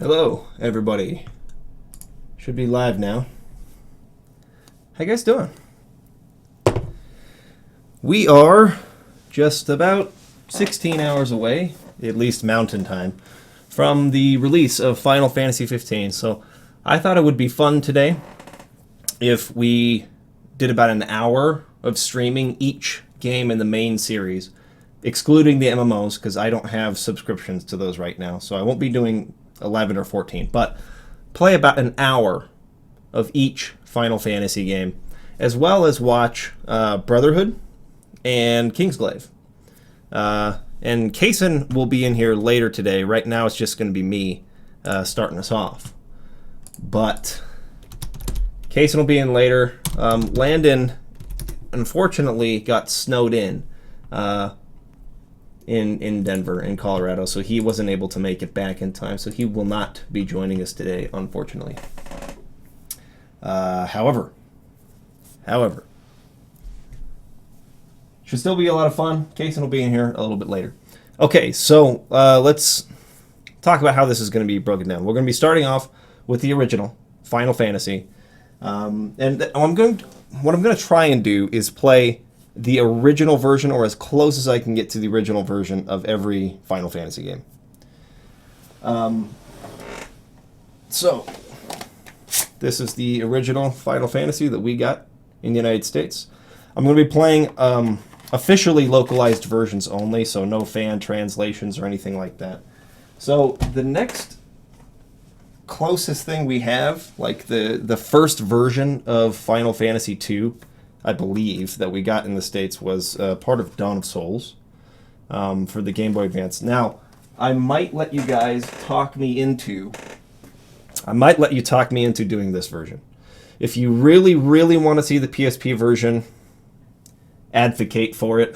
Hello, everybody. Should be live now. How you guys doing? We are just about 16 hours away, at least mountain time, from the release of Final Fantasy 15. So I thought it would be fun today if we did about an hour of streaming each game in the main series, excluding the MMOs, because I don't have subscriptions to those right now. So I won't be doing 11 or 14, but play about an hour of each Final Fantasy game, as well as watch Brotherhood and Kingsglaive. And Kaysen will be in here later today. Right now it's just going to be me starting us off. But Kaysen will be in later. Landon, unfortunately, got snowed in Denver, in Colorado, so he wasn't able to make it back in time, so he will not be joining us today, unfortunately. However, should still be a lot of fun. Kaysen will be in here a little bit later. Okay, so let's talk about how this is going to be broken down. We're going to be starting off with the original Final Fantasy, and what I'm going to try and do is play the original version, or as close as I can get to the original version of every Final Fantasy game. So, this is the original Final Fantasy that we got in the United States. I'm going to be playing officially localized versions only, so no fan translations or anything like that. So, the next closest thing we have, like the first version of Final Fantasy II, I believe, that we got in the States was part of Dawn of Souls for the Game Boy Advance. Now, I might let you guys talk me into doing this version. If you really, really want to see the PSP version, advocate for it.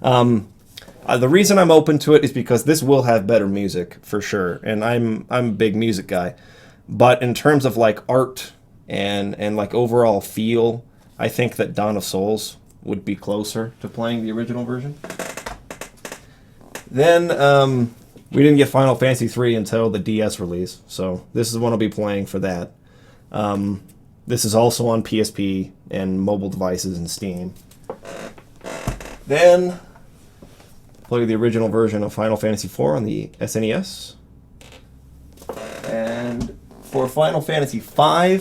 The reason I'm open to it is because this will have better music, for sure, and I'm a big music guy. But in terms of like art and like overall feel, I think that Dawn of Souls would be closer to playing the original version. Then we didn't get Final Fantasy III until the DS release, so this is one I'll be playing for that. This is also on PSP and mobile devices and Steam. Then play the original version of Final Fantasy IV on the SNES. And for Final Fantasy V,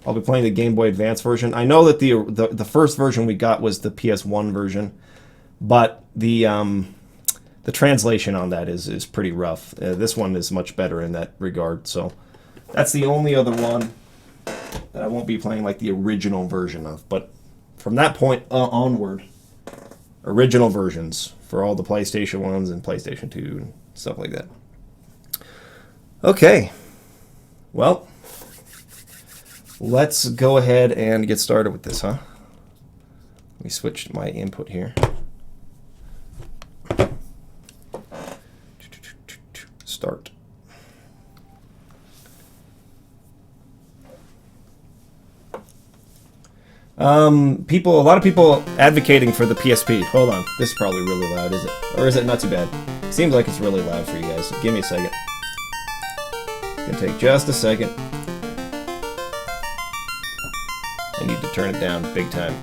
I'll be playing the Game Boy Advance version. I know that the first version we got was the PS1 version, but the translation on that is pretty rough. This one is much better in that regard, so that's the only other one that I won't be playing like the original version of. But from that point onward, original versions for all the PlayStation 1s and PlayStation 2 and stuff like that. Okay, well, let's go ahead and get started with this, huh? Let me switch my input here. Start. A lot of people advocating for the PSP. Hold on, this is probably really loud, is it? Or is it not too bad? Seems like it's really loud for you guys. Give me a second. It's gonna take just a second. I need to turn it down big time.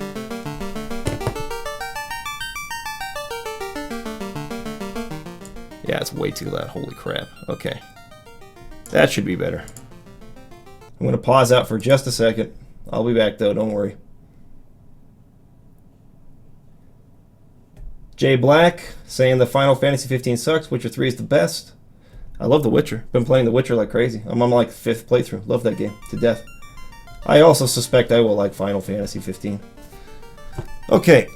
Yeah, it's way too loud. Holy crap. Okay. That should be better. I'm going to pause out for just a second. I'll be back, though. Don't worry. Jay Black saying the Final Fantasy 15 sucks. Witcher 3 is the best. I love The Witcher. Been playing The Witcher like crazy. I'm on like 5th playthrough. Love that game to death. I also suspect I will like Final Fantasy 15. Okay.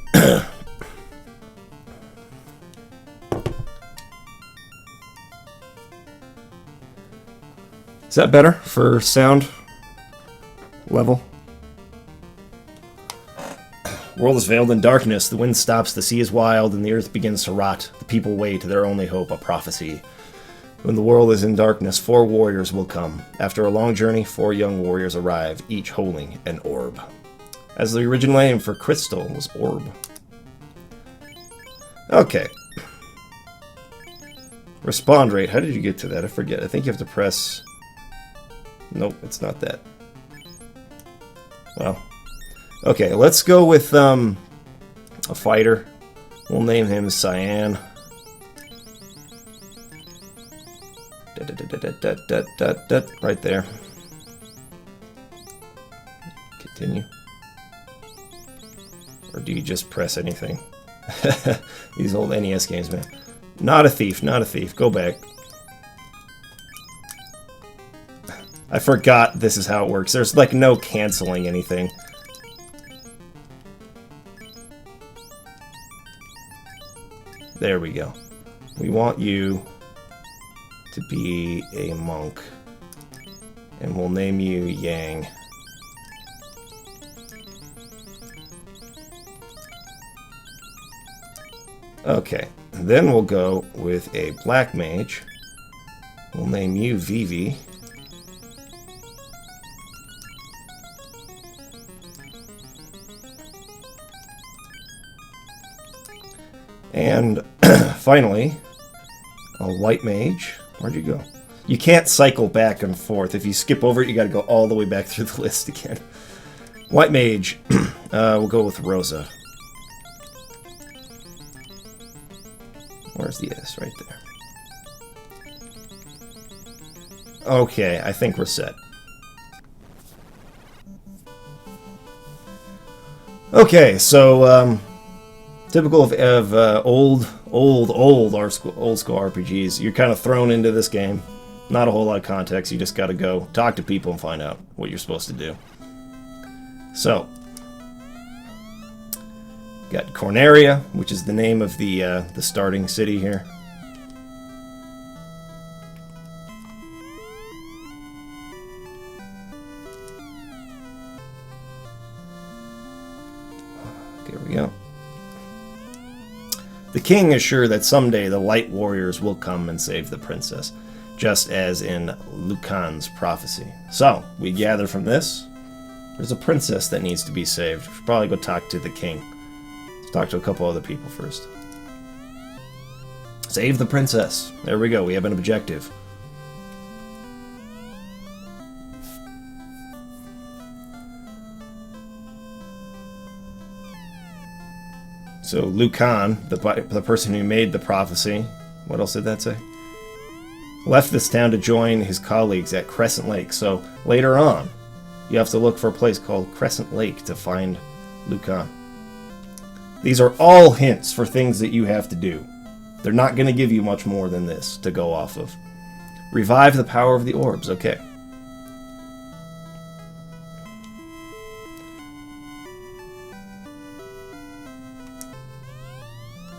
Is that better for sound level? The world is veiled in darkness. The wind stops, the sea is wild, and the earth begins to rot. The people wait, their only hope, a prophecy. When the world is in darkness, 4 warriors will come. After a long journey, 4 young warriors arrive, each holding an orb. As the original name for crystal was orb. Okay. Respond rate. How did you get to that? I forget. I think you have to press... Nope, it's not that. Well. Okay, let's go with a fighter. We'll name him Cyan. Right there. Continue. Or do you just press anything? These old NES games, man. Not a thief, not a thief. Go back. I forgot this is how it works. There's like no canceling anything. There we go. We want you to be a monk. And we'll name you Yang. Okay, then we'll go with a black mage. We'll name you Vivi. And finally, a white mage. Where'd you go? You can't cycle back and forth. If you skip over it, you gotta go all the way back through the list again. White mage. We'll go with Rosa. Where's the S? Right there. Okay, I think we're set. Okay, so typical of old school RPGs, you're kind of thrown into this game. Not a whole lot of context. You just got to go talk to people and find out what you're supposed to do. So, got Corneria, which is the name of the starting city here. There we go. The king is sure that someday the light warriors will come and save the princess, just as in Lucan's prophecy. So, we gather from this, there's a princess that needs to be saved. We should probably go talk to the king. Let's talk to a couple other people first. Save the princess. There we go, we have an objective. So Lucan, the person who made the prophecy, what else did that say? Left this town to join his colleagues at Crescent Lake. So later on, you have to look for a place called Crescent Lake to find Lucan. These are all hints for things that you have to do. They're not going to give you much more than this to go off of. Revive the power of the orbs. Okay.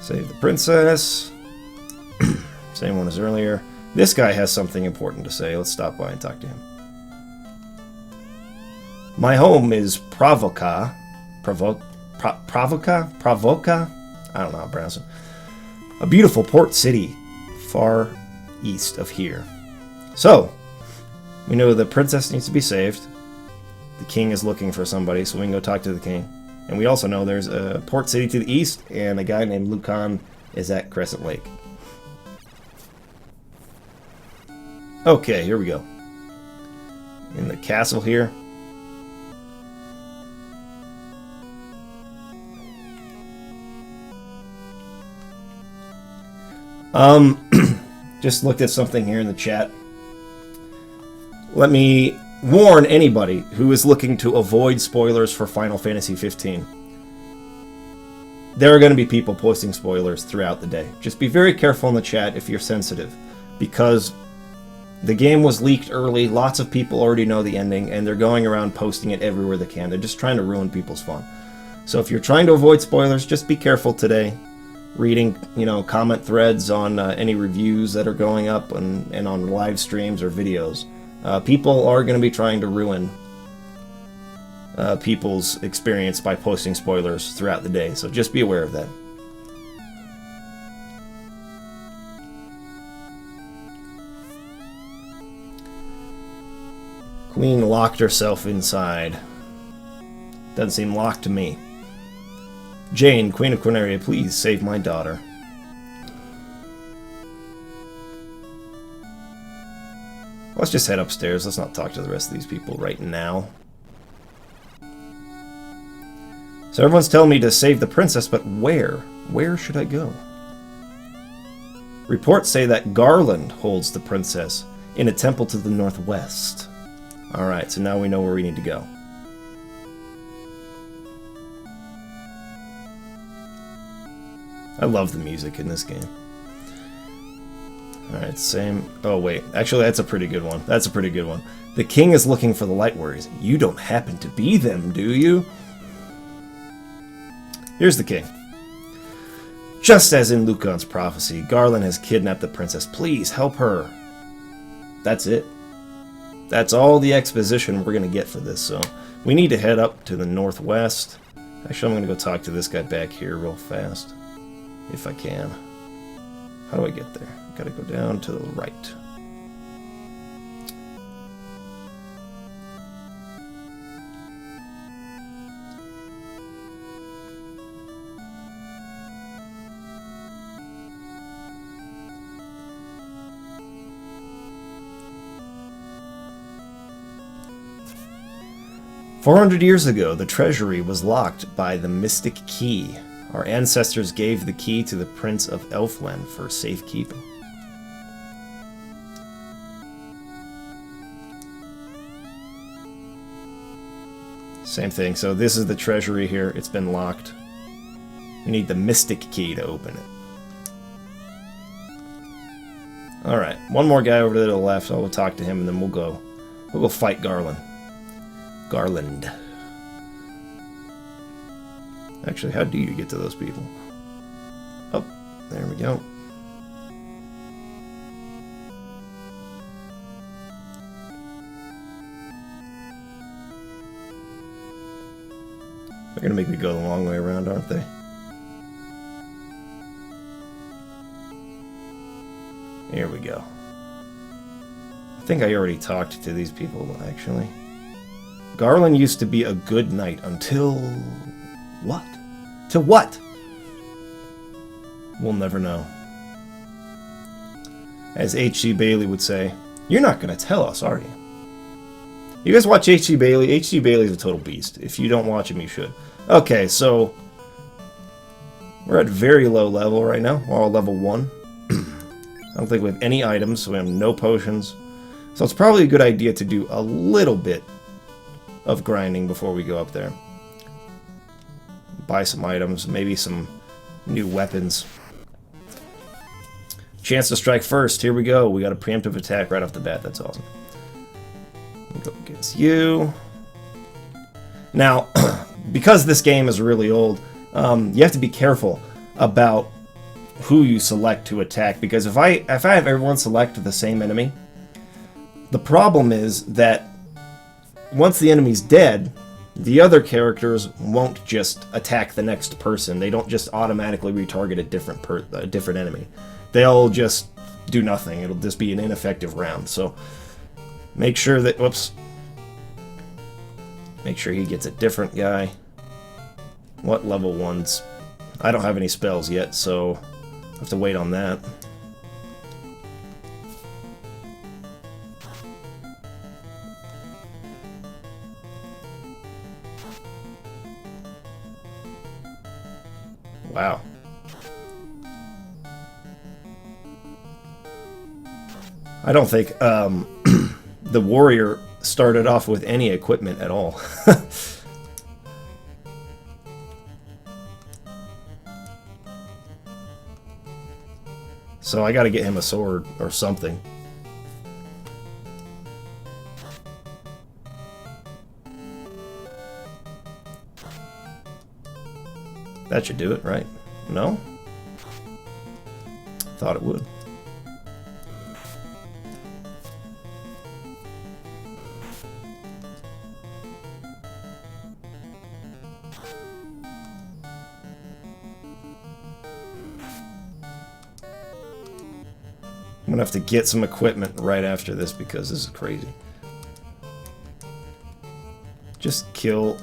Save the princess. Same one as earlier. This guy has something important to say. Let's stop by and talk to him. My home is Provoca. Provoca? I don't know how to pronounce it. A beautiful port city far east of here. So, we know the princess needs to be saved. The king is looking for somebody, so we can go talk to the king. And we also know there's a port city to the east, and a guy named Lucan is at Crescent Lake. Okay, here we go. In the castle here. Just looked at something here in the chat. Let me warn anybody who is looking to avoid spoilers for Final Fantasy 15. There are going to be people posting spoilers throughout the day. Just be very careful in the chat if you're sensitive, because the game was leaked early, lots of people already know the ending, and they're going around posting it everywhere they can. They're just trying to ruin people's fun. So if you're trying to avoid spoilers, just be careful today. Reading, comment threads on any reviews that are going up and on live streams or videos. People are going to be trying to ruin people's experience by posting spoilers throughout the day, so just be aware of that. Queen locked herself inside. Doesn't seem locked to me. Jane, Queen of Corneria, please save my daughter. Let's just head upstairs. Let's not talk to the rest of these people right now. So everyone's telling me to save the princess, but where? Where should I go? Reports say that Garland holds the princess in a temple to the northwest. Alright, so now we know where we need to go. I love the music in this game. Alright, same... Oh, wait. Actually, that's a pretty good one. That's a pretty good one. The king is looking for the light warriors. You don't happen to be them, do you? Here's the king. Just as in Lucan's prophecy, Garland has kidnapped the princess. Please, help her. That's it. That's all the exposition we're going to get for this, so... We need to head up to the northwest. Actually, I'm going to go talk to this guy back here real fast. If I can. How do I get there? Gotta go down to the right. "400 years ago, the treasury was locked by the mystic key. Our ancestors gave the key to the Prince of Elfland for safekeeping." Same thing. So this is the treasury here. It's been locked. We need the mystic key to open it. Alright, one more guy over to the left. I'll talk to him and then we'll go fight Garland. Actually, how do you get to those people? Oh, there we go. They're gonna make me go the long way around, aren't they? Here we go. I think I already talked to these people, actually. Garland used to be a good knight until... what? To what? We'll never know. As H.C. Bailey would say, you're not gonna tell us, are you? You guys watch H.C. Bailey? H.C. Bailey's a total beast. If you don't watch him, you should. Okay, so... we're at very low level right now. We're all level 1. I don't think we have any items, so we have no potions. So it's probably a good idea to do a little bit of grinding before we go up there. Buy some items, maybe some new weapons. Chance to strike first. Here we go. We got a preemptive attack right off the bat. That's awesome. Go against you. Now, because this game is really old, you have to be careful about who you select to attack, because if I have everyone select the same enemy, the problem is that once the enemy's dead, the other characters won't just attack the next person. They don't just automatically retarget a different enemy. They'll just do nothing. It'll just be an ineffective round. So make sure that... whoops. Make sure he gets a different guy. What level ones? I don't have any spells yet, so I have to wait on that. Wow. I don't think the warrior started off with any equipment at all. So I gotta get him a sword or something. That should do it, right? No? Thought it would. I'm gonna have to get some equipment right after this because this is crazy. Just kill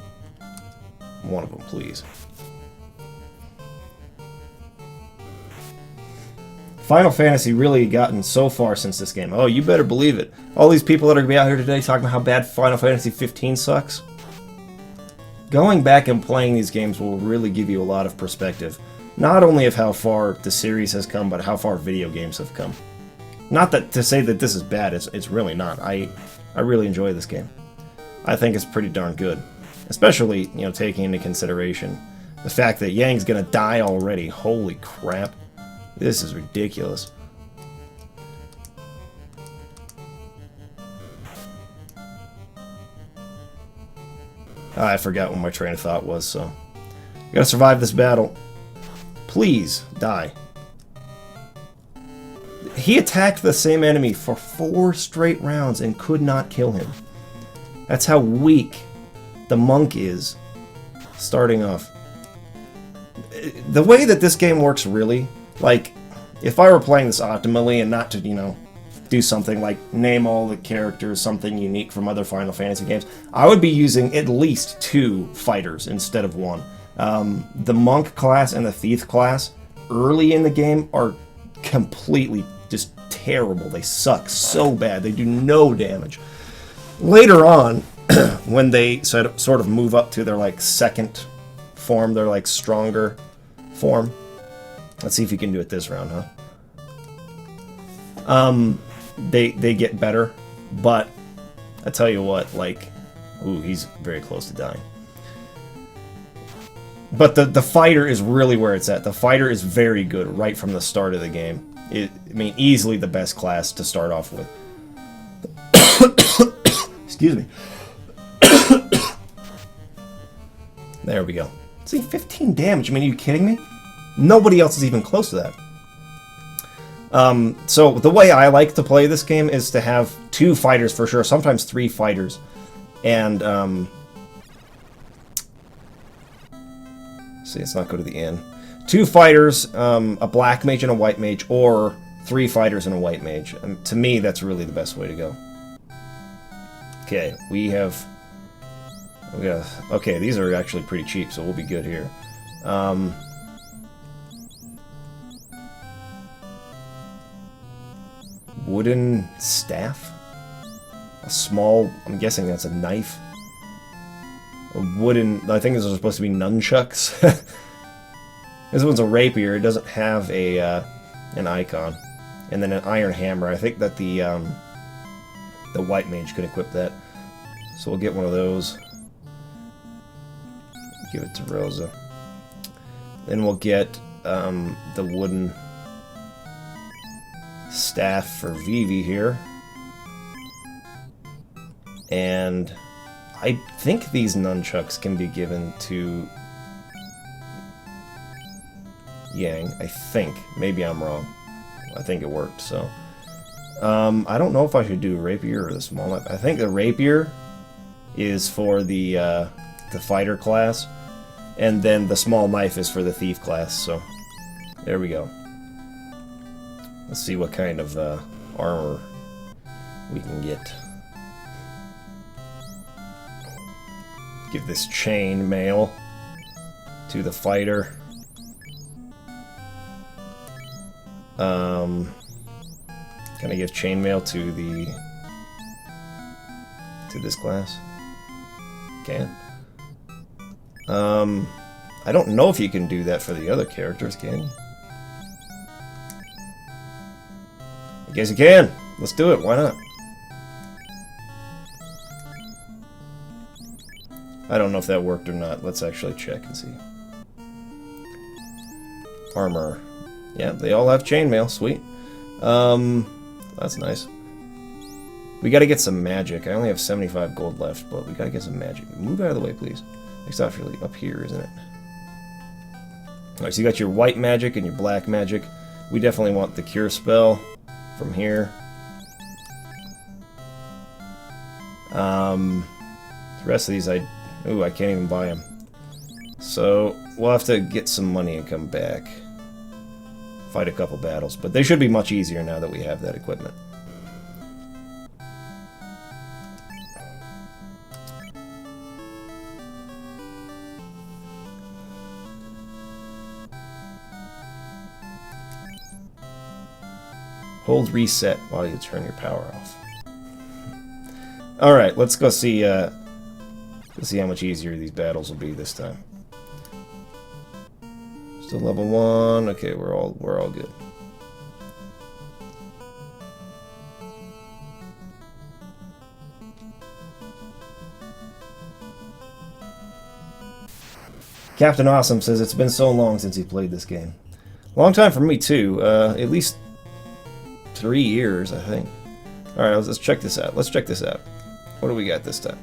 one of them, please. Final Fantasy really gotten so far since this game. Oh, you better believe it. All these people that are going to be out here today talking about how bad Final Fantasy 15 sucks. Going back and playing these games will really give you a lot of perspective. Not only of how far the series has come, but how far video games have come. Not that to say that this is bad, it's really not. I really enjoy this game. I think it's pretty darn good. Especially, you know, taking into consideration the fact that Yang's gonna die already. Holy crap. This is ridiculous. I forgot what my train of thought was, so... I gotta survive this battle. Please, die. He attacked the same enemy for 4 straight rounds and could not kill him. That's how weak the monk is, starting off. The way that this game works, really, like, if I were playing this optimally and not to, you know, do something like name all the characters something unique from other Final Fantasy games, I would be using at least 2 fighters instead of 1. The monk class and the thief class early in the game are completely just terrible. They suck so bad. They do no damage. Later on, when they sort of move up to their like second form, their like stronger form. Let's see if you can do it this round, huh? They get better, but I tell you what, like, ooh, he's very close to dying. But the fighter is really where it's at. The fighter is very good right from the start of the game. I mean, easily the best class to start off with. Excuse me. There we go. See, 15 damage. I mean, are you kidding me? Nobody else is even close to that. So the way I like to play this game is to have 2 fighters for sure, sometimes 3 fighters, and see, let's not go to the end. 2 fighters, a black mage and a white mage, or 3 fighters and a white mage. And to me, that's really the best way to go. Okay, okay, these are actually pretty cheap, so we'll be good here. Wooden staff? A small, I'm guessing that's a knife. A wooden, I think these are supposed to be nunchucks. This one's a rapier, it doesn't have a an icon. And then an iron hammer. I think that the white mage could equip that. So we'll get one of those. Give it to Rosa. Then we'll get the wooden staff for Vivi here. And I think these nunchucks can be given to Yang. I think. Maybe I'm wrong. I think it worked, so. I don't know if I should do a rapier or the small knife. I think the rapier is for the fighter class, and then the small knife is for the thief class, so there we go. Let's see what kind of armor we can get. Give this chain mail to the fighter. Can I give chainmail to this class? Can. I don't know if you can do that for the other characters, can you? I guess you can. Let's do it. Why not? I don't know if that worked or not. Let's actually check and see. Armor. Yeah, they all have chainmail. Sweet. That's nice. We gotta get some magic. I only have 75 gold left, but we gotta get some magic. Move out of the way, please. It's not really up here, isn't it? Alright, so you got your white magic and your black magic. We definitely want the cure spell from here. The rest of these, I can't even buy them. So, we'll have to get some money and come back. Fight a couple battles, but they should be much easier now that we have that equipment. Hold reset while you turn your power off. Alright, let's go see, let's see how much easier these battles will be this time. Still level 1. Okay, we're all good. Captain Awesome says it's been so long since he played this game. Long time for me too. At least 3 years, I think. Alright, let's check this out. Let's check this out. What do we got this time?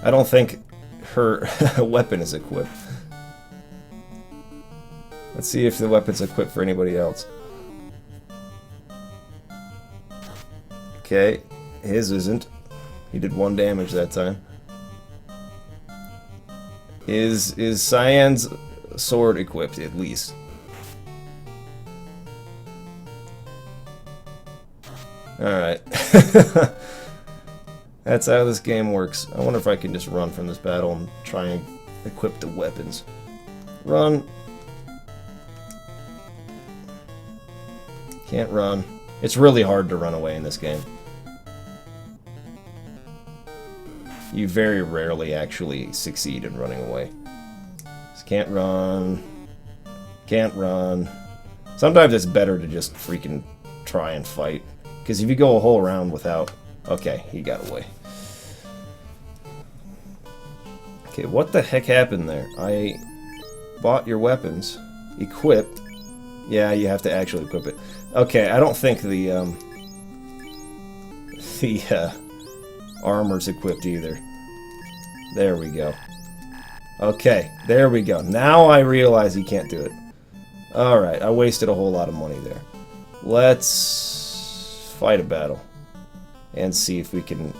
I don't think her weapon is equipped. Let's see if the weapon's equipped for anybody else. Okay, his isn't. He did 1 damage that time. Is Cyan's sword equipped, at least? Alright. That's how this game works. I wonder if I can just run from this battle and try and equip the weapons. Run. Can't run. It's really hard to run away in this game. You very rarely actually succeed in running away. Just can't run. Can't run. Sometimes it's better to just freaking try and fight. Because if you go a whole round without... Okay, he got away. Okay, what the heck happened there? I bought your weapons. Equipped. Yeah, you have to actually equip it. Okay, I don't think the armor's equipped either. There we go. Okay, there we go. Now I realize you can't do it. Alright, I wasted a whole lot of money there. Let's fight a battle. And see if we can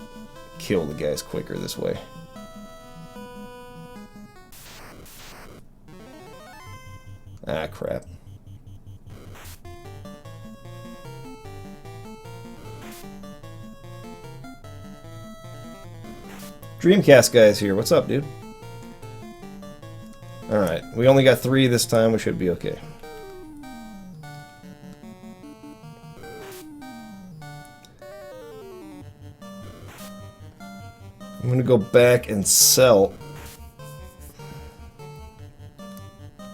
kill the guys quicker this way. Ah, crap. Dreamcast guy's here. What's up, dude? Alright, we only got 3 this time. We should be okay. I'm gonna go back and sell.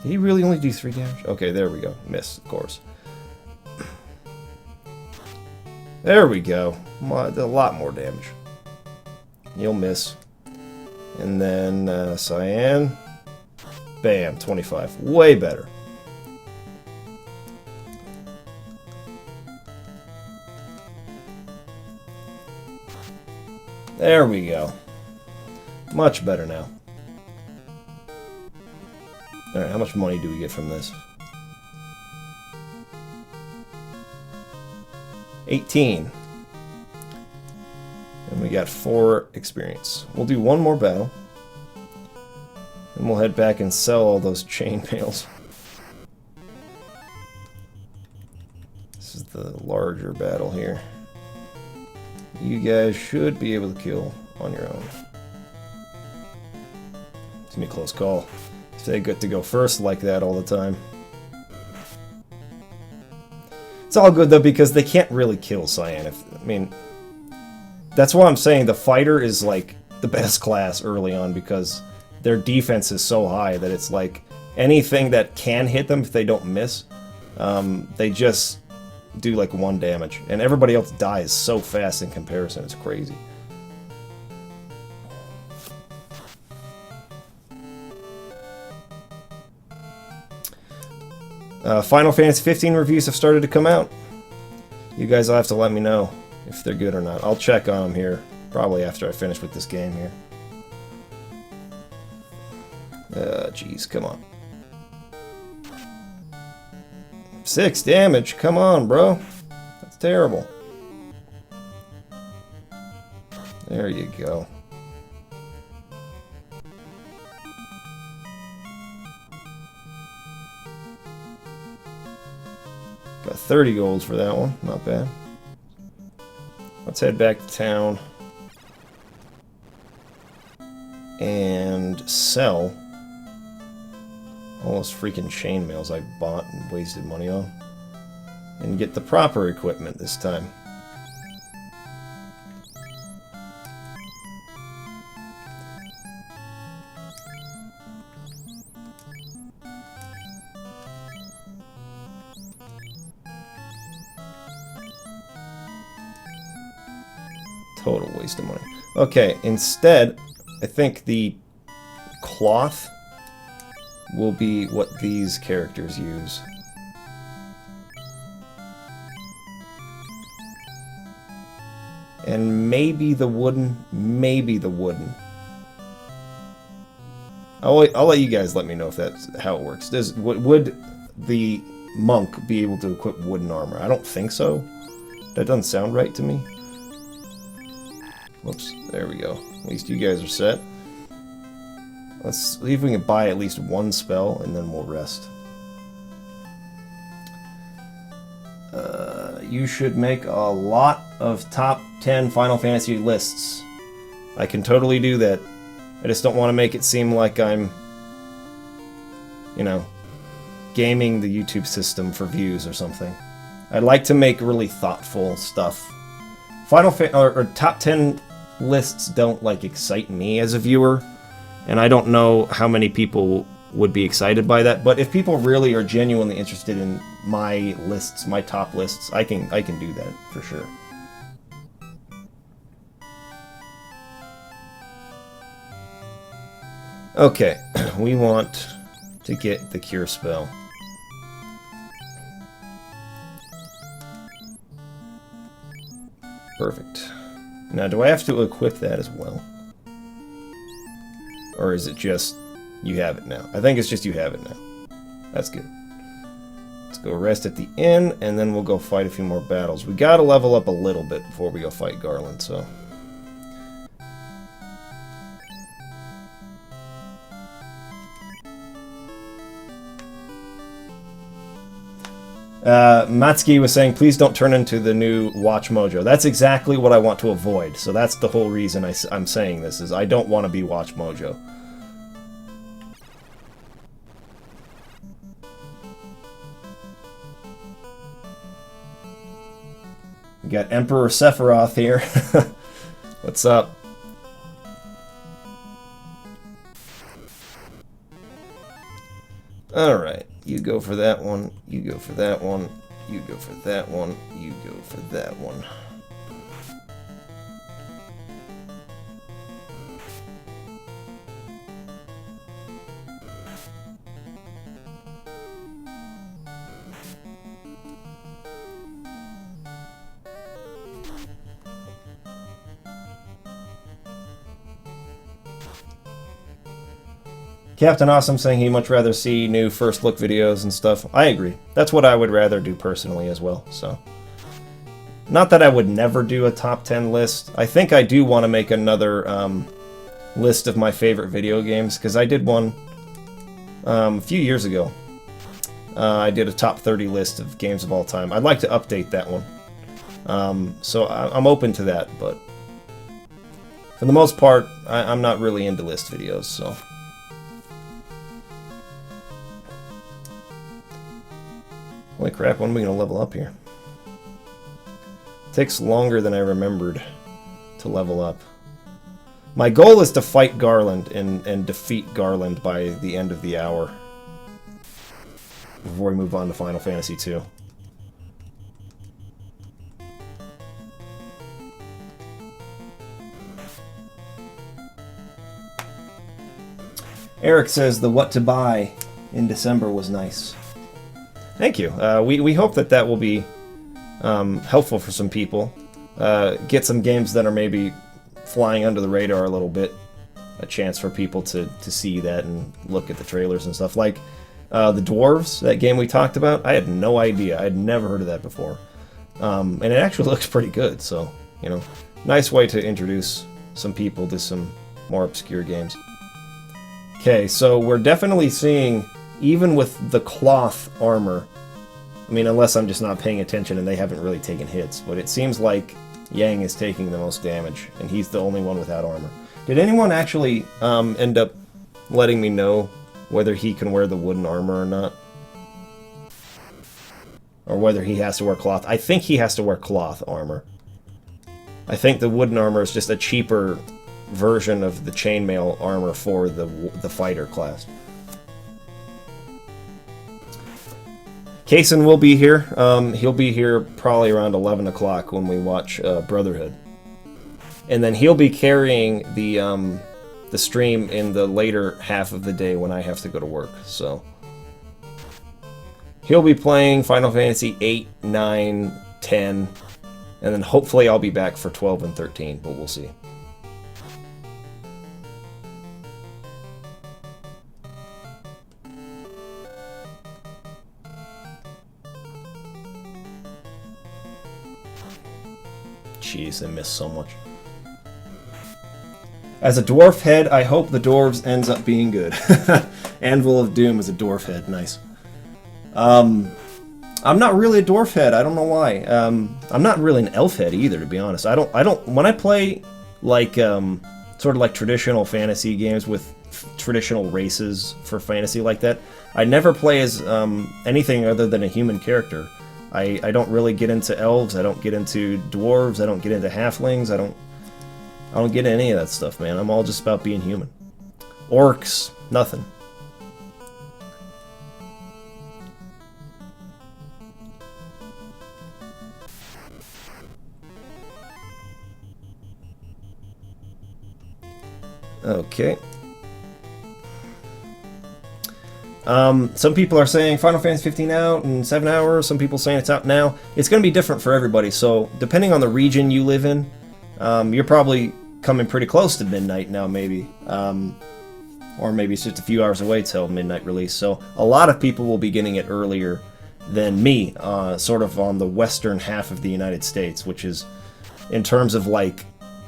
Did he really only do 3 damage? Okay, there we go. Miss, of course. There we go. A lot more damage. You'll miss. And then Cyan. Bam, 25. Way better. There we go. Much better now. Alright, how much money do we get from this? 18. And we got 4 experience. We'll do 1 more battle. And we'll head back and sell all those chainmails. This is the larger battle here. You guys should be able to kill on your own. It's gonna be a close call. If they get to go first like that all the time. It's all good though because they can't really kill Cyan. I mean, that's why I'm saying the fighter is like the best class early on because their defense is so high that it's like anything that can hit them if they don't miss, they just do like 1 damage. And everybody else dies so fast in comparison, it's crazy. Final Fantasy 15 reviews have started to come out. You guys will have to let me know if they're good or not. I'll check on them here, probably after I finish with this game here. Jeez, come on. 6 damage, come on, bro. That's terrible. There you go. Got 30 golds for that one, not bad. Let's head back to town and sell all those freaking chainmails I bought and wasted money on. And get the proper equipment this time. Total waste of money. Okay, instead, I think the cloth will be what these characters use. And maybe the wooden, I'll let you guys let me know if that's how it works. Would the monk be able to equip wooden armor? I don't think so. That doesn't sound right to me. Whoops, there we go. At least you guys are set. Let's see if we can buy at least one spell, and then we'll rest. You should make a lot of top 10 Final Fantasy lists. I can totally do that. I just don't want to make it seem like I'm, you know, gaming the YouTube system for views or something. I'd like to make really thoughtful stuff. Or top 10 lists don't, like, excite me as a viewer, and I don't know how many people would be excited by that, but if people really are genuinely interested in my lists, my top lists, I can do that for sure. Okay, we want to get the cure spell. Perfect. Now, do I have to equip that as well? Or is it just you have it now? I think it's just you have it now. That's good. Let's go rest at the inn, and then we'll go fight a few more battles. We gotta level up a little bit before we go fight Garland, so... Matsuki was saying, please don't turn into the new Watch Mojo. That's exactly what I want to avoid, so that's the whole reason I'm saying this, is I don't want to be Watch Mojo. We got Emperor Sephiroth here. What's up? Alright, you go for that one, you go for that one, you go for that one, you go for that one. Captain Awesome saying he'd much rather see new first look videos and stuff. I agree. That's what I would rather do personally as well, so. Not that I would never do a top 10 list. I think I do want to make another list of my favorite video games, because I did one a few years ago. I did a top 30 list of games of all time. I'd like to update that one. So I'm open to that, but for the most part, I'm not really into list videos, so. Holy crap, when are we going to level up here? It takes longer than I remembered to level up. My goal is to fight Garland and defeat Garland by the end of the hour. Before we move on to Final Fantasy II. Eric says the what to buy in December was nice. Thank you. We hope that will be helpful for some people. Get some games that are maybe flying under the radar a little bit. A chance for people to see that and look at the trailers and stuff. Like the Dwarves, that game we talked about. I had no idea. I had never heard of that before. And it actually looks pretty good. So, you know, nice way to introduce some people to some more obscure games. Okay, so we're definitely seeing... Even with the cloth armor, I mean, unless I'm just not paying attention and they haven't really taken hits, but it seems like Yang is taking the most damage, and he's the only one without armor. Did anyone actually end up letting me know whether he can wear the wooden armor or not. Or whether he has to wear cloth. I think he has to wear cloth armor. I think the wooden armor is just a cheaper version of the chainmail armor for the fighter class. Kaysen will be here. He'll be here probably around 11 o'clock when we watch Brotherhood. And then he'll be carrying the stream in the later half of the day when I have to go to work. So he'll be playing Final Fantasy 8, 9, 10, and then hopefully I'll be back for 12 and 13, but we'll see. Jeez, I missed so much. As a dwarf head, I hope the dwarves ends up being good. Anvil of Doom is a dwarf head, nice. I'm not really a dwarf head. I don't know why. I'm not really an elf head either, to be honest. I don't. When I play like sort of like traditional fantasy games with traditional races for fantasy like that, I never play as anything other than a human character. I don't really get into elves. I don't get into dwarves. I don't get into halflings. I don't get any of that stuff, man. I'm all just about being human. Orcs, nothing. Okay. Some people are saying Final Fantasy 15 out in 7 hours. Some people saying it's out now. It's going to be different for everybody. So depending on the region you live in, you're probably coming pretty close to midnight now, maybe. Or maybe it's just a few hours away till midnight release. So a lot of people will be getting it earlier than me, sort of on the western half of the United States, which is, in terms of like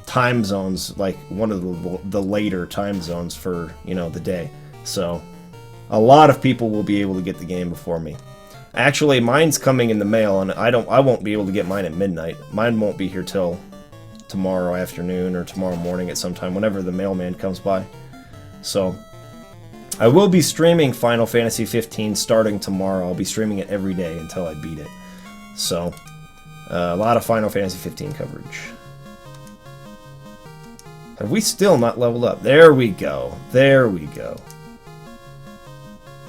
time zones, like one of the later time zones for, you know, the day. So a lot of people will be able to get the game before me. Actually, mine's coming in the mail, and I won't be able to get mine at midnight. Mine won't be here till tomorrow afternoon or tomorrow morning at some time, whenever the mailman comes by. So I will be streaming Final Fantasy 15 starting tomorrow. I'll be streaming it every day until I beat it. So a lot of Final Fantasy 15 coverage. Have we still not leveled up? There we go. There we go.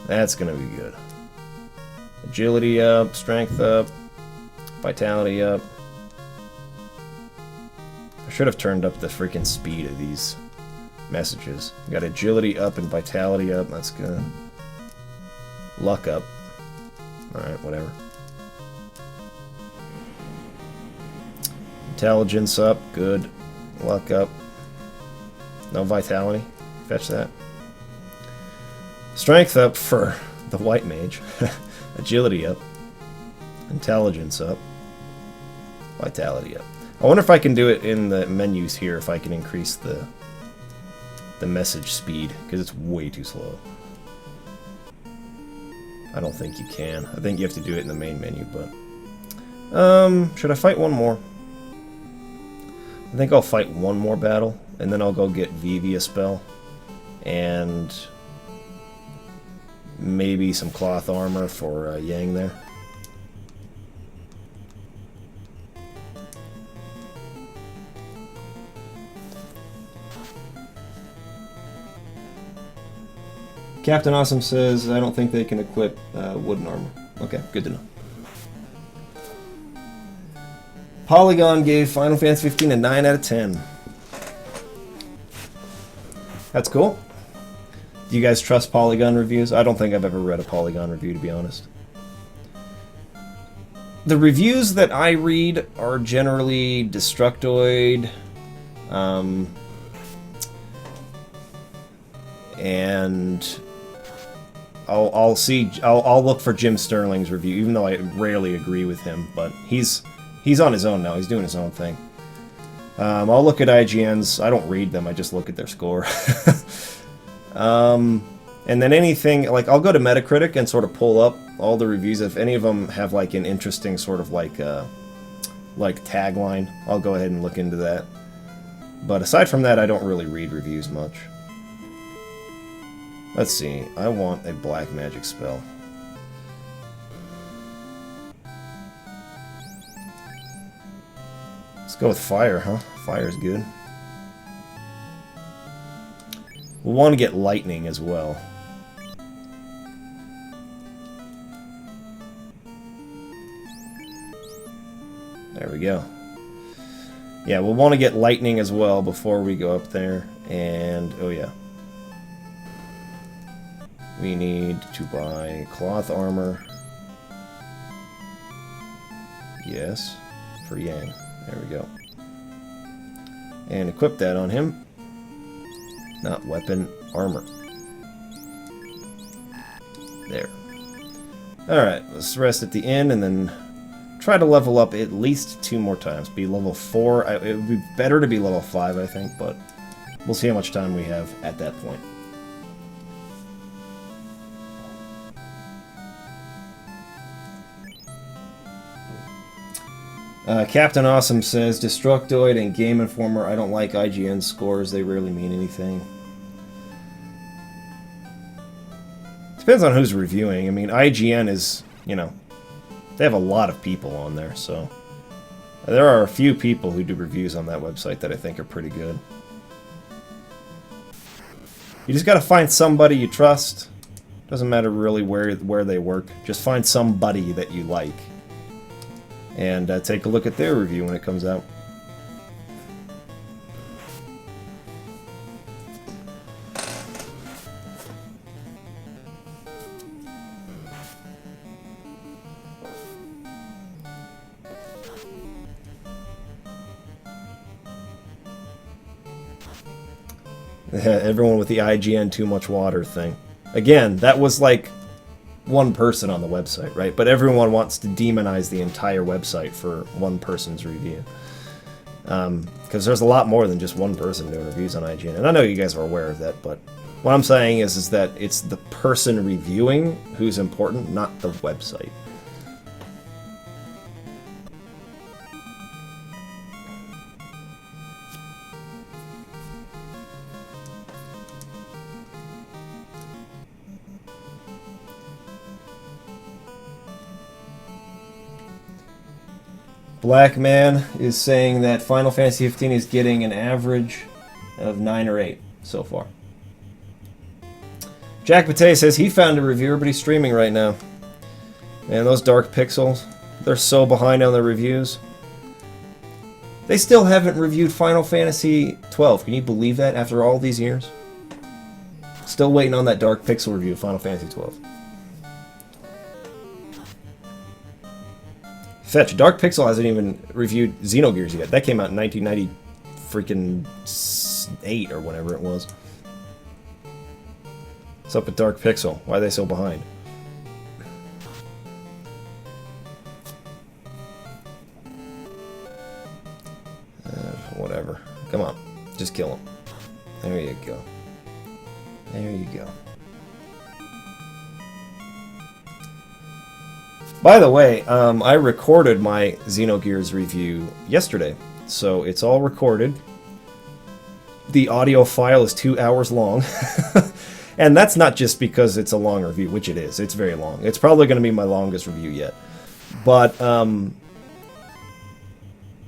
That's gonna be good. Agility up, strength up, vitality up. I should have turned up the freaking speed of these messages. Got agility up and vitality up. That's good. Luck up. Alright, whatever. Intelligence up. Good. Luck up. No vitality. Fetch that. Strength up for the white mage. Agility up. Intelligence up. Vitality up. I wonder if I can do it in the menus here, if I can increase the message speed, because it's way too slow. I don't think you can. I think you have to do it in the main menu, but... should I fight one more? I think I'll fight one more battle, and then I'll go get Vivi a spell. And maybe some cloth armor for Yang there. Captain Awesome says, I don't think they can equip wooden armor. Okay, good to know. Polygon gave Final Fantasy 15 a 9 out of 10. That's cool. Do you guys trust Polygon reviews? I don't think I've ever read a Polygon review, to be honest. The reviews that I read are generally Destructoid, and I'll look for Jim Sterling's review, even though I rarely agree with him. But he's on his own now. He's doing his own thing. I'll look at IGN's. I don't read them. I just look at their score. And then anything, like, I'll go to Metacritic and sort of pull up all the reviews. If any of them have, like, an interesting sort of, like tagline, I'll go ahead and look into that. But aside from that, I don't really read reviews much. Let's see. I want a black magic spell. Let's go with fire, huh? Fire's good. We'll want to get lightning as well. There we go. Yeah, we'll want to get lightning as well before we go up there. And, oh yeah. We need to buy cloth armor. Yes, for Yang. There we go. And equip that on him. Not weapon, armor. There. Alright, let's rest at the inn and then try to level up at least 2 more times. Be level 4. It would be better to be level 5, I think, but we'll see how much time we have at that point. Captain Awesome says, Destructoid and Game Informer, I don't like IGN scores, they rarely mean anything. Depends on who's reviewing. I mean, IGN is, you know, they have a lot of people on there, so there are a few people who do reviews on that website that I think are pretty good. You just gotta find somebody you trust. Doesn't matter really where they work. Just find somebody that you like. And take a look at their review when it comes out. Everyone with the IGN too much water thing. Again, that was like one person on the website, right? But everyone wants to demonize the entire website for one person's review. Because there's a lot more than just one person doing reviews on IGN. And I know you guys are aware of that, but what I'm saying is that it's the person reviewing who's important, not the website. Black Man is saying that Final Fantasy 15 is getting an average of 9 or 8 so far. Jack Pate says he found a reviewer, but he's streaming right now. Man, those Dark Pixels, they're so behind on their reviews. They still haven't reviewed Final Fantasy 12. Can you believe that after all these years? Still waiting on that Dark Pixel review of Final Fantasy 12. Fetch, Dark Pixel hasn't even reviewed Xenogears yet. That came out in 1990 freaking 8 or whatever it was. What's up with Dark Pixel? Why are they so behind? Whatever. Come on. Just kill him. There you go. There you go. By the way, I recorded my Xenogears review yesterday, so it's all recorded. The audio file is 2 hours long, and that's not just because it's a long review, which it is. It's very long. It's probably going to be my longest review yet. But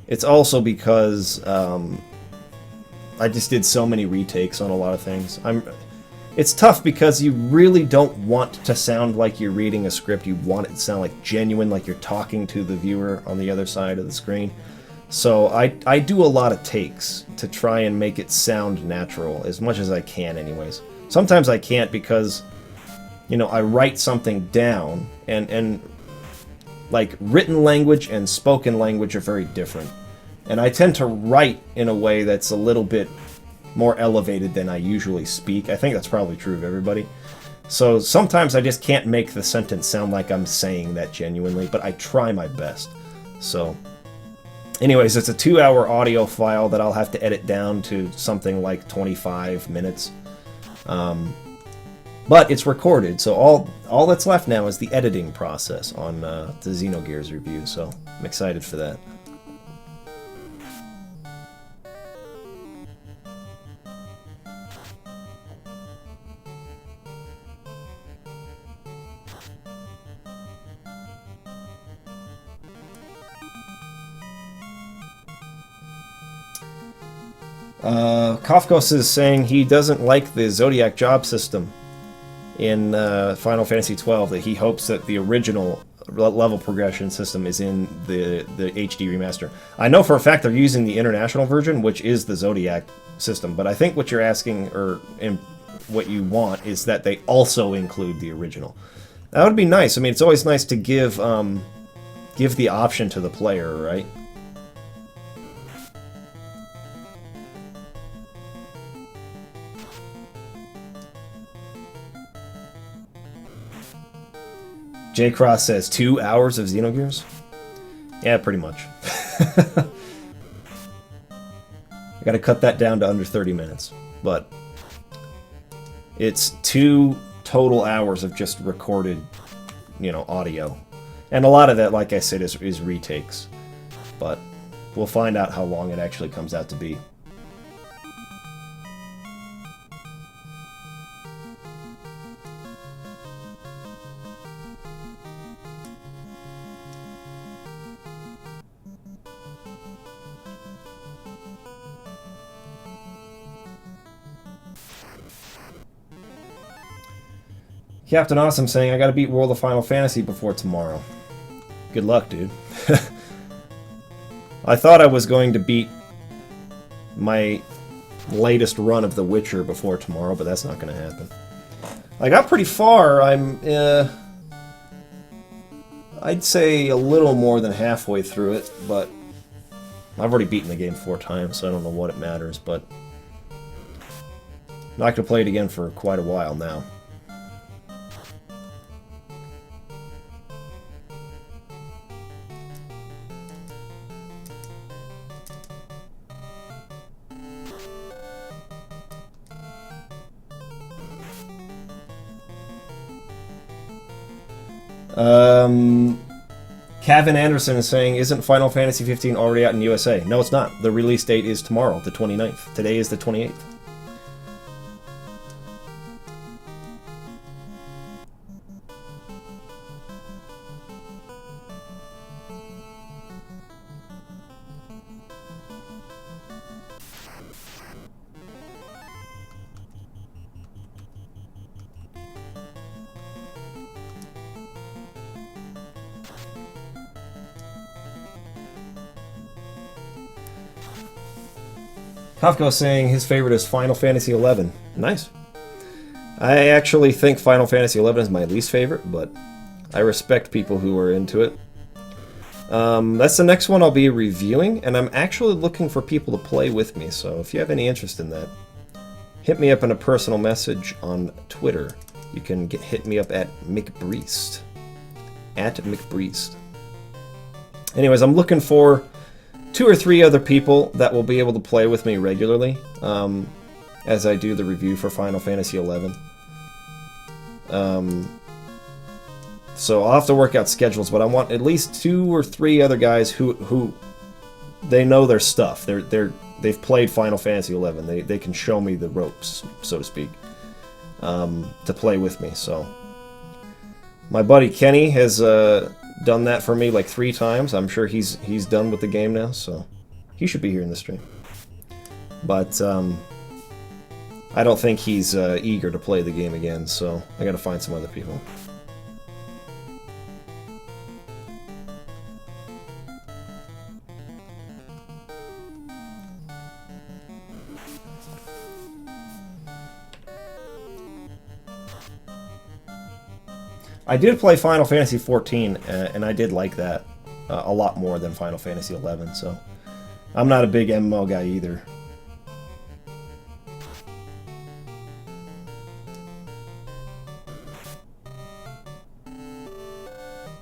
it's also because I just did so many retakes on a lot of things. It's tough because you really don't want to sound like you're reading a script. You want it to sound like genuine, like you're talking to the viewer on the other side of the screen. So I do a lot of takes to try and make it sound natural, as much as I can anyways. Sometimes I can't because, you know, I write something down, and like written language and spoken language are very different. And I tend to write in a way that's a little bit more elevated than I usually speak. I think that's probably true of everybody. So sometimes I just can't make the sentence sound like I'm saying that genuinely, but I try my best. So anyways, it's a 2-hour audio file that I'll have to edit down to something like 25 minutes. But it's recorded, so all that's left now is the editing process on the Xenogears review, so I'm excited for that. Kafkos is saying he doesn't like the Zodiac job system in Final Fantasy XII, that he hopes that the original level progression system is in the HD remaster. I know for a fact they're using the international version, which is the Zodiac system, but I think what you're asking, or what you want, is that they also include the original. That would be nice. I mean, it's always nice to give the option to the player, right? J Cross says 2 hours of Xenogears? Yeah, pretty much. I gotta cut that down to under 30 minutes. But it's 2 total hours of just recorded, audio. And a lot of that, like I said, is retakes. But we'll find out how long it actually comes out to be. Captain Awesome saying, I gotta beat World of Final Fantasy before tomorrow. Good luck, dude. I thought I was going to beat my latest run of The Witcher before tomorrow, but that's not gonna happen. I got pretty far. I'm, I'd say a little more than halfway through it, but I've already beaten the game 4 times, so I don't know what it matters, but I'm not gonna play it again for quite a while now. Kevin Anderson is saying, isn't Final Fantasy 15 already out in USA? No, it's not. The release date is tomorrow, the 29th. Today is the 28th. Kafka saying his favorite is Final Fantasy XI. Nice. I actually think Final Fantasy XI is my least favorite, but I respect people who are into it. That's the next one I'll be reviewing, and I'm actually looking for people to play with me, so if you have any interest in that, hit me up in a personal message on Twitter. You can hit me up at McBreest. At McBreest. Anyways, I'm looking for 2 or 3 other people that will be able to play with me regularly as I do the review for Final Fantasy XI. So I'll have to work out schedules, but I want at least 2 or 3 other guys who they know their stuff. They've played Final Fantasy XI. They can show me the ropes, so to speak, to play with me. So my buddy Kenny has done that for me like 3 times. I'm sure he's done with the game now, so he should be here in the stream. But I don't think he's eager to play the game again, so I gotta find some other people. I did play Final Fantasy XIV, and I did like that a lot more than Final Fantasy XI, so I'm not a big MMO guy either.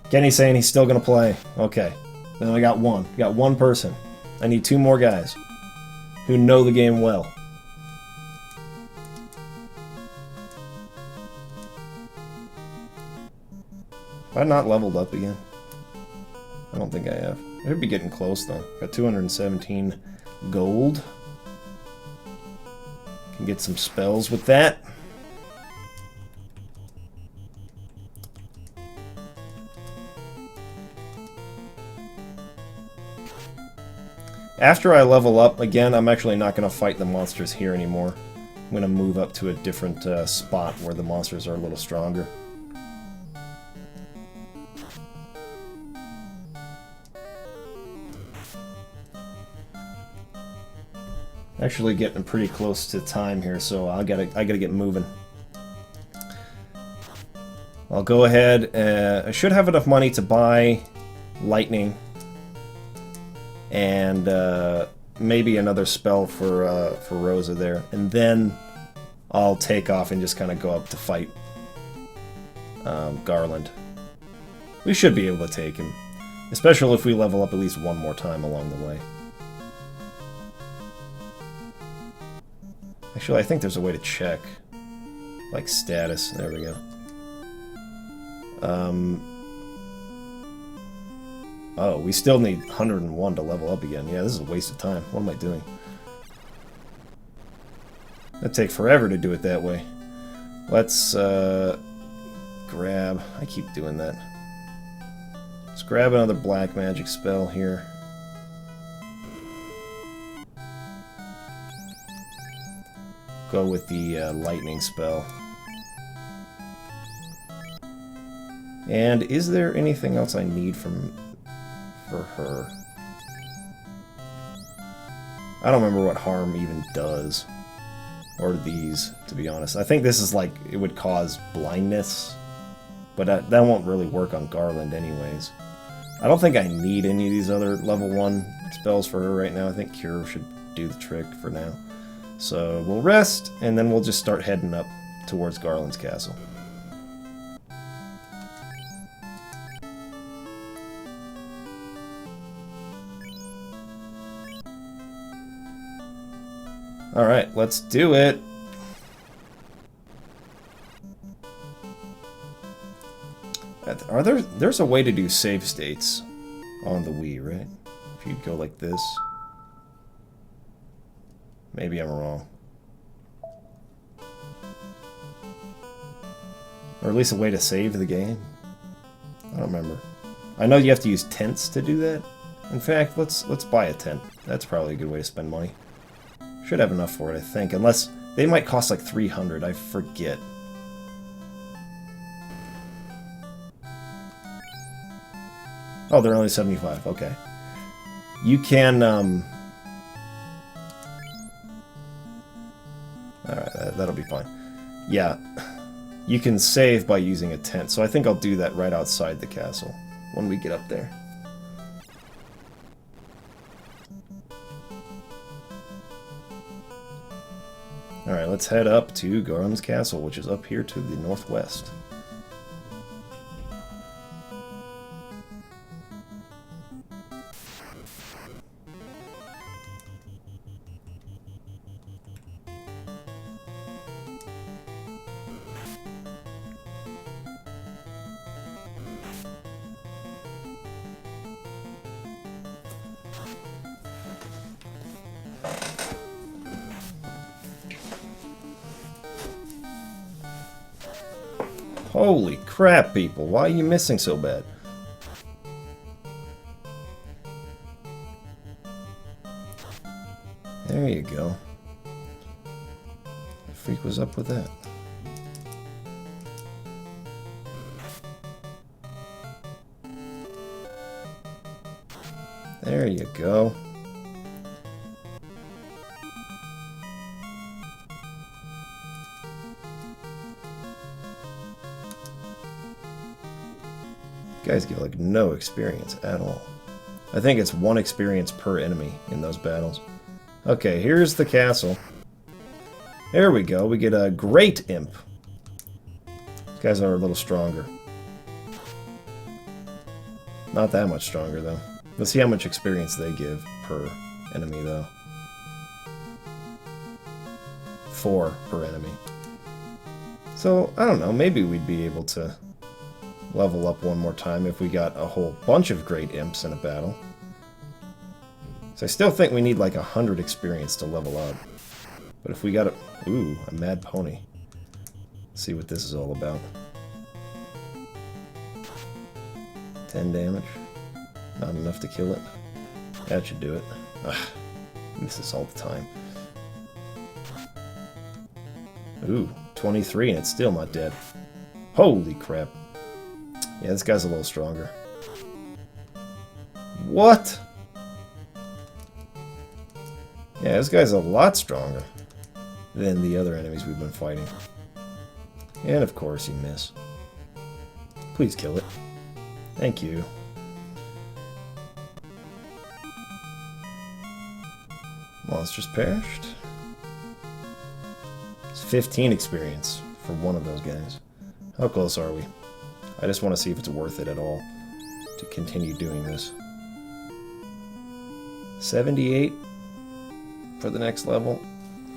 Kenny's saying he's still going to play. Okay. Then I got one. Got one person. I need 2 more guys who know the game well. Have I not leveled up again? I don't think I have. I should be getting close though. Got 217 gold. Can get some spells with that. After I level up, again, I'm actually not going to fight the monsters here anymore. I'm going to move up to a different spot where the monsters are a little stronger. Actually getting pretty close to time here, so I gotta get moving. I'll go ahead. I should have enough money to buy lightning and maybe another spell for Rosa there, and then I'll take off and just kind of go up to fight Garland. We should be able to take him, especially if we level up at least one more time along the way. Actually, I think there's a way to check, like status. There we go. Oh, we still need 101 to level up again. Yeah, this is a waste of time. What am I doing? That'd take forever to do it that way. Let's grab... I keep doing that. Let's grab another black magic spell here. Go with the lightning spell. And is there anything else I need for her? I don't remember what harm even does. Or these, to be honest. I think this is like, it would cause blindness. But that won't really work on Garland anyways. I don't think I need any of these other level 1 spells for her right now. I think Cure should do the trick for now. So we'll rest, and then we'll just start heading up towards Garland's castle. Alright, let's do it! There's a way to do save states on the Wii, right? If you go like this. Maybe I'm wrong. Or at least a way to save the game. I don't remember. I know you have to use tents to do that. In fact, let's buy a tent. That's probably a good way to spend money. Should have enough for it, I think. Unless they might cost like 300. I forget. Oh, they're only 75. Okay. You can Alright, that'll be fine. Yeah, you can save by using a tent, so I think I'll do that right outside the castle when we get up there. Alright, let's head up to Garland's castle, which is up here to the northwest. Holy crap, people. Why are you missing so bad? There you go. The freak was up with that. There you go. Guys get like no experience at all. I think it's 1 experience per enemy in those battles. Okay, here's the castle. There we go. We get a great imp. These guys are a little stronger. Not that much stronger though. Let's see how much experience they give per enemy though. 4 per enemy. So, I don't know, maybe we'd be able to level up one more time if we got a whole bunch of great imps in a battle. So I still think we need like 100 experience to level up. But if we got a... Ooh, a mad pony. Let's see what this is all about. 10 damage. Not enough to kill it. That should do it. Ugh, misses all the time. Ooh, 23 and it's still not dead. Holy crap. Yeah, this guy's a little stronger. What? Yeah, this guy's a lot stronger than the other enemies we've been fighting. And of course you miss. Please kill it. Thank you. Monsters perished. It's 15 experience for one of those guys. How close are we? I just want to see if it's worth it at all to continue doing this. 78 for the next level.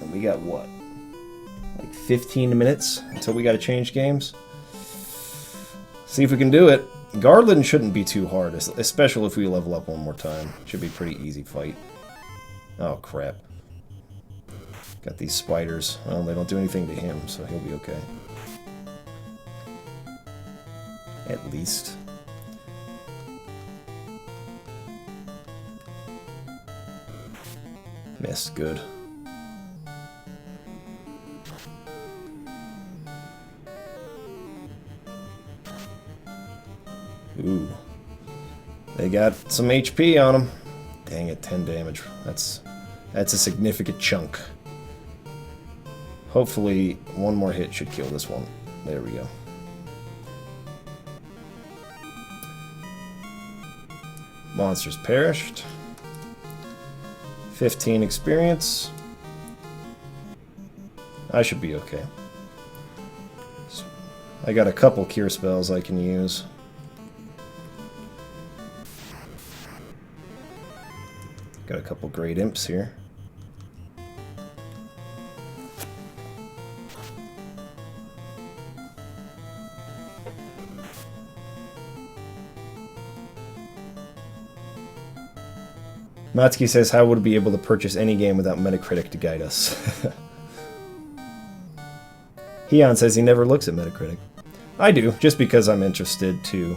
And we got what? Like 15 minutes until we got to change games? See if we can do it. Garland shouldn't be too hard, especially if we level up one more time. Should be a pretty easy fight. Oh, crap. Got these spiders. Well, they don't do anything to him, so he'll be okay. At least. Missed. Good. Ooh. They got some HP on them. Dang it, 10 damage. That's a significant chunk. Hopefully, one more hit should kill this one. There we go. Monsters perished. 15 experience. I should be okay. I got a couple cure spells I can use. Got a couple great imps here. Matsuki says, how would we be able to purchase any game without Metacritic to guide us? Heon says he never looks at Metacritic. I do, just because I'm interested to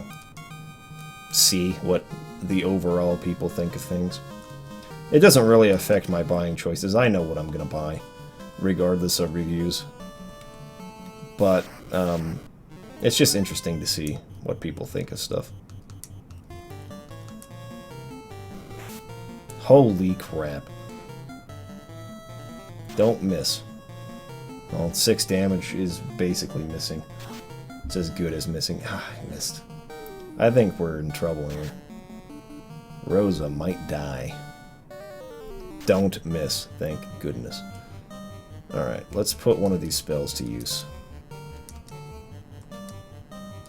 see what the overall people think of things. It doesn't really affect my buying choices. I know what I'm going to buy, regardless of reviews. But it's just interesting to see what people think of stuff. Holy crap. Don't miss. Well, 6 damage is basically missing. It's as good as missing. Ah, I missed. I think we're in trouble here. Rosa might die. Don't miss, thank goodness. Alright, let's put one of these spells to use.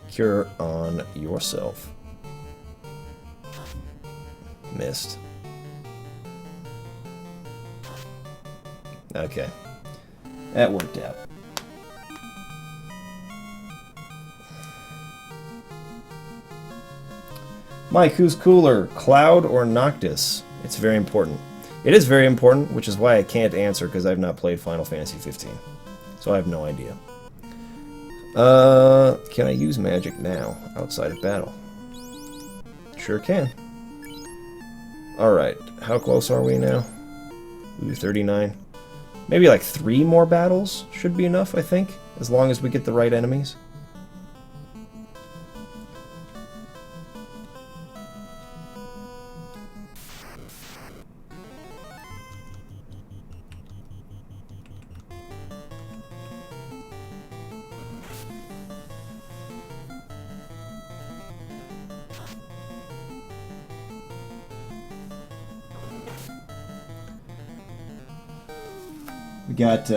Cure on yourself. Missed. Okay. That worked out. Mike, who's cooler, Cloud or Noctis? It's very important. It is very important, which is why I can't answer, because I've not played Final Fantasy 15. So I have no idea. Can I use magic now, outside of battle? Sure can. Alright, how close are we now? Ooh, 39. Maybe like 3 more battles should be enough, I think, as long as we get the right enemies. We got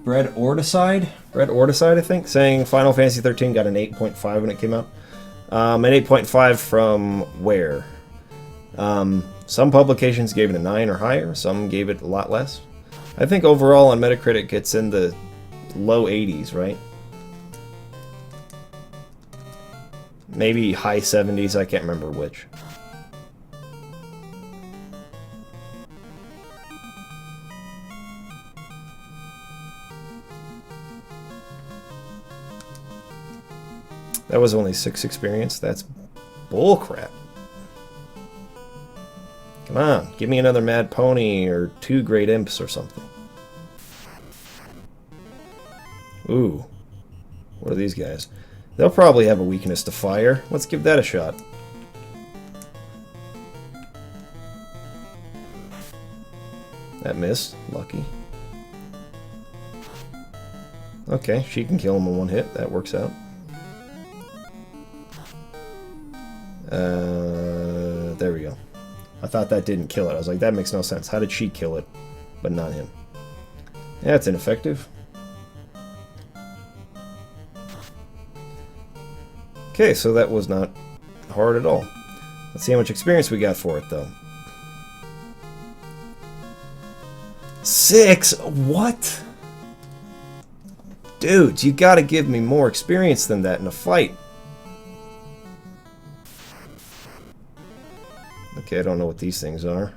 Bread Ordicide, I think, saying Final Fantasy 13 got an 8.5 when it came out. An 8.5 from where? Some publications gave it a 9 or higher, some gave it a lot less. I think overall on Metacritic it's in the low 80s, right? Maybe high 70s, I can't remember which. That was only 6 experience. That's bullcrap. Come on, give me another mad pony or 2 great imps or something. Ooh. What are these guys? They'll probably have a weakness to fire. Let's give that a shot. That missed. Lucky. Okay, she can kill him in 1 hit. That works out. There we go. I thought that didn't kill it. I was like, that makes no sense. How did she kill it, but not him? Yeah, it's ineffective. Okay, so that was not hard at all. Let's see how much experience we got for it, though. 6? What? Dudes, you gotta give me more experience than that in a fight. Okay, I don't know what these things are.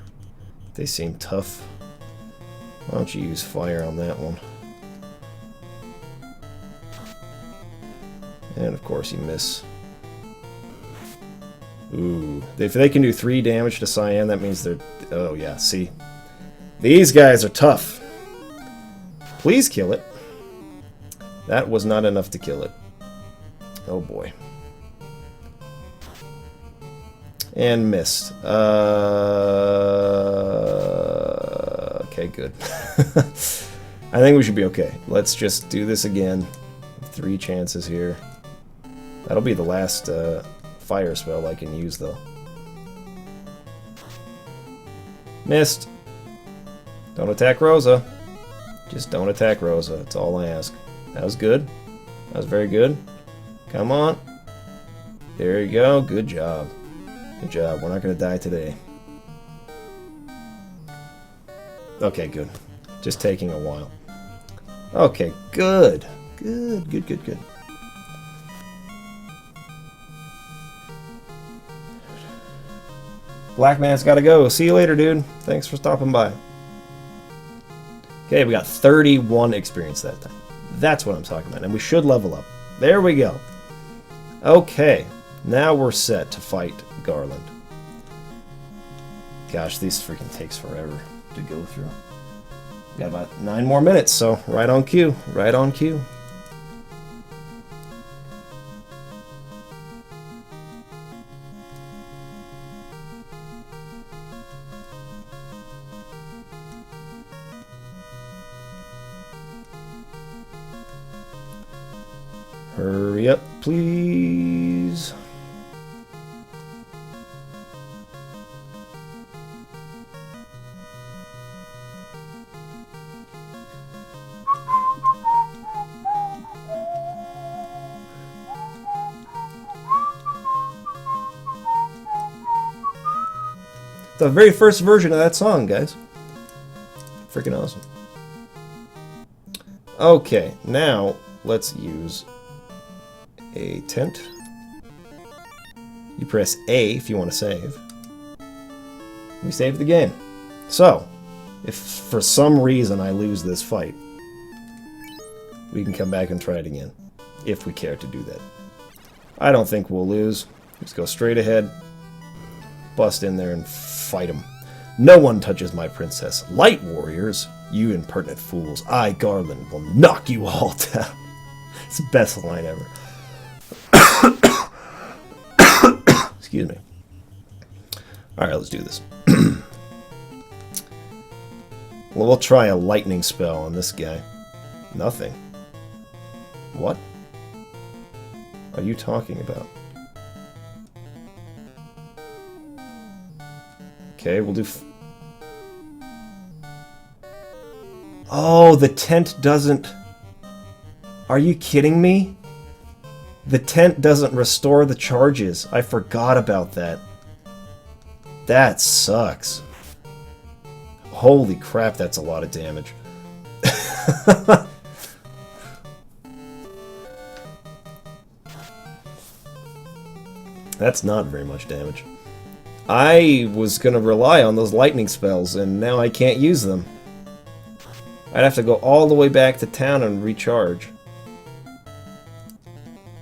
They seem tough. Why don't you use fire on that one? And of course you miss. Ooh. If they can do 3 damage to Cyan, that means they're... Oh yeah, see? These guys are tough. Please kill it. That was not enough to kill it. Oh boy. And missed. Okay, good. I think we should be okay. Let's just do this again. 3 chances here. That'll be the last fire spell I can use, though. Missed. Don't attack Rosa. Just don't attack Rosa. That's all I ask. That was good. That was very good. Come on. There you go. Good job. Good job. We're not going to die today. Okay, good. Just taking a while. Okay, good. Good, good, good, good. Black man's got to go. See you later, dude. Thanks for stopping by. Okay, we got 31 experience that time. That's what I'm talking about. And we should level up. There we go. Okay. Now we're set to fight Garland. Gosh, these freaking takes forever to go through. We got about 9 more minutes, so right on cue. Right on cue. Hurry up, please. The very first version of that song, guys. Freaking awesome. Okay, now let's use a tent. You press A if you want to save. We save the game. So, if for some reason I lose this fight, we can come back and try it again, if we care to do that. I don't think we'll lose. Just go straight ahead, bust in there and fight them. No one touches my princess. Light warriors, you impertinent fools. I, Garland, will knock you all down. It's the best line ever. Excuse me. Alright, let's do this. Well, we'll try a lightning spell on this guy. Nothing. What are you talking about? Okay, we'll do... Oh, the tent doesn't... Are you kidding me? The tent doesn't restore the charges. I forgot about that. That sucks. Holy crap, that's a lot of damage. That's not very much damage. I was going to rely on those lightning spells, and now I can't use them. I'd have to go all the way back to town and recharge.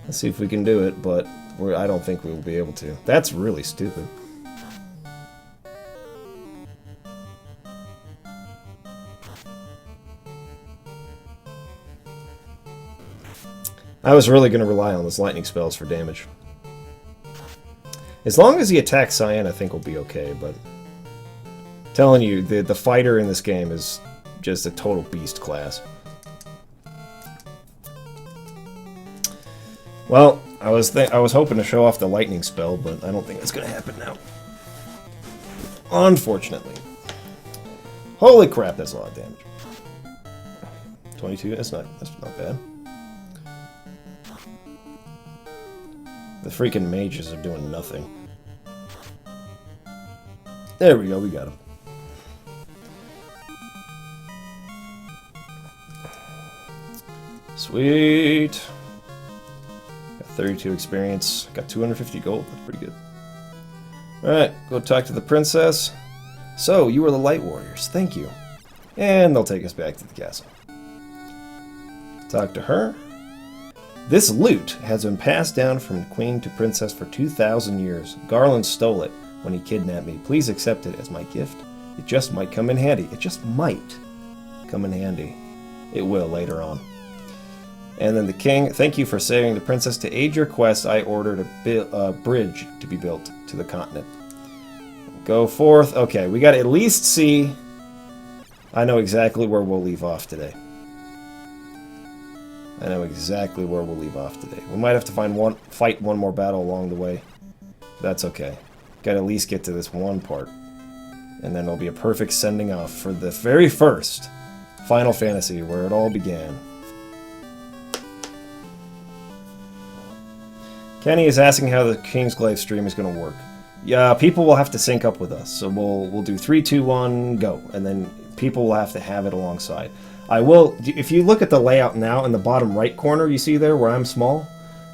Let's see if we can do it, but I don't think we'll be able to. That's really stupid. I was really going to rely on those lightning spells for damage. As long as he attacks Cyan, I think we'll be okay, but... telling you, the fighter in this game is just a total beast class. Well, I was hoping to show off the lightning spell, but I don't think that's going to happen now. Unfortunately. Holy crap, that's a lot of damage. 22, that's not bad. The freaking mages are doing nothing. There we go, we got him. Sweet. Got 32 experience. Got 250 gold. That's pretty good. Alright, go talk to the princess. So, you are the Light Warriors. Thank you. And they'll take us back to the castle. Talk to her. This loot has been passed down from queen to princess for 2,000 years. Garland stole it when he kidnapped me. Please accept it as my gift. It just might come in handy. It just might come in handy. It will later on. And then the king, thank you for saving the princess. To aid your quest, I ordered a bridge to be built to the continent. Go forth. Okay, we got to at least see... I know exactly where we'll leave off today. I know exactly where we'll leave off today. We might have to fight one more battle along the way. That's okay. Got to at least get to this one part. And then it'll be a perfect sending off for the very first Final Fantasy, where it all began. Kenny is asking how the Kingsglaive stream is going to work. Yeah, people will have to sync up with us. So we'll do 3, 2, 1, go. And then people will have to have it alongside. I will, if you look at the layout now in the bottom right corner, you see there where I'm small,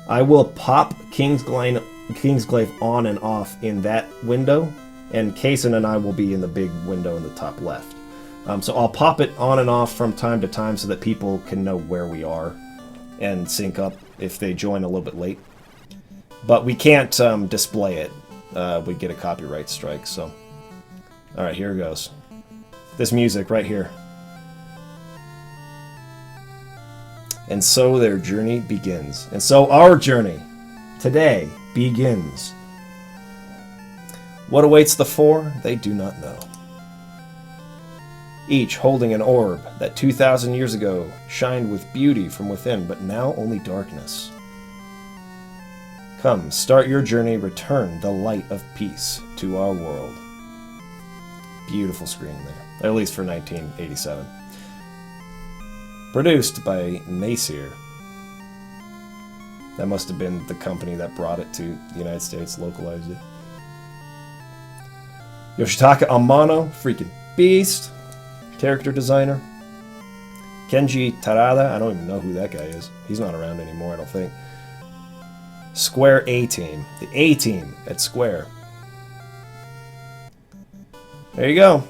I will pop Kingsglaive on and off in that window, and Kaysen and I will be in the big window in the top left. So I'll pop it on and off from time to time so that people can know where we are and sync up if they join a little bit late. But we can't display it. We get a copyright strike, so... Alright, here it goes. This music right here. And so their journey begins. And so our journey today begins. What awaits the four, they do not know. Each holding an orb that 2,000 years ago shined with beauty from within, but now only darkness. Come, start your journey, return the light of peace to our world. Beautiful screen there, at least for 1987. Produced by Nasir. That must have been the company that brought it to the United States, localized it. Yoshitaka Amano, freaking beast. Character designer. Kenji Tarada, I don't even know who that guy is. He's not around anymore, I don't think. Square A-Team. The A-Team at Square. There you go.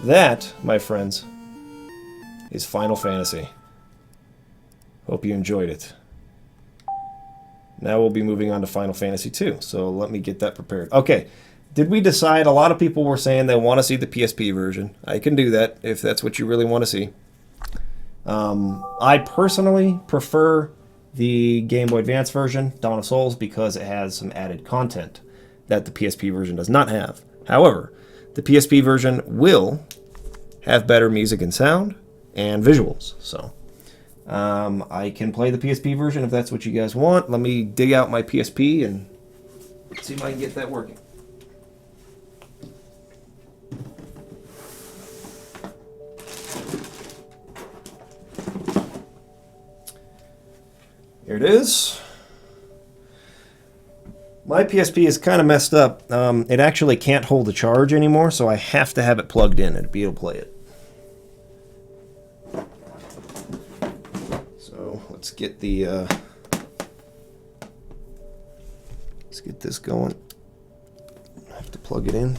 That, my friends, is Final Fantasy. Hope you enjoyed it. Now we'll be moving on to Final Fantasy 2, so let me get that prepared. Okay, did we decide? A lot of people were saying they want to see the PSP version. I can do that if that's what you really want to see. I personally prefer the Game Boy Advance version, Dawn of Souls, because it has some added content that the PSP version does not have. However, the PSP version will have better music and sound and visuals, so I can play the PSP version if that's what you guys want. Let me dig out my PSP and see if I can get that working. Here it is. My PSP is kind of messed up. It actually can't hold a charge anymore, so I have to have it plugged in and be able to play it. So let's get the let's get this going. I have to plug it in.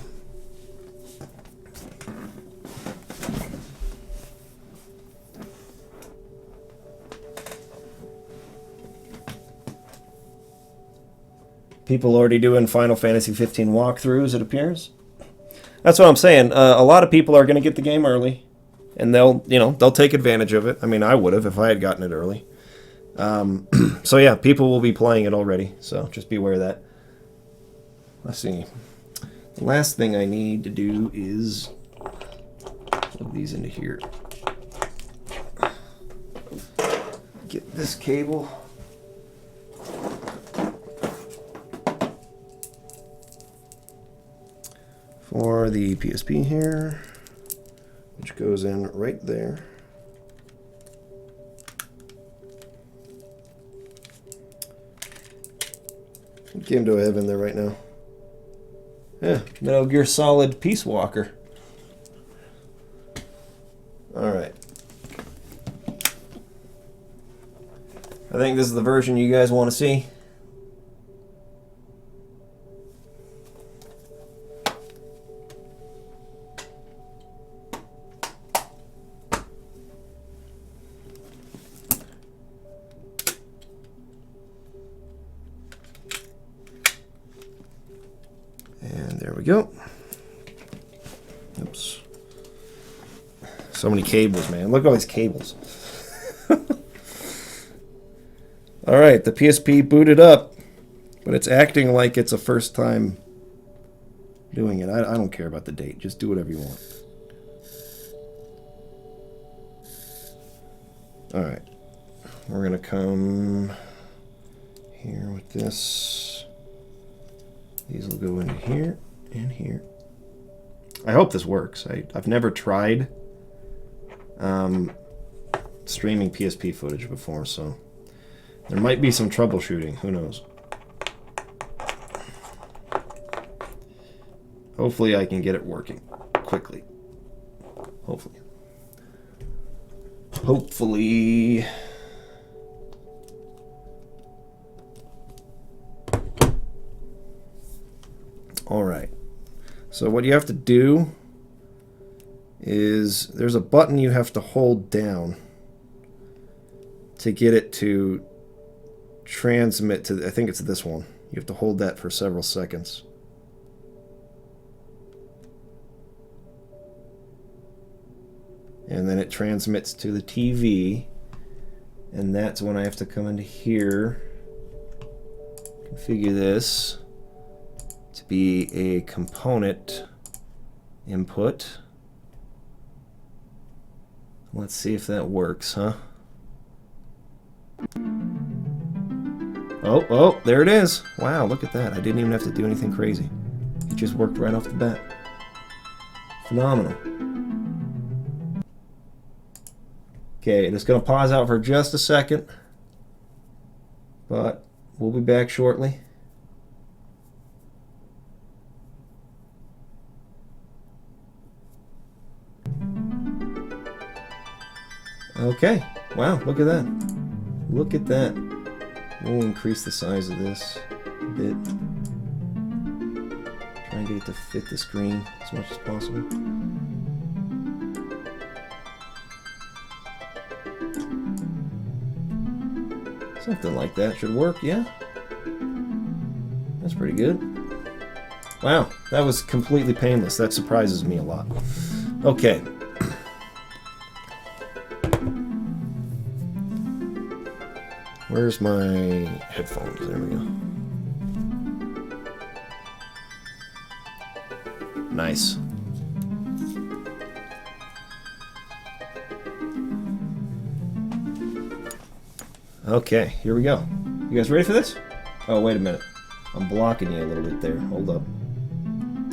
People already doing Final Fantasy 15 walkthroughs, it appears. That's what I'm saying. A lot of people are going to get the game early, and they'll take advantage of it. I mean, I would have if I had gotten it early. So yeah, people will be playing it already, so just be aware of that. Let's see. The last thing I need to do is plug these into here. Get this cable. For the PSP here, which goes in right there. Came to a heaven there right now. Yeah, Metal Gear Solid Peace Walker. Alright. I think this is the version you guys want to see. And there we go. Oops. So many cables, man. Look at all these cables. Alright, the PSP booted up, but it's acting like it's a first time doing it. I don't care about the date. Just do whatever you want. Alright. We're going to come here with this. These will go into here and here. I hope this works. I've never tried streaming PSP footage before, so there might be some troubleshooting. Who knows? Hopefully I can get it working quickly. Hopefully. Hopefully. Alright. So what you have to do is there's a button you have to hold down to get it to transmit to, I think it's this one. You have to hold that for several seconds. And then it transmits to the TV, and that's when I have to come into here, configure this to be a component input. Let's see if that works, huh? Oh, there it is. Wow, look at that. I didn't even have to do anything crazy. It just worked right off the bat. Phenomenal. Okay, just going to pause out for just a second, but we'll be back shortly. Okay, wow, look at that. Look at that. We'll increase the size of this a bit. Try and get it to fit the screen as much as possible. Something like that should work, yeah. That's pretty good. Wow, that was completely painless. That surprises me a lot. Okay. Where's my headphones? There we go. Nice. Okay, here we go. You guys ready for this? Oh, wait a minute. I'm blocking you a little bit there. Hold up.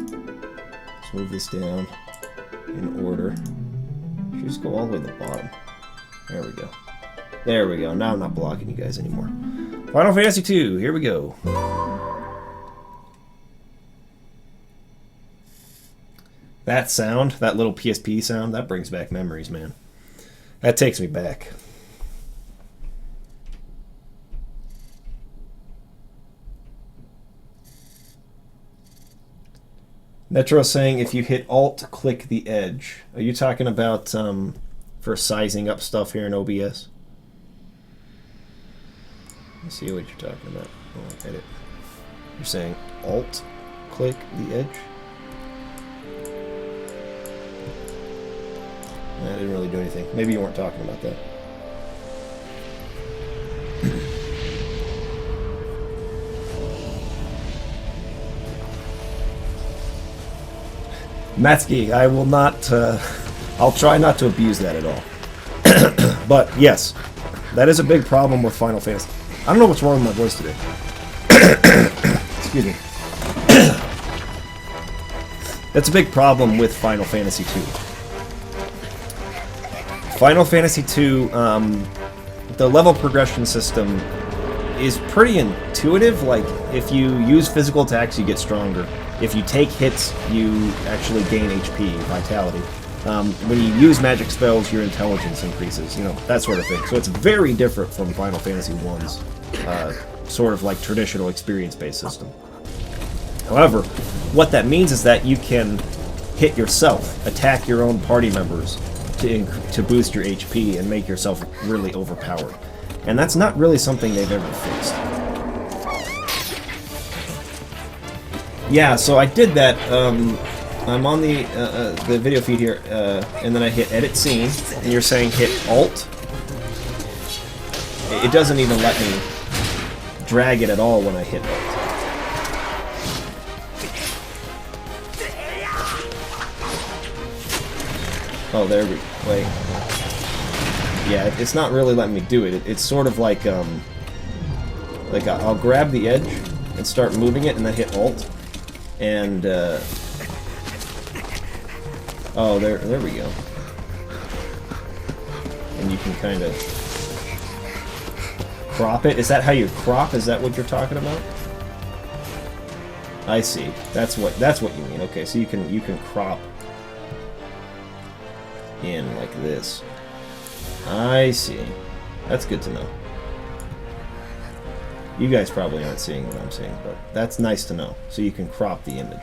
Let's move this down in order. Should just go all the way to the bottom. There we go. There we go. Now I'm not blocking you guys anymore. Final Fantasy II. Here we go. That sound, that little PSP sound, that brings back memories, man. That takes me back. Metro saying if you hit Alt, click the edge. Are you talking about for sizing up stuff here in OBS? Let's see what you're talking about. Oh, edit. You're saying Alt, click the edge? That didn't really do anything. Maybe you weren't talking about that. Matsky, I will not, I'll try not to abuse that at all. But yes, that is a big problem with Final Fantasy. I don't know what's wrong with my voice today. Excuse me. That's a big problem with Final Fantasy II. Final Fantasy II, the level progression system is pretty intuitive. Like, if you use physical attacks, you get stronger. If you take hits, you actually gain HP, vitality. When you use magic spells, your intelligence increases, you know, that sort of thing. So it's very different from Final Fantasy I's sort of like traditional experience-based system. However, what that means is that you can hit yourself, attack your own party members to boost your HP and make yourself really overpowered. And that's not really something they've ever fixed. Yeah, so I did that. I'm on the video feed here, and then I hit Edit Scene, and you're saying hit Alt. It doesn't even let me drag it at all when I hit Alt. Oh, there we go. Wait. Yeah, it's not really letting me do it. It's sort of like I'll grab the edge and start moving it, and then hit Alt, and oh, there we go. And you can kind of crop it. Is that how you crop? Is that what you're talking about? I see. That's what you mean. Okay, so you can crop in like this. I see. That's good to know. You guys probably aren't seeing what I'm seeing, but that's nice to know. So you can crop the image.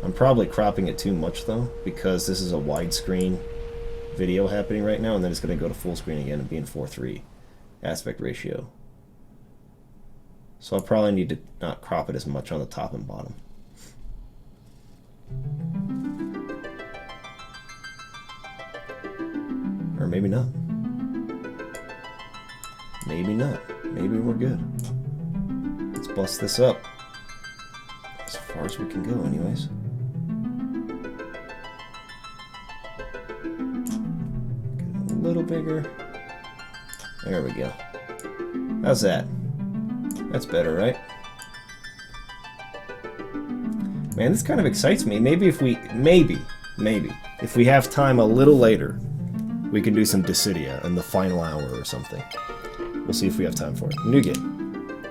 I'm probably cropping it too much though, because this is a widescreen video happening right now, and then it's going to go to full screen again and be in 4:3 aspect ratio. So I'll probably need to not crop it as much on the top and bottom. Or maybe not. Maybe not. Maybe we're good. Let's bust this up. As far as we can go, anyways. Get a little bigger. There we go. How's that? That's better, right? Man, this kind of excites me. Maybe if we... Maybe. If we have time a little later, we can do some Dissidia in the final hour or something. We'll see if we have time for it. New game.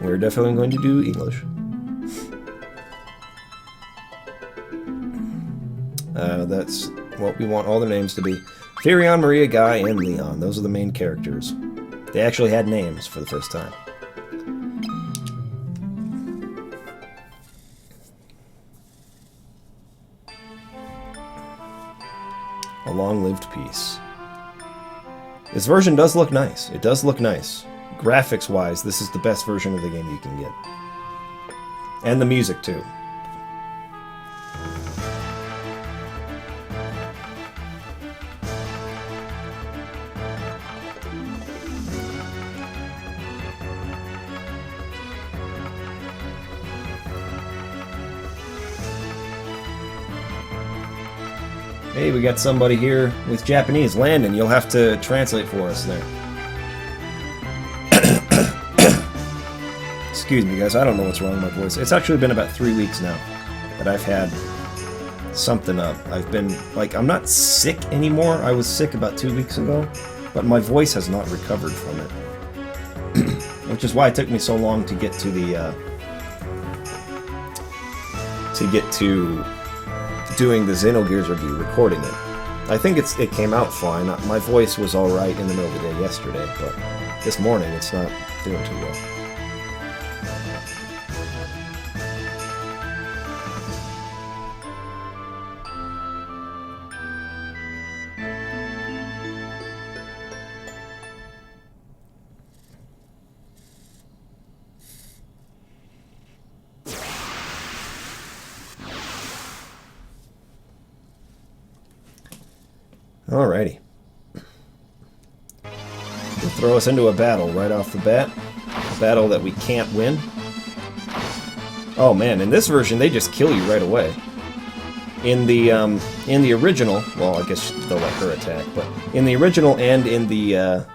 We're definitely going to do English. That's what we want all their names to be. Firion, Maria, Guy, and Leon. Those are the main characters. They actually had names for the first time. A long-lived peace. This version does look nice. It does look nice. Graphics-wise, this is the best version of the game you can get. And the music, too. Hey, we got somebody here with Japanese. Landon, you'll have to translate for us there. Excuse me, guys. I don't know what's wrong with my voice. It's actually been about 3 weeks now that I've had something up. I've been, like, I'm not sick anymore. I was sick about 2 weeks ago, but my voice has not recovered from it. Which is why it took me so long to get to the, doing the Xenogears review, recording it. I think it came out fine. My voice was alright in the middle of the day yesterday, but this morning it's not doing too well. Alrighty. We'll throw us into a battle right off the bat. A battle that we can't win. Oh man, in this version they just kill you right away. In the original, well, I guess they'll let her attack, but in the original and in the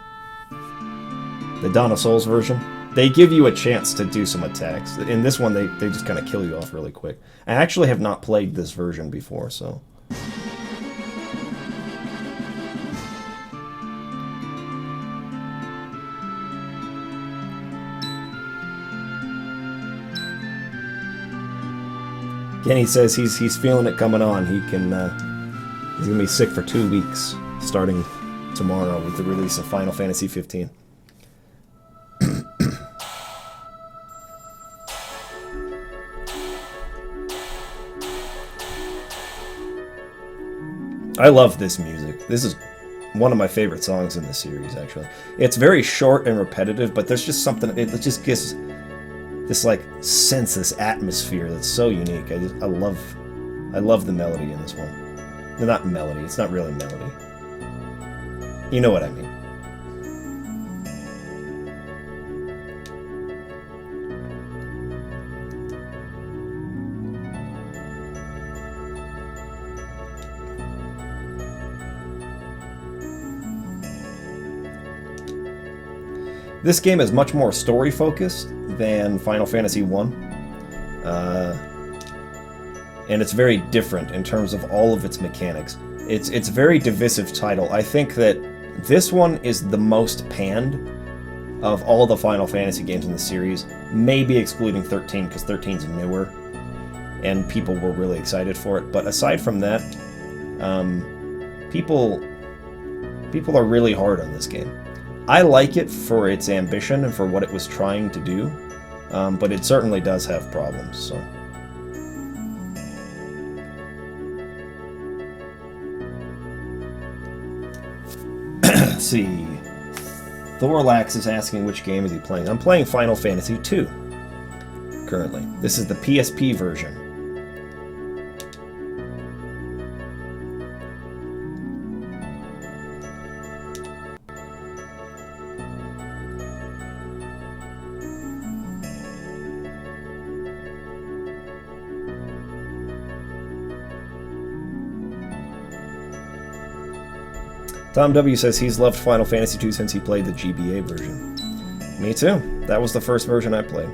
Dawn of Souls version, they give you a chance to do some attacks. In this one, they just kind of kill you off really quick. I actually have not played this version before, so... Kenny says he's feeling it coming on. He's gonna be sick for 2 weeks, starting tomorrow with the release of Final Fantasy 15. I love this music. This is one of my favorite songs in the series, actually. It's very short and repetitive, but there's just something, it just gives this like sense, this atmosphere that's so unique. I love the melody in this one. No, not melody. It's not really melody. You know what I mean. This game is much more story-focused than Final Fantasy 1. And it's very different in terms of all of its mechanics. It's a very divisive title. I think that this one is the most panned of all the Final Fantasy games in the series, maybe excluding 13, because 13's newer, and people were really excited for it. But aside from that, people are really hard on this game. I like it for its ambition and for what it was trying to do, but it certainly does have problems, so... Let's see... Thorlax is asking which game is he playing. I'm playing Final Fantasy II, currently. This is the PSP version. Tom W. says he's loved Final Fantasy II since he played the GBA version. Me too. That was the first version I played.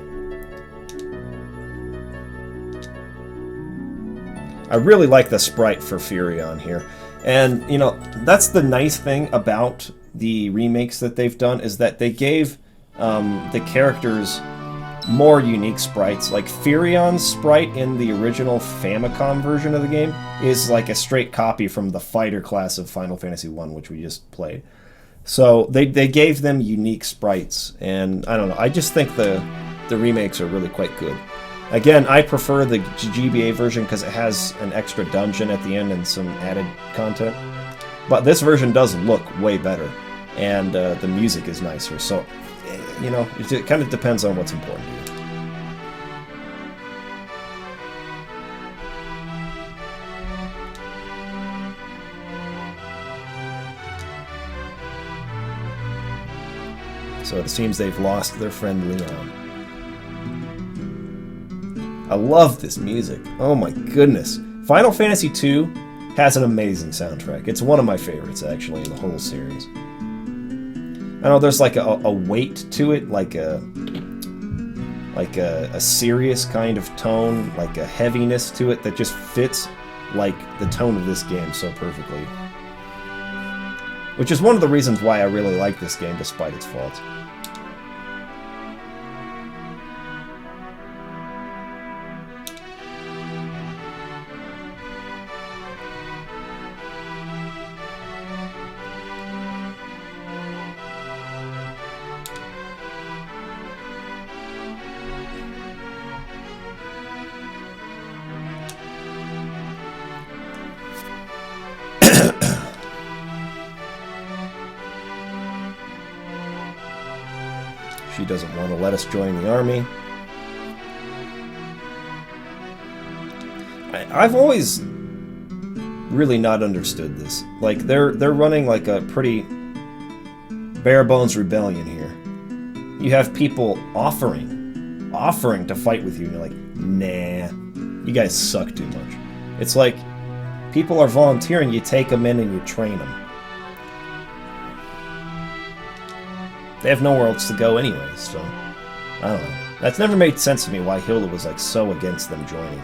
I really like the sprite for Furion here. And, you know, that's the nice thing about the remakes that they've done, is that they gave the characters more unique sprites. Like Furion's sprite in the original Famicom version of the game is like a straight copy from the fighter class of Final Fantasy 1, which we just played. So they gave them unique sprites, and I don't know, I just think the remakes are really quite good. Again, I prefer the GBA version because it has an extra dungeon at the end and some added content. But this version does look way better, and the music is nicer, so you know, it kind of depends on what's important to you. So it seems they've lost their friend Leon. I love this music. Oh my goodness. Final Fantasy II has an amazing soundtrack. It's one of my favorites, actually, in the whole series. I know there's like a weight to it, like a serious kind of tone, like a heaviness to it that just fits like the tone of this game so perfectly. Which is one of the reasons why I really like this game despite its faults. She doesn't want to let us join the army. I've always really not understood this. Like, they're running like a pretty bare bones rebellion here. You have people offering to fight with you, and you're like, Nah, you guys suck too much. It's like, people are volunteering, you take them in and you train them. They have nowhere else to go anyways, so I don't know. That's never made sense to me why Hilda was like so against them joining.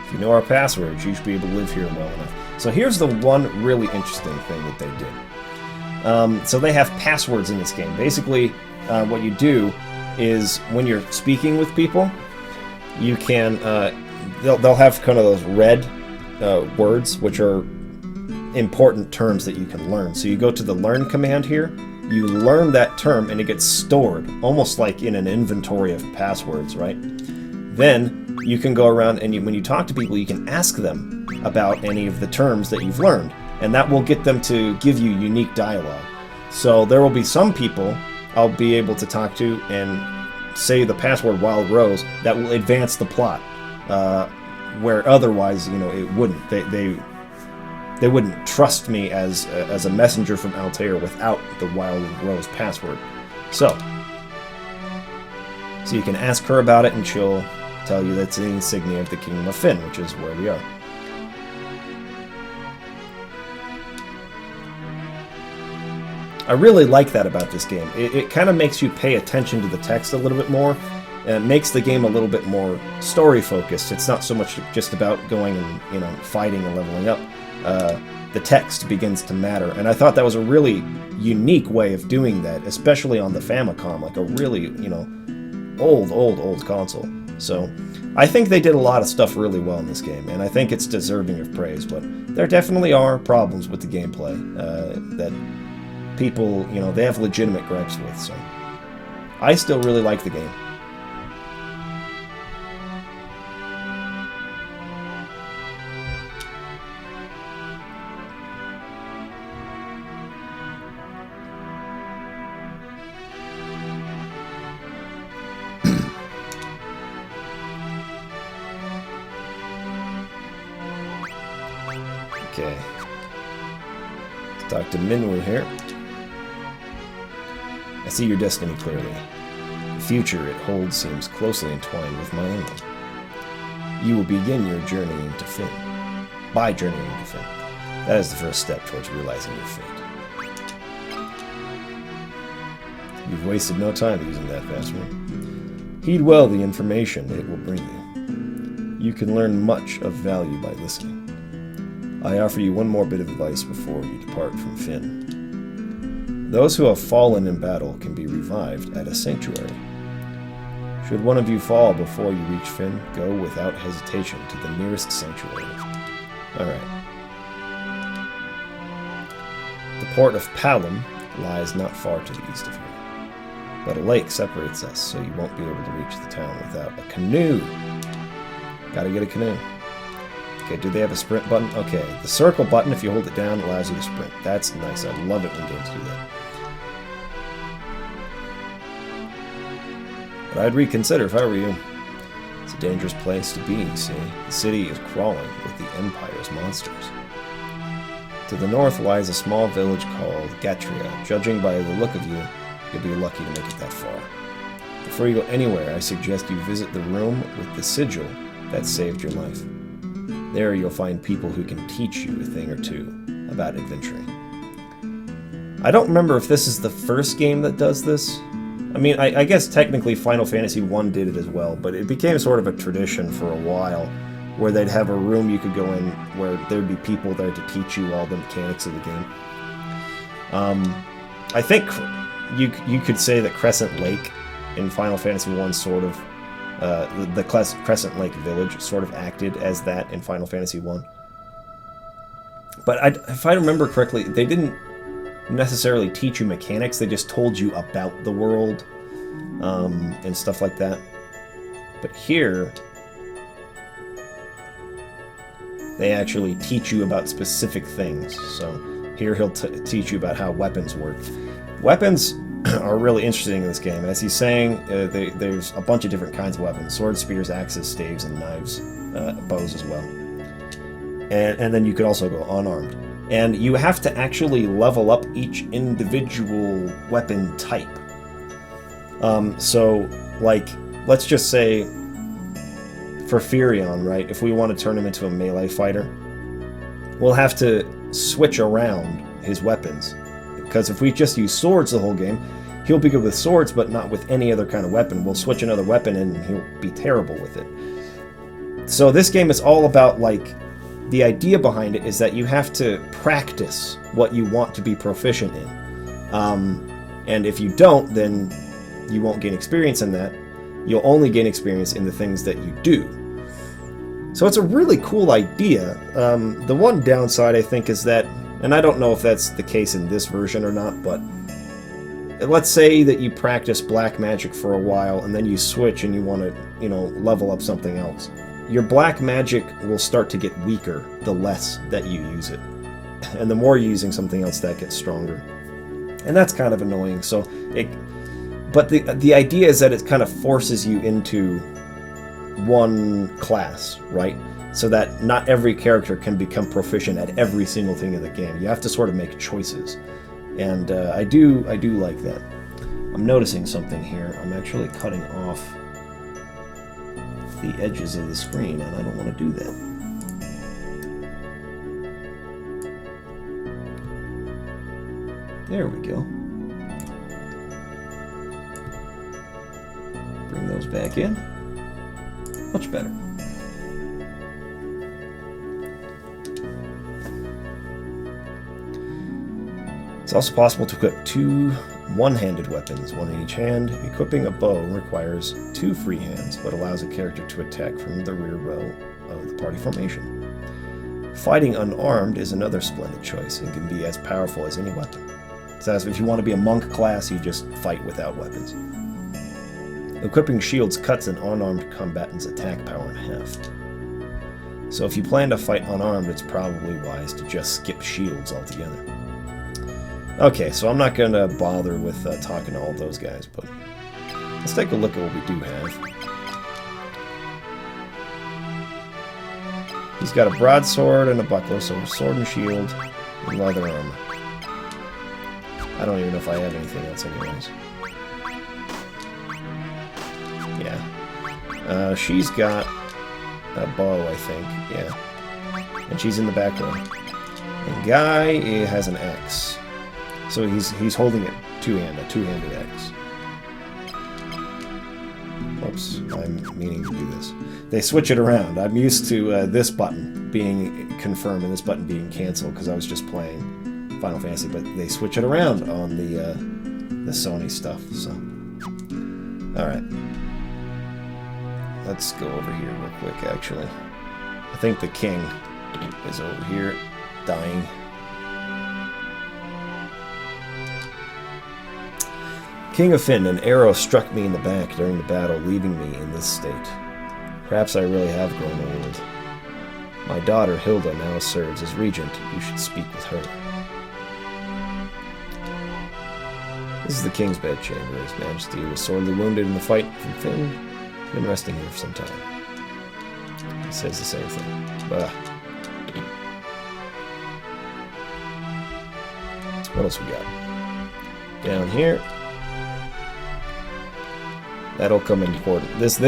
If you know our passwords, you should be able to live here well enough. So here's the one really interesting thing that they did. So they have passwords in this game. Basically, what you do is when you're speaking with people, you can they'll have kind of those red words, which are important terms that you can learn. So you go to the learn command here, you learn that term, and it gets stored, almost like in an inventory of passwords, right? Then you can go around and when you talk to people, you can ask them about any of the terms that you've learned, and that will get them to give you unique dialogue. So there will be some people I'll be able to talk to and say the password Wild Rose that will advance the plot, where otherwise, you know, it wouldn't. They wouldn't trust me as a messenger from Altair without the Wild Rose password. So you can ask her about it, and she'll tell you that's the insignia of the Kingdom of Fynn, which is where we are. I really like that about this game. It kind of makes you pay attention to the text a little bit more, and it makes the game a little bit more story-focused. It's not so much just about going and, you know, fighting and leveling up. The text begins to matter, and I thought that was a really unique way of doing that, especially on the Famicom, like a really, you know, old console. So I think they did a lot of stuff really well in this game, and I think it's deserving of praise, but there definitely are problems with the gameplay that people, you know, they have legitimate gripes with, so I still really like the game. Okay. Let's talk to Minwu here. I see your destiny clearly. The future it holds seems closely entwined with my own. You will begin your journey into Fynn. By journeying into Fynn. That is the first step towards realizing your fate. You've wasted no time using that password. Heed well the information it will bring you. You can learn much of value by listening. I offer you one more bit of advice before you depart from Fynn. Those who have fallen in battle can be revived at a sanctuary. Should one of you fall before you reach Fynn, go without hesitation to the nearest sanctuary. Alright. The port of Palom lies not far to the east of here, but a lake separates us, so you won't be able to reach the town without a canoe. Gotta get a canoe. Okay, do they have a sprint button? Okay, the circle button, if you hold it down, allows you to sprint. That's nice. I love it when games do that. But I'd reconsider if I were you. It's a dangerous place to be, you see. The city is crawling with the Empire's monsters. To the north lies a small village called Gatria. Judging by the look of you, you'll be lucky to make it that far. Before you go anywhere, I suggest you visit the room with the sigil that saved your life. There you'll find people who can teach you a thing or two about adventuring. I don't remember if this is the first game that does this. I mean, I guess technically Final Fantasy I did it as well, but it became sort of a tradition for a while where they'd have a room you could go in where there'd be people there to teach you all the mechanics of the game. I think you could say that Crescent Lake in Final Fantasy I sort of the Crescent Lake Village sort of acted as that in Final Fantasy I. But if I remember correctly, they didn't necessarily teach you mechanics, they just told you about the world and stuff like that. But here, they actually teach you about specific things. So here he'll teach you about how weapons work. Weapons are really interesting in this game. As he's saying, there's a bunch of different kinds of weapons: swords, spears, axes, staves, and knives, bows as well. And then you could also go unarmed. And you have to actually level up each individual weapon type. So, like, let's just say for Furion, right? If we want to turn him into a melee fighter, we'll have to switch around his weapons. Because if we just use swords the whole game, he'll be good with swords, but not with any other kind of weapon. We'll switch another weapon and he'll be terrible with it. So this game is all about, like, the idea behind it is that you have to practice what you want to be proficient in. And if you don't, then you won't gain experience in that. You'll only gain experience in the things that you do. So it's a really cool idea. The one downside, I think, is that, and I don't know if that's the case in this version or not, but let's say that you practice black magic for a while and then you switch and you want to, level up something else. Your black magic will start to get weaker the less that you use it. And the more you're using something else, that gets stronger. And that's kind of annoying. But the idea is that it kind of forces you into one class, right? So that not every character can become proficient at every single thing in the game. You have to sort of make choices. And I do like that. I'm noticing something here. I'm actually cutting off the edges of the screen, and I don't want to do that. There we go. Bring those back in. Much better. It's also possible to equip 2 one-handed weapons, one in each hand. Equipping a bow requires 2 free hands, but allows a character to attack from the rear row of the party formation. Fighting unarmed is another splendid choice and can be as powerful as any weapon. So as if you want to be a monk class, you just fight without weapons. Equipping shields cuts an unarmed combatant's attack power in half. So if you plan to fight unarmed, it's probably wise to just skip shields altogether. Okay, so I'm not going to bother with talking to all those guys, but let's take a look at what we do have. He's got a broadsword and a buckler, so a sword and shield and leather armor. I don't even know if I have anything else anyways. Yeah. She's got a bow, I think. Yeah. And she's in the back row. And Guy has an axe. So he's holding it a two-handed axe. Oops, I'm meaning to do this. They switch it around. I'm used to this button being confirm and this button being cancel because I was just playing Final Fantasy, but they switch it around on the Sony stuff. So, all right, let's go over here real quick. Actually, I think the king is over here, dying. King of Finn, an arrow struck me in the back during the battle, leaving me in this state. Perhaps I really have grown old. My daughter, Hilda, now serves as regent. You should speak with her. This is the king's bedchamber. His Majesty was sorely wounded in the fight from Finn. He's been resting here for some time. He says the same thing. Bah. What else we got? Down here. That'll come important. This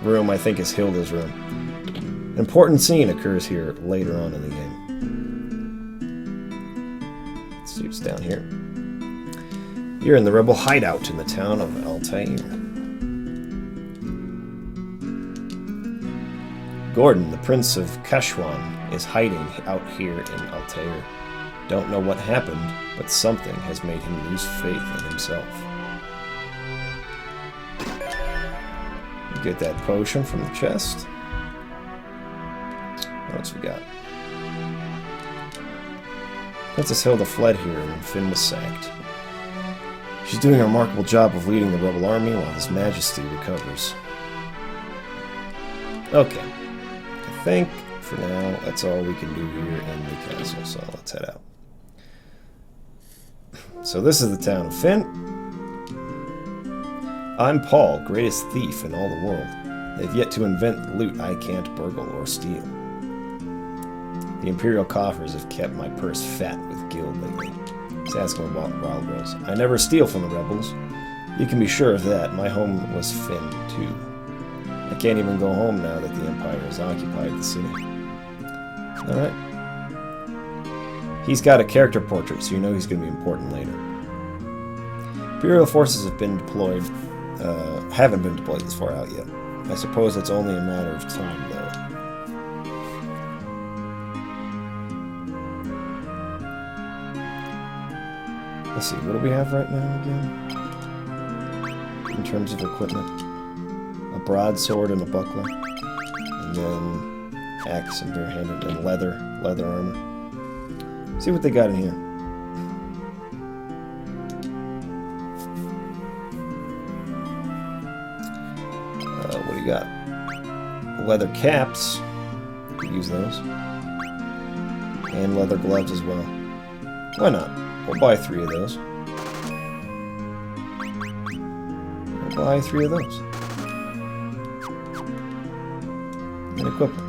room, I think, is Hilda's room. An important scene occurs here later on in the game. Let's see what's down here. You're in the rebel hideout in the town of Altair. Gordon, the Prince of Kashwan, is hiding out here in Altair. Don't know what happened, but something has made him lose faith in himself. Get that potion from the chest. What else we got? Princess Hilda fled here when Finn was sacked. She's doing a remarkable job of leading the rebel army while His Majesty recovers. Okay. I think, for now, that's all we can do here in the castle, so let's head out. So this is the town of Finn. I'm Paul, greatest thief in all the world. They've yet to invent loot I can't burgle or steal. The Imperial coffers have kept my purse fat with gil lately. Let's ask him about Wild Rose. I never steal from the rebels. You can be sure of that. My home was Finn, too. I can't even go home now that the Empire has occupied the city. Alright. He's got a character portrait, so you know he's going to be important later. Imperial forces have been deployed, haven't been deployed this far out yet. I suppose it's only a matter of time, though. Let's see, what do we have right now again? In terms of equipment? A broadsword and a buckler. And then axe and barehanded and leather armor. See what they got in here. What do you got? Leather caps. Could use those. And leather gloves as well. Why not? We'll buy 3 of those. We'll buy 3 of those. And equip them.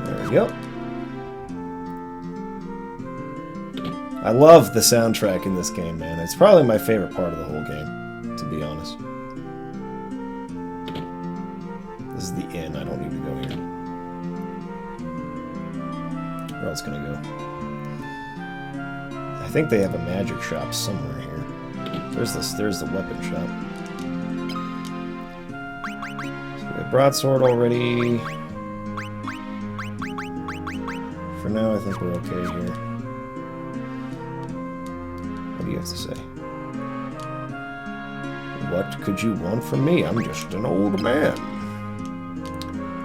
There we go. I love the soundtrack in this game, man. It's probably my favorite part of the whole game, to be honest. This is the inn. I don't need to go here. Where else can I go? I think they have a magic shop somewhere here. There's the weapon shop. So we have broadsword already. For now, I think we're okay here. What do you have to say? What could you want from me? I'm just an old man.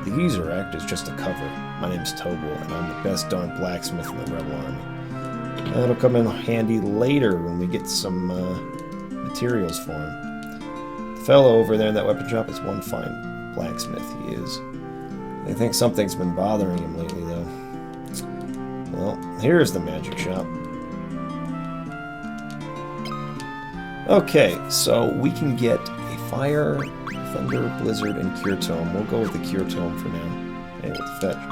The Geezer Act is just a cover. My name's Tobel, and I'm the best darn blacksmith in the Rebel Army. That'll come in handy later when we get some materials for him. The fellow over there in that weapon shop is one fine blacksmith, he is. I think something's been bothering him lately, though. Well, here's the magic shop. Okay, so we can get a fire, thunder, blizzard, and cure tome. We'll go with the cure tome for now. Hey, with the fetch.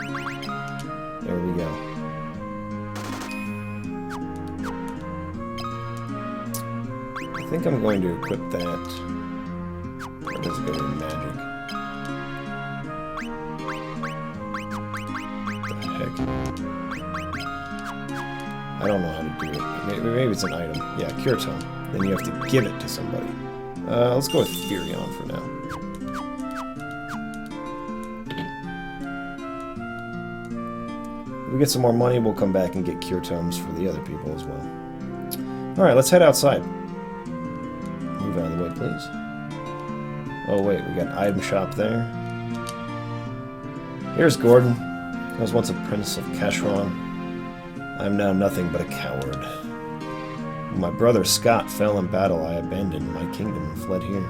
There we go. I think I'm going to equip that. Or does it go to magic? What the heck? I don't know how to do it. Maybe it's an item. Yeah, cure tome. Then you have to give it to somebody. Let's go with Furion for now. If we get some more money, we'll come back and get cure tomes for the other people as well. Alright, let's head outside. Move out of the way, please. Oh wait, we got an item shop there. Here's Gordon. I was once a prince of Kashron. I am now nothing but a coward. When my brother Scott fell in battle, I abandoned my kingdom and fled here.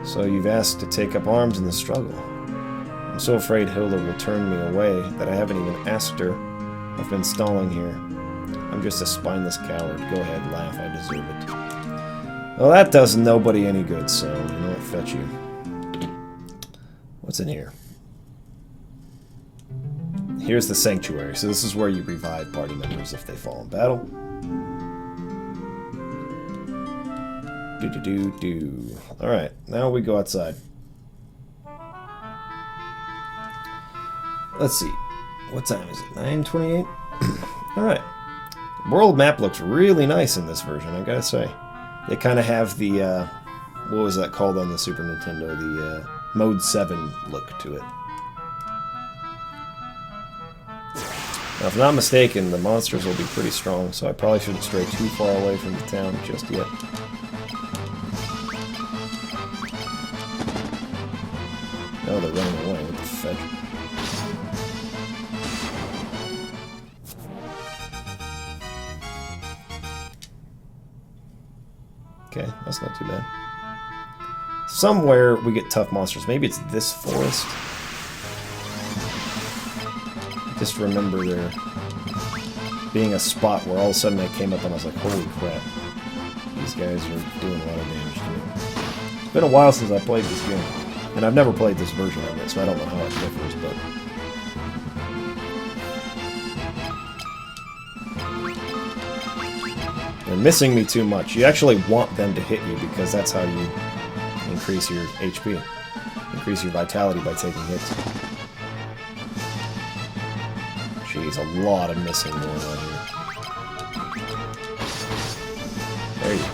So you've asked to take up arms in the struggle. I'm so afraid Hilda will turn me away that I haven't even asked her. I've been stalling here. I'm just a spineless coward. Go ahead, laugh. I deserve it. Well, that does nobody any good, so you know what? Fetch you. What's in here? Here's the sanctuary. So this is where you revive party members if they fall in battle. Do. Alright, now we go outside. Let's see. What time is it? 9:28? Alright. The world map looks really nice in this version, I gotta say. They kind of have the, what was that called on the Super Nintendo? The, Mode 7 look to it. Now, if I'm not mistaken, the monsters will be pretty strong, so I probably shouldn't stray too far away from the town just yet. Oh, they're running away. What the fetch? Okay, that's not too bad. Somewhere we get tough monsters. Maybe it's this forest. Just remember there being a spot where all of a sudden I came up and I was like, holy crap. These guys are doing a lot of damage to me. It's been a while since I played this game. And I've never played this version of it, so I don't know how it differs, but... they're missing me too much. You actually want them to hit you because that's how you increase your HP. Increase your vitality by taking hits. Jeez, a lot of missing going on here. There you go.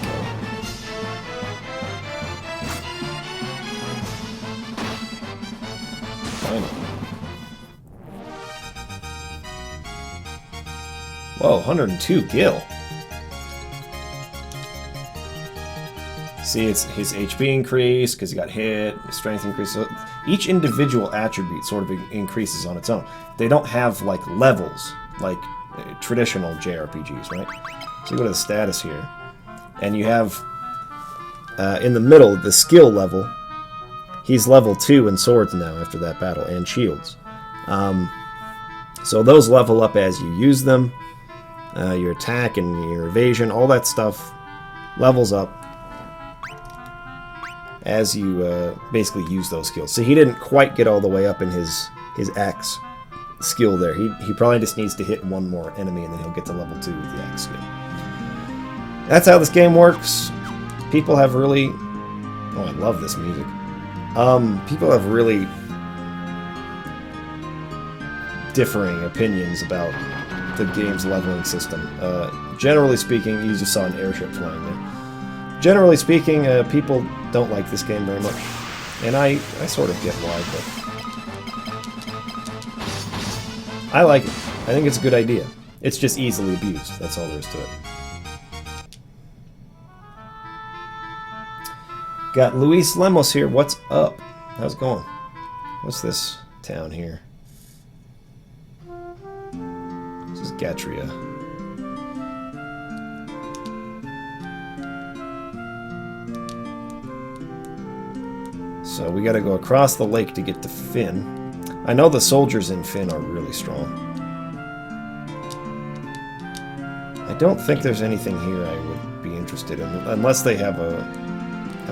Finally. Whoa, 102 gil. See, it's his HP increased because he got hit, his strength increased. So each individual attribute sort of increases on its own. They don't have, like, levels, like traditional JRPGs, right? So you go to the status here, and you have, in the middle, the skill level. He's level 2 in swords now after that battle, and shields. So those level up as you use them. Your attack and your evasion, all that stuff levels up as you basically use those skills. So he didn't quite get all the way up in his axe skill there. He probably just needs to hit one more enemy and then he'll get to level 2 with the axe skill. That's how this game works. People have really... oh, I love this music. People have really differing opinions about the game's leveling system. Generally speaking, you just saw an airship flying there. Generally speaking, people don't like this game very much. And I sort of get why, but... I like it. I think it's a good idea. It's just easily abused. That's all there is to it. Got Luis Lemos here. What's up? How's it going? What's this town here? This is Gatria. So we gotta go across the lake to get to Finn. I know the soldiers in Finn are really strong. I don't think there's anything here I would be interested in. Unless they have a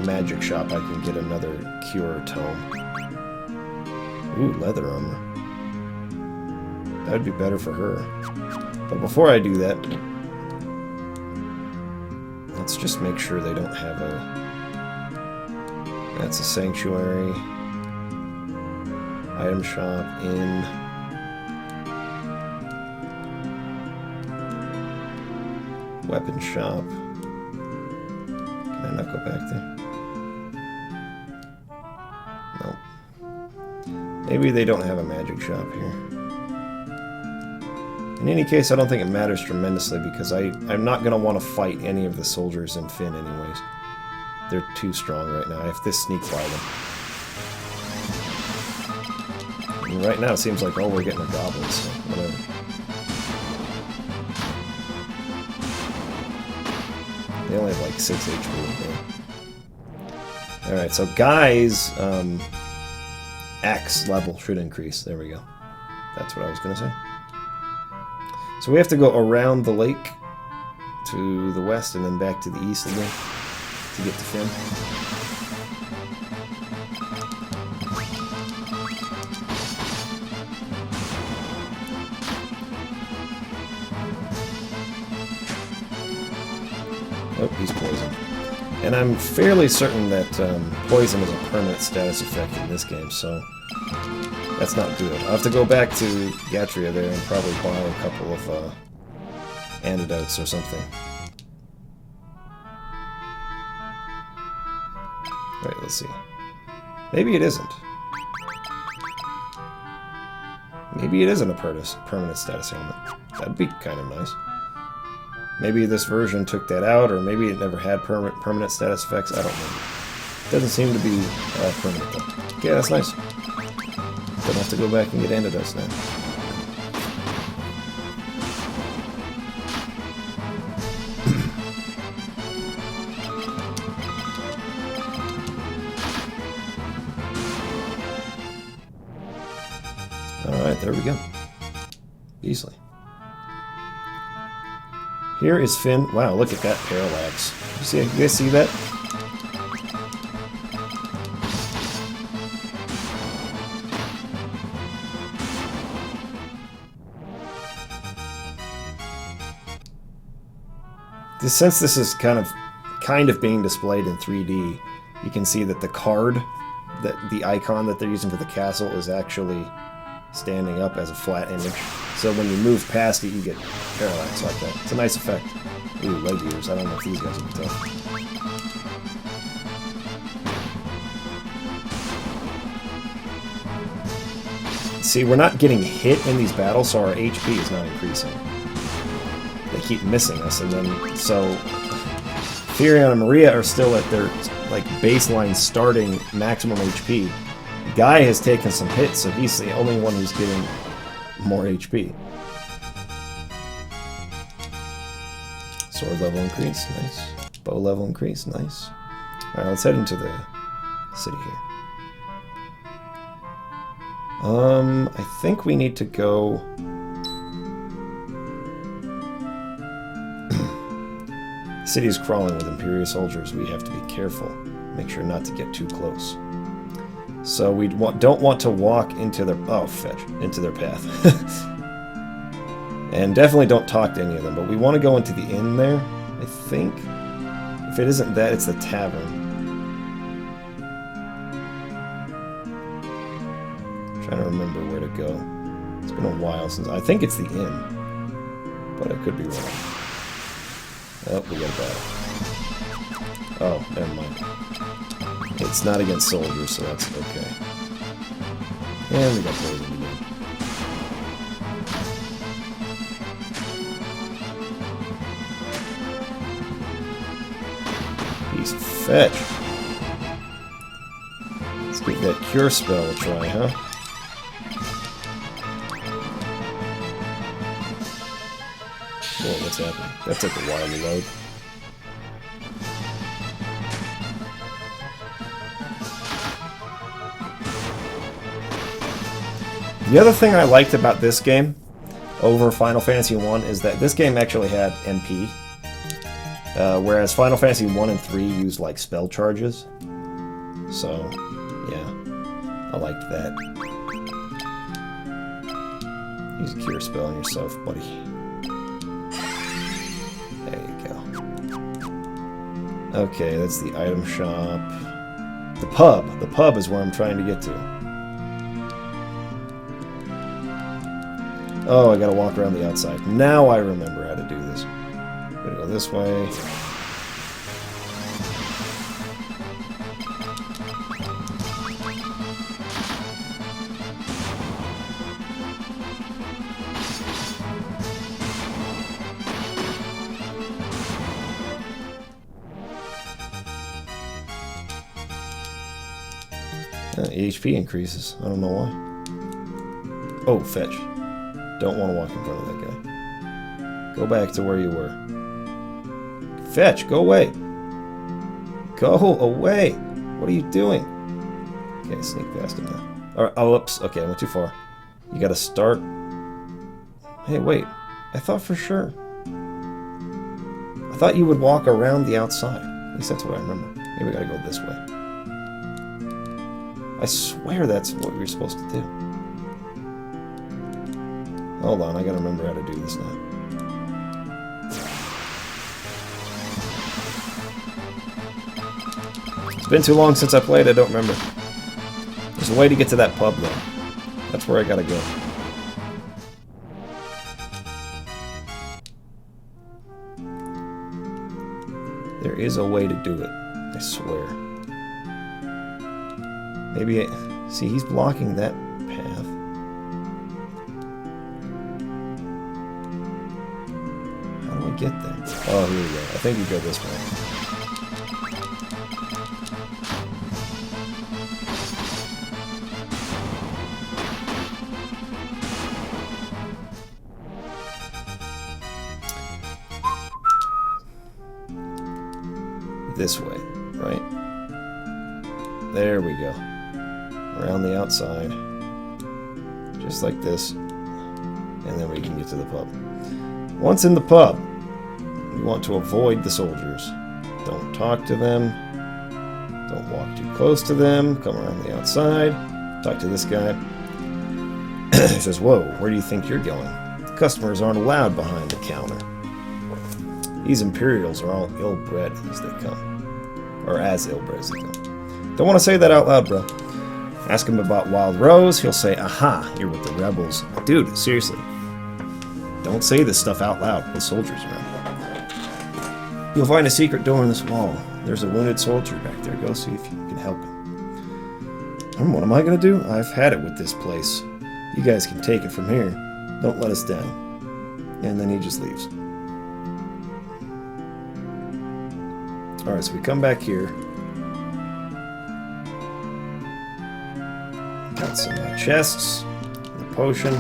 magic shop, I can get another cure tome. Ooh, leather armor. That would be better for her. But before I do that, let's just make sure they don't have a... that's a sanctuary. Item shop, inn. Weapon shop. Can I not go back there? No. Maybe they don't have a magic shop here. In any case, I don't think it matters tremendously because I'm not going to want to fight any of the soldiers in Finn anyways. They're too strong right now. I have to sneak by them. And right now it seems like, oh, we're getting a goblin, so whatever. They only have like 6 HP. Alright, so Guy's axe level should increase. There we go. That's what I was going to say. So we have to go around the lake to the west and then back to the east again to get to Finn. Oh, he's poisoned. And I'm fairly certain that poison is a permanent status effect in this game, so that's not good. I'll have to go back to Gatria there and probably buy a couple of antidotes or something. Right, let's see. Maybe it isn't. Maybe it isn't a permanent status ailment. That'd be kind of nice. Maybe this version took that out, or maybe it never had permanent status effects. I don't know. Doesn't seem to be permanent, though. Okay, that's nice. Don't have to go back and get antidotes now. Alright, there we go. Easily. Here is Finn. Wow, look at that parallax. You guys see that? Since this is kind of being displayed in 3D, you can see that the card, that the icon that they're using for the castle is actually standing up as a flat image. So when you move past it, you get parallax like that. It's a nice effect. Ooh, leg ears. I don't know if these guys can tell. See, we're not getting hit in these battles, so our HP is not increasing. They keep missing us, and then so Firion and Maria are still at their like baseline starting maximum HP. Guy has taken some hits, so he's the only one who's getting more HP. Sword level increase, nice. Bow level increase, nice. Alright, let's head into the city here. I think we need to go... The city is crawling with Imperial soldiers. We have to be careful. Make sure not to get too close. So we don't want to walk into their... Oh, fetch. Into their path. And definitely don't talk to any of them. But we want to go into the inn there, I think. If it isn't that, it's the tavern. I'm trying to remember where to go. It's been a while since... I think it's the inn. But I could be wrong. Oh, we got a battle. Oh, never mind. It's not against soldiers, so that's okay. And we got poisoned again. Piece of fetch. Let's get that cure spell a try, huh? Whoa, what's happening? That took a while to load. The other thing I liked about this game over Final Fantasy 1 is that this game actually had MP, whereas Final Fantasy 1 and 3 used like spell charges. So, yeah, I liked that. Use a cure spell on yourself, buddy. There you go. Okay, that's the item shop. The pub. The pub is where I'm trying to get to. Oh, I gotta walk around the outside. Now I remember how to do this. Gotta go this way. HP increases. I don't know why. Oh, fetch. Don't want to walk in front of that guy. Go back to where you were. Fetch, go away. Go away. What are you doing? Okay, sneak past him now. All right, oh, oops. Okay, I went too far. You got to start. Hey, wait. I thought for sure. I thought you would walk around the outside. At least that's what I remember. Maybe we got to go this way. I swear that's what we were supposed to do. Hold on, I gotta remember how to do this now. It's been too long since I played, I don't remember. There's a way to get to that pub, though. That's where I gotta go. There is a way to do it, I swear. Maybe see, he's blocking that path. How do I get there? Oh, here we go. I think you go this way. This way, right? There we go. Around the outside. Just like this. And then we can get to the pub. Once in the pub, we want to avoid the soldiers. Don't talk to them. Don't walk too close to them. Come around the outside. Talk to this guy. He says, whoa, where do you think you're going? The customers aren't allowed behind the counter. These Imperials are all ill-bred as they come. Or as ill-bred as they come. Don't want to say that out loud, bro. Ask him about Wild Rose. He'll say, aha, you're with the rebels. Dude, seriously. Don't say this stuff out loud with soldiers around. You'll find a secret door in this wall. There's a wounded soldier back there. Go see if you can help him. And what am I going to do? I've had it with this place. You guys can take it from here. Don't let us down. And then he just leaves. Alright, so we come back here. Got some chests. A potion.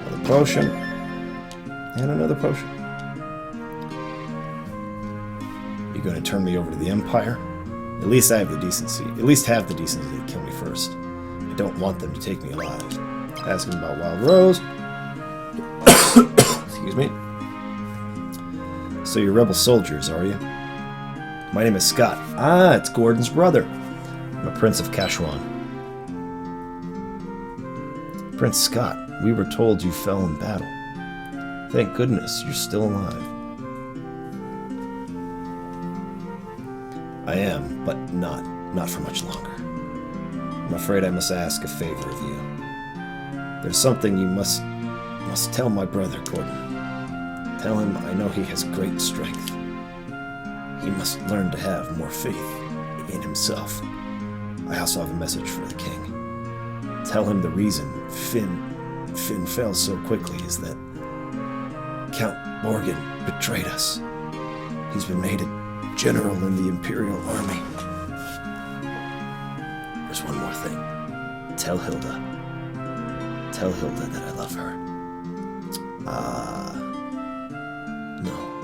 Another potion. And another potion. You going to turn me over to the Empire? At least I have the decency. At least have the decency to kill me first. I don't want them to take me alive. Ask him about Wild Rose. Excuse me. So you're rebel soldiers, are you? My name is Scott. Ah, it's Gordon's brother. I'm a Prince of Kashuan. Prince Scott, we were told you fell in battle. Thank goodness you're still alive. I am, but not for much longer. I'm afraid I must ask a favor of you. There's something you must tell my brother, Gordon. Tell him I know he has great strength. He must learn to have more faith in himself. I also have a message for the king. Tell him the reason Finn fell so quickly is that Count Morgan betrayed us. He's been made a general in the Imperial Army. There's one more thing. Tell Hilda that I love her.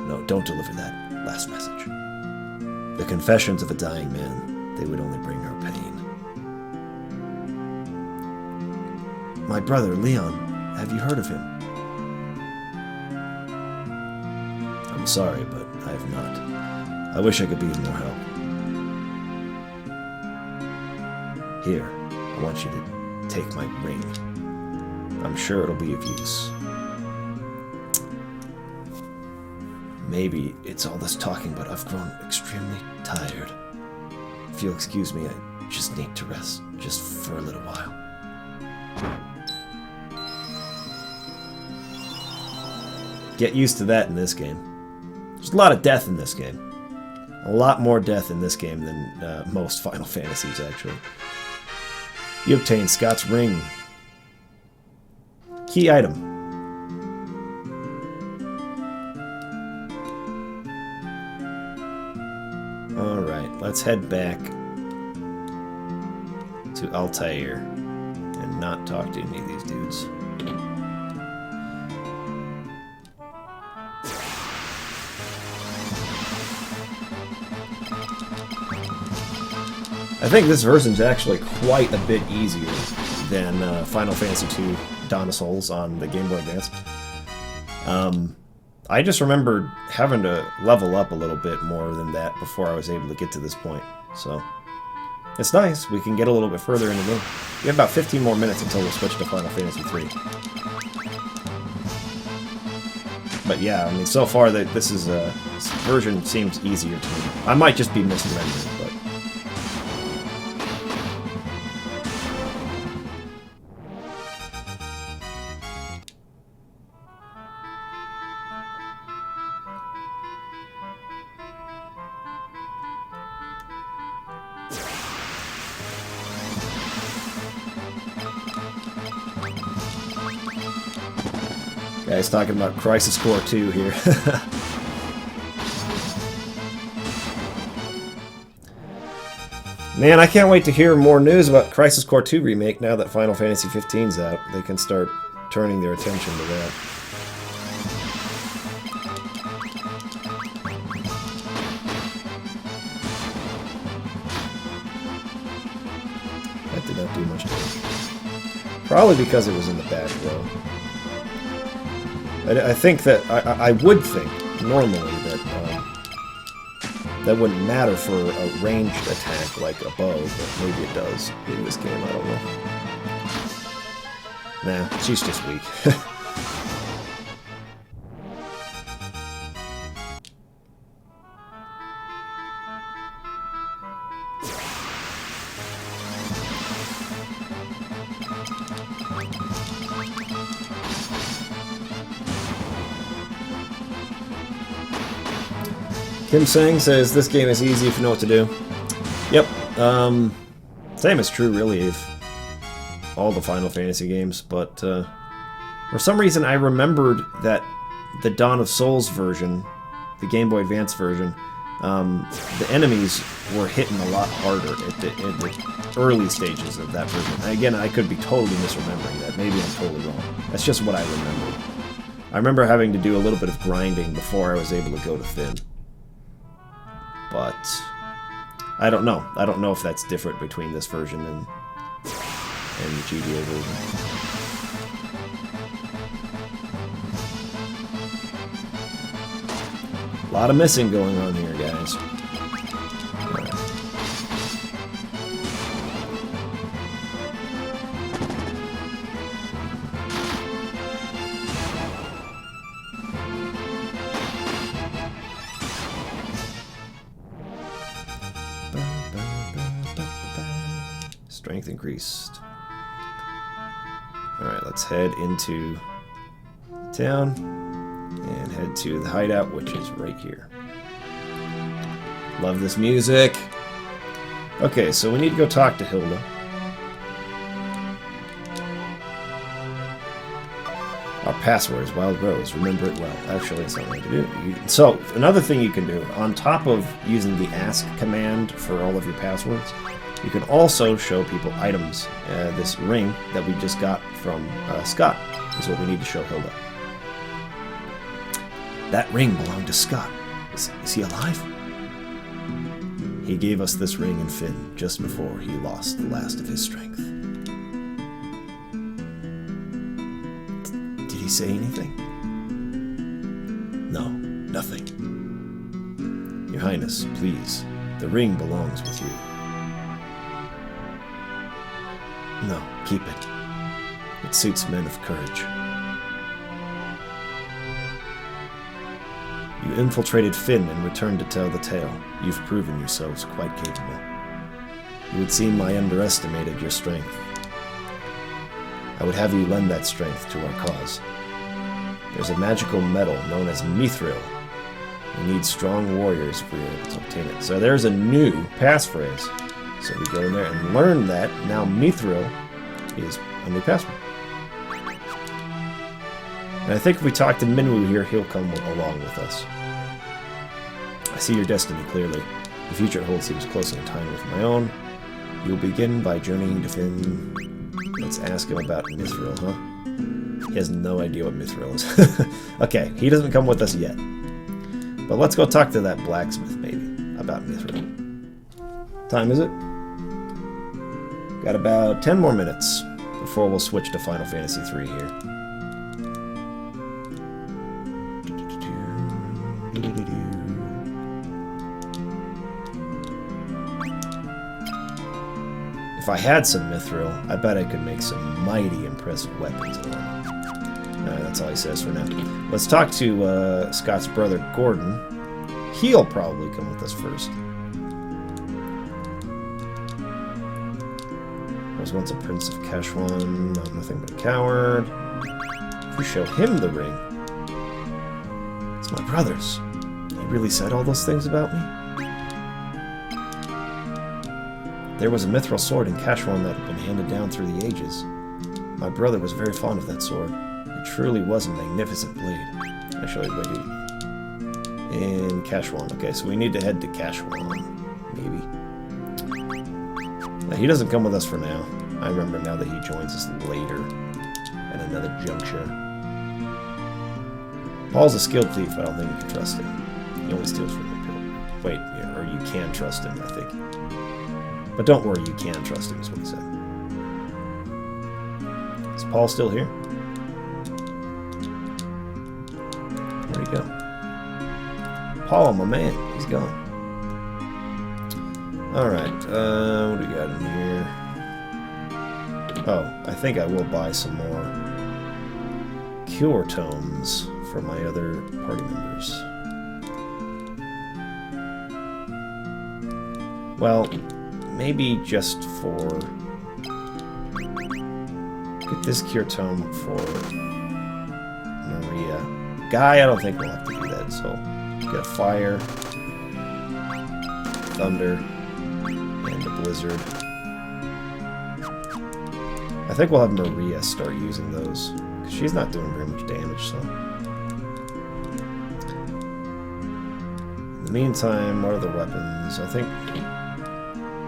No, don't deliver that last message. The confessions of a dying man, they would only bring her pain. My brother, Leon, have you heard of him? I'm sorry, but I have not. I wish I could be of more help. Here, I want you to take my ring. I'm sure it'll be of use. Maybe it's all this talking, but I've grown extremely tired. If you'll excuse me, I just need to rest, just for a little while. Get used to that in this game. There's a lot of death in this game. A lot more death in this game than most Final Fantasies, actually. You obtain Scott's ring. Key item. Alright, let's head back to Altair and not talk to any of these dudes. I think this version's actually quite a bit easier than Final Fantasy II Dawn of Souls on the Game Boy Advance. I just remember having to level up a little bit more than that before I was able to get to this point. So, it's nice. We can get a little bit further in the game. We have about 15 more minutes until we'll switch to Final Fantasy III. But yeah, I mean, so far this version seems easier to me. I might just be misremembering, but... Guys talking about Crisis Core 2 here. Man, I can't wait to hear more news about Crisis Core 2 remake now that Final Fantasy 15's out. They can start turning their attention to that. That did not do much damage. Probably because it was in the back row. I think that... I would think, normally, that that wouldn't matter for a ranged attack like a bow, but maybe it does in this game, I don't know. Nah, she's just weak. Kim Sang says, this game is easy if you know what to do. Yep. Same is true, really, of all the Final Fantasy games, but for some reason I remembered that the Dawn of Souls version, the Game Boy Advance version, the enemies were hitting a lot harder at the early stages of that version. And again, I could be totally misremembering that. Maybe I'm totally wrong. That's just what I remembered. I remember having to do a little bit of grinding before I was able to go to Finn. But I don't know. I don't know if that's different between this version and the GBA version. A lot of missing going on here, guys. Strength increased. Alright, let's head into town and head to the hideout, which is right here. Love this music. Okay, so we need to go talk to Hilda. Our password is Wild Rose. Remember it well. Actually, it's not going to do. So, another thing you can do, on top of using the ask command for all of your passwords, you can also show people items. This ring that we just got from Scott is what we need to show Hilda. That ring belonged to Scott. Is he alive? He gave us this ring in Finn just before he lost the last of his strength. Did he say anything? No, nothing. Your Highness, please. The ring belongs with you. No, keep it. It suits men of courage. You infiltrated Finn and returned to tell the tale. You've proven yourselves quite capable. It would seem I underestimated your strength. I would have you lend that strength to our cause. There's a magical metal known as Mithril. We need strong warriors if we are able to obtain it. So there's a new passphrase. So we go in there and learn that. Now Mithril is a new password. And I think if we talk to Minwu here, he'll come along with us. I see your destiny clearly. The future it holds seems closely in time with my own. You'll begin by journeying to Finn. Let's ask him about Mithril, huh? He has no idea what Mithril is. Okay, he doesn't come with us yet. But let's go talk to that blacksmith, maybe, about Mithril. Time is it? Got about 10 more minutes before we'll switch to Final Fantasy III here. If I had some Mithril, I bet I could make some mighty impressive weapons and armor. That's all he says for now. Let's talk to Scott's brother, Gordon. He'll probably come with us first. I was once a prince of Kashwan, I'm nothing but a coward. If we show him the ring... It's my brother's. He really said all those things about me? There was a mithril sword in Kashwan that had been handed down through the ages. My brother was very fond of that sword. It truly was a magnificent blade. Actually, wait, in Kashwan. Okay, so we need to head to Kashwan, maybe. Now, he doesn't come with us for now. I remember now that he joins us later at another juncture. Paul's a skilled thief, but I don't think you can trust him. He only steals from the pit. Wait, or you can trust him, I think. But don't worry, you can trust him, is what he said. Paul still here? Where'd he go? Paul, my man, he's gone. Alright, what do we got in here? Oh, I think I will buy some more cure tomes for my other party members. Well, maybe just for... Get this cure tome for Maria. Guy, I don't think we'll have to do that, so get a fire, thunder, and a blizzard. I think we'll have Maria start using those, because she's not doing very much damage, so... In the meantime, what are the weapons? I think...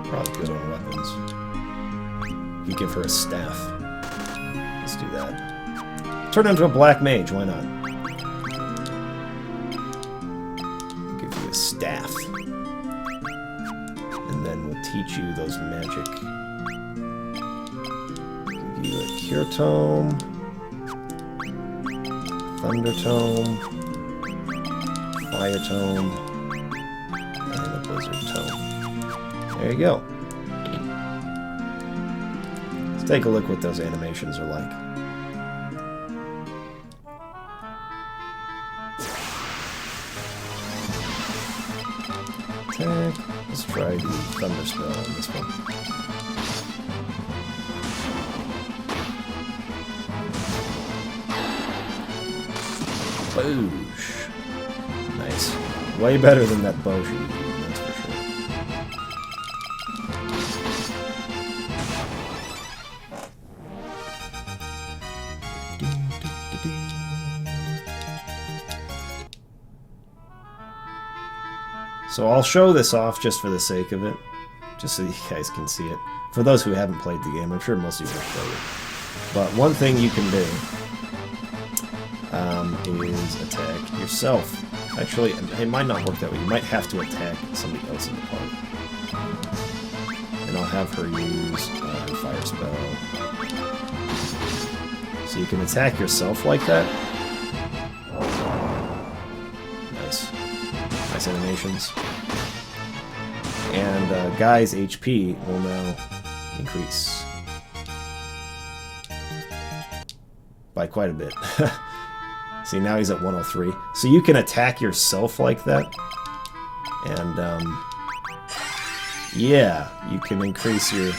Probably good on weapons. You give her a staff. Let's do that. Turn her into a black mage, why not? I'll give you a staff. And then we'll teach you those magic. Give you a cure tome. Thunder tome. Fire tome. And a blizzard tome. There you go. Let's take a look what those animations are like. Attack. Let's try the thunder spell on this one. Boosh. Nice. Way better than that bow she used, that's for sure. So I'll show this off just for the sake of it, just so you guys can see it. For those who haven't played the game, I'm sure most of you have played it. But one thing you can do is attack yourself. Actually, it might not work that way. You might have to attack somebody else in the party. And I'll have her use her fire spell. So you can attack yourself like that. Nice. Nice animations. And Guy's HP will now increase. By quite a bit. See, now he's at 103. So you can attack yourself like that. And, yeah, you can increase your...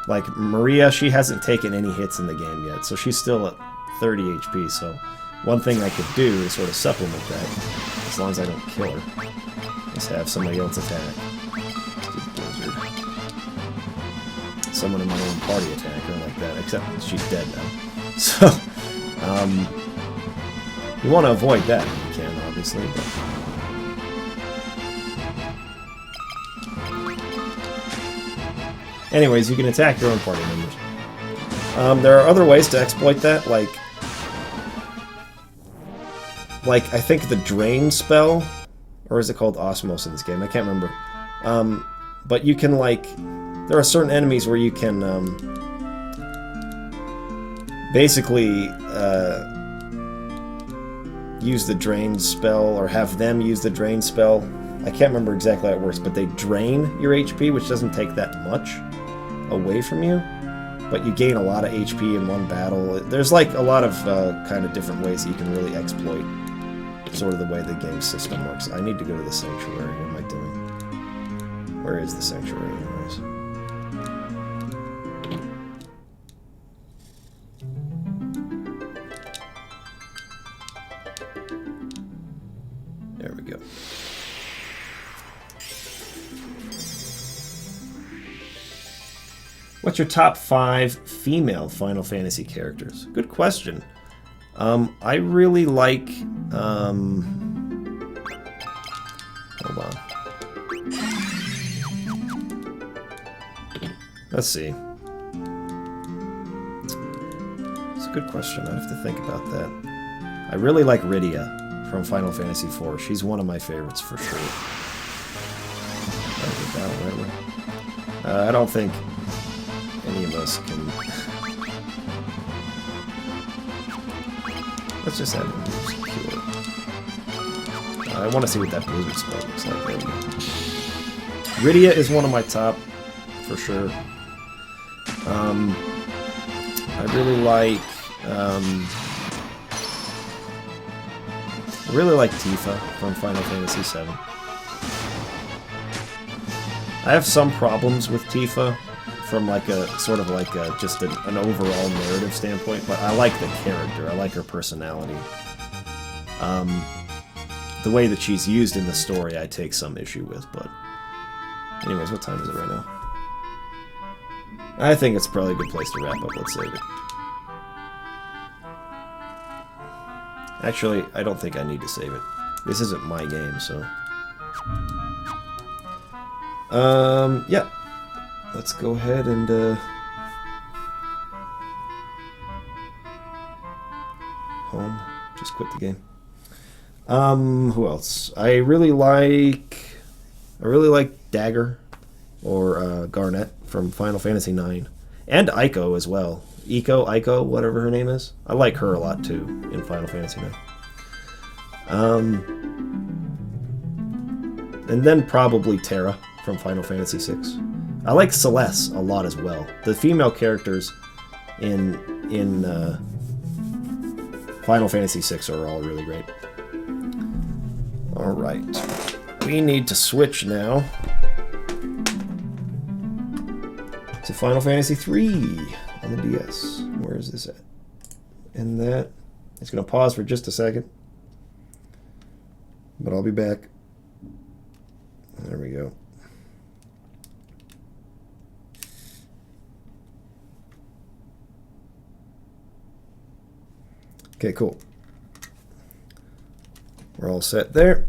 Like, Maria, she hasn't taken any hits in the game yet, so she's still at 30 HP, so one thing I could do is sort of supplement that, as long as I don't kill her, is have somebody else attack. Let's do Blizzard. Someone in my own party attack her like that, except she's dead now. So... you want to avoid that if you can, obviously, but... Anyways, you can attack your own party members. There are other ways to exploit that, like I think the Drain spell, or is it called Osmos in this game? I can't remember. But you can, like... There are certain enemies where you can, basically, use the drain spell, or have them use the drain spell. I can't remember exactly how it works, but they drain your HP, which doesn't take that much away from you, but you gain a lot of HP in one battle. There's like a lot of kind of different ways that you can really exploit sort of the way the game system works. I need to go to the Sanctuary. What am I doing? Where is the Sanctuary anyways? There we go. What's your top 5 female Final Fantasy characters? Good question. I really like... hold on. Let's see. It's a good question. I have to think about that. I really like Rydia from Final Fantasy IV. She's one of my favorites for sure. I don't think any of us can Let's just have it secure. I want to see what that blue display looks like. There we go. Rydia is one of my top, for sure. I really like Tifa from Final Fantasy VII. I have some problems with Tifa from like a sort of like a, just an overall narrative standpoint, but I like the character. I like her personality. The way that she's used in the story, I take some issue with. But anyways, what time is it right now? I think it's probably a good place to wrap up. Let's save it. Actually, I don't think I need to save it. This isn't my game, so... yeah. Let's go ahead and, home. Just quit the game. Who else? I really like Dagger, or, Garnet from Final Fantasy IX. And Eiko as well. Eiko, whatever her name is. I like her a lot, too, in Final Fantasy IX. And then probably Terra from Final Fantasy VI. I like Celeste a lot as well. The female characters in Final Fantasy VI are all really great. Alright. We need to switch now to Final Fantasy III on the DS. Where is this at? And that. It's going to pause for just a second. But I'll be back. There we go. Okay, cool. We're all set there.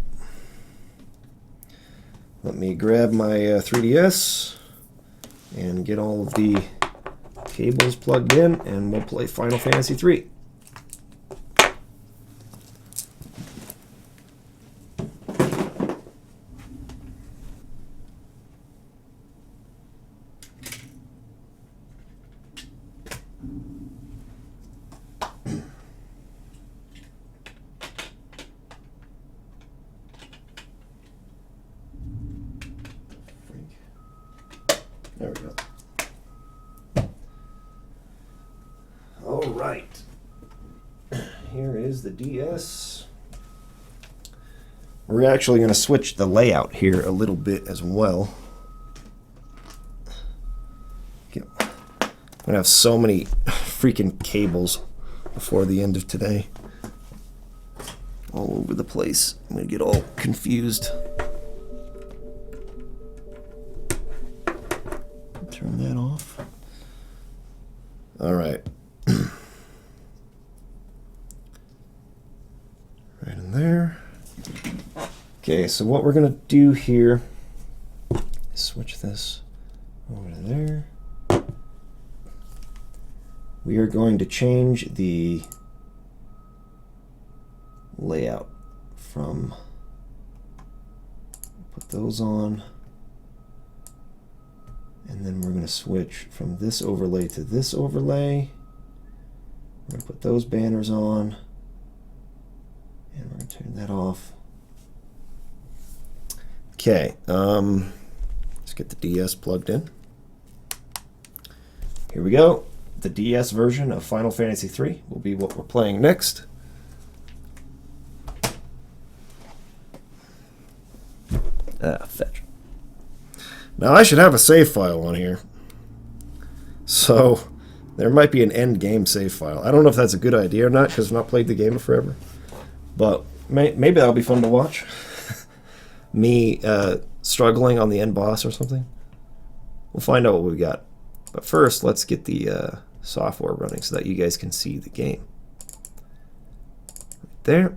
Let me grab my 3DS and get all of the cables plugged in, and we'll play Final Fantasy III. There we go. All right. Here is the DS. We're actually going to switch the layout here a little bit as well. I'm going to have so many freaking cables before the end of today. All over the place. I'm going to get all confused. Turn that off. All right. Right in there. Okay, so what we're going to do here is switch this over to there. We are going to change the layout from, put those on, and then we're going to switch from this overlay to this overlay. We're going to put those banners on, and we're going to turn that off. Okay, let's get the DS plugged in. Here we go. The DS version of Final Fantasy III will be what we're playing next. Fetch. Now I should have a save file on here. So there might be an end game save file. I don't know if that's a good idea or not because I've not played the game in forever. But maybe that'll be fun to watch. Me struggling on the end boss or something. We'll find out what we got. But first, let's get the software running so that you guys can see the game. Right there.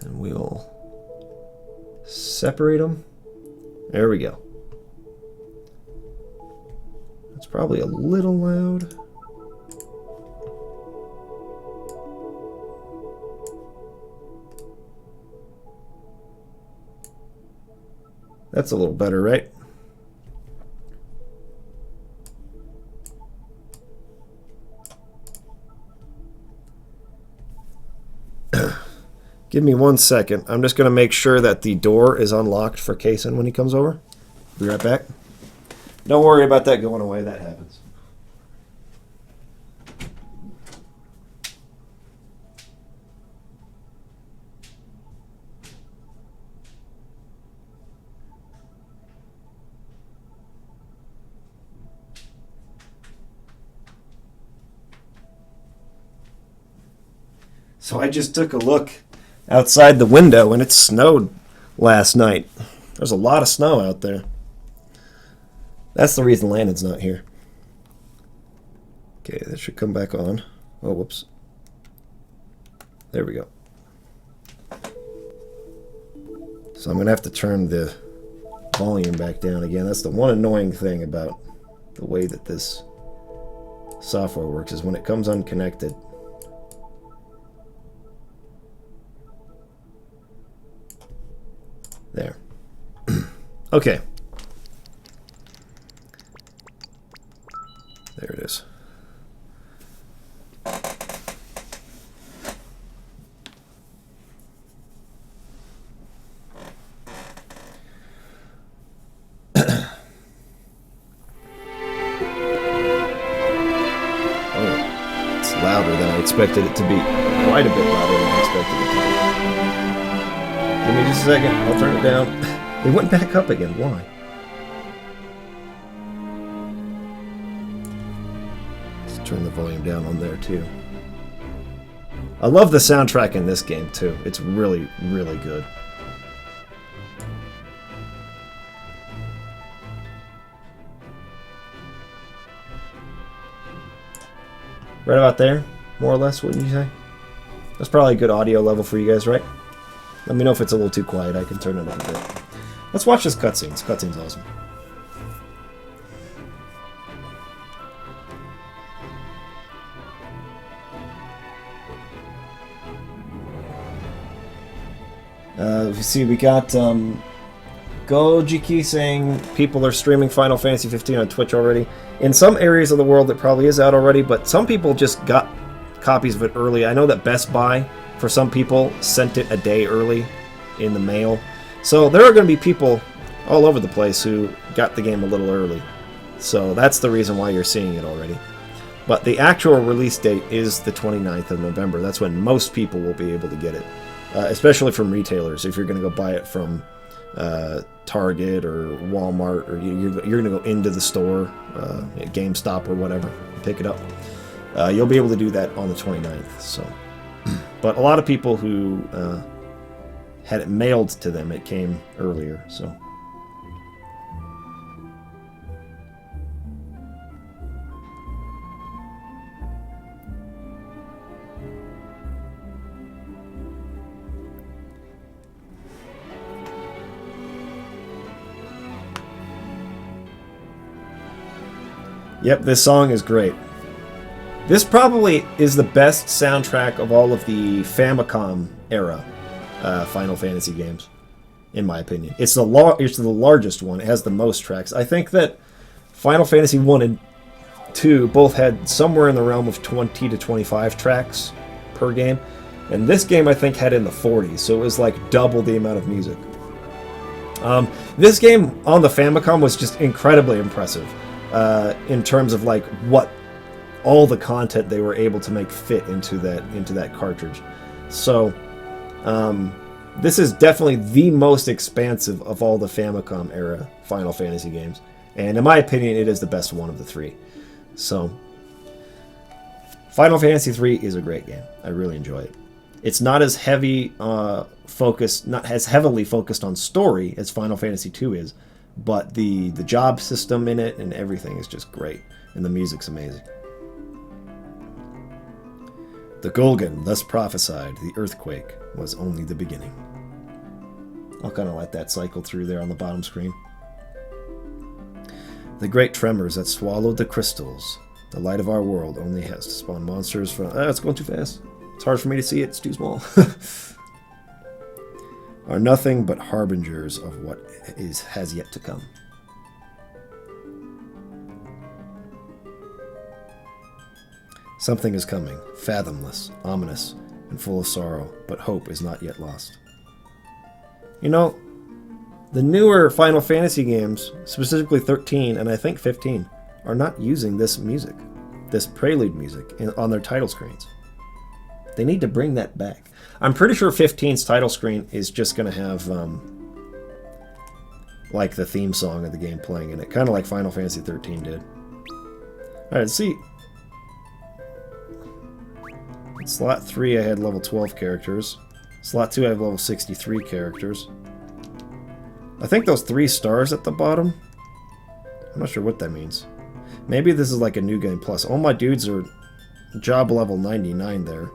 And we'll separate them. There we go. It's probably a little loud. That's a little better, right? Give me 1 second. I'm just going to make sure that the door is unlocked for Kason when he comes over. Be right back. Don't worry about that going away. That happens. So I just took a look outside the window, and it snowed last night. There's a lot of snow out there. That's the reason Landon's not here. Okay, that should come back on. Oh, whoops. There we go. So I'm going to have to turn the volume back down again. That's the one annoying thing about the way that this software works, is when it comes unconnected. There. Okay. There it is. Louder than I expected it to be. Quite a bit louder than I expected it to be. Give me just a second. I'll turn it down. It went back up again. Why? Let's turn the volume down on there too. I love the soundtrack in this game too. It's really, really good. Right about there, more or less, wouldn't you say? That's probably a good audio level for you guys, right? Let me know if it's a little too quiet. I can turn it up a bit. Let's watch this cutscene. This cutscene's awesome. You see, we got Gojiki saying people are streaming Final Fantasy 15 on Twitch already. In some areas of the world, it probably is out already, but some people just got copies of it early. I know that Best Buy, for some people, sent it a day early in the mail. So there are going to be people all over the place who got the game a little early. So that's the reason why you're seeing it already. But the actual release date is the 29th of November. That's when most people will be able to get it, especially from retailers. If you're going to go buy it from Target or Walmart, or you're going to go into the store, at GameStop or whatever, pick it up. You'll be able to do that on the 29th. So, but a lot of people who had it mailed to them, it came earlier. So. Yep, this song is great. This probably is the best soundtrack of all of the Famicom era Final Fantasy games, in my opinion. It's the largest one. It has the most tracks. I think that Final Fantasy 1 and 2 both had somewhere in the realm of 20 to 25 tracks per game. And this game, I think, had in the 40s, so it was like double the amount of music. This game on the Famicom was just incredibly impressive. In terms of like what all the content they were able to make fit into that cartridge. So this is definitely the most expansive of all the Famicom era Final Fantasy games, and in my opinion it is the best one of the three. So Final Fantasy 3 is a great game. I really enjoy it. It's not as heavily focused on story as Final Fantasy 2 is, but the job system in it and everything is just great, and the music's amazing. The Golgan thus prophesied the earthquake was only the beginning. I'll kind of let that cycle through there on the bottom screen. The great tremors that swallowed the crystals. The light of our world only has to spawn monsters from... it's going too fast. It's hard for me to see it. It's too small. Are nothing but harbingers of what has yet to come. Something is coming, fathomless, ominous, and full of sorrow, but hope is not yet lost. You know, the newer Final Fantasy games, specifically 13 and I think 15, are not using this music, this prelude music, on their title screens. They need to bring that back. I'm pretty sure 15's title screen is just going to have, like, the theme song of the game playing in it, kind of like Final Fantasy 13 did. Alright, let's see. In slot 3, I had level 12 characters. Slot 2, I have level 63 characters. I think those 3 stars at the bottom, I'm not sure what that means. Maybe this is like a new game plus. All my dudes are job level 99 there.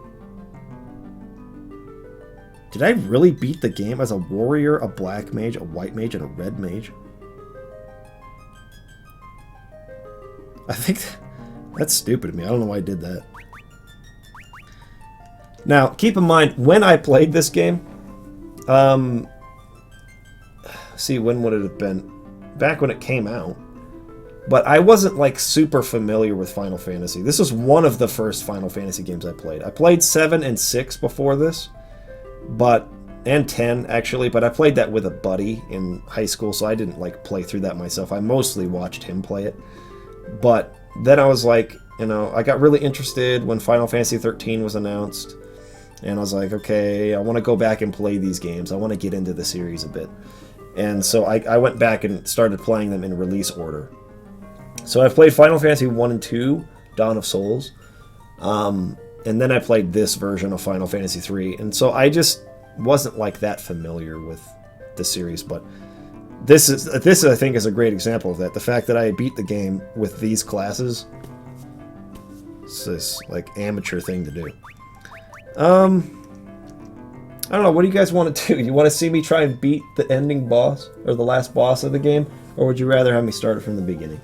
Did I really beat the game as a warrior, a black mage, a white mage, and a red mage? I think that's stupid of me. I don't know why I did that. Now, keep in mind, when I played this game, see, when would it have been? Back when it came out. But I wasn't, like, super familiar with Final Fantasy. This was one of the first Final Fantasy games I played. I played 7 and 6 before this, and 10, actually, but I played that with a buddy in high school, so I didn't, like, play through that myself. I mostly watched him play it. But then I was like, you know, I got really interested when Final Fantasy 13 was announced. And I was like, okay, I want to go back and play these games. I want to get into the series a bit. And so I went back and started playing them in release order. So I've played Final Fantasy 1 and 2, Dawn of Souls. And then I played this version of Final Fantasy 3. And so I just wasn't like that familiar with the series. But this I think is a great example of that. The fact that I beat the game with these classes. It's this like amateur thing to do. I don't know, what do you guys want to do? You want to see me try and beat the ending boss, or the last boss of the game? Or would you rather have me start it from the beginning?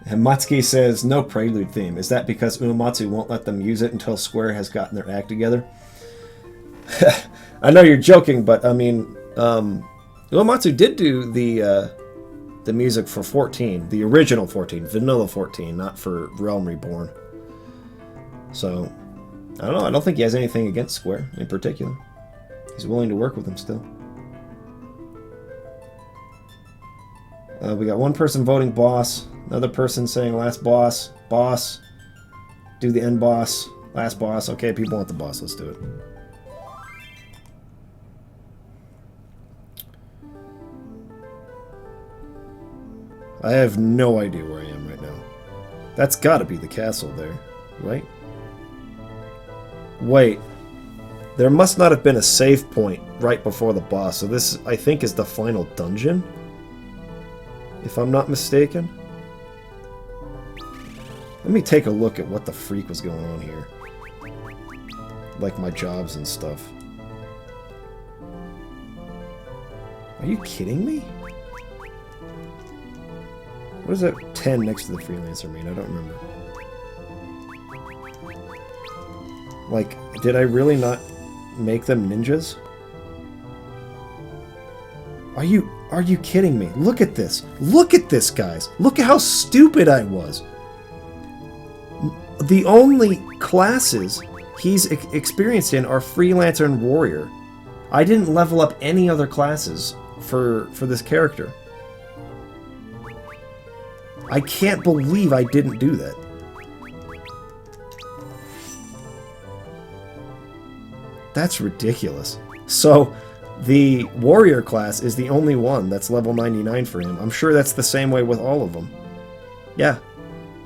And Matsuki says, no prelude theme. Is that because Uematsu won't let them use it until Square has gotten their act together? I know you're joking, but I mean, Uematsu did do the music for 14, the original 14, Vanilla 14, not for Realm Reborn. So, I don't know, I don't think he has anything against Square in particular. He's willing to work with them still. We got one person voting boss, another person saying last boss, boss, do the end boss, last boss. Okay, people want the boss, let's do it. I have no idea where I am right now. That's gotta be the castle there, right? Wait. There must not have been a save point right before the boss, so this, I think, is the final dungeon? If I'm not mistaken? Let me take a look at what the freak was going on here. Like my jobs and stuff. Are you kidding me? What does that 10 next to the freelancer mean? I don't remember. Like, did I really not make them ninjas? Are you kidding me? Look at this. Look at this, guys. Look at how stupid I was. The only classes he's experienced in are freelancer and warrior. I didn't level up any other classes for this character. I can't believe I didn't do that. That's ridiculous. So, the warrior class is the only one that's level 99 for him. I'm sure that's the same way with all of them. Yeah.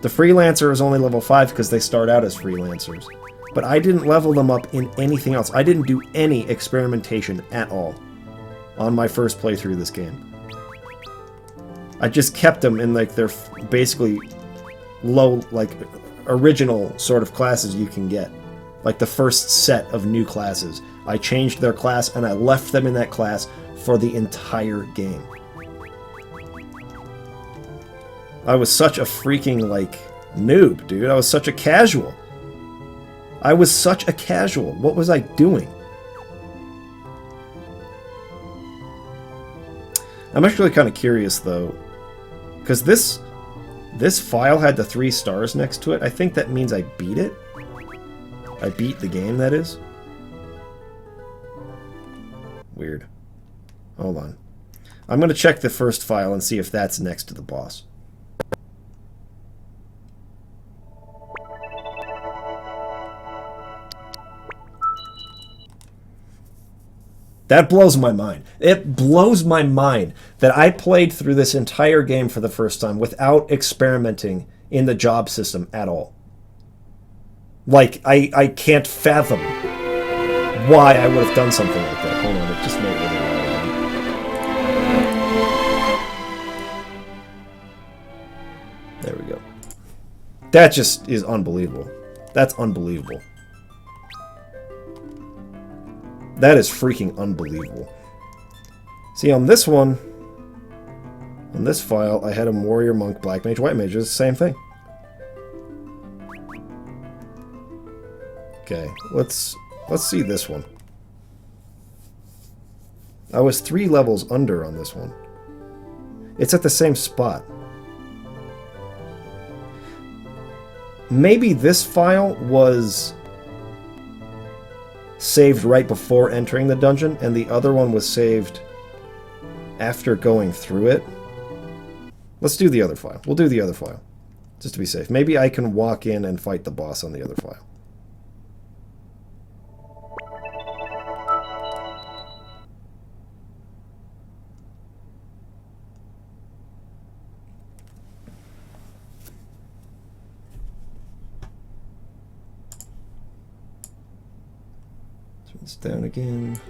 The freelancer is only level 5 because they start out as freelancers. But I didn't level them up in anything else. I didn't do any experimentation at all on my first playthrough of this game. I just kept them in, like, their basically low, like, original sort of classes you can get. Like the first set of new classes. I changed their class and I left them in that class for the entire game. I was such a freaking, like, noob, dude. I was such a casual. I was such a casual. What was I doing? I'm actually kind of curious, though, because this file had the 3 stars next to it. I think that means I beat it. I beat the game, that is. Weird. Hold on. I'm going to check the first file and see if that's next to the boss. That blows my mind. It blows my mind that I played through this entire game for the first time without experimenting in the job system at all. Like, I can't fathom why I would have done something like that. Hold on, it just made it really loud. There we go. That just is unbelievable. That's unbelievable. That is freaking unbelievable. See, on this one, on this file, I had a warrior, monk, black mage, white mage. It's the same thing. Okay, let's see this one. I was 3 levels under on this one. It's at the same spot. Maybe this file was saved right before entering the dungeon, and the other one was saved after going through it. Let's do the other file. We'll do the other file, just to be safe. Maybe I can walk in and fight the boss on the other file. It's down again.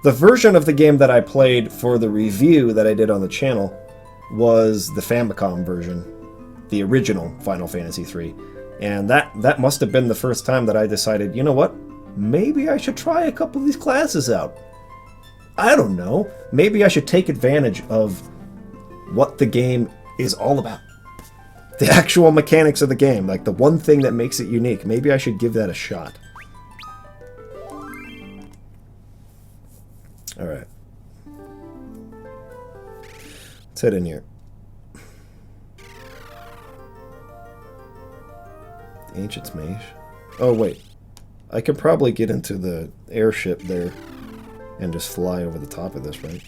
The version of the game that I played for the review that I did on the channel was the Famicom version, the original Final Fantasy III. And that must have been the first time that I decided, you know what? Maybe I should try a couple of these classes out. I don't know. Maybe I should take advantage of what the game is all about. The actual mechanics of the game, like the one thing that makes it unique. Maybe I should give that a shot. Alright. Let's head in here. The Ancient's Mage. Oh, wait. I could probably get into the airship there and just fly over the top of this, right?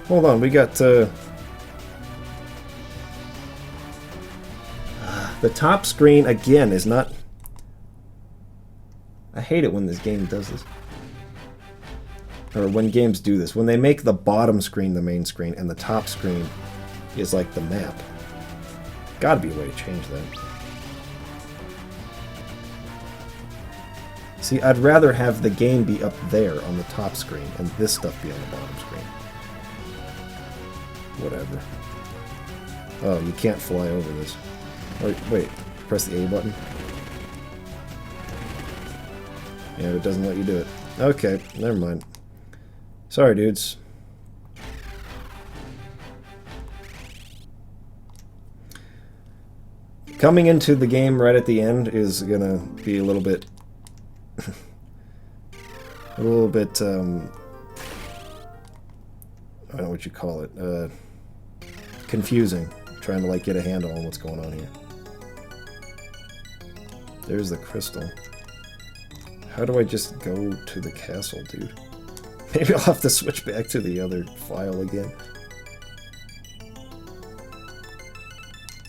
Hold on, we got the top screen again is not. I hate it when this game does this, or when games do this. When they make the bottom screen the main screen and the top screen is like the map. Gotta be a way to change that. See, I'd rather have the game be up there on the top screen and this stuff be on the bottom screen. Whatever. Oh, you can't fly over this. Wait, press the A button. Yeah, it doesn't let you do it. Okay, never mind. Sorry, dudes. Coming into the game right at the end is gonna be a little bit... I don't know what you call it. Confusing. Trying to, like, get a handle on what's going on here. There's the crystal. How do I just go to the castle, dude? Maybe I'll have to switch back to the other file again.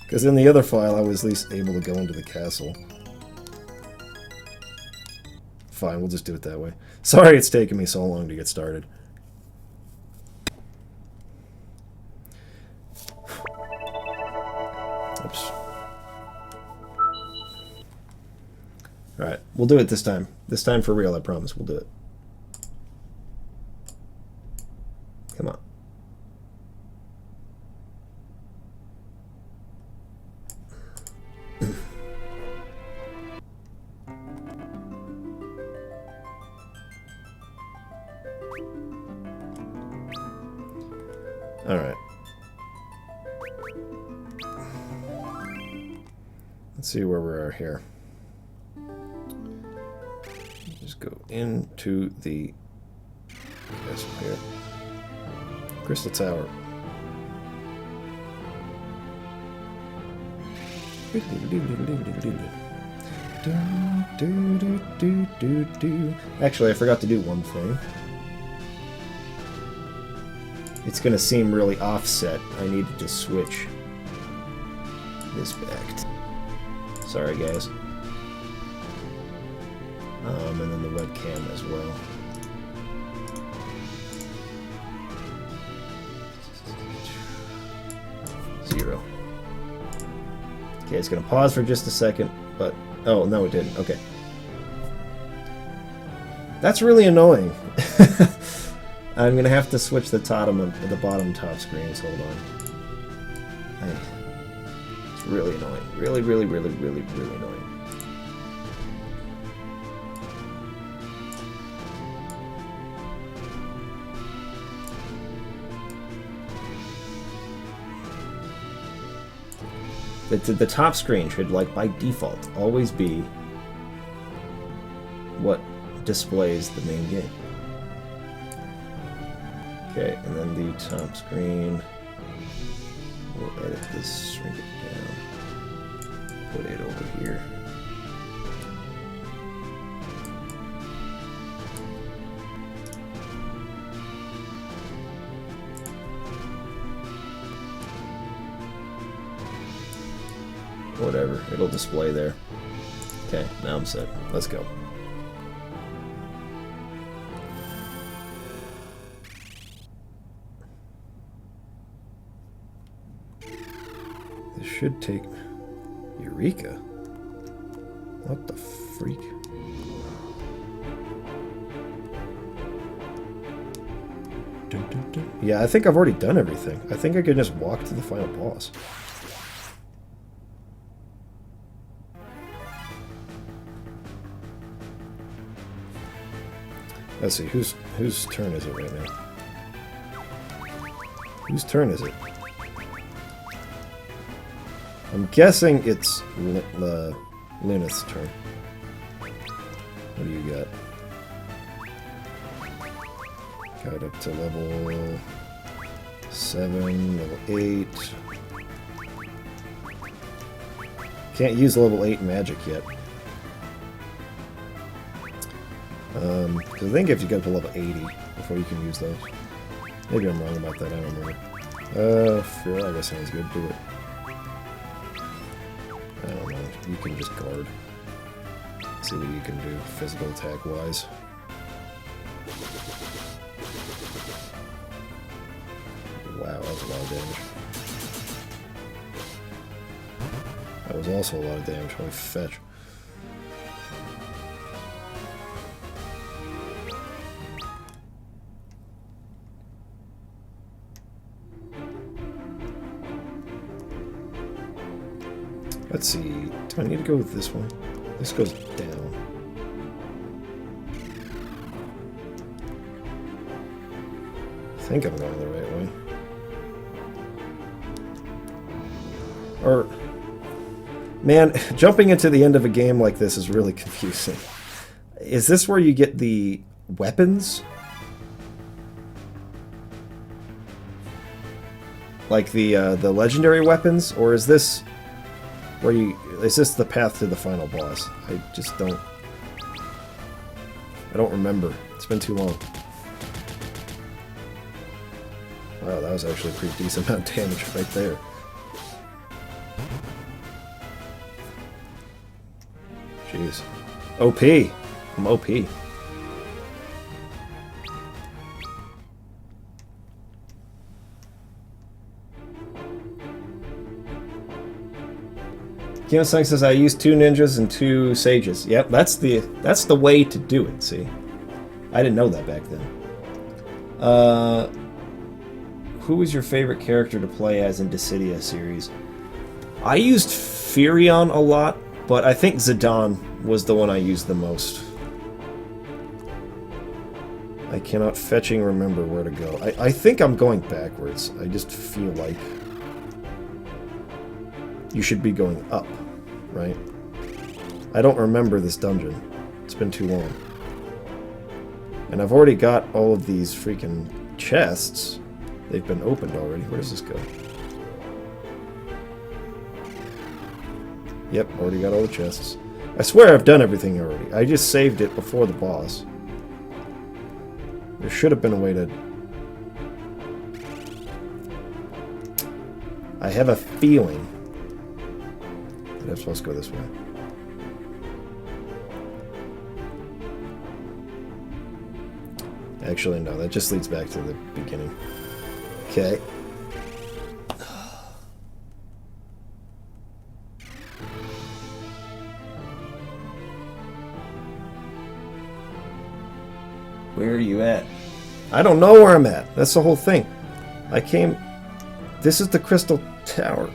Because in the other file, I was at least able to go into the castle. Fine, we'll just do it that way. Sorry it's taken me so long to get started. Oops. Alright, we'll do it this time. This time for real, I promise. We'll do it. Come on. Alright. Let's see where we are here. Just go into the castle here. Crystal Tower. Actually, I forgot to do one thing. It's gonna seem really offset. I needed to switch this back. Sorry, guys. And then the webcam as well. Zero. Okay, it's gonna pause for just a second, but oh no, it didn't. Okay, that's really annoying. I'm gonna have to switch the bottom of the bottom top screens. Hold on. It's really annoying. Really annoying. The top screen should, like, by default, always be what displays the main game. Okay, and then the top screen, we'll edit this, shrink it down, put it over here. Whatever, it'll display there. Okay, now I'm set. Let's go. This should take Eureka. What the freak? Yeah, I think I've already done everything. I think I can just walk to the final boss. Let's see, whose turn is it right now? Whose turn is it? I'm guessing it's Luna's turn. What do you got? Got up to level 7, level 8. Can't use level 8 magic yet. Because I think if you get to level 80 before you can use those. Maybe I'm wrong about that, I don't remember. Firaga sounds good, do it. I don't know, you can just guard. See what you can do, physical attack wise. Wow, that was a lot of damage. That was also a lot of damage. Holy fetch. Let's see, do I need to go with this one? This goes down. I think I'm going the right way. Or, man, jumping into the end of a game like this is really confusing. Is this where you get the weapons? Like the legendary weapons? Or is this... where you... is this the path to the final boss? I just don't... I don't remember. It's been too long. Wow, that was actually a pretty decent amount of damage right there. Jeez. OP! I'm OP. Kinosung says I used 2 ninjas and 2 sages. Yep, that's the way to do it, see? I didn't know that back then. Who was your favorite character to play as in Dissidia series? I used Firion a lot, but I think Zidane was the one I used the most. I cannot fetching remember where to go. I think I'm going backwards. I just feel like you should be going up. right? I don't remember this dungeon. It's been too long. And I've already got all of these freaking chests. They've been opened already. Where does this go? Yep, already got all the chests. I swear I've done everything already. I just saved it before the boss. There should have been a way to... I have a feeling that I'm supposed to go this way. Actually, no, that just leads back to the beginning. Okay. Where are you at? I don't know where I'm at. That's the whole thing. I came... This is the Crystal Tower.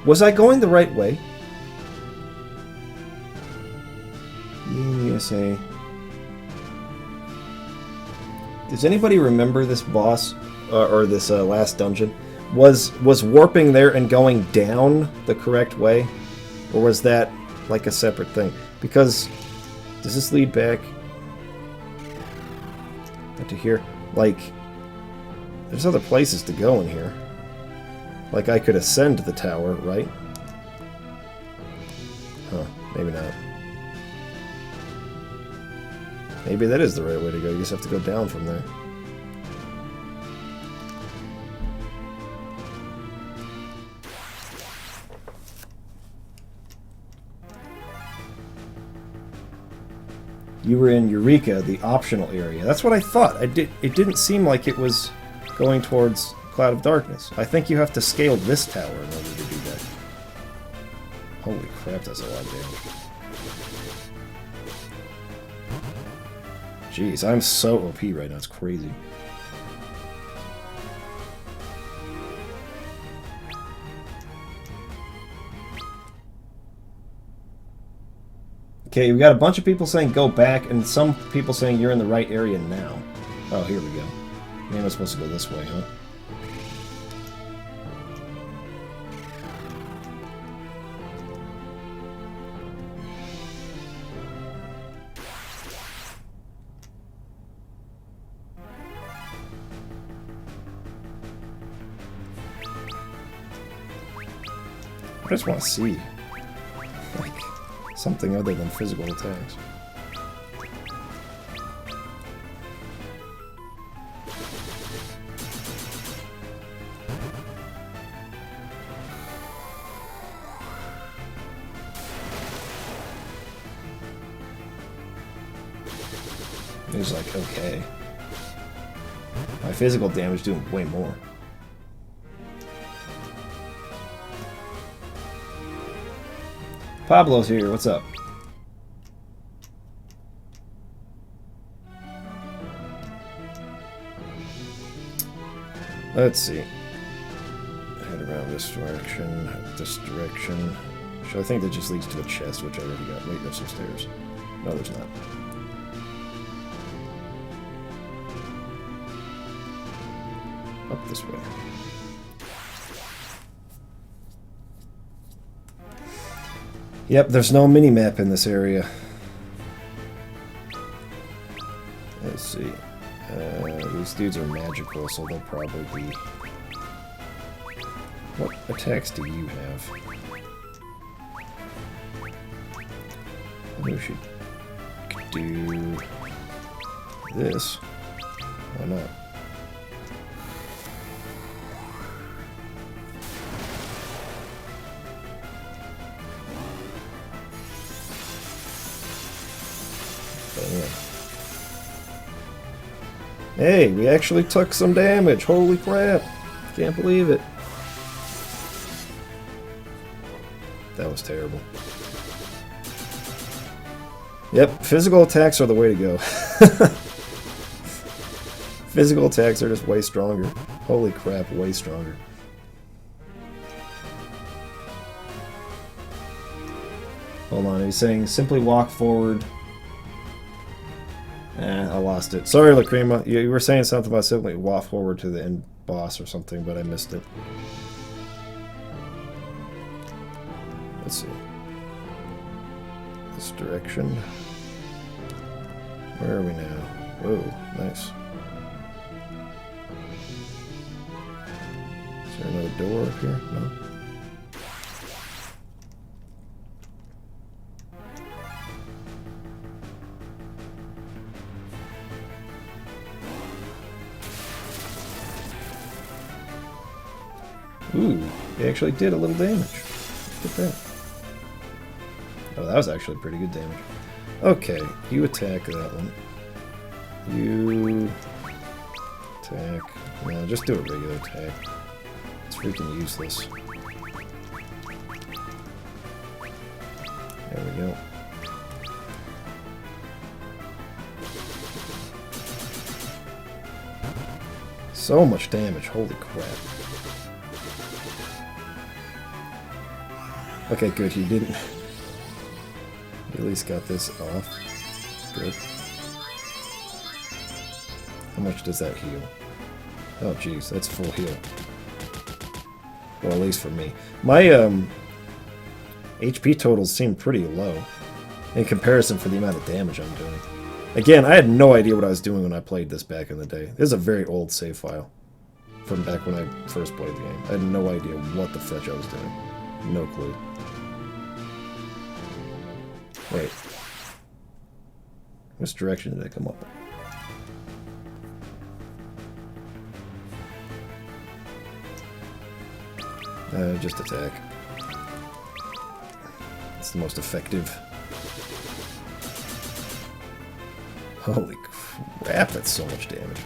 Was I going the right way? USA. Does anybody remember this boss or this last dungeon? Was warping there and going down the correct way, or was that like a separate thing? Because does this lead back to here? Like, there's other places to go in here. Like I could ascend the tower, right? Huh? Maybe not. Maybe that is the right way to go. You just have to go down from there. You were in Eureka, the optional area. That's what I thought. It didn't seem like it was going towards Cloud of Darkness. I think you have to scale this tower in order to do that. Holy crap, that's a lot of damage. Jeez, I'm so OP right now, it's crazy. Okay, we got a bunch of people saying go back, and some people saying you're in the right area now. Oh, here we go. Maybe I'm supposed to go this way, huh? I just want to see, like, something other than physical attacks. It was like, okay. My physical damage doing way more. Pablo's here, what's up? Let's see. Head around this direction, this direction. So I think that just leads to a chest, which I already got. Wait, there's some stairs. No, there's not. Up this way. Yep, there's no mini-map in this area. Let's see. These dudes are magical, so they'll probably be... What attacks do you have? Maybe we should do this. Why not? Hey, we actually took some damage. Holy crap. Can't believe it. That was terrible. Yep, physical attacks are the way to go. Physical attacks are just way stronger. Holy crap, way stronger. Hold on, he's saying simply walk forward. I lost it. Sorry, Lacrima. You were saying something about simply walk forward to the end boss or something, but I missed it. Let's see. this direction. Where are we now? Whoa, nice. Is there another door up here? No? Ooh, they actually did a little damage. Look at that. Oh, that was actually pretty good damage. Okay, you attack that one. You attack. No, just do a regular attack. It's freaking useless. There we go. So much damage, holy crap. Okay, good, he didn't. He at least got this off. Good. How much does that heal? Oh jeez, that's full heal. Well, at least for me. My HP totals seem pretty low in comparison for the amount of damage I'm doing. Again, I had no idea what I was doing when I played this back in the day. This is a very old save file from back when I first played the game. I had no idea what the fetch I was doing. No clue. Wait. Which direction did I come up? Just attack. It's the most effective. Holy crap, that's so much damage.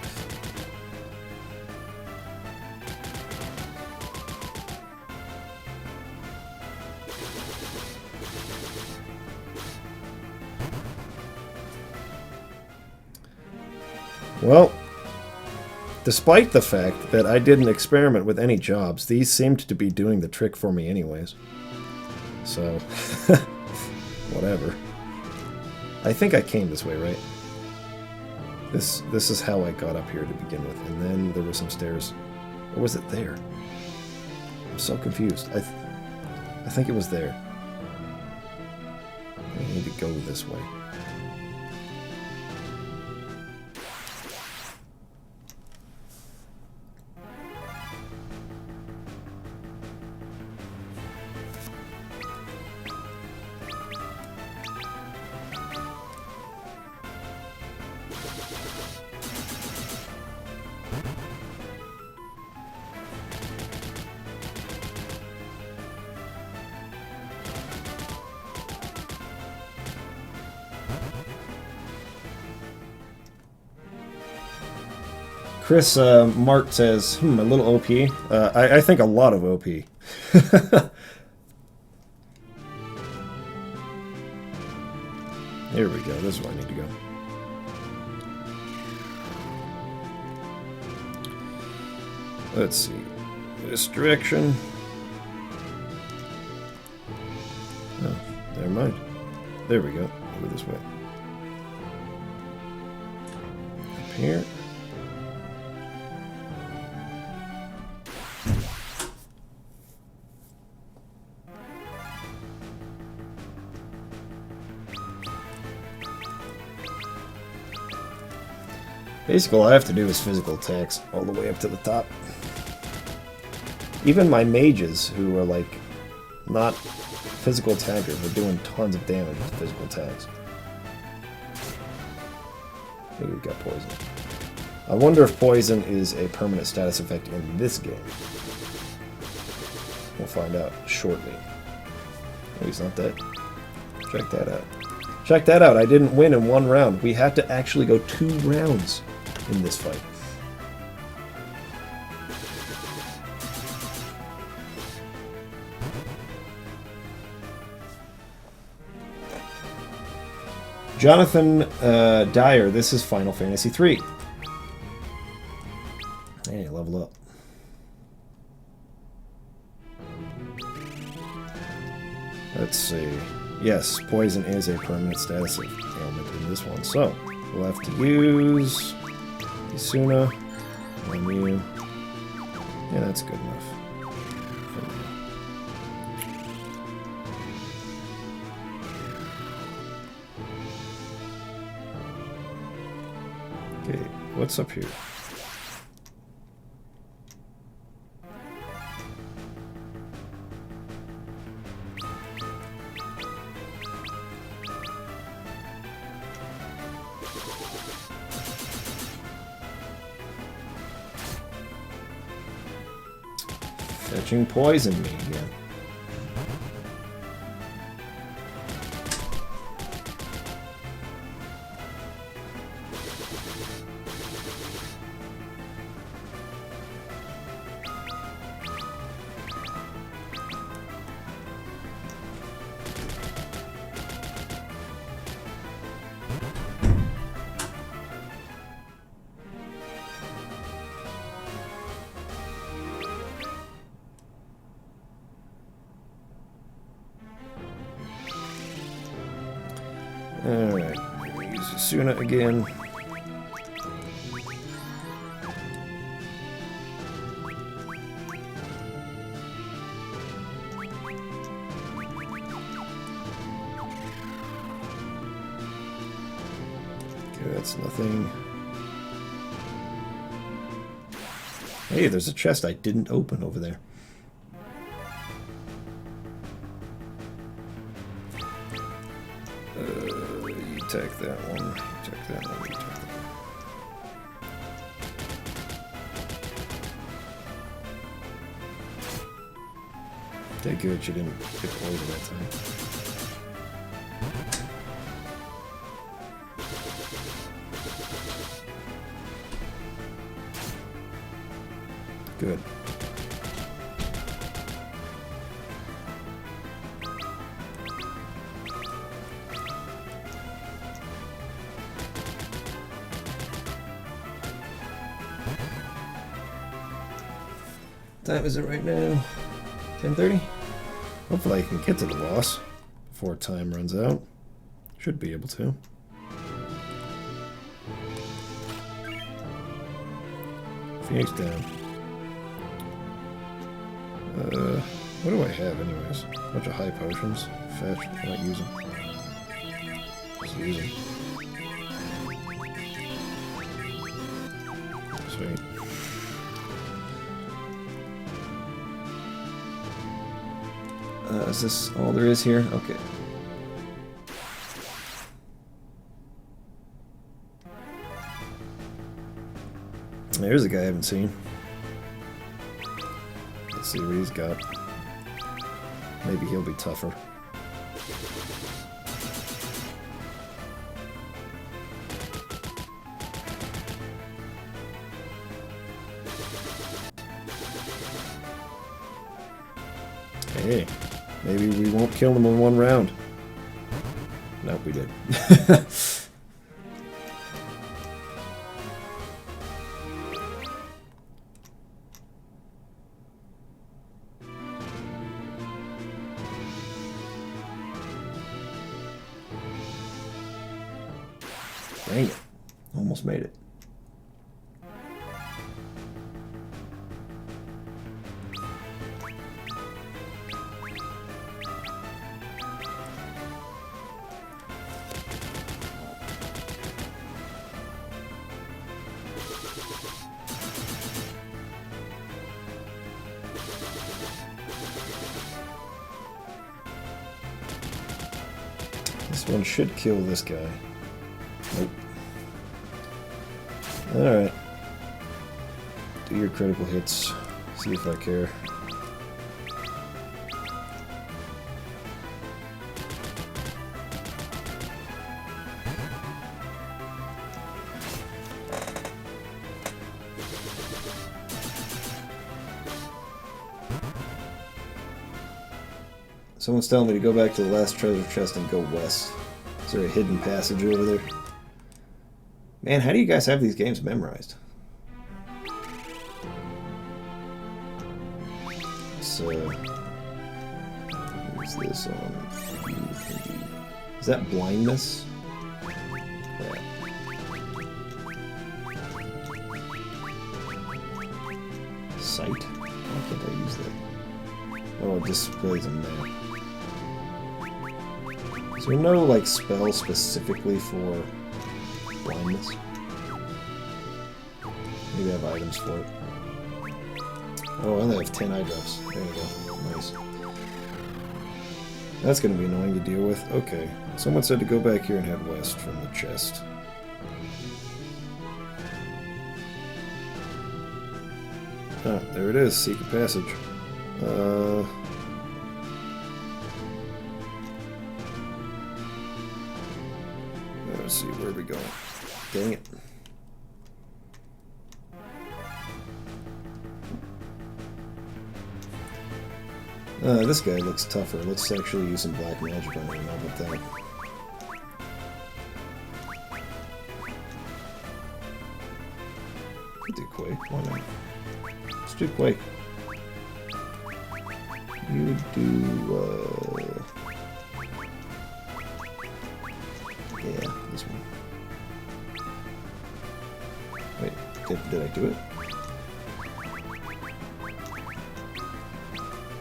Well, despite the fact that I didn't experiment with any jobs, these seemed to be doing the trick for me anyways. So, whatever. I think I came this way, right? This is how I got up here to begin with, and then there were some stairs. Or was it there? I'm so confused. I think it was there. I need to go this way. Chris Mark says, a little OP. I think a lot of OP. Here we go. This is where I need to go. Let's see. This direction. Oh, never mind. There we go. Go this way. Up here. Basically, all I have to do is physical attacks all the way up to the top. Even my mages, who are like not physical attackers, are doing tons of damage with physical attacks. Maybe we've got poison. I wonder if poison is a permanent status effect in this game. We'll find out shortly. Oh, he's not dead. Check that out. Check that out, I didn't win in one round. We had to actually go 2 rounds in this fight. Jonathan Dyer, this is Final Fantasy III. Hey, level up. Let's see. Yes, poison is a permanent status ailment in this one. So, we'll have to use Isuna on you. Yeah, that's good enough. what's up here? Fetching poison me again. Alright, use Asuna again. Okay, that's nothing. Hey, there's a chest I didn't open over there. Take that one, take that one, take that one. Okay, good, you didn't get poisoned that time. Good. Time is it right now? 10:30? Hopefully I can get to the boss before time runs out. Should be able to. Phoenix down. What do I have anyways? A bunch of high potions. Fetch. I'm not using. Just use them. Sweet. Is this all there is here? Okay. There's a guy I haven't seen. Let's see what he's got. Maybe he'll be tougher. Hey. Maybe we won't kill them in one round. Nope, we did. Dang it. Almost made it. This one should kill this guy. Nope. Alright. Do your critical hits. See if I care. Someone's telling me to go back to the last treasure chest and go west. Is there a hidden passage over there? Man, how do you guys have these games memorized? So, what's this on? Is that blindness? Yeah. Sight? Why can't I use that? Oh, it displays a map. Is there no, like, spell specifically for blindness? Maybe I have items for it. Oh, I only have 10 eye drops. There you go. Nice. That's going to be annoying to deal with. Okay. Someone said to go back here and head west from the chest. Ah, there it is. Secret passage. Let's see, where are we going? Dang it. This guy looks tougher. Let's actually use some black magic on him. How about that? I'll do Quake. Why not? Let's do Quake. You do, yeah, this one. Wait, did I do it?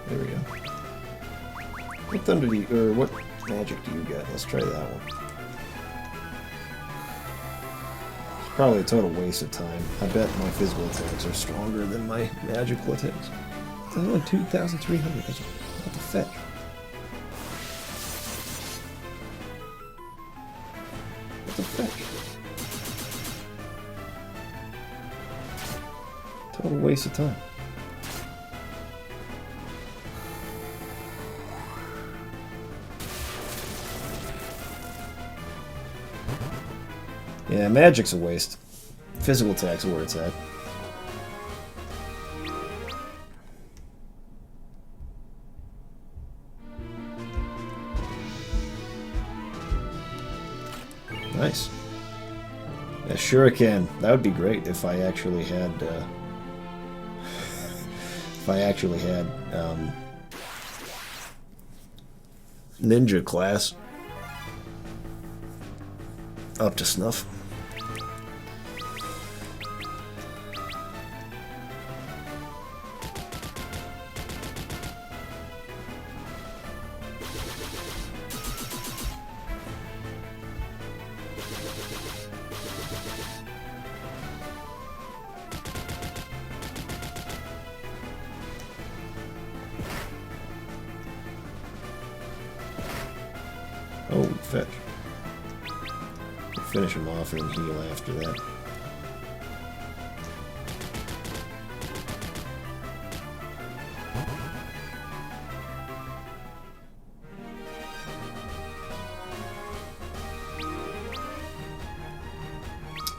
There we go. What thunder do you, or what magic do you get? Let's try that one. It's probably a total waste of time. I bet my physical attacks are stronger than my magical attacks. It's only 2,300. That's what the fetch. What the fetch? Total waste of time. Yeah, magic's a waste. Physical attacks are where it's at. Nice. Yeah, shuriken. That would be great if I actually had. Ninja class up to snuff. Oh, fetch. Finish him off and heal after that.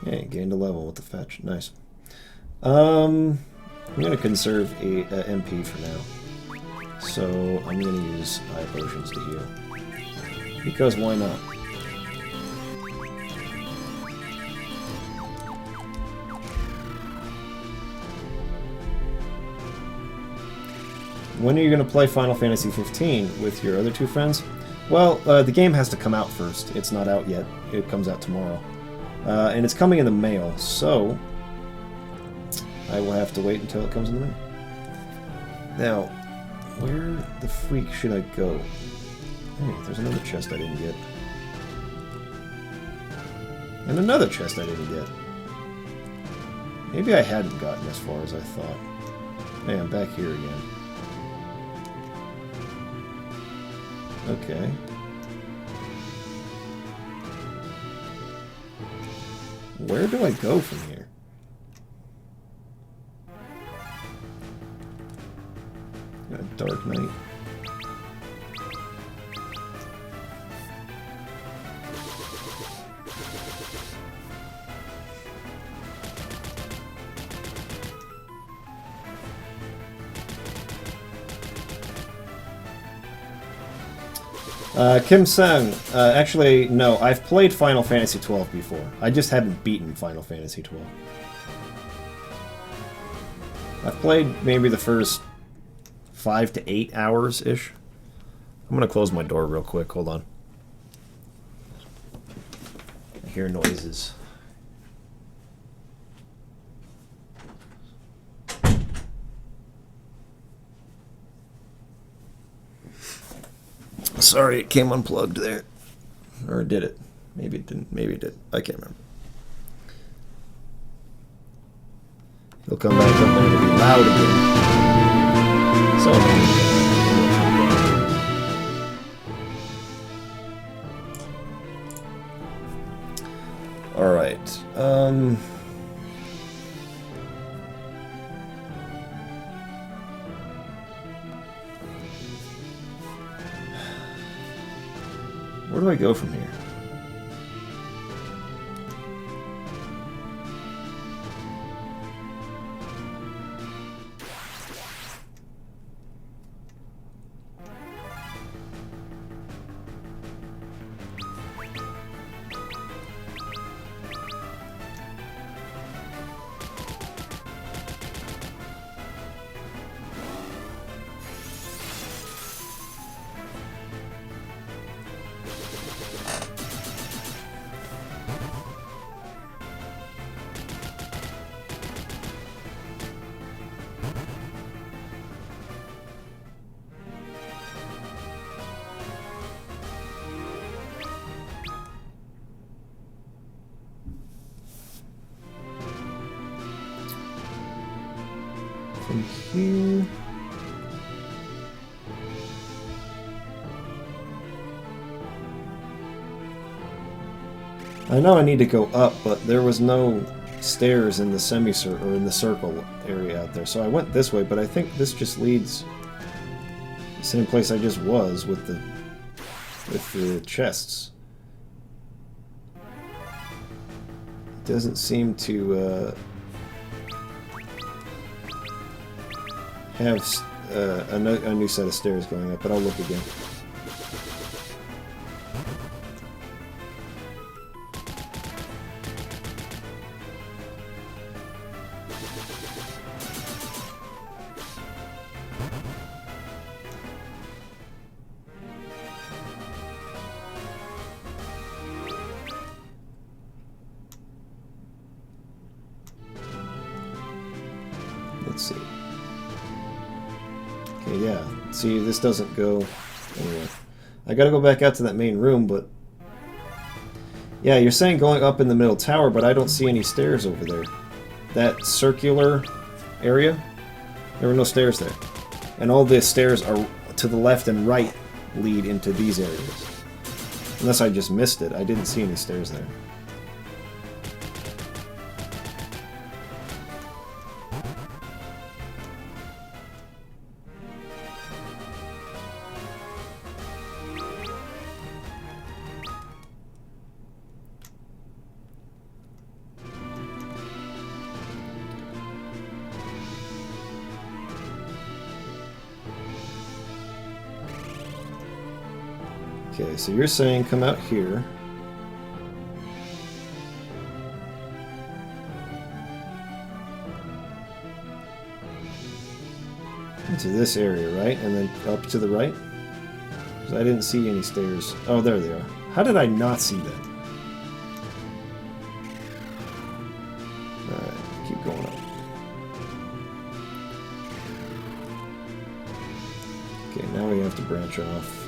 Yeah, gained a level with the fetch. Nice. I'm gonna conserve a MP for now, so I'm gonna use eye potions to heal. Because why not? When are you going to play Final Fantasy 15 with your other two friends? Well, the game has to come out first. It's not out yet. It comes out tomorrow. And it's coming in the mail, so I will have to wait until it comes in the mail. Now, where the freak should I go? Hey, there's another chest I didn't get. And another chest I didn't get. Maybe I hadn't gotten as far as I thought. Hey, I'm back here again. Okay. Where do I go from here? Got a Dark Knight. Kim Sang, actually, no, I've played Final Fantasy XII before. I just haven't beaten Final Fantasy XII. I've played maybe the first 5 to 8 hours-ish. I'm gonna close my door real quick, hold on. I hear noises. Sorry, it came unplugged there. Or did it? Maybe it didn't. Maybe it did. I can't remember. He'll come back up and it'll be loud again. So alright. Where do I go from here? From here. I know I need to go up, but there was no stairs in the semicircle or in the circle area out there. So I went this way, but I think this just leads the same place I just was with the chests. It doesn't seem to have a new set of stairs going up, but I'll look again. Let's see. Okay, yeah. See, this doesn't go anywhere. I gotta go back out to that main room, but... Yeah, you're saying going up in the middle tower, but I don't see any stairs over there. That circular area, there were no stairs there. And all the stairs are to the left and right lead into these areas. Unless I just missed it. I didn't see any stairs there. Okay, so you're saying come out here. Into this area, right? And then up to the right? Because I didn't see any stairs. Oh, there they are. How did I not see that? Alright, keep going up. Okay, now we have to branch off.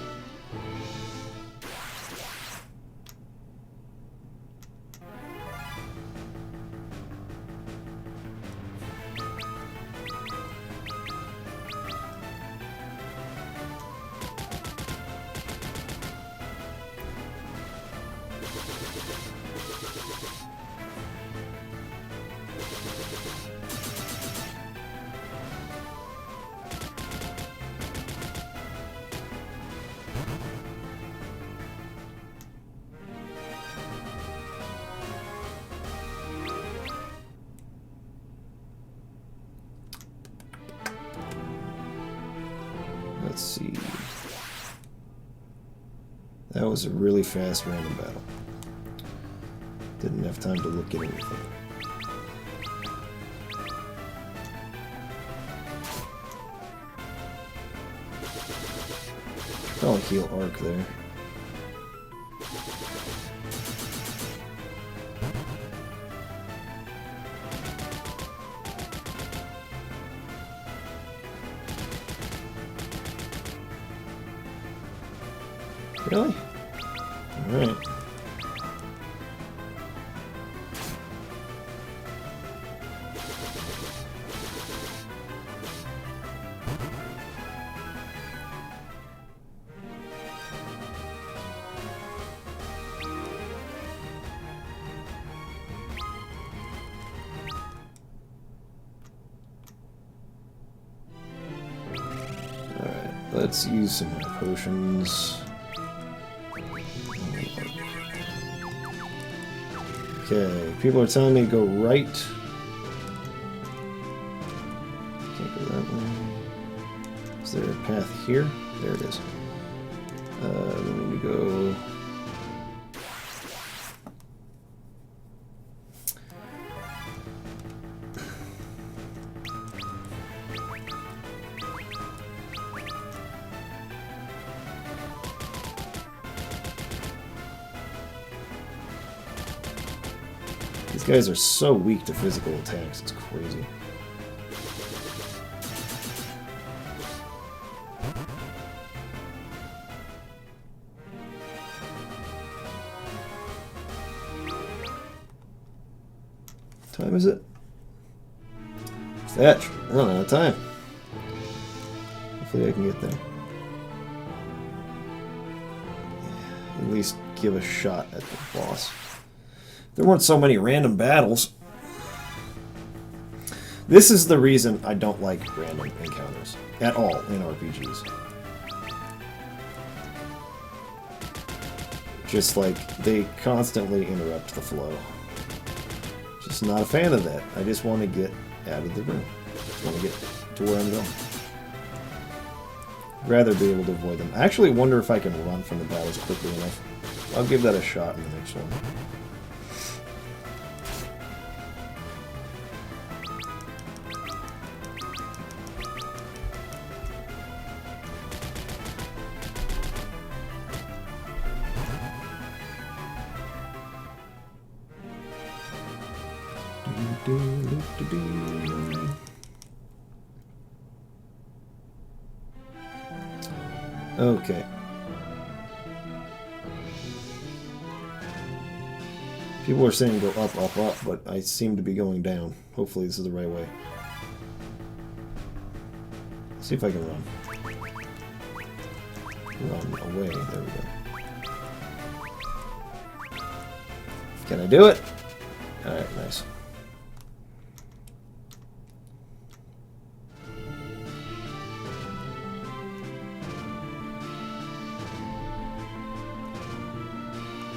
Let's see. That was a really fast random battle. Didn't have time to look at anything. Probably heal arc there. Really? Alright. Let's use some more potions. Okay, people are telling me to go right. Can't go that way. Is there a path here? There it is. We need to go... These guys are so weak to physical attacks, it's crazy. What time is it? Fetch. We're running out of time. Hopefully I can get there. At least give a shot at the boss. There weren't so many random battles. This is the reason I don't like random encounters at all in RPGs. Just like, they constantly interrupt the flow. Just not a fan of that. I just want to get out of the room. Just want to get to where I'm going. Rather be able to avoid them. I actually wonder if I can run from the battles quickly enough. I'll give that a shot in the next one. Okay. People are saying go up, up, up, but I seem to be going down. Hopefully this is the right way. Let's see if I can run. Run away. There we go. Can I do it? Alright, nice.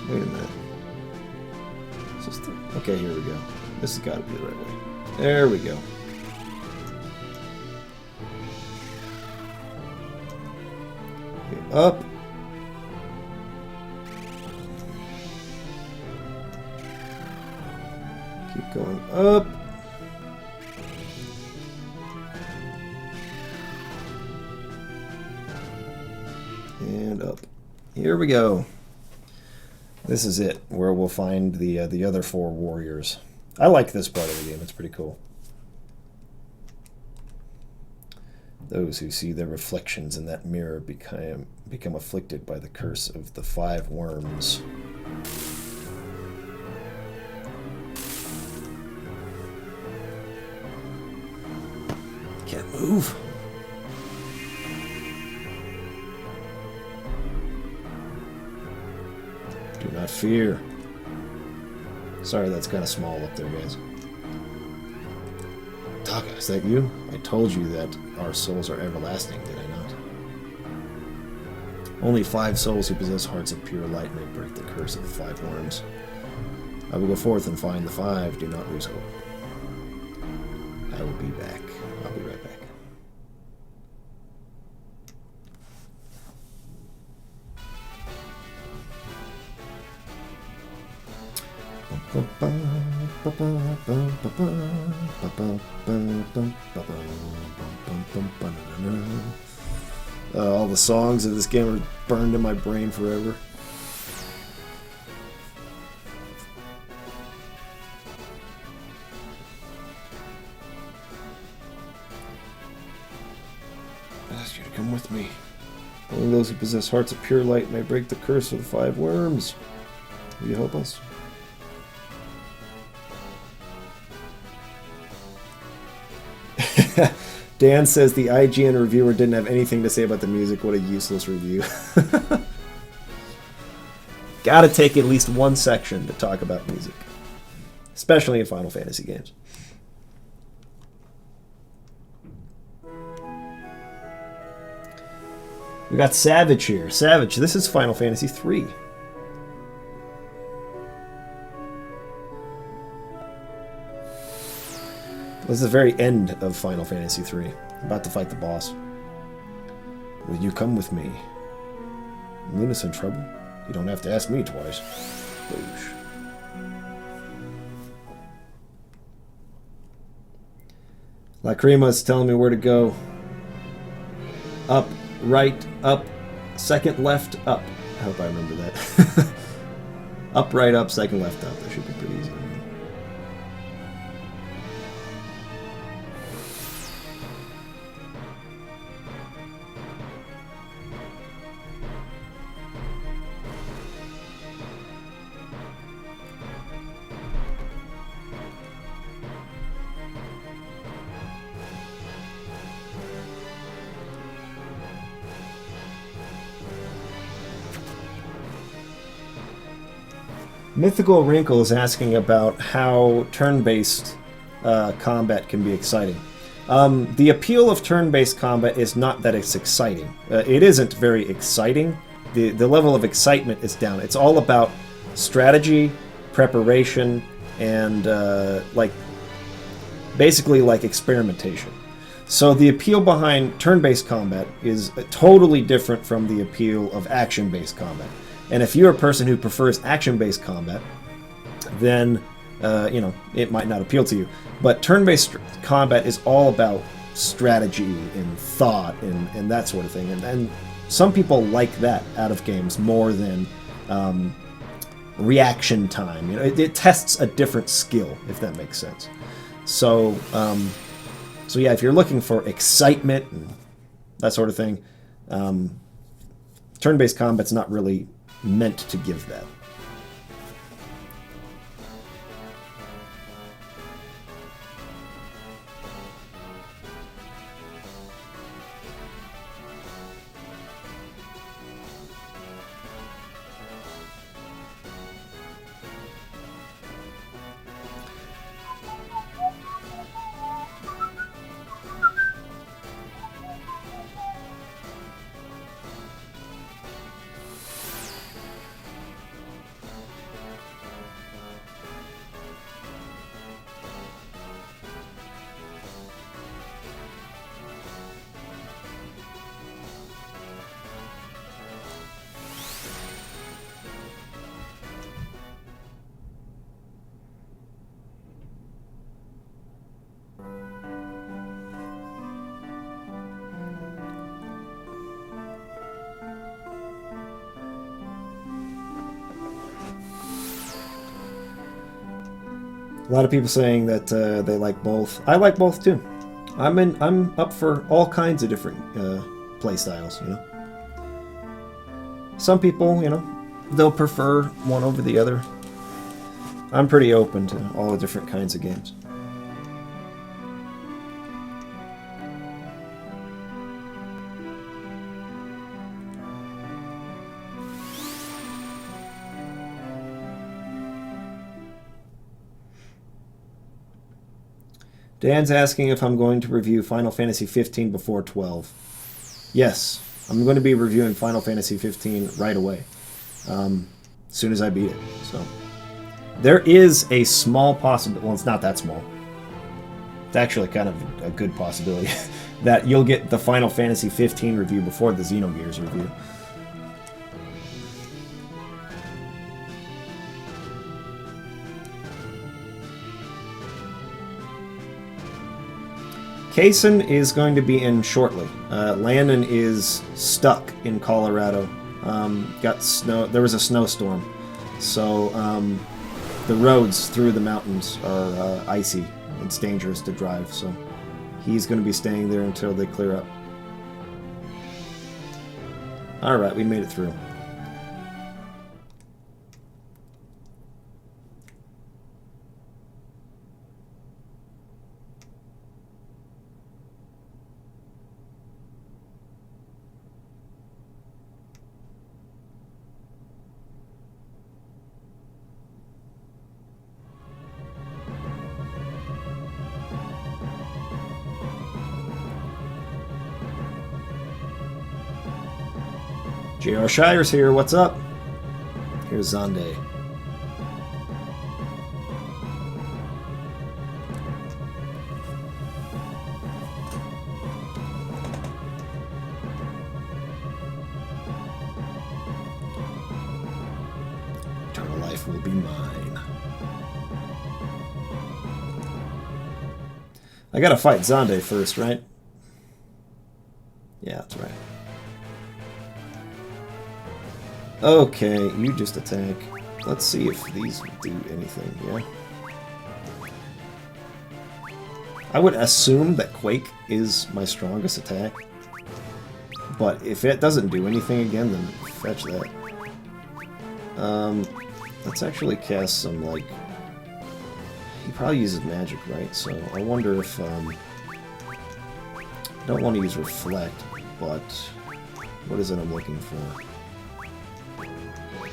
Wait a minute. Okay, here we go. This has got to be the right way. There we go. Okay, up. Keep going up. And up. Here we go. This is it, where we'll find the other four warriors. I like this part of the game. It's pretty cool. Those who see their reflections in that mirror become afflicted by the curse of the 5 worms. Can't move. Do not fear. Sorry, that's kind of small up there, guys. Taka, is that you? I told you that our souls are everlasting, did I not? Only 5 souls who possess hearts of pure light may break the curse of the 5 worms. I will go forth and find the 5. Do not lose hope. I will be back. I'll be right back. All the songs of this game are burned in my brain forever. I ask you to come with me. Only those who possess hearts of pure light may break the curse of the 5 worms. Will you help us? Dan says the IGN reviewer didn't have anything to say about the music. What a useless review. Gotta take at least one section to talk about music. Especially in Final Fantasy games. We got Savage here. Savage, this is Final Fantasy III. This is the very end of Final Fantasy III. About to fight the boss. Will you come with me? Luna's in trouble? You don't have to ask me twice. Boosh. Lacrima's telling me where to go. Up, right, up, second, left, up. I hope I remember that. Up, right, up, second, left, up. That should be pretty easy. Mythical Wrinkle is asking about how turn-based combat can be exciting. The appeal of turn-based combat is not that it's exciting. It isn't very exciting. The level of excitement is down. It's all about strategy, preparation, and basically experimentation. So the appeal behind turn-based combat is totally different from the appeal of action-based combat. And if you're a person who prefers action-based combat, then, it might not appeal to you. But turn-based combat is all about strategy and thought and that sort of thing. And some people like that out of games more than reaction time. It tests a different skill, if that makes sense. So yeah, if you're looking for excitement and that sort of thing, turn-based combat's not really meant to give that. A lot of people saying that they like both. I like both too. I'm up for all kinds of different play styles. Some people, they'll prefer one over the other. I'm pretty open to all the different kinds of games. Dan's asking if I'm going to review Final Fantasy 15 before 12. Yes, I'm going to be reviewing Final Fantasy 15 right away, as soon as I beat it. So there is a small possibility, well, it's not that small. It's actually kind of a good possibility that you'll get the Final Fantasy 15 review before the Xenogears review. Kaysen is going to be in shortly. Landon is stuck in Colorado. Got snow. There was a snowstorm, so the roads through the mountains are icy. It's dangerous to drive, so he's going to be staying there until they clear up. All right, we made it through. J.R. Shire's here, what's up? Here's Zonde. Eternal life will be mine. I gotta fight Zonde first, right? Yeah, that's right. Okay, you just attack. Let's see if these do anything, yeah? I would assume that Quake is my strongest attack. But if it doesn't do anything again, then fetch that. Let's actually cast some, like... He probably uses magic, right? So I wonder if... I don't want to use Reflect, but... What is it I'm looking for?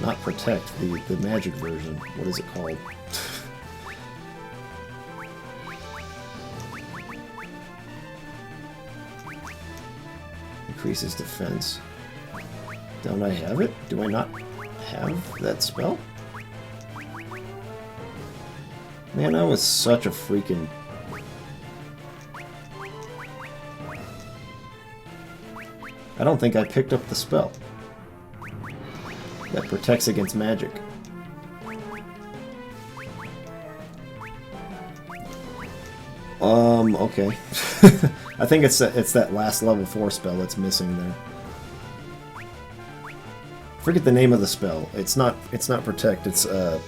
Not Protect, the magic version. What is it called? Increases defense. Don't I have it? Do I not have that spell? Man, I was such a freaking... I don't think I picked up the spell that protects against magic. Okay. I think it's that last level 4 spell that's missing there. Forget the name of the spell. It's not protect. It's the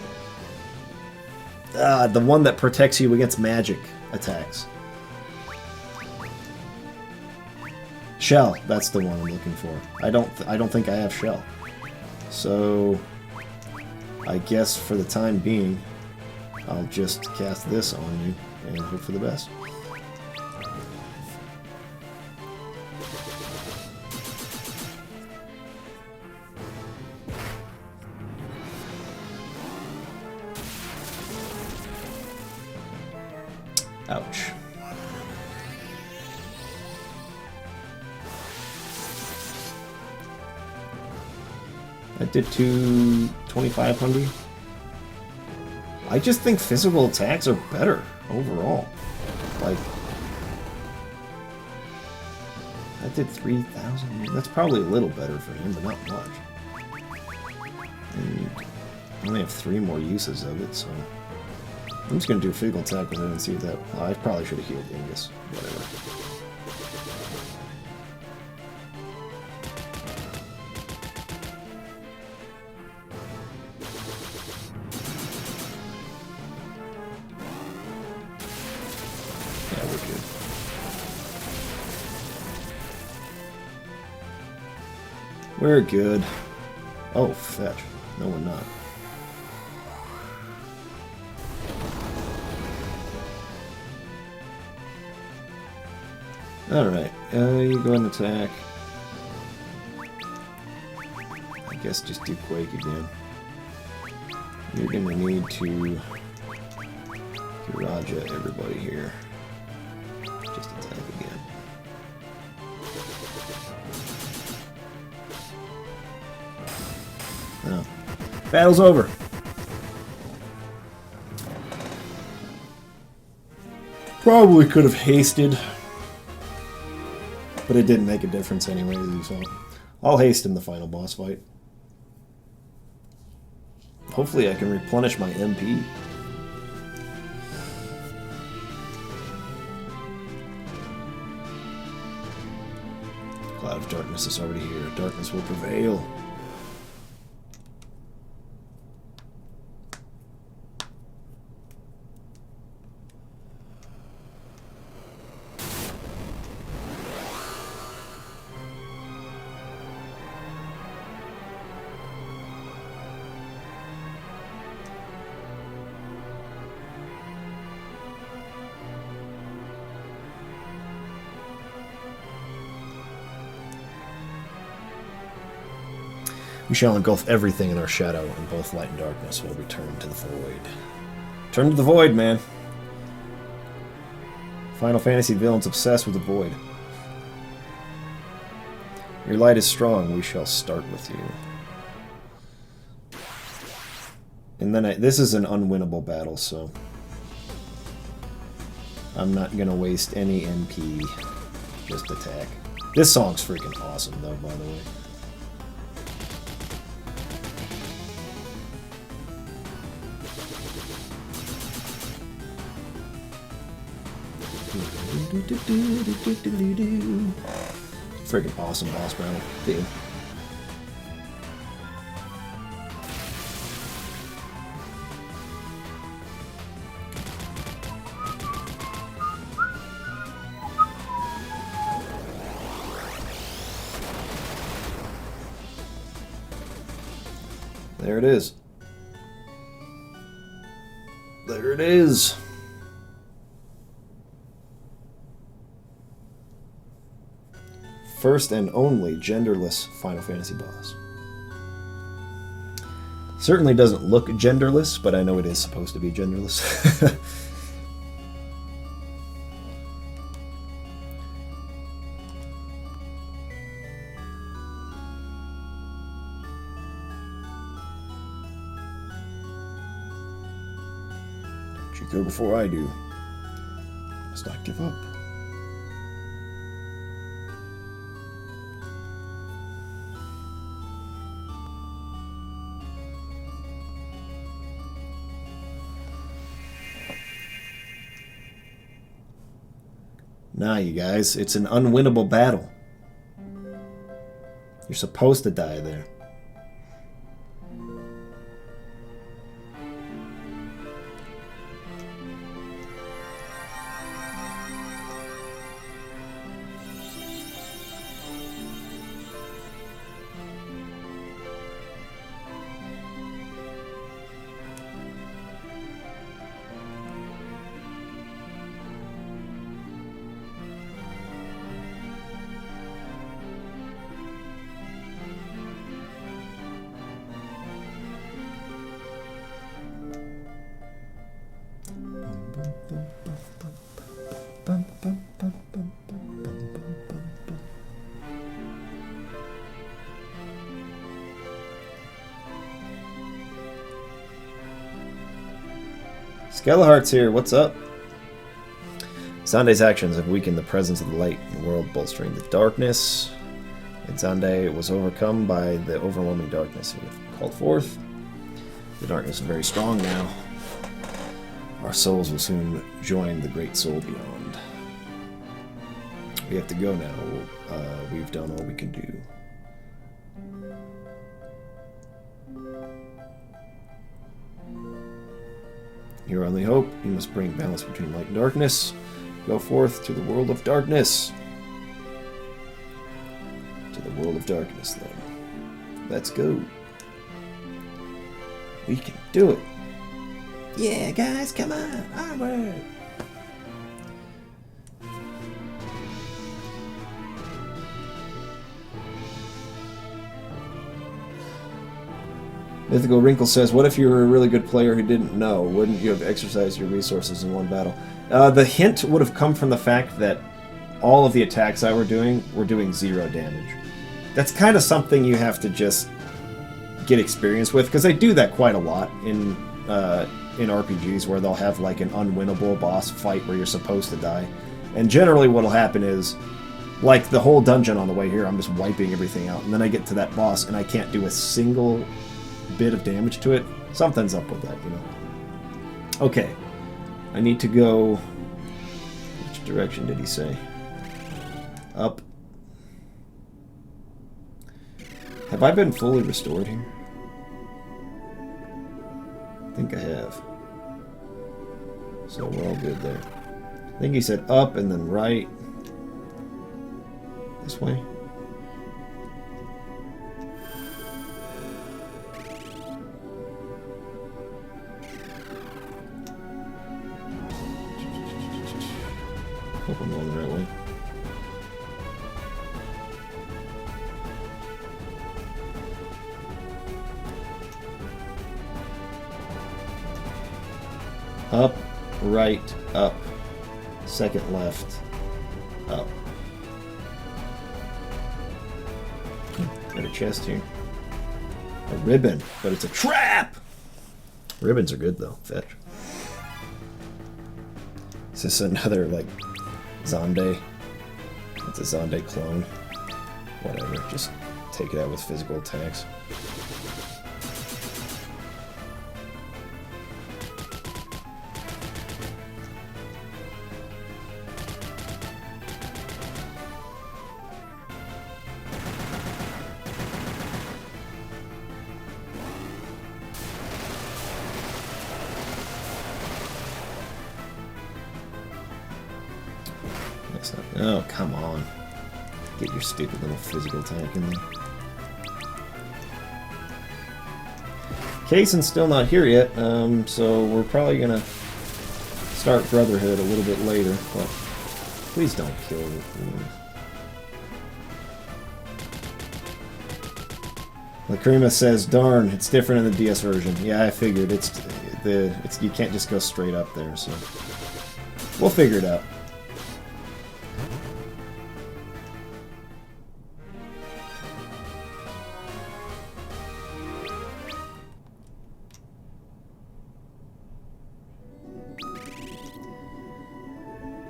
one that protects you against magic attacks. Shell. That's the one I'm looking for. I don't think I have Shell. So I guess for the time being, I'll just cast this on you and hope for the best. Ouch. I did 2,500. I just think physical attacks are better overall. Like, I did 3,000. That's probably a little better for him, but not much. And I only have 3 more uses of it, so I'm just gonna do a physical attack with it and see if that. Well, I probably should have healed Ingus. Whatever. We're good. Oh, fetch. No, we're not. Alright, you go and attack. I guess just do Quake again. You're gonna need to Kiraja everybody here. Just attack again. Oh. Battle's over. Probably could have hasted, but it didn't make a difference anyway, so I'll haste in the final boss fight. Hopefully I can replenish my MP. Cloud of darkness is already here. Darkness will prevail. We shall engulf everything in our shadow, and both light and darkness will return to the void. Turn to the void, man. Final Fantasy villains obsessed with the void. Your light is strong. We shall start with you. And then this is an unwinnable battle, so I'm not going to waste any MP. Just attack. This song's freaking awesome, though, by the way. Freaking awesome boss battle. Dude. There it is. There it is. First and only genderless Final Fantasy boss. Certainly doesn't look genderless, but I know it is supposed to be genderless. Don't you go before I do. Must not give up. Nah, you guys, it's an unwinnable battle. You're supposed to die there. Skelehart's here, what's up? Zande's actions have weakened the presence of the light in the world, bolstering the darkness. And Zande was overcome by the overwhelming darkness he called forth. The darkness is very strong now. Our souls will soon join the great soul beyond. We have to go now. We've done all we can do. Your only hope, you must bring balance between light and darkness. Go forth to the world of darkness. To the world of darkness, then. Let's go. We can do it. Yeah, guys, come on. Onward. Mythical Wrinkle says, what if you were a really good player who didn't know? Wouldn't you have exercised your resources in one battle? The hint would have come from the fact that all of the attacks I were doing 0 damage. That's kind of something you have to just get experience with, because they do that quite a lot in RPGs where they'll have like an unwinnable boss fight where you're supposed to die. And generally what'll happen is, like the whole dungeon on the way here, I'm just wiping everything out, and then I get to that boss and I can't do a single bit of damage to it. Something's up with that, you know. Okay. I need to go... Which direction did he say? Up. Have I been fully restored here? I think I have. So we're all good there. I think he said up and then right. This way. Hope I'm going the right way. Up, right, up. Second left, up. a chest here. A ribbon, but it's a trap! Ribbons are good, though. Fetch. Is this another, like, Zonde? It's a Zonde clone. Whatever, just take it out with physical attacks. Oh, come on. Get your stupid little physical attack in there. Kaysen's still not here yet, so we're probably gonna start Brotherhood a little bit later, but please don't kill me. Lacrima says, darn, it's different in the DS version. Yeah, I figured. It's you can't just go straight up there, so we'll figure it out.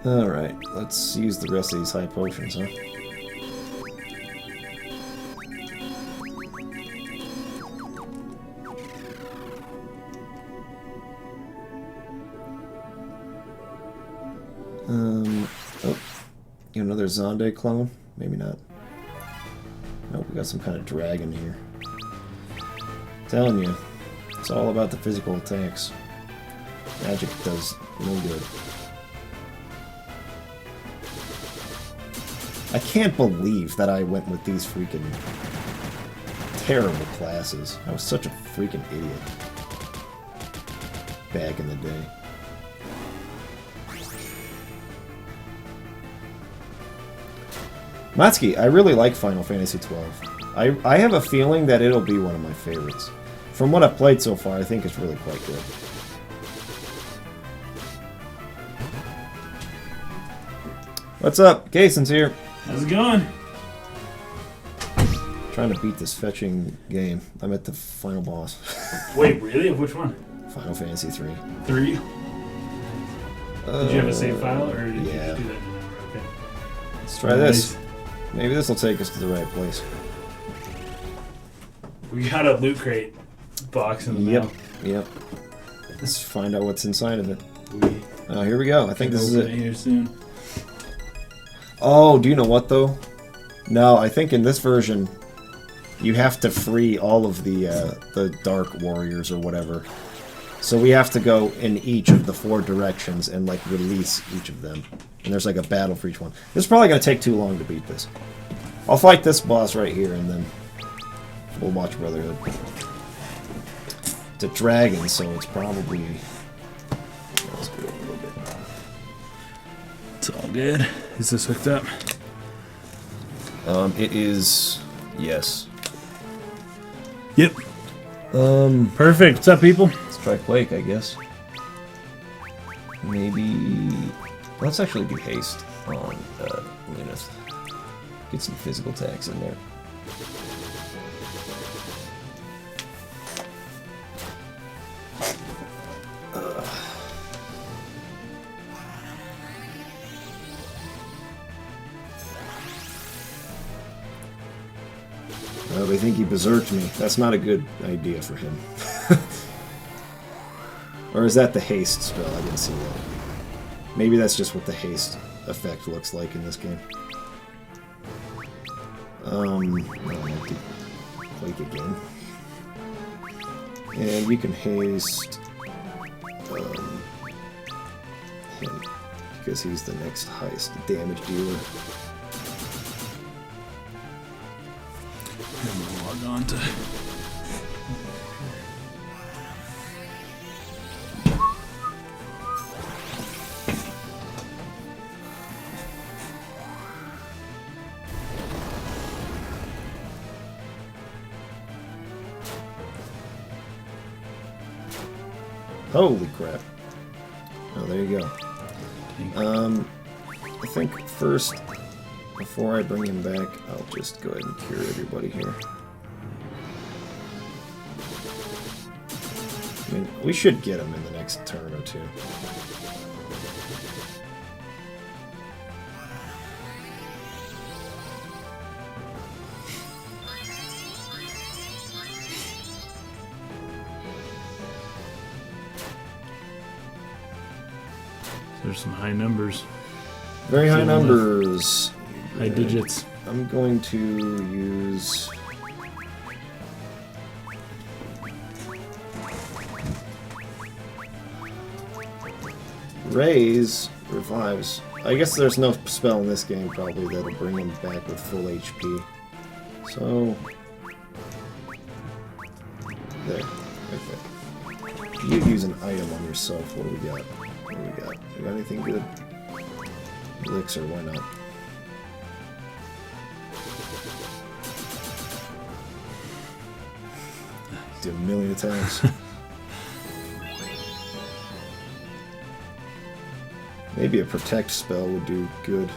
Alright, let's use the rest of these high potions, huh? Oh, another Zonde clone? Maybe not. Nope, we got some kind of dragon here. Telling you, it's all about the physical attacks. Magic does no good. I can't believe that I went with these freaking terrible classes. I was such a freaking idiot back in the day. Matsuki, I really like Final Fantasy XII. I have a feeling that it'll be one of my favorites. From what I've played so far, I think it's really quite good. What's up? Kaysen's here. How's it going? Trying to beat this fetching game. I'm at the final boss. Wait, really? Of which one? Final Fantasy 3. 3? Did you have a save file, or did you yeah. just do that? Okay. Let's try this. Maybe this will take us to the right place. We got a loot crate box in the mail. Yep. Let's find out what's inside of it. We Oh, here we go. I think this is it. Here soon. Oh, do you know what, though? No, I think in this version, you have to free all of the Dark Warriors or whatever. So we have to go in each of the 4 directions and, like, release each of them. And there's, like, a battle for each one. This is probably going to take too long to beat this. I'll fight this boss right here, and then we'll watch Brotherhood. It's a dragon, so it's probably... Let's go a little bit. It's all good. Is this hooked up? It is... Yes. Yep. Perfect. What's up, people? Let's try Quake, I guess. Maybe... Let's actually do haste on Lunith. Get some physical attacks in there. I think he berserked me. That's not a good idea for him. Or is that the haste spell? I didn't see that. Maybe that's just what the haste effect looks like in this game. I'll have to Quake again. And we can haste him, because he's the next highest damage dealer. I'm gonna log on to... Holy crap. Oh, there you go. I think first, before I bring him back, I'll just go ahead and cure everybody here. mean, we should get him in the next turn or two. There's some high numbers. Very high numbers. High digits. I'm going to use... Raise revives. I guess there's no spell in this game probably that'll bring him back with full HP. So... There. Okay. You use an item on yourself. What do we got? What do we got? We got anything good? Elixir, why not? Do a million attacks. Maybe a protect spell would do good.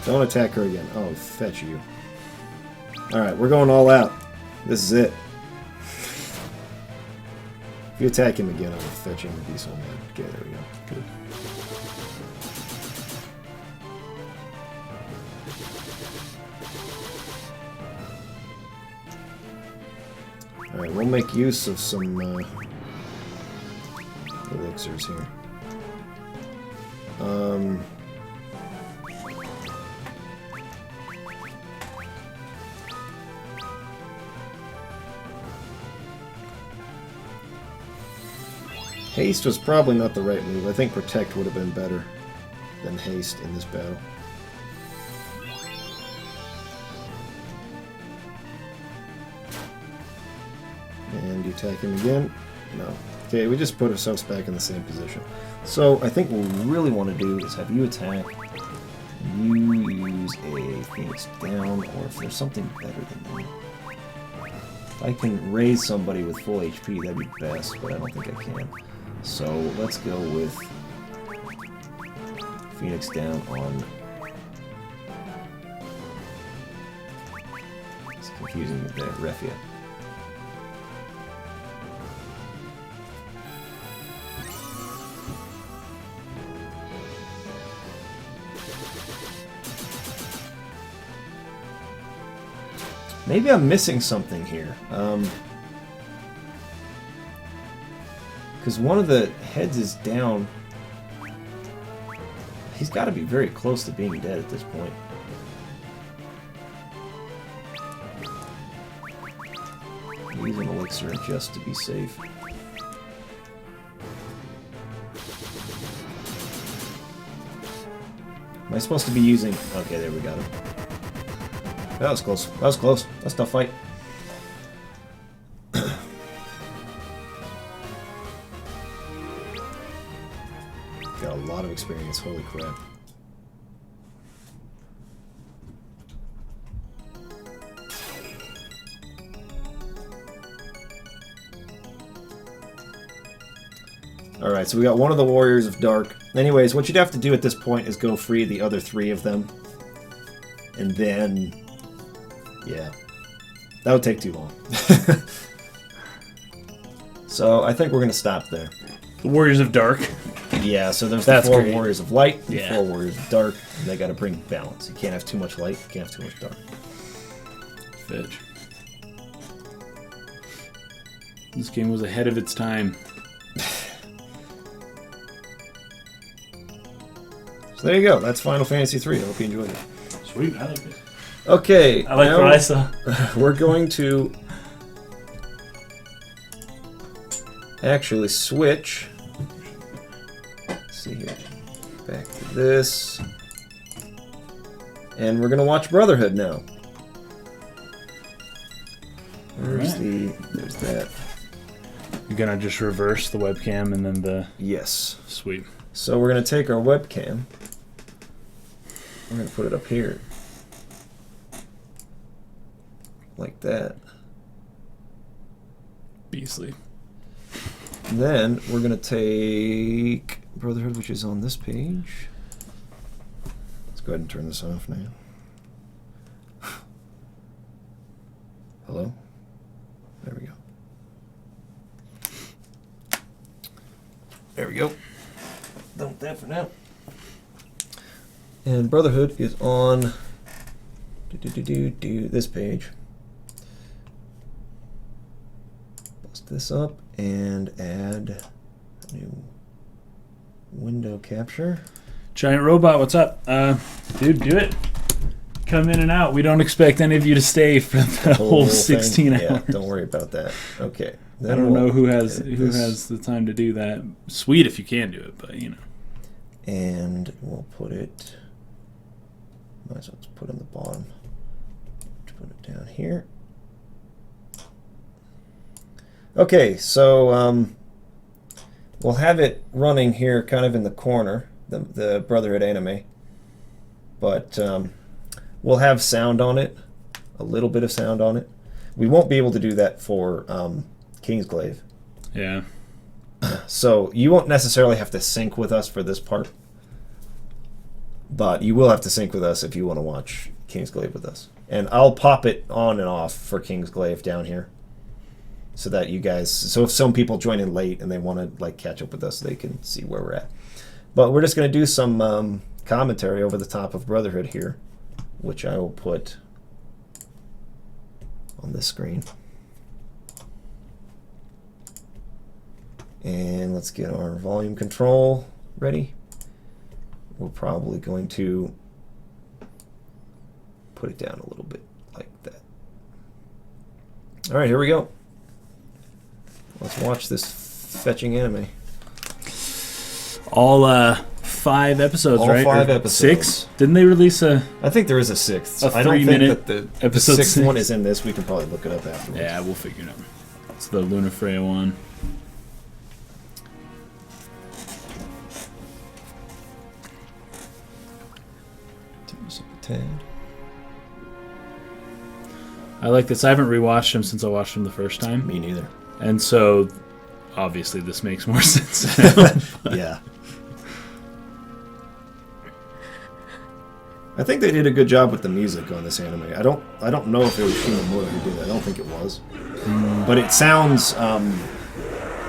Don't attack her again. Oh, fetch you. Alright, we're going all out. This is it. If you attack him again, I will fetch him and be so mad. Okay, there we go. Good. Alright, we'll make use of some elixirs here. Haste was probably not the right move. I think Protect would have been better than Haste in this battle. And you attack him again? No. Okay, we just put ourselves back in the same position. So, I think what we really want to do is have you attack, you use a Phoenix down, or if there's something better than that. If I can raise somebody with full HP, that'd be best, but I don't think I can. So, let's go with Phoenix down on... It's confusing with the Refia. Maybe I'm missing something here. Because one of the heads is down. He's got to be very close to being dead at this point. Use an elixir just to be safe. Am I supposed to be using... Okay, there we got him. That was close. That was close. That's a tough fight. Got a lot of experience. Holy crap. Alright, so we got one of the Warriors of Dark. Anyways, what you'd have to do at this point is go free the other three of them. And then... Yeah. That would take too long. So, I think we're going to stop there. The Warriors of Dark. Yeah, so there's the four great. Warriors of Light, the Yeah. four Warriors of Dark, and they got to bring balance. You can't have too much light, you can't have too much dark. Fetch. This game was ahead of its time. So there you go. That's Final Fantasy III. I hope you enjoyed it. Sweet, I like it. Okay. I like now what I saw. We're going to actually switch. Let's see here. Back to this. And we're going to watch Brotherhood now. Where's the... There's that. You're gonna just reverse the webcam and then the... Yes. Sweet. So we're going to take our webcam. We're going to put it up here. Like that. Beastly. And then we're going to take Brotherhood, which is on this page. Let's go ahead and turn this off now. Hello? There we go. There we go. Dump that for now. And Brotherhood is on this page. Bust this up and add a new window capture. Giant robot, what's up? Dude, do it. Come in and out. We don't expect any of you to stay for the whole 16 hours. Yeah, don't worry about that. Okay. I don't know who has the time to do that. Sweet if you can do it, but you know. And we'll put it. Might as well just put it on the bottom. Put it down here. Okay, so we'll have it running here, kind of in the corner, the Brotherhood anime. But we'll have sound on it, a little bit of sound on it. We won't be able to do that for Kingsglaive. Yeah. So you won't necessarily have to sync with us for this part, but you will have to sync with us if you want to watch Kingsglaive with us. And I'll pop it on and off for Kingsglaive down here, so that you guys, so if some people join in late and they want to like catch up with us, they can see where we're at. But we're just going to do some commentary over the top of Brotherhood here, which I will put on this screen. And let's get our volume control ready. We're probably going to put it down a little bit like that. All right, here we go. Let's watch this fetching anime. All 5 episodes, All right? 5 Or episodes. 6? Didn't they release a... I think there is a 6th. A I don't think 3-minute that the episode 6th 6. one is in this. We can probably look it up afterwards. Yeah, we'll figure it out. It's the Luna Freya one. I like this. I haven't rewatched him since I watched him the first time. Me neither. And so, obviously, this makes more sense now. Yeah. I think they did a good job with the music on this anime. I don't know if it was Shimomura who did it. I don't think it was. But it sounds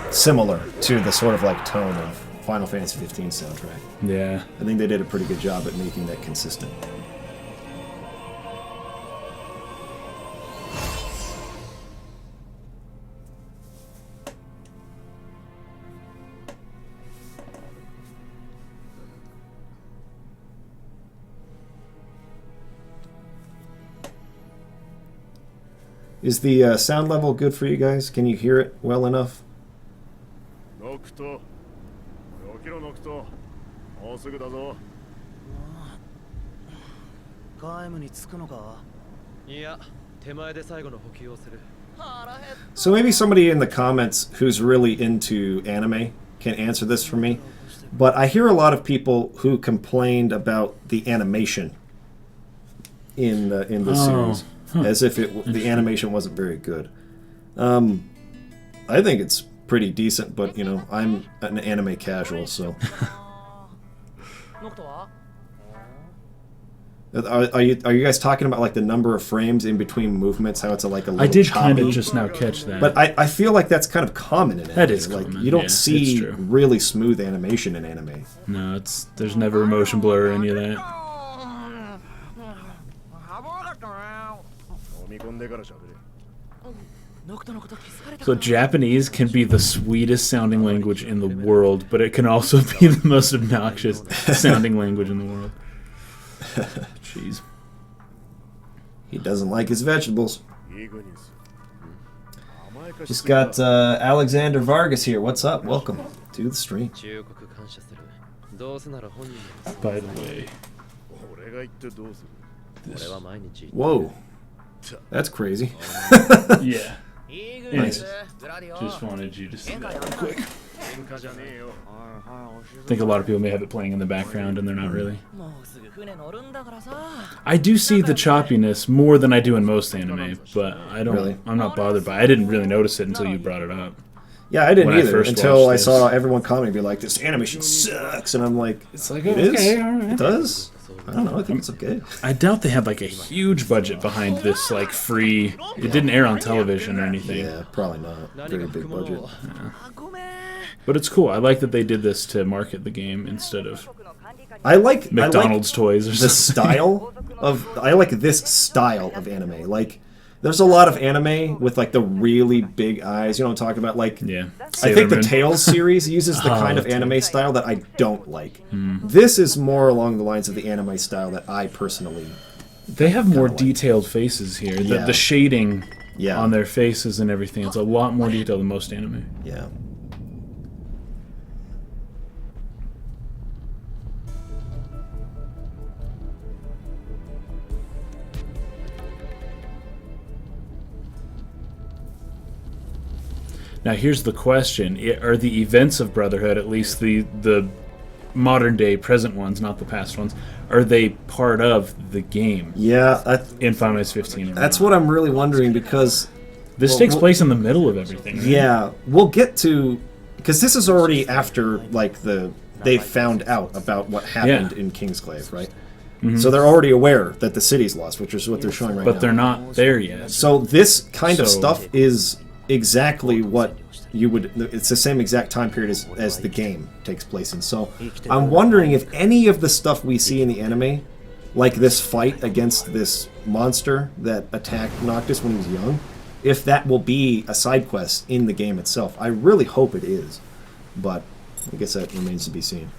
similar to the sort of like tone of Final Fantasy 15 soundtrack. Yeah. I think they did a pretty good job at making that consistent. Is the sound level good for you guys? Can you hear it well enough? So maybe somebody in the comments who's really into anime can answer this for me. But I hear a lot of people who complained about the animation in the series. As if the animation wasn't very good. I think it's pretty decent, but you know, I'm an anime casual, so. Are you guys talking about like the number of frames in between movements? How it's a little I did choppy? kind of just now catch that. But I feel like that's kind of common in anime. That is like common, you don't yeah, see it's true. really smooth animation in anime. No, there's never motion blur or any of that. So Japanese can be the sweetest sounding language in the world, but it can also be the most obnoxious sounding language in the world. Jeez. He doesn't like his vegetables. Just got Alexander Vargas here. What's up? Welcome to the stream. By the way, Whoa. That's crazy. yeah. Nice. Just wanted you to see that real quick. I think a lot of people may have it playing in the background and they're not really. I do see the choppiness more than I do in most anime, but I don't. Really? I'm not bothered by it. I didn't really notice it until you brought it up. Yeah, I didn't When I either first until watched I saw this. everyone commenting, be like, "This animation sucks," and I'm like, It's like, "It okay, is? all right. It does? I don't know. I think it's okay." I doubt they had like a huge budget behind this, like free. It didn't air on television or anything. Yeah, probably not. Very big budget. But it's cool. I like that they did this to market the game instead of I like McDonald's toys or the style of. I like this style of anime. Like, there's a lot of anime with like the really big eyes. You know what I'm talking about? Like, yeah. I think the Sailor Moon. Tales series uses the kind of anime style that I don't like. This is more along the lines of the anime style that I personally. They have more like. detailed faces here. Yeah. The shading Yeah. on their faces and everything. It's a lot more detailed than most anime. Yeah. Now here's the question: are the events of Brotherhood, at least the modern day present ones, not the past ones, are they part of the game Yeah. in Final Fantasy 15? That's what I'm really wondering because. This takes place in the middle of everything. Right? Yeah, we'll get to because this is already after like they found out about what happened in Kingsglaive, right? So they're already aware that the city's lost, which is what they're showing right now. But they're not there yet. So this kind of So- stuff is exactly what you would. It's the same exact time period as the game takes place in. So I'm wondering if any of the stuff we see in the anime, like this fight against this monster that attacked Noctis when he was young, if that will be a side quest in the game itself. I really hope it is, but I guess that remains to be seen.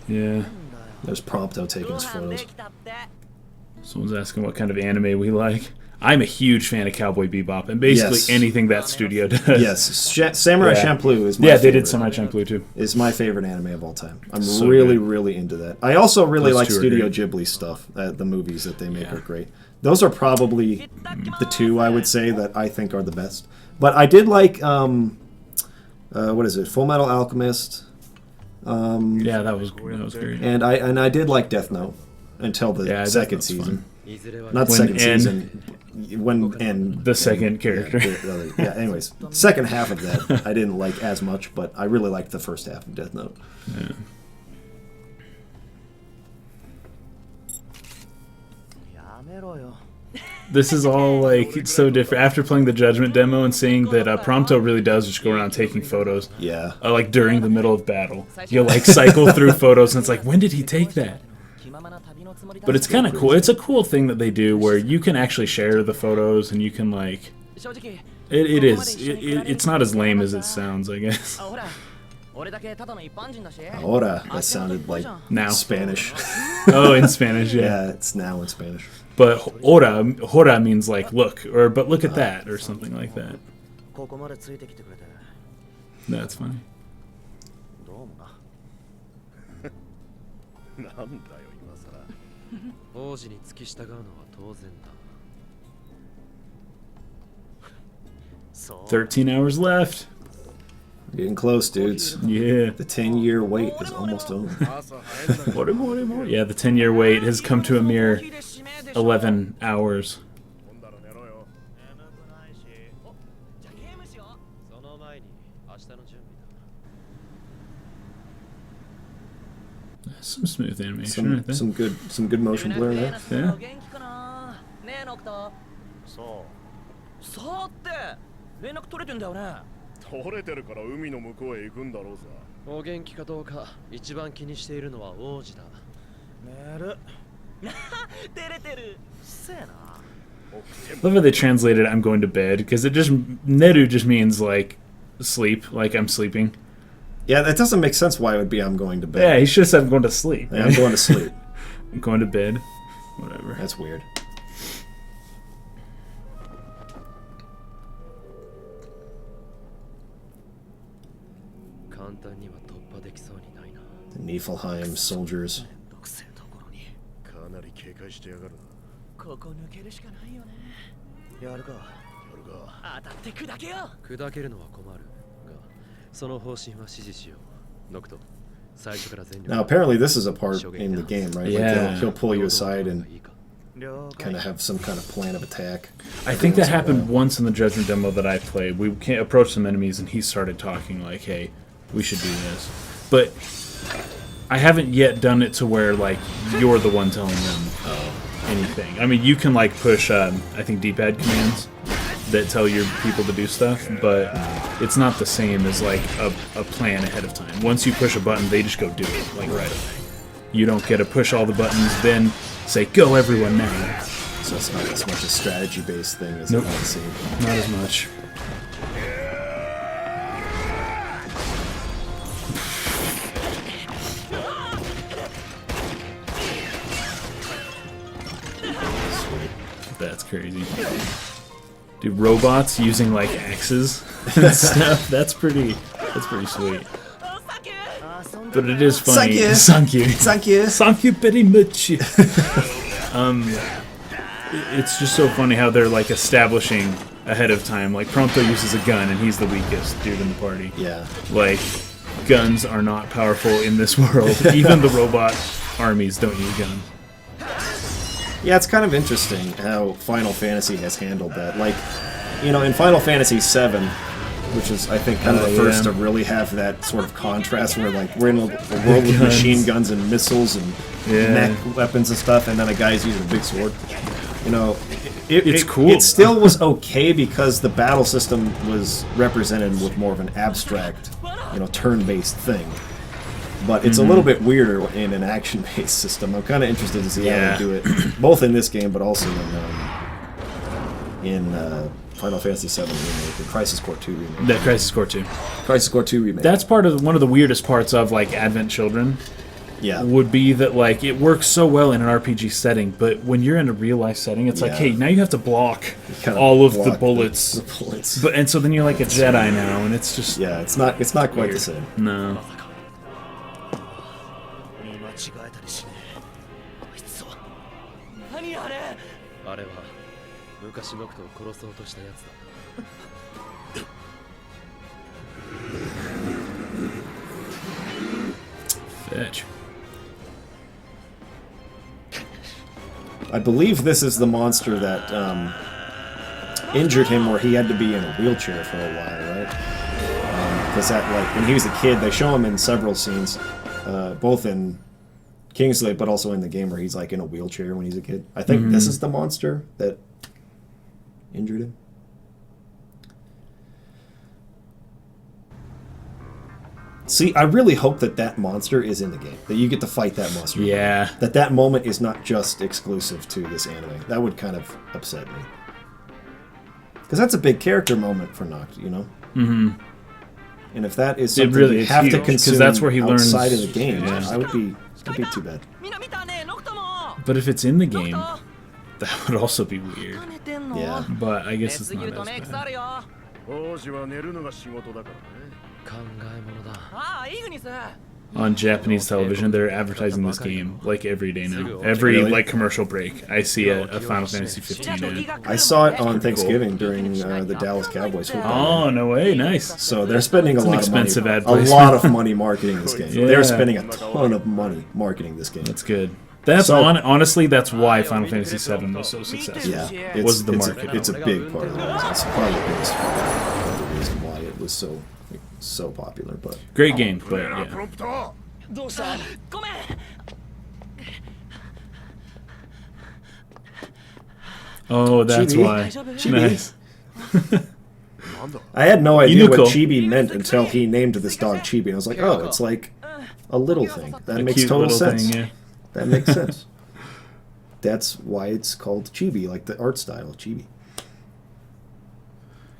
Yeah. There's Prompto taking his photos. Someone's asking what kind of anime we like. I'm a huge fan of Cowboy Bebop and basically Yes. anything that studio does. Yes, Samurai Yeah. Champloo is my Yeah, favorite. they did Samurai Champloo too. Is my favorite anime of all time. I'm So really, good. really into that. I also really Those like two are Studio great. Ghibli stuff. The movies that they make Yeah. are great. Those are probably the two I would say that I think are the best. But I did like, what is it, Full Metal Alchemist, Yeah, that was great. and I did like Death Note until the Yeah, Death second Note's season. fun. Not When second N- season. When N. The second character. Yeah, anyways, second half of that I didn't like as much, but I really liked the first half of Death Note. Yeah. This is all like it's so different. After playing the Judgment demo and seeing that Prompto really does just go around taking photos, Yeah. like during the middle of battle, you'll like cycle through photos and it's like, when did he take that? But it's kind of cool. It's a cool thing that they do where you can actually share the photos and you can like. It is. It's not as lame as it sounds, I guess. Ahora, that sounded like Now. Spanish. Oh, in Spanish, yeah. Yeah, it's now in Spanish. But hora means like look, or but look at that, or something like that. That's funny. 王子に付き従うのは当然だ。 13 hours left. Getting close, dudes. Yeah. The 10-year wait is almost over. More. Yeah, the 10-year wait has come to a mere 11 hours. その前に明日の準備だ。 Some smooth animation right there. Some good motion blur there. Yeah. ねえノクト。そう。そうって連絡取れてんだよね。取れてるから海の向こうへ行くんだろうさ。お元気かどうか一番気にしているのは王子だ。寝る。照れてる。せえな。 Love how they translated I'm going to bed, because it just, Neru just means like sleep, like I'm sleeping. Yeah, that doesn't make sense why it would be I'm going to bed. Yeah, he should have said I'm going to sleep. Yeah, I'm going to sleep. I'm going to bed. Whatever. That's weird. The Niflheim soldiers. かなり警戒してやがるな。ここ抜けるしかないよね。やるか。やるか。当たって砕けよ。砕けるのは困るが、その方針は支持しよう。ノクト、最初から全力。 Now, apparently this is a part in the game, right? Yeah. Like he'll pull you aside and kind of have some kind of plan of attack. I think that happened once in the Judgment demo that I played. We approached some enemies and he started talking like, hey, we should do this. But I haven't yet done it to where like you're the one telling them anything. I mean, you can like push, I think, D-pad commands, that tell your people to do stuff, but it's not the same as like a plan ahead of time. Once you push a button, they just go do it like right away. You don't get to push all the buttons, then say go everyone now. So it's not as much a strategy-based thing as Nope. it might seem. Not as much. That's crazy. Dude, robots using like axes and stuff. That's pretty sweet. But it is funny. Thank you. Thank you. Thank you. Thank you very much. It's just so funny how they're like establishing ahead of time. Like Prompto uses a gun and he's the weakest dude in the party. Yeah. Like guns are not powerful in this world. Even the robot armies don't use guns. Yeah, it's kind of interesting how Final Fantasy has handled that. Like, you know, in Final Fantasy VII, which is, I think, kind of the first to really have that sort of contrast where, like, we're in a world with machine guns and missiles and mech weapons and stuff, and then a guy's using a big sword. You know, It's cool. It still was okay because the battle system was represented with more of an abstract, you know, turn-based thing. But it's a little bit weirder in an action-based system. I'm kind of interested to see how they do it, both in this game, but also in Final Fantasy VII Remake, the Crisis Core 2 remake. That Crisis Core 2. Crisis Core 2 remake. That's part of one of the weirdest parts of like Advent Children. Yeah. Would be that like it works so well in an RPG setting, but when you're in a real life setting, it's like, hey, now you have to block Kinda all of block the bullets. the bullets. But and so then you're like a Jedi now, and it's just Yeah, it's not quite weird. the same. No. 見間違えたりしねえ。あいつは何あれ。あれは昔ノクトを殺そうとしたやつだ。 Fetch. I believe this is the monster that injured him, where he had to be in a wheelchair for a while, right? Because that, like, when he was a kid, they show him in several scenes, both in Kingsglaive, but also in the game where he's like in a wheelchair when he's a kid. I think this is the monster that injured him. See, I really hope that that monster is in the game. That you get to fight that monster. Yeah. That moment is not just exclusive to this anime. That would kind of upset me. Because that's a big character moment for Noct, you know? Mm-hmm. And if that is It something really you is have to huge, consume 'cause that's where he learns- outside of the game, Yeah. I would be too bad. But if it's in the game, that would also be weird. Yeah. But I guess it's not as bad. 王子は寝るのが仕事だからね。考え物だ。 On Japanese television, they're advertising this game like every day now. Every Really? like commercial break, I see a Final Fantasy 15 ad. I saw it on Thanksgiving during the Dallas Cowboys football. Oh no way! Nice. So they're spending a an lot expensive of money, ad a placement. lot of money marketing this game. Yeah. They're spending a ton of money marketing this game. That's good. That's So- honestly, that's why Final Fantasy 7 was so successful. Yeah, Was the it's market. it's a big part of the reason. It's probably the biggest part of the reason why it was so popular. But Great game, but プ yeah. ロンプト どうした。ごめん。 Oh, that's Chibi. why. Chibi. Nice. なんだ I had no idea what Inuko. Chibi meant until he named this dog Chibi. And I was like, oh, it's like a little thing. That A makes cute total little sense. thing, yeah. That makes sense. That's why it's called Chibi, like the art style of Chibi.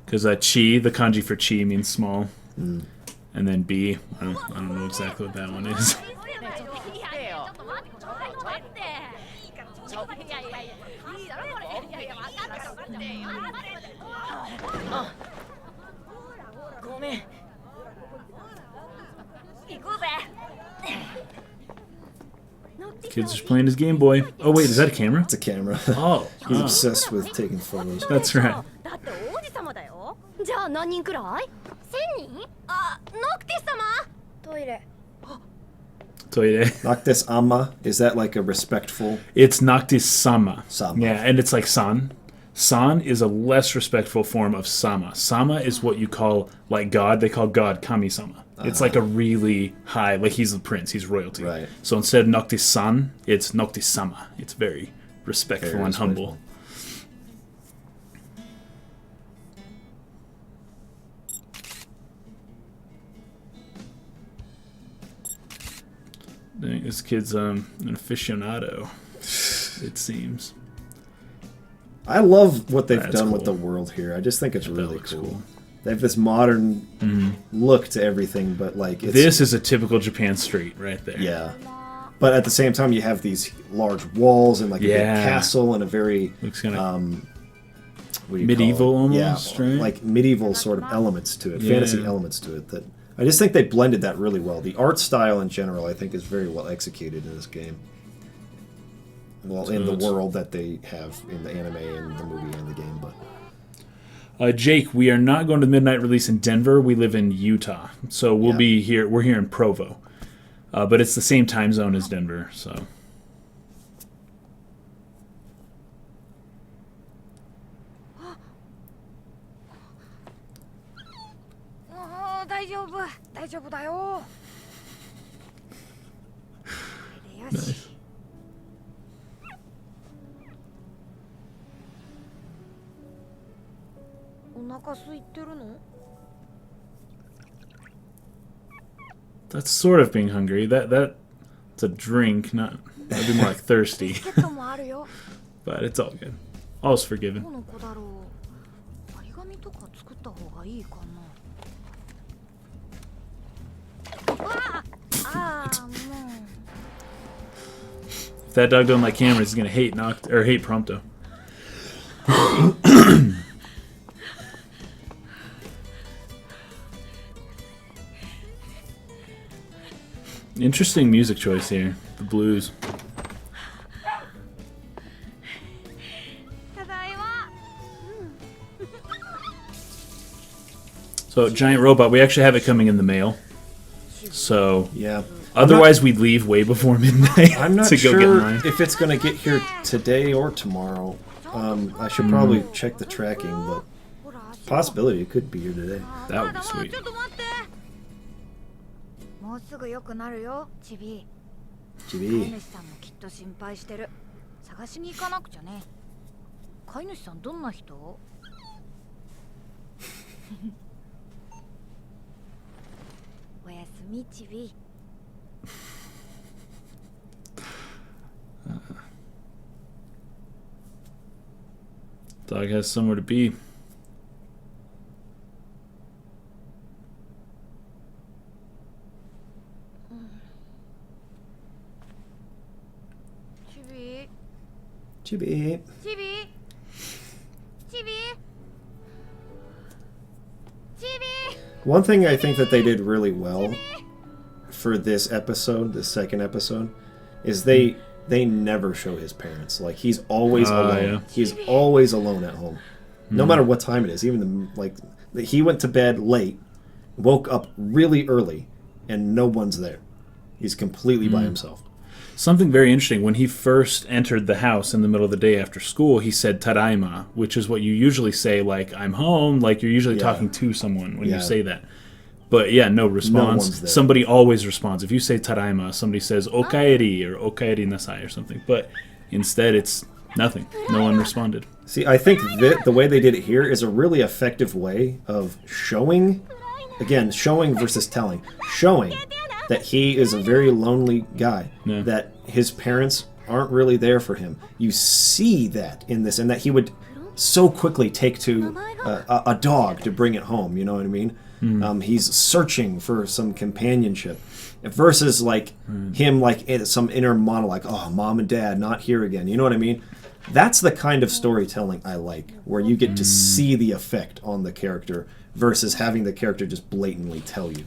Because chi, the kanji for chi means small, and then b, I don't know exactly what that one is. ごめん。行こうぜ。 Kid's just playing his Game Boy. Oh wait, is that a camera? It's a camera. Oh, He's oh, obsessed with taking photos. that's right. だって王子様だよ。じゃあ何人くらい？1000人？あ、ノクティス様。トイレ。 Toide. Noctis Amma, is that like a respectful? It's Noctis Sama. Sama. Yeah, and it's like San. San is a less respectful form of Sama. Sama is what you call, like God, they call God Kami-sama. It's like a really high, like he's the prince, he's royalty. Right. So instead of Noctis San, it's Noctis Sama. It's very respectful Very and humble. Dang, this kid's an aficionado, it seems. I love what they've That's done cool. with the world here. I just think it's That really looks cool. They have this modern look to everything, but like it's, This is a typical Japan street right there. yeah. But at the same time, you have these large walls and like a big castle and a very Looks kind of what do you medieval call it? almost, yeah, right? like medieval sort of elements to it, Yeah. fantasy elements to it. That I just think they blended that really well. The art style in general, I think, is very well executed in this game. Well, in the world that they have in the anime and the movie and the game, but Jake, we are not going to the midnight release in Denver. We live in Utah, so we'll be here. We're here in Provo, but it's the same time zone as Denver. So nice. That's sort of being hungry. That's a drink, not. That'd be more like thirsty. But it's all good. All's forgiven. If that dog don't like cameras, he's gonna hate hate Prompto. Interesting music choice here. The blues. So, giant robot. We actually have it coming in the mail. So, yeah. otherwise we'd leave way before midnight I'm not to go get sure mine. if it's going to get here today or tomorrow. I should probably check the tracking, but possibility it could be here today. That would be sweet. もうすぐ良くなるよ、チビ。飼い GB. 主さんもきっと心配してる。探しに行かなくちゃね。飼い主さんどんな人？おやすみ、チビ。 Dog has somewhere to be. GB. チビ。チビ。チビ。 One thing I think that they did really well for this episode, the second episode, is they never show his parents. Like he's always alone. Yeah. He's always alone at home, no matter what time it is. Even he went to bed late, woke up really early, and no one's there. He's completely by himself. Something very interesting. When he first entered the house in the middle of the day after school, he said "tadaima," which is what you usually say, like "I'm home." Like you're usually talking to someone when you say that. But yeah, no response. one's there. Somebody always responds. If you say "tadaima," somebody says "okaeri" or "okaeri nasai" or something. But instead, it's nothing. No one responded. See, I think that the way they did it here is a really effective way of showing, again, showing versus telling, showing that he is a very lonely guy, that his parents aren't really there for him. You see that in this, and that he would so quickly take to a dog to bring it home, you know what I mean? He's searching for some companionship, versus like him like in some inner monologue, oh, mom and dad not here again, you know what I mean? That's the kind of storytelling I like, where you get to see the effect on the character versus having the character just blatantly tell you.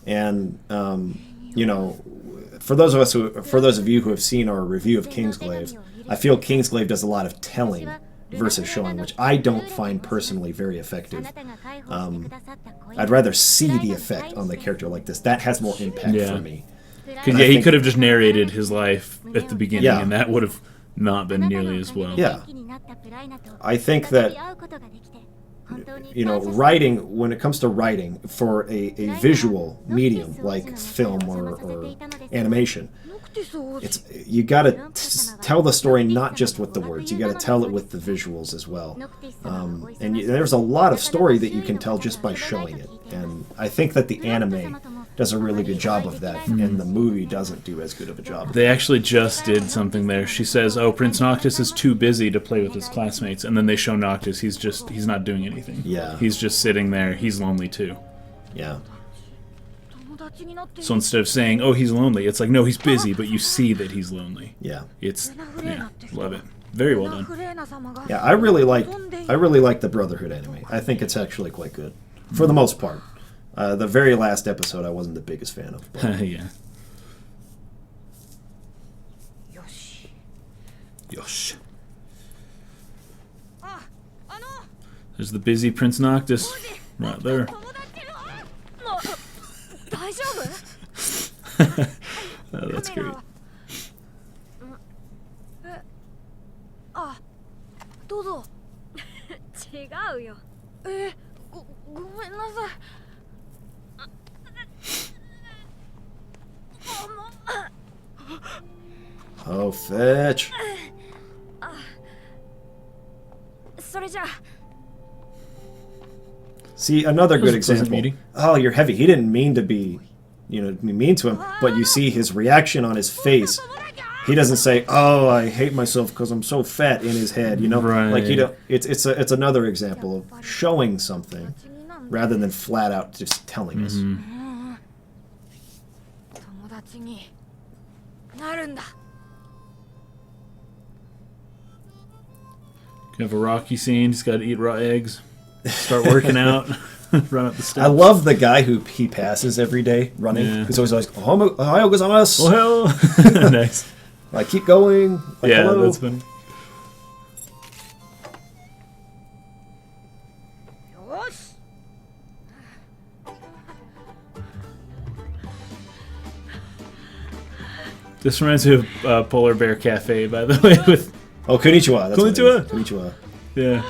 And you know, for those of you who have seen our review of Kingsglaive, I feel Kingsglaive does a lot of telling versus showing, which I don't find personally very effective. I'd rather see the effect on the character like this. That has more impact for me. Because he could have just narrated his life at the beginning, and that would have not been nearly as well. Yeah. I think that, you know, writing, when it comes to writing for a visual medium like film or animation, you gotta tell the story not just with the words, you gotta tell it with the visuals as well. And there's a lot of story that you can tell just by showing it. And I think that the anime does a really good job of that, and the movie doesn't do as good of a job. They actually just did something there. She says, "Oh, Prince Noctis is too busy to play with his classmates," and then they show Noctis. He's not doing anything. Yeah. He's just sitting there. He's lonely too. Yeah. So instead of saying, "Oh, he's lonely," it's like, no, he's busy, but you see that he's lonely. Yeah. Love it. Very well done. Yeah, I really like the Brotherhood anime. I think it's actually quite good, for the most part. The very last episode I wasn't the biggest fan of. But. Yeah. Yosh. There's the busy Prince Noctis right there. Oh, that's great. どうぞ違うよごめんなさい Oh, fetch. それじゃ See, another good That was a pleasant example. meeting. Oh, you're heavy. He didn't mean to be, mean to him, but you see his reaction on his face. He doesn't say, "Oh, I hate myself because I'm so fat," in his head, Right. Like it's another example of showing something rather than flat out just telling us. 友達になるんだ You have a Rocky scene. He's got to eat raw eggs. Start working out. Run up the steps. I love the guy who he passes every day running. Yeah. He's always like, "Ohayou gozaimasu." Oh, hell. Nice. Like, keep going. Like, Yeah, hello. that's funny. よし This reminds me of Polar Bear Cafe, by the way. With Oh, konnichiwa. That's what it is. Konnichiwa. Konnichiwa. yeah,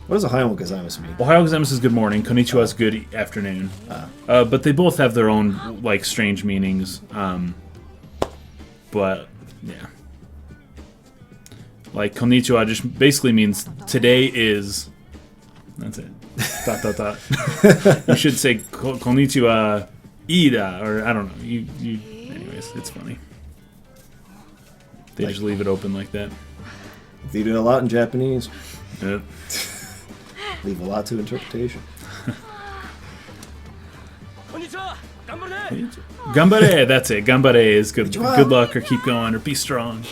What does Ohayou gozaimasu mean? Ohayou gozaimasu is good morning. Konnichiwa is good afternoon. But they both have their own like strange meanings. But yeah, like konnichiwa just basically means today is. That's it. Dot dot dot. You should say konnichiwa ida, or I don't know. You. Anyways, it's funny. They just leave it open like that. They do it a lot in Japanese. Yep. Leave a lot to interpretation. こんにちは頑張るね Gambare, that's it. Gambare is good. Good luck, or keep going, or be strong.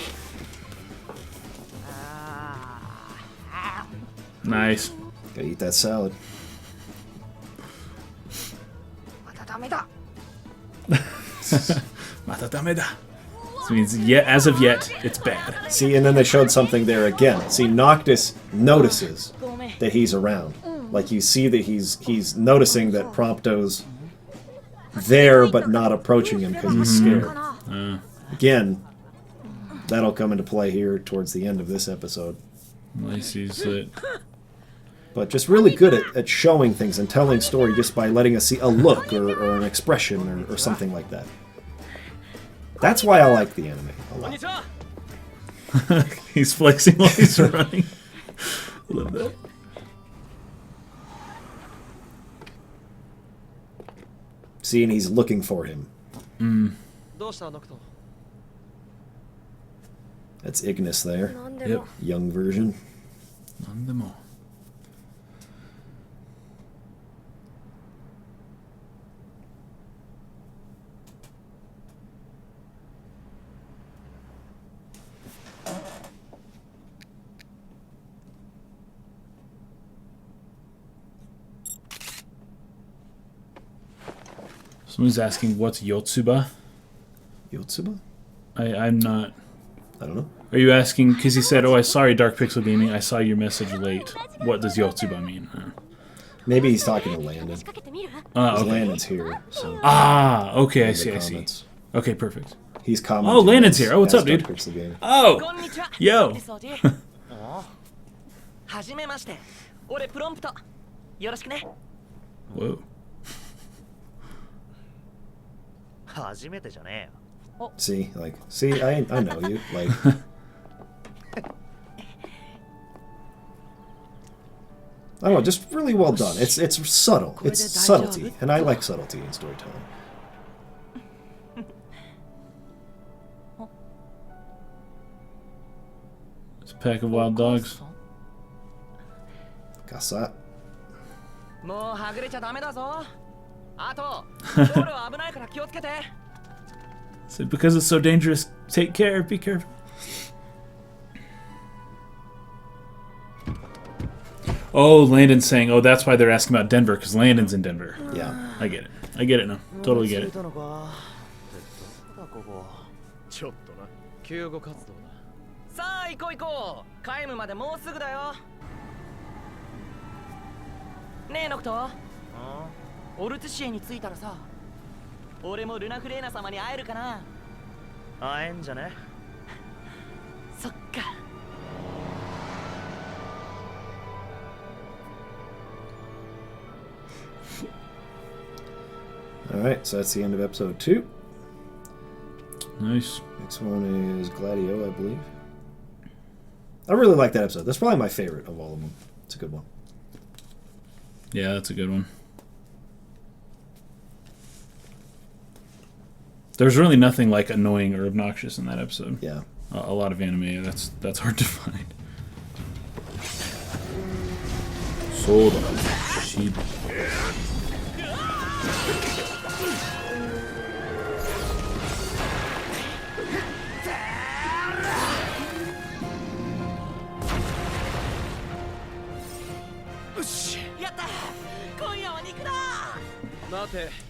Nice. Gotta eat that salad. またダメだ Mata dameda. This means yet, as of yet, it's bad. See, and then they showed something there again. See, Noctis notices that he's around. Like, you see that he's noticing that Prompto's there but not approaching him because he's scared. Again, that'll come into play here towards the end of this episode. Lacey's it. But just really good at showing things and telling story just by letting us see a look or an expression or something like that. That's why I like the anime a こんに lot. ちは He's flexing while he's running. Love that. See, and he's looking for him. どうしたノクト That's Ignis there. なんで Yep. も Young version. On them all. Someone's asking, what's Yotsuba? Yotsuba? I'm not... I don't know. Are you asking, because he said, oh, I sorry, Dark Pixel Gaming, I saw your message late. What does Yotsuba mean? Maybe he's talking to Landon. 仕掛けてみる Because Okay. Landon's here. So Ah, okay, I in the see, I see. comments. Okay, perfect. He's commenting. Oh, Landon's as- here. Oh, what's as up, dude? Dark Pixel Gaming. こ Oh! んにちは Yo! お掃除おはじめまして俺プロンプトよろしくね Whoa. 初めてじゃねえよ See, I know you. Like, I don't know, just really well done. It's subtle. It's subtlety, and I like subtlety in storytelling. pack of wild dogs. Gasa. もうはぐれちゃダメだぞ。あと、道路は危ないから気をつけて。 So because it's so dangerous, take care, be careful. Oh, Landon's saying, oh, that's why they're asking about Denver, because Landon's in Denver. Yeah. I get it. I get it now. Totally get it. ちょっとな。救護活動だ。さあ行こう行こう。カイムまでもうすぐだよ。ねえノクト。オルツシエに着いたらさ、俺もルナフレーナ様に会えるかな。会えんじゃね。そっか。Alright, so that's the end of episode 2. Nice. Next one is Gladio, I believe. I really like that episode. That's probably my favorite of all of them. It's a good one. Yeah, that's a good one. There's really nothing like annoying or obnoxious in that episode. Yeah. A lot of anime, that's hard to find. Soda. Shiba.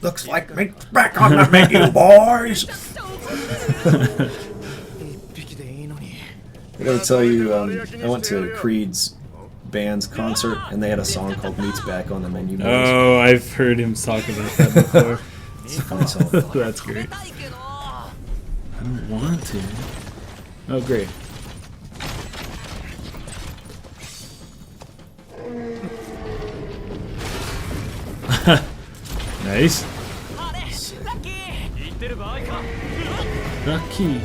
Looks like meat's back on the menu, boys! I gotta tell you, I went to Creed's band's concert, and they had a song called Meat's Back on the Menu, boys. Oh, I've heard him talk about that before. It's a funny song. That's great. I don't want to. Oh, great. Nice. Lucky.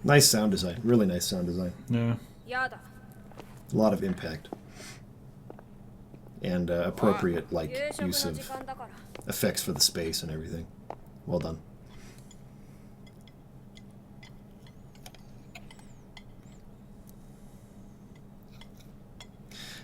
Nice sound design. Really nice sound design. Yeah. A lot of impact. And appropriate, use of effects for the space and everything. Well done.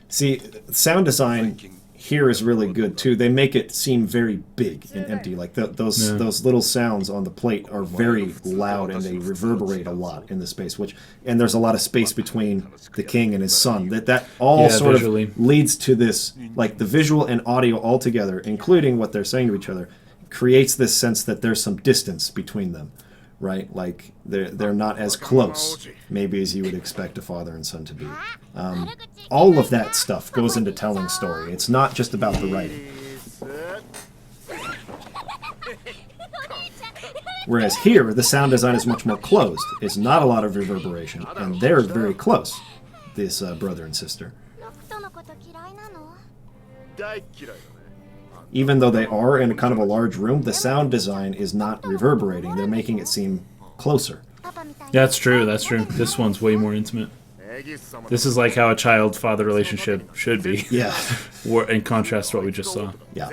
See, sound design here is really good too. They make it seem very big and empty. Like those little sounds on the plate are very loud and they reverberate a lot in the space. And there's a lot of space between the king and his son. That all sort visually. of leads to this, like the visual and audio all together, including what they're saying to each other, creates this sense that there's some distance between them, right? Like they're not as close, maybe as you would expect a father and son to be. All of that stuff goes into telling story. It's not just about the writing. Whereas here, the sound design is much more closed. It's not a lot of reverberation, and they're very close, this brother and sister. Even though they are in a kind of a large room, the sound design is not reverberating. They're making it seem closer. That's true, that's true. This one's way more intimate. This is like how a child-father relationship should be. Yeah. In contrast to what we just saw. Yeah.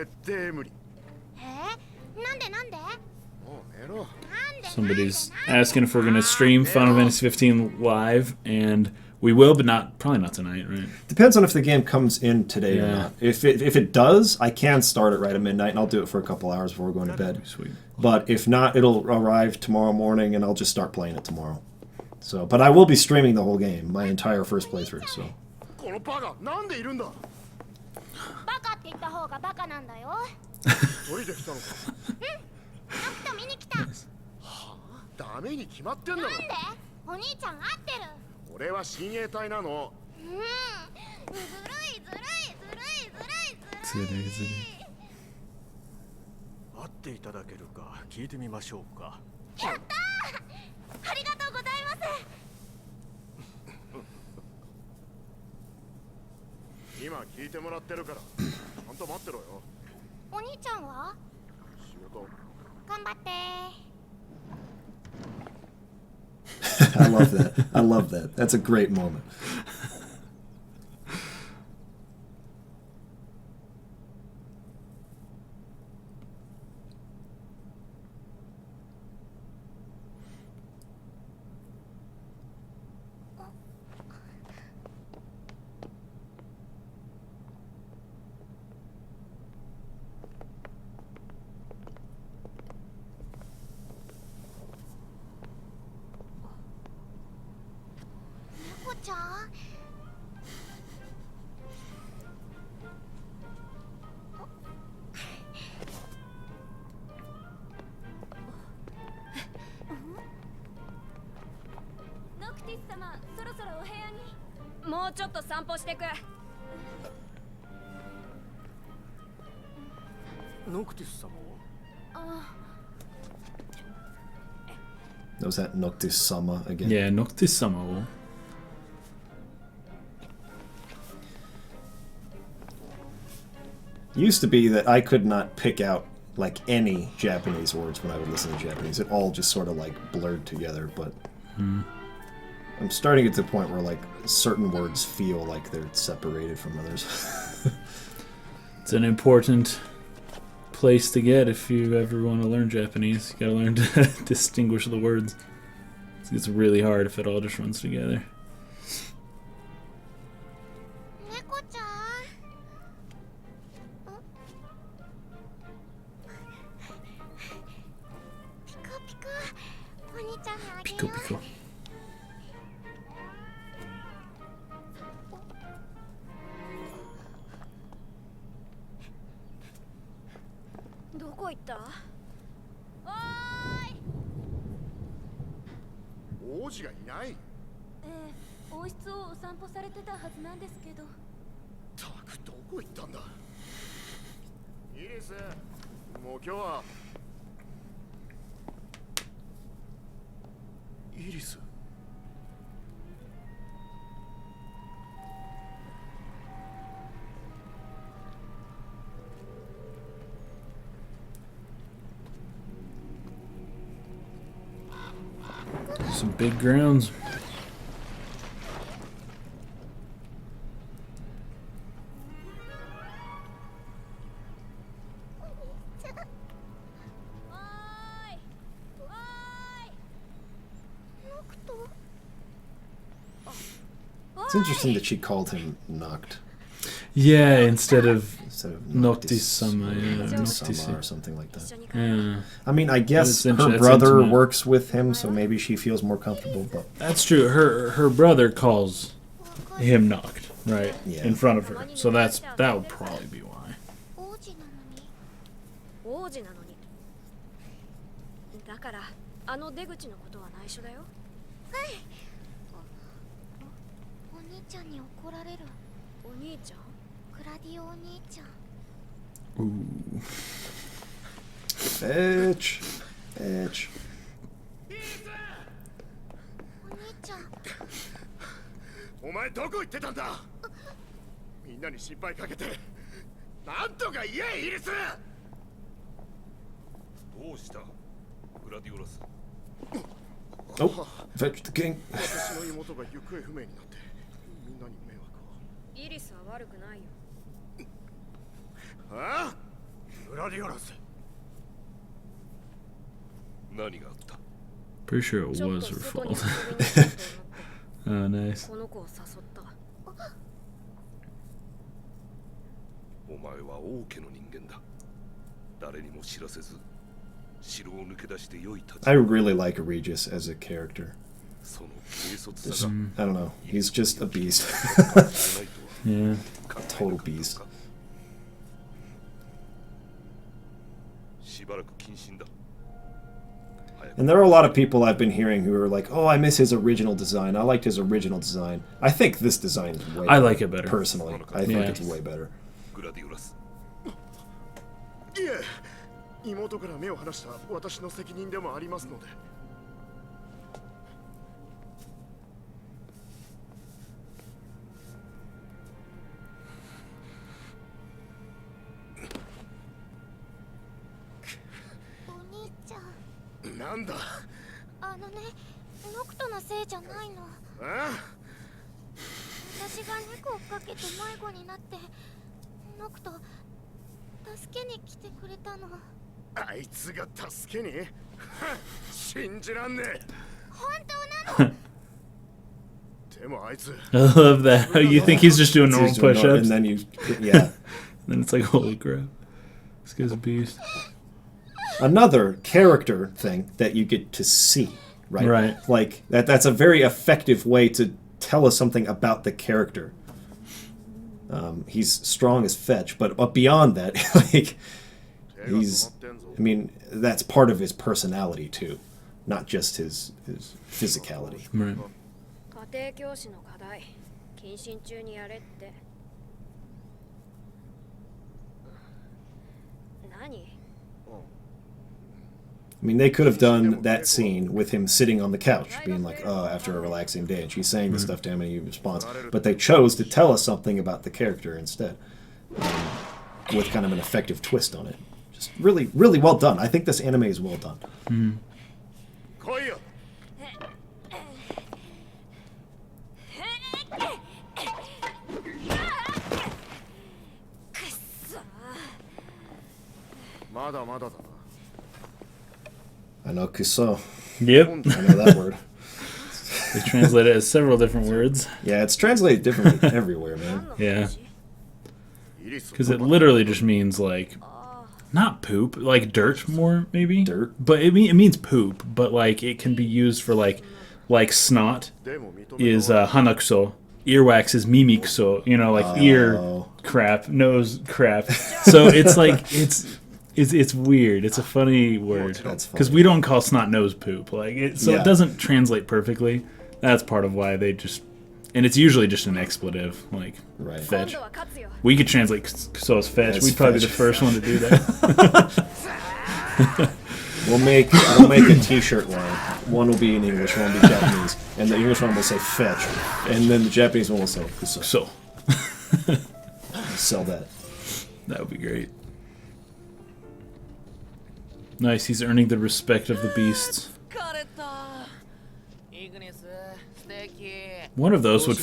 Somebody's asking if we're going to stream Final Fantasy 15 live, and we will, but probably not tonight, right? Depends on if the game comes in today or Yeah. not. If it does, I can start it right at midnight, and I'll do it for a couple hours before going to bed. Sweet. But if not, it'll arrive tomorrow morning, and I'll just start playing it tomorrow. So, but I will be streaming the whole game, my entire first playthrough. So. っていただけるか聞いてみましょうか。やったー、ありがとうございます。今聞いてもらってるからちゃんと待ってろよ。お兄ちゃんは仕事頑張って。 I love that. I love that. That's a great moment.猫ちゃん、ノクティス様、そろそろお部屋に。もうちょっと散歩してく。ノクティス様はWas that Noctis Sama again? Yeah, Noctis-sama. Used to be that I could not pick out like any Japanese words when I would listen to Japanese. It all just sort of like blurred together, but I'm starting at the point where like certain words feel like they're separated from others. It's an important place to get if you ever want to learn Japanese. You gotta learn to distinguish the words. It's really hard if it all just runs together. 猫ちゃん。ピカピカ。お兄ちゃんにあげよ Pico う。 pico. どこ行った？おーい。王子がいない。王室をお散歩されてたはずなんですけど。たくどこ行ったんだ。イリス、もう今日は。イリス。Some big grounds. おーい。おーい。ノクト。 It's interesting that she called him Noct Yeah, instead of instead of Noctis-sama, yeah, Noctis-sama or Noctis. something like that. Yeah, I mean, I guess That's her that's brother intimate. works with him, so maybe she feels more comfortable. But that's true. Her brother calls him Noct, right, Yeah. in front of her. So that would probably be why. 王子なのに。王子なのに。だからあの出口のことは内緒だよ。はい。お兄ちゃんに怒られる。お兄ちゃん？クラディオお兄ちゃん。 Ooh. Fetch. Fetch. お兄ちゃん。お前どこ行ってたんだ。みんなに心配かけて。なんとか言え、イリス。どうした、グラディオラス。 Oh, fetch the king. 私の妹が行方不明になってみんなに迷惑を。イリスは悪くないよ。ああ、グラディオラス。何があった。 Pretty sure it ちょっ was と her 外に fault. 遊びに行こうと思って Oh, nice. この子を誘った。お前は王家の人間だ。誰にも知らせず城を抜け出して良い立 I 場。 really like Regis as a character. その軽率 Just, さが I don't know. He's just a beast. ないとは Yeah. 考え Total なかったの beast. か。しばらく謹慎だ。 And there are a lot of people I've been hearing who are like, "Oh, I miss his original design. I liked his original design." I think this design is way I better, like it better. personally. I think Yeah. it's way better. グラディオラス。いえ、妹から目を離した私の責任でもありますので。お兄ちゃん。なんだ。あのね、ノクトのせいじゃないの。ああ。私が猫をかけて迷子になって、ノクト助けに来てくれたの。あいつが助けに信じらんねえ。本当なの。でもあいつ。 I love that. How you think he's just doing normal He's doing push-ups, and then you, yeah. then it's like, holy crap, this guy's a beast. Another character thing that you get to see, right? Right. Like that's a very effective way to tell us something about the character. He's strong as fetch, but beyond that, like I mean, that's part of his personality too, not just his physicality. Right. 家庭教師の課題、謹慎中にやれって。何？ I mean, they could have done that scene with him sitting on the couch, being like, "Oh, after a relaxing day," and she's saying this stuff to him, and he responds. But they chose to tell us something about the character instead, with kind of an effective twist on it. Just really, really well done. I think this anime is well done. Mm. 来いよ。まだまだだな。 I know Kuso. Yep. I know that word. They translate it as several different words. Yeah, it's translated differently everywhere, man. Yeah. Because it literally just means, like, not poop, like dirt more, maybe? Dirt? But it means poop, but, like, it can be used for, like snot is hanakso. Earwax is mimikso. You know, like ear crap, nose crap. So it's like, it's weird. It's a funny word. Because we don't call snot nose poop. Like it doesn't translate perfectly. That's part of why they just... And it's usually just an expletive, like fetch. We could translate so as fetch. That's We'd probably fetch. be the first one to do that. We'll make a T-shirt line. One will be in English, one will be Japanese, and the English one will say fetch, and then the Japanese one will say Kuso. So. Sell that. That would be great. Nice, he's earning the respect of the beasts. One of those would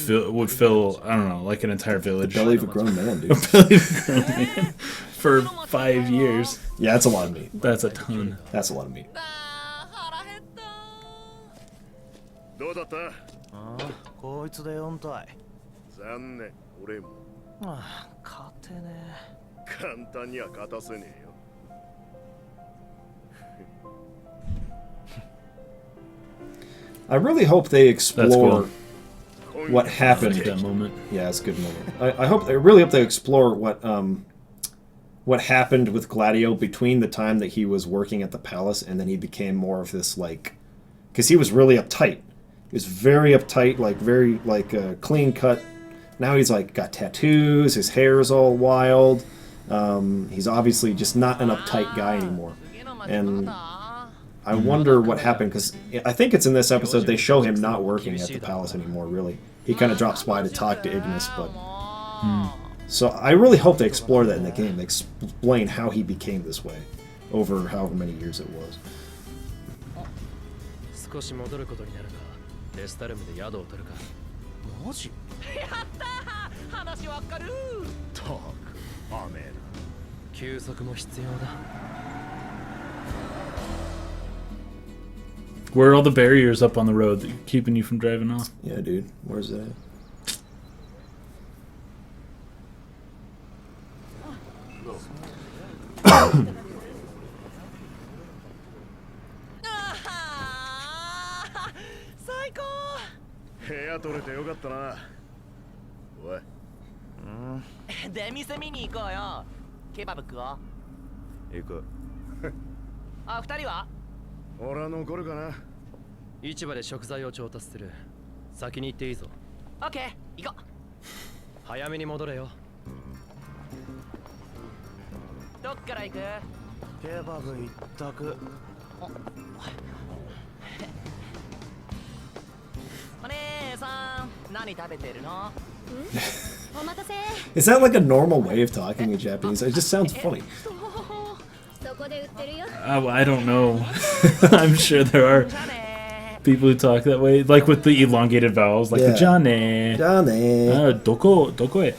fill I don't know, like an entire village. The belly of a grown man, dude. Belly of a grown man for 5 years. Yeah, that's a lot of meat. That's a ton. That's a lot of meat. どうだった？ああ、こいつで4体。残念、俺も。ああ、勝てねえ。簡単には勝たせねえよ。I really hope they explore what happened. That moment. Yeah, it's a good moment. I really hope they explore what happened with Gladio between the time that he was working at the palace and then he became more of this, like, because he was really uptight. He was very uptight, like very clean cut. Now he's like got tattoos. His hair is all wild. He's obviously just not an uptight guy anymore. And I wonder what happened, because I think it's in this episode they show him not working at the palace anymore, really. He kind of drops by to talk to Ignis, but... So I really hope they explore that in the game. They explain how he became this way over however many years it was. 少し戻ることになるが、レスタルムで宿を取るか。マジ？やったー！話わかるー！たく、雨な。休息も必要だ。Where are all the barriers up on the road that keeping you from driving off? Yeah, dude. Where's that? Ah, 2人は？俺は残るかな。市場で食材を調達する。先に行っていいぞ。オッケー、行こう。早めに戻れよ。どっから行く？ケバブ一択。お姉さん、何食べてるの？お待たせ。 Is that like a normal way of talking in Japanese? It just sounds funny. そこで売ってるよ。 Oh, I don't know. I'm sure there are people who talk that way, like with the elongated vowels, like Yeah. the jane. Dane. Doko e.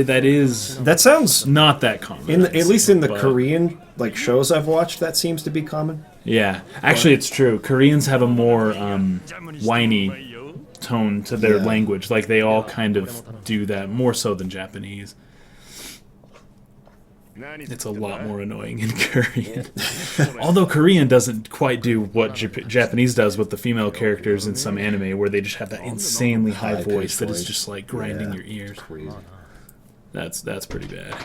That is That sounds not that common. at least in the but- Korean like shows I've watched. That seems to be common. Yeah, actually, it's true. Koreans have a more whiny tone to their Yeah. language. Like they all kind of do that more so than Japanese. It's a lot more annoying in Korean. Although Korean doesn't quite do what Japanese does with the female characters in some anime, where they just have that insanely high High-pitched voice that is voice. just like grinding Yeah. your ears. Crazy. That's pretty bad.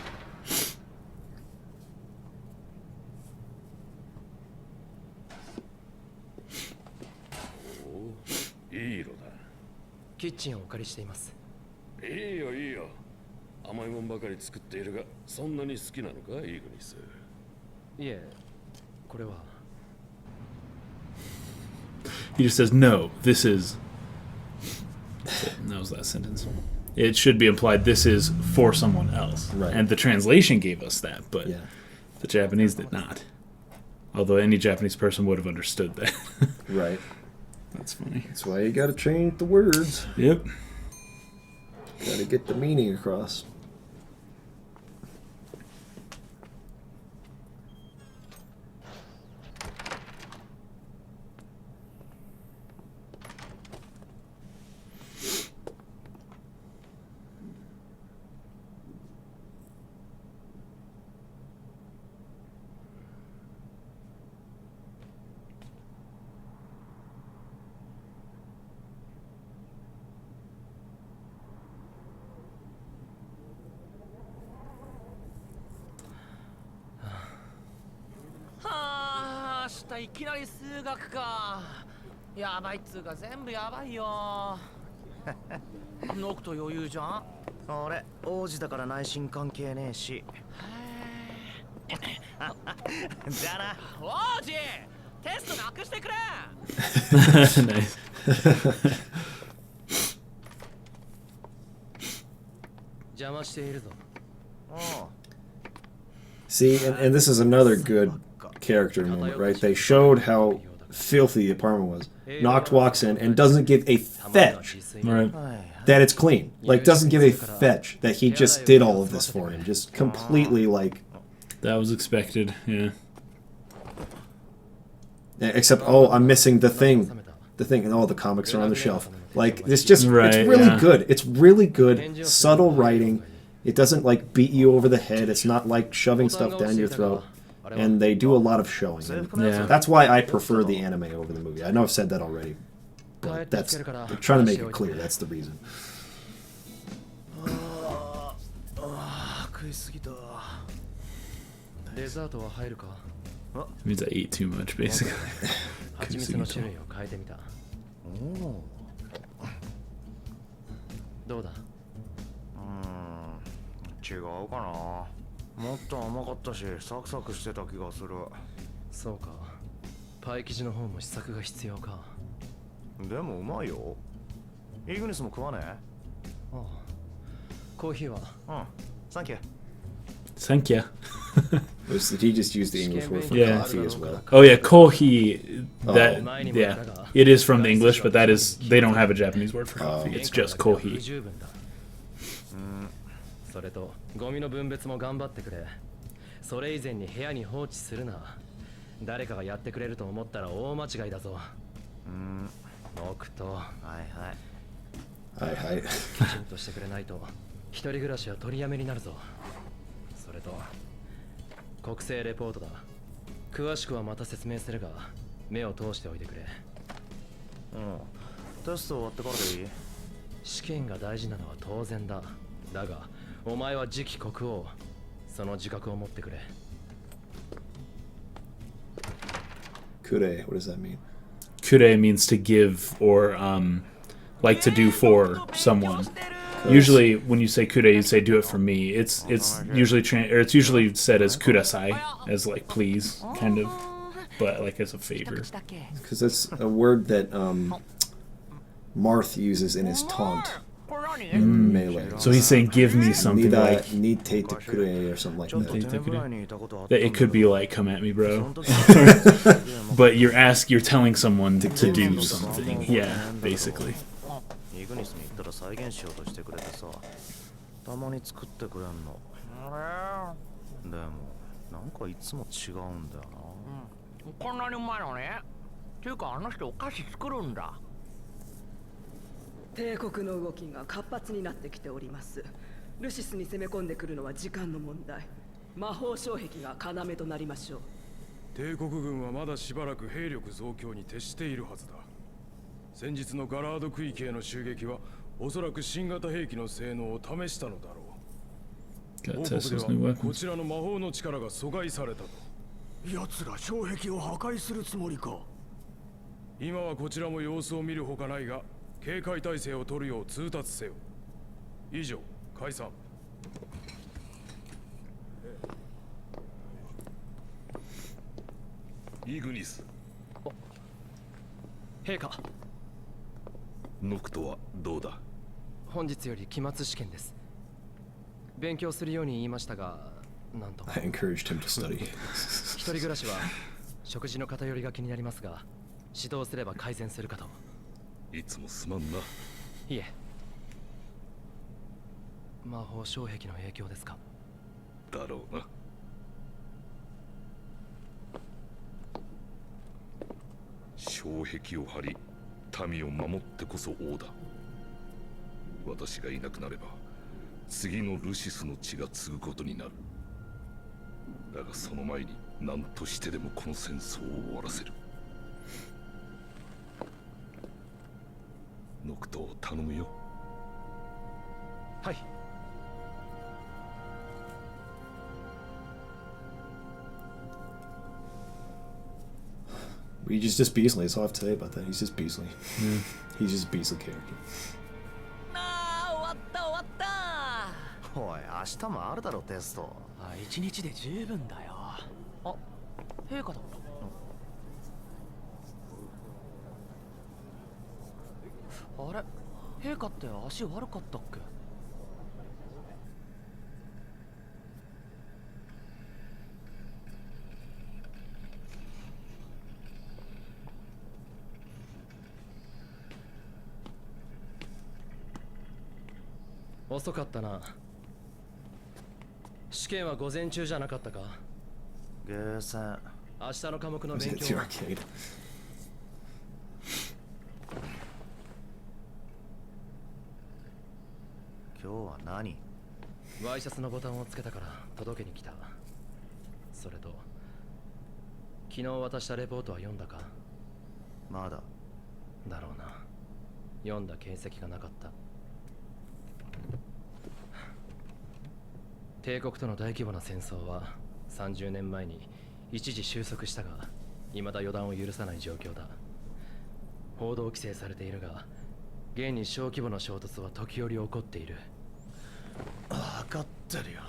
いい色だ。キッチンをお借りしています。いいよいいよ。甘いもんばかり作っているが、そんなに好きなのか、イーグニス。いえ、これは He just says, no, this is... That was that sentence. It should be implied this is for someone else. Right. And the translation gave us that, but Yeah. the Japanese did not. Although any Japanese person would have understood that. Right. That's funny. That's why you gotta change the words. Yep. Gotta get the meaning across.明日いきなり数学か。やばいっつうか全部やばいよ。ノクと余裕じゃん。俺王子だから内心関係ねえし。じゃあな王子、テストなくしてくれ。 Nice. 邪魔しているぞ。 See, and this is another good character moment, right? They showed how filthy the apartment was. Noct walks in and doesn't give a fetch Right. that it's clean. Like, doesn't give a fetch that he just did all of this for him. Just completely, like... That was expected, yeah. Except, oh, I'm missing the thing. The thing, and all the comics are on the shelf. Like, this just, Right, it's really yeah. good. It's really good, subtle writing. It doesn't, like, beat you over the head. It's not like shoving stuff down your throat. And they do a lot of showing. And Yeah. that's why I prefer the anime over the movie. I know I've said that already. But that's, they're trying to make it clear. That's the reason. 食いすぎた。デザートは入るか？ Means I ate too much, basically. 蜂蜜の種類を変えてみた。どうだ？違うかな。もっと甘かったしサクサクしてた気がする。そうか。パイ生地の方も試作が必要か。でもうまいよ。イグニスも食わねえ？ああ。コーヒーは？うん。サンキュー。 Thank you. He just used the English word for Yeah. coffee as well. Oh yeah, kohi. That Oh. yeah, it is from the English, but that is they don't have a Japanese word for coffee. It's just 不 kohi. 十分だ。それとゴミの分別も頑張ってくれ。それ以前に部屋に放置するな。誰かがやってくれると思ったら大間違いだぞ。僕とはいはい。Hi, hi. きちんとしてくれないと一人暮らしは取りやめになるぞ。それと国政レポートだ。詳しくはまた説明するが目を通しておいてくれ。テスト終わってからでいい？試験が大事なのは当然だ。だがお前は次期国王。その自覚を持ってくれ。 Kure, what does that mean? Kure means to give or like to do for someone. Usually, when you say kure, you say "do it for me." It's usually said as "kudasai," as like "please," kind of, but like as a favor. Because that's a word that Marth uses in his taunt in Melee. So he's saying, "Give me something like." Nite te kure or something like that. It could be like, "Come at me, bro," but you're telling someone to do something. Yeah, basically. イグニスに行ったら再現しようとしてくれてさ、たまに作ってくれんの。でもなんかいつも違うんだよな。こんなにうまいのね。ていうかあの人お菓子作るんだ。帝国の動きが活発になってきております。ルシスに攻め込んでくるのは時間の問題。魔法障壁が要となりましょう。帝国軍はまだしばらく兵力増強に徹しているはずだ。先日のガラード区域への襲撃はおそらく新型兵器の性能を試したのだろう。報告ではこちらの魔法の力が阻害されたと。奴ら障壁を破壊するつもりか。今はこちらも様子を見るほかないが、警戒態勢を取るよう通達せよ。以上、解散。イグニス。陛下。ノクトはどうだ。本日より期末試験です。勉強するように言いましたが、なんと。I encouraged him to study. 一人暮らしは食事の偏りが気になりますが、指導すれば改善するかと。いつもすまんな。いえ。魔法障壁の影響ですか。だろうな。障壁を張り、民を守ってこそ王だ。私がいなくなれば、次のルシスの血が継ぐことになる。だがその前に何としてでもこの戦争を終わらせる。ノクトを頼むよ。はい。He's just Beasley. That's all I have to say about that. He's just Beasley. Yeah. He's just Beasley character. 終わった終わった。おい、明日もあるだろテスト。一日で十分だよ。あ、陛下だ。あれ、陛下って足悪かったっけ？遅かったな。試験は午前中じゃなかったか？ゲーセン。明日の科目の勉 It's 強 the は。 arcade. 今日は何？ワイシャツのボタンをつけたから届けに来た。それと昨日渡したレポートは読んだか？まだ。だろうな。読んだ形跡がなかった。帝国との大規模な戦争は30年前に一時収束したが、未だ予断を許さない状況だ。報道規制されているが、現に小規模な衝突は時折起こっている。分かってるよ。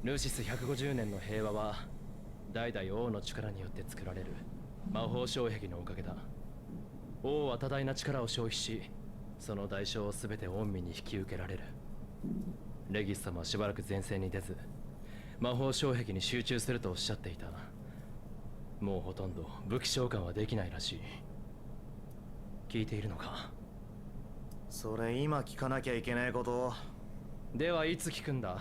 ルシス150年の平和は代々王の力によって作られる魔法障壁のおかげだ。王は多大な力を消費し、その代償を全て御身に引き受けられる。レギス様はしばらく前線に出ず、魔法障壁に集中するとおっしゃっていた。もうほとんど武器召喚はできないらしい。聞いているのか？それ今聞かなきゃいけないこと。ではいつ聞くんだ？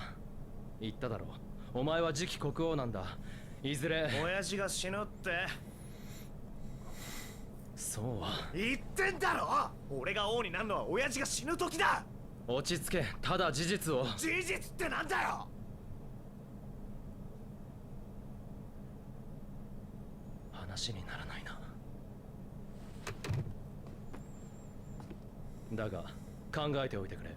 言っただろう。お前は次期国王なんだ。いずれ親父が死ぬって。そうは言ってんだろ。俺が王になるのは親父が死ぬ時だ。落ち着け。ただ事実を。事実ってなんだよ。話にならないな。だが考えておいてくれ。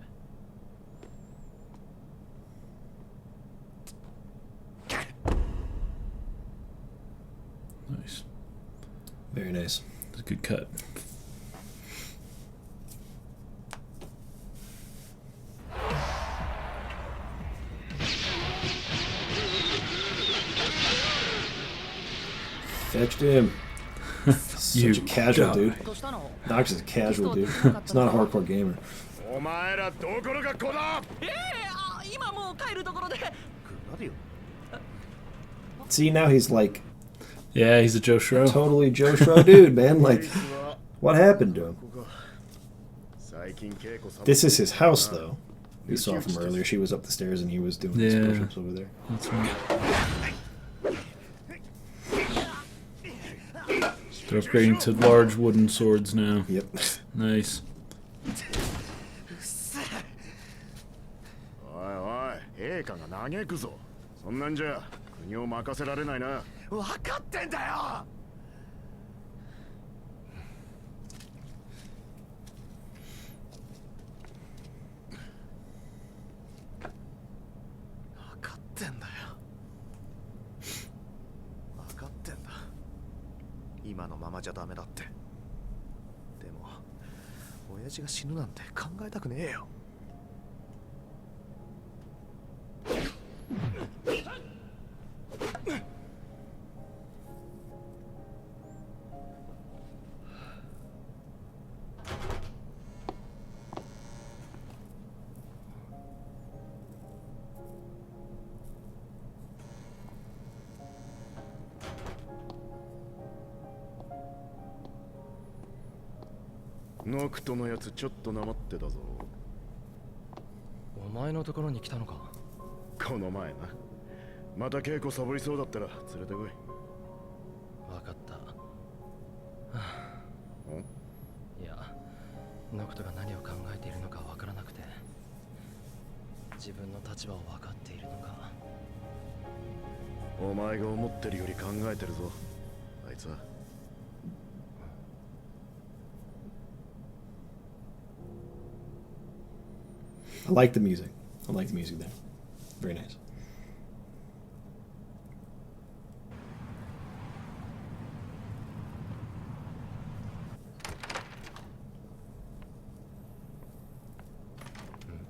Nice. Very nice. It's a good cut. Fetched him. Such a casual dude. Nox is a casual dude. He's not a hardcore gamer. お前らどこの学校だ。今もう帰るところで。See, now he's like Yeah, he's a Joe Schro. totally Joe Schro dude, man. Like, what happened to him? 最近稽古サボ This is his house, though. We saw from earlier. She was up the stairs and he was doing his Yeah. push-ups over there. That's right. They're upgrading to large wooden swords now. Yep. Nice. おいおい、陛下が嘆くぞ。そんなんじゃ国を任せられないな。分かってんだよ。分かってんだよ。分かってんだ。今のままじゃダメだって。でも親父が死ぬなんて考えたくねえよ。ノクトのやつちょっとなまってたぞ。お前のところに来たのか。この前な。また稽古サボりそうだったら連れてこい。分かった。はあ、いや、ノクトが何を考えているのか分からなくて、自分の立場を分かっているのか。お前が思ってるより考えてるぞ、あいつは。I like the music. I like the music there. Very nice. Hmm.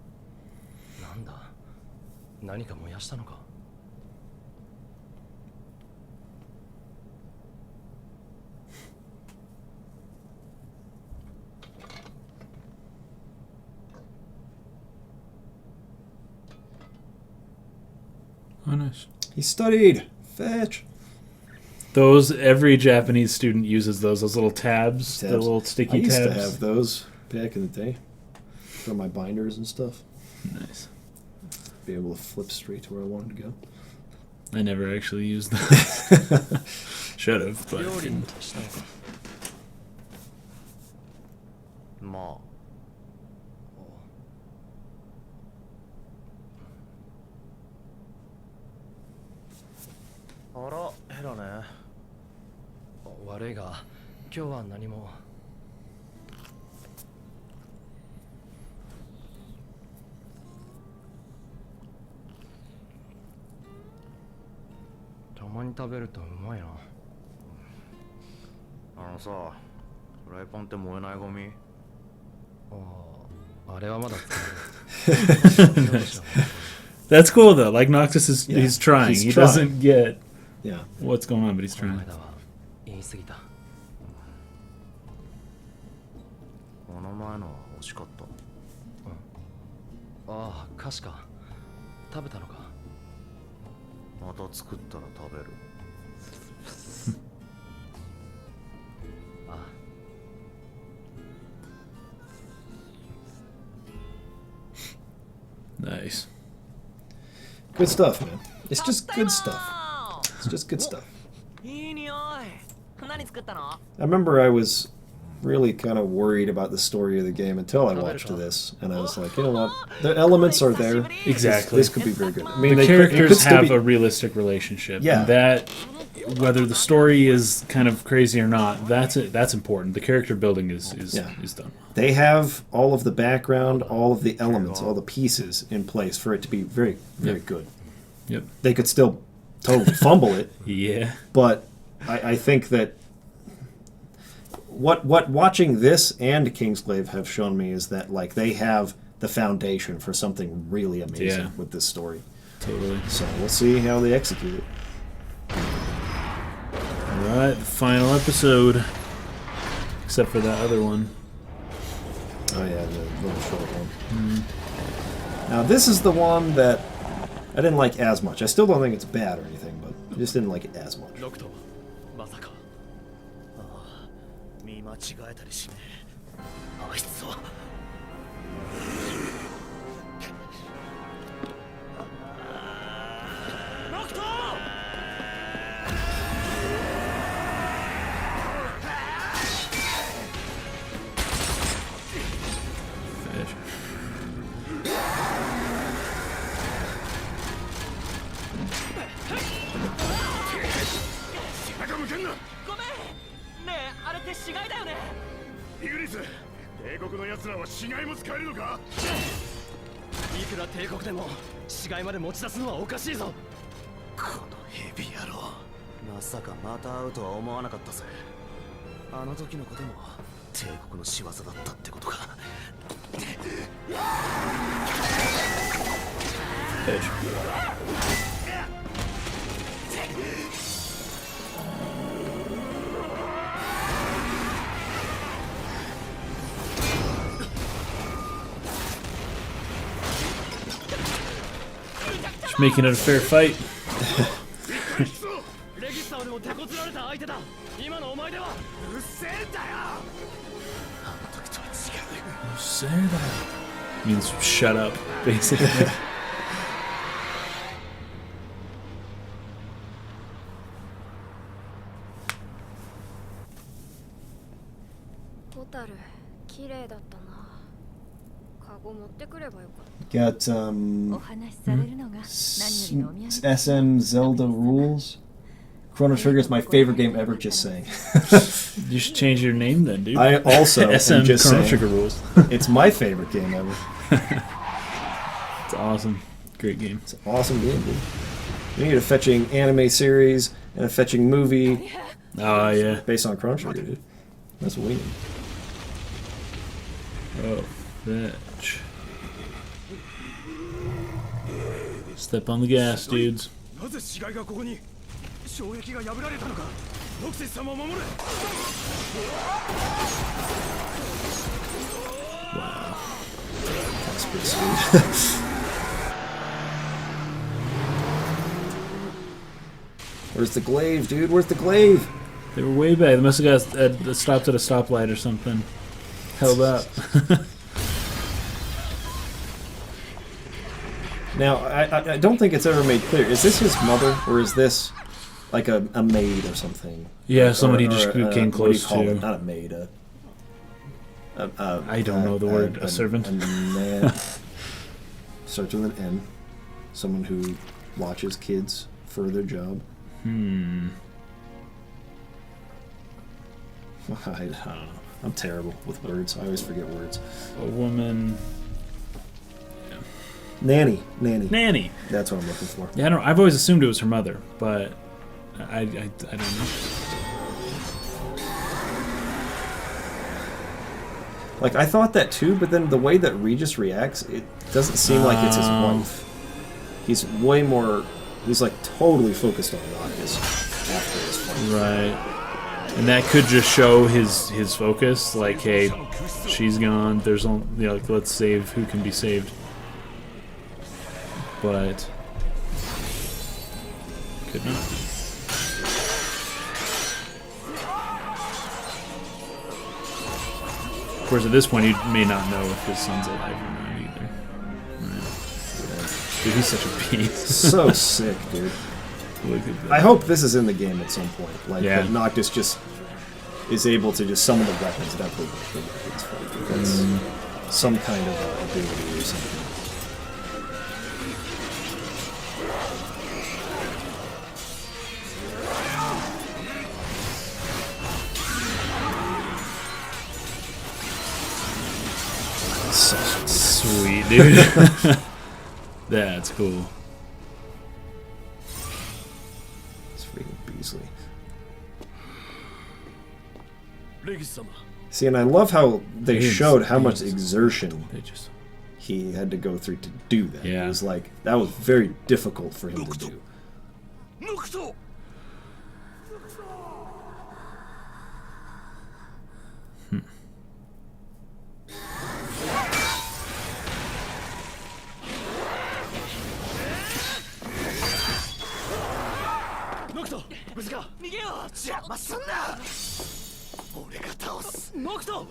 なんだ、何か燃やしたのか。Oh, nice. He studied. Fetch. Those, every Japanese student uses those little tabs, the little I sticky used tabs. to have those back in the day for my binders and stuff. Nice. Be able to flip straight to where I wanted to go. I never actually used those. Should have, but 料理に didn't. したのか。まあ。あら、ヘラね。悪いが、今日は何も。たまに食べるとうまいな。あのさ、フライパンって燃えないゴミ？あれはまだ使える。 That's cool though. Like Noctis is, Yeah, he's trying. he's he trying. doesn't get Yeah. what's going on, but he's この trying. 間は言い過ぎた。この前のは惜しかった。ああ、菓子か。食べたのか。また作ったら食べる。ああ。 Nice. Good stuff, man. It's just good stuff. It's just good stuff. いい匂い。何作ったの？ I remember I was really kind of worried about the story of the game until I watched this, and I was like, you know what? The elements are there. Exactly. This could be very good. I mean, The they could, it could characters still have be, a realistic relationship. Yeah. And that, whether the story is kind of crazy or not, that's important. The character building is Yeah. is done. they have all of the background, all of the elements, all the pieces in place for it to be very, very good. Yep. They could still totally fumble it, Yeah. but I think that what watching this and Kingsglaive have shown me is that like they have the foundation for something really amazing Yeah. with this story. Totally. So we'll see how they execute it. All Alright, the final episode. Except for that other one. Oh yeah, the little short one. Now this is the one that I didn't like as much. I still don't think it's bad or anything, but I just didn't like it as much. ノクトまさかああ見間違えたりしねえあいつはノクト ごめんねえあれって死骸だよねイグニス帝国の奴らは死骸も使えるのかいくら帝国でも死骸まで持ち出すのはおかしいぞこのヘビ野郎まさかまた会うとは思わなかったぜあの時のことも帝国の仕業だったってことか Just making it a fair fight. レギスターでも手こずられた相手だ今のお前ではうっせえんだよあの時とは違う Say that. Means shut up, basically. ホタル綺麗だったなカゴ持ってくればよかった Got お話しされるのが何よりのお土産 SM Zelda rules. Chrono Trigger is my favorite game ever. Just saying. You should change your name then, dude. I also SM am just Chrono saying, Trigger rules. It's my favorite game ever. It's awesome. Great game. It's an awesome game, dude. You need a fetching anime series and a fetching movie Oh, yeah. based on Chrono Trigger, dude. That's what we need. Oh, fetch. Step on the gas, dudes. なぜ死骸がここに障壁が破られたのかノクセス様を守れ That's pretty sweet. Where's the glaive, dude? Where's the glaive? They were way back. They must have got stopped at a stoplight or something. Held up. Now, I don't think it's ever made clear. Is this his mother, or is this like a maid or something? Yeah, someone he just Or, came what do you close call to. it? Not a maid. I don't know the word. A servant? A man. Starts with an N. Someone who watches kids for their job. I don't know. I'm terrible with words. I always forget words. A woman. Nanny. Nanny. That's what I'm looking for. Yeah, I don't. I've always assumed it was her mother, but I don't know. Like, I thought that too, but then the way that Regis reacts, it doesn't seem like it's his wife. He's way more... He's, like, totally focused on Marcus after his fight. Right. And that could just show his focus, like, hey, she's gone, there's only, you know, like, let's save who can be saved. But could not. Of course, at this point, he may not know if his son's alive or not either. Right. Dude, he's such a beast. So sick, dude. Look at that. I hope this is in the game at some point. Like, Yeah. that Noctis just is able to just summon the weapons and have the weapons fight. That's some kind of ability or something. Sweet, dude. That's cool. It's freaking Beasley. レギス様 See, and I love how they He is- showed how he much is- exertion They just he had to go through to do that. Yeah. It was like, that was very difficult for him to do. ノクト邪魔すんな。俺が倒す。ノクト。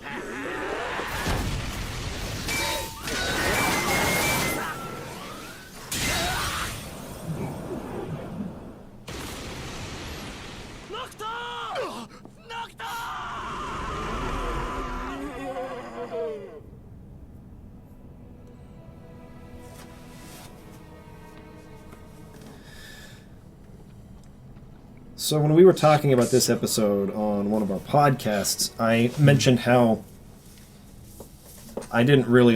So when we were talking about this episode on one of our podcasts, I mentioned how I didn't really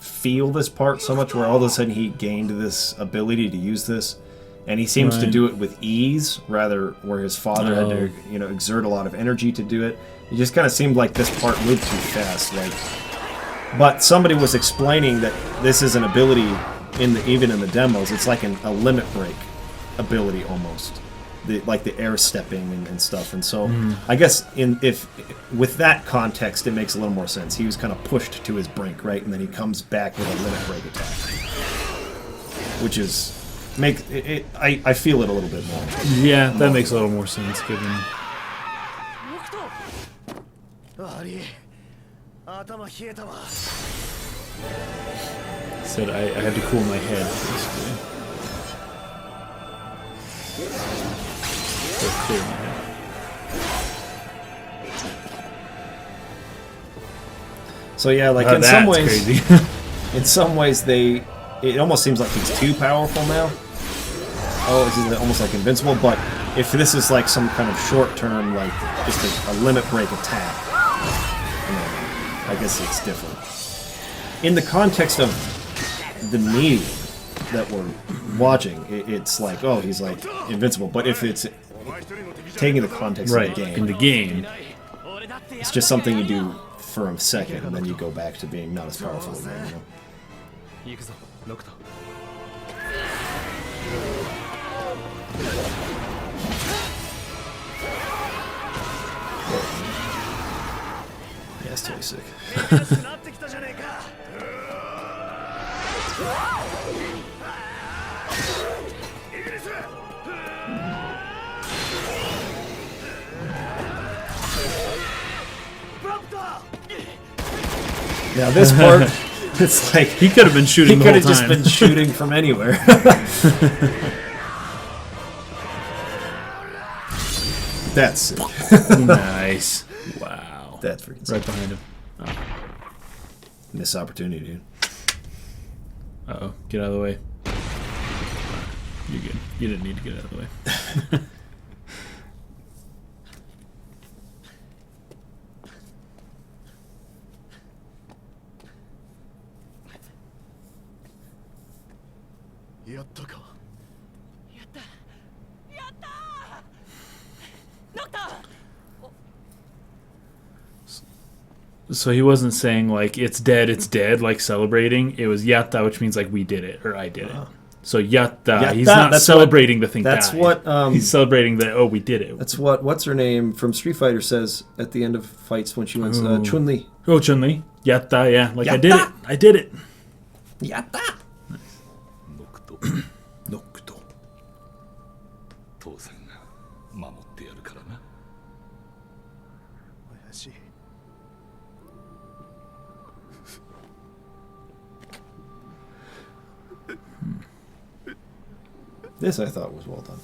feel this part so much, where all of a sudden he gained this ability to use this, and he seems to do it with ease, rather where his father had to, exert a lot of energy to do it. It just kind of seemed like this part moved too fast. But somebody was explaining that this is an ability even in the demos. It's like a limit break ability almost. The air stepping and stuff, and so I guess if with that context, it makes a little more sense. He was kind of pushed to his brink, right, and then he comes back with a limit break attack, which is I feel it a little bit more. Yeah, that makes a little more sense given. Said I had to cool my head, basically. So yeah, in some ways, in some ways it almost seems like he's too powerful now. Oh, is it almost like invincible? But if this is like some kind of short-term, just a limit break attack, I guess it's different. In the context of the medium that we're watching, it's like, oh, he's like invincible. But if it's taking the context of the game, in the game, it's just something you do for a second, and then you go back to being not as powerful again. Yeah, it's totally sick. Now this part, it's like he could have been shooting. He could have just been shooting from anywhere. That's sick. Nice. Wow. That's freaking right sick. behind him. Oh. Missed opportunity, dude. Uh-oh. Get out of the way. You're good. You didn't need to get out of the way. So he wasn't saying it's dead, like celebrating. It was yatta, which means we did it or I did it. So yatta, he's not celebrating the thing. That's died. what he's celebrating that. We did it. That's what's her name from Street Fighter says at the end of fights when she wins. Chun-Li. Oh, Chun-Li. Yatta, yeah. Yatta. I did it. I did it. Yatta. Nokuto. 当然守ってやるからな。This I thought was well done.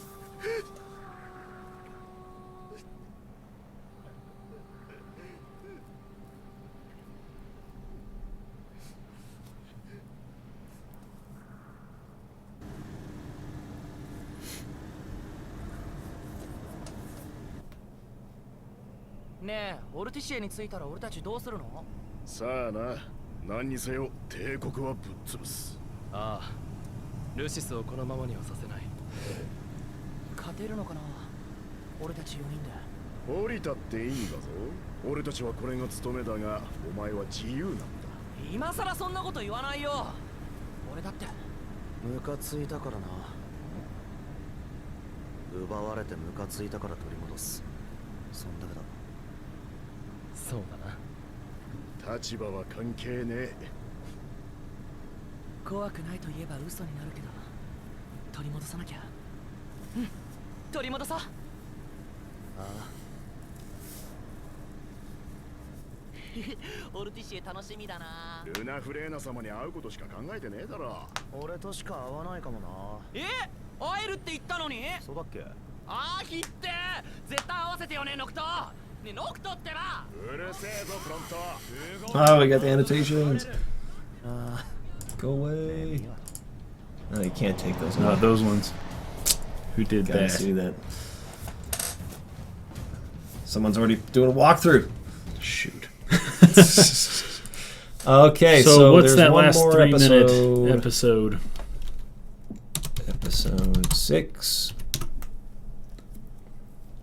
Ne, オルティシエに着いたら俺たちどうするの？さあな、何にせよ帝国はぶっ潰す。ああ、ルシスをこのままにはさせない。勝てるのかな？俺たち4人で。降りたっていいんだぞ。俺たちはこれが務めだが、お前は自由なんだ。今さらそんなこと言わないよ。俺だってムカついたからな。奪われてムカついたから取り戻す。そんだけだ。そうだな。立場は関係ねえ。怖くないと言えば嘘になるけど、取り戻さなきゃ。うん、取り戻そう。オルティシエ楽しみだな。ルナフレーナ様に会うことしか考えてねえだろ。俺としか会わないかもな。会えるって言ったのに。そうだっけ。ひって絶対会わせてよね、ノクト。ね、ノクトってば。うるせえぞフロント。Oh, we got the annotations. Go away. No, you can't take those. No, those ones. Who did Gotta that? see that. Someone's already doing a walkthrough. Shoot. Okay, so what's there's that one last more 3-minute episode? Episode 6.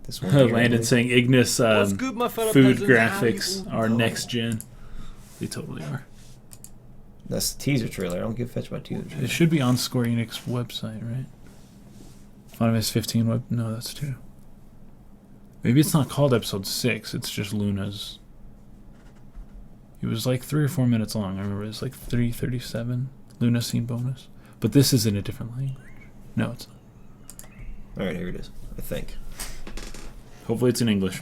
This one. Landon saying Ignis good, my fellow food peasants? graphics are next gen. They totally are. That's the teaser trailer. I don't give a fetch about teaser trailer. It should be on Square Enix website, right? Final Fantasy 15 web. No, that's 2. Maybe it's not called episode 6. It's just Luna's. It was like 3 or 4 minutes long. I remember it was like 3:37. Luna scene bonus. But this is in a different language. No, it's not. All right, here it is. I think. Hopefully it's in English.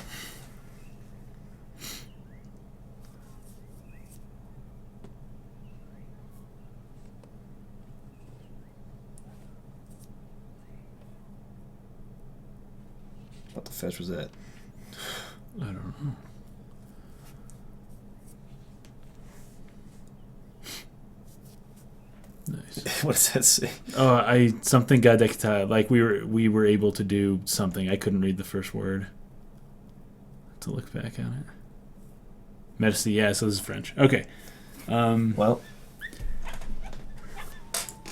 What the fetch was that? I don't know. Nice. What does that say? Something gadekta. Like we were able to do something. I couldn't read the first word. To look back on it. Merci, yeah, so this is French. Okay. Well,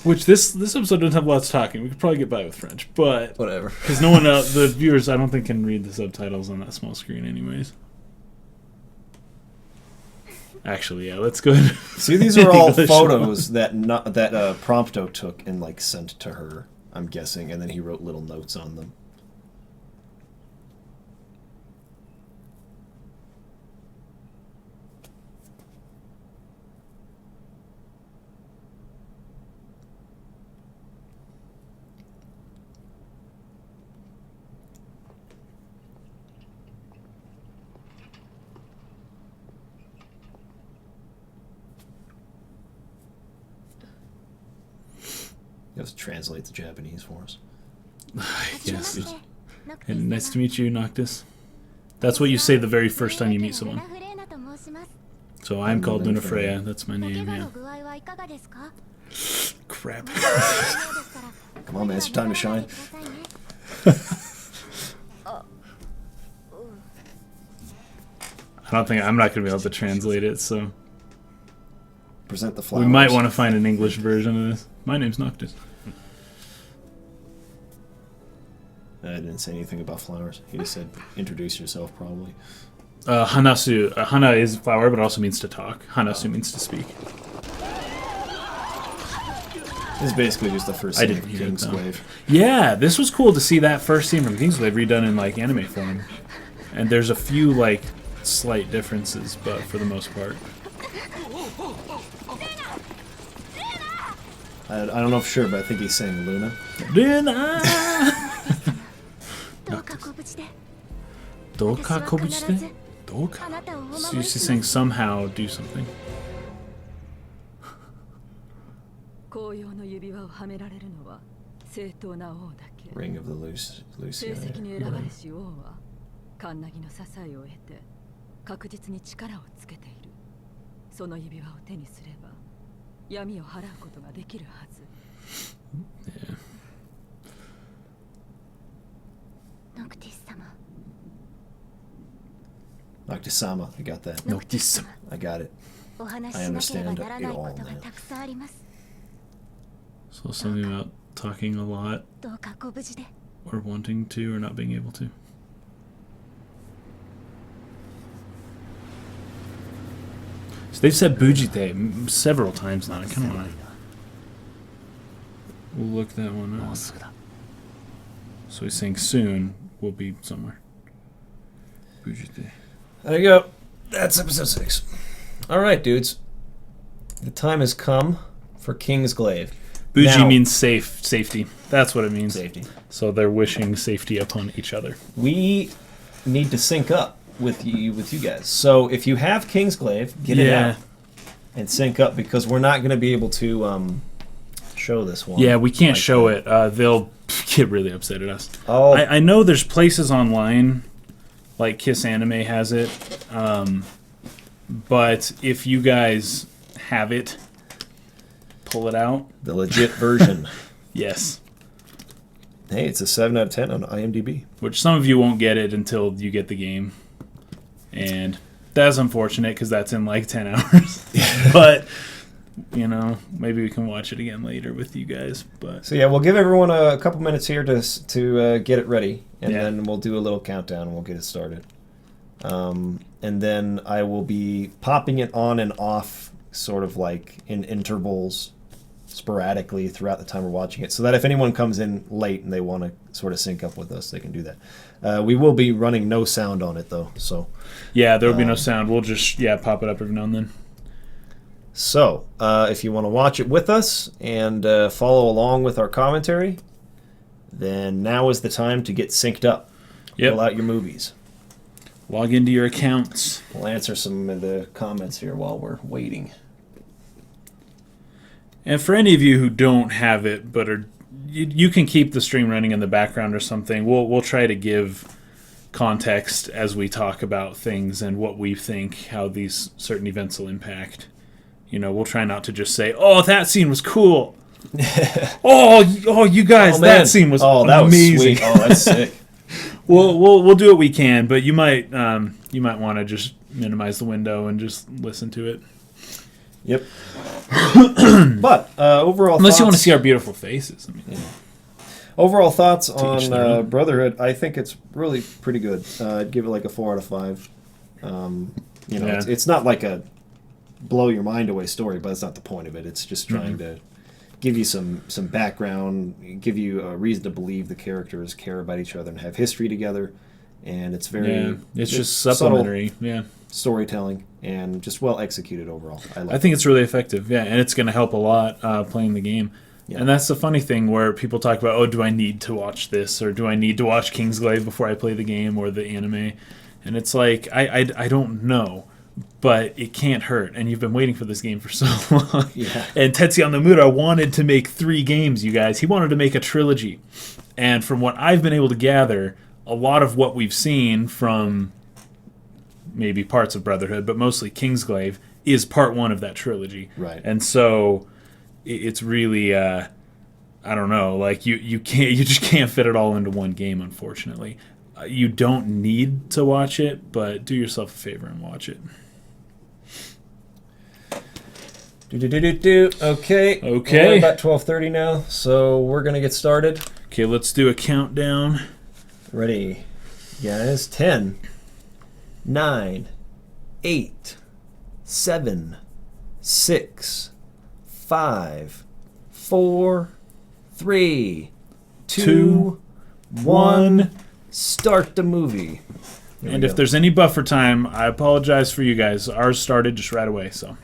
which this episode doesn't have lots of talking. We could probably get by with French, but whatever. Because no one else, the viewers, I don't think can read the subtitles on that small screen, anyways. Actually, yeah, let's go ahead. See, these are all photos that Prompto took and like sent to her. I'm guessing, and then he wrote little notes on them. You have to translate the Japanese for us. Yes. And nice to meet you, Noctis. That's what you say the very first time you meet someone. So I'm called Luna Freya. That's my name, yeah. Crap. Come on, man. It's your time to shine. I'm not going to be able to translate it, so... Present the flowers. We might want to find an English version of this. My name's Noctis. I didn't say anything about flowers. He just said, introduce yourself, probably. Hanasu. Hana is flower, but also means to talk. Hanasu means to speak. This is basically just the first scene of Kingsglaive. Yeah, this was cool to see that first scene from Kingsglaive redone in, like, anime form. And there's a few, like, slight differences, but for the most part. I don't know for sure, but I think he's saying Luna. Luna! Doka kobuchite? Doka? So she's saying somehow do something. Ring of the Lucia. Yeah. Noctis-sama. I got that. Noctis-sama. I got it. I understand it all now. So something about talking a lot, or wanting to, or not being able to. So they've said Bujite several times now. I kind of want to. We'll look that one up. So he's saying soon we'll be somewhere. Bujite. There you go. That's episode 6. All right, dudes. The time has come for Kingsglaive. Buji Now, means safety. That's what it means. Safety. So they're wishing safety upon each other. We need to sync up with you guys. So if you have Kingsglaive, get it out and sync up, because we're not going to be able to show this one. Yeah, we can't show it. They'll get really upset at us. Oh, I know there's places online, like Kiss Anime has it, but if you guys have it, pull it out. the legit version. Yes. Hey, it's a 7 out of 10 on IMDb. Which some of you won't get it until you get the game. And that's unfortunate because that's in like 10 hours. But, you know, maybe we can watch it again later with you guys. But So yeah, we'll give everyone a couple minutes here to get it ready, and then we'll do a little countdown and we'll get it started. And then I will be popping it on and off, sort of like in intervals, sporadically throughout the time we're watching it, so that if anyone comes in late and they want to sort of sync up with us, they can do that. We will be running no sound on it though, so yeah, there will be no sound. We'll just pop it up every now and then. So if you want to watch it with us and follow along with our commentary, then now is the time to get synced up. Pull out your movies. Log into your accounts. We'll answer some of the comments here while we're waiting. And for any of you who don't have it, but you can keep the stream running in the background or something. We'll try to give context as we talk about things and what we think, how these certain events will impact. You know, we'll try not to just say, "Oh, that scene was cool." You guys, that scene was that amazing. was sweet. Oh, that's sick. We'll do what we can, but you might want to just minimize the window and just listen to it. Yep. But overall, unless you want to see our beautiful faces. I mean, overall thoughts on Brotherhood, I think it's really pretty good. I'd give it like a 4 out of 5. It's not like a blow your mind away story, but that's not the point of it. It's just trying to give you some background, give you a reason to believe the characters care about each other and have history together. And it's very it's just supplementary, storytelling and just well executed overall. I think it's really effective, and it's going to help a lot playing the game. Yeah. And that's the funny thing where people talk about, oh, do I need to watch this, or do I need to watch Kingsglaive before I play the game or the anime? And it's like, I don't know, but it can't hurt. And you've been waiting for this game for so long. Yeah. And Tetsuya Nomura wanted to make 3 games, you guys. He wanted to make a trilogy. And from what I've been able to gather, a lot of what we've seen from maybe parts of Brotherhood, but mostly Kingsglaive, is part 1 of that trilogy. Right. And so it's really, I don't know, like you just can't fit it all into one game, unfortunately. You don't need to watch it, but do yourself a favor and watch it. Okay. We're about 12:30 now, so we're gonna get started. Okay, let's do a countdown. Ready, guys? 10, 9, 8, 7, 6, 5, 4, 3, 2, 1. Start the movie. And if there's any buffer time, I apologize for you guys. Ours started just right away, so.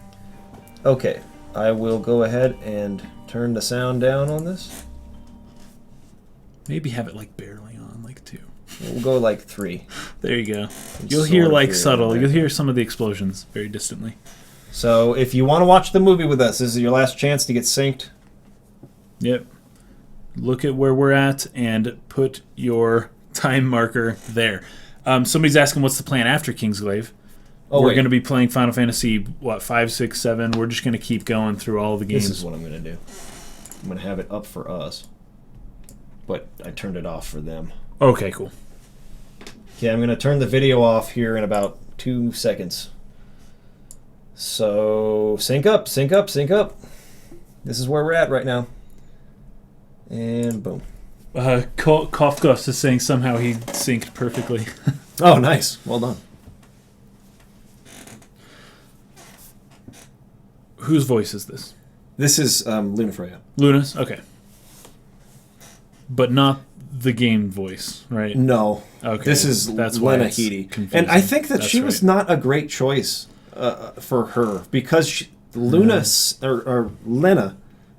Okay, I will go ahead and turn the sound down on this. Maybe have it like barely on, like 2. We'll go like 3. There you go. You'll hear like subtle. You'll hear some of the explosions very distantly. So if you want to watch the movie with us, this is your last chance to get synced. Yep. Look at where we're at and put your time marker there. Somebody's asking what's the plan after Kingsglaive. We're going to be playing Final Fantasy, 5, 6, 7. We're just going to keep going through all the games. This is what I'm going to do. I'm going to have it up for us, but I turned it off for them. Okay, cool. Okay, I'm going to turn the video off here in about 2 seconds. So, sync up, sync up, sync up. This is where we're at right now. And boom. Kofkos is saying somehow he synced perfectly. Oh, nice. Well done. Whose voice is this? This is Luna Freya. Luna's? Okay. But not the game voice, right? No. Okay. This is Lena Headey. And I think that she was not a great choice for her because Lena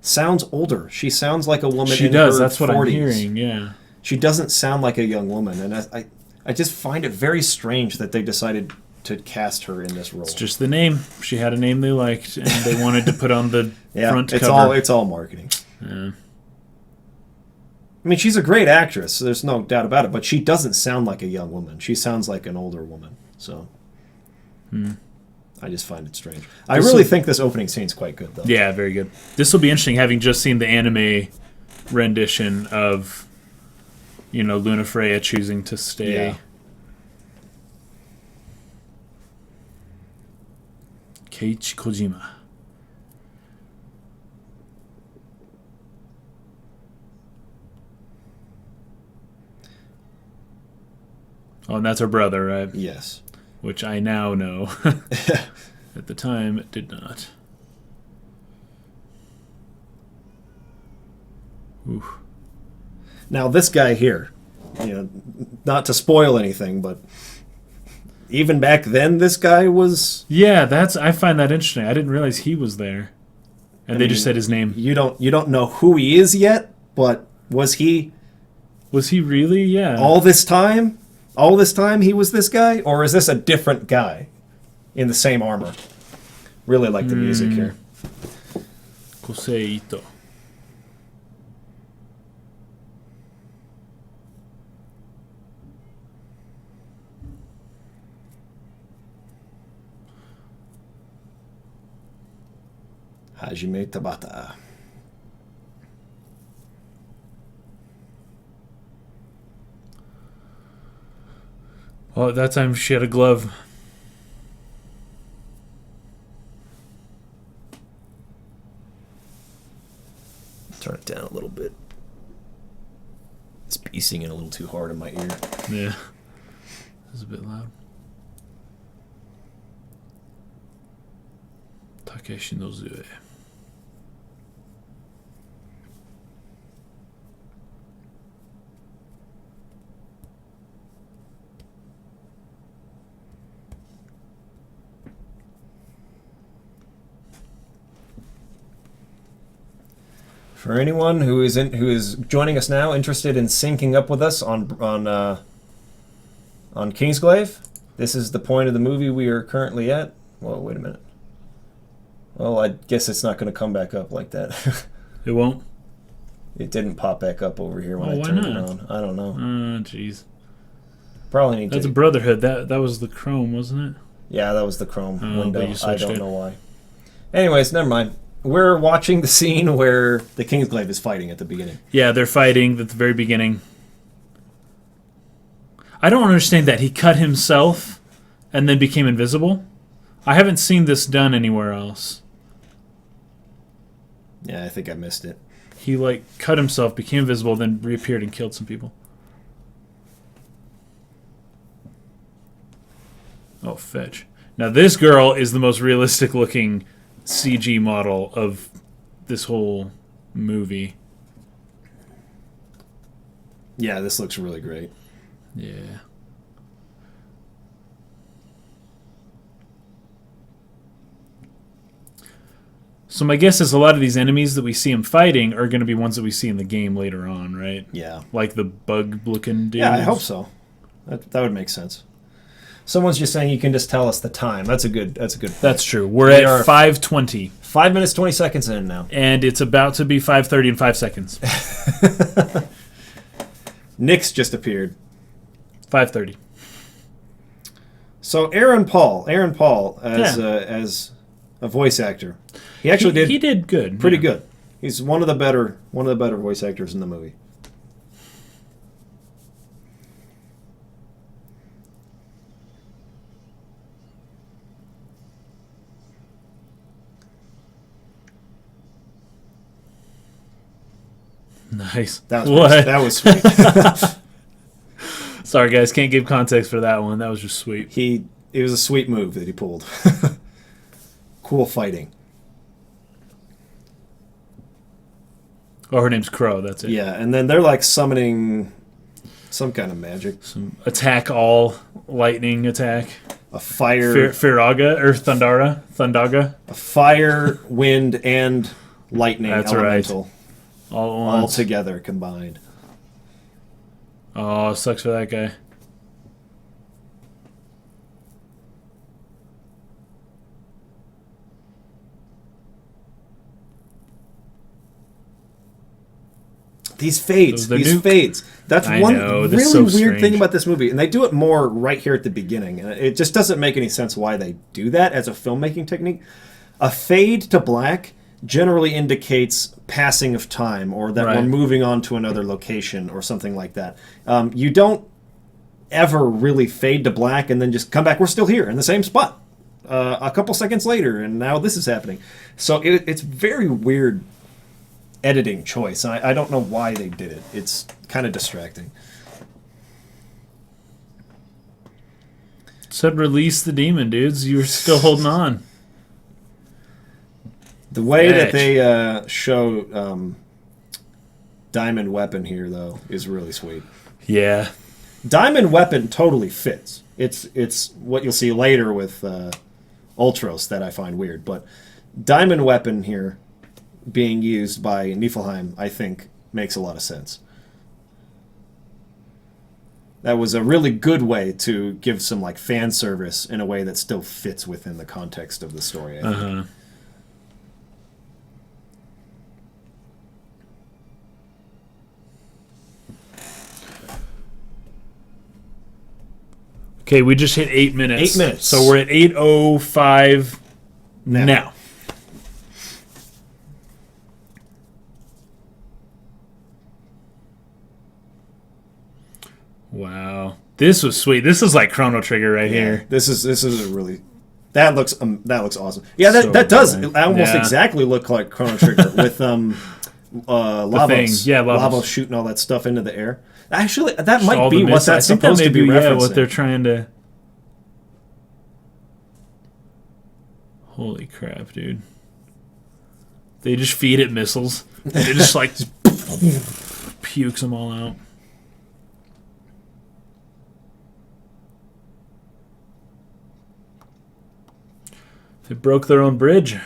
sounds older. She sounds like a woman in her 40s. That's what I'm hearing, yeah. She doesn't sound like a young woman. And I I just find it very strange that they decided to cast her in this role. It's just the name. She had a name they liked, and they wanted to put on the front it's cover. It's all marketing. Yeah. I mean, she's a great actress. So there's no doubt about it. But she doesn't sound like a young woman. She sounds like an older woman. So I just find it strange. I really think this opening scene's quite good, though. Yeah, very good. This will be interesting, having just seen the anime rendition of, Luna Freya choosing to stay. Yeah. Keiichi Kojima. Oh, and that's her brother, right? Yes. Which I now know. At the time, it did not. Ooh. Now, this guy here, not to spoil anything, but even back then, this guy was... Yeah, I find that interesting. I didn't realize he was there. And they just said his name. You don't know who he is yet, but was he... Was he really? Yeah. All this time? All this time he was this guy? Or is this a different guy in the same armor? Really like the music here. Kosei Ito. Hajime Tabata. Oh, at that time she had a glove. Turn it down a little bit. It's beasting it a little too hard in my ear. Yeah. It's a bit loud. Takeshi Nozue. For anyone who is joining us now, interested in syncing up with us on Kingsglaive, this is the point of the movie we are currently at. Well, wait a minute. Well, I guess it's not going to come back up like that. It won't? It didn't pop back up over here when I why turned not? it on. I don't know. Jeez. Probably need That's to... a Brotherhood. That was the Chrome, wasn't it? Yeah, that was the Chrome window. But you I switched don't it. know why. Anyways, never mind. We're watching the scene where the Kingsglaive is fighting at the beginning. Yeah, they're fighting at the very beginning. I don't understand that. He cut himself and then became invisible. I haven't seen this done anywhere else. Yeah, I think I missed it. He, cut himself, became invisible, then reappeared and killed some people. Oh, fetch. Now, this girl is the most realistic-looking CG model of this whole movie. Yeah, this looks really great. Yeah. So my guess is a lot of these enemies that we see him fighting are going to be ones that we see in the game later on, right? Yeah. Like the bug-looking dudes. Yeah, I hope so. That would make sense. Someone's just saying you can just tell us the time. That's a good point. That's true. We're at 5:20. 5 minutes, 20 seconds in now. And it's about to be 5:30 in 5 seconds. Nyx just appeared. 5:30. So Aaron Paul as a voice actor. He actually He did good. Pretty good. He's one of the better voice actors in the movie. Nice. That was sweet. Sorry, guys, can't give context for that one. That was just sweet. It was a sweet move that he pulled. Cool fighting. Oh, her name's Crow. That's it. Yeah, and then they're summoning some kind of magic. Some attack all lightning attack. A fire. Firaga or Thundaga. A fire, wind, and lightning That's elemental. Right. All at once. All together combined. Oh, sucks for that guy. These fades. Those are These nuke. fades. That's I one know, this really is so weird strange. thing about this movie. And they do it more right here at the beginning. And it just doesn't make any sense why they do that as a filmmaking technique. A fade to black generally indicates passing of time or that we're Right. moving on to another location or something like that. You don't ever really fade to black and then just come back. We're still here in the same spot. A couple seconds later, and now this is happening. So it's very weird editing choice. I don't know why they did it. It's kind of distracting. Said release the demon, dudes. You were still holding on. The way that Edge. they show Diamond Weapon here, though, is really sweet. Yeah. Diamond Weapon totally fits. It's what you'll see later with Ultros that I find weird. But Diamond Weapon here being used by Niflheim, I think, makes a lot of sense. That was a really good way to give some like fan service in a way that still fits within the context of the story, I think. Uh-huh. Okay, we just hit 8 minutes. 8 minutes. So we're at 8:05 now. Wow. This was sweet. This is like Chrono Trigger right here. This is a really that looks awesome. Yeah, that, So that does good. almost Yeah. exactly look like Chrono Trigger with lava thing. Yeah, lavas. shooting all that stuff into the air. Actually, that might All be the what missiles. that's I think that supposed may to be be referencing. what they're trying to. Holy crap, dude! They just feed it missiles. And it just like pukes them all out. They broke their own bridge.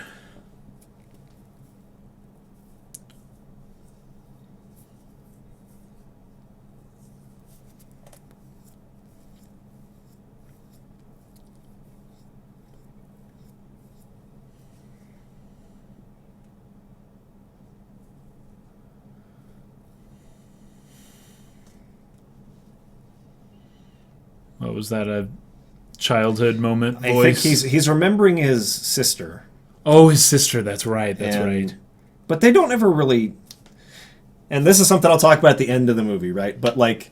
What was that, a childhood moment I voice? think he's remembering his sister. Oh, his sister. That's right. That's right. But they don't ever really. And this is something I'll talk about at the end of the movie, right? But like,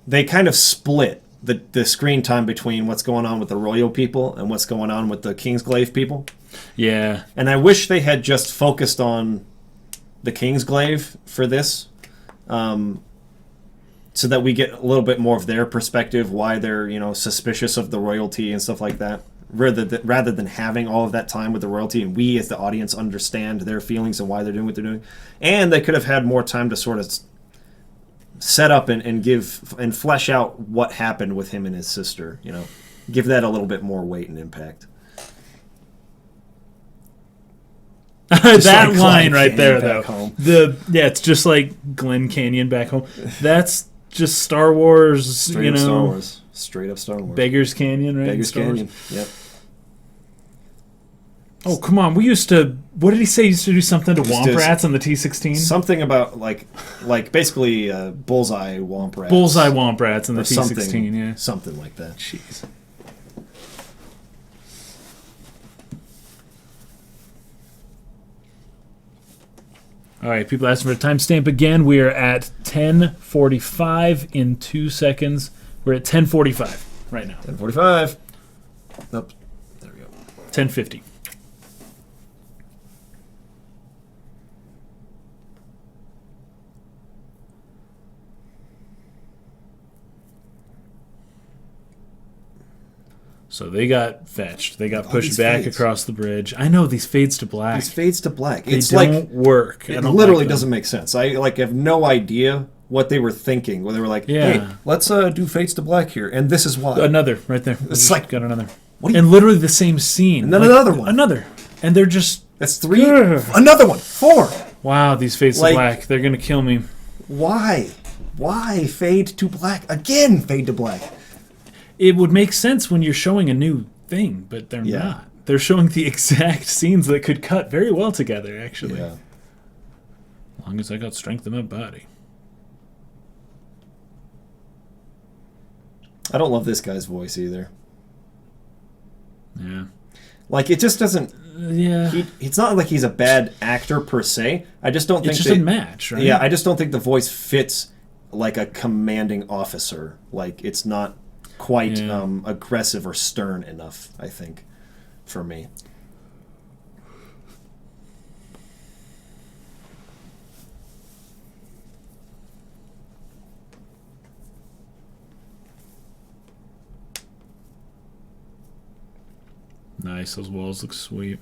they kind of split the screen time between what's going on with the royal people and what's going on with the Kingsglaive people. Yeah. And I wish they had just focused on the Kingsglaive for this, so that we get a little bit more of their perspective, why they're suspicious of the royalty and stuff like that, rather than having all of that time with the royalty and we as the audience understand their feelings and why they're doing what they're doing. And they could have had more time to sort of set up and give and flesh out what happened with him and his sister. Give that a little bit more weight and impact. That like line Glen right Canyon there, back though. home. It's just like Glen Canyon back home. That's just Star Wars. Straight up Star Wars. Straight up Star Wars. Beggars Canyon, right? Beggars Star Wars. Canyon. Yep. Oh, come on. We used to... What did he say? He used to do something to Womp Rats on the T-16? Something about, like basically Bullseye Womp Rats. Bullseye Womp Rats on the Or T-16, yeah. Something like that. Jeez. All right, people asking for a timestamp again. We are at 10:45 in 2 seconds. We're at 10:45 right now. 10:45. Nope. There we go. 10:50. So they got fetched. They got pushed these back fades. across the bridge. I know these fades to black. These fades to black. They It's don't work. I It don't literally like them. doesn't make sense. I have no idea what they were thinking when they were like, Yeah. "Hey, let's do fades to black here," and this is why. Another right there. It's like, got another. what do you- And literally the same scene. And then Like, another one. Another. And they're just... That's 3. Ugh. Another one. 4. Wow, these fades Like- to black. They're going to kill me. Why? Why fade to black again? Fade to black. It would make sense when you're showing a new thing, but they're Yeah. not. They're showing the exact scenes that could cut very well together, actually. Yeah. As long as I got strength in my body. I don't love this guy's voice either. Yeah. Like, it just doesn't... Yeah. It's not like he's a bad actor per se. I just don't think... It just doesn't match, right? Yeah, I just don't think the voice fits like a commanding officer. Like, it's not quite aggressive or stern enough, I think, for me. Nice, those walls look sweet.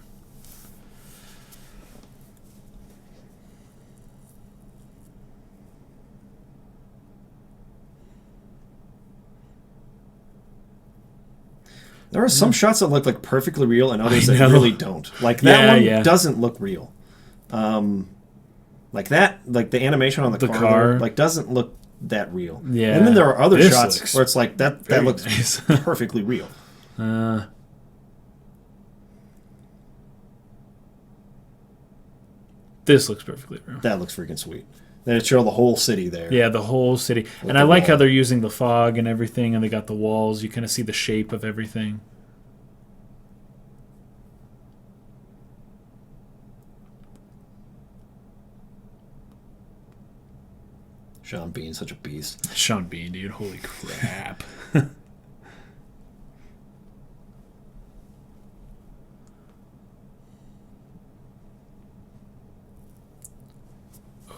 There are some shots that look like perfectly real and others that really don't. Like that one doesn't look real. Like that, like the animation on the car, like doesn't look that real. Yeah. And then there are other shots where it's like that looks nice. perfectly real. This looks perfectly real. That looks freaking sweet. They show the whole city there. Yeah, the whole city. And I like how they're using the fog and everything, and they got the walls. You kind of see the shape of everything. Sean Bean, such a beast. Sean Bean, dude. Holy crap.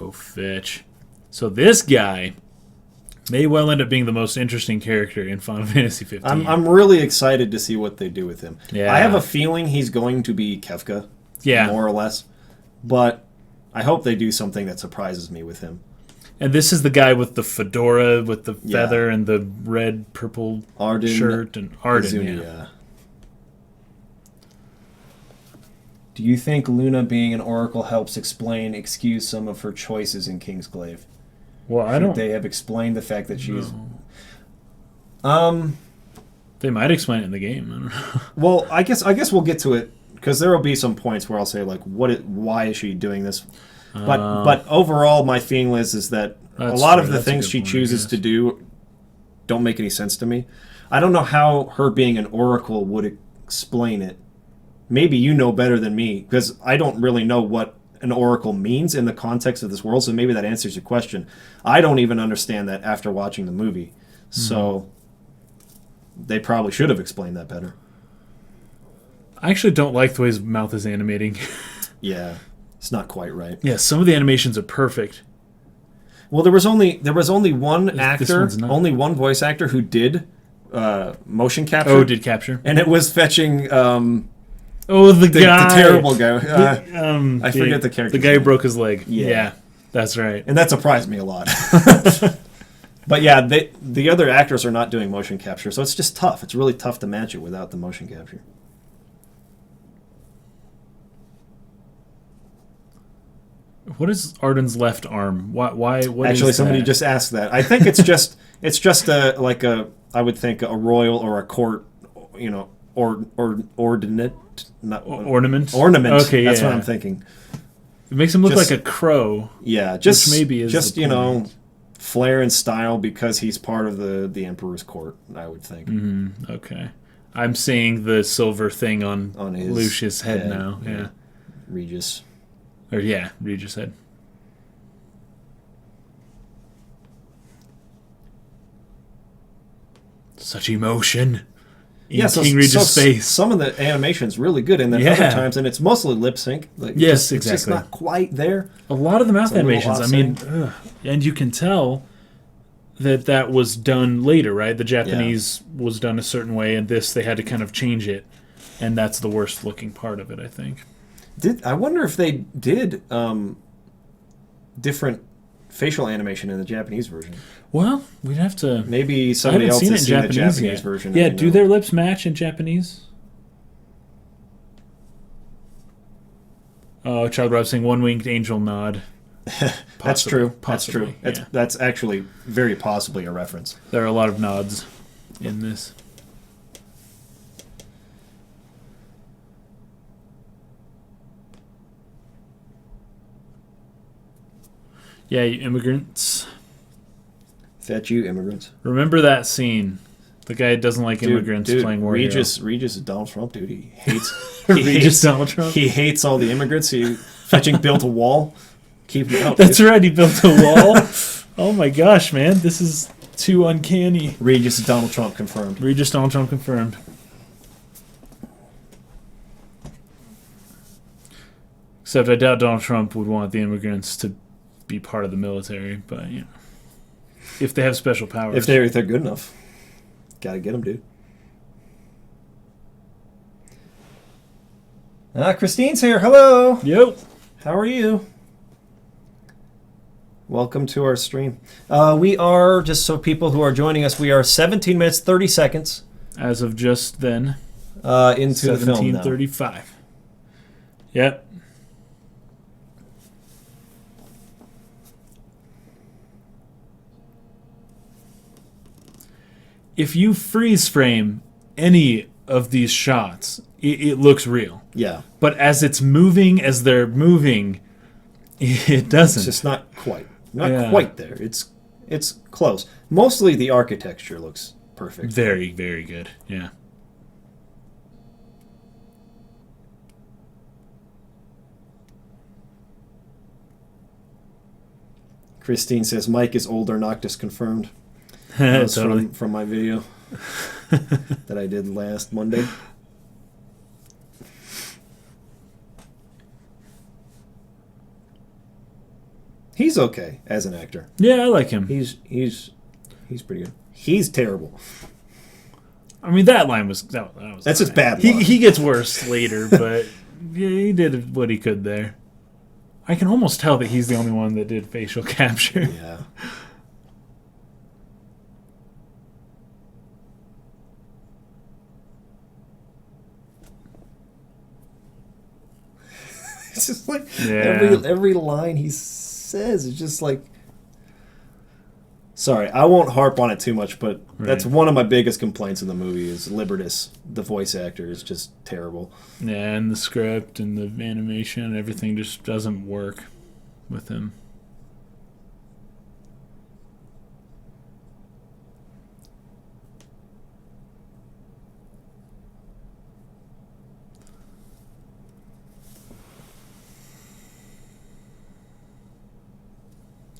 Oh, Fitch. So this guy may well end up being the most interesting character in Final Fantasy 15. I'm really excited to see what they do with him. Yeah. I have a feeling he's going to be Kefka, more or less. But I hope they do something that surprises me with him. And this is the guy with the fedora, with the feather and the red, purple shirt. And Arden, Izunia. Do you think Luna being an oracle helps excuse some of her choices in Kingsglaive? Well, I don't... They have explained the fact that she's... They might explain it in the game. I don't know. Well, I guess we'll get to it, because there will be some points where I'll say, like, why is she doing this? But overall, my feeling is that a lot of the things she chooses to do don't make any sense to me. I don't know how her being an oracle would explain it. Maybe you know better than me, because I don't really know what an oracle means in the context of this world, so maybe that answers your question. I don't even understand that after watching the movie. So they probably should have explained that better. I actually don't like the way his mouth is animating. Yeah, it's not quite right. Yeah, some of the animations are perfect. Well, there was only one actor, only one voice actor who did motion capture. Oh, did capture. And it was fetching... the guy. The terrible guy. I forget the character. The guy who broke his leg. Yeah, that's right. And that surprised me a lot. But yeah, the other actors are not doing motion capture, so it's just tough. It's really tough to match it without the motion capture. What is Arden's left arm? Why? What Actually, is somebody that? just asked that. I think it's just I would think a royal or a court, ordinate. Ornament. Okay, that's what I'm thinking. It makes him look like a crow. Yeah, which maybe is just flair and style because he's part of the Emperor's court. I would think. Okay, I'm seeing the silver thing on his Lucius' head now. Yeah, Regis. Regis' head. Such emotion. King Regis' face. Some of the animation's really good, and then other times, and it's mostly lip sync. Like, yes, exactly. It's just not quite there. A lot of the mouth animations, and you can tell that was done later, right? The Japanese was done a certain way, and this they had to kind of change it, and that's the worst looking part of it, I think. I wonder if they did different facial animation in the Japanese version. Well, we'd have to... Maybe somebody else has seen the Japanese version. Yeah, do their lips match in Japanese? Oh, Child Rob saying one-winged angel nod. That's true. Possibly, that's true. That's actually very possibly a reference. There are a lot of nods in this. Yeah, you immigrants. Fetch you, immigrants. Remember that scene. The guy doesn't like immigrants playing War Hero. Regis is Donald Trump, dude. He hates Regis Donald Trump. He hates all the immigrants. Fetching built a wall. Keep them out. That's right, he built a wall. Oh my gosh, man. This is too uncanny. Regis Donald Trump confirmed. Regis Donald Trump confirmed. Except I doubt Donald Trump would want the immigrants to be part of the military, but you know, if they have special powers. If they're good enough. Gotta get them, dude. Christine's here. Hello. Yo. How are you? Welcome to our stream. We are, just so people who are joining us, we are 17 minutes, 30 seconds. As of just then. Into the film now. 17:35. Yep. If you freeze frame any of these shots, it looks real. Yeah. But as it's moving, as they're moving, it doesn't. It's just not quite. Not quite there. It's close. Mostly the architecture looks perfect. Very, very good. Yeah. Christine says Mike is older. Noctis confirmed. That's totally. from my video that I did last Monday. He's okay as an actor. Yeah, I like him. He's pretty good. He's terrible. I mean, that line was that's his bad line. He gets worse later, but yeah, he did what he could there. I can almost tell that he's the only one that did facial capture. Yeah. It's just like every line he says is just like. Sorry, I won't harp on it too much, but that's one of my biggest complaints in the movie is Libertas. The voice actor is just terrible. Yeah, and the script and the animation and everything just doesn't work with him.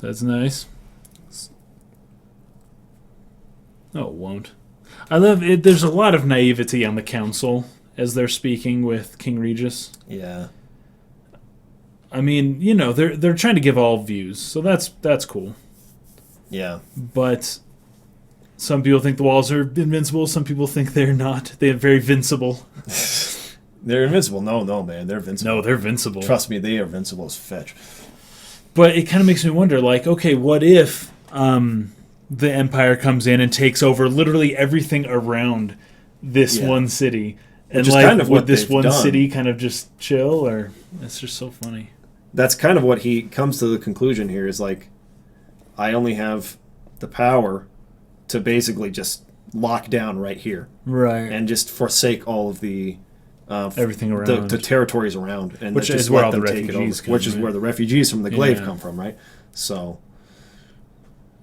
That's nice. No, it won't. I love it. There's a lot of naivety on the council as they're speaking with King Regis. Yeah. I mean, you know, they're trying to give all views, so that's cool. Yeah. But some people think the walls are invincible. Some people think they're not. They're very vincible. They're invincible. No, man. They're invincible. No, they're invincible. Trust me, they are invincible as fetch. But it kind of makes me wonder, like, okay, what if the Empire comes in and takes over literally everything around this one city? And like, kind of would this one city kind of just chill? Or it's just so funny. That's kind of what he comes to the conclusion here is like, I only have the power to basically just lock down right here. Right. And just forsake all of the... everything around. The territories around. And which just is where let all the them take refugees it over, come, which is right? where the refugees from the Glaive come from, right? So...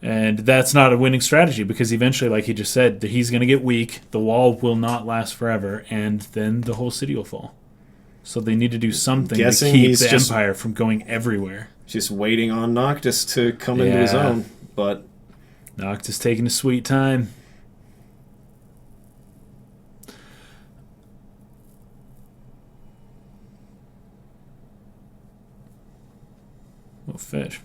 And that's not a winning strategy because eventually, like he just said, he's going to get weak. The wall will not last forever, and then the whole city will fall. So they need to do something to keep the Empire from going everywhere. Just waiting on Noctis to come into his own, but... Noctis taking his sweet time. Oh, fish.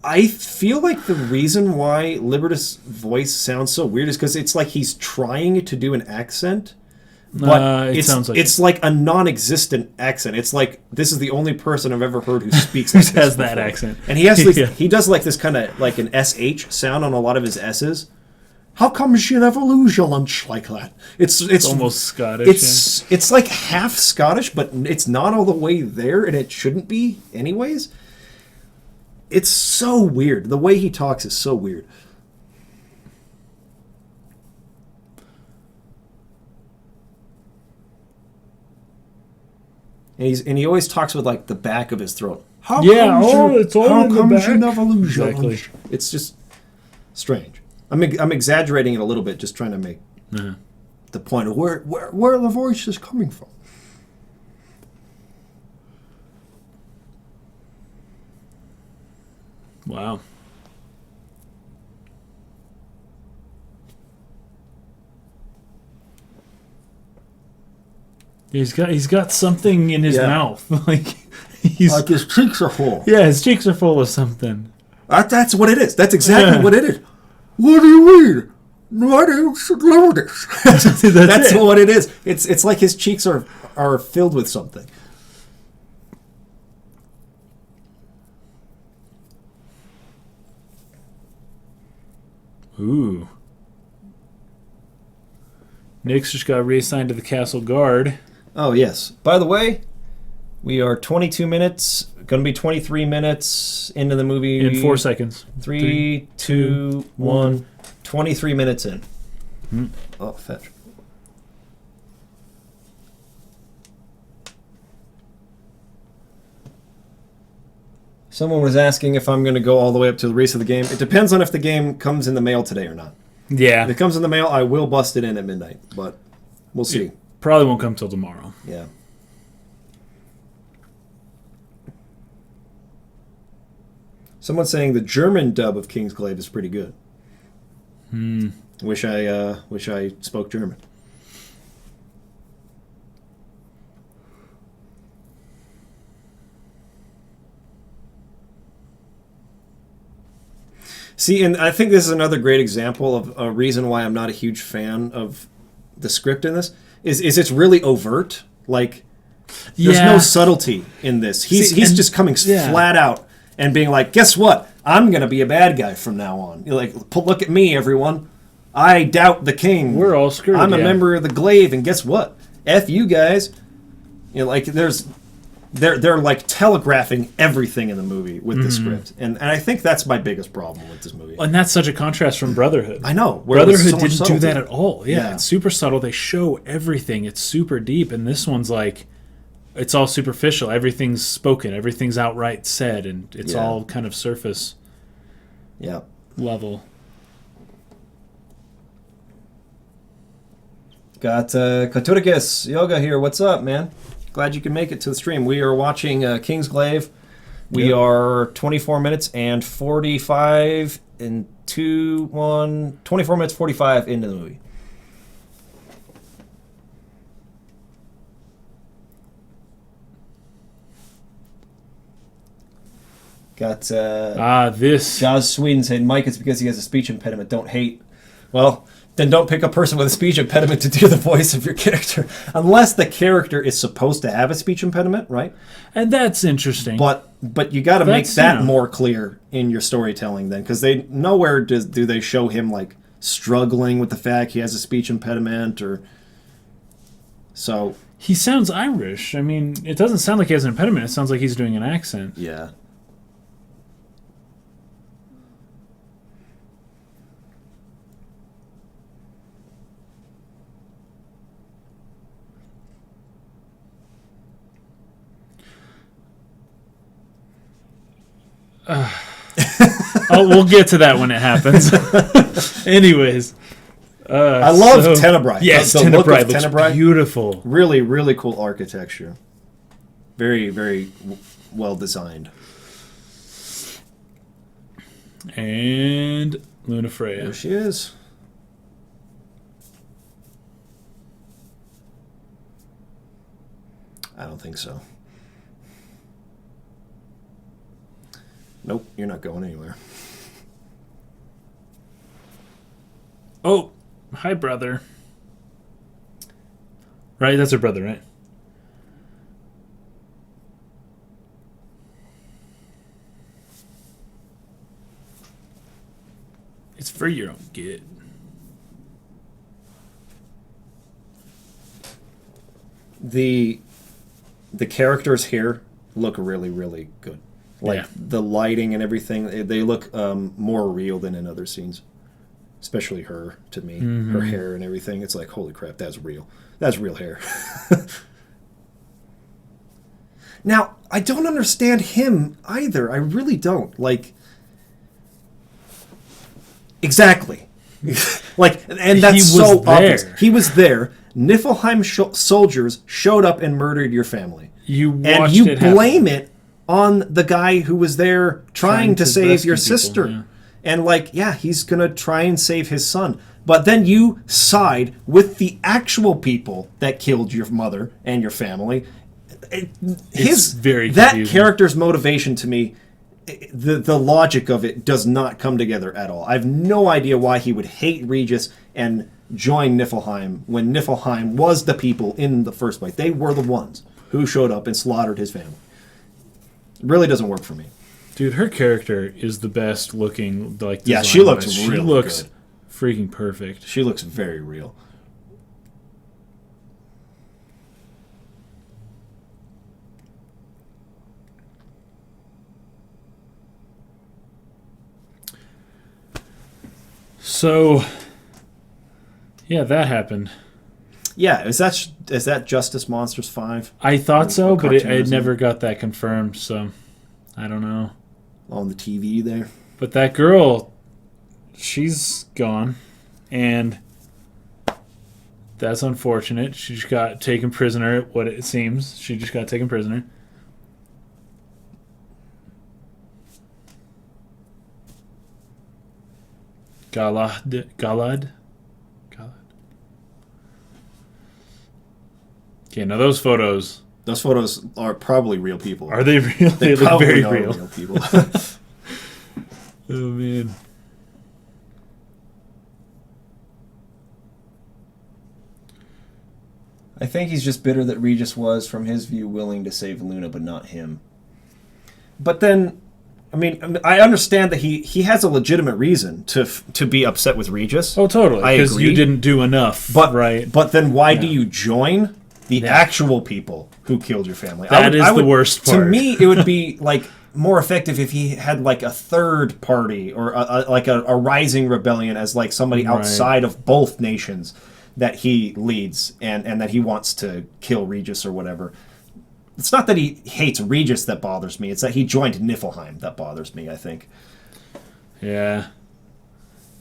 I feel like the reason why Libertas' voice sounds so weird is because it's like he's trying to do an accent, but it's like a non-existent accent. It's like this is the only person I've ever heard who speaks like this has before. that accent, and he has he does like this kind of like an SH sound on a lot of his S's. How come you never lose your lunch like that? It's almost Scottish. It's like half Scottish, but it's not all the way there, and it shouldn't be anyways. It's so weird. The way he talks is so weird. And he always talks with like the back of his throat. It's all in the back. You never lose Exactly. It's just strange. I'm exaggerating it a little bit, just trying to make the point of where the voice is coming from. Wow. He's got something in his mouth. Like his cheeks are full. Yeah, his cheeks are full of something. That's what it is. That's exactly what it is. What do you mean? Why do you know this? That's what it is. It's like his cheeks are filled with something. Ooh. Nick's just got reassigned to the castle guard. Oh, yes. By the way, we are 22 minutes, going to be 23 minutes into the movie. In 4 seconds. 3, 2, 1. 23 minutes in. Oh, fetch. Someone was asking if I'm going to go all the way up to the release of the game. It depends on if the game comes in the mail today or not. Yeah. If it comes in the mail, I will bust it in at midnight, but we'll see. It probably won't come till tomorrow. Yeah. Someone's saying the German dub of Kingsglaive is pretty good. Wish I spoke German. See, and I think this is another great example of a reason why I'm not a huge fan of the script in this. Is it's really overt. Like, there's no subtlety in this. He's just coming flat out and being like, guess what? I'm going to be a bad guy from now on. You're like, look at me, everyone. I doubt the king. We're all screwed. I'm a member of the Glaive, and guess what? F you guys. You know, like, they're like telegraphing everything in the movie with the script, and I think that's my biggest problem with this movie. And that's such a contrast from Brotherhood. I know. Brotherhood didn't do that at all. Yeah, it's super subtle. They show everything. It's super deep, and this one's like, it's all superficial. Everything's spoken. Everything's outright said, and it's all kind of surface. Yeah. Level. Got Katurikis Yoga here. What's up, man? Glad you can make it to the stream. We are watching Kingsglaive. We are 24 minutes and 45 and 24 minutes 45 into the movie. Got this Jaws Sweden saying, Mike, it's because he has a speech impediment. Don't hate. Well, then don't pick a person with a speech impediment to do the voice of your character. Unless the character is supposed to have a speech impediment, right? And that's interesting. But you got to make that more clear in your storytelling then, because they nowhere do they show him like struggling with the fact he has a speech impediment or so. He sounds Irish. I mean, it doesn't sound like he has an impediment. It sounds like he's doing an accent. Yeah. We'll get to that when it happens. Anyways, I love Tenebrae. Yes, the Tenebrae look of looks beautiful. Really, really cool architecture. Very, very well designed. And Luna Freya. There she is. I don't think so. Nope, you're not going anywhere. Oh, hi, brother. Right, that's her brother, right? It's for your own good. The characters here look really, really good. Like the lighting and everything, they look more real than in other scenes. Especially her, to me. Her hair and everything. It's like, holy crap, that's real. That's real hair. Now, I don't understand him either. I really don't. Like, exactly. Like, and that's so obvious. He was there. Niflheim soldiers showed up and murdered your family. And you blame it on the guy who was there trying to save your sister. Yeah. And like, yeah, he's going to try and save his son. But then you side with the actual people that killed your mother and your family. It's very that confusing. Character's motivation to me, the logic of it does not come together at all. I have no idea why he would hate Regis and join Niflheim when Niflheim was the people in the first place. They were the ones who showed up and slaughtered his family. It really doesn't work for me. Dude, her character is the best looking. Like, yeah, she looks design-wise. really She looks good. freaking perfect. She looks very real. So, yeah, that happened. Yeah, is that Justice Monsters 5? I thought so, but I cartoonism? never got that confirmed, so I don't know. On the TV there. But that girl, she's gone, and that's unfortunate. She just got taken prisoner, what it seems. She just got taken prisoner. Galad. Okay, now those photos. Those photos are probably real people. Are they real? They look probably very are real. people. Oh, man. I think he's just bitter that Regis was, from his view, willing to save Luna, but not him. But then, I mean, I understand that he has a legitimate reason to be upset with Regis. Oh, totally. I Because agree. you didn't do enough, But right? But then why do you join the actual people who killed your family? That is the worst part. To me, it would be like more effective if he had like a third party or a rising rebellion as like somebody outside of both nations that he leads and that he wants to kill Regis or whatever. It's not that he hates Regis that bothers me. It's that he joined Niflheim that bothers me, I think. Yeah.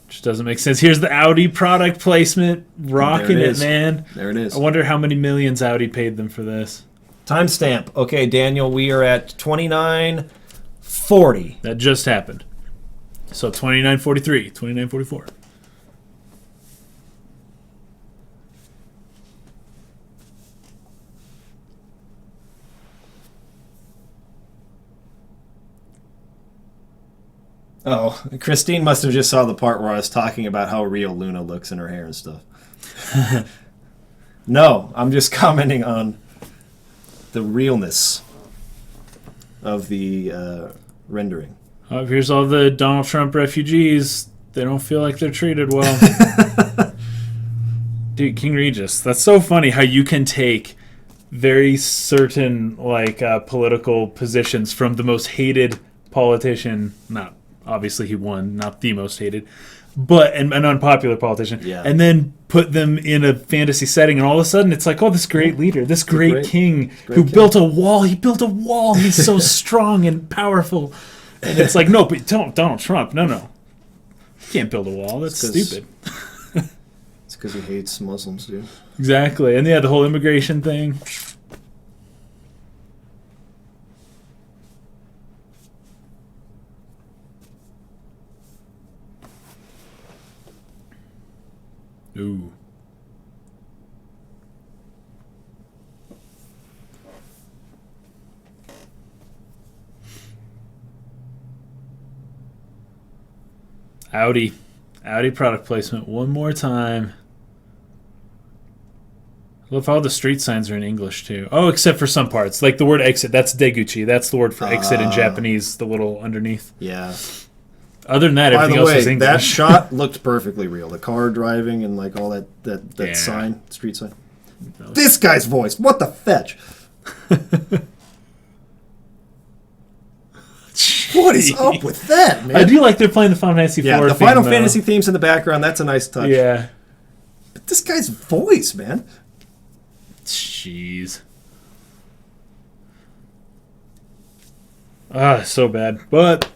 Just doesn't make sense. Here's the Audi product placement. Rocking it, man. There it is. I wonder how many millions Audi paid them for this. Timestamp. Okay, Daniel, we are at 29:40. That just happened. So 29:43, 29:44. Oh, Christine must have just saw the part where I was talking about how real Luna looks in her hair and stuff. No, I'm just commenting on the realness of the rendering. Oh, here's all the Donald Trump refugees. They don't feel like they're treated well. Dude, King Regis. That's so funny how you can take very certain political positions from the most hated politician. Not obviously he won, not the most hated, but an unpopular politician. Yeah. And then put them in a fantasy setting, and all of a sudden it's like, oh, this great leader, this great king who built a wall. He built a wall. He's so strong and powerful. And it's like, no, but don't Donald Trump. No. You can't build a wall. That's stupid. It's because he hates Muslims, dude. Exactly. And yeah, the whole immigration thing. Ooh. Audi product placement one more time. I love how the street signs are in English too. Oh, except for some parts. Like the word exit, that's Deguchi. That's the word for exit in Japanese, the little underneath. Yeah. Other than that, By everything the else way, is English. that shot looked perfectly real. The car driving and like all that Yeah. sign, street sign. This guy's voice, what the fetch? What is up with that, man? I do like they're playing the Final Fantasy IV the theme, Final though. Fantasy themes in the background. That's a nice touch. Yeah. But this guy's voice, man. Jeez. So bad. But...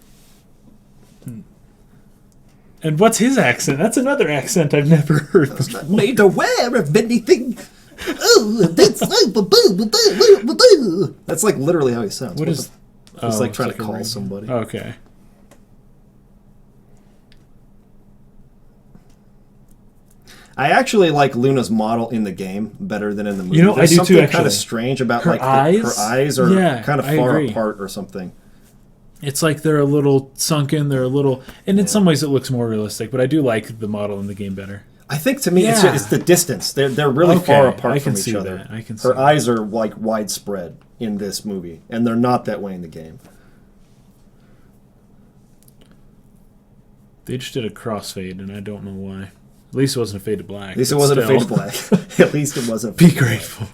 And what's his accent? That's another accent I've never heard. I'm not made aware of anything. That's like literally how he sounds. What is... He's like trying to it's a call ring. somebody. Okay. I actually like Luna's model in the game better than in the movie. You know, There's I do something too, actually. kind of strange about Her like eyes? her eyes are Yeah, kind of I far agree. apart or something. It's like they're a little sunken, they're a little... And in some ways it looks more realistic, but I do like the model in the game better. I think to me Yeah. it's the distance. They're really Okay, far apart I from can each see other. that. I can see Her that. eyes are like widespread in this movie, and they're not that way in the game. They just did a crossfade, and I don't know why. At least it wasn't a fade to black. At least it but wasn't a still. fade to black. At least it wasn't. Be grateful.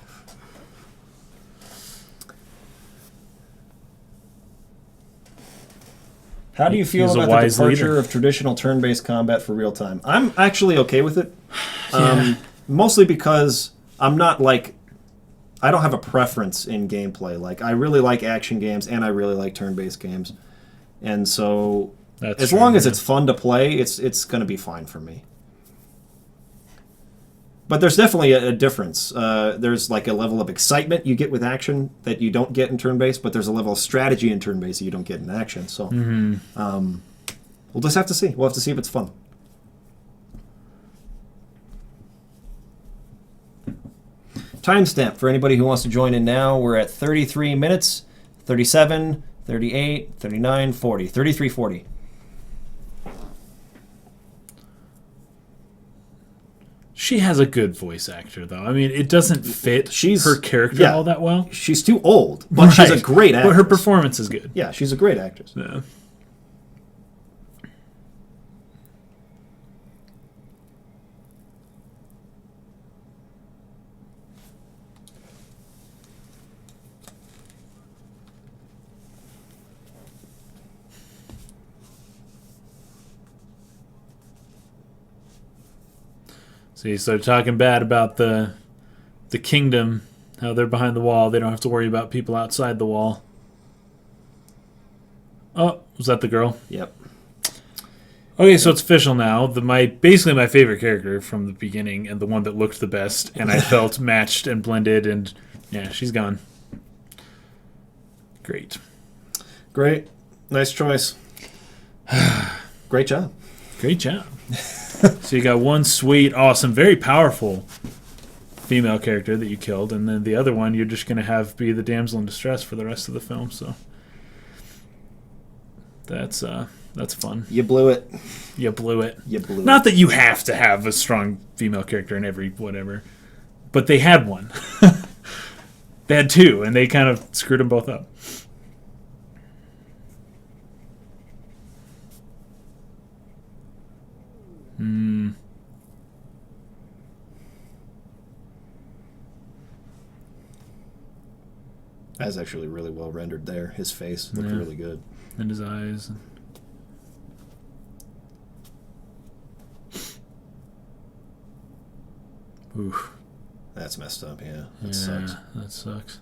How do you feel He's a about the wise departure leader. of traditional turn-based combat for real time? I'm actually okay with it. Yeah. Mostly because I'm not like... I don't have a preference in gameplay. Like, I really like action games, and I really like turn-based games. And so, That's as true, long as yeah. it's fun to play, it's going to be fine for me. But there's definitely a difference. There's like a level of excitement you get with action that you don't get in turn-based, but there's a level of strategy in turn-based that you don't get in action. So we'll just have to see. We'll have to see if it's fun. Timestamp for anybody who wants to join in now. We're at 33 minutes, 37, 38, 39, 40. 33:40. She has a good voice actor, though. I mean, it doesn't fit her character yeah. all that well. She's too old, but she's a Right. great actress. But her performance is good. Yeah, she's a great actress. Yeah. See, so they're talking bad about the kingdom, how they're behind the wall. They don't have to worry about people outside the wall. Oh, was that the girl? Yep. Okay, so it's official now. Basically my favorite character from the beginning and the one that looked the best, and I felt matched and blended, and yeah, she's gone. Great. Great. Nice choice. Great job. Great job. So you got one sweet, awesome, very powerful female character that you killed, and then the other one you're just going to have be the damsel in distress for the rest of the film. So that's fun. You blew it. You blew it. You blew it. Not that you have to have a strong female character in every whatever, but they had one. They had two, and they kind of screwed them both up. That's actually really well rendered there. His face looked really good. And his eyes. Oof. That's messed up, yeah. That Yeah, sucks. that sucks.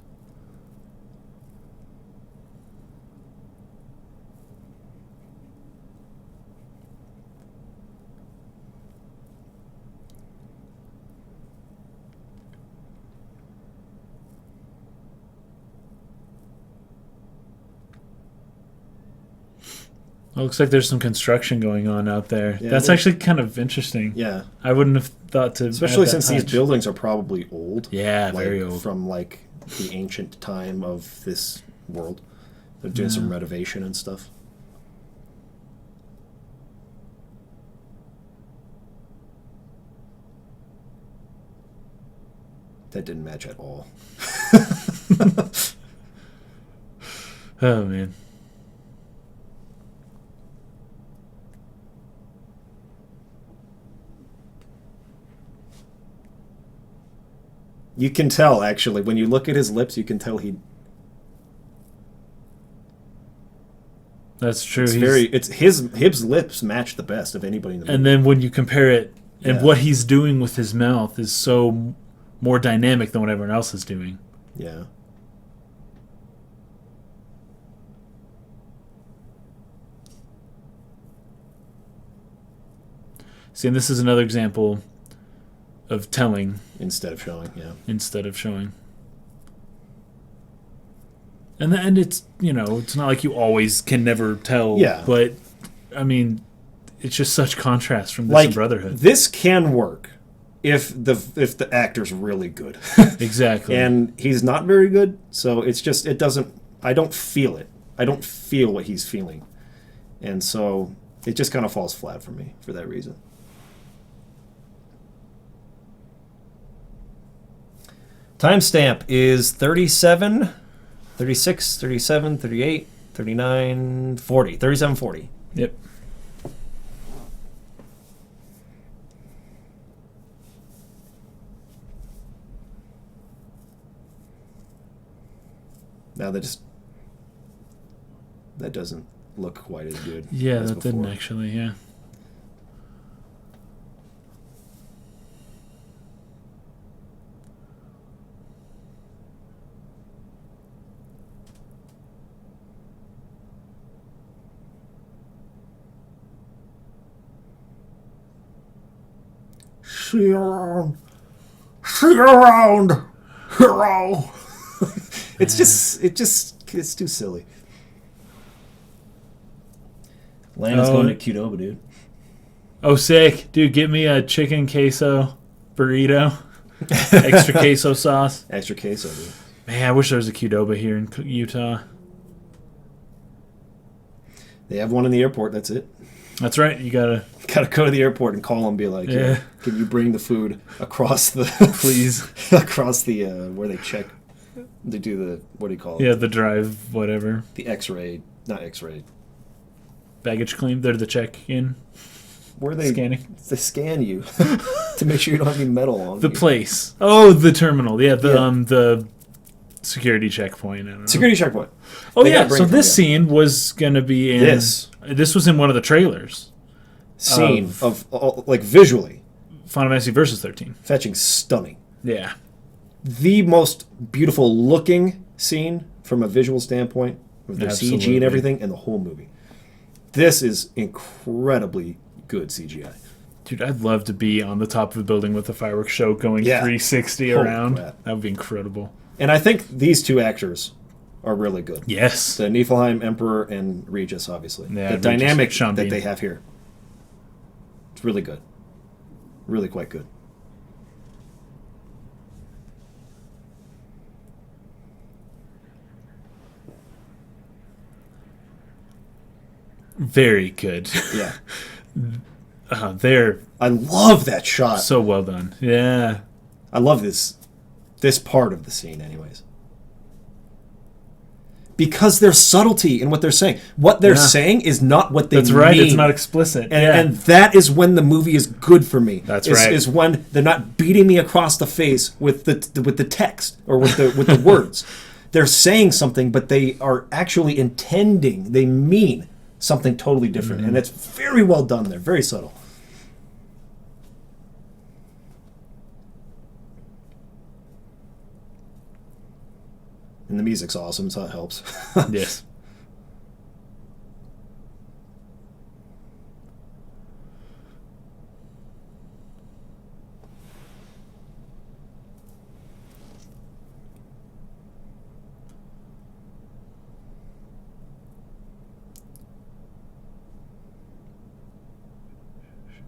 Well, looks like there's some construction going on out there. Yeah, That's actually kind of interesting. Yeah. I wouldn't have thought to. Especially add that since these touch. buildings are probably old. Yeah, like, very old. From like the ancient time of this world. They're doing some renovation and stuff. That didn't match at all. Oh man. You can tell, actually. When you look at his lips, you can tell he... That's true. It's his lips match the best of anybody in the movie. And then when you compare it, and Yeah. what he's doing with his mouth is so more dynamic than what everyone else is doing. Yeah. See, and this is another example of telling Instead of showing, yeah. instead of showing. And it's, it's not like you always can never tell. Yeah. But, I mean, it's just such contrast from this Like, and Brotherhood. this can work if the actor's really good. Exactly. And he's not very good, so it's just, I don't feel it. I don't feel what he's feeling. And so it just kind of falls flat for me for that reason. Timestamp is 37, 36, 37, 38, 39, 40. 37:40. Yep. Now that doesn't look quite as good. Yeah, as that didn't before. actually, yeah. See you around. See you around. Hero. It's too silly. Landon's Oh. going to Qdoba, dude. Oh, sick. Dude, get me a chicken queso burrito. Extra queso sauce. Extra queso, dude. Man, I wish there was a Qdoba here in Utah. They have one in the airport, that's it. That's right. You gotta Go to the airport and call them and be like, Yeah. can you bring the food across the... please. across the, where they check... They do the, what do you call it? Yeah, the drive, whatever. The X-ray, not X-ray. Baggage claim. They're the check-in. Where they Scanning. They scan you to make sure you don't have any metal on The you. place. Oh, the terminal. Yeah, Yeah. the security checkpoint. I don't know. Security checkpoint. Oh They yeah. gotta bring So it from this you. scene was gonna be in. This was in one of the trailers. Scene of like visually Final Fantasy Versus 13. fetching stunning. Yeah. The most beautiful looking scene from a visual standpoint with the CG Absolutely. and everything in the whole movie. This is incredibly good CGI. Dude, I'd love to be on the top of a building with a fireworks show going Yeah. 360 Holy around. crap. That would be incredible. And I think these two actors are really good. Yes. The Niflheim Emperor and Regis, obviously. Yeah, the Regis, dynamic Sean that Bean. they have here. It's really good. Really quite good. Very good. Yeah. They're I love that shot. so well done. Yeah. I love this part of the scene anyways. Because there's subtlety in what they're saying. What they're Yeah. saying is not what they That's right. mean. It's not explicit. And, yeah. and that is when the movie is good for me. That's right. Is when they're not beating me across the face with the text or with the words. They're saying something, but they are actually intending. They mean something totally different, and it's very well done there. Very subtle. And the music's awesome, so it helps. Yes.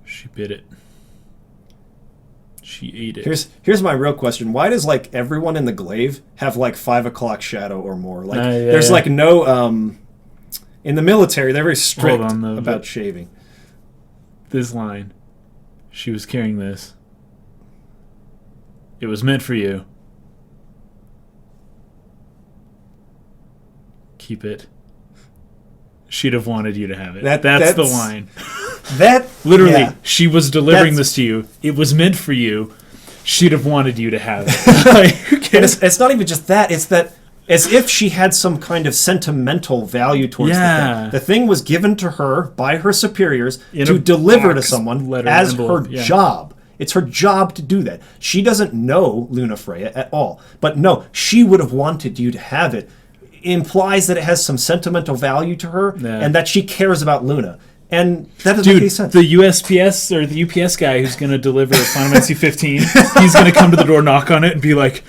She bit it. She ate it. Here's my real question. Why does like everyone in the glaive have like 5 o'clock shadow or more? Like there's like no in the military they're very strict about shaving. This line. She was carrying this. It was meant for you. Keep it. She'd have wanted you to have it. That's the line. That literally, yeah. she was delivering this to you. It was meant for you. She'd have wanted you to have it. Like, and it's not even just that. It's that As if she had some kind of sentimental value towards the thing. The thing was given to her by her superiors to deliver to someone as her job. It's her job to do that. She doesn't know Luna Freya at all. But no, she would have wanted you to have it. Implies that it has some sentimental value to her and that she cares about Luna. And that doesn't make any sense. The USPS or the UPS guy who's going to deliver Final Fantasy 15, he's going to come to the door, knock on it, and be like,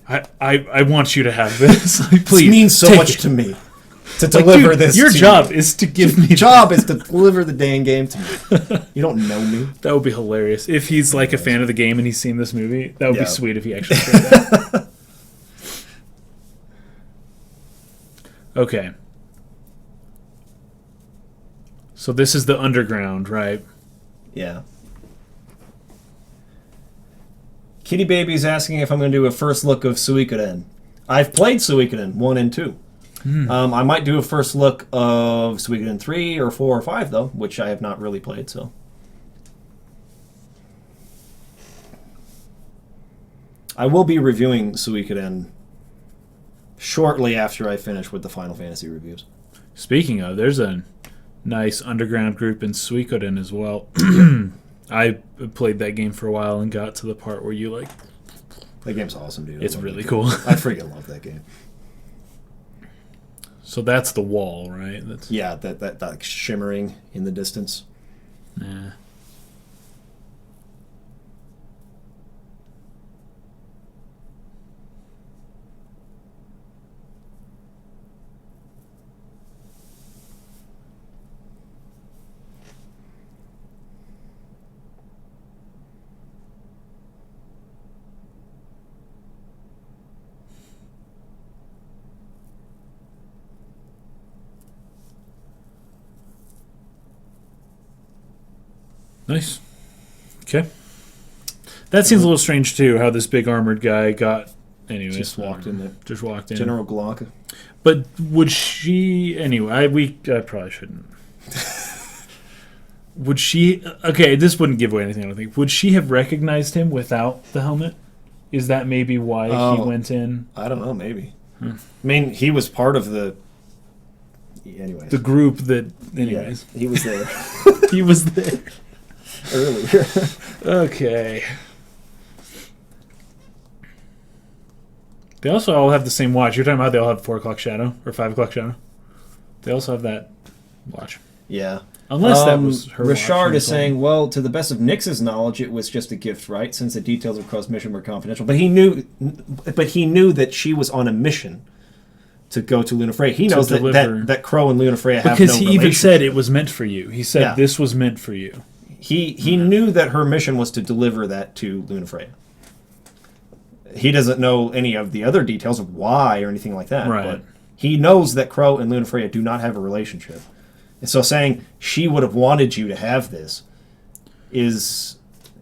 I want you to have this. Please, it means so much to me to deliver this. Your job is to give me. Your job is to deliver the dang game to me. You don't know me. That would be hilarious if he's like a fan of the game and he's seen this movie. That would be sweet if he actually said that. Okay. So this is the underground, right? Yeah. Kitty Baby's asking if I'm going to do a first look of Suikoden. I've played Suikoden 1 and 2. I might do a first look of Suikoden 3 or 4 or 5, though, which I have not really played, so. I will be reviewing Suikoden shortly after I finish with the Final Fantasy reviews. Speaking of, there's a nice underground group in Suikoden as well. I played that game for a while and got to the part where you like... That game's awesome, dude. It's really cool. I freaking love that game. So that's the wall, right? That's... Yeah, that like shimmering in the distance. Yeah. Nice. Okay. That seems a little strange too. How this big armored guy got. Anyways, just walked in there. Just walked in. General Glock. But would she? Anyway, I probably shouldn't. Would she? Okay, this wouldn't give away anything. I don't think. Would she have recognized him without the helmet? Is that maybe why he went in? I don't know. Maybe. I mean, he was part of the. Anyways. The group that. Anyways, yeah, he was there. He was there. Earlier. Okay. They also all have the same watch. You're talking about they all have 4 o'clock shadow or 5 o'clock shadow. They also have that watch. Yeah. Unless that was her Richard is saying, well, to the best of Nyx's knowledge, it was just a gift, right? Since the details of Crow's mission were confidential. But he knew that she was on a mission to go to Luna Freya. He knows that Crow and Luna Freya have no relationship. Because he even said it was meant for you. He said this was meant for you. He knew that her mission was to deliver that to Luna Freya. He doesn't know any of the other details of why or anything like that. Right. But he knows that Crow and Luna Freya do not have a relationship. And so saying she would have wanted you to have this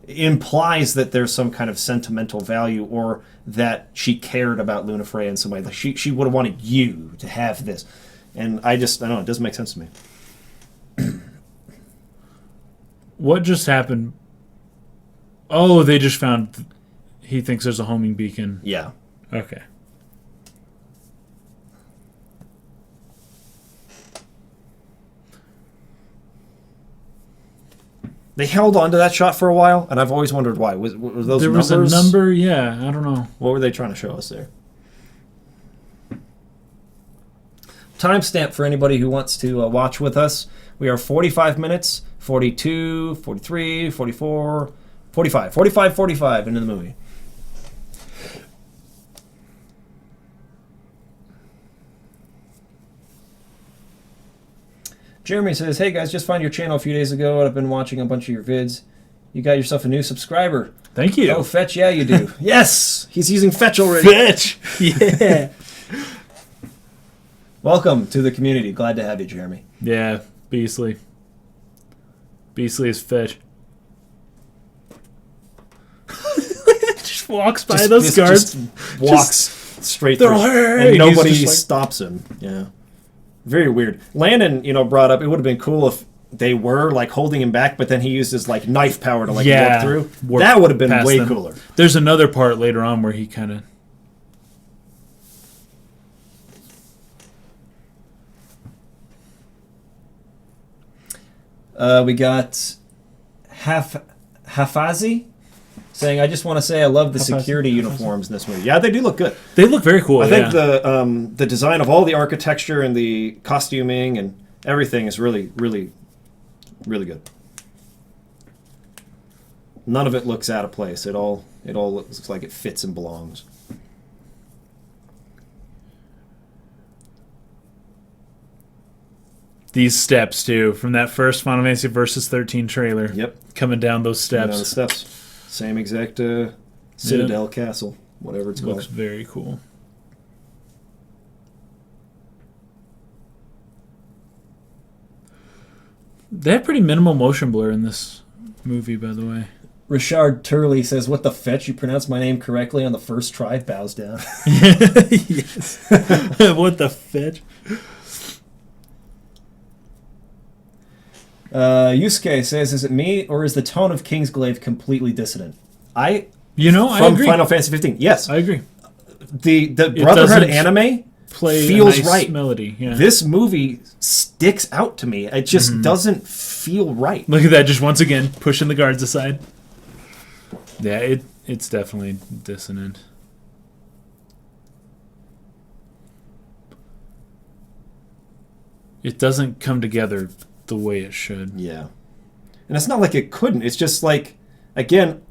implies that there's some kind of sentimental value or that she cared about Luna Freya in some way. Like she would have wanted you to have this. And I don't know, it doesn't make sense to me. What just happened? Oh, they just found... He thinks there's a homing beacon. Yeah. Okay. They held on to that shot for a while, and I've always wondered why. Were those there numbers? There was a number, yeah. I don't know. What were they trying to show us there? Timestamp for anybody who wants to watch with us. We are 45 minutes, 42, 43, 44, 45. 45 into the movie. Jeremy says, hey guys, just found your channel a few days ago and I've been watching a bunch of your vids. You got yourself a new subscriber. Thank you. Oh, Fetch, yeah you do. Yes! He's using Fetch already. Fetch! Yeah. Welcome to the community. Glad to have you, Jeremy. Yeah, Beastly. Beastly is Fetch. Just walks by those guards. Walks straight through. And nobody stops him. Yeah. Very weird. Landon, brought up it would have been cool if they were like holding him back, but then he used his like knife power to like walk through. That would have been way cooler. There's another part later on where he kind of We got Hafazi saying, I just want to say I love the security uniforms in this movie. Yeah, they do look good. They look very cool. I think the design of all the architecture and the costuming and everything is really, really, really good. None of it looks out of place. It all looks like it fits and belongs. These steps too, from that first Final Fantasy Versus 13 trailer. Yep. Coming down those steps. Down the steps. Same exact Citadel Castle, whatever it's called. Looks very cool. They have pretty minimal motion blur in this movie, by the way. Richard Turley says, what the fetch? You pronounced my name correctly on the first try. Bows down. Yes. What the fetch? Yusuke says, is it me or is the tone of Kingsglaive completely dissonant? I From agree. Final Fantasy 15. Yes. I agree. The Brotherhood anime feels a nice right. melody. Yeah. This movie sticks out to me. It just doesn't feel right. Look at that, just once again, pushing the guards aside. Yeah, it's definitely dissonant. It doesn't come together the way it should. Yeah. And it's not like it couldn't. It's just like, again,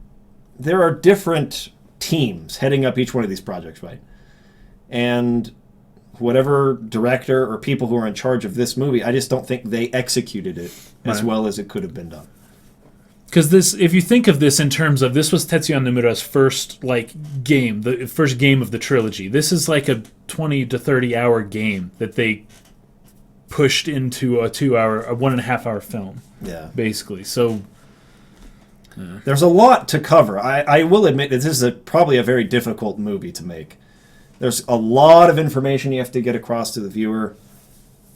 there are different teams heading up each one of these projects, right? And whatever director or people who are in charge of this movie, I just don't think they executed it as well as it could have been done. Because this, if you think of this in terms of, this was Tetsuya Nomura's first game, the first game of the trilogy. This is like a 20 to 30 hour game that they pushed into a 1.5 hour film. Yeah, basically. So there's a lot to cover. I will admit that this is probably a very difficult movie to make. There's a lot of information you have to get across to the viewer,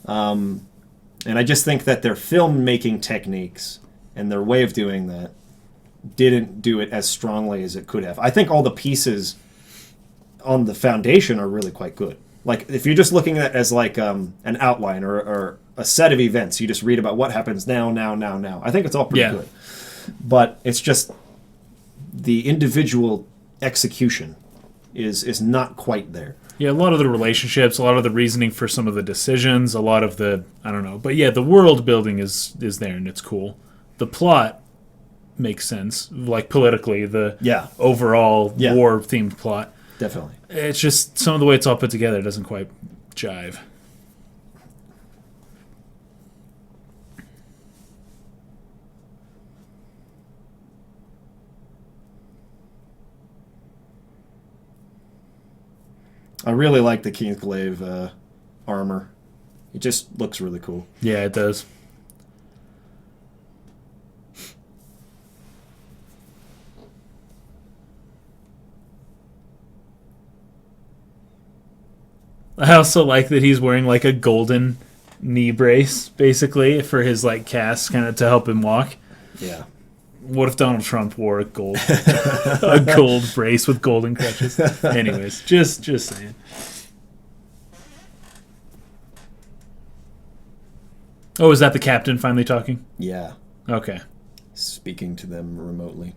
and I just think that their filmmaking techniques and their way of doing that didn't do it as strongly as it could have. I think all the pieces on the foundation are really quite good. Like, if you're just looking at it as like an outline or a set of events, you just read about what happens now. I think it's all pretty good. But it's just the individual execution is not quite there. Yeah, a lot of the relationships, a lot of the reasoning for some of the decisions, a lot of the, I don't know. But yeah, the world building is there and it's cool. The plot makes sense, like politically, the overall war-themed plot. Definitely. It's just some of the way it's all put together doesn't quite jive. I really like the Kingsglaive armor. It just looks really cool. Yeah, it does. I also like that he's wearing like a golden knee brace, basically, for his like cast, kind of to help him walk. Yeah. What if Donald Trump wore a gold brace with golden crutches? Anyways, just saying. Oh, is that the captain finally talking? Yeah. Okay. Speaking to them remotely.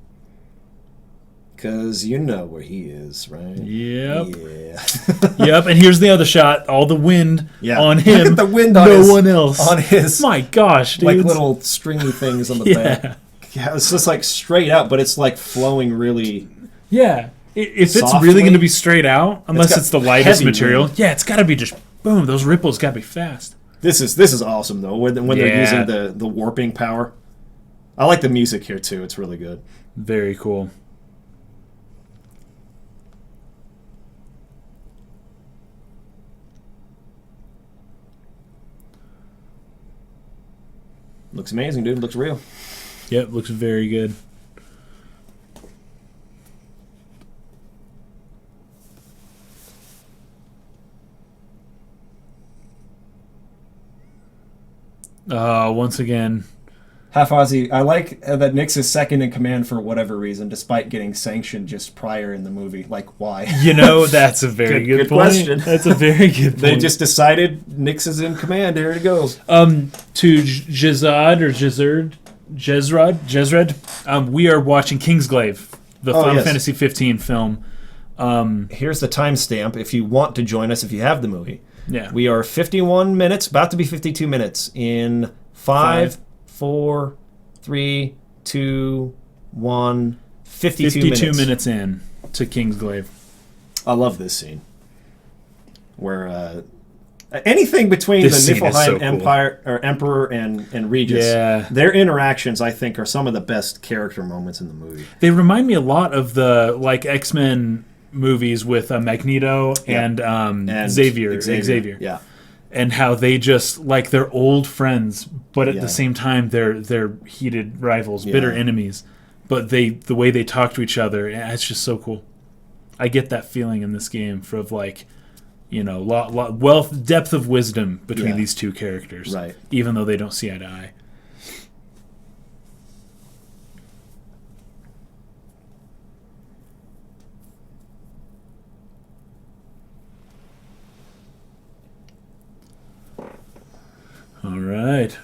Because you know where he is, right? Yep. Yeah. Yep, and here's the other shot. All the wind on him. Look at the wind on no one else. On his... My gosh, dude. Like little stringy things on the back. Yeah, it's just like straight out, but it's like flowing really... Yeah. If it's really going to be straight out, unless it's the lightest material, it's got to be just, boom, those ripples got to be fast. This is awesome, though, when they're using the warping power. I like the music here, too. It's really good. Very cool. Looks amazing, dude. Looks real. Yep, looks very good. Once again, Half Aussie. I like that Nyx is second in command for whatever reason, despite getting sanctioned just prior in the movie. Like, why? You know, that's a very good point. Question. That's a very good point. They just decided Nyx is in command. Here it goes. To Jezad or Jezred, we are watching Kingsglaive, the Final Fantasy 15 film. Here's the timestamp if you want to join us, if you have the movie. Yeah. We are 51 minutes, about to be 52 minutes in 5, 4, 3, 2, 1, 52 minutes in to Kingsglaive. I love this scene. Where anything between This the scene is Niflheim so cool. Empire or Emperor and Regis, their interactions I think are some of the best character moments in the movie. They remind me a lot of the X-Men movies with Magneto and Xavier. Yeah. And how they just they're old friends, but at the same time they're heated rivals, bitter enemies. But the way they talk to each other, it's just so cool. I get that feeling in this game of wealth, depth of wisdom between these two characters, right? Even though they don't see eye to eye. All right.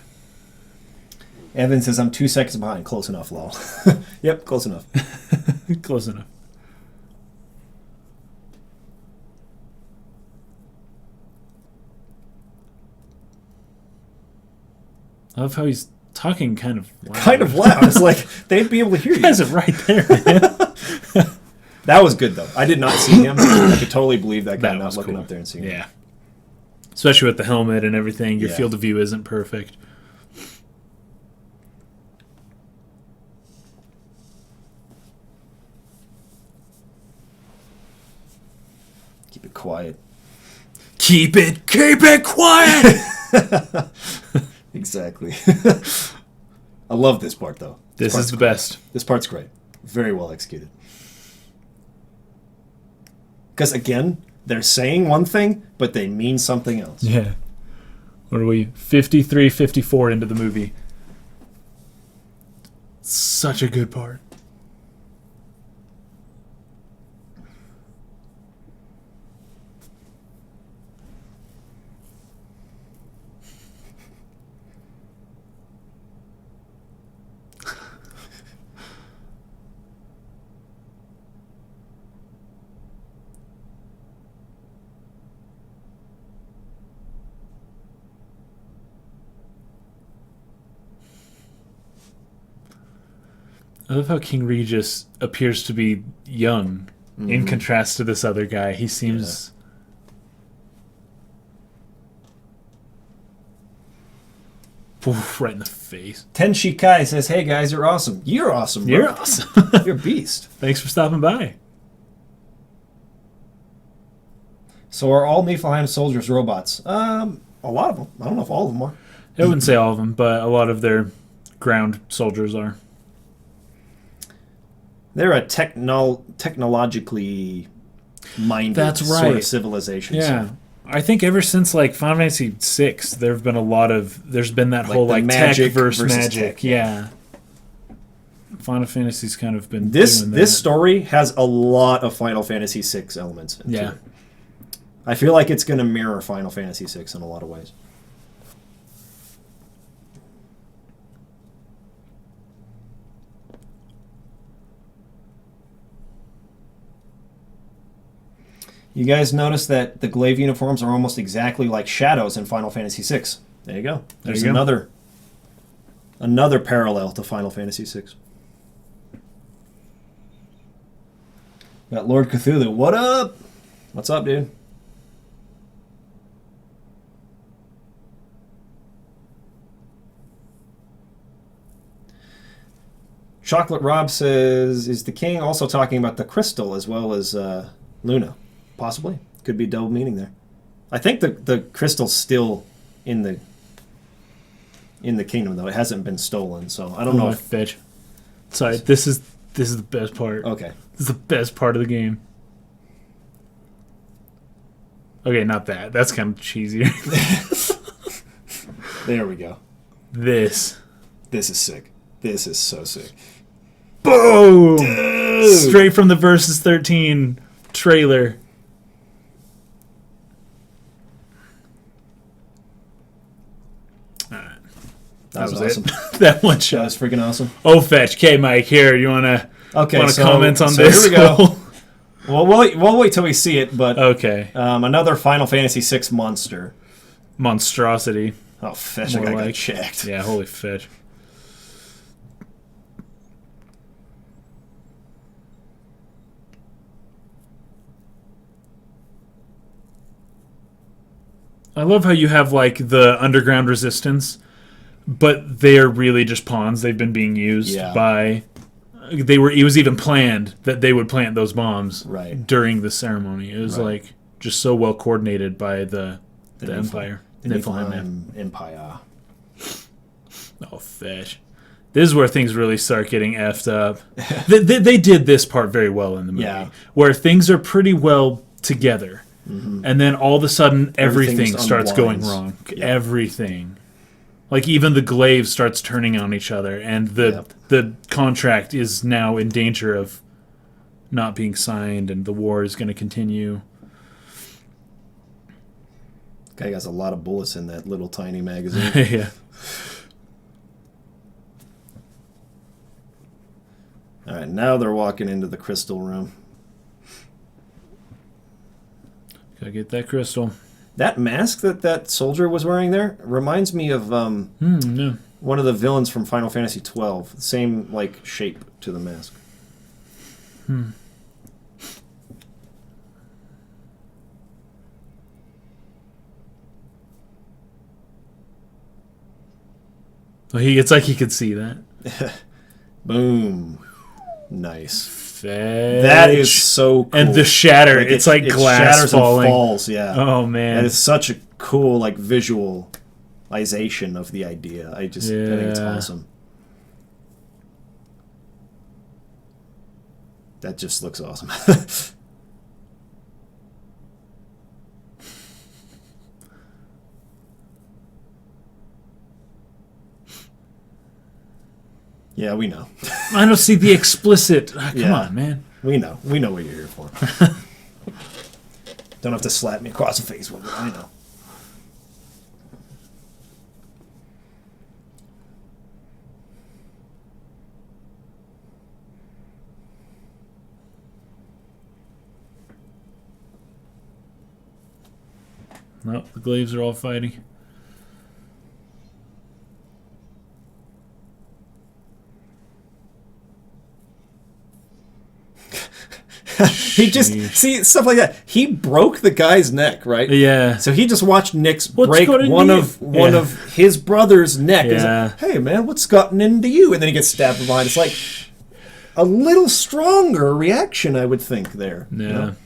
Evan says, I'm 2 seconds behind. Close enough, lol. Yep, close enough. Close enough. I love how he's talking kind of loud. Kind of loud. It's like, they'd be able to hear you. You guys are right there, man. That was good, though. I did not see him. I could totally believe that guy not looking cool. up there and seeing him. Yeah. Especially with the helmet and everything. Your Yeah. field of view isn't perfect. Keep it quiet. Keep it quiet! Exactly. I love this part, though. This is the best. This part's great. Very well executed. Because, again, they're saying one thing, but they mean something else. Yeah. What are we? 53, 54 into the movie. Such a good part. I love how King Regis appears to be young in contrast to this other guy. He seems... Oof, right in the face. Tenshi Kai says, hey guys, you're awesome. You're awesome, bro. You're awesome. You're a beast. Thanks for stopping by. So are all Niflheim soldiers robots? A lot of them. I don't know if all of them are. I wouldn't say all of them, but a lot of their ground soldiers are. They're a technologically minded sort of civilization. Yeah. So. I think ever since Final Fantasy VI, there's been that whole magic tech versus magic. Tech, yeah. Final Fantasy's kind of been this doing that. This story has a lot of Final Fantasy VI elements into it. I feel like it's going to mirror Final Fantasy VI in a lot of ways. You guys notice that the glaive uniforms are almost exactly like shadows in Final Fantasy VI. There you go. There's another parallel to Final Fantasy VI. Got Lord Cthulhu. What up? What's up, dude? Chocolate Rob says, is the king also talking about the crystal as well as Luna? Possibly. Could be double meaning there. I think the crystal's still in the kingdom, though. It hasn't been stolen, so I don't know if... Bitch. Sorry, this is the best part. Okay. This is the best part of the game. Okay, not that. That's kind of cheesy. There we go. This This is sick. This is so sick. Boom! Dude. Straight from the Versus 13 trailer. Alright. That was awesome. That one That shot. was freaking awesome. Oh, fetch. Okay, Mike, here. You want to comment on so this? Here we go. Well, we'll wait till we see it, but Okay. another Final Fantasy VI monster. Monstrosity. Oh, fetch! More I got like. checked. Yeah, holy fetch. I love how you have like the underground resistance, but they are really just pawns. They've been being used by. It was even planned that they would plant those bombs during the ceremony. It was like just so well coordinated by the Empire. The Niflheim Empire. Oh, fetch. This is where things really start getting effed up. they did this part very well in the movie, where things are pretty well together. And then all of a sudden, everything starts going wrong. Yeah. Everything. Like, even the glaive starts turning on each other, and the contract is now in danger of not being signed, and the war is going to continue. Guy has a lot of bullets in that little tiny magazine. Yeah. All right, now they're walking into the crystal room. Gotta get that crystal. That mask that soldier was wearing there reminds me of one of the villains from Final Fantasy XII. Same like shape to the mask. Well, it's like he could see that. Boom. Nice. Fetch. That is so cool. And the shatter, like it's like it glass shatters falling. And falls, yeah. Oh, man. That is such a cool like visualization of the idea. I think it's awesome. That just looks awesome. Yeah, we know. I don't see the explicit. Come on, man. We know. We know what you're here for. Don't have to slap me across the face with it. I know. Nope, the glaives are all fighting. He just see stuff like that. He broke the guy's neck, right? Yeah. So he just watched Nyx break one of his brother's neck. Yeah. Like, hey man, what's gotten into you? And then he gets stabbed from behind. It's like a little stronger reaction, I would think there. Yeah. You know?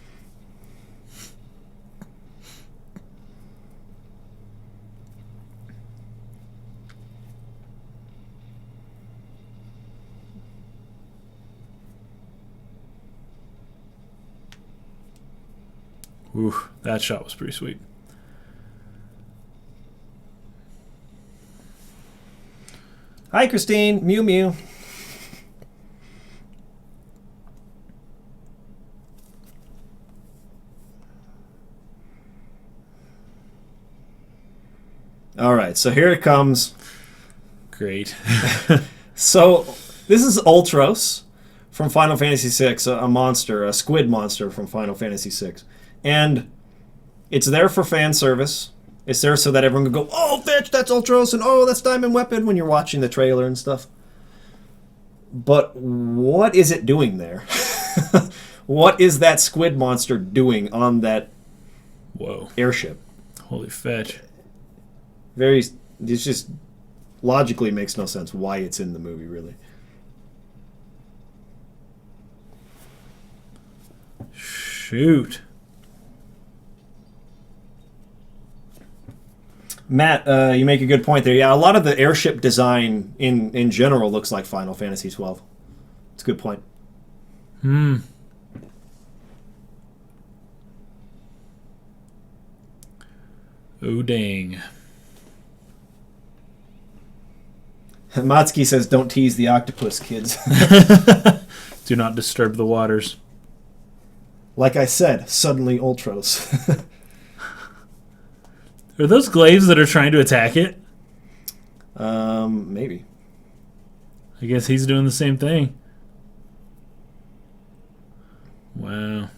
Ooh, that shot was pretty sweet. Hi, Christine. Mew Mew. All right, so here it comes. Great. So this is Ultros from Final Fantasy VI, a monster, a squid monster from Final Fantasy VI. And it's there for fan service. It's there so that everyone can go, oh, bitch, that's Ultros, and oh, that's Diamond Weapon when you're watching the trailer and stuff. But what is it doing there? What is that squid monster doing on that airship? Holy fetch. It just logically makes no sense why it's in the movie, really. Shoot. Matt, you make a good point there. Yeah, a lot of the airship design in general looks like Final Fantasy XII. It's a good point. Oh, dang. Matsuki says, don't tease the octopus, kids. Do not disturb the waters. Like I said, suddenly Ultros. Are those glaives that are trying to attack it? Maybe. I guess he's doing the same thing. Wow.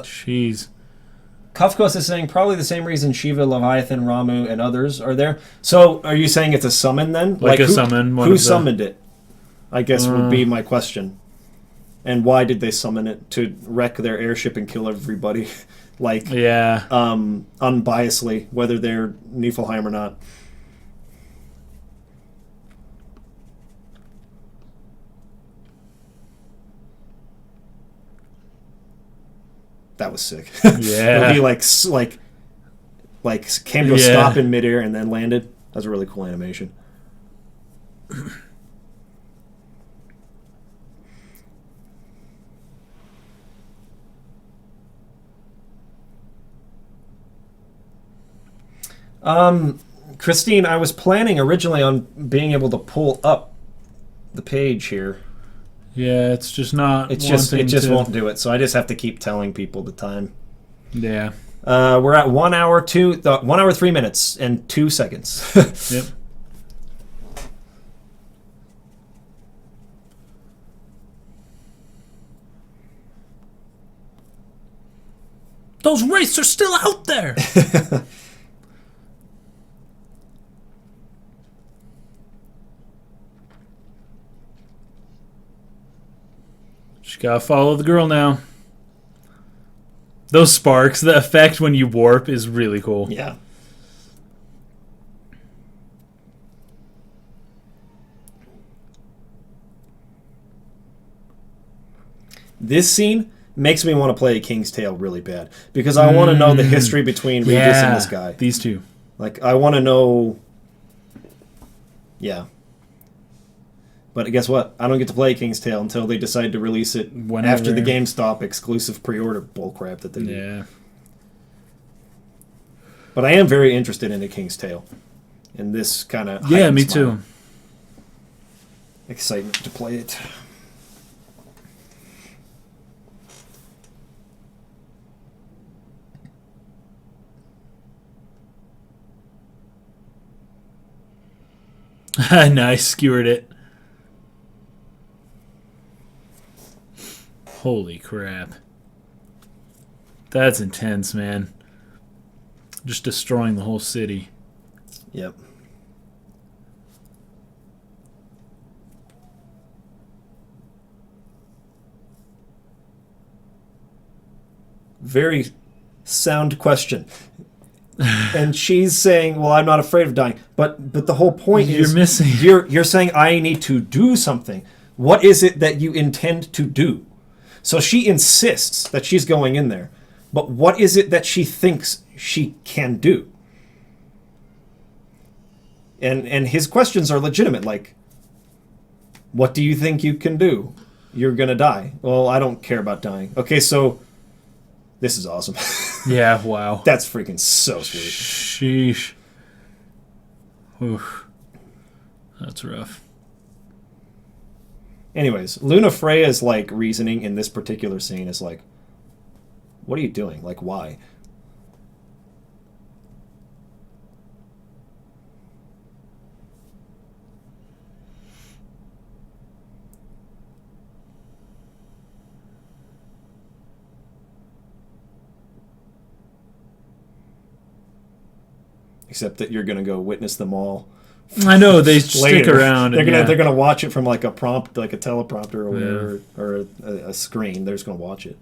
Jeez. Kafkos is saying probably the same reason Shiva, Leviathan, Ramu, and others are there. So, are you saying it's a summon then? Like a summon. Who summoned it? I guess would be my question. And why did they summon it? To wreck their airship and kill everybody? Yeah. Unbiasedly, whether they're Niflheim or not. That was sick. Yeah. He came to a stop in midair and then landed. That was a really cool animation. Christine, I was planning originally on being able to pull up the page here. Yeah, it's just not. It just won't do it. So I just have to keep telling people the time. Yeah. We're at 1 hour 3 minutes and 2 seconds. Yep. Those wraiths are still out there. Just gotta follow the girl now. Those sparks, the effect when you warp is really cool. Yeah. This scene makes me want to play King's Tale really bad because I want to know the history between Regis and this guy. These two. Like, I want to know. Yeah. But guess what? I don't get to play King's Tale until they decide to release it after the GameStop exclusive pre-order bullcrap that they do. Yeah. But I am very interested in the King's Tale. In this kind of me too. Excitement to play it. Nice, skewered it. Holy crap. That's intense, man. Just destroying the whole city. Yep. Very sound question. And she's saying, well, I'm not afraid of dying. But the whole point is you're saying I need to do something. What is it that you intend to do? So she insists that she's going in there. But what is it that she thinks she can do? And his questions are legitimate. Like, what do you think you can do? You're going to die. Well, I don't care about dying. Okay, so this is awesome. Yeah, wow. That's freaking so sweet. Sheesh. Oof. That's rough. Anyways, Luna Freya's like reasoning in this particular scene is like, what are you doing? Like, why? Except that you're gonna go witness them all. I know they stick around. They're gonna watch it from like a prompt, like a teleprompter or whatever, or a screen. They're just gonna watch it.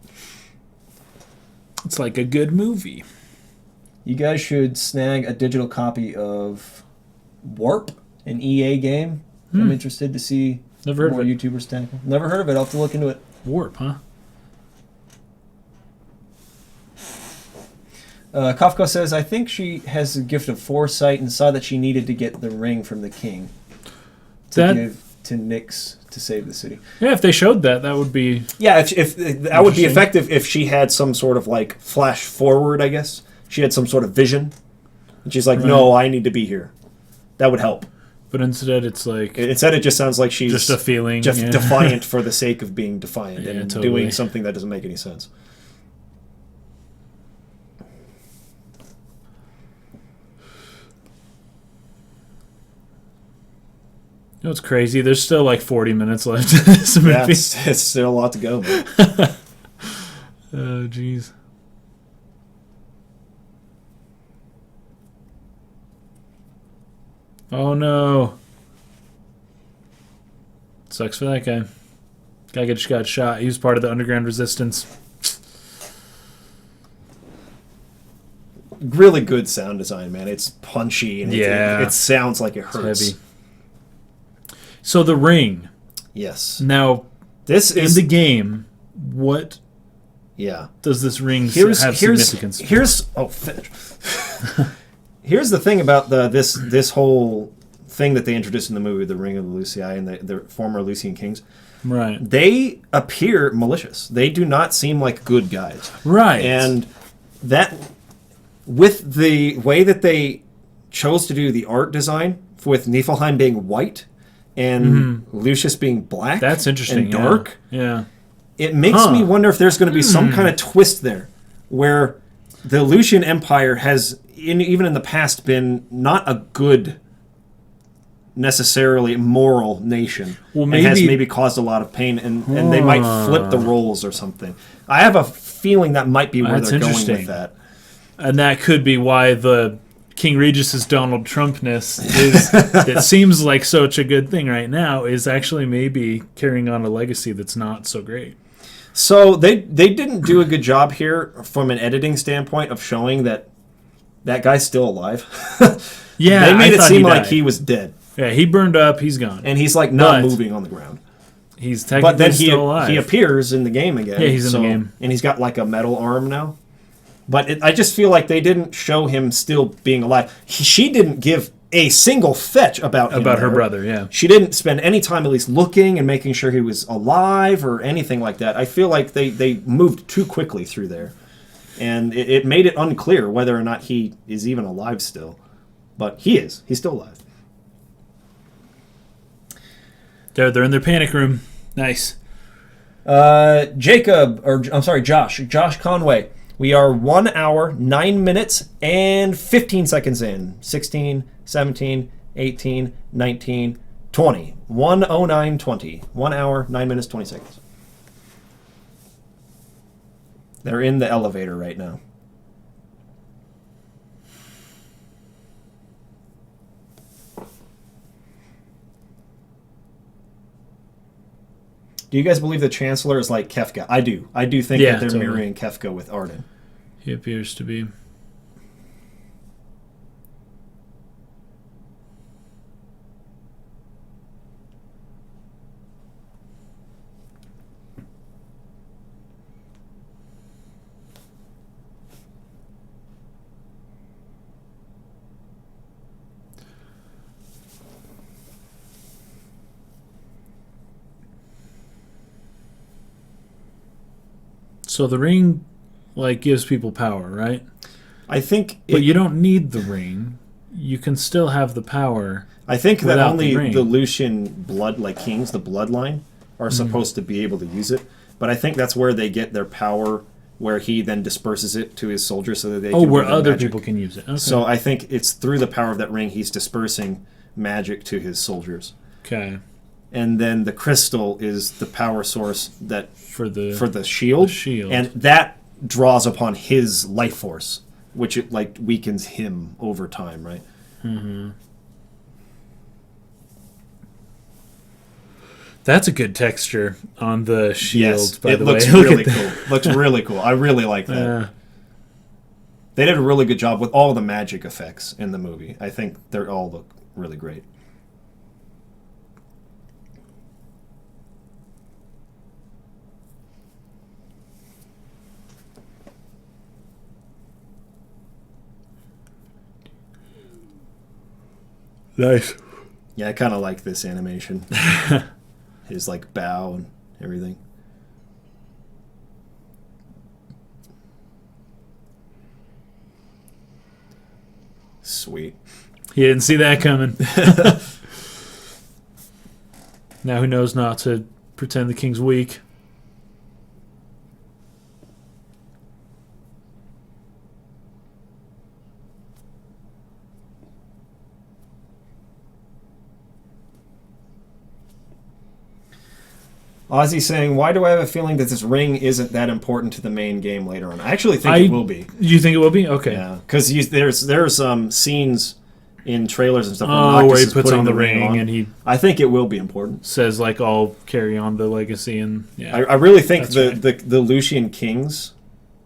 It's like a good movie. You guys should snag a digital copy of Warp, an EA game. I'm interested to see more YouTubers tackle. Never heard of it. I'll have to look into it. Warp, huh? Kafka says, I think she has a gift of foresight and saw that she needed to get the ring from the king to to Nyx to save the city. Yeah, if they showed that, that would be... Yeah, if that would be effective if she had some sort of, like, flash forward, I guess. She had some sort of vision. And she's like, no, I need to be here. That would help. But instead it's like... Instead it just sounds like she's... Just a feeling. Just defiant for the sake of being defiant and doing something that doesn't make any sense. You know what's crazy? There's still like 40 minutes left in this movie. Yeah, it's still a lot to go. Oh, jeez. Oh, no. Sucks for that guy. Guy just got shot. He was part of the underground resistance. Really good sound design, man. It's punchy and it sounds like it hurts. It's heavy. So the ring. Yes. Now, this is in the game. What? Yeah. Does this ring have significance? Here's the thing about this whole thing that they introduced in the movie, the Ring of the Lucii and the former Lucian kings. Right. They appear malicious. They do not seem like good guys. Right. And that, with the way that they chose to do the art design, with Niflheim being white and Lucius being black, that's interesting, and dark. Yeah. It makes me wonder if there's going to be some kind of twist there, where the Lucian Empire has, even in the past, been not a good, necessarily moral nation. Well, and has maybe caused a lot of pain, and they might flip the roles or something. I have a feeling that might be where they're going with that. And that could be why the King Regis' Donald Trumpness is, it seems like such a good thing right now, is actually maybe carrying on a legacy that's not so great. So they didn't do a good job here from an editing standpoint of showing that guy's still alive. Yeah, they made it seem like he was dead. Yeah, he burned up, he's gone. And he's like not moving on the ground. He's technically still alive. He appears in the game again. Yeah, he's in the game. And he's got like a metal arm now. But I just feel like they didn't show him still being alive. She didn't give a single fetch about her brother, yeah. She didn't spend any time at least looking and making sure he was alive or anything like that. I feel like they moved too quickly through there. And it made it unclear whether or not he is even alive still. But he is. He's still alive. They're in their panic room. Nice. Josh Conway. We are 1 hour, 9 minutes, and 15 seconds in. 16, 17, 18, 19, 20. 1:09:20. 1 hour, 9 minutes, 20 seconds. They're in the elevator right now. Do you guys believe the Chancellor is like Kefka? I do. I do think that they're mirroring Kefka with Arden. He appears to be. So the ring, like, gives people power, right? I think... But you don't need the ring. You can still have the power. I think that only the Lucian blood, like kings, the bloodline, are supposed to be able to use it. But I think that's where they get their power, where he then disperses it to his soldiers so that they can where other magic. people can use it. Okay. So I think it's through the power of that ring he's dispersing magic to his soldiers. Okay. And then the crystal is the power source that for the shield. The shield. And that draws upon his life force, which it like weakens him over time, right? Mm-hmm. That's a good texture on the shield, yes, by the way. Looks really cool. Looks really cool. I really like that. They did a really good job with all the magic effects in the movie. I think they all look really great. Nice. Yeah, I kind of like this animation. His like bow and everything. Sweet. He didn't see that coming. Now who knows not to pretend the king's weak. Ozzy saying, why do I have a feeling that this ring isn't that important to the main game later on? I actually think it will be. You think it will be? Okay. Yeah, because there's scenes in trailers and stuff where he puts on the ring and he... I think it will be important. Says, like, I'll carry on the legacy. And yeah, I really think the Lucian Kings,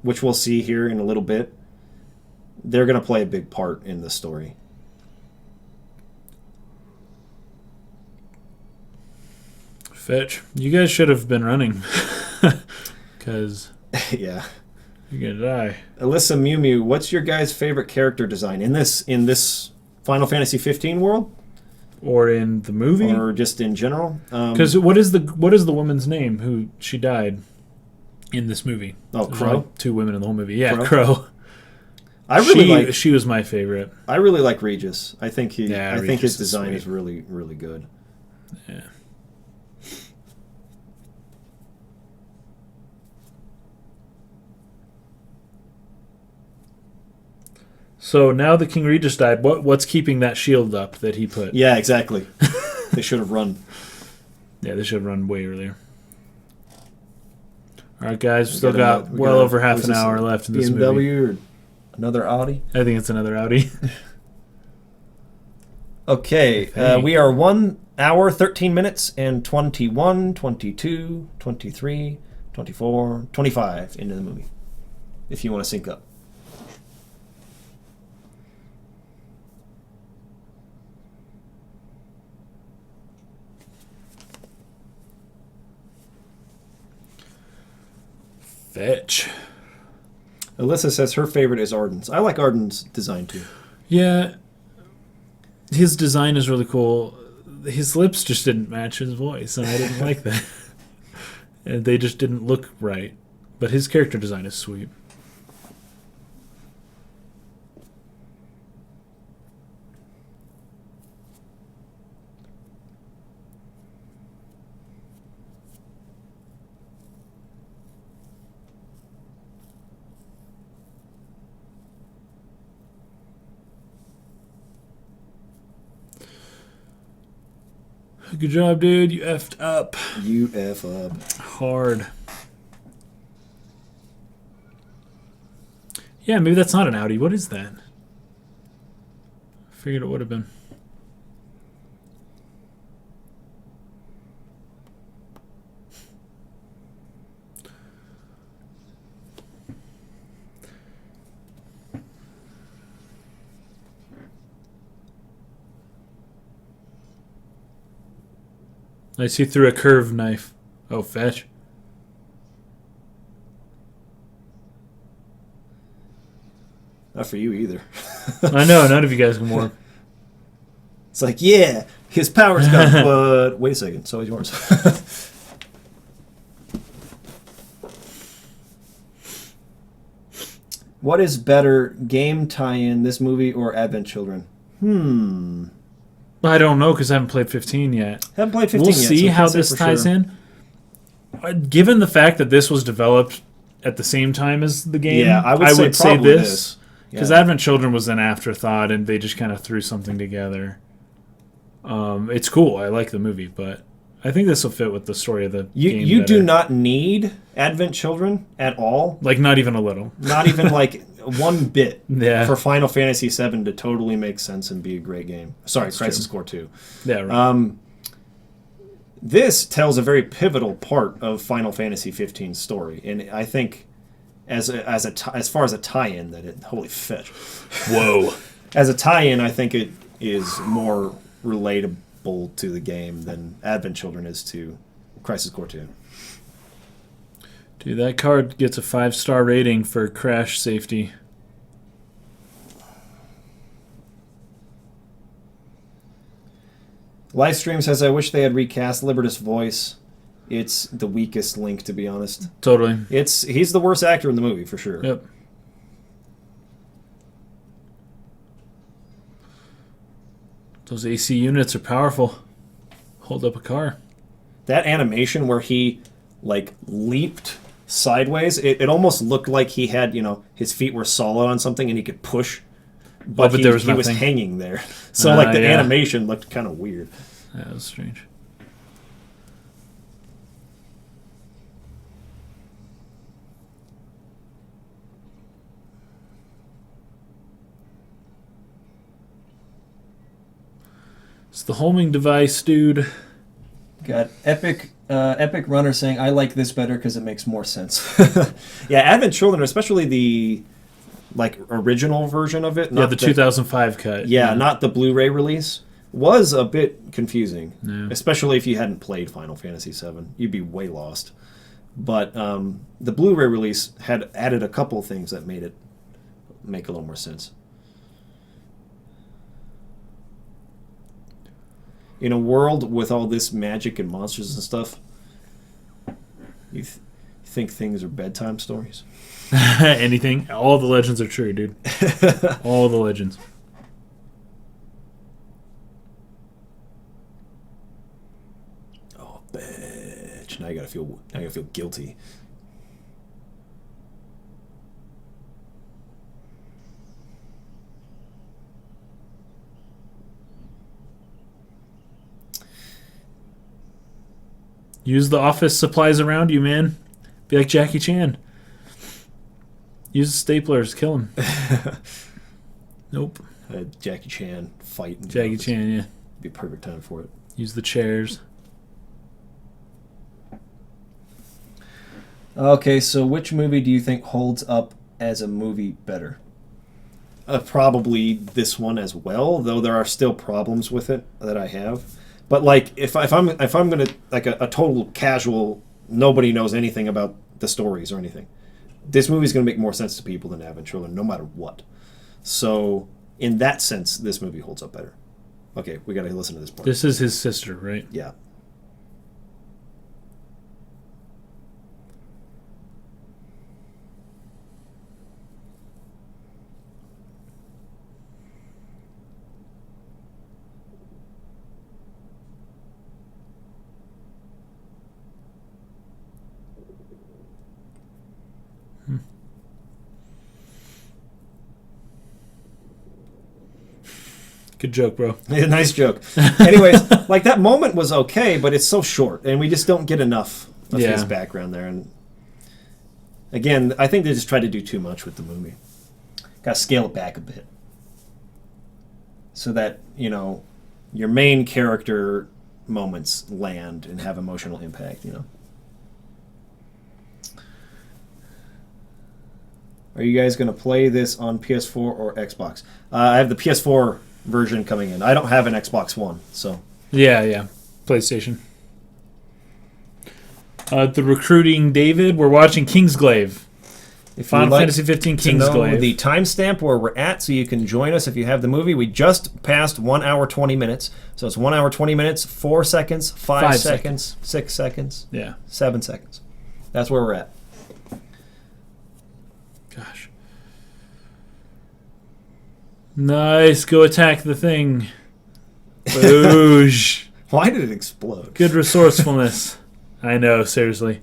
which we'll see here in a little bit, they're going to play a big part in the story. Fetch. You guys should have been running. Because... yeah. You're gonna die. Alyssa Mew Mew, what's your guys' favorite character design in this Final Fantasy 15 world? Or in the movie? Or just in general? Because what is the woman's name who she died in this movie? Oh, Crow? Like 2 women in the whole movie. Yeah, Crow. She was my favorite. I really like Regis. I think Regis his design is really, really good. Yeah. So now the King Regis died. What's keeping that shield up that he put? Yeah, exactly. They should have run. Yeah, they should have run way earlier. All right, guys, we still got well over half an hour left in this movie. BMW or another Audi? I think it's another Audi. Okay, we are 1 hour, 13 minutes, and 21, 22, 23, 24, 25 into the movie. If you want to sync up. Fetch. Alyssa says her favorite is Arden's. I like Arden's design too. Yeah. His design is really cool. His lips just didn't match his voice, and I didn't like that. And they just didn't look right. But his character design is sweet. Good job, dude. You effed up. You F up. Hard. Yeah, maybe that's not an Audi. What is that? I figured it would have been. I see through a curved knife. Oh, fetch. Not for you either. I know, none of you guys can warp. It's like, yeah, his power's gone, but wait a second, so is yours. What is better, game tie-in, this movie, or Advent Children? I don't know because I haven't played 15 yet. Haven't played 15 we'll yet. We'll see how this ties in. Given the fact that this was developed at the same time as the game, yeah, I would say this. Because Advent Children was an afterthought, and they just kind of threw something together. It's cool. I like the movie, but I think this will fit with the story of the game. You do not need Advent Children at all. Like, not even a little. Not even like one bit for Final Fantasy VII to totally make sense and be a great game. Sorry, that's Crisis Core 2. Yeah, right. This tells a very pivotal part of Final Fantasy XV's story, and I think as far as a tie-in, that it holy fetch. Whoa. As a tie-in, I think it is more relatable to the game than Advent Children is to Crisis Core 2. Dude, that card gets a 5-star rating for crash safety. Livestream says, I wish they had recast Libertus' voice. It's the weakest Link, to be honest. Totally. He's the worst actor in the movie, for sure. Yep. Those AC units are powerful. Hold up a car. That animation where he, like, leaped sideways, it almost looked like he had, his feet were solid on something and he could push. But there was he was nothing. hanging there. So, the animation looked kind of weird. That was strange. It's the homing device, dude. Got Epic Runner saying, I like this better because it makes more sense. Yeah, Advent Children, especially the original version of it. Yeah, the 2005 cut. Yeah, not the Blu-ray release. Was a bit confusing, Yeah. especially if you hadn't played Final Fantasy VII. You'd be way lost. But the Blu-ray release had added a couple things that made it make a little more sense. In a world with all this magic and monsters and stuff, you think things are bedtime stories? Anything. All the legends are true, dude. All the legends. Oh, bitch! Now I gotta feel guilty. Use the office supplies around you, man. Be like Jackie Chan. Use the staplers. Kill him. Nope. Jackie Chan fight. Jackie Chan, yeah. Be a perfect time for it. Use the chairs. Okay, so which movie do you think holds up as a movie better? Probably this one as well, though there are still problems with it that I have. But if I'm gonna a total casual, nobody knows anything about the stories or anything, this movie's gonna make more sense to people than Advent Children, no matter what. So in that sense, this movie holds up better. Okay, we gotta listen to this part. This is his sister, right? Yeah. Good joke, bro. Yeah, nice joke. Anyways, that moment was okay, but it's so short, and we just don't get enough of his background there. And again, I think they just tried to do too much with the movie. Got to scale it back a bit, so that your main character moments land and have emotional impact. Are you guys going to play this on PS4 or Xbox? I have the PS4 version coming in. I don't have an Xbox One, so... Yeah. PlayStation. The recruiting David, we're watching Kingsglaive. Final Fantasy 15 Kingsglaive. Know the timestamp where we're at, so you can join us if you have the movie. We just passed 1 hour 20 minutes. So it's 1 hour 20 minutes, 4 seconds, 5 seconds, 6 seconds, 7 seconds. That's where we're at. Gosh. Nice. Go attack the thing. Boosh. Why did it explode? Good resourcefulness. I know, seriously.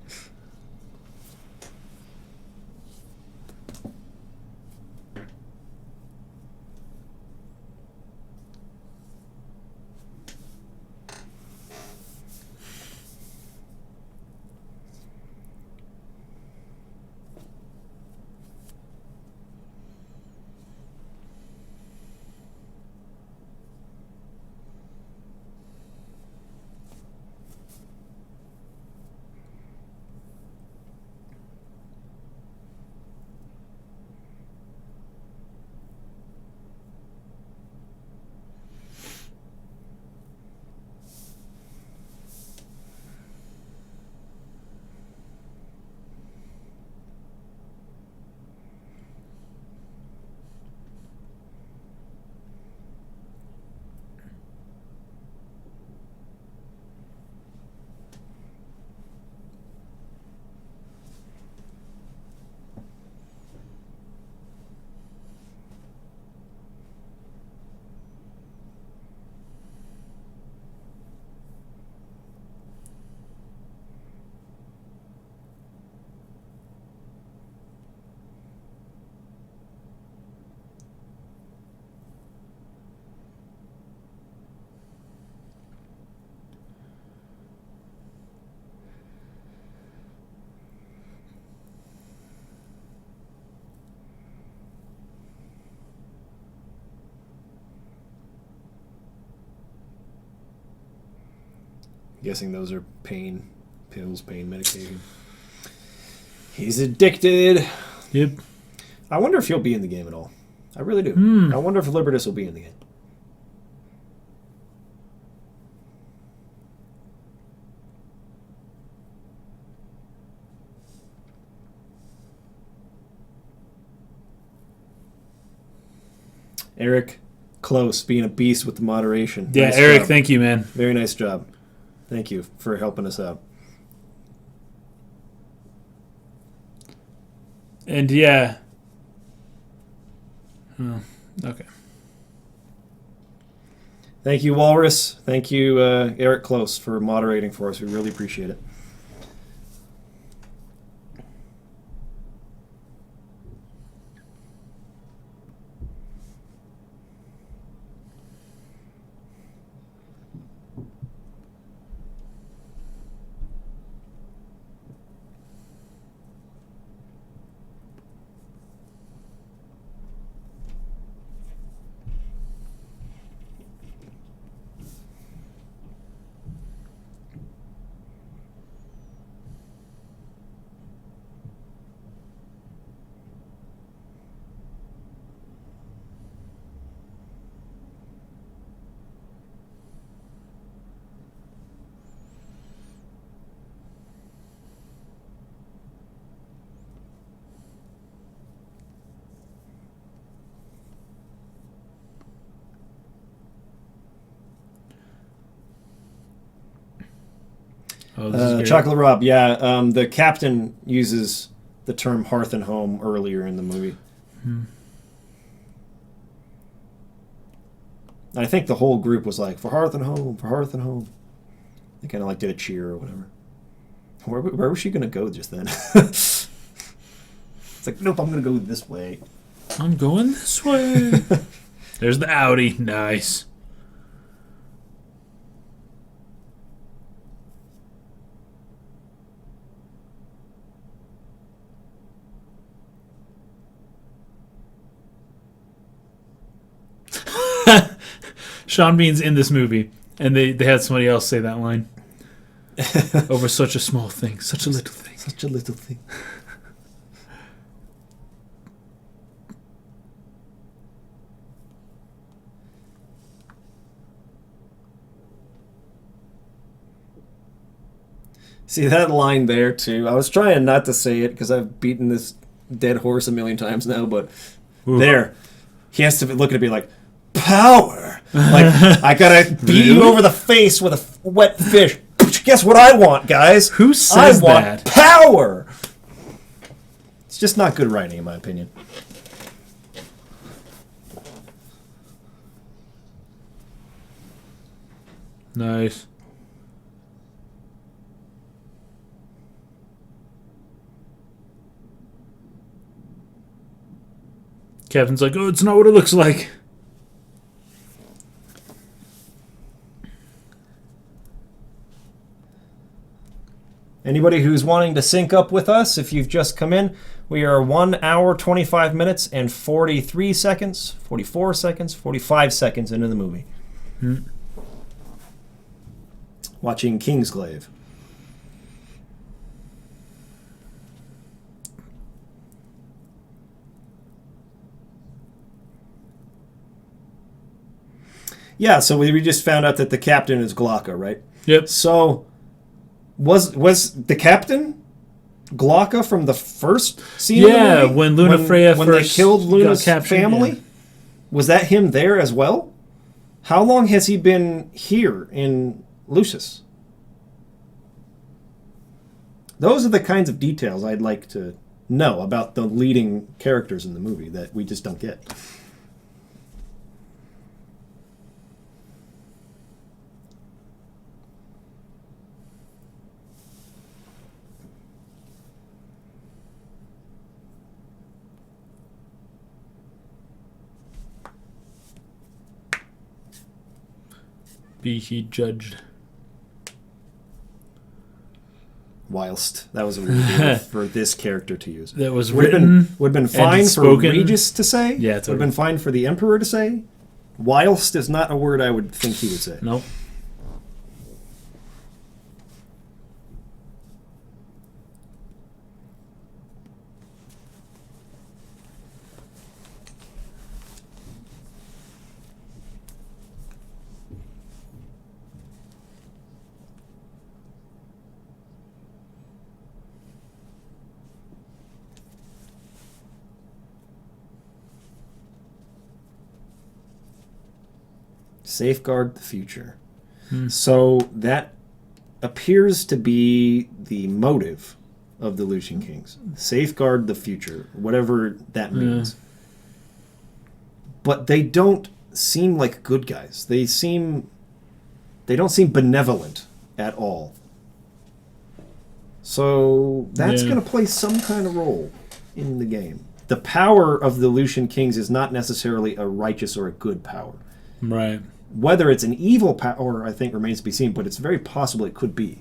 I'm guessing those are pain pills, pain medication. He's addicted. Yep. I wonder if he'll be in the game at all. I really do. I wonder if Libertas will be in the game. Eric, close, being a beast with the moderation. Yeah, Nice Eric, job. thank you, man. Very nice job. Thank you for helping us out. And yeah. Oh, okay. Thank you, Walrus. Thank you, Eric Close, for moderating for us. We really appreciate it. Oh, this is great. Chocolate Rob, yeah. The captain uses the term hearth and home earlier in the movie. I think the whole group was like, for hearth and home, for hearth and home. They kind of like did a cheer or whatever. Where was she going to go just then? It's like, nope, I'm going to go this way. I'm going this way. There's the Audi. Nice. Sean Bean's in this movie, and they had somebody else say that line. Over such a small thing, such a little thing. Such a little thing. See that line there, too? I was trying not to say it because I've beaten this dead horse a million times now, but there. He has to look at it and be like, power! Like, I gotta beat you over the face with a wet fish. Guess what I want, guys? Who says I want that? power! It's just not good writing, in my opinion. Nice. Captain's like, oh, it's not what it looks like. Anybody who's wanting to sync up with us, if you've just come in, we are 1 hour, 25 minutes, and 43 seconds, 44 seconds, 45 seconds into the movie. Watching Kingsglaive. Yeah, so we just found out that the captain is Glocka, right? Yep. So, was the captain Glocka from the first scene of the movie? when Luna Freya when first they killed Luna's got captured, family? yeah. Was that him there as well? How long has he been here in Lucis? Those are the kinds of details I'd like to know about the leading characters in the movie that we just don't get. Be he judged. Whilst that was a weird word for this character to use. That was would written. Have been and fine for spoken. Regis to say. Yeah, Would totally. have been fine for the Emperor to say. Whilst is not a word I would think he would say. Nope. Safeguard the future. So that appears to be the motive of the Lucian Kings. Safeguard the future, whatever that means. But they don't seem like good guys. They don't seem benevolent at all. So that's going to play some kind of role in the game. The power of the Lucian Kings is not necessarily a righteous or a good power. Right. Whether it's an evil power, I think, remains to be seen, but it's very possible it could be.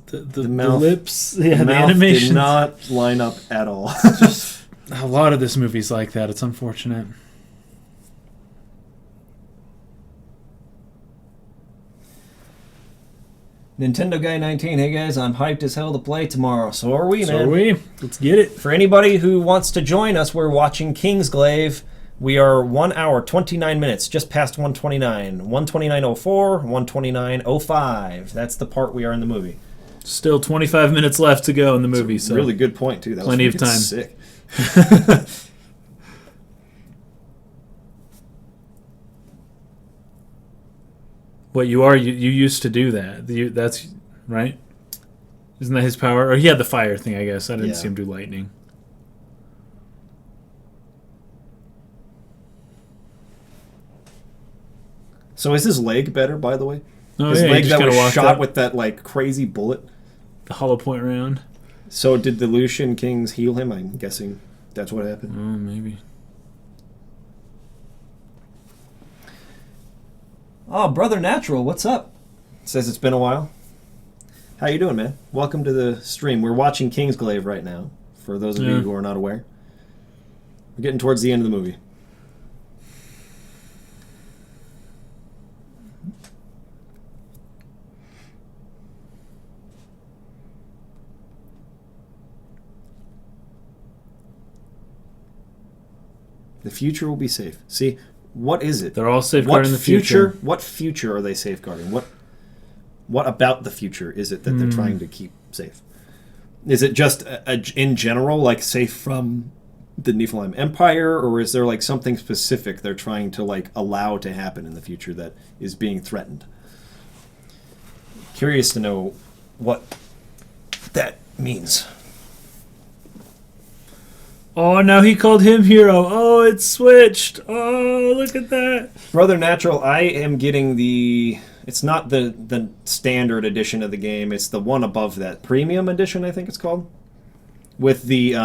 The mouth, lips, the the mouth animation did not line up at all. A lot of this movie's like that. It's unfortunate. Nintendo Guy 19, hey guys, I'm hyped as hell to play tomorrow. So are we, man. So are we. Let's get it. For anybody who wants to join us, we're watching Kingsglaive. We are 1 hour, 29 minutes, just past 129. 129.04, 129.05. That's the part we are in the movie. Still 25 minutes left to go in the movie. So really good point, too. That plenty was of time. Sick. What you are, you used to do that. That's right. Isn't that his power? Or he had the fire thing, I guess. I didn't see him do lightning. So is his leg better, by the way? Oh, his yeah, leg that was shot up with that like crazy bullet. The hollow point round. So did the Lucian Kings heal him? I'm guessing that's what happened. Oh, maybe. Oh, Brother Natural, what's up? Says it's been a while. How you doing, man? Welcome to the stream. We're watching Kingsglaive right now, for those of you who are not aware. We're getting towards the end of the movie. The future will be safe. See, what is it? They're all safeguarding the future. What future are they safeguarding? What about the future is it that they're trying to keep safe? Is it just in general, like safe from the Nephilim Empire, or is there like something specific they're trying to like allow to happen in the future that is being threatened? Curious to know what that means. Oh, now he called him hero. Oh, it's switched. Oh, look at that. Brother Natural, I am getting the... It's not the standard edition of the game. It's the one above that. Premium edition, I think it's called. With the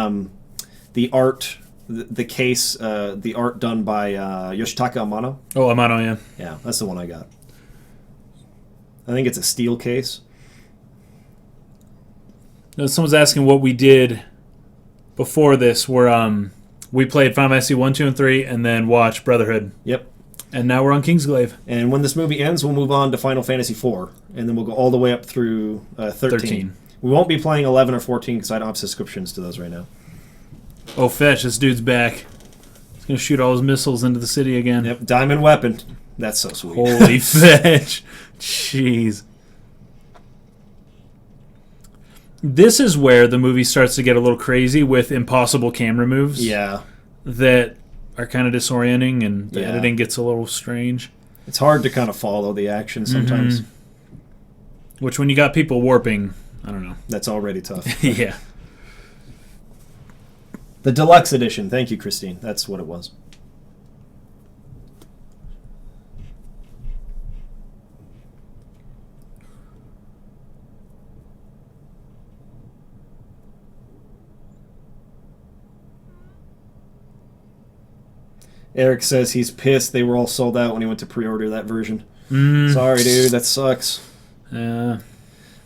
art, the case, the art done by Yoshitaka Amano. Oh, Amano, yeah. Yeah, that's the one I got. I think it's a steel case. No, someone's asking what we did before this, where we played Final Fantasy 1, 2, and 3, and then watched Brotherhood. Yep. And now we're on Kingsglaive. And when this movie ends, we'll move on to Final Fantasy 4, and then we'll go all the way up through 13. We won't be playing 11 or 14 because I don't have subscriptions to those right now. Oh, fetch, this dude's back. He's going to shoot all his missiles into the city again. Yep, diamond weapon. That's so sweet. Holy fetch. Jeez. This is where the movie starts to get a little crazy with impossible camera moves. Yeah. That are kind of disorienting, and the editing gets a little strange. It's hard to kind of follow the action sometimes. Which, when you got people warping, I don't know. That's already tough. Yeah. The deluxe edition. Thank you, Christine. That's what it was. Eric says he's pissed they were all sold out when he went to pre-order that version. Sorry, dude. That sucks. Yeah.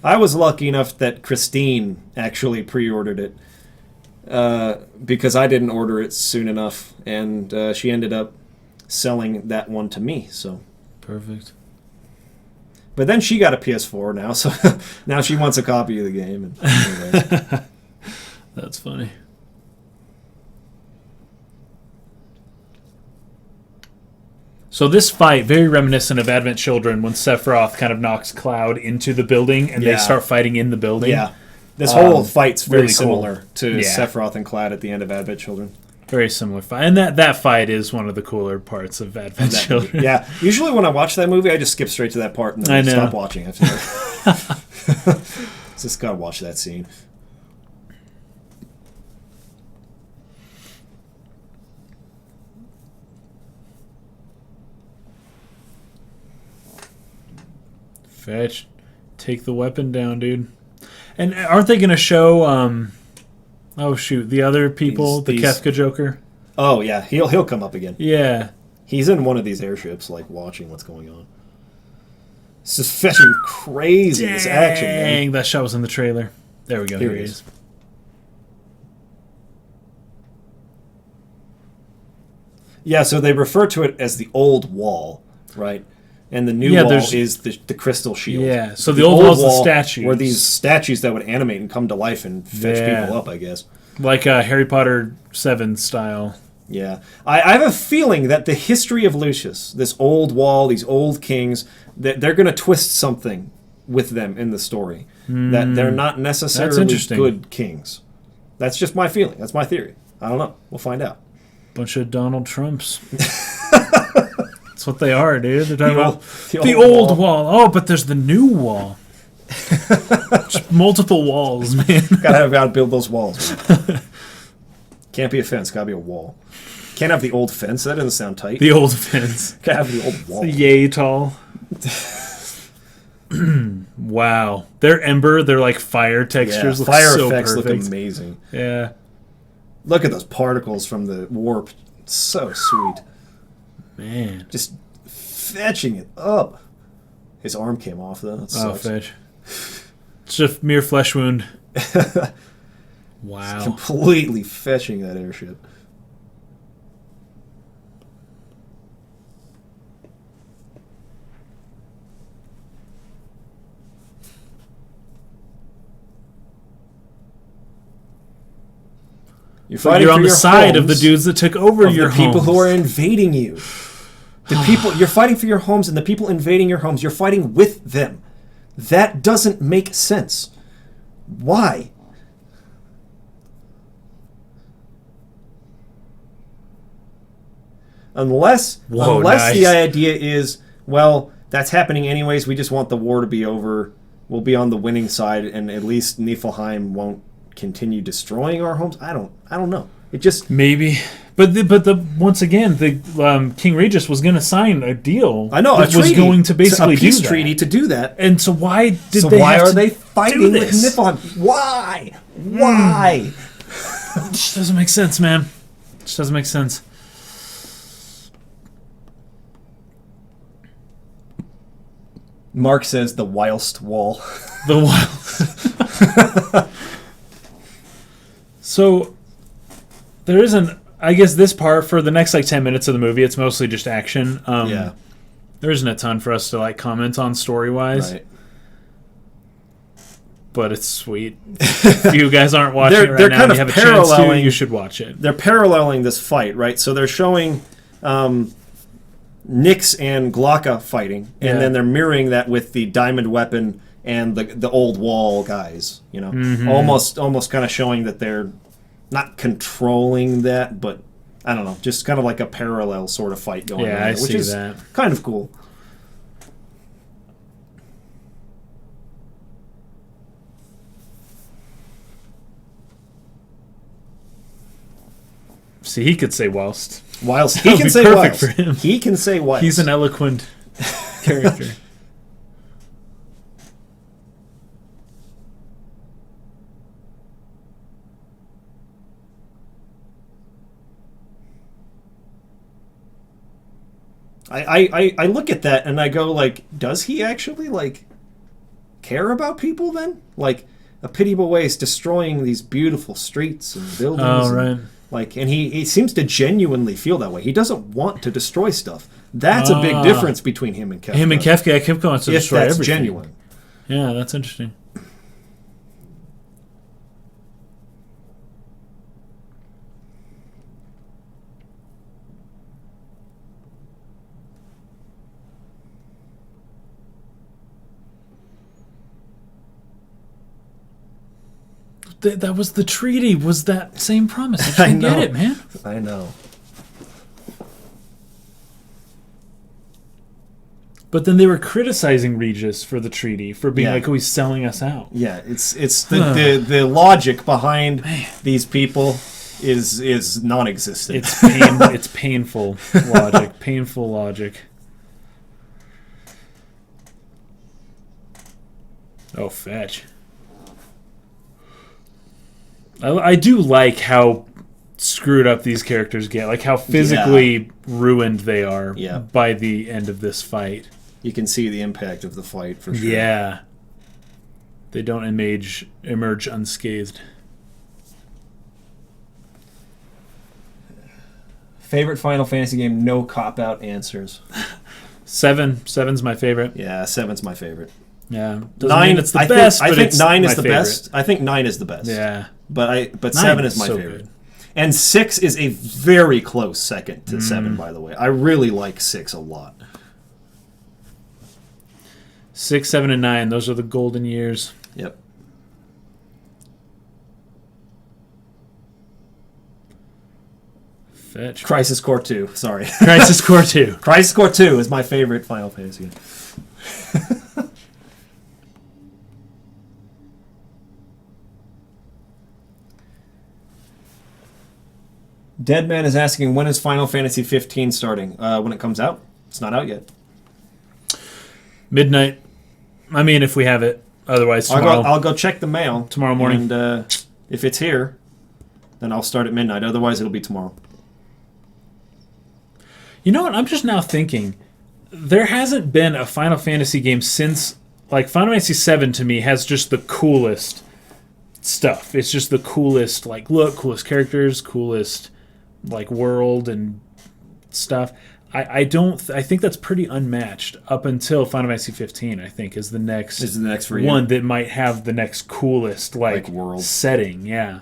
I was lucky enough that Christine actually pre-ordered it because I didn't order it soon enough, and she ended up selling that one to me. So Perfect. But then she got a PS4 now, so now she wants a copy of the game. And anyway. That's funny. So this fight, very reminiscent of Advent Children, when Sephiroth kind of knocks Cloud into the building and they start fighting in the building. Yeah. This whole fight's very really similar cool. to Sephiroth and Cloud at the end of Advent Children. Very similar fight. And that fight is one of the cooler parts of Advent Children. Yeah. Usually when I watch that movie, I just skip straight to that part and then I stop watching after that. Just gotta watch that scene. Fetch. Take the weapon down, dude. And aren't they going to show, oh shoot, the other people, the Kefka Joker? Oh, yeah. He'll come up again. Yeah. He's in one of these airships, like, watching what's going on. This is fetching crazy, this action, man. Dang, that shot was in the trailer. There we go. Here he is. Yeah, so they refer to it as the old wall, right? And the new wall is the crystal shield. Yeah, so the old wall's the statues. Were these statues that would animate and come to life and fetch people up, I guess. Like Harry Potter 7 style. Yeah. I have a feeling that the history of Lucius, this old wall, these old kings, that they're going to twist something with them in the story. That they're not necessarily good kings. That's just my feeling. That's my theory. I don't know. We'll find out. Bunch of Donald Trumps. That's what they are, dude. They're talking about the old wall. Oh, but there's the new wall. Just multiple walls, man. Gotta build those walls. Can't be a fence. Gotta be a wall. Can't have the old fence. That doesn't sound tight. The old fence. Gotta have the old wall. Yay tall. Wow. Their ember, their like fire textures look fire so effects perfect. look amazing. Yeah. Look at those particles from the warp. So sweet. Man. Just fetching it up. His arm came off, though. That sucks. Fetch. It's just a mere flesh wound. Wow. Just completely fetching that airship. You're on the side of the dudes that took over your homes. The people who are invading you. The people you're fighting for your homes, and the people invading your homes, you're fighting with them. That doesn't make sense. Why? Unless the idea is, well, that's happening anyways, we just want the war to be over. We'll be on the winning side, and at least Niflheim won't continue destroying our homes. I don't know. It just maybe, but once again, the King Regis was going to sign a deal. I know that was going to basically a peace do that. treaty to do that. And so why are they fighting with Niflheim? Why? Why? It just doesn't make sense, man. It just doesn't make sense. Mark says the whilst wall. The whilst. So there isn't, I guess, this part for the next like 10 minutes of the movie. It's mostly just action. Yeah. There isn't a ton for us to like comment on story wise. Right. But it's sweet. If you guys aren't watching it right they're now, kind and of you have a chance to, you should watch it. They're paralleling this fight, right? So they're showing Nyx and Glocka fighting, and then they're mirroring that with the diamond weapon and the old wall guys. You know, almost kind of showing that they're not controlling that, but I don't know, just kind of like a parallel sort of fight going on. Yeah, I which see is that. Kind of cool. See, he could say whilst. Whilst he can say perfect whilst. for him. He can say whilst. He's an eloquent character. I look at that and I go like, does he actually like care about people then? Like a pitiable way is destroying these beautiful streets and buildings. Oh, right. And, Like, and he seems to genuinely feel that way. He doesn't want to destroy stuff. That's a big difference between him and Kefka. Him and Kefka, Kefka wants to destroy that's everything. Genuine. Yeah, that's interesting. That was the treaty. Was that same promise? I get it, man. I know. But then they were criticizing Regis for the treaty, for being like, oh, he's selling us out. Yeah, it's the logic behind these people is non-existent. It's painful logic. Painful logic. Oh, fetch. I do like how screwed up these characters get, like how physically ruined they are by the end of this fight. You can see the impact of the fight for sure. Yeah. They don't emerge unscathed. Favorite Final Fantasy game, no cop-out answers. 7's my favorite. Yeah, 7's my favorite. Yeah. Doesn't mean it's the best, I but think it's 9 is my the favorite. best. I think 9 is the best. Yeah. But 7 is my favorite. Good. And 6 is a very close second to 7, by the way. I really like 6 a lot. 6, 7, and 9, those are the golden years. Yep. Fetch. Crisis Core 2, sorry. Crisis Core 2. Crisis Core 2 is my favorite Final Fantasy game. Deadman is asking, when is Final Fantasy 15 starting? When it comes out. It's not out yet. Midnight. I mean, if we have it. Otherwise, tomorrow. I'll go check the mail. Tomorrow morning. And if it's here, then I'll start at midnight. Otherwise, it'll be tomorrow. You know what? I'm just now thinking. There hasn't been a Final Fantasy game since... Like, Final Fantasy 7 to me has just the coolest stuff. It's just the coolest, like, look, coolest characters, coolest... like world and stuff. I think that's pretty unmatched up until Final Fantasy 15. I think is the next for you? One that might have the next coolest like world setting. Yeah.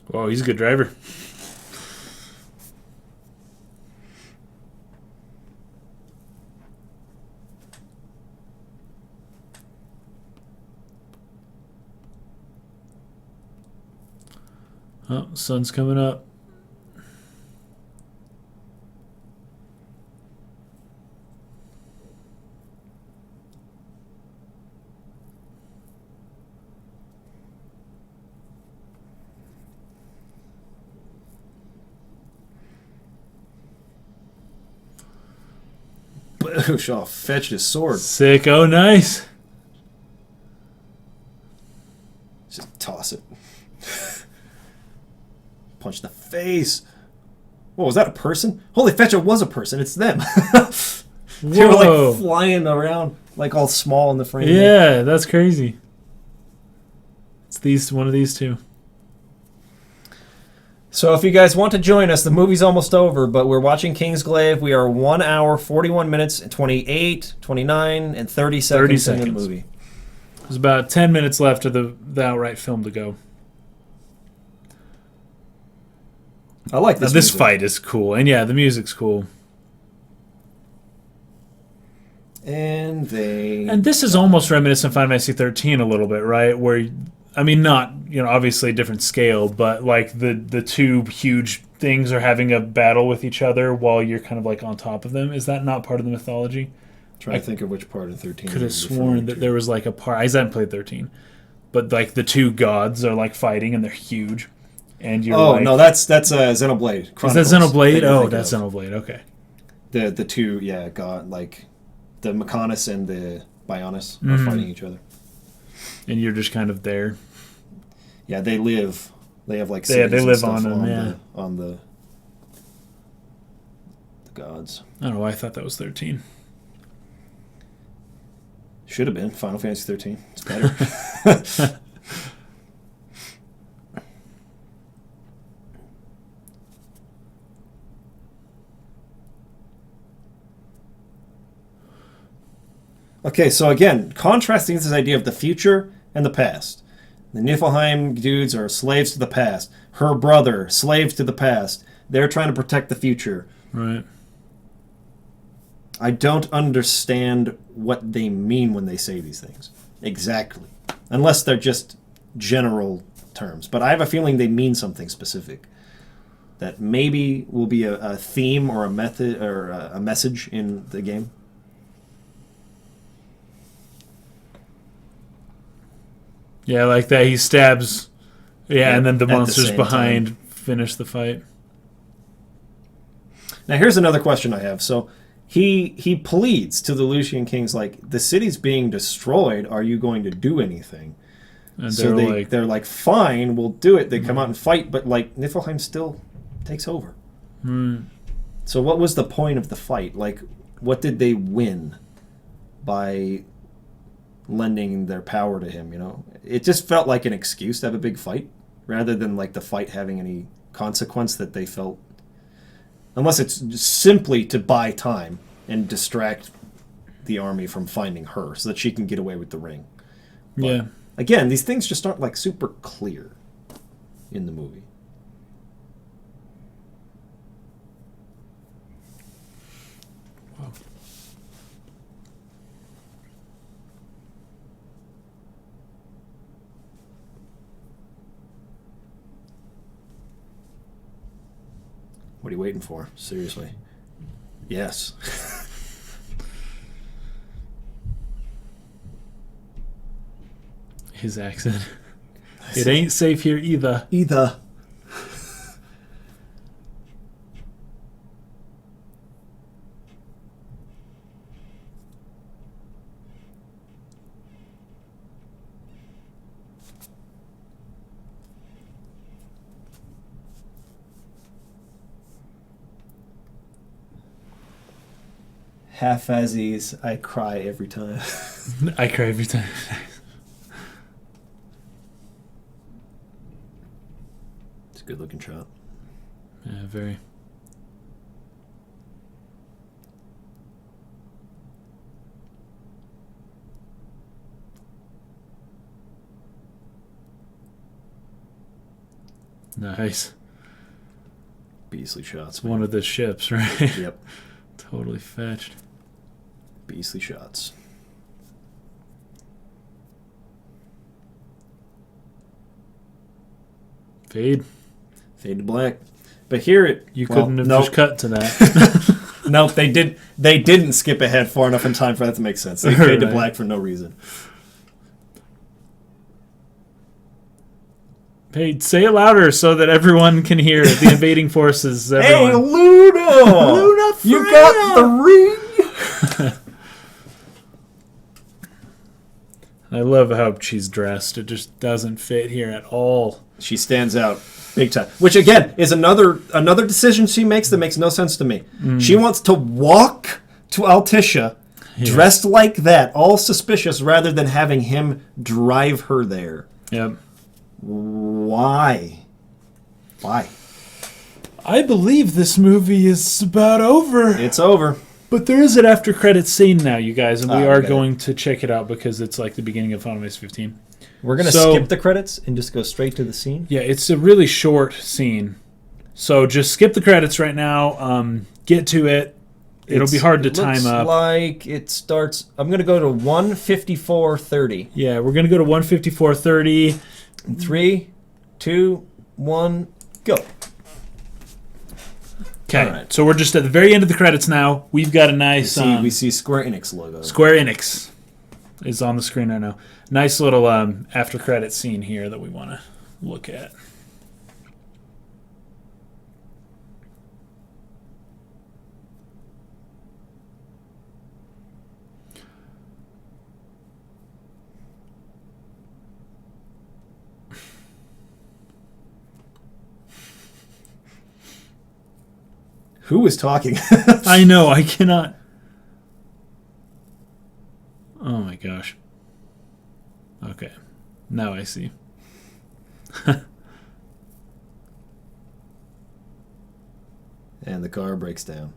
Whoa, he's a good driver. Oh, sun's coming up. Boosh, fetched his sword. Sick. Oh, nice. Just toss it. Punch the face. What was that, a person? Holy fetch, it was a person. It's them. They were like flying around, like all small in the frame. Yeah, that's crazy. It's one of these two. So if you guys want to join us, the movie's almost over, but we're watching Kingsglaive. We are 1 hour, 41 minutes, 28, 29, and 30 seconds into the movie. There's about 10 minutes left of the outright film to go. I like this. This fight is cool, and yeah, the music's cool. And this is almost reminiscent of Final Fantasy 13 a little bit, right? Where, I mean, not obviously a different scale, but like the two huge things are having a battle with each other while you're kind of like on top of them. Is that not part of the mythology? Trying to think of which part of 13. Could have sworn that there was like a part. I haven't played 13, but like the two gods are like fighting and they're huge. And you're no, that's Xenoblade Chronicles. Is that Xenoblade? Oh, that's Xenoblade. Okay. The two, god, like the Mechonis and the Bionis are fighting each other. And you're just kind of there. Yeah, they live. They have like they live on them. on the gods. I don't know why I thought that was 13. Should have been Final Fantasy 13. It's better. Okay, so again, contrasting this idea of the future and the past. The Niflheim dudes are slaves to the past. Her brother, slaves to the past. They're trying to protect the future. Right. I don't understand what they mean when they say these things. Exactly. Unless they're just general terms. But I have a feeling they mean something specific. That maybe will be a theme or a method or a message in the game. Yeah, like that he stabs. Yeah, and then the At the monsters same behind time. finish the fight. Now here's another question I have. So he pleads to the Lucian kings like, the city's being destroyed, are you going to do anything? And So they're they're like, fine, we'll do it. They come out and fight, but like Niflheim still takes over. So what was the point of the fight? Like, what did they win by lending their power to him, you know? It just felt like an excuse to have a big fight, rather than like the fight having any consequence that they felt. Unless it's simply to buy time and distract the army from finding her so that she can get away with the ring. But, Yeah. again, these things just aren't like super clear in the movie. Wow. What are you waiting for? Seriously. Yes. His accent. It ain't safe here either. Either. Half-Azzies, I cry every time. I cry every time. It's a good-looking shot. Yeah, very. Nice. Beastly shots. It's one of the ships, right? Yep. Totally fetched. Beastly shots. Fade. Fade to black. But here it... You couldn't have just cut to that. Nope, they didn't skip ahead far enough in time for that to make sense. They fade to Right. black for no reason. Hey, say it louder so that everyone can hear the invading forces. Everyone. Hey, Luna! Luna You got the ring! I love how she's dressed. It just doesn't fit here at all. She stands out big time. Which, again, is another decision she makes that makes no sense to me. She wants to walk to Altissia dressed like that, all suspicious, rather than having him drive her there. Yep. Why? Why? I believe this movie is about over. It's over. But there is an after credits scene now, you guys, and we are okay. going to check it out because it's like the beginning of Final Fantasy 15. We're going to skip the credits and just go straight to the scene? Yeah, it's a really short scene. So just skip the credits right now. Get to it. It'll be hard to time up. Looks like it starts... I'm going to go to 1:54:30. Yeah, we're going to go to 1:54:30. 3, 2, 1, go. Okay, Right. so we're just at the very end of the credits now. We've got a nice... We see Square Enix logo. Square Enix is on the screen right now. Nice little after credit scene here that we want to look at. Who was talking? I know, I cannot. Oh my gosh. Okay. Now I see. And the car breaks down.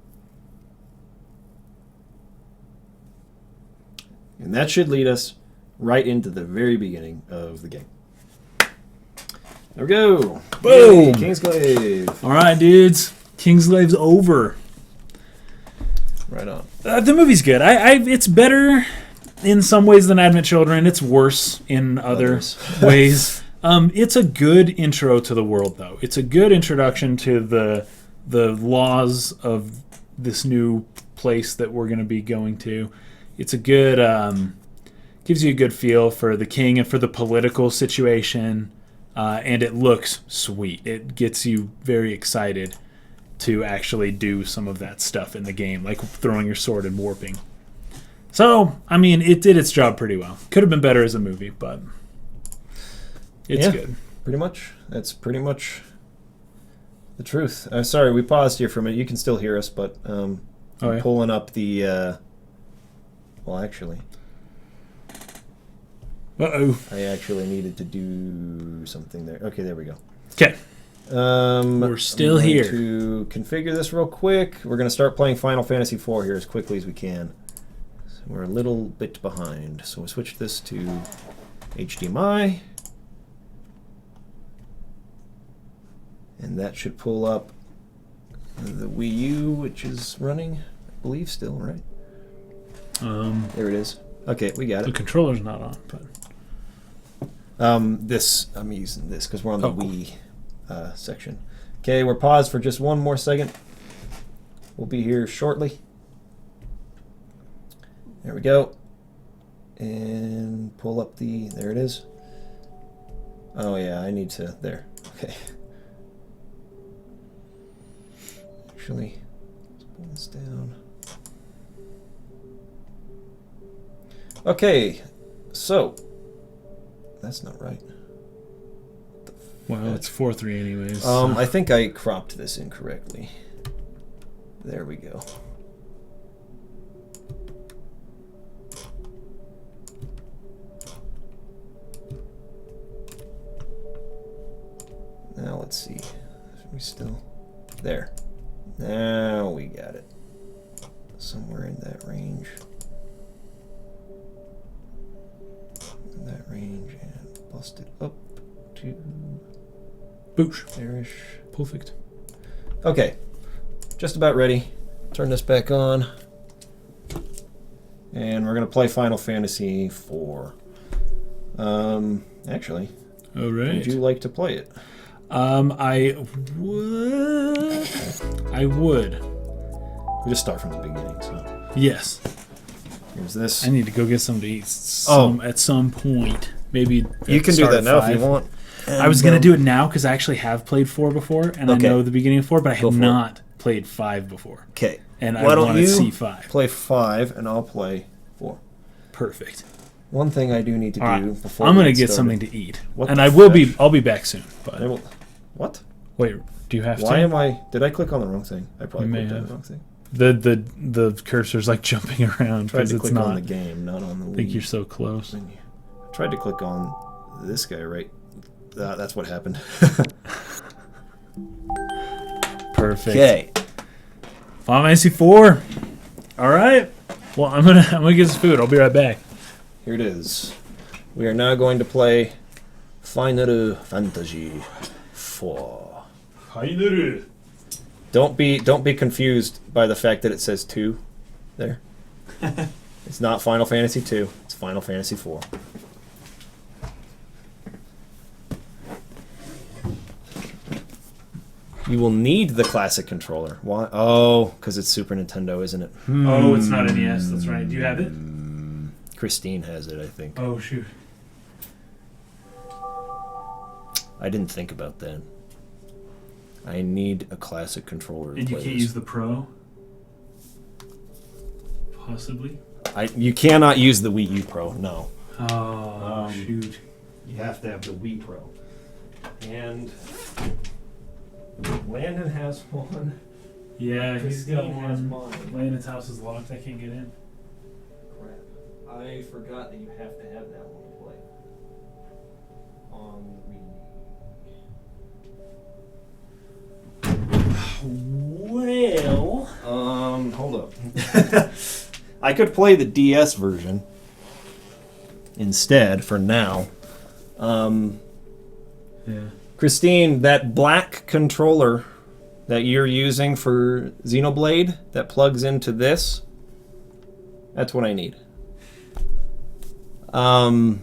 And that should lead us right into the very beginning of the game. There we go. Boom! Yay, Kingsglaive. All right, dudes. Kingsglaive's over. Right on. The movie's good. It's better in some ways than Advent Children. It's worse in other ways. It's a good intro to the world, though. It's a good introduction to the laws of this new place that we're going to be going to. It's a good, gives you a good feel for the king and for the political situation, and it looks sweet. It gets you very excited to actually do some of that stuff in the game, like throwing your sword and warping. So, I mean, it did its job pretty well. Could have been better as a movie, but it's good. Pretty much. That's pretty much the truth. Sorry, we paused here for a minute. You can still hear us, but I'm pulling up the... well, actually... Uh-oh. I actually needed to do something there. Okay, there we go. Okay. We're still here. To configure this real quick, we're going to start playing Final Fantasy IV here as quickly as we can. So we're a little bit behind. So we'll switch this to HDMI. And that should pull up the Wii U, which is running, I believe, still, right? There it is. Okay, we got it. The controller's not on, but... I'm using this because we're on the Wii section. Okay, we're paused for just one more second. We'll be here shortly. There we go. And pull up there it is. Oh yeah, I need to, there. Okay. Actually, let's pull this down. Okay, so that's not right. Well, it's 4:3 anyways. I think I cropped this incorrectly. There we go. Now let's see. Are we still there? Now we got it. Somewhere in that range. And bust it up to boosh. There-ish. Perfect. Okay, just about ready. Turn this back on, and we're gonna play Final Fantasy IV. Actually, all right. Would you like to play it? I would. We just start from the beginning, so. Yes. Here's this. I need to go get something to eat at some point. Maybe you can do that now if you want. And I was going to do it now because I actually have played 4 before, and I know the beginning of 4, but I have not played 5 before. Okay. And I want to see 5. Play 5, and I'll play 4. Perfect. One thing I do need to do before I'm going to get something to eat, and I'll be back soon. But what? Wait, do you have to? Why am I? Did I click on the wrong thing? I probably clicked on the wrong thing. The cursor's like jumping around because it's not on the game, not on the Wii. I think you're so close. I tried to click on this guy, right? That's what happened. Perfect. Okay. Final Fantasy IV. All right. Well, I'm gonna get some food. I'll be right back. Here it is. We are now going to play Final Fantasy IV. Final. Don't be confused by the fact that it says 2 there. It's not Final Fantasy 2. It's Final Fantasy 4. You will need the classic controller. Why? Oh, because it's Super Nintendo, isn't it? Oh, it's not NES. That's right. Do you have it? Christine has it, I think. Oh, shoot. I didn't think about that. I need a classic controller. And you can't use the Pro? Possibly? You cannot use the Wii U Pro, no. Oh, shoot. You have to have the Wii Pro. And Landon has one. Yeah, he's got Christine has one. mine. Landon's house is locked. I can't get in. Crap. I forgot that you have to have that one to play. On Well, hold up. I could play the DS version instead for now. Yeah. Christine, that black controller that you're using for Xenoblade that plugs into this, that's what I need. I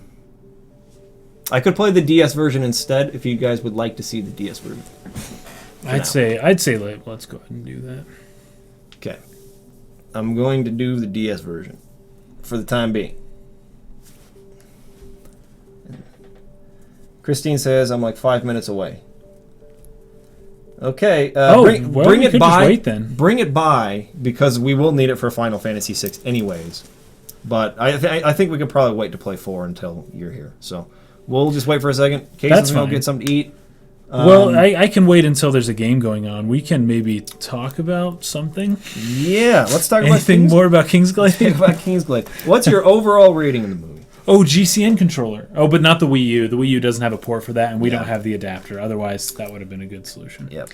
could play the DS version instead if you guys would like to see the DS version. I'd say let's go ahead and do that. Okay. I'm going to do the DS version for the time being. Christine says I'm like 5 minutes away. Okay. Bring we it could by. just wait then. Bring it by because we will need it for Final Fantasy VI anyways. But I think we could probably wait to play 4 until you're here. So we'll just wait for a second. That's We'll fine. get something to eat. Well, I can wait until there's a game going on. We can maybe talk about something. Yeah, let's talk Anything more about Kingsglaive? Talk about Kingsglaive. What's your overall rating in the movie? Oh, GCN controller. Oh, but not the Wii U. The Wii U doesn't have a port for that, and we don't have the adapter. Otherwise, that would have been a good solution. Yep.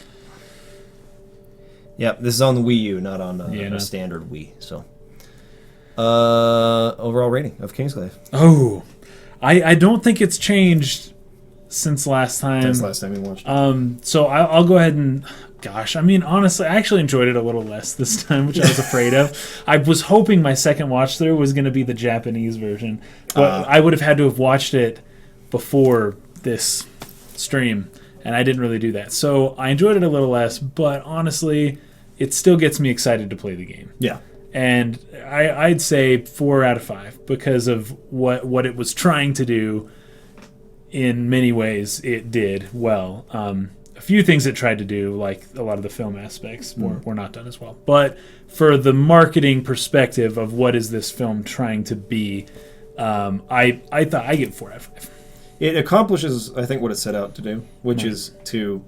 Yep, this is on the Wii U, not on no. a standard Wii. So, overall rating of Kingsglaive. Oh, I don't think it's changed since last time. Since last time we watched. So I'll go ahead and. Gosh, I mean, honestly, I actually enjoyed it a little less this time, which I was afraid of. I was hoping my second watch through was going to be the Japanese version, but I would have had to have watched it before this stream, and I didn't really do that. So I enjoyed it a little less, but honestly, it still gets me excited to play the game. Yeah. And I'd say 4 out of 5 because of what it was trying to do. In many ways, it did well. A few things it tried to do, like a lot of the film aspects, were not done as well. But for the marketing perspective of what is this film trying to be, I thought I give 4 out of 5. It accomplishes, I think, what it set out to do, which is to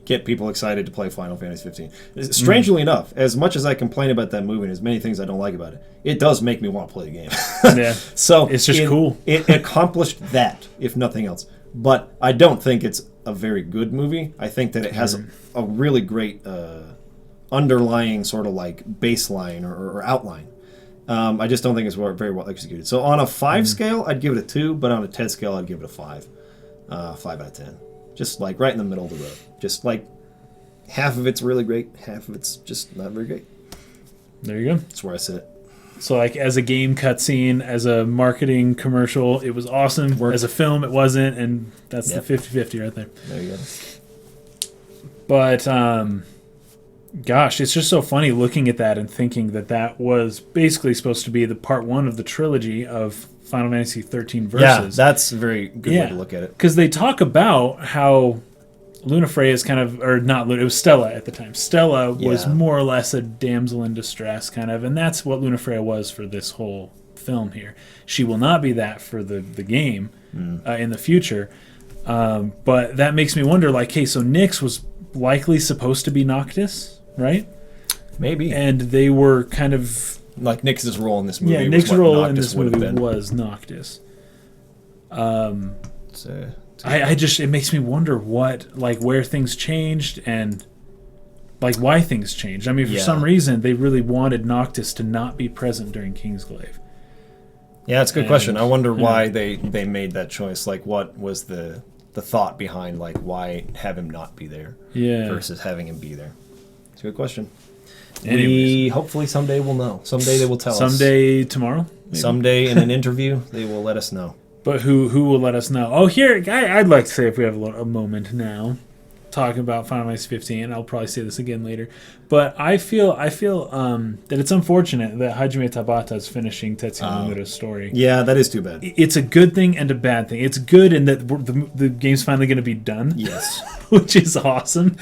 get people excited to play Final Fantasy 15. Strangely enough, as much as I complain about that movie and as many things I don't like about it, it does make me want to play the game. Yeah. So it's just cool. It accomplished that, if nothing else. But I don't think it's a very good movie. I think that it has a really great underlying sort of like baseline or outline. I just don't think it's very well executed. So on a 5 scale, I'd give it a 2, but on a 10 scale, I'd give it a 5. 5 out of 10. Just like right in the middle of the road. Just like half of it's really great, half of it's just not very great. There you go. That's where I sit. So like as a game cutscene, as a marketing commercial, it was awesome. As a film, it wasn't, and that's the 50-50 right there. There you go. But gosh, it's just so funny looking at that and thinking that was basically supposed to be the part 1 of the trilogy of Final Fantasy 13 Versus. Yeah, that's a very good way to look at it. Because they talk about how Lunafreya is kind of, or not Luna, it was Stella at the time. Stella was more or less a damsel in distress kind of, and that's what Lunafreya was for this whole film here. She will not be that for the game in the future. But that makes me wonder, like, hey, so Nyx was likely supposed to be Noctis, right? Maybe. And they were kind of... Like Nyx's role in this movie. Yeah, Nyx's role in this movie was Noctis. I just, it makes me wonder where things changed and like why things changed. I mean, for some reason, they really wanted Noctis to not be present during Kingsglaive. Yeah, that's a good question. I wonder why they made that choice. Like, what was the thought behind, like, why have him not be there versus having him be there? It's a good question. We hopefully someday will know. Someday they will tell us. Someday tomorrow? Maybe. Someday in an interview, they will let us know. But who will let us know? Oh, here, I'd like to say if we have a moment now, talking about Final Fantasy 15. I'll probably say this again later. But I feel that it's unfortunate that Hajime Tabata is finishing Tetsuya Nomura's story. Yeah, that is too bad. It's a good thing and a bad thing. It's good in that the game's finally going to be done. Yes. Which is awesome.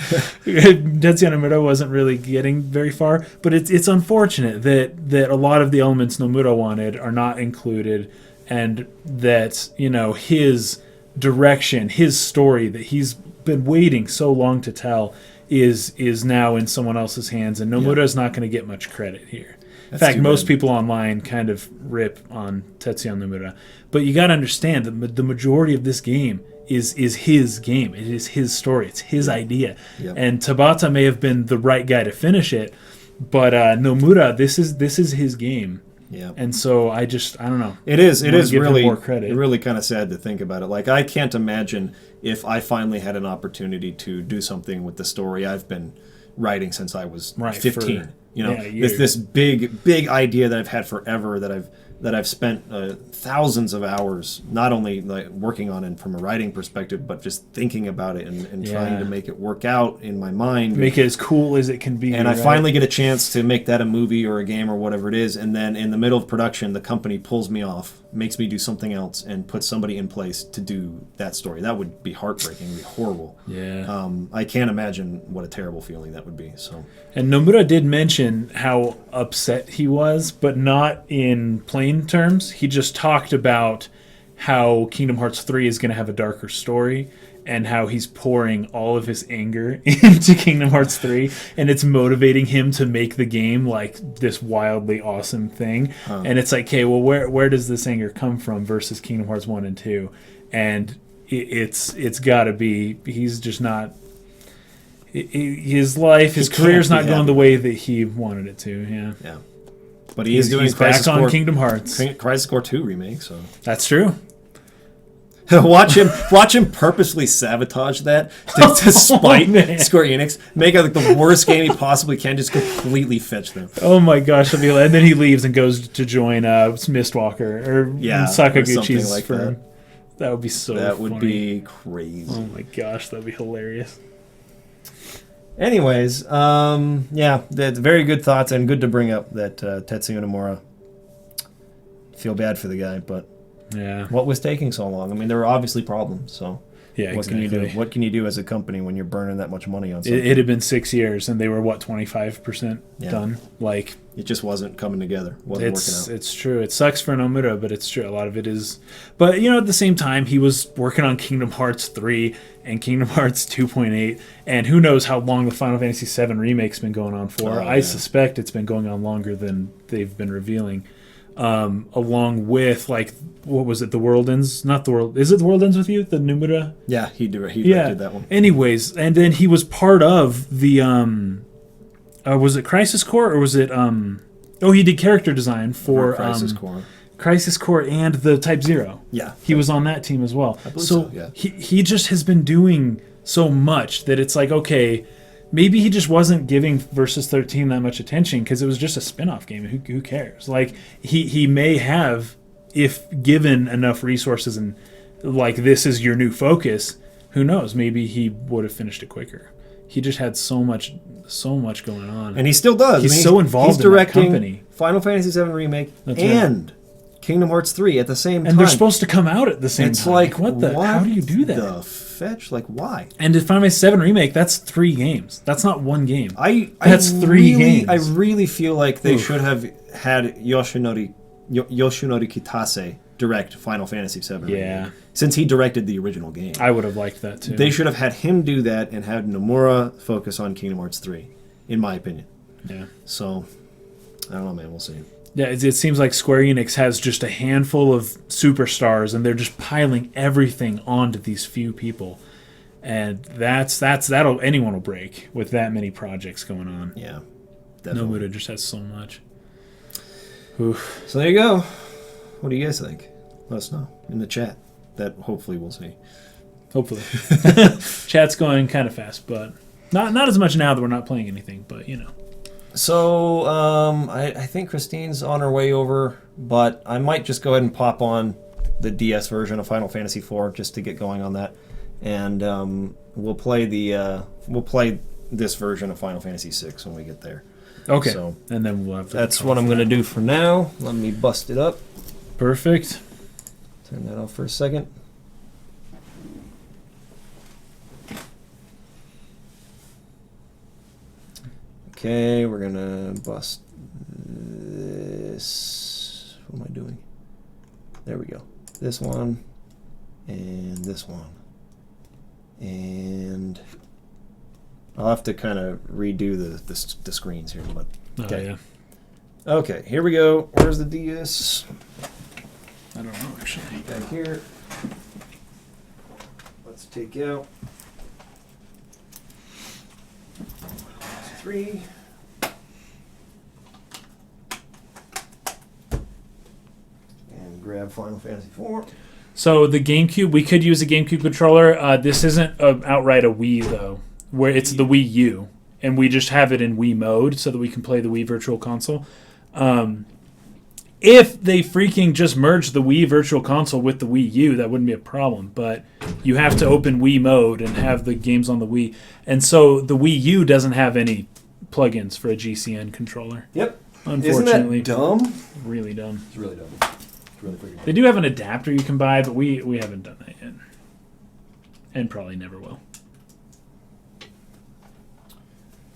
Tetsuya Nomura wasn't really getting very far. But it's unfortunate that a lot of the elements Nomura wanted are not included. And that, his direction, his story that he's been waiting so long to tell is now in someone else's hands, and Nomura is not going to get much credit here. In fact, most people online kind of rip on Tetsuya Nomura, but you got to understand that the majority of this game is his game. It is his story. It's his idea. Yep. And Tabata may have been the right guy to finish it, but Nomura, this is his game. Yeah. And so I don't know. It is really more credit. Really kind of sad to think about it. Like, I can't imagine if I finally had an opportunity to do something with the story I've been writing since I was 15. This big idea that I've had forever, that I've spent thousands of hours not only like working on it from a writing perspective, but just thinking about it and trying to make it work out in my mind. Make it as cool as it can be. And I finally get a chance to make that a movie or a game or whatever it is, and then in the middle of production, the company pulls me off, makes me do something else, and puts somebody in place to do that story. That would be heartbreaking. It would be horrible. Yeah. I can't imagine what a terrible feeling that would be. So. And Nomura did mention how upset he was, but not in plain terms. He just talked about how Kingdom Hearts 3 is going to have a darker story, and how he's pouring all of his anger into Kingdom Hearts 3, and it's motivating him to make the game like this wildly awesome thing. And it's like, okay, well, where does this anger come from versus Kingdom Hearts 1 and 2? And it's got to be, he's just not... His life, his career's not going the way that he wanted it to. Yeah. But he's doing back on Kingdom Hearts. Crisis Core 2 remake, so that's true. watch him purposely sabotage that to spite Square Enix, make it like the worst game he possibly can, just completely fetch them. Oh my gosh! And then he leaves and goes to join Mistwalker or Sakaguchi's like firm. That would be so. That would be crazy. Oh my gosh, that'd be hilarious. Anyways, that's very good thoughts, and good to bring up that Tetsuya Nomura. Feel bad for the guy, but what was taking so long? I mean, there were obviously problems. So what can you do? What can you do as a company when you're burning that much money on something? It had been 6 years, and they were 25% done. Like, it just wasn't coming together. Wasn't working out. It's true. It sucks for Nomura, but it's true. A lot of it is. But at the same time, he was working on Kingdom Hearts 3 and Kingdom Hearts 2.8, and who knows how long the Final Fantasy VII remake's been going on for. I suspect it's been going on longer than they've been revealing. Along with, like, what was it? The World Ends? Not the World. Is it The World Ends with You? The Nomura? Yeah, he directed that one. Anyways, and then he was part of the was it Crisis Core, or was it he did character design for Crisis Core and the Type 0. Yeah. He was on that team as well. I believe so, yeah. He just has been doing so much that it's like, okay, maybe he just wasn't giving Versus 13 that much attention because it was just a spin-off game. Who cares? Like, he may have, if given enough resources and, like, this is your new focus, who knows? Maybe he would have finished it quicker. He just had so much going on. And he still does. He's so involved in that company. Final Fantasy VII Remake Kingdom Hearts 3 at the same time. And they're supposed to come out at the same time. It's like, what the? How do you do that? The fetch? Like, why? And Final Fantasy VII Remake, that's 3 games. That's not one game. That's 3 games. I really feel like they should have had Yoshinori Kitase direct Final Fantasy VII Remake. Since he directed the original game. I would have liked that too. They should have had him do that and had Nomura focus on Kingdom Hearts 3, in my opinion. Yeah. So, I don't know, man. We'll see. Yeah, it seems like Square Enix has just a handful of superstars, and they're just piling everything onto these few people, and that'll anyone will break with that many projects going on. Yeah, definitely. Nomura just has so much. Oof. So there you go. What do you guys think? Let us know in the chat. That hopefully we'll see. Hopefully, chat's going kind of fast, but not as much now that we're not playing anything. But So, I think Christine's on her way over, but I might just go ahead and pop on the DS version of Final Fantasy IV just to get going on that, and we'll play this version of Final Fantasy VI when we get there. Okay. So, and then we'll have to. That's what I'm going to do for now. Let me bust it up. Perfect. Turn that off for a second. Okay, we're gonna bust this. What am I doing? There we go. This one and this one. And I'll have to kind of redo the screens here. But Oh, yeah. Okay, here we go. Where's the DS? I don't know, actually. Back here. Let's take out 3. And grab Final Fantasy 4. So the GameCube, we could use a GameCube controller. This isn't outright a Wii, though, where it's the Wii U. And we just have it in Wii mode so that we can play the Wii Virtual Console. If they freaking just merged the Wii Virtual Console with the Wii U, that wouldn't be a problem. But you have to open Wii mode and have the games on the Wii. And so the Wii U doesn't have any plugins for a GCN controller. Yep. Unfortunately. Isn't that dumb? Really dumb. It's really dumb. It's really freaking dumb. They do have an adapter you can buy, but we haven't done that yet. And probably never will.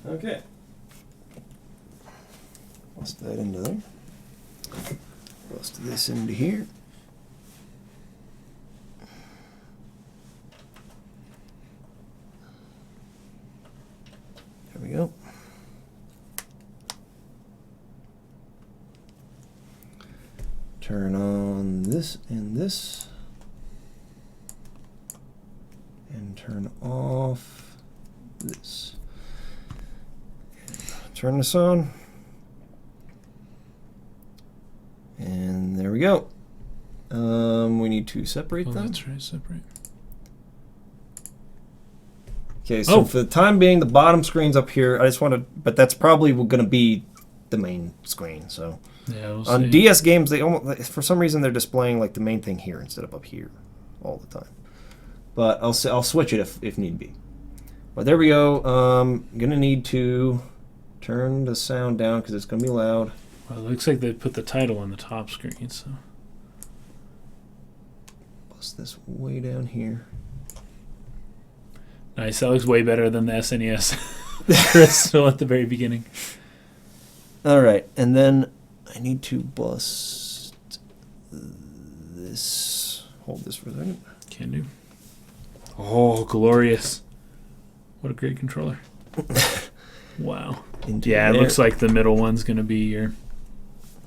Okay. Bust that into there. Bust this into here. There we go. Turn on this and this. And turn off this. Turn this on. And there we go. We need to separate them. That's right, separate. Okay, so Oh. for the time being, the bottom screen's up here. I just want to, but that's probably going to be the main screen. So Yeah, we'll on see. DS games, they almost, for some reason, they're displaying like the main thing here instead of up here all the time. But I'll switch it if need be. But there we go. I'm gonna need to turn the sound down because it's gonna be loud. Well, it looks like they put the title on the top screen, so. Bust this way down here. Nice, that looks way better than the SNES crystal at the very beginning. All right, and then I need to bust this. Hold this for a second. Can do. Oh, glorious. What a great controller. Wow. Into Yeah, it there. looks like the middle one's going to be your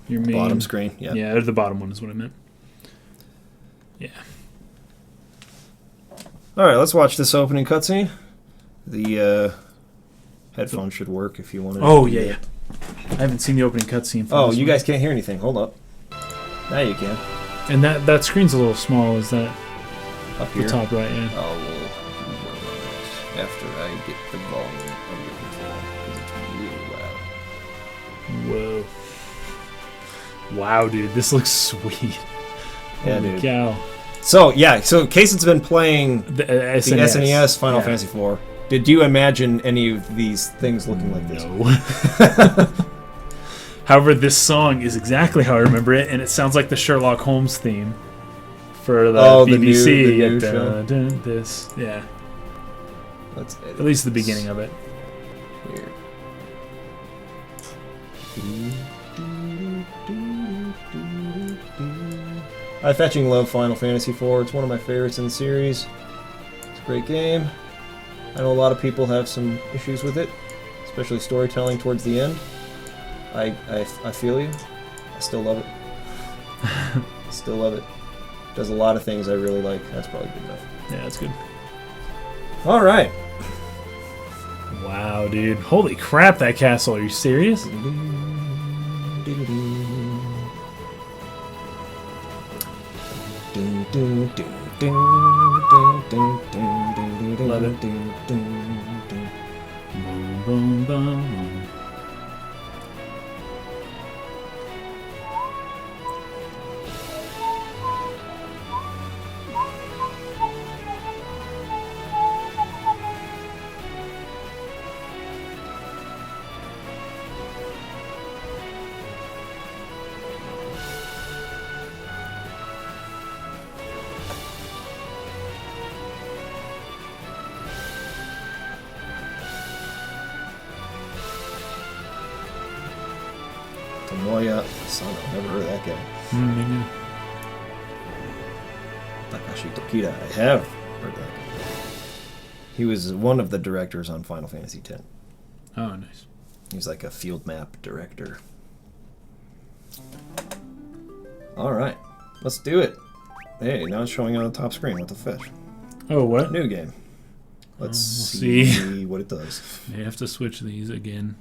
main. Bottom screen, yeah. Yeah, or the bottom one is what I meant. Yeah. All right, let's watch this opening cutscene. The headphones should work if you want to. Oh, yeah. I haven't seen the opening cutscene for Oh, this you one. guys can't hear anything. Hold up. Now you can. And that screen's a little small. Is that Up here. the top right? Yeah. Oh, we'll work on that after I get the volume under control because it's really loud. Whoa. Wow, dude, this looks sweet. Yeah, Holy dude. cow. So, yeah, so Cason's been playing The the SNES. SNES Final Yeah. Fantasy IV. Did you imagine any of these things looking like this? No. However, this song is exactly how I remember it, and it sounds like the Sherlock Holmes theme for the BBC. the new Dun, show. dun, this, yeah. Let's edit At least the this beginning of it. here. I fetching love Final Fantasy IV. It's one of my favorites in the series. It's a great game. I know a lot of people have some issues with it, especially storytelling towards the end. I feel you. I still love it. Still love it. Does a lot of things I really like. That's probably good enough. Yeah, that's good. All right. Wow, dude. Holy crap, that castle. Are you serious? Love it. Boom, boom, boom. Tomoya Asano. Never heard of that guy. Mm, Takashi Tokita. I have heard of that guy. He was one of the directors on Final Fantasy X. Oh, nice. He's like a field map director. All right, let's do it. Hey, now it's showing on the top screen. What the fish? Oh, what? New game. Let's We'll see what it does. They have to switch these again.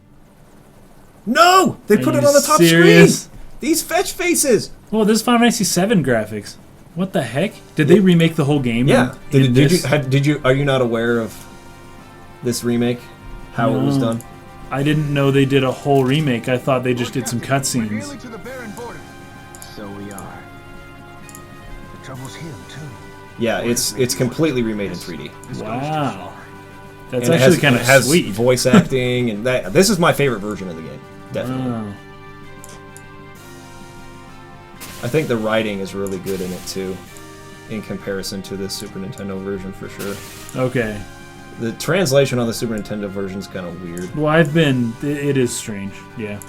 No! They put it on the top serious? screen! These fetch faces! Oh, this is Final Fantasy VII graphics. What the heck? Did they remake the whole game? Yeah. in this? Are you not aware of this remake? How it was done? I didn't know they did a whole remake. I thought they just did some cutscenes. So we are. The trouble's him too. Yeah, it's completely remade in 3D. Wow. That's And actually kind of has sweet. voice acting and that. This is my favorite version of the game. Definitely. Wow. I think the writing is really good in it too, in comparison to the Super Nintendo version for sure. Okay. The translation on the Super Nintendo version is kind of weird. Well, it is strange. Yeah.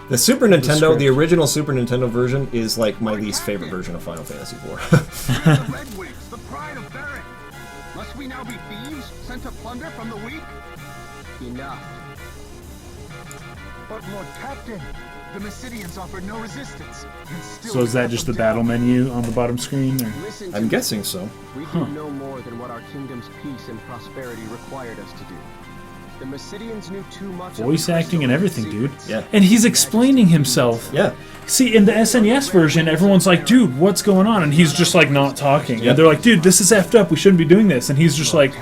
The Super Nintendo, script. the original Super Nintendo version, is like my least favorite version of Final Fantasy IV. The Redwings, the pride of Baron. Must we now be thieves sent to plunder from the weak? Enough. But Lord Captain, the Mysidians offered no resistance. And still So is that we just cut the them battle down. menu on the bottom screen? Or? Listen to I'm me. guessing so. We do no more than what our kingdom's peace and prosperity required us to do. The Mysidians knew too much. Voice acting and everything, dude. Yeah. And he's explaining himself. Yeah. See, in the SNES version, everyone's like, dude, what's going on? And he's just like not talking. Yep. And they're like, dude, this is effed up. We shouldn't be doing this. And he's just like,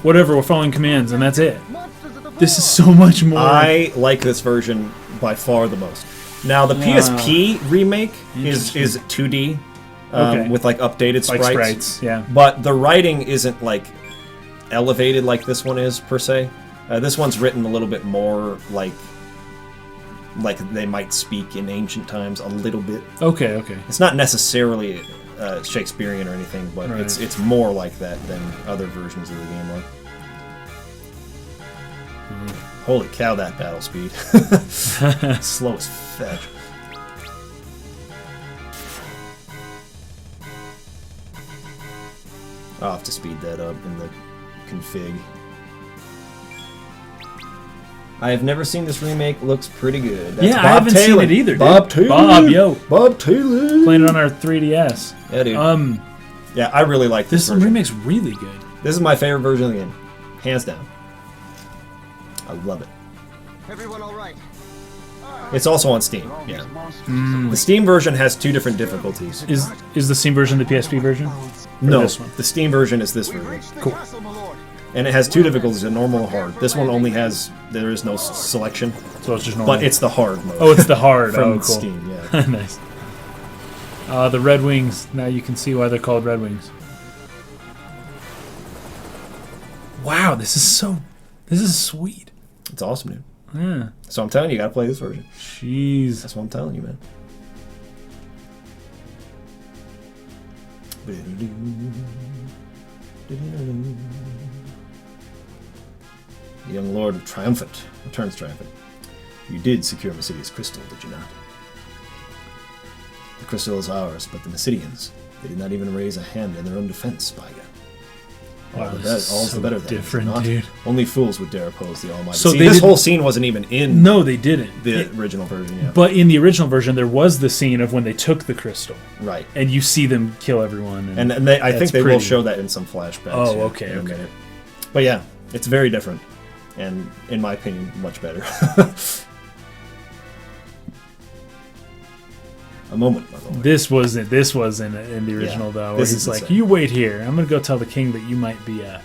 whatever, we're following commands. And that's it. This is so much more. I like this version by far the most. Now the PSP remake is 2D Okay. with like updated like sprites. sprites, yeah. But the writing isn't like elevated like this one is per se. This one's written a little bit more like they might speak in ancient times a little bit. Okay, okay. It's not necessarily Shakespearean or anything, but Right. it's more like that than other versions of the game are. Holy cow, that battle speed. Slow as fetch. I'll have to speed that up in the config. I have never seen this remake. Looks pretty good. That's Yeah, I Bob haven't Taylor. seen it either, dude. Bob Taylor. Bob, yo. Bob Taylor. Playing it on our 3DS. Yeah, dude. Yeah, I really like this This version. remake's really good. This is my favorite version of the game. Hands down. I love it. Everyone all right? It's also on Steam. Yeah. The Steam version has 2 different difficulties. Is the Steam version the PSP version? Or No, this one? the Steam version is this version. Cool. And it has 2 difficulties, a normal and hard. This one only has, there is no selection. So it's just normal. But it's the hard mode. Oh, it's the hard. From Oh, cool. Steam, yeah. Nice. The Red Wings. Now you can see why they're called Red Wings. Wow, this is sweet. It's awesome, dude. Yeah. So I'm telling you, you gotta play this version. Jeez. That's what I'm telling you, man. The young lord triumphant returns triumphant. You did secure Mysidia's crystal, did you not? The crystal is ours, but the Mysidians, they did not even raise a hand in their own defense, by God. Wow, All's the better then. different, not. dude. Only fools would dare oppose the Almighty. So See, they this didn't- whole scene wasn't even in No, they didn't. the original version, yeah. But in the original version, there was the scene of when they took the crystal. Right. And you see them kill everyone. And I think that's they will pretty. show that in some flashbacks. Oh, here okay, in a okay. minute. But yeah, it's very different. And in my opinion, much better. A moment, my lord. This was in the original, Yeah, though. Where this he's is like, insane. you wait here. I'm going to go tell the king that you might be a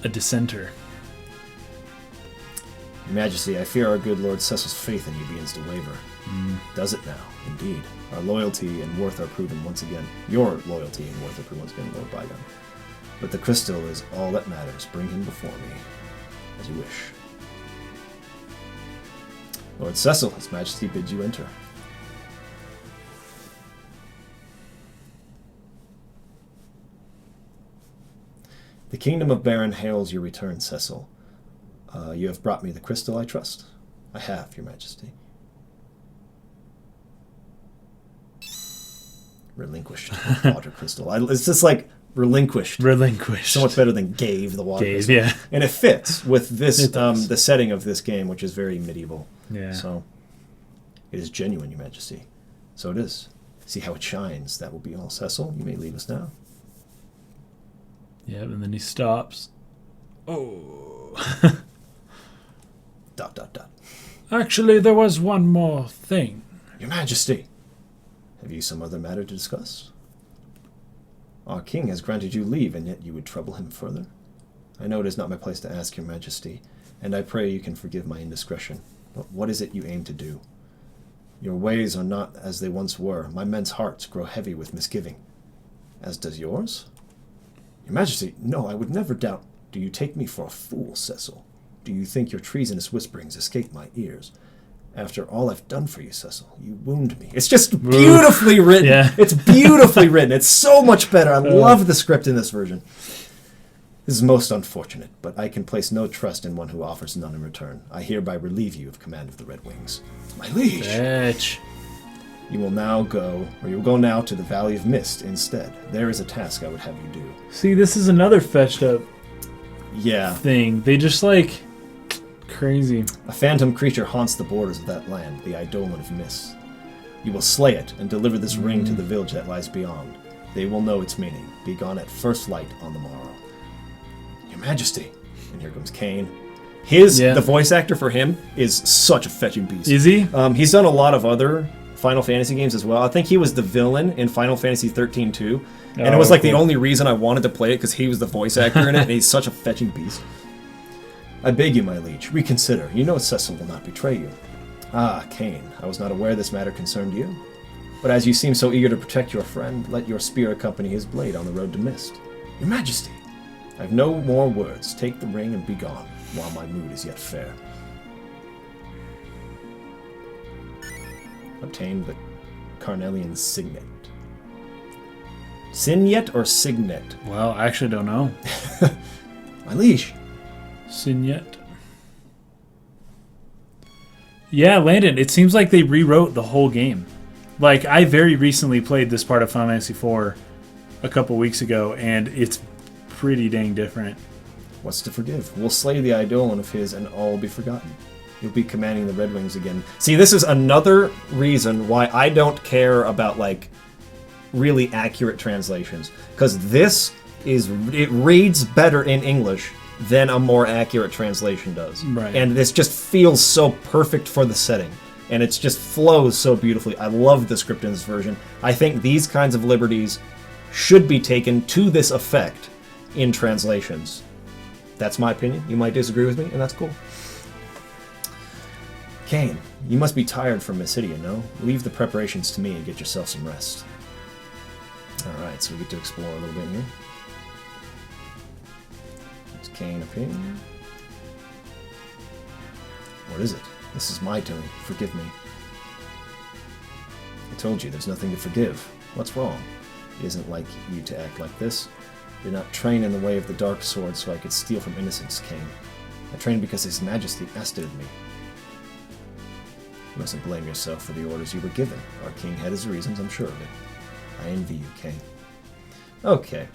dissenter. Your Majesty, I fear our good Lord Cecil's faith in you begins to waver. Does it now? Indeed. Our loyalty and worth are proven once again. Your loyalty and worth are proven once again, Lord Bygone. But the crystal is all that matters. Bring him before me, as you wish. Lord Cecil, His Majesty bids you enter. The kingdom of Baron hails your return, Cecil. You have brought me the crystal I trust. I have, Your Majesty. Relinquished water crystal. It's just like Relinquished. Relinquished. So much better than gave the water. Gave, yeah. And it fits with this It does. the setting of this game, which is very medieval. Yeah. So it is genuine, Your Majesty. So it is. See how it shines. That will be all, Cecil. You may leave us now. Yeah, and then he stops. Oh. Dot, dot, dot. Actually, there was one more thing. Your Majesty, have you some other matter to discuss? Our king has granted you leave, and yet you would trouble him further? I know it is not my place to ask, Your Majesty, and I pray you can forgive my indiscretion. But what is it you aim to do? Your ways are not as they once were. My men's hearts grow heavy with misgiving. As does yours? Your Majesty, no, I would never doubt. Do you take me for a fool, Cecil? Do you think your treasonous whisperings escape my ears? After all I've done for you, Cecil, you wound me. It's just beautifully written. Yeah. It's beautifully written. It's so much better. I love the script in this version. This is most unfortunate, but I can place no trust in one who offers none in return. I hereby relieve you of command of the Red Wings. My liege! Bitch. You will go now to the Valley of Mist instead. There is a task I would have you do. See, this is another fetched up Yeah. thing. They just like crazy. A phantom creature haunts the borders of that land, the Eidolon of Mist. You will slay it and deliver this ring to the village that lies beyond. They will know its meaning. Be gone at first light on the morrow. Your Majesty. And here comes Cain. The voice actor for him is such a fetching beast. Is he? He's done a lot of other Final Fantasy games as well. I think he was the villain in Final Fantasy 13 too. And it was like the only reason I wanted to play it because he was the voice actor in it, and he's such a fetching beast. I beg you, my liege, reconsider. You know Cecil will not betray you. Ah, Cain, I was not aware this matter concerned you. But as you seem so eager to protect your friend, let your spear accompany his blade on the road to Mist. Your Majesty, I have no more words. Take the ring and be gone, while my mood is yet fair. Obtain the Carnelian signet. Signet or signet? Well, I actually don't know. My liege. Signet. Yeah, Landon, it seems like they rewrote the whole game. Like, I very recently played this part of Final Fantasy IV a couple weeks ago, and it's pretty dang different. What's to forgive? We'll slay the Eidolon of his, and all will be forgotten. You'll be commanding the Red Wings again. See, this is another reason why I don't care about, like, really accurate translations. Because it reads better in English than a more accurate translation does. Right. And this just feels so perfect for the setting. And it just flows so beautifully. I love the script in this version. I think these kinds of liberties should be taken to this effect in translations. That's my opinion. You might disagree with me, and that's cool. Cain, you must be tired from Mysidia, no? Leave the preparations to me and get yourself some rest. Alright, so we get to explore a little bit here. There's Cain up here. What is it? This is my doing. Forgive me. I told you, there's nothing to forgive. What's wrong? It isn't like you to act like this. Did not train in the way of the dark sword so I could steal from innocence, Cain. I trained because His Majesty asked it of me. You mustn't blame yourself for the orders you were given. Our king had his reasons, I'm sure of it. I envy you, Cain. Okay.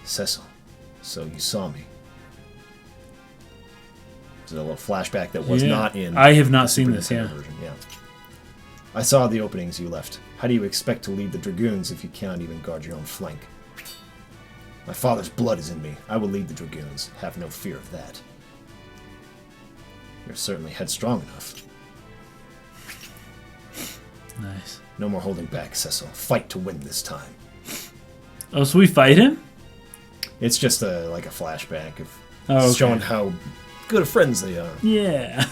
Cecil, so you saw me. There's a little flashback that was not in... I have not seen this, version. Yeah. I saw the openings you left. How do you expect to lead the Dragoons if you can't even guard your own flank? My father's blood is in me. I will lead the Dragoons. Have no fear of that. You're certainly headstrong enough. Nice. No more holding back, Cecil. Fight to win this time. Oh, so we fight him? It's just like a flashback of showing how good of friends they are. Yeah.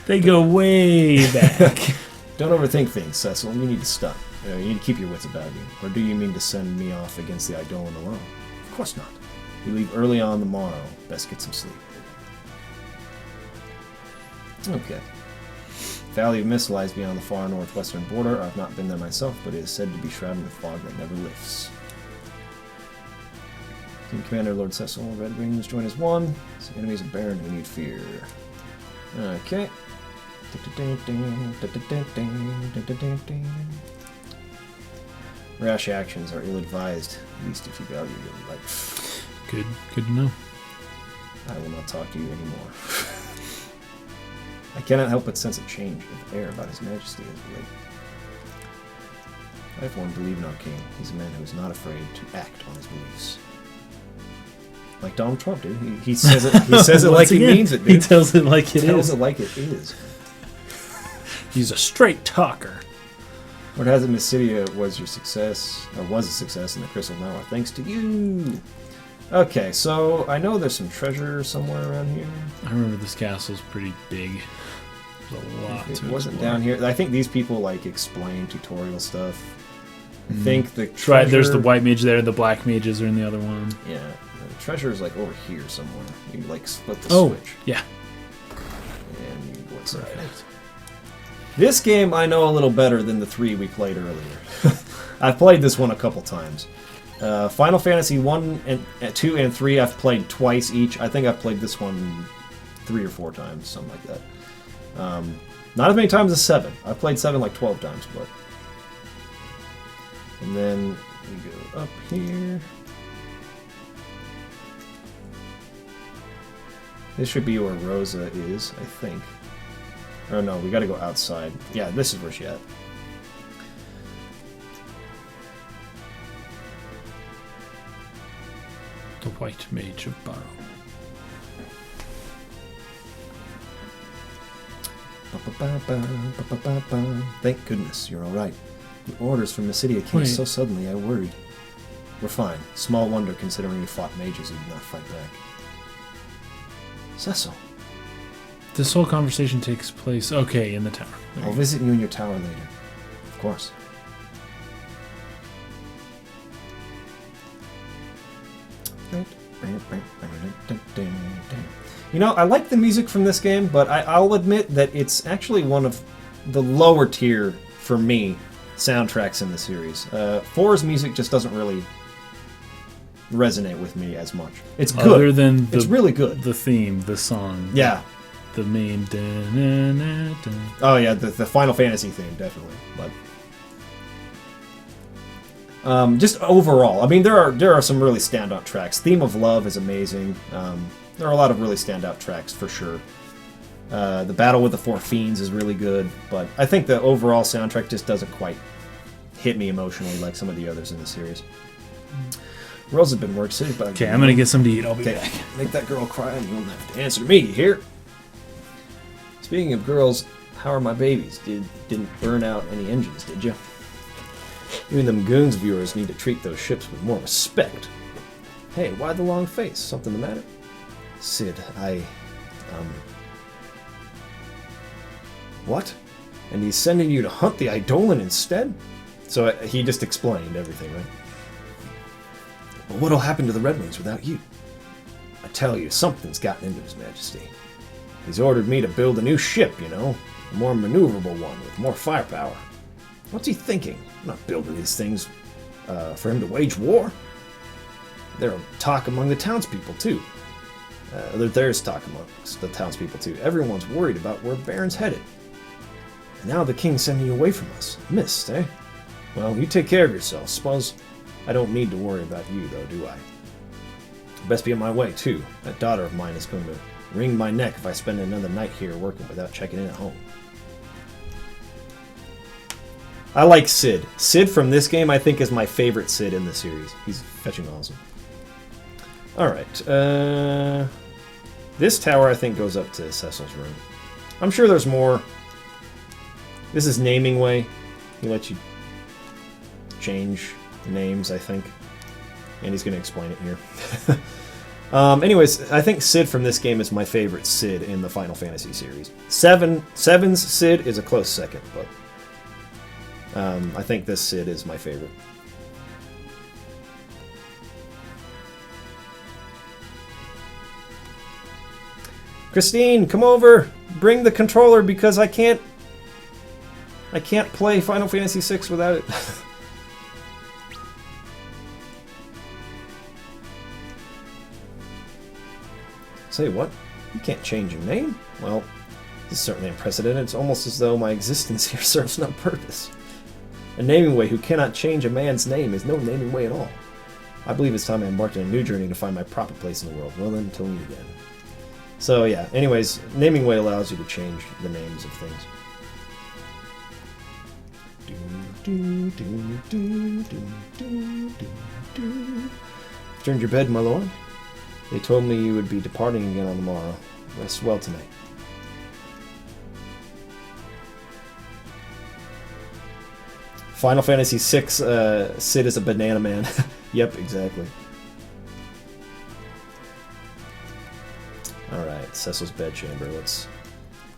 They go way back. Don't overthink things, Cecil. You need to stop. You need to keep your wits about you. Or do you mean to send me off against the Eidolon alone? Of course not. We leave early on the morrow. Best get some sleep. Okay. Valley of Mist lies beyond the far northwestern border. I've not been there myself, but it is said to be shrouded in fog that never lifts. Team Commander Lord Cecil, Red Wings join as one. So enemies of Baron who need fear. Okay. Rash actions are ill-advised, at least if you value your life. Good to know. I will not talk to you anymore. I cannot help but sense a change of air about His Majesty as of late. I have one believe in our king. He's a man who is not afraid to act on his beliefs. Like Donald Trump, dude. He says it. He says it like he means it, dude. He tells it like it is. Tells it like it is. He's a straight talker. What has it, Mysidia was your success, or was a success in the Crystal Tower, thanks to you. Okay, so I know there's some treasure somewhere around here. I remember this castle's pretty big. There's a lot to It wasn't explore. down here. I think these people like explain tutorial stuff. I think the treasure... Right, there's the white mage there, the black mages are in the other one. Yeah, the treasure is like over here somewhere. You like split the switch. Yeah. And you can go inside. Right. This game I know a little better than the 3 we played earlier. I've played this one a couple times. Final Fantasy 1 and 2 and 3 I've played twice each. I think I've played this one 3 or 4 times, something like that. Not as many times as 7. I've played 7 like 12 times, but... And then we go up here. This should be where Rosa is, I think. Or no, we gotta go outside. Yeah, this is where she's at. The white mage of Barrow. Thank goodness you're alright. The orders from Mysidia came so suddenly I worried. We're fine. Small wonder considering you fought mages who did not fight back. Cecil. This whole conversation takes place, okay, in the tower. I'll visit you in your tower later. Of course. You know, I like the music from this game, but I'll admit that it's actually one of the lower tier, for me, soundtracks in the series. 4's music just doesn't really resonate with me as much. It's good. Other than it's really good. The theme, the song. Yeah. The main... Oh yeah, the Final Fantasy theme, definitely. But just overall, I mean, there are some really standout tracks. Theme of Love is amazing. There are a lot of really standout tracks for sure. The Battle with the Four Fiends is really good, but I think the overall soundtrack just doesn't quite hit me emotionally like some of the others in the series. Rose has been worked city, but okay, I'm gonna get some to eat. I'll be back. Make that girl cry, and you won't have to answer to me. You hear? Speaking of girls, how are my babies? Didn't burn out any engines, did you? Even them goons viewers need to treat those ships with more respect. Hey, why the long face? Something the matter? Sid, What? And he's sending you to hunt the Eidolon instead? So he just explained everything, right? But what'll happen to the Redwings without you? I tell you, something's gotten into His Majesty. He's ordered me to build a new ship, you know, a more maneuverable one with more firepower. What's he thinking? I'm not building these things for him to wage war. There's talk among the townspeople, too. There's talk amongst the townspeople, too. Everyone's worried about where Baron's headed. And now the king's sending you away from us. Missed, eh? Well, you take care of yourself. Suppose I don't need to worry about you, though, do I? Best be on my way, too. That daughter of mine is going to wring my neck if I spend another night here working without checking in at home. I like Sid. Sid from this game, I think, is my favorite Sid in the series. He's fetching awesome. Alright. This tower, I think, goes up to Cecil's room. I'm sure there's more. This is naming way. He lets you change names, I think. And he's going to explain it here. Anyways, I think Sid from this game is my favorite Sid in the Final Fantasy series. 7's Sid is a close second, but I think this Sid is my favorite. Christine, come over! Bring the controller because I can't play Final Fantasy VI without it. Say what? You can't change your name? Well, This is certainly unprecedented. It's almost as though my existence here serves no purpose. A naming way who cannot change a man's name is no naming way at all. I believe it's time I embarked on a new journey to find my proper place in the world. Well then, until we meet again. So yeah, anyways, naming way allows you to change the names of things. Turned your bed, my lord? They told me you would be departing again on the morrow. Rest well tonight. Final Fantasy VI, Sid is a banana man. Yep, exactly. Alright, Cecil's bedchamber. Let's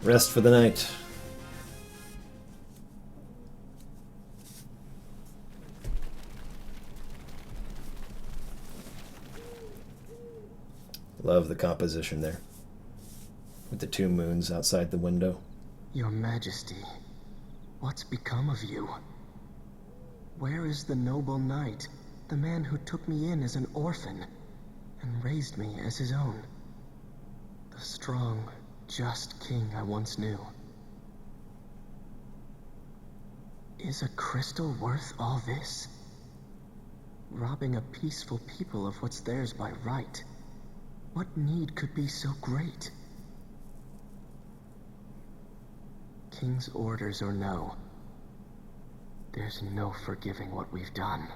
rest for the night. Love the composition there. With the two moons outside the window. Your Majesty, what's become of you? Where is the noble knight, the man who took me in as an orphan and raised me as his own? The strong, just king I once knew. Is a crystal worth all this? Robbing a peaceful people of what's theirs by right. What need could be so great? King's orders or no, there's no forgiving what we've done.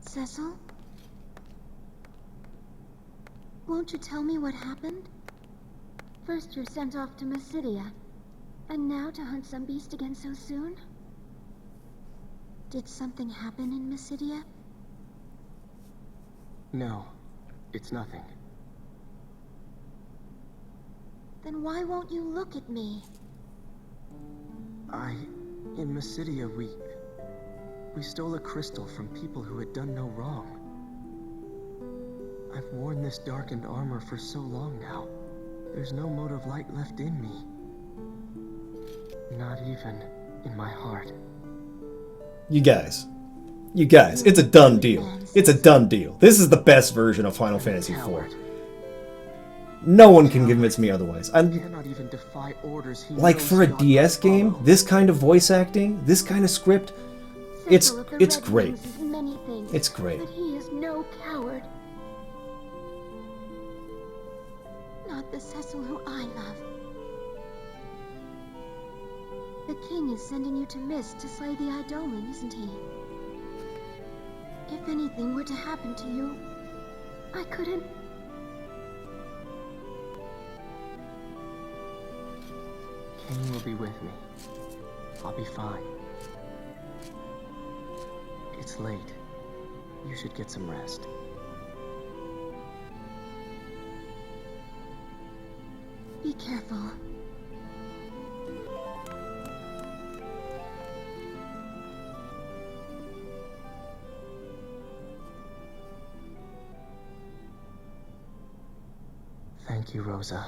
Cecil? Won't you tell me what happened? First you're sent off to Mysidia, and now to hunt some beast again so soon? Did something happen in Mysidia? No, it's nothing. Then why won't you look at me? In Mysidia, we stole a crystal from people who had done no wrong. I've worn this darkened armor for so long now. There's no mote of light left in me. Not even in my heart. You guys, it's a done deal. It's a done deal. This is the best version of Final Fantasy IV. No one can convince me otherwise. Cannot even defy orders he Like knows for a not DS to game, follow. this kind of voice acting, this kind of script, it's great. It's great. But he is no coward. Not the Cecil who I love. The king is sending you to Mist to slay the Eidolon, isn't he? If anything were to happen to you, I couldn't... King will be with me. I'll be fine. It's late. You should get some rest. Be careful. Thank you, Rosa.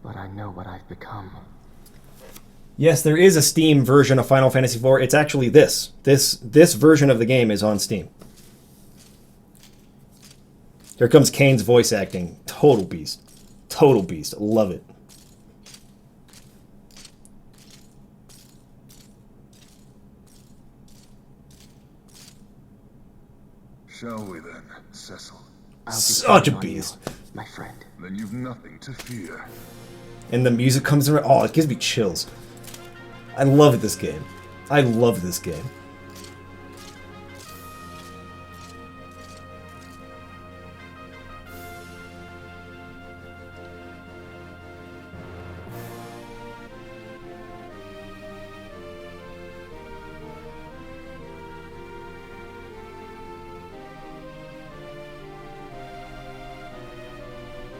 But I know what I've become. Yes, there is a Steam version of Final Fantasy IV. It's actually this. This version of the game is on Steam. Here comes Kane's voice acting. Total beast. Total beast. Love it. Shall we then, Cecil? Such a beast. My friend. Then you've nothing to fear. And the music comes around. Oh, it gives me chills. I love this game. I love this game.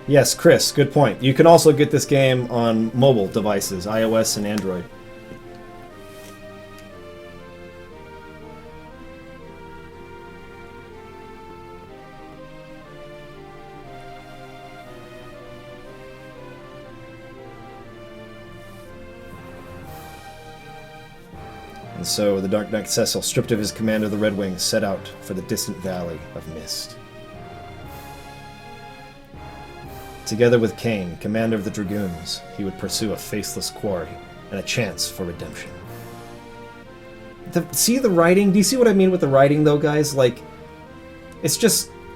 Yes, Chris, good point. You can also get this game on mobile devices, iOS and Android. And so the Dark Knight Cecil, stripped of his command of the Red Wings, set out for the distant valley of Mist. Together with Kane, commander of the Dragoons, he would pursue a faceless quarry and a chance for redemption. See the writing? Do you see what I mean with the writing, though, guys? Like, it's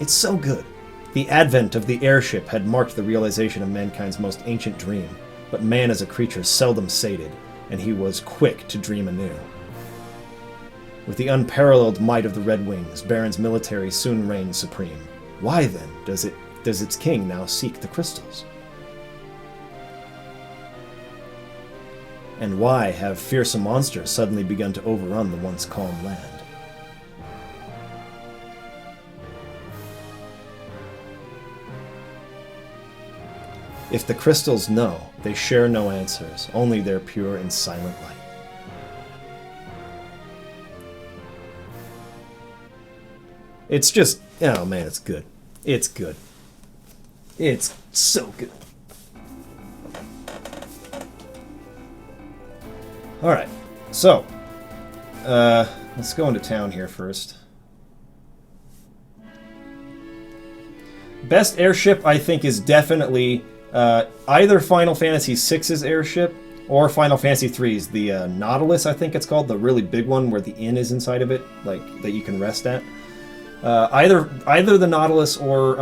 so good. The advent of the airship had marked the realization of mankind's most ancient dream, but man as a creature seldom sated, and he was quick to dream anew. With the unparalleled might of the Red Wings, Baron's military soon reigned supreme. Why, then, does its king now seek the crystals? And why have fearsome monsters suddenly begun to overrun the once calm land? If the crystals know, they share no answers, only their pure and silent light. It's just, oh man, it's good. It's good. It's so good. Alright, so, let's go into town here first. Best airship, I think, is definitely either Final Fantasy VI's airship or Final Fantasy III's, the Nautilus, I think it's called, the really big one where the inn is inside of it, like, that you can rest at. Either the Nautilus or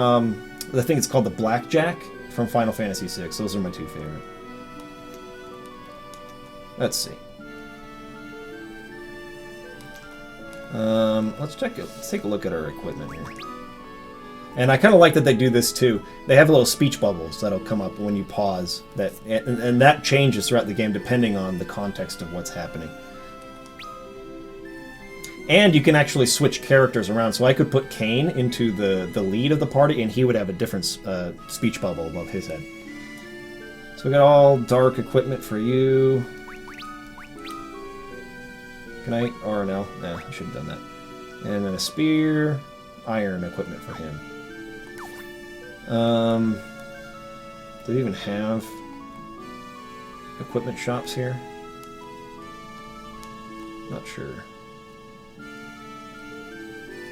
I think it's called the Blackjack from Final Fantasy VI. Those are my two favorite. Let's see. Let's take a look at our equipment here. And I kind of like that they do this too. They have little speech bubbles that'll come up when you pause, and that changes throughout the game depending on the context of what's happening. And you can actually switch characters around, so I could put Kane into the lead of the party, and he would have a different speech bubble above his head. So we got all dark equipment for you. Can I? Or no? Nah, I should have done that. And then a spear, iron equipment for him. Do they even have equipment shops here? Not sure.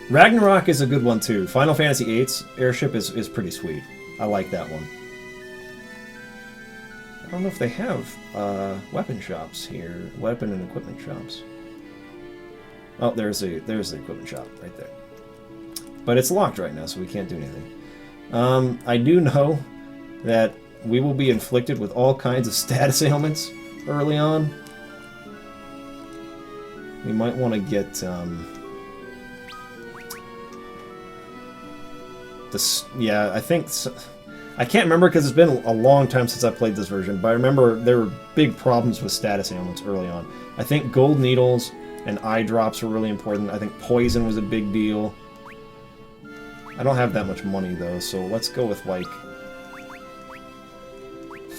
Ragnarok is a good one too. Final Fantasy VIII's airship is pretty sweet. I like that one. I don't know if they have weapon shops here. Weapon and equipment shops. Oh, there's the equipment shop right there. But it's locked right now, so we can't do anything. I do know that we will be inflicted with all kinds of status ailments early on. We might want to get this. Yeah, I think so. I can't remember because it's been a long time since I played this version, but I remember there were big problems with status ailments early on. I think gold needles and eye drops were really important. I think poison was a big deal. I don't have that much money though, so let's go with like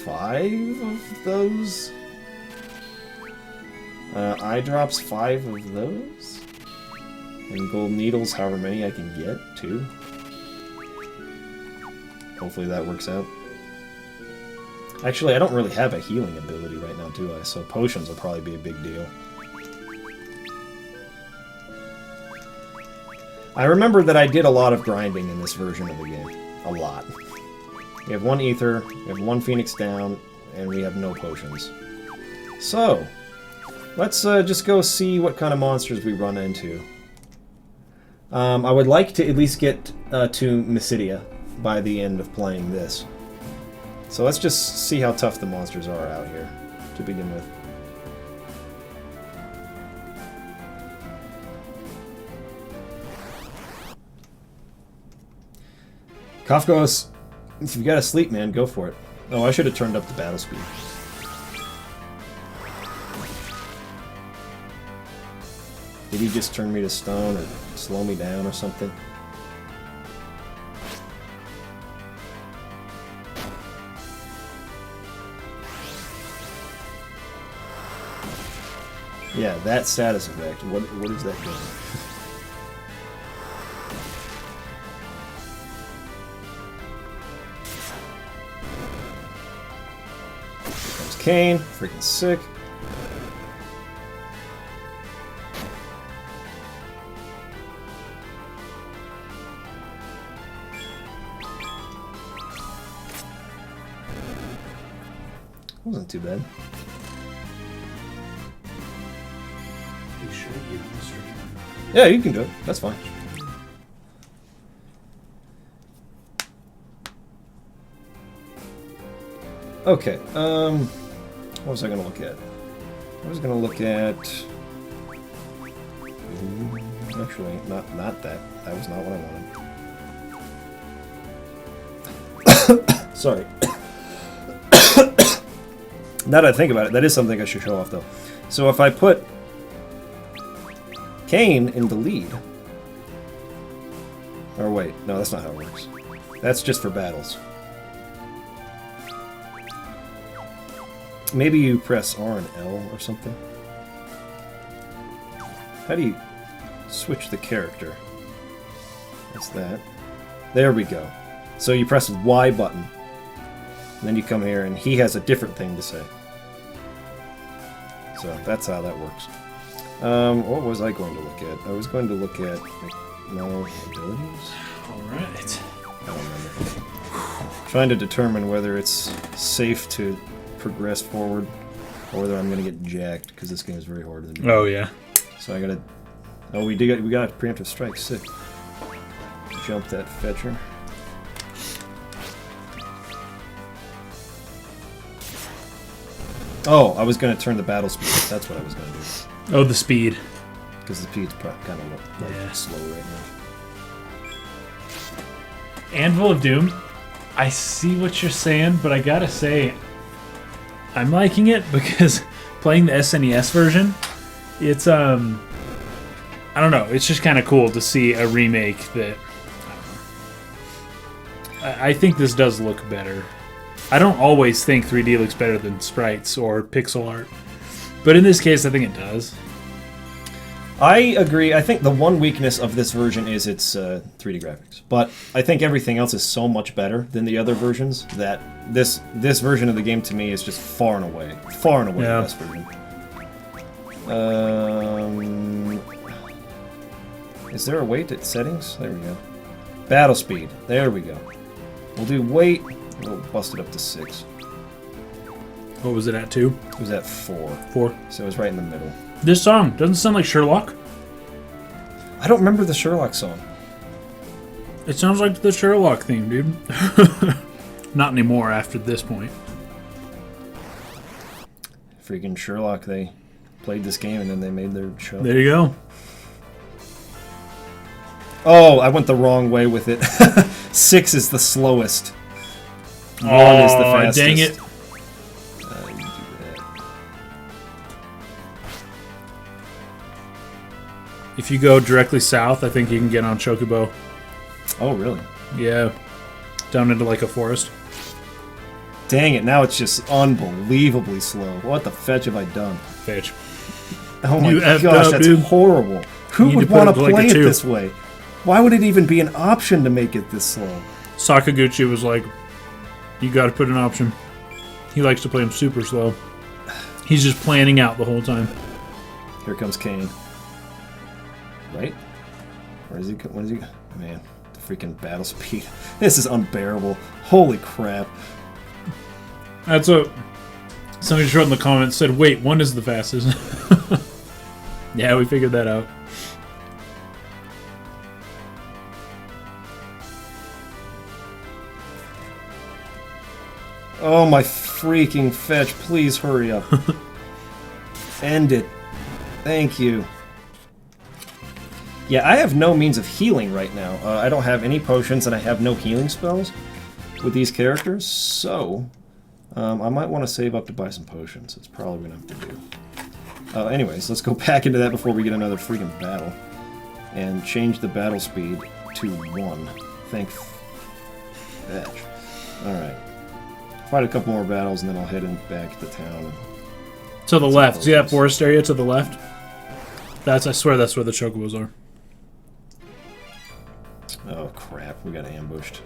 5 of those. Eye drops, 5 of those. And gold needles, however many I can get, 2. Hopefully that works out. Actually, I don't really have a healing ability right now, do I? So potions will probably be a big deal. I remember that I did a lot of grinding in this version of the game. A lot. We have 1 ether, we have 1 phoenix down, and we have no potions. So, let's just go see what kind of monsters we run into. I would like to at least get to Mysidia by the end of playing this. So let's just see how tough the monsters are out here to begin with. Kafkos, if you gotta sleep, man, go for it. Oh, I should have turned up the battle speed. Did he just turn me to stone or slow me down or something? Yeah, that status effect. What is that doing? Here comes Kane, freaking sick. Wasn't too bad. Yeah, you can do it. That's fine. Okay, what was I going to look at? I was going to look at... Actually, not that. That was not what I wanted. Sorry. Now that I think about it, that is something I should show off, though. So if I put Kane in the lead... Or wait, no, that's not how it works. That's just for battles. Maybe you press R and L or something. How do you switch the character? That's that. There we go. So you press the Y button. And then you come here and he has a different thing to say. So that's how that works. What was I going to look at? I was going to look at my abilities. Alright. I don't remember. Trying to determine whether it's safe to progress forward or whether I'm going to get jacked because this game is very hard. Oh, yeah. So I gotta... Oh, we got preemptive strike. Sick. Jump that fetcher. Oh, I was going to turn the battle speed. That's what I was going to do. Oh, the speed. Because the speed's kind of slow right now. Anvil of Doom. I see what you're saying, but I gotta say, I'm liking it because playing the SNES version, it's I don't know, it's just kind of cool to see a remake that I think this does look better. I don't always think 3D looks better than sprites or pixel art, but in this case I think it does. I agree. I think the one weakness of this version is its 3D graphics, but I think everything else is so much better than the other versions that this version of the game to me is just far and away the best version. Is there a weight at settings? There we go. Battle speed. There we go. We'll do weight. We'll bust it up to 6. What was it at, 2? It was at 4. 4. So it was right in the middle. This song doesn't sound like Sherlock. I don't remember the Sherlock song. It sounds like the Sherlock theme, dude. Not anymore after this point. Freaking Sherlock, they played this game and then they made their show. There you go. Oh, I went the wrong way with it. 6 is the slowest. 1 is the fastest. Dang it. If you go directly south, I think you can get on Chocobo. Oh, really? Yeah. Down into like a forest. Dang it, now it's just unbelievably slow. What the fetch have I done? Fetch. Oh my gosh, that's horrible. Who would want to play it this way? Why would it even be an option to make it this slow? Sakaguchi was like, you gotta put an option. He likes to play him super slow. He's just planning out the whole time. Here comes Kane. Right? Where is he? When is he? Man, the freaking battle speed. This is unbearable. Holy crap. That's what somebody wrote in the comments, said, wait, 1 is the fastest. Yeah, we figured that out. Oh my freaking fetch, please hurry up. End it. Thank you. Yeah, I have no means of healing right now. I don't have any potions and I have no healing spells with these characters, so I might want to save up to buy some potions. It's probably what I'm going to do. Anyways, let's go back into that before we get another freaking battle. And change the battle speed to 1. Thank fetch. Alright. Fight a couple more battles and then I'll head back to town. To the left. See that forest area to the left? I swear that's where the chocobos are. Oh crap, we got ambushed.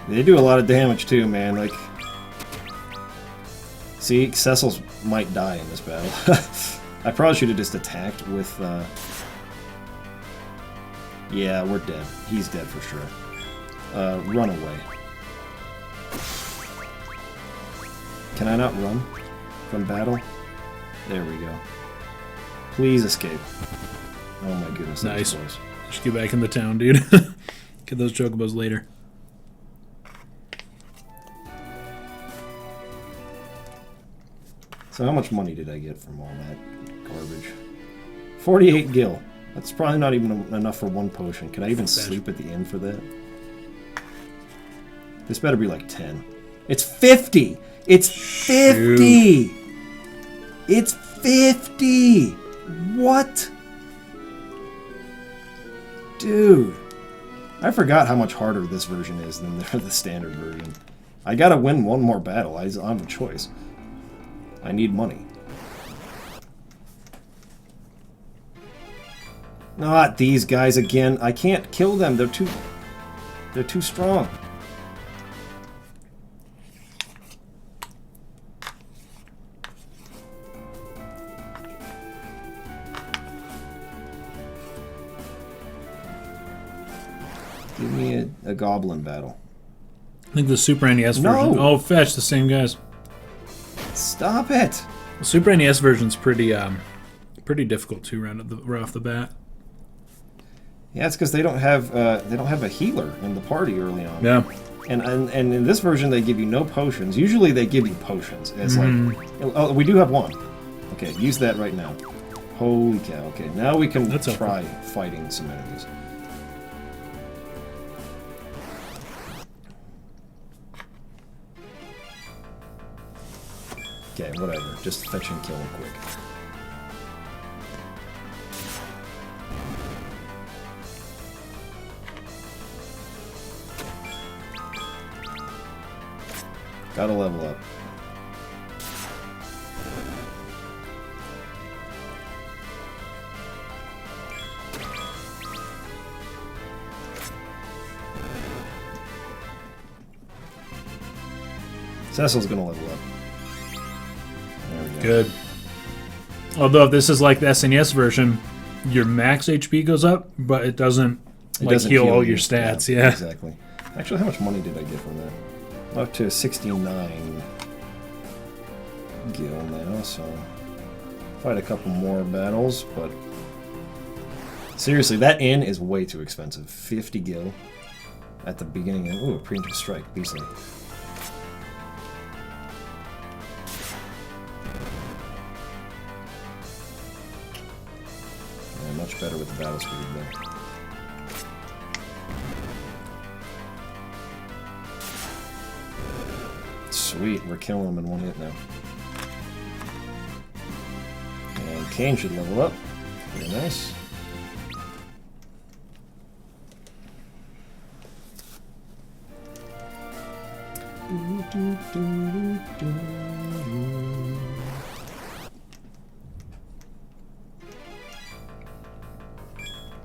They do a lot of damage too, man. Like, see, Cecil's might die in this battle. I probably should have just attacked with, yeah, we're dead. He's dead for sure. Run away. Can I not run from battle? There we go. Please escape. Oh my goodness. Nice. Just get back in the town, dude. Get those chocobos later. So how much money did I get from all that garbage? 48 gil. That's probably not even enough for one potion. Can I even sleep at the inn for that? This better be like 10. It's 50! It's 50! Shoot. It's 50! What? Dude. I forgot how much harder this version is than the standard version. I gotta win one more battle. I don't have a choice. I need money. Not these guys again. I can't kill them. They're too strong. Give me a goblin battle. I think the Super NES version. Oh, fetch the same guys. Stop it! The Super NES version's pretty difficult too, right off the bat. Yeah, it's because they don't have a healer in the party early on. Yeah. And in this version they give you no potions. Usually they give you potions. It's like, oh, we do have one. Okay, use that right now. Holy cow! Okay, now we can try fighting some enemies. Okay, whatever. Just fetch and kill him quick. Gotta level up. Cecil's gonna level up. There we go. Good. Although if this is like the SNES version, your max HP goes up, but it doesn't heal all your stats. Yeah, exactly. Actually, how much money did I get from that? Up to 69 gil now, so fight a couple more battles, but seriously, that inn is way too expensive. 50 gil at the beginning. Ooh, a preemptive strike, beastly. Yeah, much better with the battle speed there. Sweet, we're killing him in one hit now. And Kane should level up. Very nice.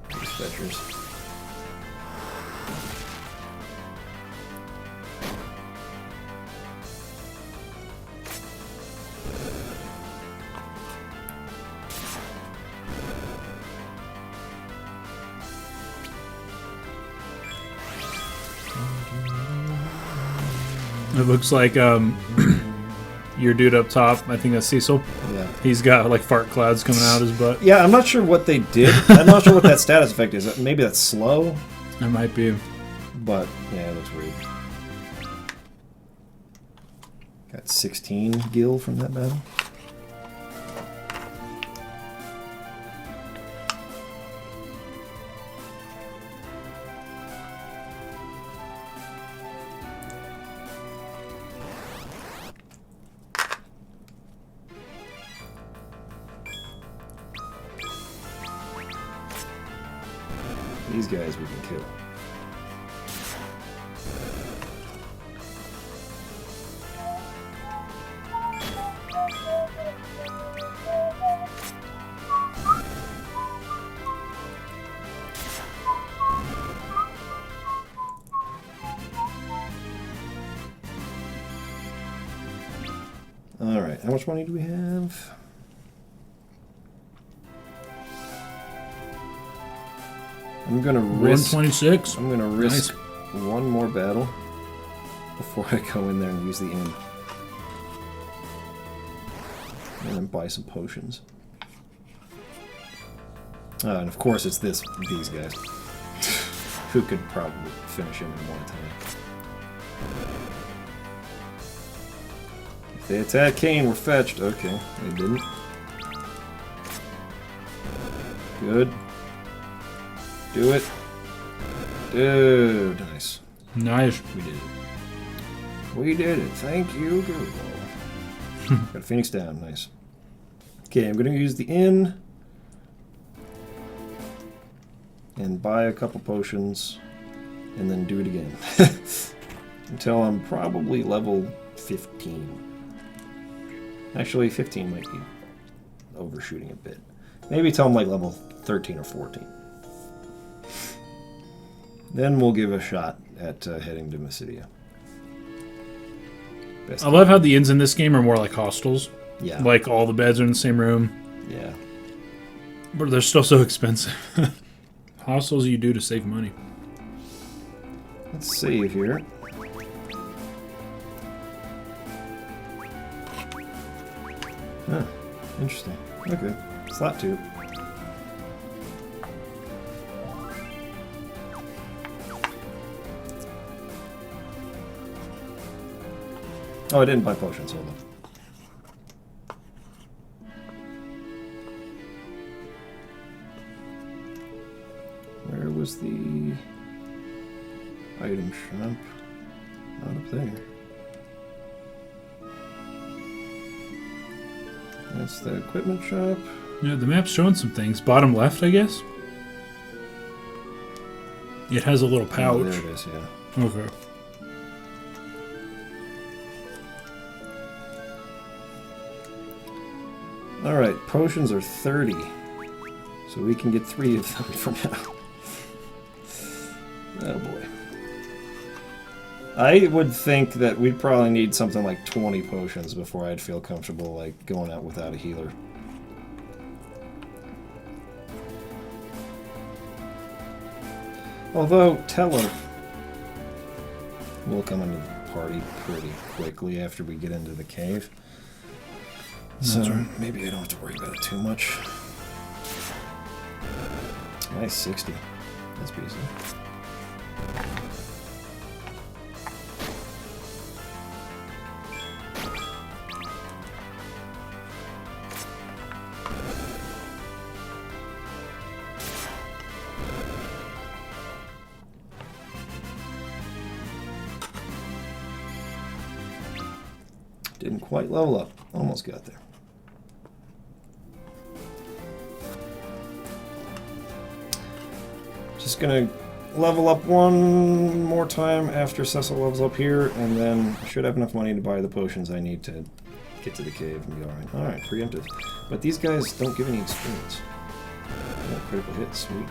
Dispatchers. It looks like your dude up top, I think that's Cecil. Yeah. He's got like fart clouds coming out his butt. Yeah, I'm not sure what they did. I'm not sure what that status effect is. Maybe that's slow. It might be. But, yeah, it looks weird. Got 16 gil from that battle. These guys we can kill. Alright, how much money do we have? I'm gonna risk 126. I'm gonna risk one more battle before I go in there and use the inn. And then buy some potions. And of course it's these guys. Who could probably finish him in one time. If they attack Kane, we're fetched. Okay, they didn't. Good. Do it. Dude, nice. Nice. We did it. We did it. Thank you, Google. Got a Phoenix down. Nice. Okay, I'm going to use the inn and buy a couple potions and then do it again. Until I'm probably level 15. Actually, 15 might be overshooting a bit. Maybe till I'm like level 13 or 14. Then we'll give a shot at heading to Mysidia. I love how the inns in this game are more like hostels. Yeah. Like all the beds are in the same room. Yeah. But they're still so expensive. Hostels you do to save money. Let's save here. Huh. Interesting. Okay. Slot 2. Oh, I didn't buy potions, hold on. Where was the item shop? Not up there. That's the equipment shop. Yeah, the map's showing some things. Bottom left, I guess? It has a little pouch. Oh, there it is, yeah. Okay. Alright, potions are 30. So we can get 3 of them for now. Oh boy. I would think that we'd probably need something like 20 potions before I'd feel comfortable like going out without a healer. Although Teller will come into the party pretty quickly after we get into the cave. So right. Maybe I don't have to worry about it too much. Nice 60. That's pretty easy. Didn't quite level up. Almost got there. Just gonna level up one more time after Cecil levels up here, and then I should have enough money to buy the potions I need to get to the cave and be alright. Alright, preemptive. But these guys don't give any experience. Oh, critical hit, sweet.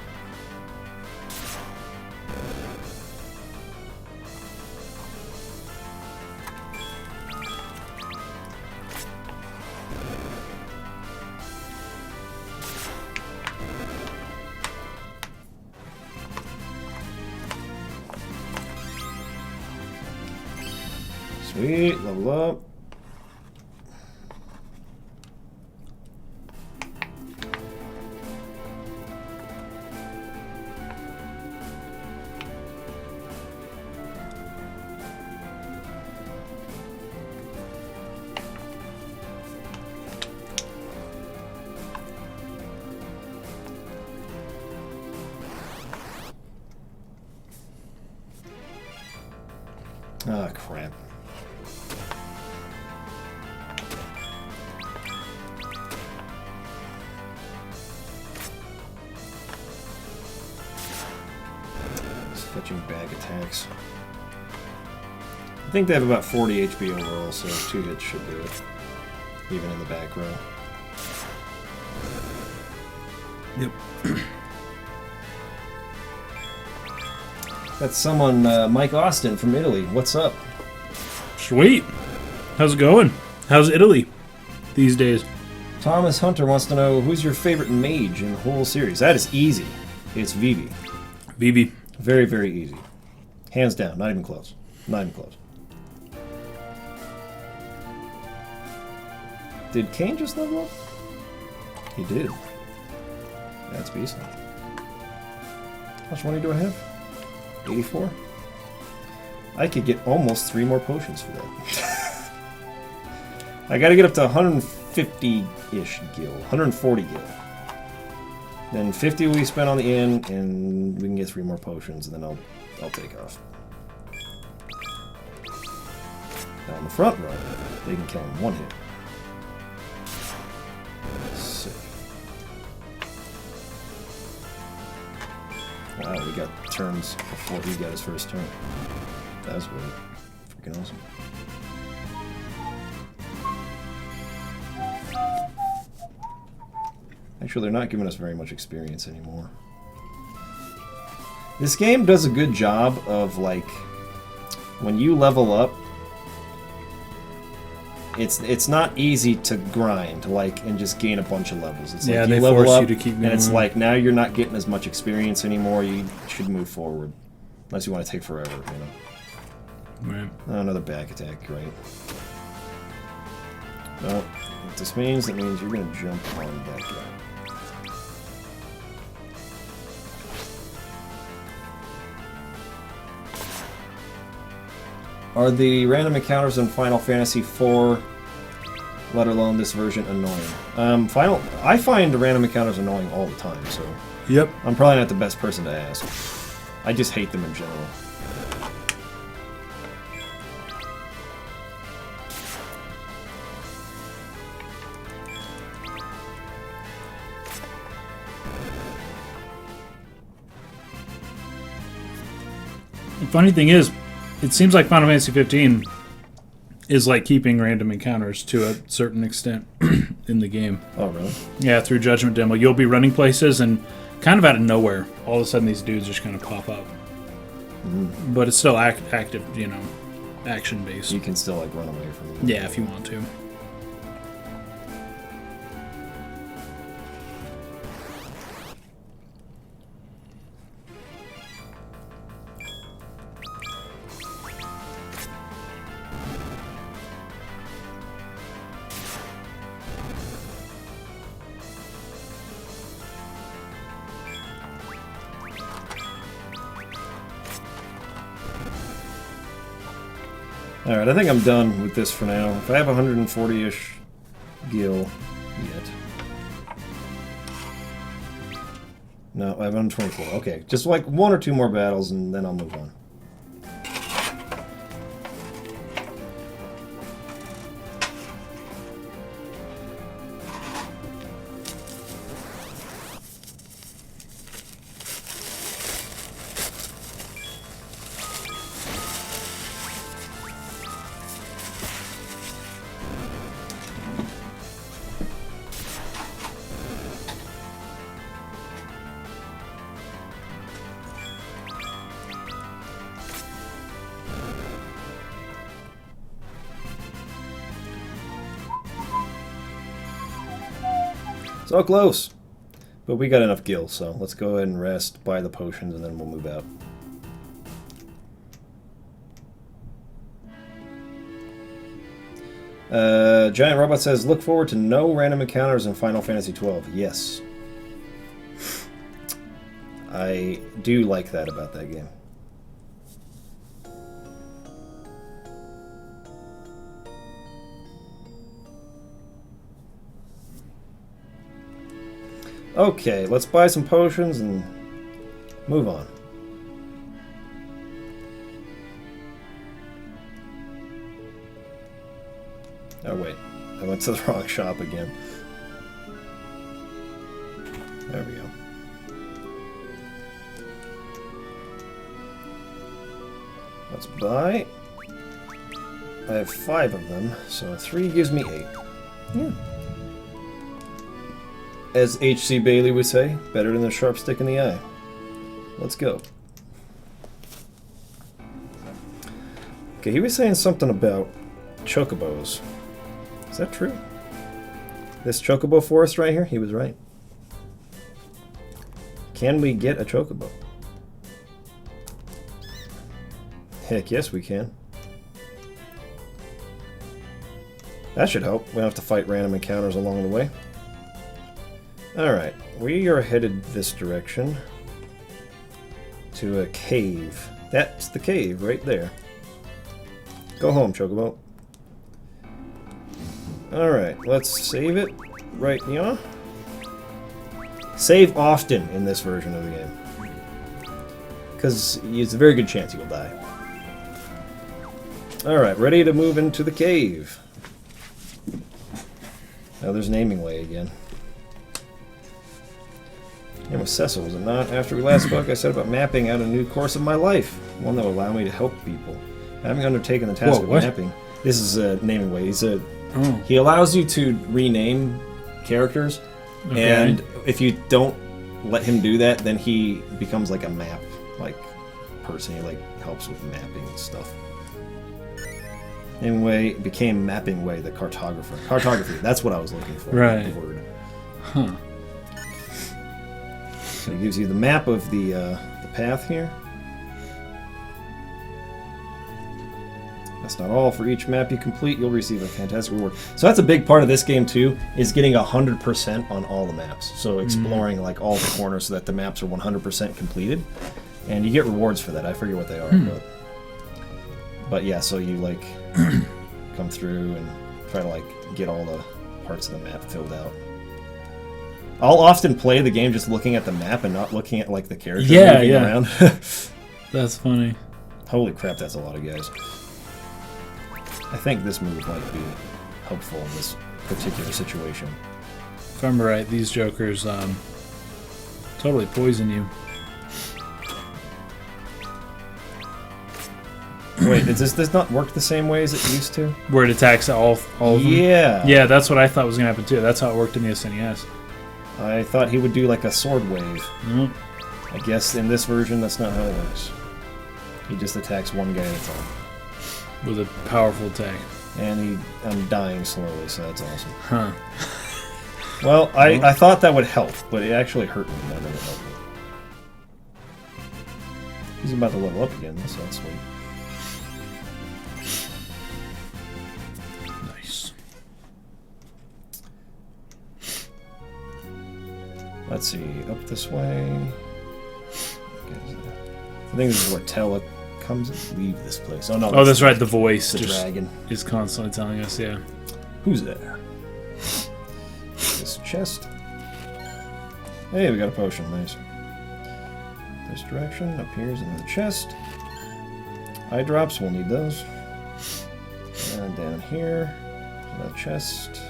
Sweet, level up. Ah, crap. Fetching bag attacks. I think they have about 40 HP overall, so 2 hits should do it. Even in the back row. Yep. That's someone, Mike Austin from Italy. What's up? Sweet. How's it going? How's Italy these days? Thomas Hunter wants to know, who's your favorite mage in the whole series? That is easy. It's Vivi. Vivi. Very, very easy. Hands down. Not even close. Not even close. Did Kane just level up? He did. That's decent. How much money do I have? 84? I could get almost 3 more potions for that. I gotta get up to 150-ish gil. 140 gil. Then 50 we spend on the inn, and we can get 3 more potions, and then I'll take off. Now on the front run, they can kill him 1 hit. Sick. Wow, we got turns before he got his first turn. That's really freaking awesome. Actually, they're not giving us very much experience anymore. This game does a good job of, like, when you level up, it's not easy to grind, like, and just gain a bunch of levels. It's yeah, like they you level force up, you to keep going. and it's like now you're not getting as much experience anymore. You should move forward, unless you want to take forever, you know. Right. Oh, another back attack, great. Well, what this means, it means you're gonna jump on that guy. Are the random encounters in Final Fantasy IV, let alone this version, annoying? I find random encounters annoying all the time, so... Yep. I'm probably not the best person to ask. I just hate them in general. The funny thing is, it seems like Final Fantasy 15 is like keeping random encounters to a certain extent in the game. Oh, really? Yeah, through Judgment Demo. You'll be running places and kind of out of nowhere, all of a sudden these dudes just kind of pop up. Mm. But it's still active, you know, action-based. You can still, like, run away from them. Yeah, if you want to. Alright, I think I'm done with this for now. If I have 140-ish gil yet. No, I have 124. Okay, just like 1 or 2 more battles and then I'll move on. So close! But we got enough gil, so let's go ahead and rest, buy the potions, and then we'll move out. Giant Robot says, look forward to no random encounters in Final Fantasy XII. Yes. I do like that about that game. Okay, let's buy some potions and move on. Oh wait, I went to the wrong shop again. There we go. Let's buy. I have 5 of them, so 3 gives me 8. Yeah. As H.C. Bailey would say, better than a sharp stick in the eye. Let's go. Okay, he was saying something about chocobos. Is that true? This chocobo forest right here? He was right. Can we get a chocobo? Heck yes we can. That should help. We don't have to fight random encounters along the way. Alright, we are headed this direction to a cave. That's the cave right there. Go home, Chocobo. Alright, let's save it right here. Save often in this version of the game. Because it's a very good chance you will die. Alright, ready to move into the cave. Now there's naming way again. Name was Cecil, was it not? After we last spoke, I said about mapping out a new course of my life. One that will allow me to help people. Having undertaken the task of mapping... This is a naming way. He allows you to rename characters, and if you don't let him do that, then he becomes like a map person. He helps with mapping and stuff. Anyway, became Mapping Way, the cartographer. Cartography, that's what I was looking for. Right. The word. Huh. So it gives you the map of the path here. That's not all. For each map you complete, you'll receive a fantastic reward. So that's a big part of this game too, is getting 100% on all the maps. So exploring all the corners so that the maps are 100% completed, and you get rewards for that. I forget what they are, but yeah. So you come through and try to get all the parts of the map filled out. I'll often play the game just looking at the map and not looking at the characters moving around. That's funny. Holy crap, that's a lot of guys. I think this move might be helpful in this particular situation. If I'm right, these jokers totally poison you. Wait, does this not work the same way as it used to? Where it attacks all of them? Yeah. Yeah, that's what I thought was going to happen too. That's how it worked in the SNES. I thought he would do a sword wave. Nope. I guess in this version that's not how it works. He just attacks one guy at a time. With a powerful attack. And I'm dying slowly, so that's awesome. Huh. Well, I thought that would help, but it actually hurt me more than it helped me. He's about to level up again, so that's sweet. Nice. Let's see, up this way. I think this is where Tella comes and leave this place. Oh no! Oh, that's right. The voice, the dragon, is constantly telling us. Yeah. Who's there? This chest. Hey, we got a potion. Nice. This direction. Up here's another chest. Eye drops. We'll need those. And down here, another chest.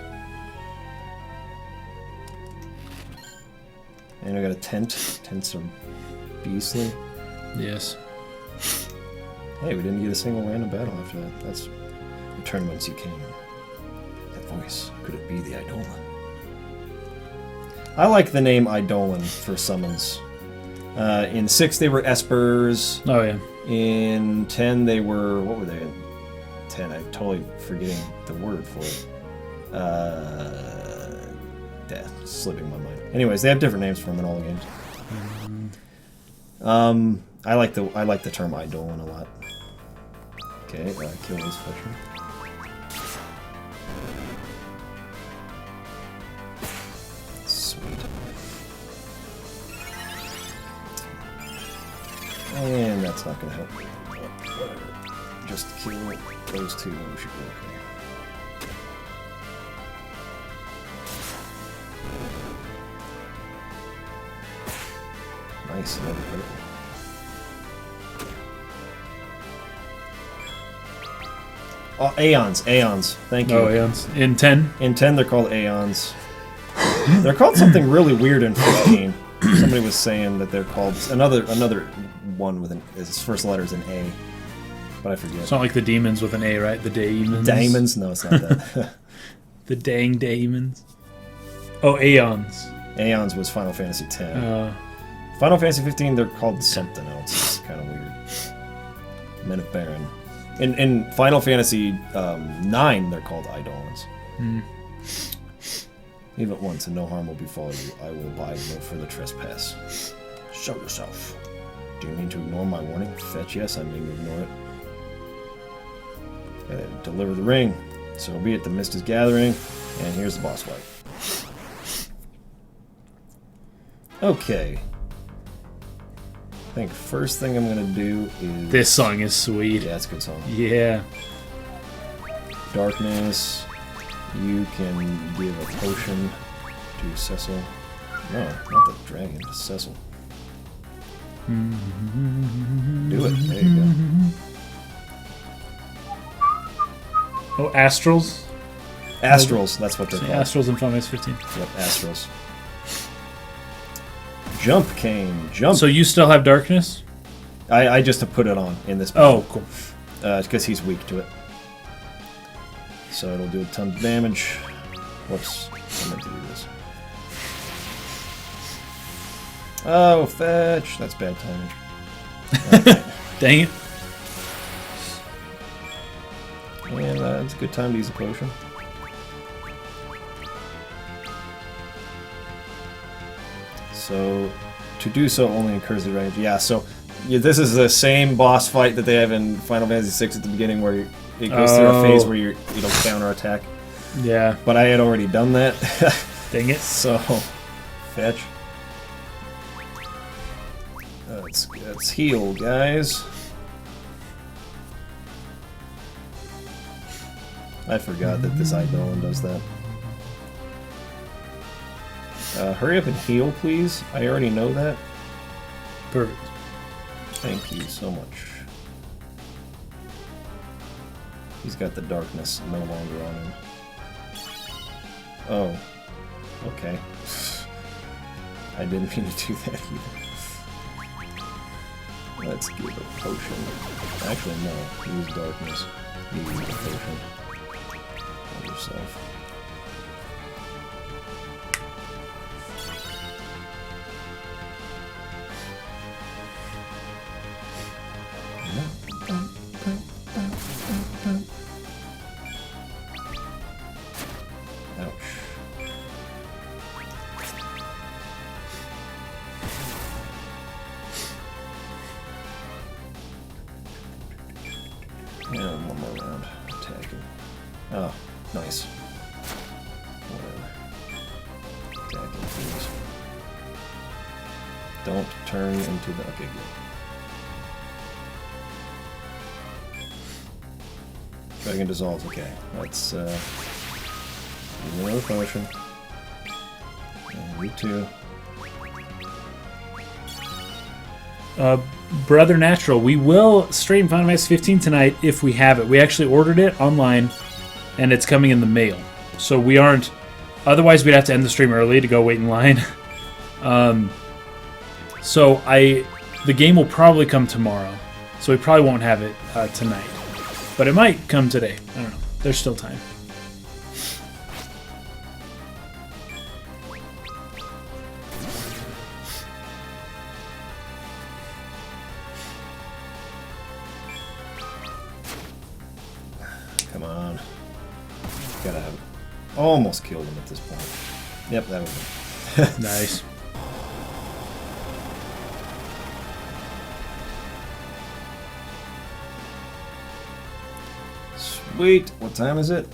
And I got a tent. Tents are beastly. Yes. Hey, we didn't get a single random battle after that. That's return whence you came. That voice. Could it be the Eidolon? I like the name Eidolon for summons. In 6 they were Espers. Oh yeah. In 10 they were... What were they in 10? I'm totally forgetting the word for it. That's slipping my mind. Anyways, they have different names for them in all the games. I like the term Eidolon a lot. Okay, kill this fletcher. Sweet. And that's not gonna help. Whatever. Just kill those two and we should be okay. Nice, another purple. Oh, Aeons. Aeons. Thank you. Oh, Aeons. In 10? In 10, they're called Aeons. They're called something really weird in 15. Somebody was saying that they're called... Another one with his first letter is an A. But I forget. It's not like the demons with an A, right? The daemons? Daemons? No, it's not that. The dang daemons. Oh, Aeons. Aeons was Final Fantasy X. Final Fantasy 15, they're called something else. It's kind of weird. Men of Baron. In Final Fantasy 9, they're called Eidolons. Leave it once, and no harm will befall you. I will abide no further trespass. Show yourself. Do you mean to ignore my warning? Fetch, yes, I mean to ignore it. Deliver the ring. So be it the mist is gathering, and here's the boss fight. Okay. I think first thing I'm gonna do is... This song is sweet. Yeah, it's a good song. Yeah. Darkness. You can give a potion to Cecil. No, not the dragon, Cecil. Do it. There you go. Oh, Astrals? Astrals, that's what they're called. Astrals in Final Fantasy 15. Yep, Astrals. Jump cane. Jump. So you still have Darkness? I just have put it on in this battle. Oh, cool. Because he's weak to it. So it'll do a ton of damage. Whoops. I meant to do this. Oh, fetch. That's bad timing. Okay. Dang it. And it's a good time to use a potion. So, to do so only incurs the range. Yeah, so yeah, this is the same boss fight that they have in Final Fantasy VI at the beginning, where it goes through a phase where it'll counterattack. Yeah. But I had already done that. Dang it. So, fetch. Let's heal, guys. I forgot that this Eidolon does that. Hurry up and heal, please. I already know that. Perfect. Thank you so much. He's got the darkness no longer on him. Oh. Okay. I didn't mean to do that either. Let's give a potion. Actually, no. Use darkness. Use a potion. On yourself. And one more round. Attacking. Oh, nice. Whatever. Attacking, please. Don't turn into the... Okay, good. Dragon dissolves, okay. Let's, use another potion. And you too. Brother Natural, we will stream Final Fantasy 15 tonight if we have it. We actually ordered it online, and it's coming in the mail. So we aren't... Otherwise, we'd have to end the stream early to go wait in line. So the game will probably come tomorrow. So we probably won't have it tonight. But it might come today. I don't know. There's still time. Come on. Gotta have it. Almost killed him at this point. Yep, that was it. Nice. Sweet. What time is it?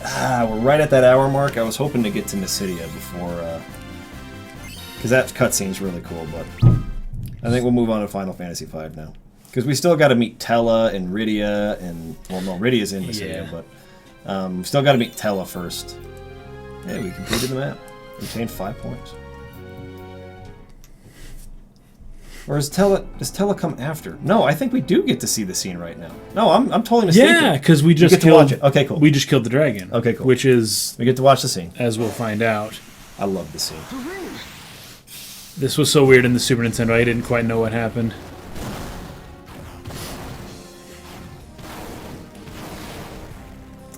We're right at that hour mark. I was hoping to get to Mysidia before... Because that cutscene's really cool, but... I think we'll move on to Final Fantasy V now. Because we still got to meet Tella and Rydia, and... Well, no, Rydia's in Mysidia, but... we still got to meet Tella first. Hey, we completed the map. Obtained 5 points. Or does Tella come after? No, I think we do get to see the scene right now. No, I'm totally mistaken. Yeah, because we just get to watch it. Okay, cool. We just killed the dragon. Okay, cool. Which is... We get to watch the scene. As we'll find out. I love the scene. This was so weird in the Super Nintendo, I didn't quite know what happened.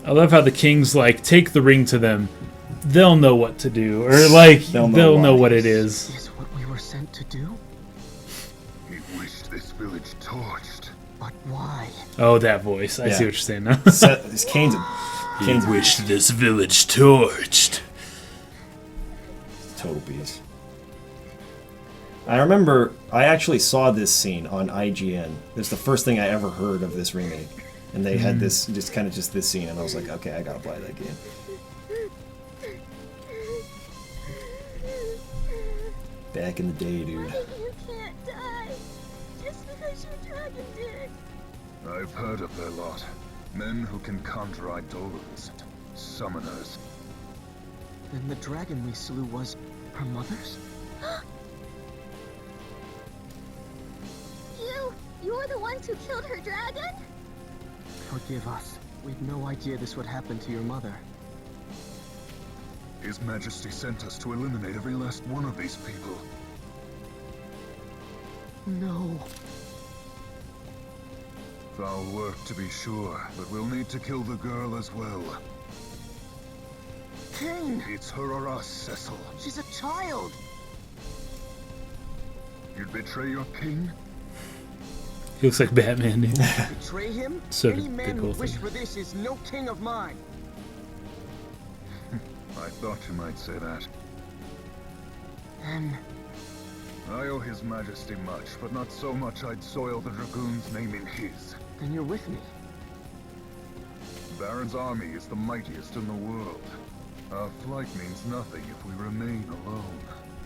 I love how the kings, like, take the ring to them. They'll know what to do. Or, like, they'll know what it is. Is what we were sent to do? He wished this village torched. But why? Oh, that voice. I see what you're saying now. This Kane's wished this village torched. Total beast. I remember I actually saw this scene on IGN. It was the first thing I ever heard of this remake. And they had this, just this scene, and I was like, okay, I gotta play that game. Back in the day, dude. You can't die just because your dragon did. I've heard of their lot. Men who can conjure eidolons, summoners. Then the dragon we slew was her mother's? You're the ones who killed her dragon? Forgive us. We'd no idea this would happen to your mother. His Majesty sent us to eliminate every last one of these people. No. Foul work to be sure, but we'll need to kill the girl as well. King! It's her or us, Cecil. She's a child! You'd betray your king? He looks like Batman, dude. Betray him? Sort of Any man who giggle wish thing. for this is no king of mine. I thought you might say that. And I owe His Majesty much, but not so much I'd soil the Dragoon's name in his. then you're with me. Baron's army is the mightiest in the world. Our flight means nothing if we remain alone.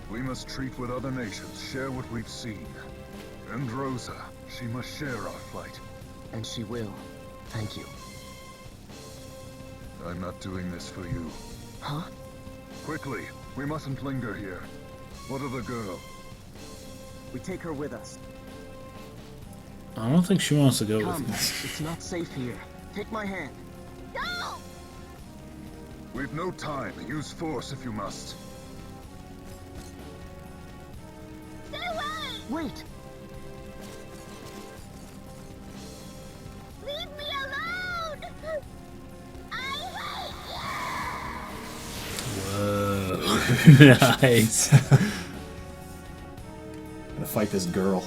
We must treat with other nations, share what we've seen. And Rosa, she must share our flight. And she will. Thank you. I'm not doing this for you. Huh? Quickly, we mustn't linger here. What of the girl? We take her with us. I don't think she wants to go Come. with you. It's not safe here. Take my hand. No! We've no time. Use force if you must. Stay away! Wait! Leave me alone! I hate you! Whoa. Nice. I'm gonna fight this girl.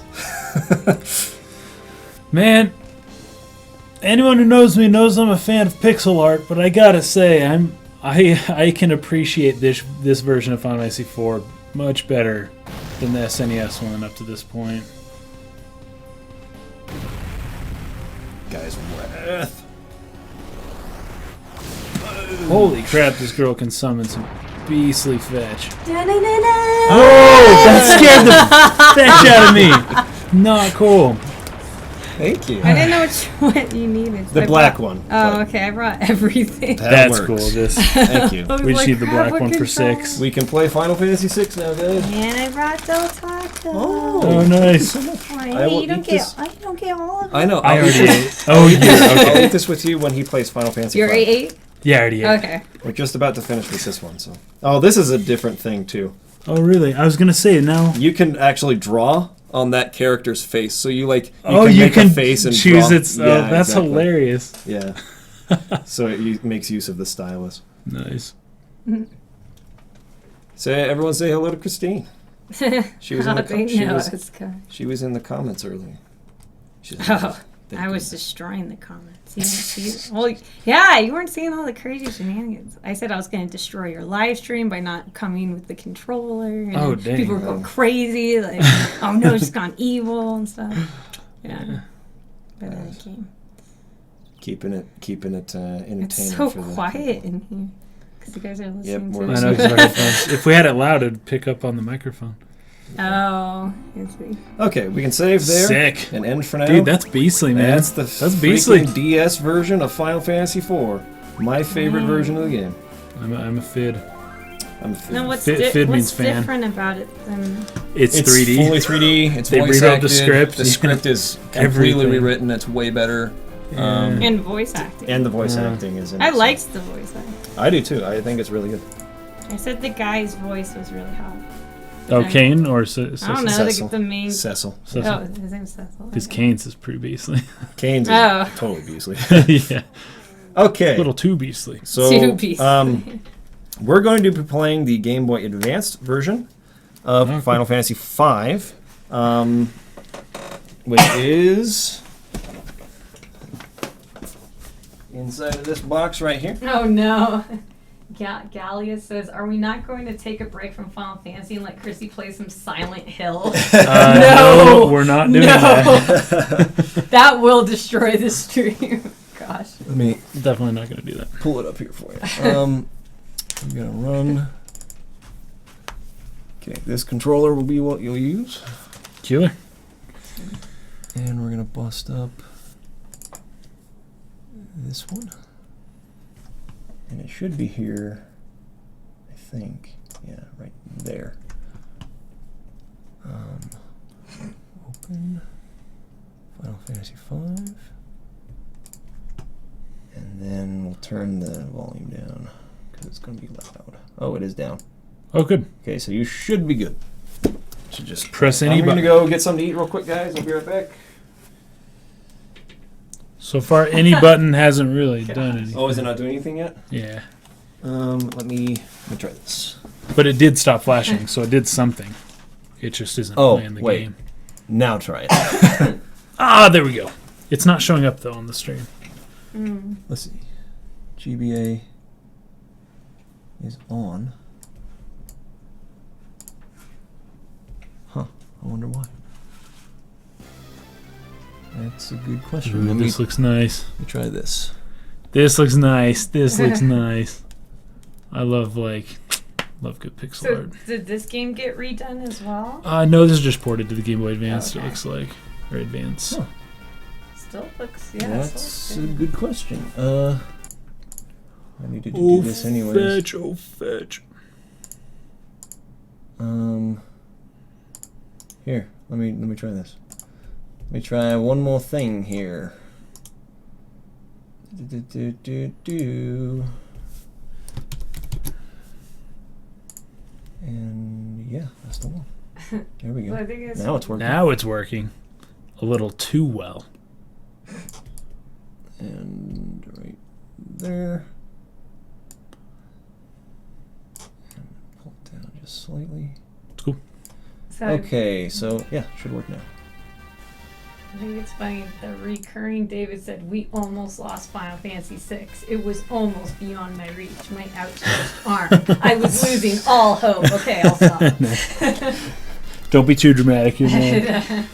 Man, anyone who knows me knows I'm a fan of pixel art, but I gotta say, I can appreciate this version of Final Fantasy IV much better than the SNES one up to this point. Guy's wrath. Holy crap, this girl can summon some beastly fetch. Da-na-na-na! Oh, that scared the fetch out of me. Not cool. Thank you. I didn't know what you needed. The black one. Oh, okay. I brought everything. That's works. cool. This. Thank you. We just need the black one for 6. We can play Final Fantasy VI now, guys. And I brought the taco. Oh, nice. I will you don't eat get. this. You don't get all of it. I know. I I'll already eat ate. Oh, yeah. I'll Okay. eat this with you when he plays Final Fantasy You V. already ate? Yeah, I already ate. Okay. We're just about to finish with this one, so. Oh, this is a different thing too. Oh, really? I was gonna say now. You can actually draw on that character's face, so you like. You make can a face and choose draw. its. Yeah, Oh, that's exactly. hilarious. Yeah. So it makes use of the stylus. Nice. Everyone say hello to Christine. She was in the They she know was, it's coming. she was in the comments earlier. She's Oh, Thank I was goodness. destroying the comments. Well, yeah, you weren't seeing all the crazy shenanigans. I said I was going to destroy your live stream by not coming with the controller. And Oh, then dang. people were going crazy, like, oh no, it's gone evil and stuff. Yeah. But then it came. keeping it entertaining. It's so for the quiet in here because you guys are listening we're to I know. it. 'Cause microphones. If we had it loud, it'd pick up on the microphone. Oh, I see. Okay, we can save there. Sick. And end for now. Dude, that's beastly, man. That's the beastly. freaking DS version of Final Fantasy IV. My favorite version of the game. I'm a fid. I'm a fan. No, what's, Fid means what's fan. different about it than It's 3D. fully 3D. It's They voice rewrote the acted. script. The script is completely Everything. rewritten. It's way better. and voice acting? And the voice acting is in I it, so- liked the voice acting. I do too. I think it's really good. I said the guy's voice was really hot. Oh, And- Kane or I don't know, Cecil. the main... Cecil. Oh, his name's Cecil. Because okay. Kane's is pretty beastly. Kane's is Oh. totally beastly. Yeah. Okay. A little too beastly. So, Too beastly. we're going to be playing the Game Boy Advanced version of Final Fantasy V, which is inside of this box right here. Oh no. Gallia says, are we not going to take a break from Final Fantasy and let Chrissy play some Silent Hill? No, we're not doing that. That will destroy the stream. gosh. Let me Definitely not going to do that. pull it up here for you. I'm gonna run. Okay, this controller will be what you'll use. Killer. And we're gonna bust up this one. And it should be here, I think. Yeah, right there. Open Final Fantasy V. And then we'll turn the volume down because it's going to be loud. Oh, it is down. Oh, good. Okay, so you should be good. Should just Press any I'm going to button. go get something to eat real quick, guys. I'll be right back. So far, any button hasn't really done anything. Oh, is it not doing anything yet? Yeah. Let me try this. But it did stop flashing, so it did something. It just isn't playing the game. Now try it. Ah, there we go. It's not showing up, though, on the stream. Let's see. GBA is on. Huh. I wonder why. That's a good question. Ooh, this looks nice. Let me try this. This looks nice. This looks nice. I love good pixel So art. did this game get redone as well? No, this is just ported to the Game Boy Advance, it looks like. Or Advance. Huh. Still looks, That's a good question. I needed to do this anyways. Fetch. Here, let me try this. Let me try one more thing here. And yeah, that's the one. There we go. Well, I think it's now it's working. Now it's working. A little too well. And right there. And pull it down just slightly. It's cool. So Okay, so yeah, should work now. I think it's funny. The recurring David said, "We almost lost Final Fantasy VI. It was almost beyond my reach. My outstretched arm. I was losing all hope." Okay, I'll stop. Don't be too dramatic here, man.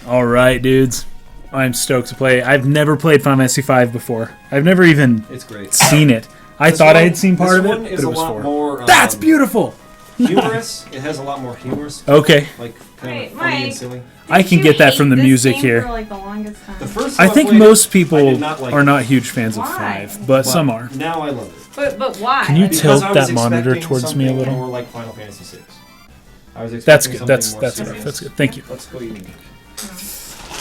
All right, dudes. I'm stoked to play. I've never played Final Fantasy V before. I've never even It's great. seen it. I This thought I one- had seen part of this it, one but is it a was lot 4. more, That's beautiful. Humorous. It has a lot more humorous. Okay. Like kind Wait, of funny and Mike. silly. I can You get that hate from the this music game here. For like the longest time. The first I time think played most it, I people did not like are it. not huge fans of Why? 5, but some are. Now I love it. But why? Can you Because tilt I was that monitor expecting towards me a something little? More like Final Fantasy VI. I was That's expecting good. something That's more enough. serious. That's good. Thank you. Let's go eat.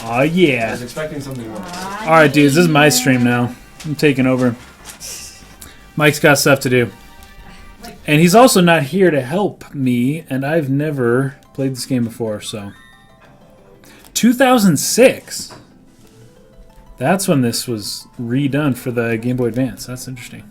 Oh I yeah. was expecting something more. All right, dudes. This is my stream now. I'm taking over. Mike's got stuff to do, and he's also not here to help me. And I've never played this game before, so 2006. That's when this was redone for the Game Boy Advance. That's interesting.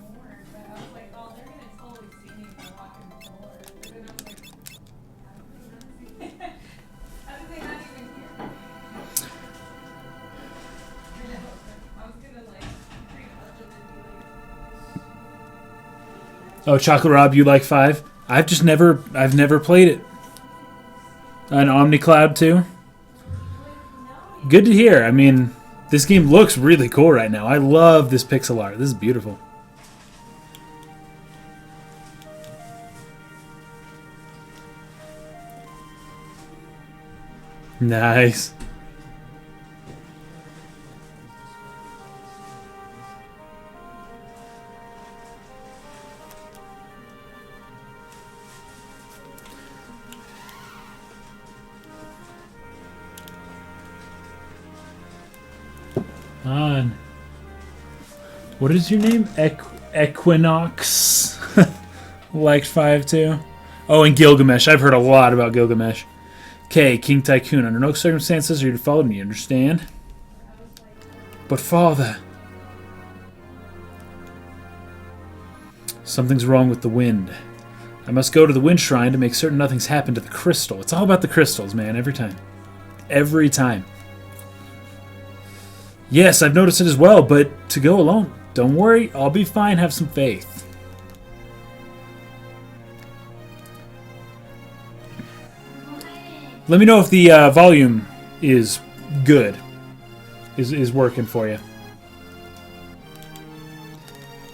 Oh, Chocolate Rob, you like 5? I've never played it. An OmniCloud too. Good to hear. I mean, this game looks really cool right now. I love this pixel art. This is beautiful. Nice. On. What is your name? Equinox. Liked 5 too. Oh, and Gilgamesh. I've heard a lot about Gilgamesh. Okay, King Tycoon. Under no circumstances are you to follow me, understand? But father. Something's wrong with the wind. I must go to the wind shrine to make certain nothing's happened to the crystal. It's all about the crystals, man, every time. Every time. Yes, I've noticed it as well, but to go alone. Don't worry, I'll be fine, have some faith. Let me know if the volume is good. is working for you.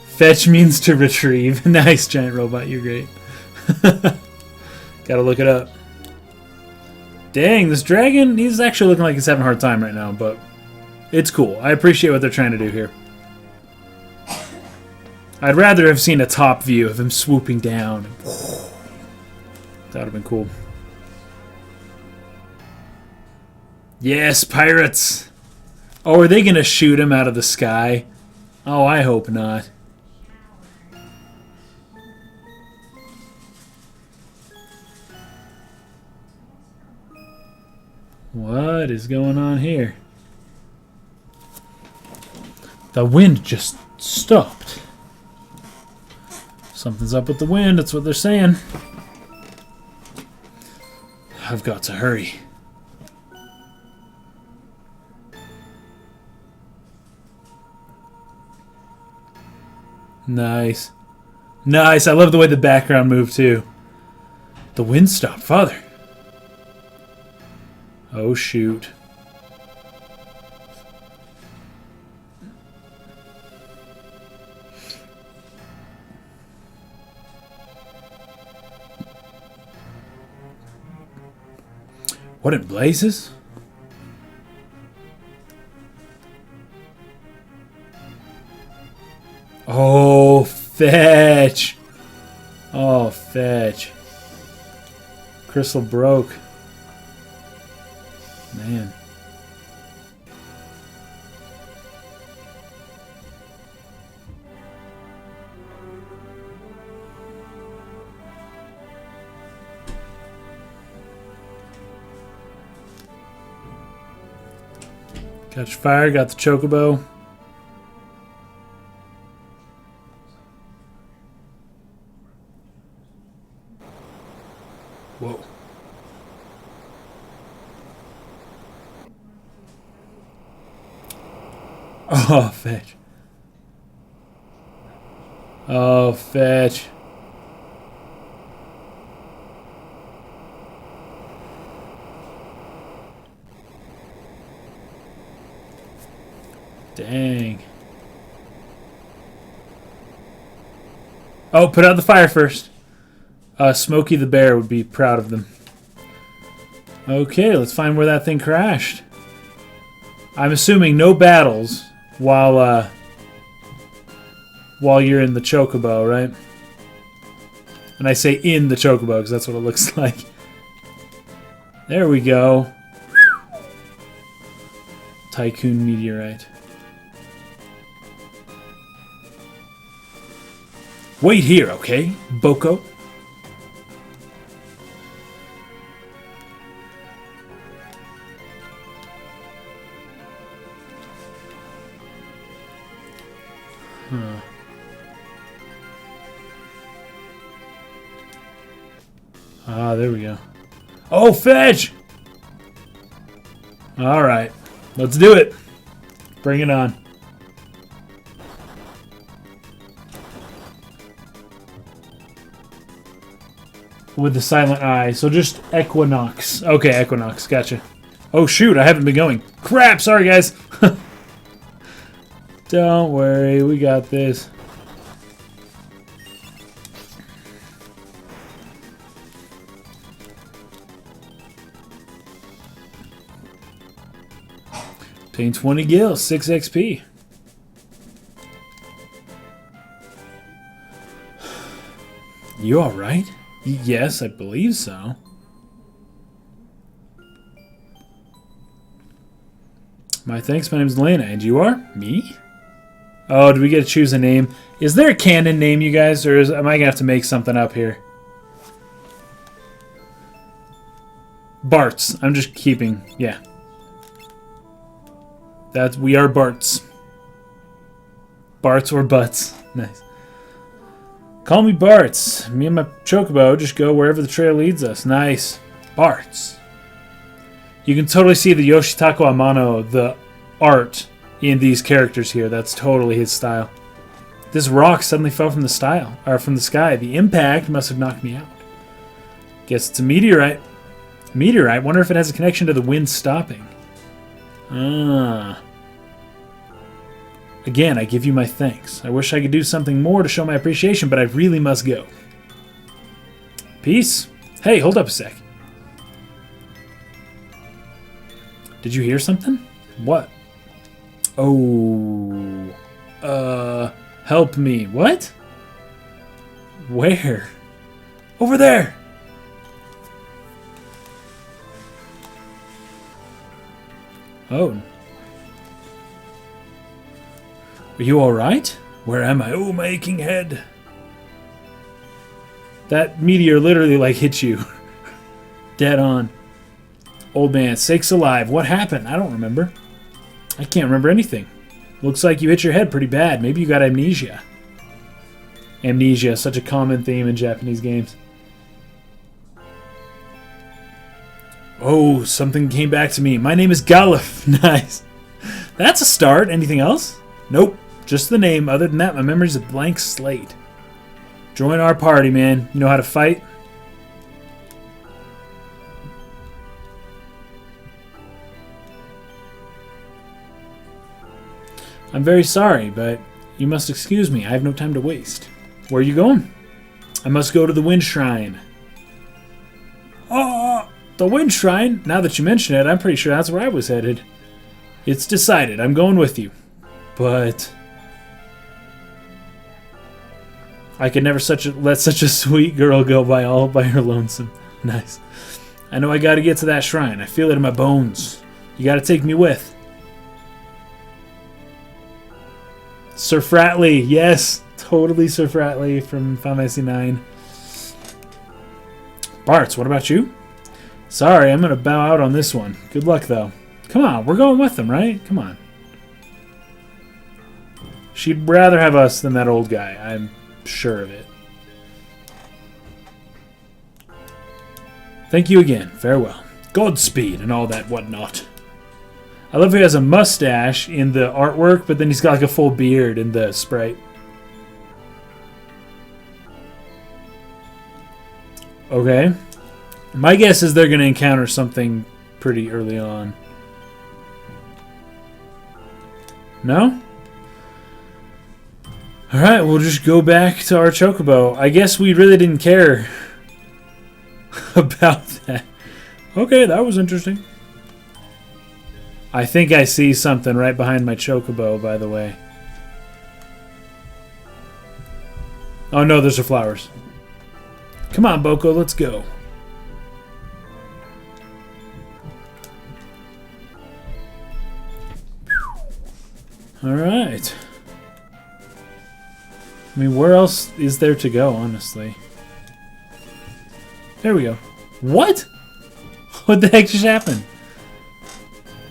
Fetch means to retrieve. Nice, giant robot. You're great. Gotta look it up. Dang, this dragon, he's actually looking like he's having a hard time right now, but it's cool. I appreciate what they're trying to do here. I'd rather have seen a top view of him swooping down. That would have been cool. Yes, pirates! Oh, are they going to shoot him out of the sky? Oh, I hope not. What is going on here? The wind just stopped. Something's up with the wind, that's what they're saying. I've got to hurry. Nice. Nice, I love the way the background moved too. The wind stopped, Father. Oh shoot. What in blazes? Oh, fetch. Oh, fetch. Crystal broke. Man. Catch fire, got the chocobo. Whoa. Oh, fetch. Oh, fetch. Dang. Oh, put out the fire first. Smokey the Bear would be proud of them. Okay, let's find where that thing crashed. I'm assuming no battles while you're in the chocobo, right? And I say in the chocobo because that's what it looks like. There we go. Tycoon meteorite. Wait here, okay, Boko? Huh. Ah, there we go. Oh, fetch! Alright, let's do it. Bring it on. With the silent eye, so just Equinox. Okay, Equinox, gotcha. Oh shoot, I haven't been going. Crap, sorry guys. Don't worry, we got this. Obtain 20 gills, 6 XP. You alright? Yes, I believe so. My thanks, my name's Lena, and you are? Me? Oh, do we get to choose a name? Is there a canon name, you guys, or am I going to have to make something up here? Barts. I'm just keeping, yeah. We are Barts. Barts or Butts. Nice. Call me Barts. Me and my chocobo just go wherever the trail leads us. Nice. Barts. You can totally see the Yoshitaka Amano, the art in these characters here. That's totally his style. This rock suddenly fell from the sky. The impact must have knocked me out. Guess it's a meteorite. Meteorite? Wonder if it has a connection to the wind stopping. Ah. Again, I give you my thanks. I wish I could do something more to show my appreciation, but I really must go. Peace? Hey, hold up a sec. Did you hear something? What? Oh. Help me. What? Where? Over there! Oh. Are you alright? Where am I? Oh, my aching head. That meteor literally, like, hit you. Dead on. Old man, sakes alive. What happened? I don't remember. I can't remember anything. Looks like you hit your head pretty bad. Maybe you got amnesia. Amnesia, such a common theme in Japanese games. Oh, something came back to me. My name is Galuf. Nice. That's a start. Anything else? Nope. Just the name. Other than that, my memory's a blank slate. Join our party, man. You know how to fight? I'm very sorry, but you must excuse me. I have no time to waste. Where are you going? I must go to the Wind Shrine. Oh, the Wind Shrine? Now that you mention it, I'm pretty sure that's where I was headed. It's decided. I'm going with you. But I could never let such a sweet girl go by all by her lonesome. Nice. I know I gotta get to that shrine. I feel it in my bones. You gotta take me with. Sir Fratley, yes, totally Sir Fratley from Final Fantasy IX. Bartz, what about you? Sorry, I'm gonna bow out on this one. Good luck, though. Come on, we're going with them, right? Come on. She'd rather have us than that old guy. I'm sure of it. Thank you again. Farewell. Godspeed and all that whatnot. I love how he has a mustache in the artwork, but then he's got like a full beard in the sprite. Okay. My guess is they're going to encounter something pretty early on. No? Alright, we'll just go back to our chocobo. I guess we really didn't care about that. Okay, that was interesting. I think I see something right behind my chocobo, by the way. Oh no, those are flowers. Come on, Boko, let's go. Alright. I mean, where else is there to go, honestly? There we go. What? What the heck just happened?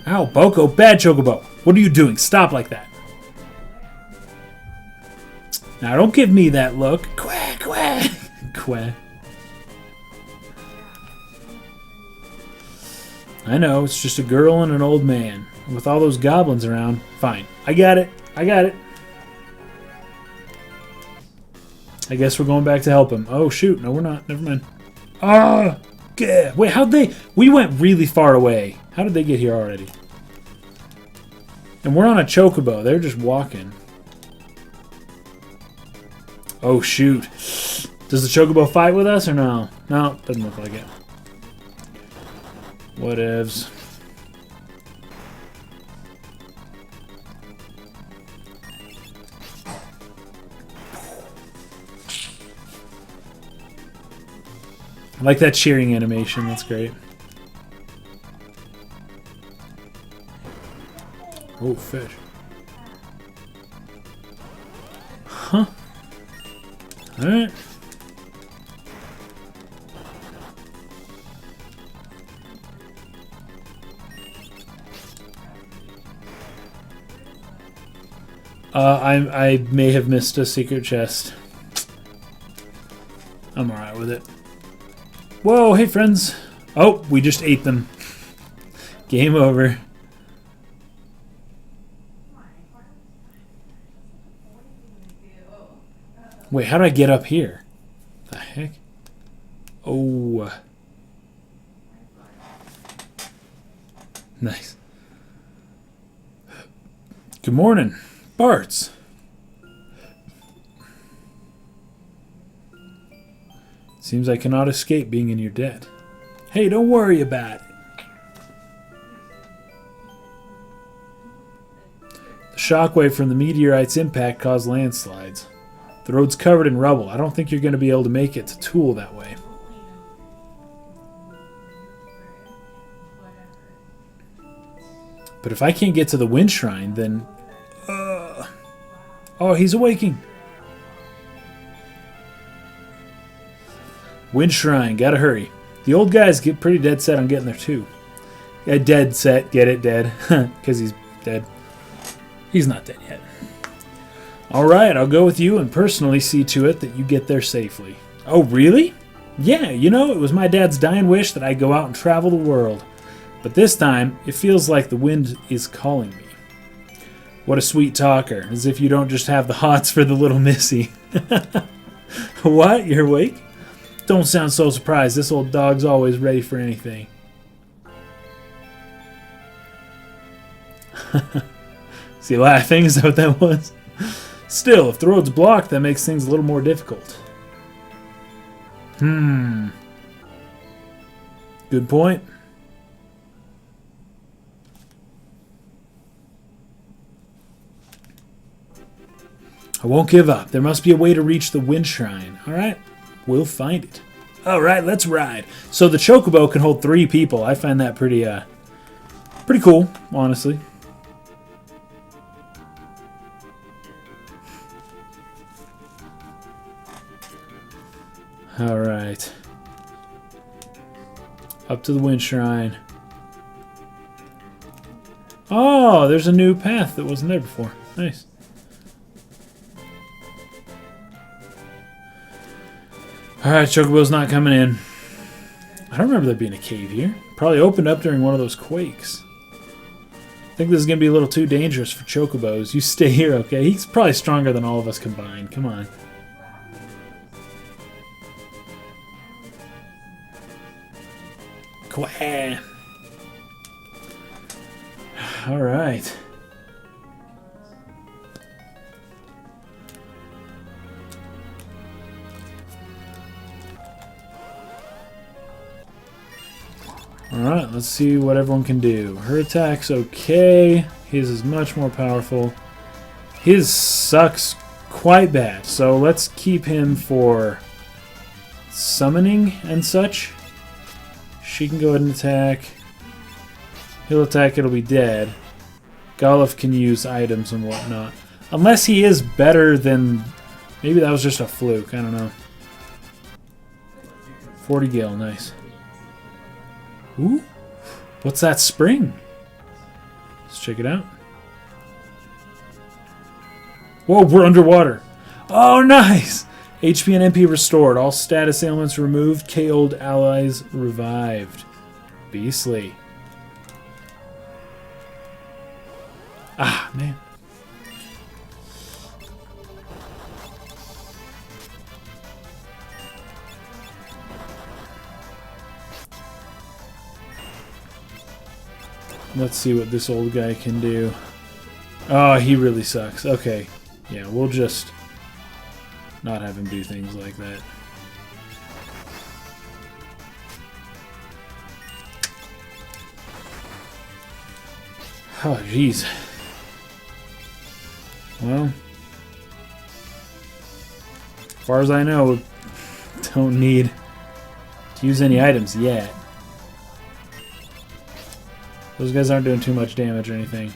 Ow, Boko, bad chocobo. What are you doing? Stop like that. Now, don't give me that look. Quack, quack. Quack. I know, it's just a girl and an old man. And with all those goblins around, fine. I got it. I got it. I guess we're going back to help him. Oh, shoot. No, we're not. Never mind. Ah! Wait, how'd they... We went really far away. How did they get here already? And we're on a chocobo. They're just walking. Oh, shoot. Does the chocobo fight with us or no? No, doesn't look like it. Whatevs. I like that cheering animation. That's great. Oh, fish. Huh. Alright. I may have missed a secret chest. I'm alright with it. Whoa, hey friends. Oh, we just ate them. Game over. Wait, how do I get up here? The heck? Oh. Nice. Good morning. Bart's. Seems I cannot escape being in your debt. Hey, don't worry about it. The shockwave from the meteorite's impact caused landslides. The road's covered in rubble. I don't think you're going to be able to make it to Tool that way. But if I can't get to the Wind Shrine, then... Oh, he's awaking. Wind Shrine, gotta hurry. The old guys get pretty dead set on getting there too. Yeah, dead set, get it, dead. Because he's dead. He's not dead yet. Alright, I'll go with you and personally see to it that you get there safely. Oh, really? Yeah, you know, it was my dad's dying wish that I go out and travel the world. But this time, it feels like the wind is calling me. What a sweet talker, as if you don't just have the hots for the little missy. What? You're awake? Don't sound so surprised. This old dog's always ready for anything. See, laughing? Is that what that was? Still, if the road's blocked, that makes things a little more difficult. Good point. I won't give up. There must be a way to reach the Wind Shrine. Alright, we'll find it. Alright, let's ride. So the Chocobo can hold 3 people. I find that pretty cool, honestly. Alright. Up to the Wind Shrine. Oh, there's a new path that wasn't there before. Nice. Alright, Chocobo's not coming in. I don't remember there being a cave here. Probably opened up during one of those quakes. I think this is going to be a little too dangerous for Chocobos. You stay here, okay? He's probably stronger than all of us combined. Come on. Quah. Alright. Alright, let's see what everyone can do. Her attack's okay. His is much more powerful. His sucks quite bad, so let's keep him for summoning and such. She can go ahead and attack. He'll attack, it'll be dead. Goluf can use items and whatnot. Unless he is better than... Maybe that was just a fluke, I don't know. 40 gil, nice. Ooh, what's that spring? Let's check it out. Whoa, we're underwater. Oh, nice! HP and MP restored. All status ailments removed. KO'd allies revived. Beastly. Ah, man. Let's see what this old guy can do. Oh, he really sucks. Okay. Yeah, we'll just not have him do things like that. Oh, jeez. Well, as far as I know, don't need to use any items yet. Those guys aren't doing too much damage or anything.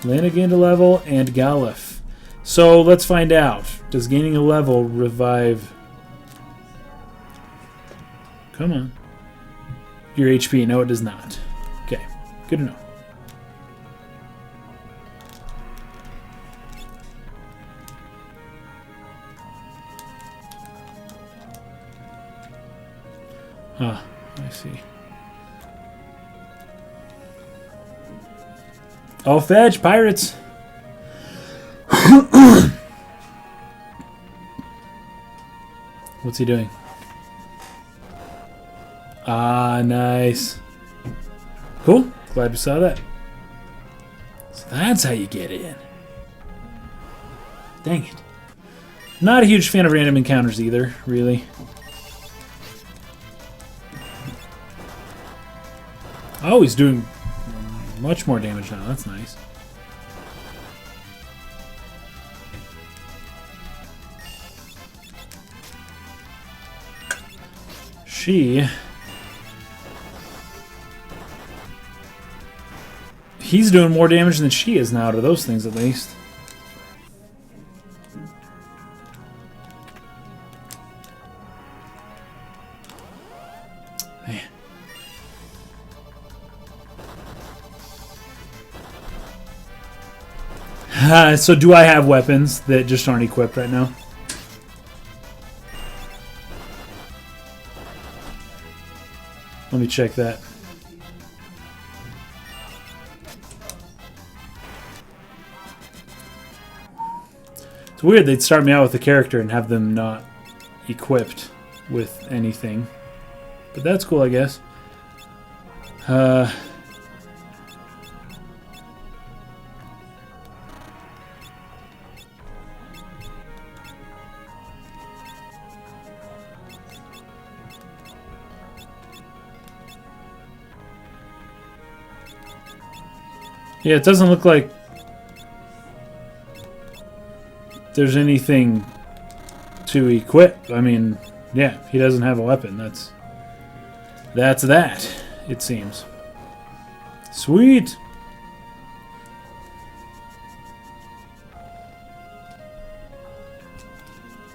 Lana gained a level, and Goluf. So let's find out. Does gaining a level revive... Come on. Your HP? No, it does not. Okay, good to know. Ah, I see. Oh, fetch! Pirates! What's he doing? Ah, nice. Cool. Glad we saw that. That's how you get in. Dang it. Not a huge fan of random encounters either, really. Oh, he's doing much more damage now. That's nice. He's doing more damage than she is now to those things, at least. Man. So do I have weapons that just aren't equipped right now? Let me check that. It's weird they'd start me out with a character and have them not equipped with anything. But that's cool, I guess. Yeah, it doesn't look like there's anything to equip. I mean, yeah, he doesn't have a weapon. That's that, it seems. Sweet.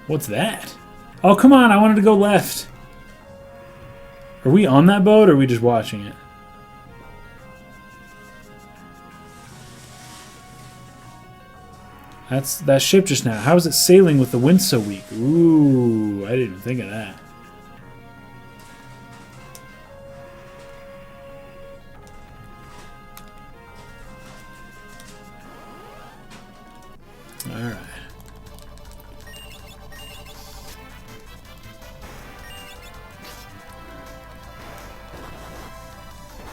What's that? Oh, come on, I wanted to go left. Are we on that boat or are we just watching it? That's that ship just now. How is it sailing with the wind so weak? Ooh, I didn't even think of that. Alright.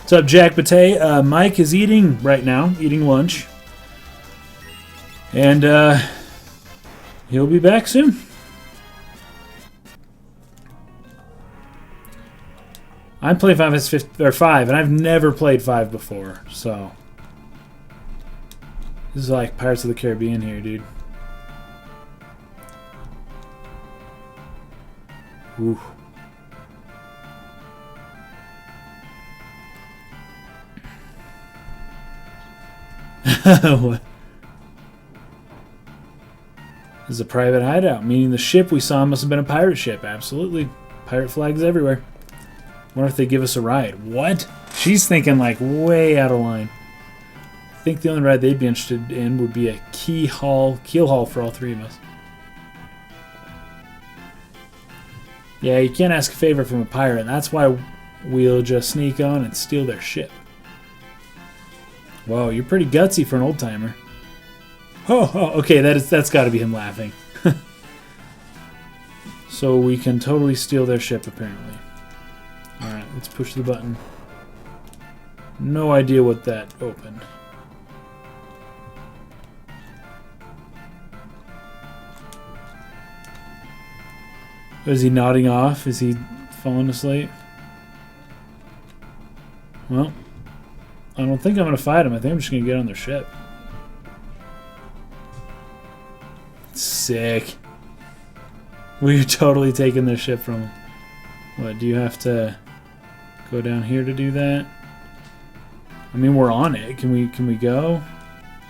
What's up, Jack Batay? Mike is eating right now, eating lunch. And he'll be back soon. I'm playing 5, and I've never played 5 before, so this is like Pirates of the Caribbean here, dude. Ooh. What? This is a private hideout, meaning the ship we saw must have been a pirate ship. Absolutely. Pirate flags everywhere. Wonder if they give us a ride. What? She's thinking like way out of line. I think the only ride they'd be interested in would be a keel haul for all three of us. Yeah, you can't ask a favor from a pirate. That's why we'll just sneak on and steal their ship. Whoa, you're pretty gutsy for an old timer. Oh, okay, that's got to be him laughing. So we can totally steal their ship, apparently. Alright, let's push the button. No idea what that opened. Is he nodding off? Is he falling asleep? Well, I don't think I'm going to fight him. I think I'm just going to get on their ship. Sick. We're totally taking their ship from them. What, do you have to go down here to do that? I mean, we're on it. Can we go?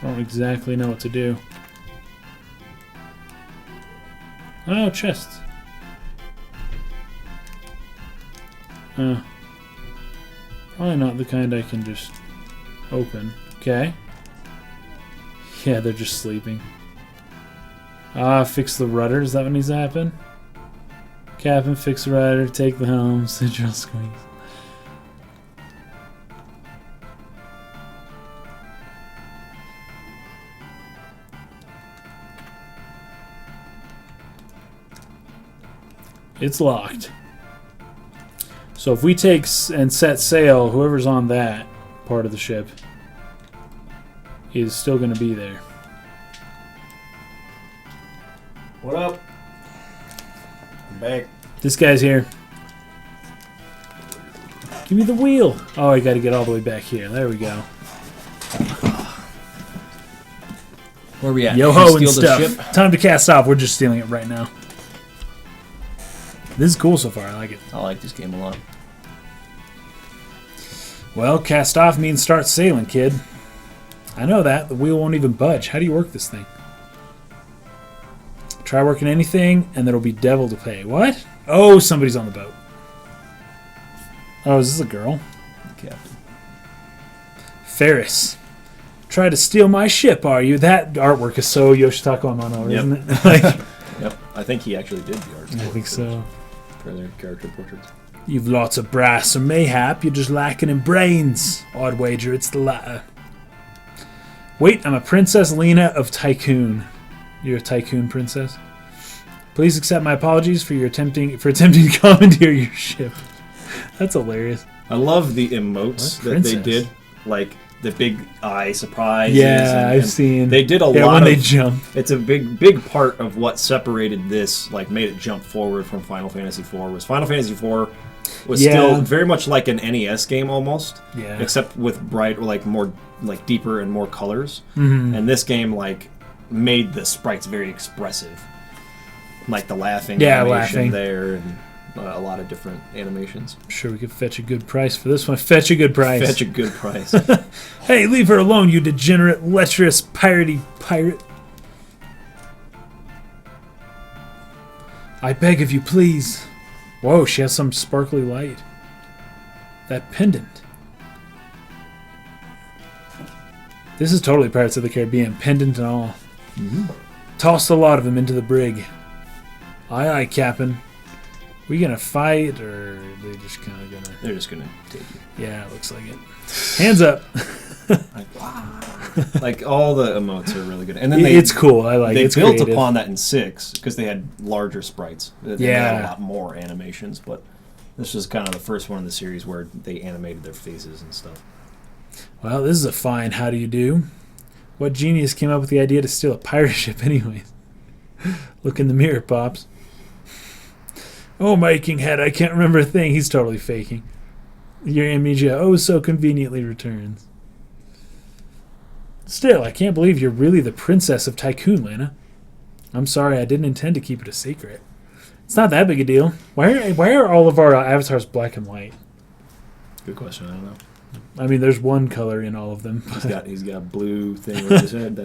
I don't exactly know what to do. Oh, chests. Probably not the kind I can just open. Okay. Yeah, they're just sleeping. Fix the rudder. Is that what needs to happen? Captain, fix the rudder. Take the helm. Central squeeze. It's locked. So if we take and set sail, whoever's on that part of the ship is still going to be there. What up? I'm back. This guy's here. Give me the wheel. Oh, I got to get all the way back here. There we go. Where we at? Yo-ho and Steal the stuff. ship? Time to cast off. We're just stealing it right now. This is cool so far. I like it. I like this game a lot. Well, cast off means start sailing, kid. I know that. The wheel won't even budge. How do you work this thing? Try working anything, and there'll be devil to pay. What? Oh, somebody's on the boat. Oh, is this a girl? The captain. Ferris. Try to steal my ship, are you? That artwork is so Yoshitaka Amano, isn't it? Like, yep. I think he actually did the art. I think so. For their character portraits. You've lots of brass, or mayhap you're just lacking in brains. I'd wager it's the latter. Wait, I'm a Princess Lena of Tycoon. You're a Tycoon princess? Please accept my apologies for attempting to commandeer your ship. That's hilarious. I love the emotes that they did, like the big eye surprise. Yeah, I've seen. They did a lot when of. They jump. It's a big part of what separated this, like made it jump forward from Final Fantasy IV. Was Final Fantasy IV was still very much like an NES game almost, except with bright, like more, like deeper and more colors. Mm-hmm. And this game like made the sprites very expressive, like the laughing animation there and. A lot of different animations. I'm sure we could fetch a good price for this one. Fetch a good price. Fetch a good price. Hey, leave her alone, you degenerate, lecherous, piratey pirate. I beg of you, please. Whoa, she has some sparkly light. That pendant. This is totally Pirates of the Caribbean, pendant and all. Mm-hmm. Toss a lot of them into the brig. Aye, aye, Captain. We gonna fight, or are they just kind of gonna... They're just gonna take you. Yeah, it looks like it. Hands up. Like, all the emotes are really good. And then it's cool. I like it. They built upon that in 6, because they had larger sprites. They had a lot more animations, but this was kind of the first one in the series where they animated their faces and stuff. Well, this is a fine how do you do. What genius came up with the idea to steal a pirate ship anyways? Look in the mirror, Pops. Oh, my aching head, I can't remember a thing. He's totally faking. Your amnesia so conveniently returns. Still, I can't believe you're really the princess of Tycoon, Lena. I'm sorry, I didn't intend to keep it a secret. It's not that big a deal. Why are all of our avatars black and white? Good question, I don't know. I mean, there's one color in all of them. He's got a blue thing with his head.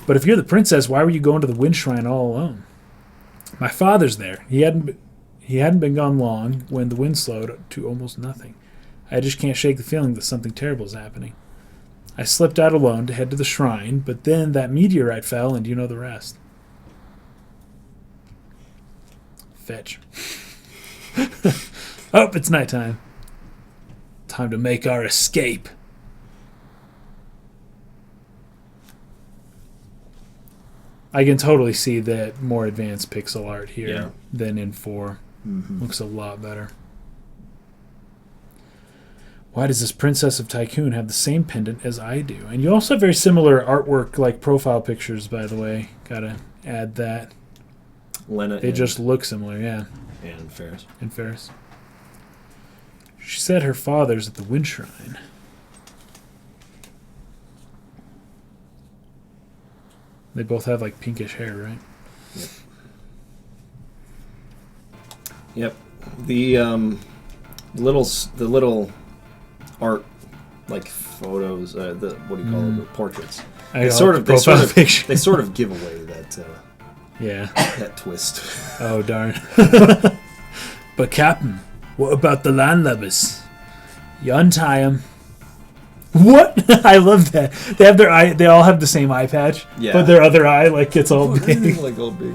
But if you're the princess, why were you going to the Wind Shrine all alone? My father's there. He hadn't been gone long when the wind slowed to almost nothing. I just can't shake the feeling that something terrible is happening. I slipped out alone to head to the shrine, but then that meteorite fell, and you know the rest. Fetch. Oh, it's nighttime. Time to make our escape. I can totally see that more advanced pixel art here than in 4. Mm-hmm. Looks a lot better. Why does this Princess of Tycoon have the same pendant as I do? And you also have very similar artwork, like profile pictures, by the way. Gotta add that. Lena they just look similar, yeah. And Ferris. And Ferris. She said her father's at the Wind Shrine. They both have like pinkish hair, right? Yep. The little art, like photos. What do you call it? The portraits. They sort of give away that. That twist. Oh darn. But Captain, what about the landlubbers? You untie them. What? I love that. They have their eye. They all have the same eye patch, but their other eye like gets all big. Like all big.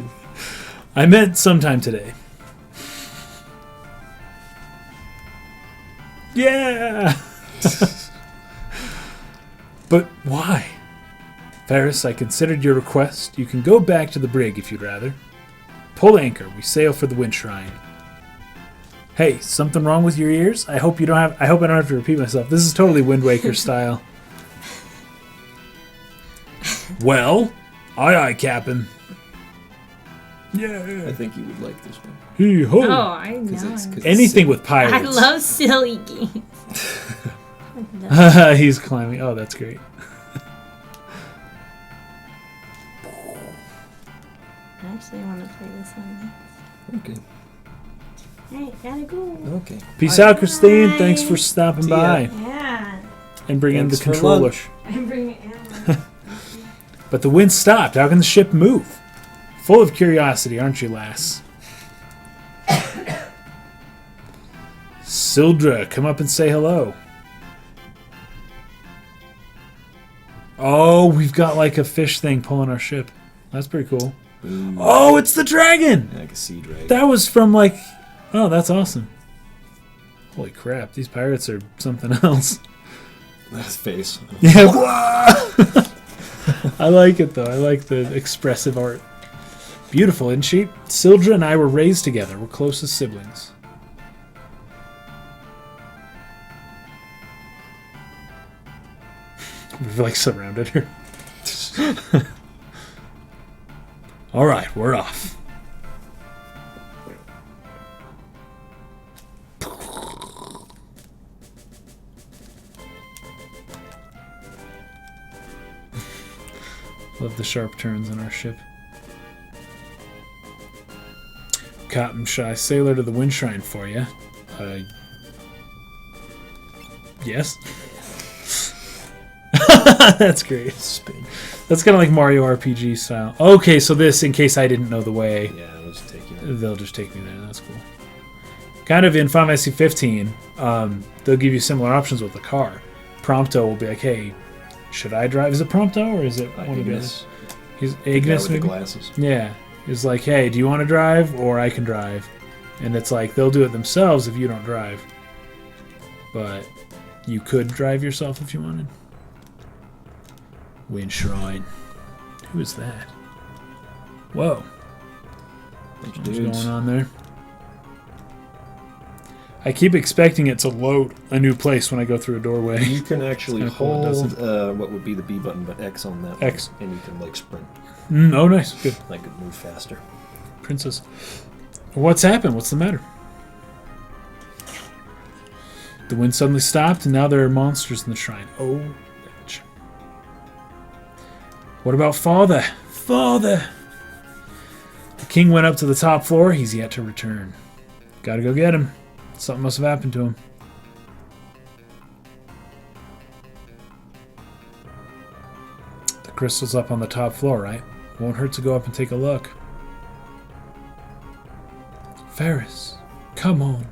I meant sometime today. Yeah. But why? Ferris, I considered your request. You can go back to the brig if you'd rather. Pull anchor. We sail for the Wind Shrine. Hey, something wrong with your ears? I hope I don't have to repeat myself. This is totally Wind Waker style. Well, aye, Captain. Yeah. I think you would like this one. Hee-ho. Oh, I know. Anything with pirates. I love silly games. He's climbing. Oh, that's great. I actually want to play this one. Okay. Alright, gotta go. Okay. Peace out, Christine. Thanks for stopping by. Yeah. And bringing Thanks the for controller. lunch. I'm bringing it. But the wind stopped. How can the ship move? Full of curiosity, aren't you, lass? Sildra, come up and say hello. Oh, we've got like a fish thing pulling our ship. That's pretty cool. Ooh. Oh, it's the dragon! Like a sea dragon. That was from like... Oh, that's awesome. Holy crap, these pirates are something else. That's face. Yeah. I like it though. I like the expressive art. Beautiful, isn't she? Sildra and I were raised together. We're close as siblings. We've like surrounded her. All right, we're off. Love the sharp turns in our ship. Cotton Shy Sailor to the Wind Shrine for you. Yes. That's great. Spin. That's kind of like Mario RPG style. Okay, so this, in case I didn't know the way, Yeah, I'll just take you. they'll just take me there. That's cool. Kind of in Final Fantasy 15, they'll give you similar options with the car. Prompto will be like, hey, should I drive? Is it Prompto or is it one of the others? He's Ignis, with the maybe? glasses. Yeah. He's like, hey, do you want to drive or I can drive? And it's like, they'll do it themselves if you don't drive. But you could drive yourself if you wanted. Wind Shrine. Who is that? Whoa. Bunch of What's dudes. going on there? I keep expecting it to load a new place when I go through a doorway. You can actually It's kinda cool, it hold doesn't. what would be the B button, but X on that X. one, and you can like sprint. Oh, nice. Good. Like move faster. Princess. What's happened? What's the matter? The wind suddenly stopped, and now there are monsters in the shrine. Oh, bitch. What about Father? Father! The king went up to the top floor. He's yet to return. Gotta go get him. Something must have happened to him. The crystal's up on the top floor, right? Won't hurt to go up and take a look. Ferris, come on.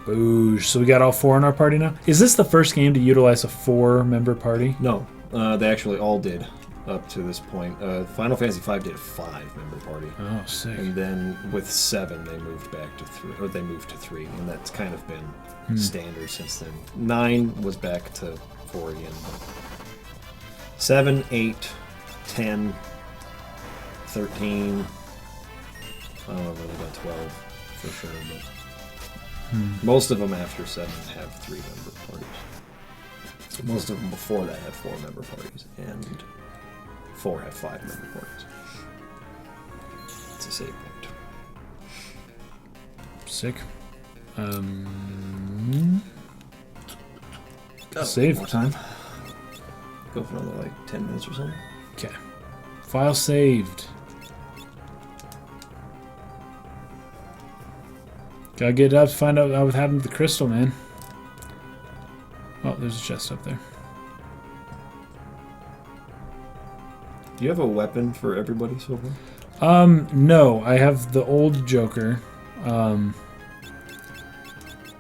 Boosh. So we got all four in our party now? Is this the first game to utilize a 4-member party? No, they actually all did up to this point. Final Fantasy V did a 5-member party. Oh, sick. And then with 7, they moved back to 3, or they moved to 3, and that's kind of been standard since then. 9 was back to 4 again. But 7, 8, 10, 13. I don't know really about 12 for sure, but most of them after 7 have 3-member parties. Most of them before that had 4-member parties, and 4 have 5-member parties. It's a save point. Sick. Save. More time. Go for another like 10 minutes or something. Okay. File saved. Gotta get up to find out what happened to the crystal, man. Oh, there's a chest up there. Do you have a weapon for everybody so far? No. I have the old Joker.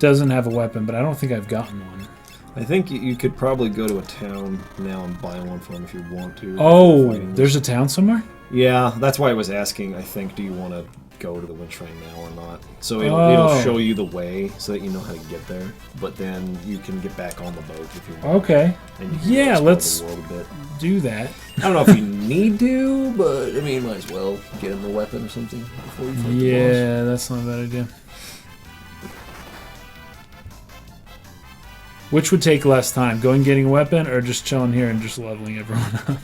Doesn't have a weapon, but I don't think I've gotten one. I think you could probably go to a town now and buy one for him if you want to. Oh, there's a town somewhere? Yeah, that's why I was asking, I think, do you want to go to the wind shrine now or not? So it'll show you the way so that you know how to get there, but then you can get back on the boat if you want. Okay. And you can Yeah, explore let's the world a bit. do that. I don't know if you need to, but I mean, might as well get him the weapon or something before you fight the boss. Yeah, that's not a bad idea. Which would take less time, going getting a weapon or just chilling here and just leveling everyone up?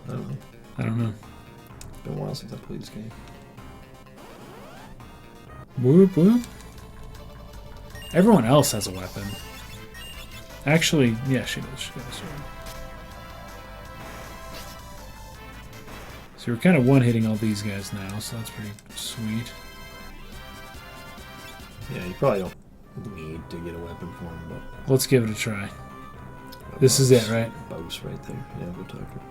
I don't know. I don't know. It's been a while since I played this game. Whoop whoop. Everyone else has a weapon. Actually, yeah, she does. She got a sword. So we're kind of one-hitting all these guys now, so that's pretty sweet. Yeah, you probably don't need to get a weapon for him, but... Let's give it a try. This is it, right? Boss right there. Yeah, we'll talk to her.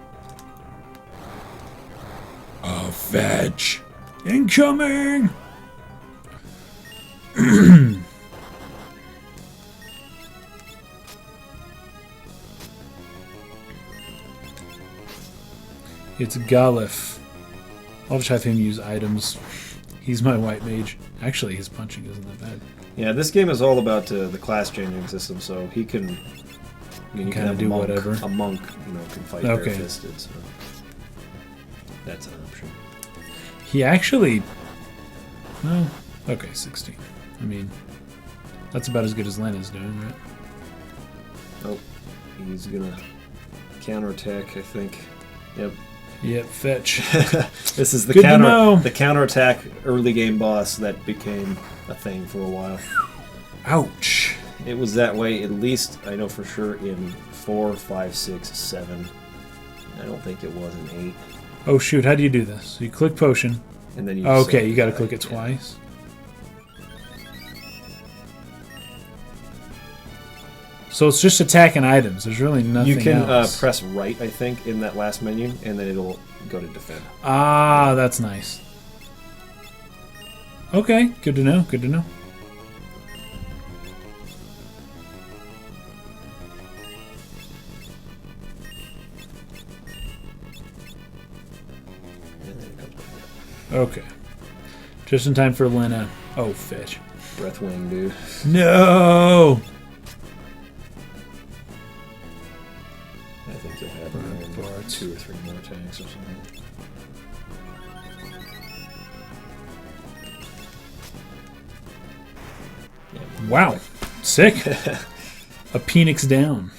Fetch! Incoming! It's Galif. I'll just have him use items. He's my white mage. Actually, his punching isn't that bad. Yeah, this game is all about the class changing system, so he can... I mean, you can have do a monk, whatever. A monk, you know, can fight bare-fisted, so... That's an option. He actually... Well, okay, 16. I mean, that's about as good as Len is doing, right? Oh, he's gonna counterattack, I think. Yep. Yep, fetch. This is the Good to know. the counterattack early game boss that became a thing for a while. Ouch. It was that way at least, I know for sure, in 4, 5, 6, 7. I don't think it was in 8. Oh shoot, how do you do this? You click potion. And then you okay, you gotta click it twice. So it's just attacking items. There's really nothing You can else. press right, I think, in that last menu, and then it'll go to defend. Ah, that's nice. Okay, good to know, good to know. Okay. Just in time for Lena. Oh, fetch. Breathwing, dude. No! I think you'll have around 2 or 3 more attacks or something. Yeah, wow. Sick. A Phoenix down.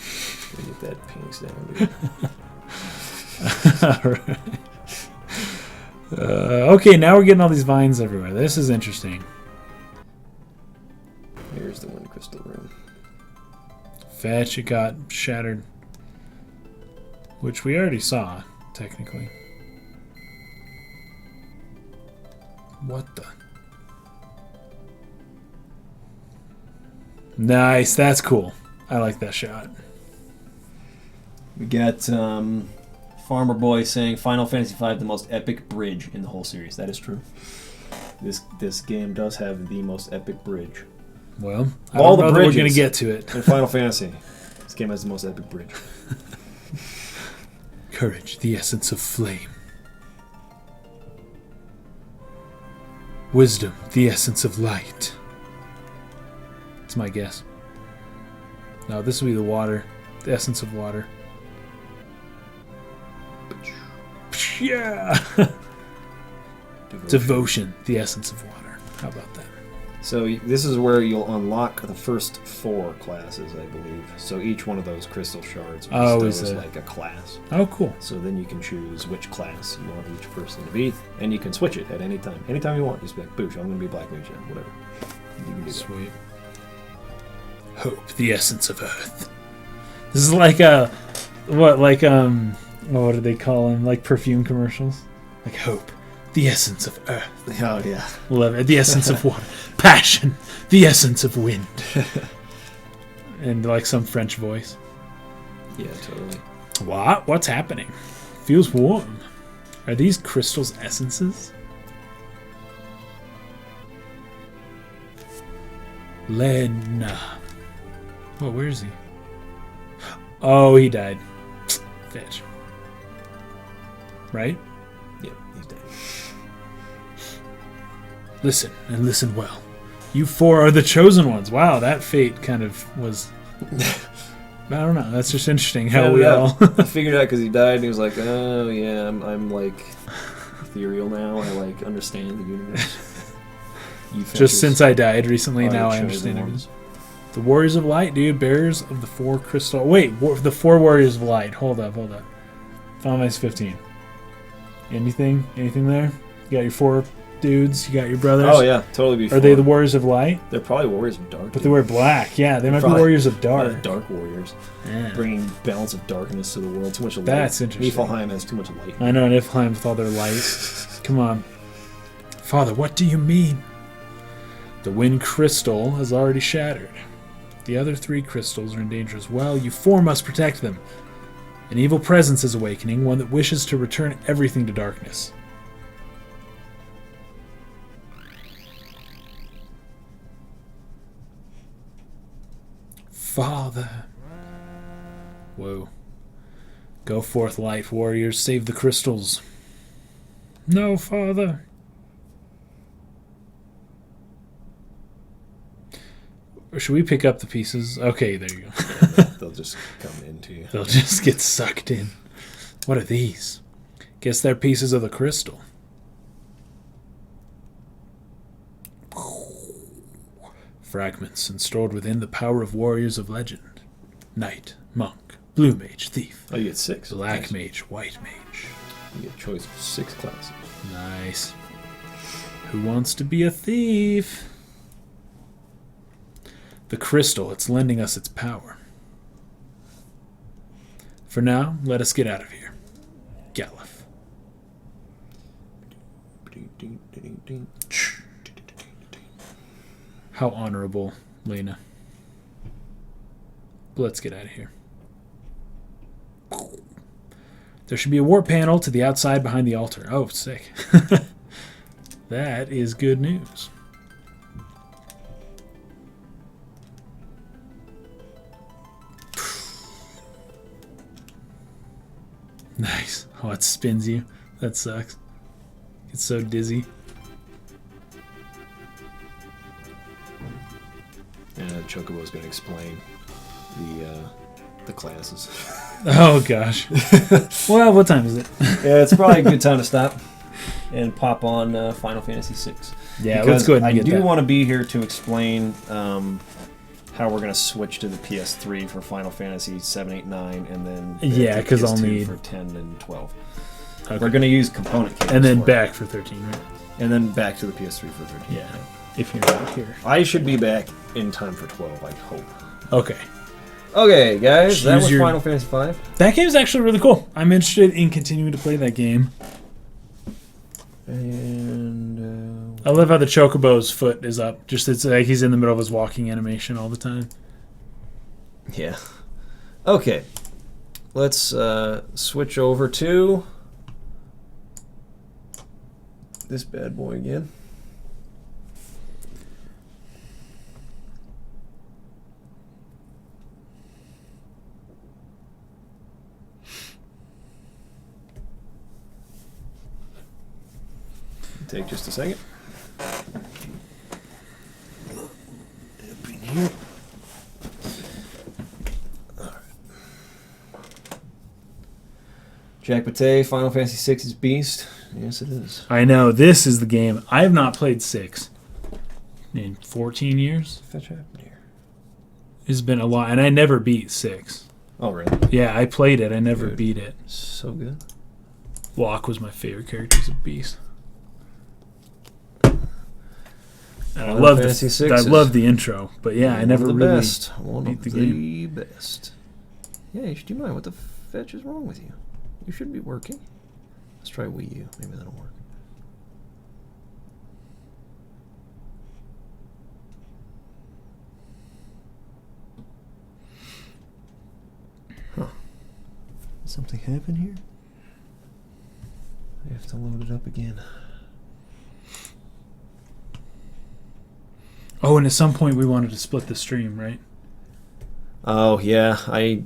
Get that Phoenix down, dude. Alright. Okay, now we're getting all these vines everywhere. This is interesting. Here's the Wind Crystal Room. Fetch, it got shattered. Which we already saw, technically. What the? Nice, that's cool. I like that shot. We got Farmer Boy saying Final Fantasy V the most epic bridge in the whole series. That is true. This game does have the most epic bridge. Well, I don't know that we're going to get to it. In Final Fantasy, this game has the most epic bridge. Courage, the essence of flame. Wisdom, the essence of light. That's my guess. No, this will be the water. The essence of water. Yeah! Devotion, the essence of water. How about that? So this is where you'll unlock the first 4 classes, I believe. So each one of those crystal shards bestows like a class. Oh, cool. So then you can choose which class you want each person to be, and you can switch it at any time. Anytime you want, just be like, boosh, I'm going to be Black Mage, whatever. You can do Sweet. Hope, the essence of earth. This is like what do they call them? Like perfume commercials? Like hope, the essence of earth. Oh, yeah. Love it. The essence of water. Passion, the essence of wind. And like some French voice. Yeah, totally. What? What's happening? Feels warm. Are these crystals essences? Lena. Oh, where is he? Oh, he died. Fetch. Right? Yep, he's dead. Listen, and listen well. You 4 are the chosen ones. Wow, that fate kind of was... I don't know. That's just interesting how we all... I figured out because he died and he was like, oh, yeah, I'm like ethereal now. I like understand the universe. Just since I died recently, now I understand it. The Warriors of Light, dude. Bearers of the 4 crystal. Wait, the 4 Warriors of Light. Hold up. Final Fantasy 15. Anything there? You got your 4 dudes. You got your brothers. Oh yeah, totally. Before. Are they the Warriors of Light? They're probably Warriors of Dark. But they wear black. Yeah, they might be Warriors of Dark. Dark Warriors. Yeah. Bringing balance of darkness to the world. Too much light. That's interesting. Niflheim has too much light. I know, Niflheim with all their light. Come on. Father, what do you mean? The wind crystal has already shattered. The other 3 crystals are in danger as well. You 4 must protect them. An evil presence is awakening, one that wishes to return everything to darkness. Father. Whoa. Go forth, light warriors. Save the crystals. No, Father. Or should we pick up the pieces? Okay, there you go. They'll just come into you. They'll just get sucked in. What are these? Guess they're pieces of the crystal. Fragments and stored within the power of warriors of legend. Knight, monk, blue mage, thief. Oh, you get 6. Black mage, white mage. You get a choice of 6 classes. Nice. Who wants to be a thief? The crystal, it's lending us its power. For now, let us get out of here. Galuf. How honorable, Lena. But let's get out of here. There should be a warp panel to the outside behind the altar. Oh, sick. That is good news. Nice. Oh, it spins you. That sucks. It's so dizzy. And Chocobo's going to explain the classes. Oh, gosh. Well, what time is it? Yeah, it's probably a good time to stop and pop on Final Fantasy VI. Yeah, because let's go ahead and get that. I do want to be here to explain how we're going to switch to the PS3 for Final Fantasy 7, 8, 9, and then yeah, because I'll need for 10 and 12. Okay. We're going to use component cables and then for back for 13, right? And then back to the PS3 for 13. Yeah, if you're not here. I should be back in time for 12, I hope. Okay. Okay, guys, that was your... Final Fantasy V. That game's actually really cool. I'm interested in continuing to play that game. And I love how the Chocobo's foot is up. Just it's like he's in the middle of his walking animation all the time. Yeah. Okay. Let's switch over to this bad boy again. Take just a second. Up in here. Alright. Jack Pate, Final Fantasy VI's Beast. Yes, it is. I know, this is the game. I have not played 6 in 14 years. What's happened here? It's been a lot, and I never beat 6. Oh, really? Yeah, I played it. I never beat it. So good. Locke was my favorite character as a Beast. And I love the intro, but yeah, I never really beat the game. Best. Yeah, do you mind? What the fetch is wrong with you? You should be working. Let's try Wii U. Maybe that'll work. Huh. Did something happen here? I have to load it up again. Oh, and at some point we wanted to split the stream, right? Oh, yeah. I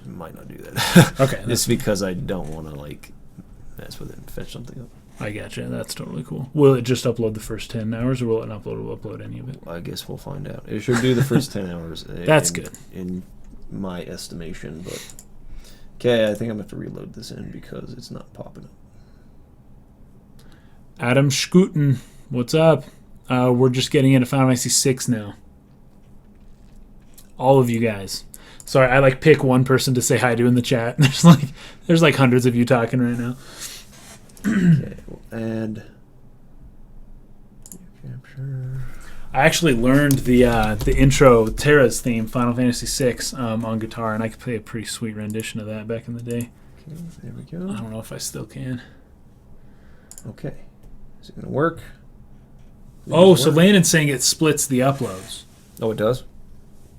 might not do that. Okay. It's because I don't want to, like, mess with it and fetch something up. I gotcha. That's totally cool. Will it just upload the first 10 hours, or will it not upload any of it? I guess we'll find out. It should do the first 10 hours. That's good. In my estimation, but... Okay, I think I'm going to have to reload this in because it's not popping up. Adam Scooten, what's up? We're just getting into Final Fantasy VI now. All of you guys. Sorry, I like pick one person to say hi to in the chat. There's like hundreds of you talking right now. Okay, we'll add capture. I actually learned the intro Terra's theme, Final Fantasy VI, on guitar, and I could play a pretty sweet rendition of that back in the day. Okay, there we go. I don't know if I still can. Okay, is it gonna work? So Landon's saying it splits the uploads. Oh, it does?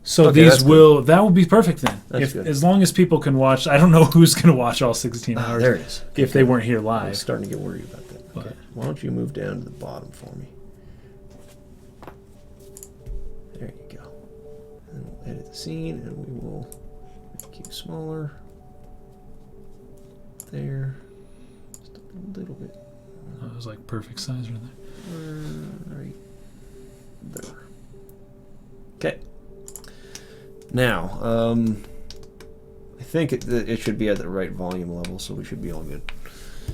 So Okay, that will be perfect then. That's good. As long as people can watch. I don't know who's going to watch all 16 hours. There it is. If they weren't here I'm live. starting to get worried about that. Okay. Why don't you move down to the bottom for me? There you go. And we'll edit the scene, and we will make you smaller. There. Just a little bit. That was like perfect size right there. Right there. Okay. Now, I think it should be at the right volume level, so we should be all good.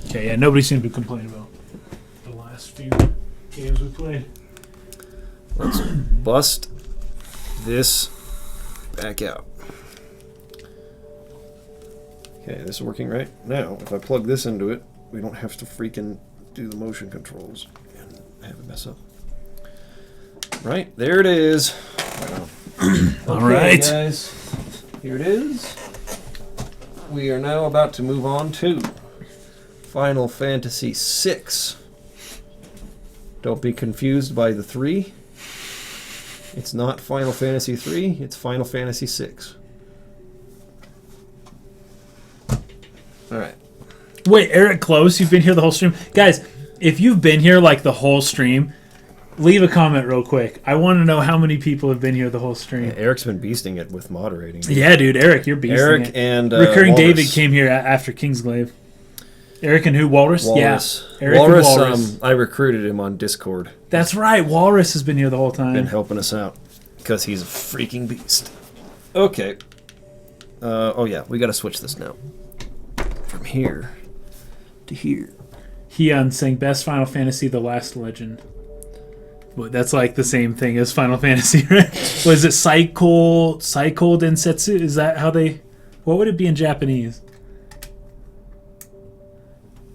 Okay, yeah, nobody seemed to complain about the last few games we played. Let's bust this back out. Okay, this is working right. Now, if I plug this into it, we don't have to freaking do the motion controls and have it mess up. Right, there it is. Wow. All Okay, right, guys, here it is. We are now about to move on to Final Fantasy VI. Don't be confused by the 3. It's not Final Fantasy 3, it's Final Fantasy 6. Alright. Wait, Eric Close, you've been here the whole stream? Guys, if you've been here like the whole stream, leave a comment real quick. I want to know how many people have been here the whole stream. Yeah, Eric's been beasting it with moderating. Yeah, dude, Eric, you're beasting Eric it. and Recurring Walrus. David came here after Kingsglaive. Eric and who? Walrus? Walrus. Yeah. Eric Walrus, and Walrus. I recruited him on Discord. That's right. Walrus has been here the whole time. Been helping us out because he's a freaking beast. Okay. Oh yeah, we got to switch this now. From here to here. Hyun saying best Final Fantasy, The Last Legend. Well, that's like the same thing as Final Fantasy, right? Was it Saiko Densetsu? Is that how they... What would it be in Japanese?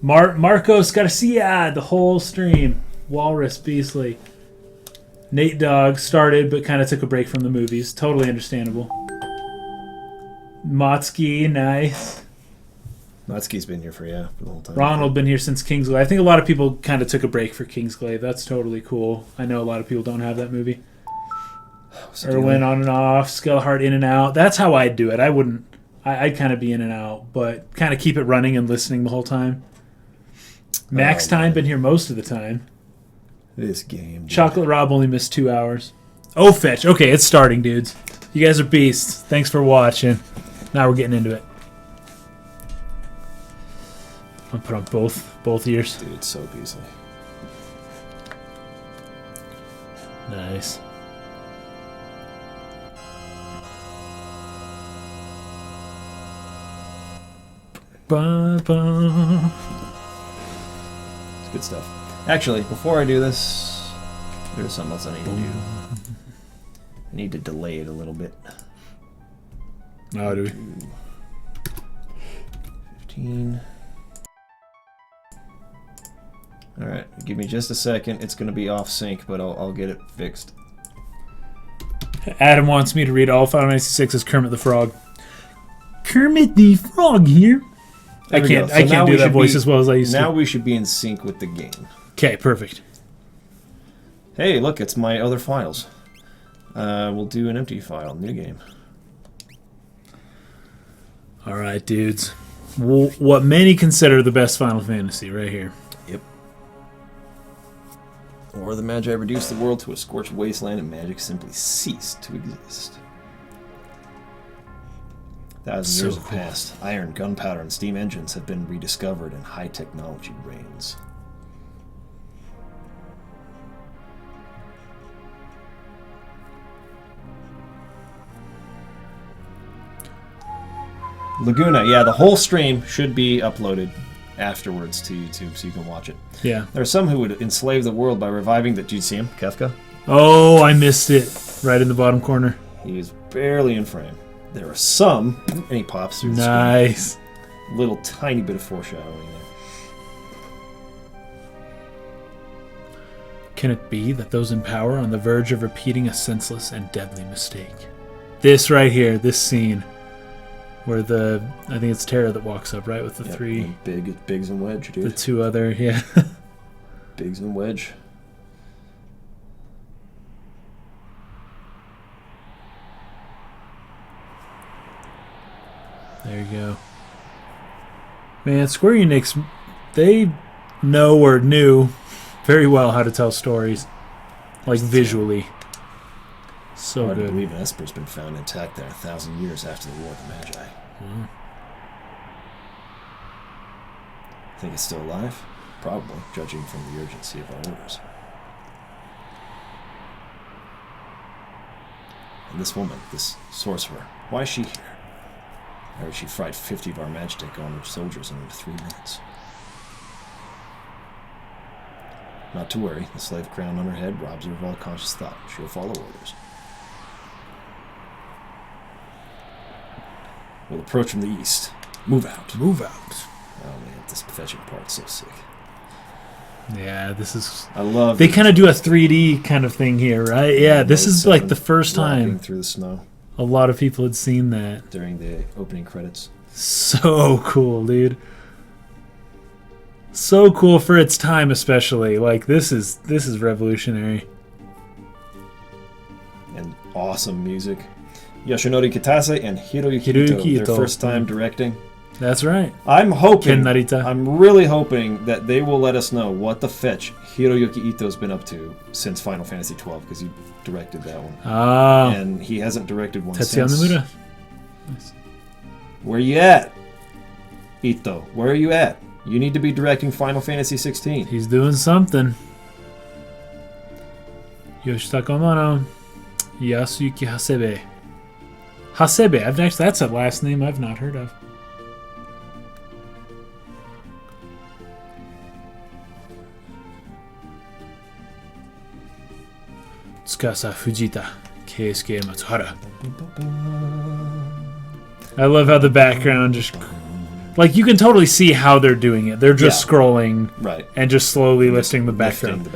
Marcos Garcia, the whole stream. Walrus Beasley. Nate Dogg started but kind of took a break from the movies. Totally understandable. Motsky, nice. Motsky's been here for the whole time. Ronald been here since Kingsglaive. I think a lot of people kind of took a break for Kingsglaive. That's totally cool. I know a lot of people don't have that movie. Erwin on and off, Skellhart in and out. That's how I'd do it. I wouldn't. I'd kind of be in and out, but kind of keep it running and listening the whole time. Max Time been here most of the time. This game. Dude. Chocolate Rob only missed 2 hours. Oh, fetch. Okay, it's starting, dudes. You guys are beasts. Thanks for watching. Now we're getting into it. I'll put on both ears. Dude, it's so beastly. Nice. Ba-ba. It's good stuff. Actually, before I do this, there's something else I need to do. I need to delay it a little bit. Oh, do we? 15. Alright, give me just a second. It's going to be off sync, but I'll get it fixed. Adam wants me to read all Final Fantasy VI as Kermit the Frog. Kermit the Frog here. I can't do that voice as well as I used to. Now we should be in sync with the game. Okay, perfect. Hey, look, it's my other files. We'll do an empty file, new game. All right, dudes. What many consider the best Final Fantasy right here. Yep. Or the Magi reduced the world to a scorched wasteland and magic simply ceased to exist. Thousands of years have passed. Iron, gunpowder, and steam engines have been rediscovered and high technology reigns. Laguna, yeah, the whole stream should be uploaded afterwards to YouTube so you can watch it. Yeah. There are some who would enslave the world by reviving the... Did you see him? Kefka? Oh, I missed it. Right in the bottom corner. He's barely in frame. There are some, and he pops through the Nice. screen. Little tiny bit of foreshadowing there. Can it be that those in power are on the verge of repeating a senseless and deadly mistake? This right here, this scene, where I think it's Terra that walks up, right, with the three... And Biggs and Wedge, dude. The two other, yeah. Biggs and Wedge. There you go. Man, Square Enix, they know or knew very well how to tell stories. Like, visually. So Hard good. to believe Esper's been found intact there 1,000 years after the War of the Magi. Think it's still alive? Probably, judging from the urgency of our orders. And this woman, this sorcerer, why is she here? I heard she fried 50 of our Magitek armored soldiers in under 3 minutes. Not to worry, the slave crown on her head robs her of all conscious thought. She'll follow orders. We'll approach from the east. Move out. Move out. Oh man, this fetching part's so sick. Yeah, this is... I love They kind of do a 3D kind of thing here, right? Yeah, this is like the first time through the snow. A lot of people had seen that. During the opening credits. So cool, dude. So cool for its time, especially. Like, this is revolutionary. And awesome music. Yoshinori Kitase and Hiroyuki Ito, their first time directing. That's right. I'm hoping, Ken Narita. I'm really hoping that they will let us know what the fetch Hiroyuki Ito's been up to since Final Fantasy XII, because he directed that one. Ah. And he hasn't directed one Tetsuya since. Nomura. Nice. Where you at, Ito? Where are you at? You need to be directing Final Fantasy 16. He's doing something. Yoshitaka Amano. Yasuyuki Hasebe. Hasebe. That's a last name I've not heard of. Tsukasa Fujita. Keisuke Matsuhara. I love how the background just... Like, you can totally see how they're doing it. They're just scrolling and just slowly lifting the background.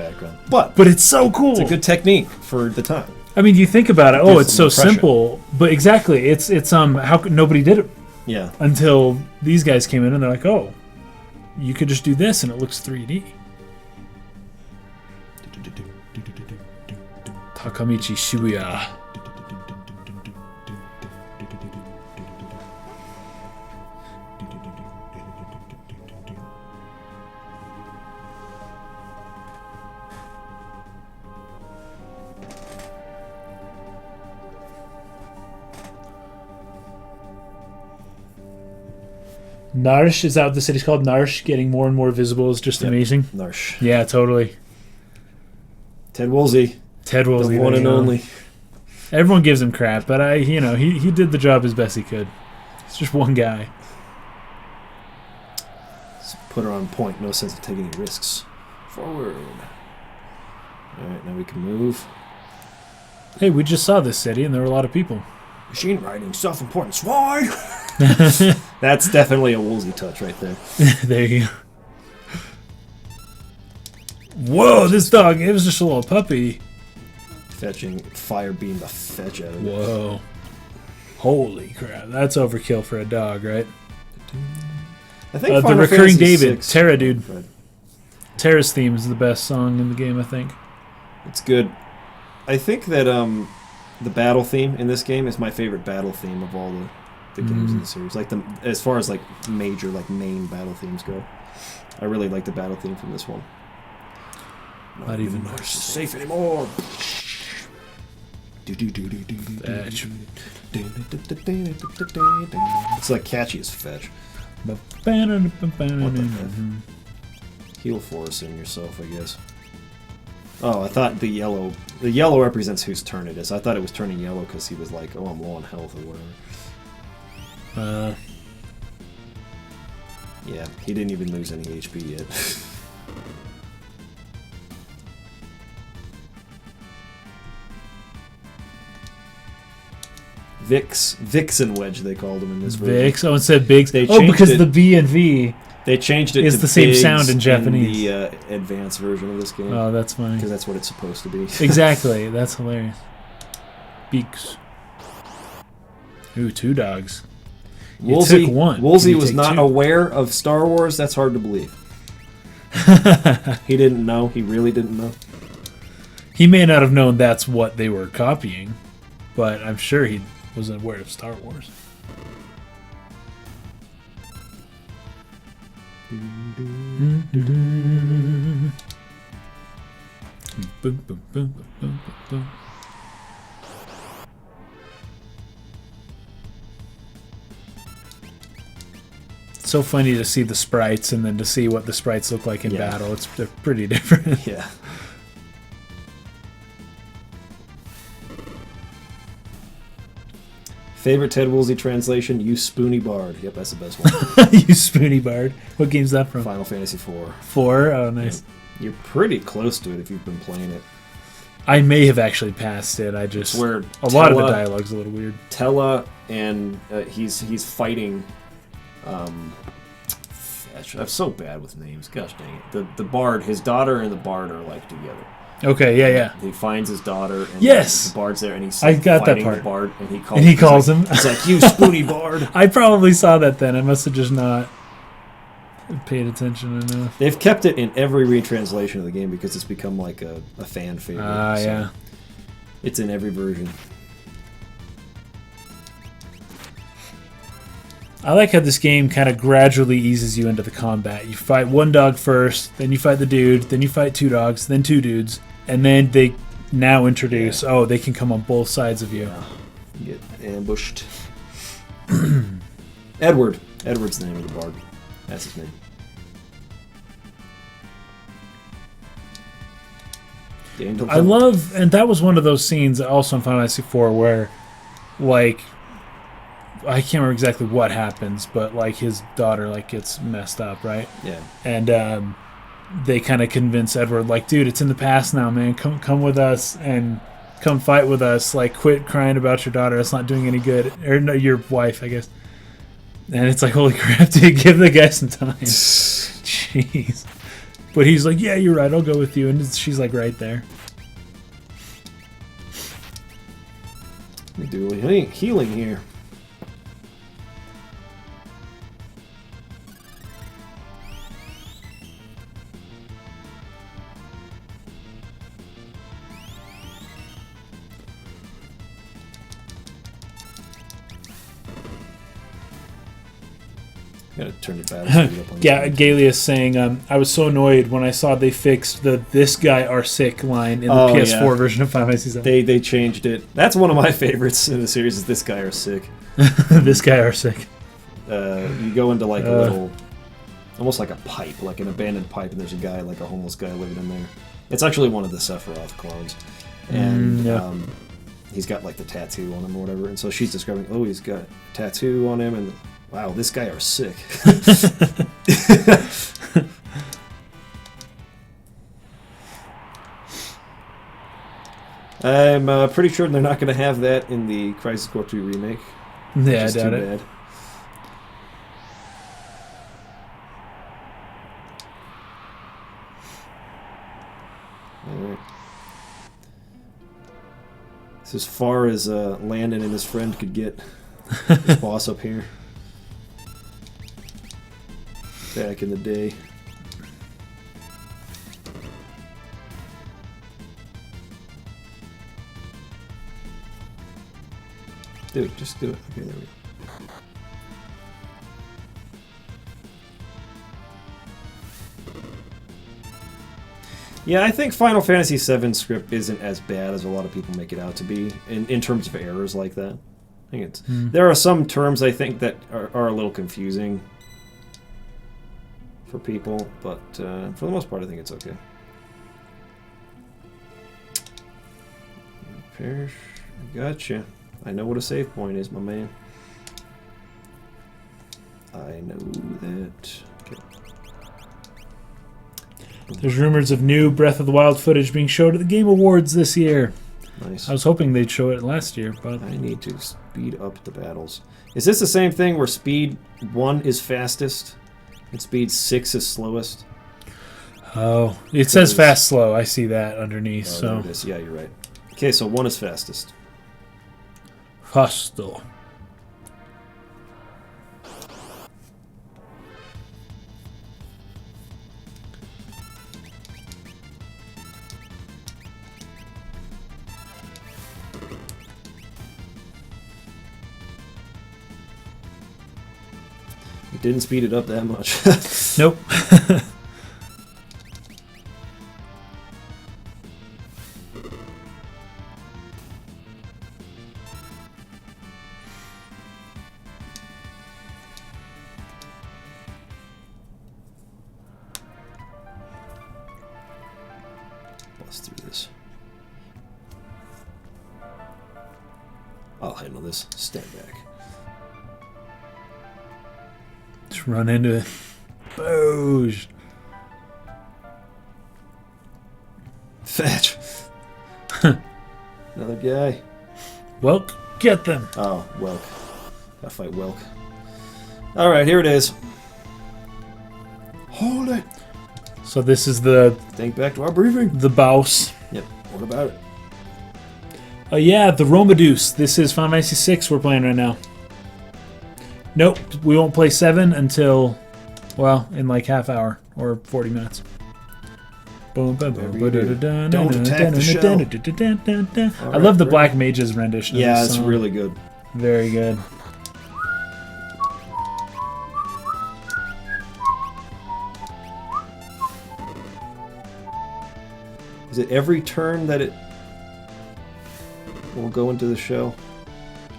But it's so cool. It's a good technique for the time. I mean, you think about it. Oh, it's so simple. But exactly, it's how nobody did it. Yeah. Until these guys came in and they're like, oh, you could just do this and it looks 3D. Takamichi Shibuya. Narsh is out. The city's called Narsh. Getting more and more visible is just amazing. Narsh. Yeah, totally. Ted Woolsey. Ted Woolsey. The one and only. Everyone gives him crap, but he did the job as best he could. He's just one guy. Let's put her on point. No sense of taking any risks. Forward. Alright, now we can move. Hey, we just saw this city and there were a lot of people. Machine writing, self-importance. Why? That's definitely a Woolsey touch right there. There you go. Whoa, this dog, it was just a little puppy. Fetching fire beam the fetch out of it. Whoa. Holy crap. That's overkill for a dog, right? I think the recurring Fantasy David, 6. Terra, dude. Right. Terra's theme is the best song in the game, I think. It's good. I think that the battle theme in this game is my favorite battle theme of all the games in the series. Like as far as like major, like main battle themes go, I really like the battle theme from this one. Not even Narsh is safe anymore. Fetch. It's like catchy as fetch. What the heck? Heal force in yourself, I guess. Oh, I thought the yellow represents whose turn it is. I thought it was turning yellow because he was like, oh, I'm low on health or whatever. Yeah, he didn't even lose any HP yet. Vixen Wedge, they called him in this version. Vix. Oh, instead of Biggs. They Oh, changed because it- the B and V They changed it is to the same Biggs sound in Japanese. the advanced version of this game. Oh, that's funny. Because that's what it's supposed to be. Exactly. That's hilarious. Beaks. Ooh, 2 dogs. You Woolsey, took one. Woolsey You was take not 2. aware of Star Wars. That's hard to believe. He didn't know. He really didn't know. He may not have known that's what they were copying, but I'm sure he was aware of Star Wars. Boom, boom, boom, boom, boom, boom. It's so funny to see the sprites and then to see what the sprites look like in battle. They're pretty different. Yeah. Favorite Ted Woolsey translation? You Spoony Bard. Yep, that's the best one. You Spoony Bard. What game's that from? Final Fantasy IV. 4? Oh, nice. Yeah. You're pretty close to it if you've been playing it. I may have actually passed it. I just It's where a lot of the Tella- dialogue's a little weird. Tella and he's fighting. I'm so bad with names. Gosh dang it. The bard, his daughter and the bard are like together. Okay, yeah. He finds his daughter. And Yes! the bard's there, and he's I got that fighting part. the bard, and he calls him. He's like, "You Spoony Bard." I probably saw that then. I must have just not paid attention enough. They've kept it in every retranslation of the game because it's become like a fan favorite. Yeah. It's in every version. I like how this game kind of gradually eases you into the combat. You fight one dog first, then you fight the dude, then you fight 2 dogs, then 2 dudes, and then they now introduce, they can come on both sides of you. You get ambushed. Edward. Edward's the name of the bard. That's his name. I love, and that was one of those scenes also in Final Fantasy IV where, like, I can't remember exactly what happens, but like his daughter like gets messed up, right? Yeah. And they kind of convince Edward, like, dude, it's in the past now, man. Come with us and come fight with us. Like, quit crying about your daughter. It's not doing any good. Or no, your wife, I guess. And it's like, holy crap, dude, give the guy some time. Jeez. But he's like, yeah, you're right. I'll go with you. And she's like right there. We do healing here. Gotta turn your battle speed up on Yeah, Galia's saying, I was so annoyed when I saw they fixed the "this guy are sick" line in the PS4 version of Final Fantasy VII. They changed it. That's one of my favorites in the series. Is "This guy are sick." This guy are sick. You go into like a little, almost like a pipe, like an abandoned pipe, and there's a guy, like a homeless guy, living in there. It's actually one of the Sephiroth clones, and he's got like the tattoo on him or whatever. And so she's describing, oh, he's got a tattoo on him, and wow, this guy are sick. I'm pretty sure they're not going to have that in the Crisis Core 2 remake. Yeah, I doubt it. Bad. Alright. It's as far as Landon and his friend could get. This boss up here. Back in the day. Dude, just do it. Okay, there we go. Yeah, I think Final Fantasy VII script isn't as bad as a lot of people make it out to be in terms of errors like that. I think it's there are some terms I think that are a little confusing for people, but for the most part I think it's okay. Perish, I gotcha. I know what a save point is, my man. I know that. Okay. There's rumors of new Breath of the Wild footage being showed at the Game Awards this year. Nice. I was hoping they'd show it last year, but I need to speed up the battles. Is this the same thing where speed 1 is fastest and speed 6 is slowest? oh, it says fast slow. I see that underneath. Oh, so there it is. Yeah, you're right. Okay, so 1 is fastest. fasto. It didn't speed it up that much. Nope. Bust through this. I'll handle this. Stand back. Just run into it. Boosh. Fetch. Another guy. Welk, get them. Oh, Welk. Gotta fight Welk. Alright, here it is. Hold it. So this is the Think back to our briefing. the boss. Yep. What about it? Oh yeah, the Romadeus. This is Final Fantasy VI we're playing right now. Nope, we won't play 7 until, well, in like half hour or 40 minutes. Boom, boom, boom. Don't attack the show. I love the Black Mage's rendition. of Yeah, this it's song. really good. Very good. Is it every turn that it will go into the shell?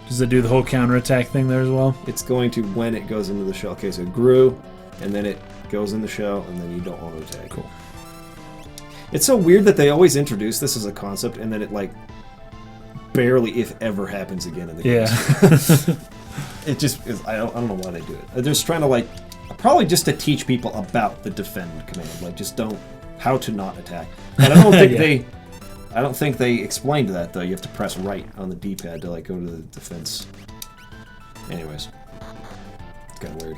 Does it do the whole counterattack thing there as well? It's going to when it goes into the shell. Okay, so it grew, and then it goes in the shell, and then you don't want to attack. Cool. It's so weird that they always introduce this as a concept, and then it, like, barely, if ever, happens again in the game. Yeah. It just is, I don't know why they do it. They're just trying to, like, probably just to teach people about the defend command. Like, just don't, how to not attack. But I don't think Yeah. I don't think they explained that, though. You have to press right on the D-pad to, like, go to the defense. Anyways. It's kind of weird.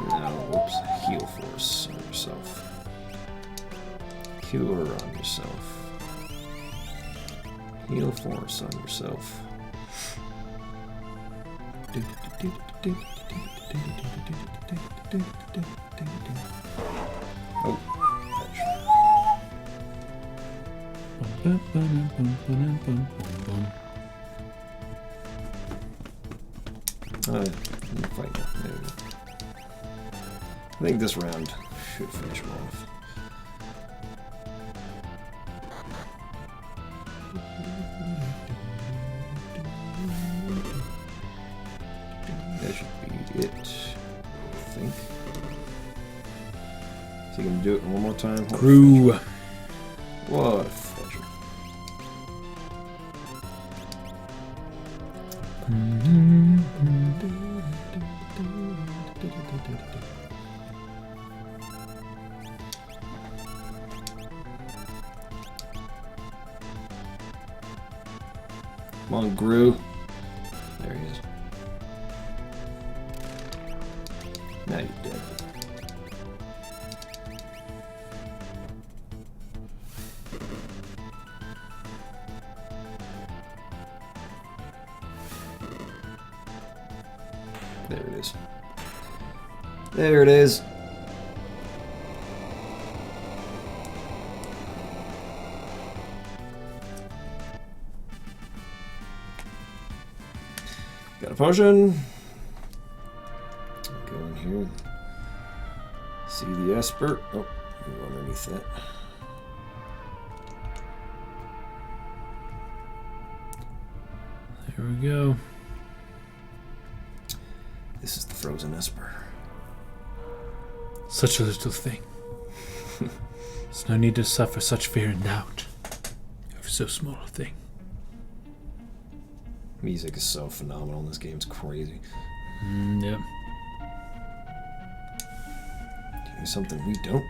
Now, whoops, heal force on yourself. Cure on yourself. Heal force on yourself. Oh, fight now. There we go. I think this round should finish him off. That should be it, I think. Is he gonna do it one more time? Crew. What a fetcher. Come on, Gru. There he is. Now you're dead. There it is. There it is. Got a potion. Go in here. See the Esper. Oh, go underneath that. There we go. This is the frozen Esper. Such a little thing. There's no need to suffer such fear and doubt over so small a thing. Music is so phenomenal in this game. It's crazy. Yep. Do something we don't.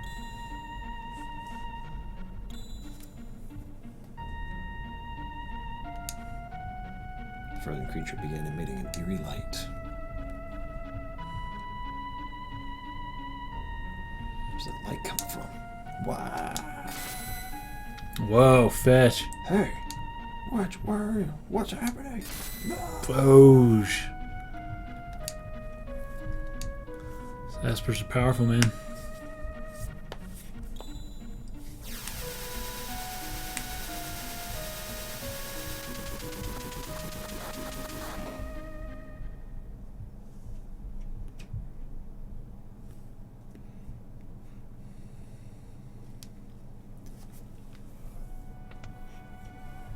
The frozen creature began emitting an eerie light. Where's that light coming from? Wow. Whoa, fetch. Hey, what's happening? Boosh. Aspers are powerful, man.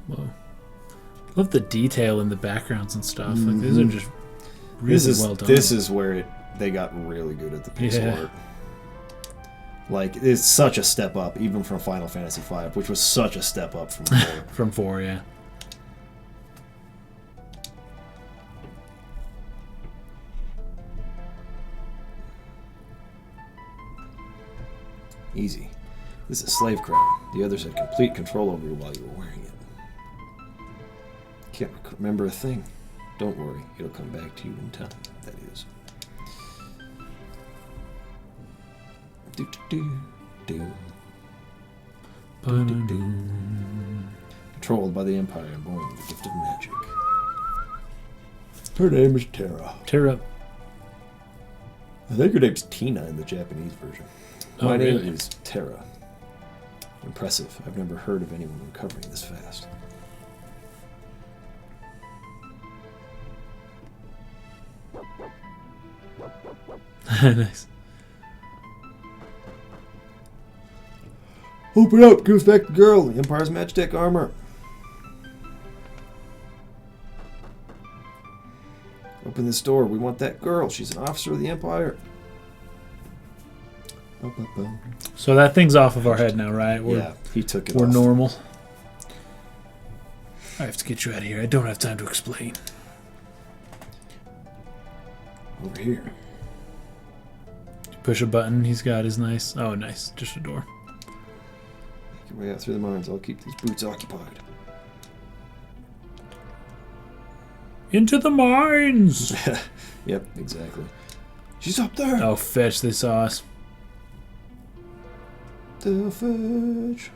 Whoa. Love the detail in the backgrounds and stuff. Like these are just really well done. This is where they got really good at the pixel art. Like, it's such a step up, even from Final Fantasy V, which was such a step up from 4. From 4, yeah. Easy. This is a slave crown. The others had complete control over you while you were wearing it. Can't remember a thing. Don't worry, it'll come back to you in time, that is. Controlled by the Empire and born with the gift of magic. Her name is Terra. Terra. I think her name's Tina in the Japanese version. My name is Terra. Impressive. I've never heard of anyone recovering this fast. Nice. Open up! Gives back the girl. The Empire's Magitech armor. Open this door. We want that girl. She's an officer of the Empire. So that thing's off of our head now, right? Yeah, he took it We're off. normal. I have to get you out of here. I don't have time to explain. Over here. Push a button. He's got his nice... Oh, nice. Just a door. Make your way out through the mines. I'll keep these boots occupied. Into the mines! Yep, exactly. She's up there! Oh, fetch. They saw us. The fetch.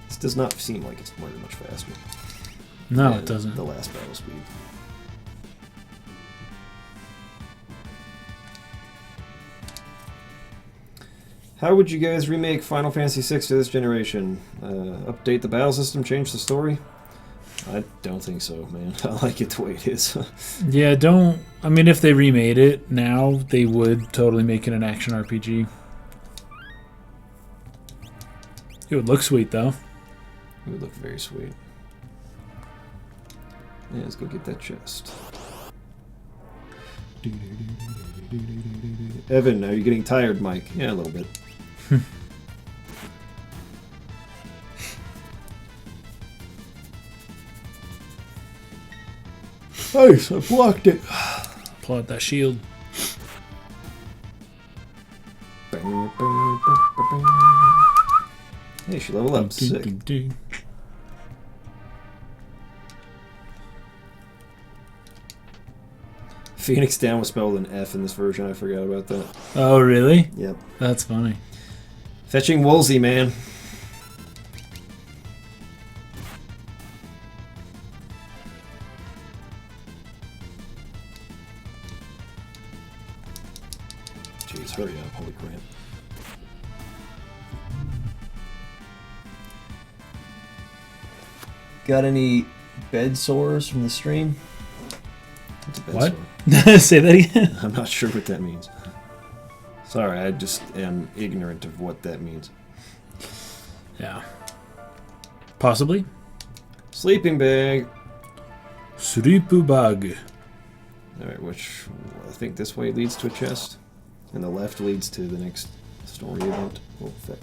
This does not seem like it's very much faster. No, it doesn't. The last battle speed. How would you guys remake Final Fantasy VI to this generation? Update the battle system, change the story? I don't think so, man. I like it the way it is. Yeah, don't... I mean, if they remade it now, they would totally make it an action RPG. It would look sweet, though. It would look very sweet. Yeah, let's go get that chest. Evan, are you getting tired, Mike? Yeah, a little bit. Nice, I blocked it. Pull out that shield. Hey, she leveled up. Sick. Phoenix Down was spelled an F in this version. I forgot about that. Oh, really? Yep. That's funny. Fetching Woolsey, man. Jeez, hurry up. Holy crap. Got any bed sores from the stream? What? Say that again. I'm not sure what that means. Sorry, I just am ignorant of what that means. Yeah. Possibly. Sleeping bag. Sleeping bag. Alright, which I think this way leads to a chest. And the left leads to the next story event. We'll fetch.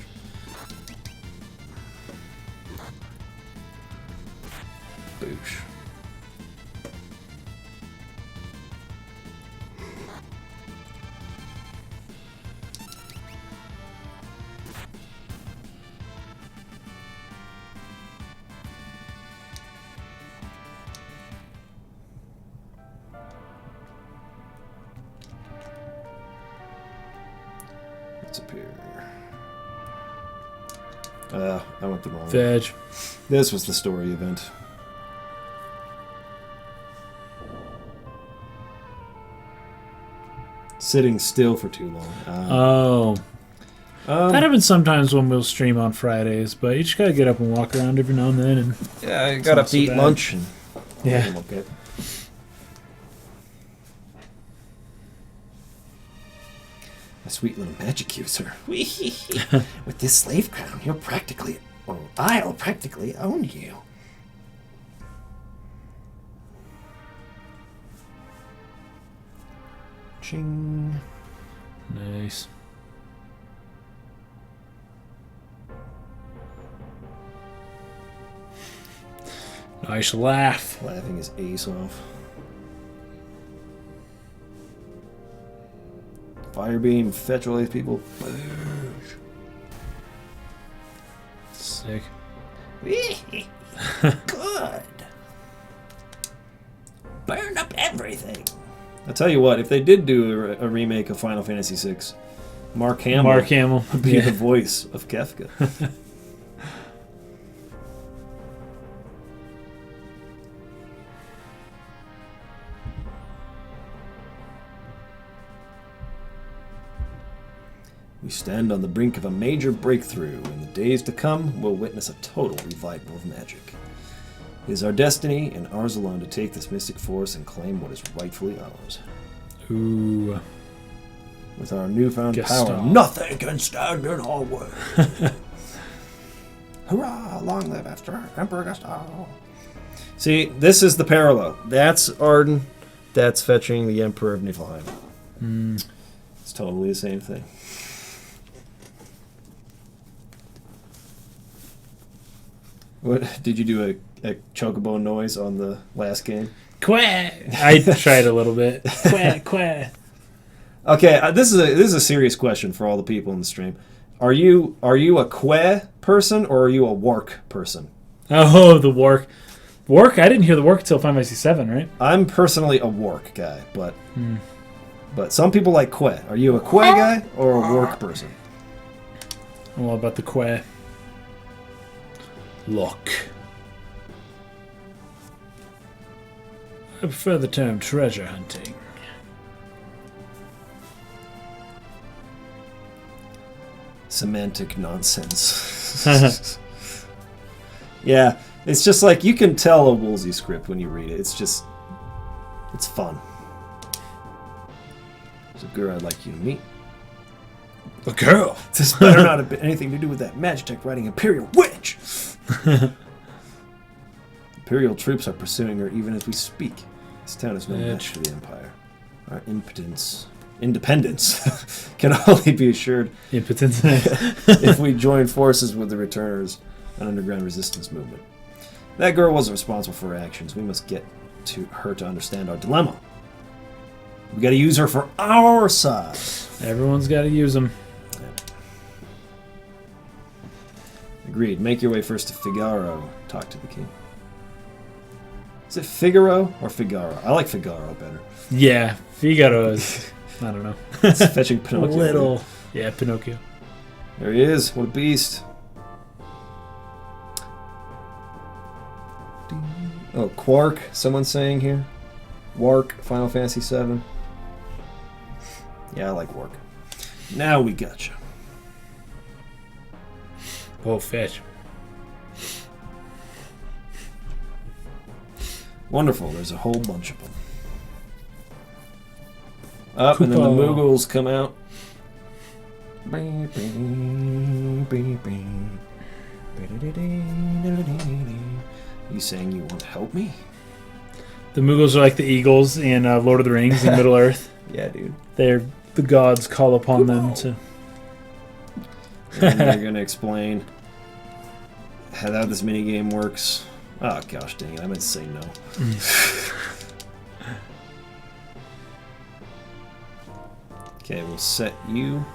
Boosh. What's up here? I went the wrong way. Veg. This was the story event. Sitting still for too long. That happens sometimes when we'll stream on Fridays, but you just gotta get up and walk around every now and then. And yeah, I got up to eat lunch. And yeah. Okay. A sweet little magic user. With this slave crown, you're practically, or I'll practically own you. Ching. Nice. Nice laugh. Laughing his ace off. Fire beam, fetch all these people. Boosh. Sick. Good. Burn up everything. I'll tell you what, if they did do a remake of Final Fantasy VI, Mark Hamill would be the voice of Kefka. We stand on the brink of a major breakthrough. In the days to come, we'll witness a total revival of magic. It is our destiny, and ours alone, to take this mystic force and claim what is rightfully ours. Ooh. With our newfound Gaston. power, nothing can stand in our way. Hurrah! Long live after Emperor Gaston. See, this is the parallel. That's Arden. That's fetching the Emperor of Niflheim. It's totally the same thing. What did you do a chocobo noise on the last game? Quack! I tried a little bit. Quack, quack. Okay, this is a serious question for all the people in the stream. Are you a que person or are you a work person? Oh, the work. Work? I didn't hear the work until Final Fantasy 7, right? I'm personally a work guy, but some people like que. Are you a que guy or a work person? I'm all about the quack. Look. I prefer the term treasure hunting. Semantic nonsense. Yeah, it's just like you can tell a Woolsey script when you read it. It's fun. There's a girl I'd like you to meet. A girl? This better not have anything to do with that Magitech riding Imperial Witch! Imperial troops are pursuing her even as we speak. This town is no match for the Empire. Our independence can only be assured if we join forces with the Returners, an underground resistance movement. That girl wasn't responsible for her actions. We must get to her to understand our dilemma. We gotta use her for our side. Everyone's gotta use them. Agreed. Make your way first to Figaro. Talk to the king. Is it Figaro or Figaro? I like Figaro better. Yeah, Figaro is... I don't know. It's fetching Pinocchio. A little. Yeah, Pinocchio. There he is. What a beast. Oh, Quark. Someone's saying here. Wark. Final Fantasy VII. Yeah, I like Wark. Now we gotcha. Oh, fetch. Wonderful. There's a whole bunch of them. Up, and then the Koopa. Moogles come out. You saying you won't help me? The Moogles are like the Eagles in Lord of the Rings in Middle Earth. Yeah, dude. They're the gods call upon them to. And they're gonna explain how this mini game works. Oh gosh, dang it! I meant to say no. Okay, we'll set you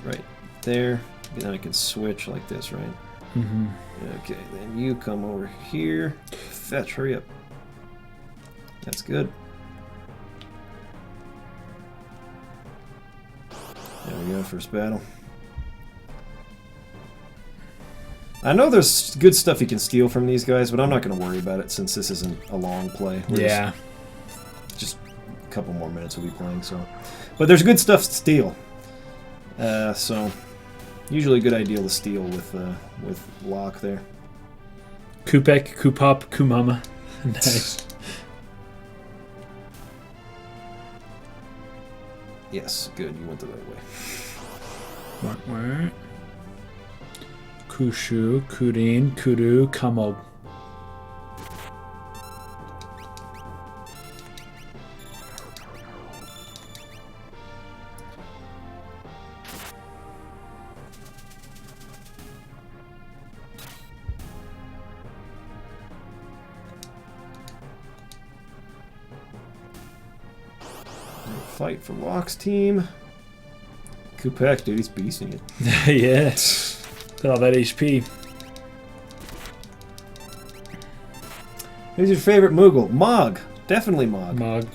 right there. And then I can switch like this, right? Mm-hmm. Okay, then you come over here. Fetch, hurry up. That's good. There we go, first battle. I know there's good stuff you can steal from these guys, but I'm not going to worry about it since this isn't a long play. Yeah. Just a couple more minutes we'll be playing, so. But there's good stuff to steal. So, usually a good idea to steal with Locke there. Kupek, Kupop, Kumama. Nice. Yes, good. You went the right way. Where? Kushu, Kurin, Kudu, Kamob. Fight for Locke's team. Kupek, dude, he's beasting it. Yeah. Got all that HP. Who's your favorite Moogle? Mog. Definitely Mog. Mog.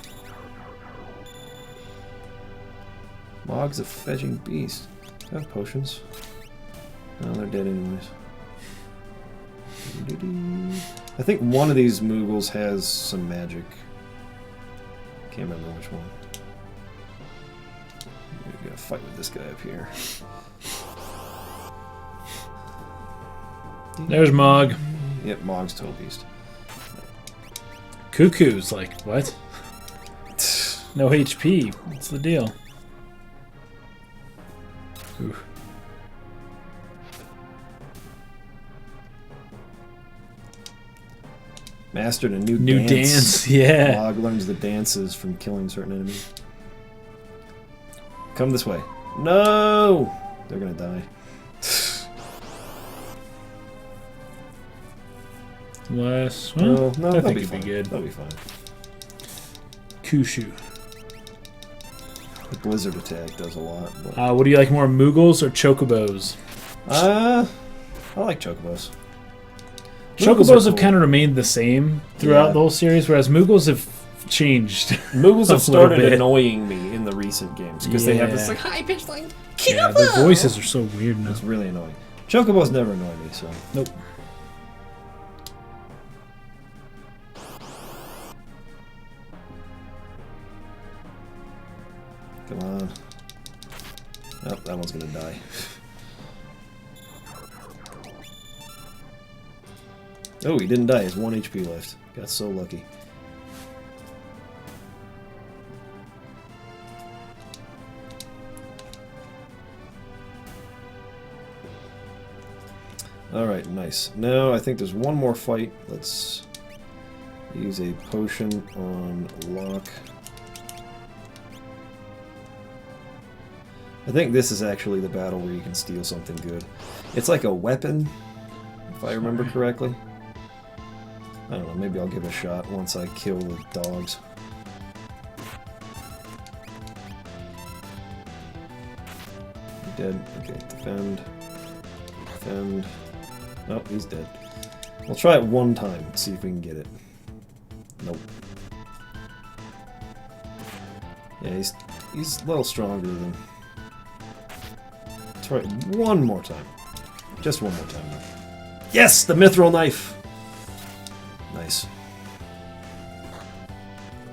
Mog's a fetching beast. I have potions. Oh, they're dead anyways. I think one of these Moogles has some magic. Can't remember which one. We're gonna fight with this guy up here. There's Mog. Yep, Mog's total beast. Cuckoo's like, what? No HP. What's the deal? Ooh. Mastered a new dance. Yeah. Mog learns the dances from killing certain enemies. Come this way. No! They're gonna die. Less. No, I that'll think be it'd fine. be good. That'll be fine. Kushu. The blizzard attack does a lot. But... What do you like more, Moogles or Chocobos? I like Chocobos. Chocobos have kind of remained the same throughout the whole series, whereas Moogles have changed. Moogles have started bit. annoying me in the recent games because they have this like high pitched like. Yeah, their voices are so weird now. It's really annoying. Chocobos never annoy me, so nope. Come on. Oh, that one's gonna die. Oh, he didn't die. He has 1 HP left. Got so lucky. Alright, nice. Now, I think there's one more fight. Let's use a potion on Locke. I think this is actually the battle where you can steal something good. It's like a weapon, if I remember correctly. I don't know, maybe I'll give it a shot once I kill the dogs. You're dead. Okay, defend. Defend. Oh, he's dead. We'll try it one time, see if we can get it. Nope. Yeah, he's a little stronger than... Try it one more time. Just one more time. Yes! The mithril knife! Nice.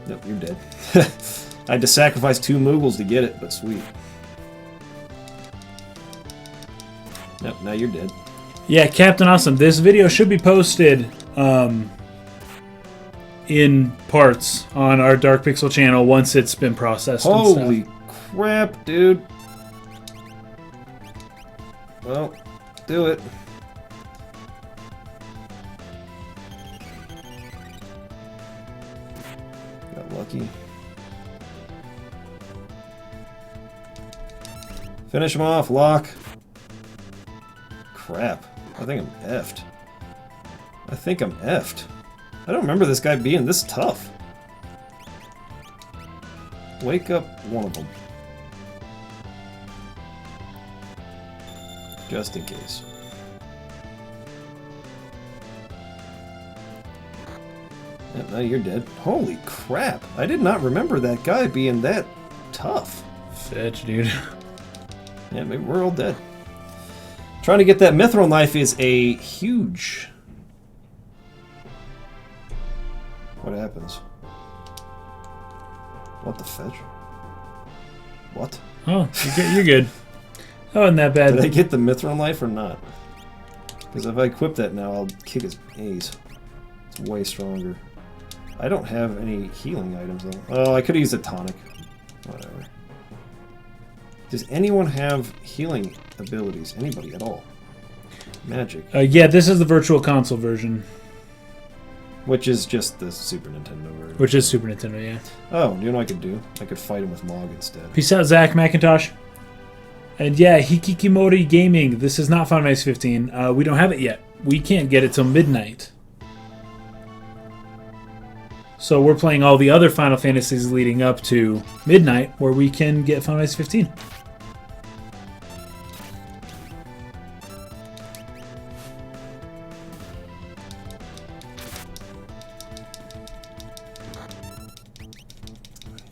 Nope, you're dead. I had to sacrifice 2 Moogles to get it, but sweet. Nope, now you're dead. Yeah, Captain Awesome. This video should be posted in in parts on our Dark Pixel channel once it's been processed. Holy crap, dude. Well, do it. Got lucky. Finish him off, Locke. Crap. I think I'm effed. I think I'm effed. I don't remember this guy being this tough. Wake up one of them. Just in case. Yep, now you're dead. Holy crap. I did not remember that guy being that tough. Fetch, dude. Yeah, maybe we're all dead. Trying to get that mithril knife is a huge... What happens? What the fetch? What? Oh, you're good. Oh, isn't that bad. Did I get the mithril knife or not? Because if I equip that now, I'll kick his ace. It's way stronger. I don't have any healing items though. Oh, I could have used a tonic. Whatever. Does anyone have healing abilities? Anybody at all? Magic. Yeah, this is the Virtual Console version. Which is just the Super Nintendo version. Which is Super Nintendo, yeah. Oh, you know what I could do? I could fight him with Mog instead. Peace out, Zach McIntosh. And yeah, Hikikimori Gaming. This is not Final Fantasy 15. We don't have it yet. We can't get it till midnight. So we're playing all the other Final Fantasies leading up to midnight, where we can get Final Fantasy 15.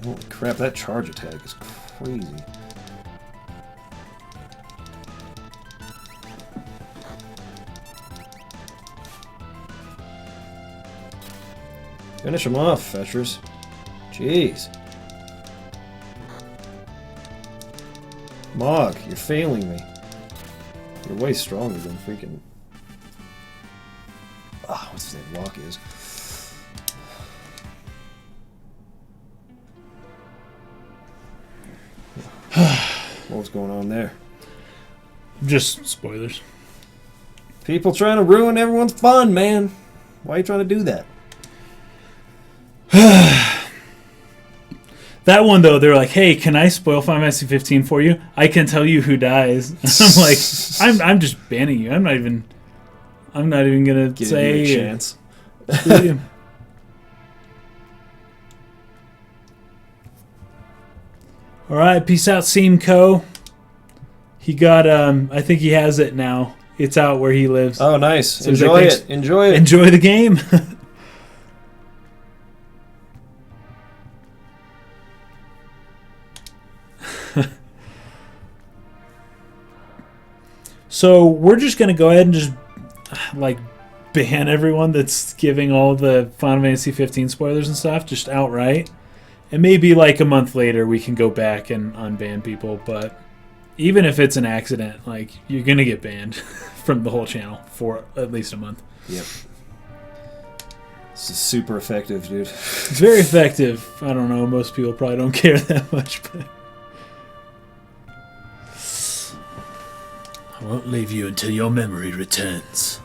Holy crap, that charge attack is crazy. Finish him off, fetchers. Jeez. Mog, you're failing me. You're way stronger than freaking... Ah, what's his name? Locke is. What was going on there? Just spoilers. People trying to ruin everyone's fun, man. Why are you trying to do that? That one though, they're like, "Hey, can I spoil Final Fantasy 15 for you? I can tell you who dies." I'm like, I'm just banning you. I'm not even gonna say you a chance. All right, peace out, Seamco. He got I think he has it now. It's out where he lives. Oh, nice. So Enjoy it. Enjoy it. Enjoy the game. So we're just gonna go ahead and just like ban everyone that's giving all the Final Fantasy 15 spoilers and stuff just outright. And maybe like a month later we can go back and unban people, but even if it's an accident, like you're gonna get banned from the whole channel for at least a month. Yep. This is super effective, dude. It's very effective. I don't know, most people probably don't care that much, but I won't leave you until your memory returns.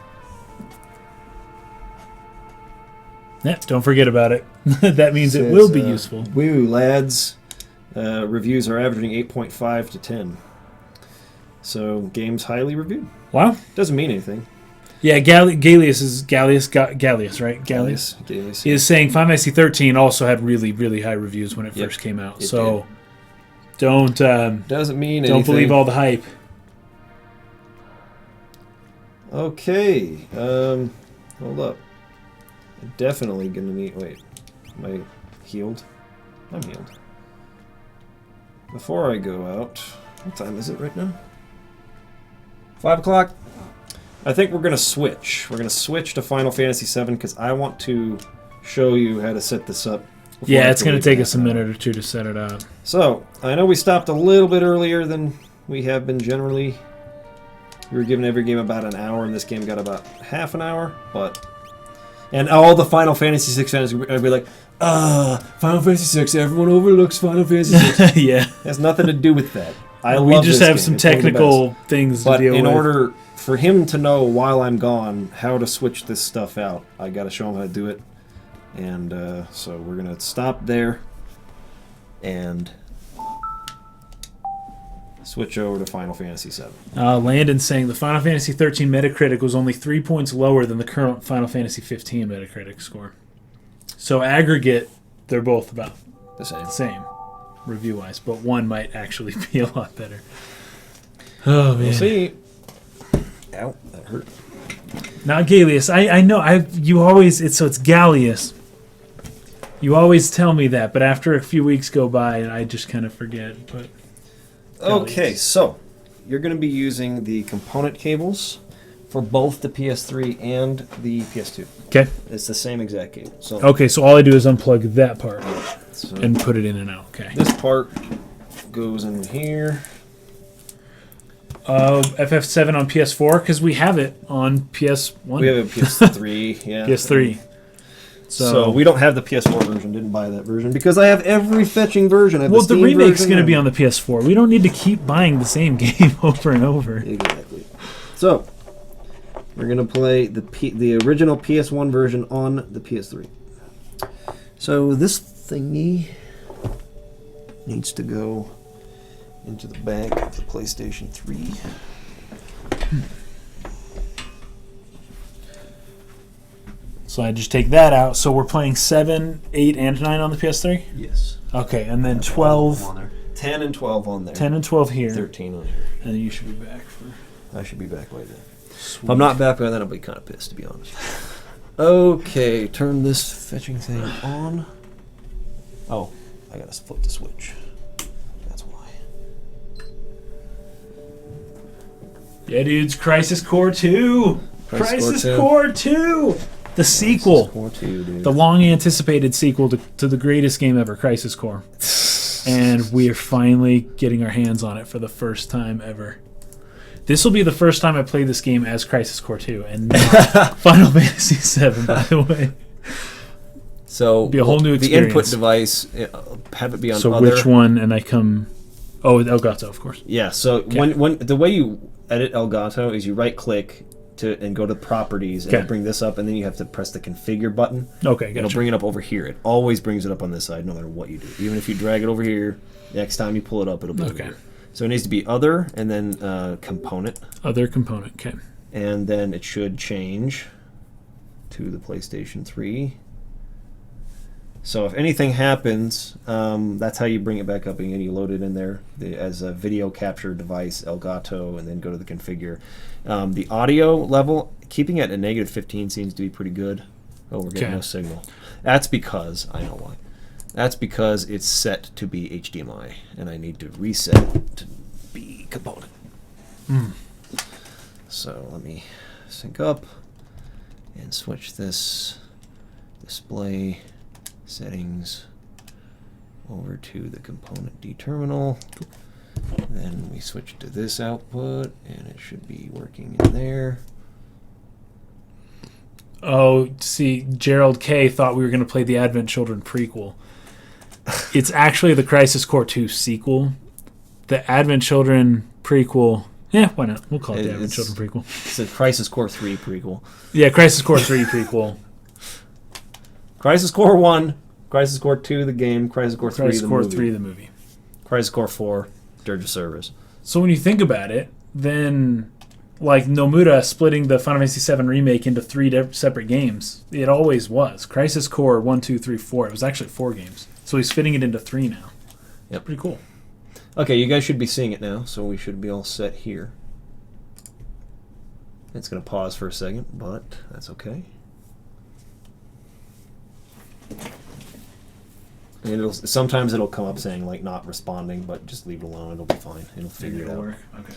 Yeah, don't forget about it. That means it will be useful. Woo, lads. Reviews are averaging 8.5 to 10. So, game's highly reviewed. Wow. Doesn't mean anything. Yeah, Gallius, right? Gallius. Is saying Final Fantasy 13 also had really, really high reviews when it first came out. So, don't doesn't mean anything. Don't believe all the hype. Okay. Hold up. I'm definitely gonna need... Wait. Am I healed? I'm healed. Before I go out... What time is it right now? 5 o'clock. I think we're gonna switch. We're gonna switch to Final Fantasy VII because I want to show you how to set this up. Yeah, it's gonna take us a minute or two to set it up. So, I know we stopped a little bit earlier than we have been generally. We were giving every game about an hour, and this game got about half an hour, but And all the Final Fantasy VI fans would be like, Final Fantasy VI, everyone overlooks Final Fantasy VI. Yeah. It has nothing to do with that. We just have some It's one of the technical best. things to But deal with. in order for him to know while I'm gone how to switch this stuff out, I got to show him how to do it. And so we're going to stop there and switch over to Final Fantasy VII. Landon saying the Final Fantasy 13 Metacritic was only 3 points lower than the current Final Fantasy 15 Metacritic score. So aggregate, they're both about the same review-wise, but one might actually be a lot better. Oh, man. We'll see. Ow, that hurt. Not Gallius. I know. You always. It's Gallius. You always tell me that, but after a few weeks go by, I just kind of forget. But okay, so you're going to be using the component cables for both the PS3 and the PS2. Okay. It's the same exact cable. So okay, so all I do is unplug that part so and put it in and out. Okay. This part goes in here. FF7 on PS4 because we have it on PS1. We have a PS3. Yeah. PS3. So we don't have the PS4 version. Didn't buy that version because I have every fetching version. I have the remake's going to be on the PS4. We don't need to keep buying the same game over and over. Exactly. So we're going to play the original PS1 version on the PS3. So this thingy needs to go into the back of the PlayStation 3. So I just take that out. So we're playing 7, 8, and 9 on the PS3? Yes. Okay, and then 12. 10 and 12 on there. 10 and 12 here. 13 on here. And then you should be back for... I should be back by then. Sweet. If I'm not back by then, I'll be kind of pissed, to be honest. Okay, turn this fetching thing on. Oh, I gotta flip the switch. That's why. Yeah, dudes, Crisis Core 2! Crisis Core 2! The sequel. Core 2, dude. The long-anticipated sequel to the greatest game ever, Crisis Core. And we are finally getting our hands on it for the first time ever. This will be the first time I play this game as Crisis Core 2 and not Final Fantasy 7, by the way. So it'll be a whole new experience. The input device, have it be on so other. Which one? And I come... Oh, Elgato, of course. Yeah, so when the way you edit Elgato is you right-click and go to Properties and bring this up, and then you have to press the Configure button. Okay, gotcha. It'll bring it up over here. It always brings it up on this side, no matter what you do. Even if you drag it over here, next time you pull it up, it'll be over here. So it needs to be Other, and then Component. Other Component, okay. And then it should change to the PlayStation 3. So if anything happens, that's how you bring it back up again. You load it in there as a video capture device, Elgato, and then go to the configure. The audio level, keeping it at -15 seems to be pretty good. Oh, we're getting no signal. That's because, I know why. That's because it's set to be HDMI, and I need to reset it to be component. So let me sync up and switch this display settings over to the component D terminal. Then we switch to this output, and it should be working in there. Oh, see, Gerald K. thought we were going to play the Advent Children prequel. It's actually the Crisis Core 2 sequel. The Advent Children prequel... Yeah, why not? We'll call it the Advent Children prequel. It's a Crisis Core 3 prequel. Yeah, Crisis Core 3 prequel. Crisis Core 1, Crisis Core 2, the game, Crisis Core 3, the movie. 3, the movie. Crisis Core 4, Dirge of Service. So when you think about it, then... like Nomura splitting the Final Fantasy VII Remake into 3 separate games. It always was. Crisis Core 1, 2, 3, 4. It was actually 4 games. So he's fitting it into 3 now. Yep. Pretty cool. Okay, you guys should be seeing it now, so we should be all set here. It's going to pause for a second, but that's okay. And sometimes it'll come up saying, like, not responding, but just leave it alone. It'll be fine. It'll figure it out. Work. Okay.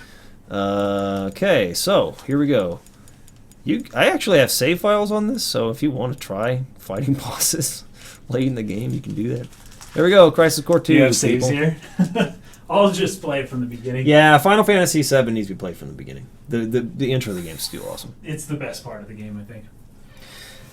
Okay, so here we go. I actually have save files on this, so if you want to try fighting bosses late in the game, you can do that. There we go, Crisis Core 2. Do you have saves here? I'll just play it from the beginning. Yeah, Final Fantasy VII needs to be played from the beginning. The intro of the game is still awesome. It's the best part of the game, I think.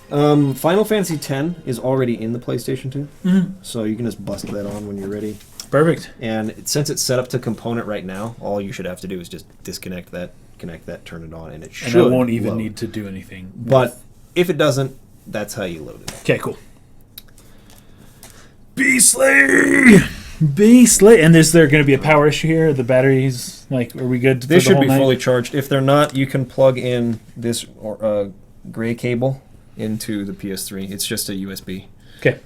Final Fantasy X is already in the PlayStation 2, so you can just bust that on when you're ready. Perfect. And since it's set up to component right now, all you should have to do is just disconnect that, connect that, turn it on, and it should. And I won't even load. need to do anything. But if it doesn't, that's how you load it. Okay, cool. Beastly! And is there going to be a power issue here? The batteries, like, are we good? They should be fully charged. If they're not, you can plug in this gray cable into the PS3. It's just a USB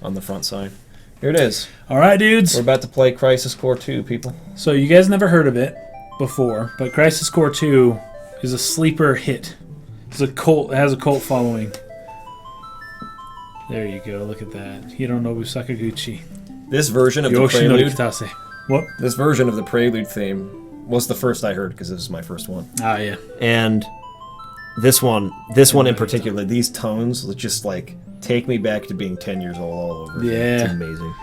on the front side. Here it is. All right, dudes. We're about to play Crisis Core 2, people. So you guys never heard of it before, but Crisis Core 2 is a sleeper hit. It's a cult. It has a cult following. There you go. Look at that. Hironobu Sakaguchi. This version of the Yoshinori Prelude. Kitase. What? This version of the Prelude theme was the first I heard because this is my first one. Ah, yeah. And this one in particular, these tones just like take me back to being 10 years old all over. Yeah. It's amazing.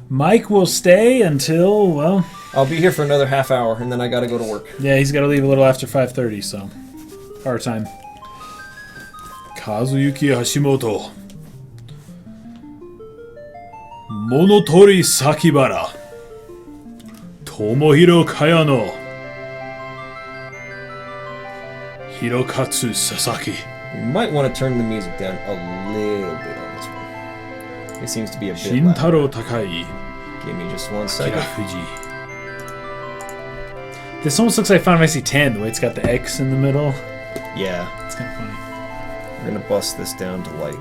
Mike will stay until, well... I'll be here for another half hour, and then I gotta go to work. Yeah, he's got to leave a little after 5:30, so... Our time. Kazuyuki Hashimoto. Monotori Sakibara. Tomohiro Kayano. Hirokatsu Sasaki. You might want to turn the music down a little bit on this one. It seems to be a bit Shintaro loud. Takai. Give me just 1 second. Fuji. This almost looks like Final Fantasy X, the way it's got the X in the middle. Yeah. It's kind of funny. We're gonna bust this down to like...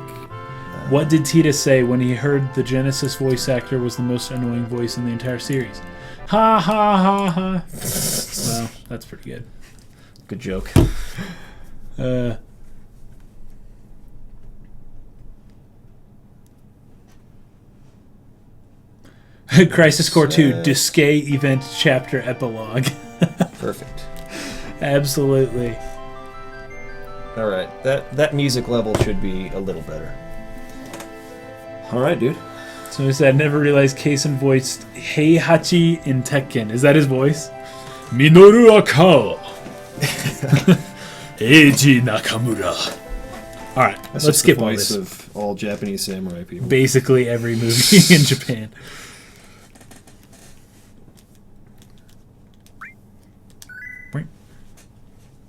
What did Tita say when he heard the Genesis voice actor was the most annoying voice in the entire series? Ha ha ha ha. Well, that's pretty good. Good joke. Crisis Core 2, Disque Event Chapter Epilogue. Perfect. Absolutely. Alright, that music level should be a little better. Alright, dude. So he said, I never realized Kaisen voiced Heihachi in Tekken. Is that his voice? Minoru Akao. Eiji Nakamura. Alright, let's skip all this. Of all Japanese samurai people. Basically every movie in Japan.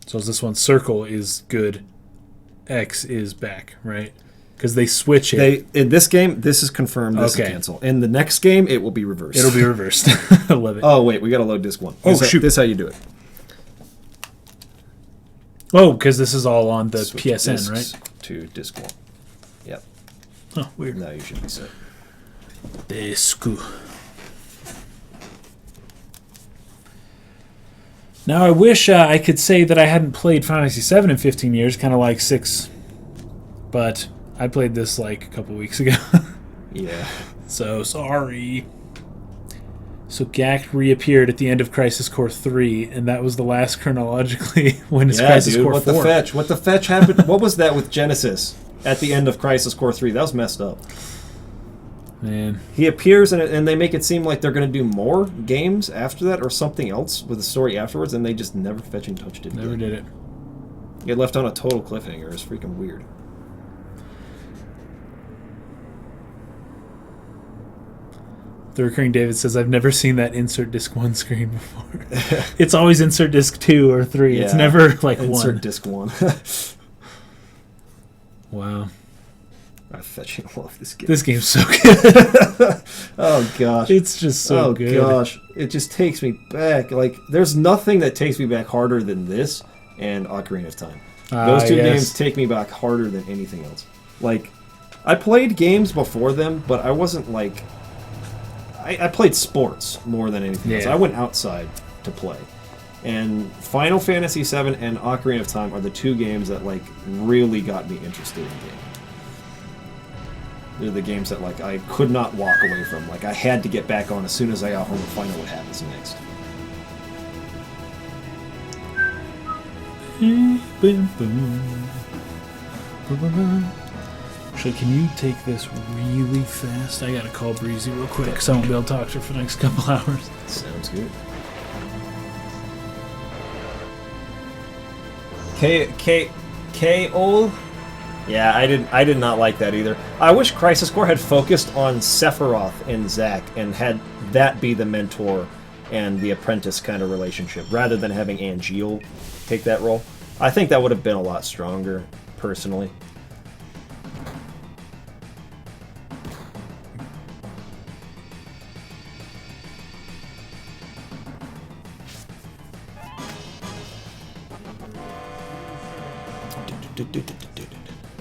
So this one, circle is good, X is back, right? Because they switch it. In this game, this is confirmed. This is cancel. In the next game, it will be reversed. It'll be reversed. I love it. Oh wait, we gotta load disc 1. Shoot! This is how you do it. Oh, because this is all on the Switch PSN, right? To disc 1. Yep. Oh, weird. Now you should be set. Disc. Now I wish I could say that I hadn't played Final Fantasy VII in 15 years, kind of like 6, but I played this like a couple weeks ago. Yeah. So sorry. So Gak reappeared at the end of Crisis Core 3, and that was the last chronologically when it's Crisis Core 4. What the fetch? What the fetch happened? What was that with Genesis at the end of Crisis Core 3? That was messed up. Man. He appears and they make it seem like they're going to do more games after that or something else with the story afterwards, and they just never fetching touched it. Never did it. It left on a total cliffhanger. It's freaking weird. The recurring David says, I've never seen that insert disc 1 screen before. It's always insert disc 2 or 3. Yeah. It's never like insert 1. disc 1. Wow. I fetching love this game. This game's so good. Oh gosh. It's just so good. Oh gosh. It just takes me back. Like, there's nothing that takes me back harder than this and Ocarina of Time. Those two games take me back harder than anything else. Like, I played games before them, but I wasn't like... I played sports more than anything else. I went outside to play. And Final Fantasy VII and Ocarina of Time are the two games that, like, really got me interested in gaming. They're the games that, like, I could not walk away from. Like, I had to get back on as soon as I got home to find out what happens next. Actually, can you take this really fast? I gotta call Breezy real quick, because I won't be able to talk to her for the next couple hours. Sounds good. K-O Yeah, I did not like that either. I wish Crisis Core had focused on Sephiroth and Zack and had that be the mentor and the apprentice kind of relationship, rather than having Angeal take that role. I think that would have been a lot stronger, personally.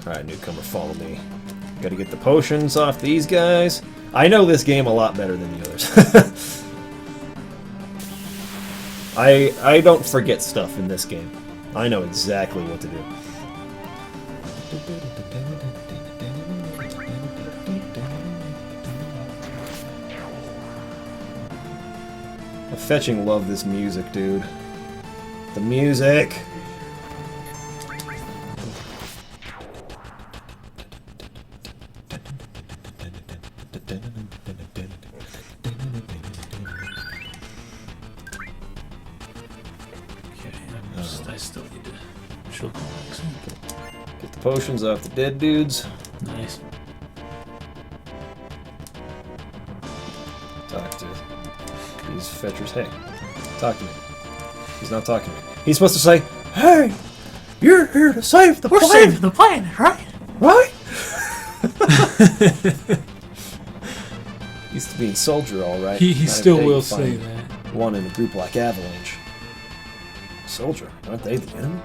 Alright, newcomer, follow me. Gotta get the potions off these guys. I know this game a lot better than the others. I don't forget stuff in this game. I know exactly what to do. I fetching love this music, dude. The music! I still need to show Get the potions off the dead dudes. Nice. Talk to these fetchers. Hey, talk to me. He's not talking to me. He's supposed to say, "Hey, you're here to save the planet." We're saving the planet, right? Right? Used to be in Soldier, all right. He Not still every day will you say find that. One in a group like Avalanche. Soldier, aren't they the enemy?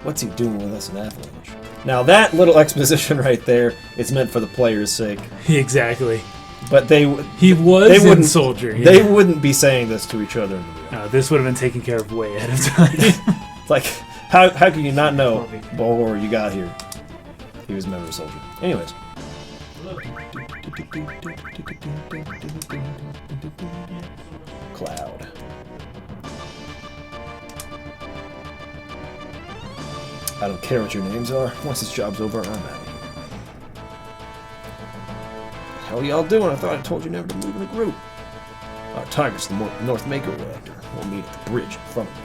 What's he doing with us in Avalanche? Now that little exposition right there is meant for the player's sake. Exactly. But they in Soldier. Yeah. They wouldn't be saying this to each other in the real. No, this would have been taken care of way ahead of time. Like, how can you not know before you got here? He was a member of Soldier. Anyways. Cloud. I don't care what your names are. Once this job's over, I'm out of here. How y'all doing? I thought I told you never to move in a group. Our target's the North Mako reactor. We'll meet at the bridge in front of me.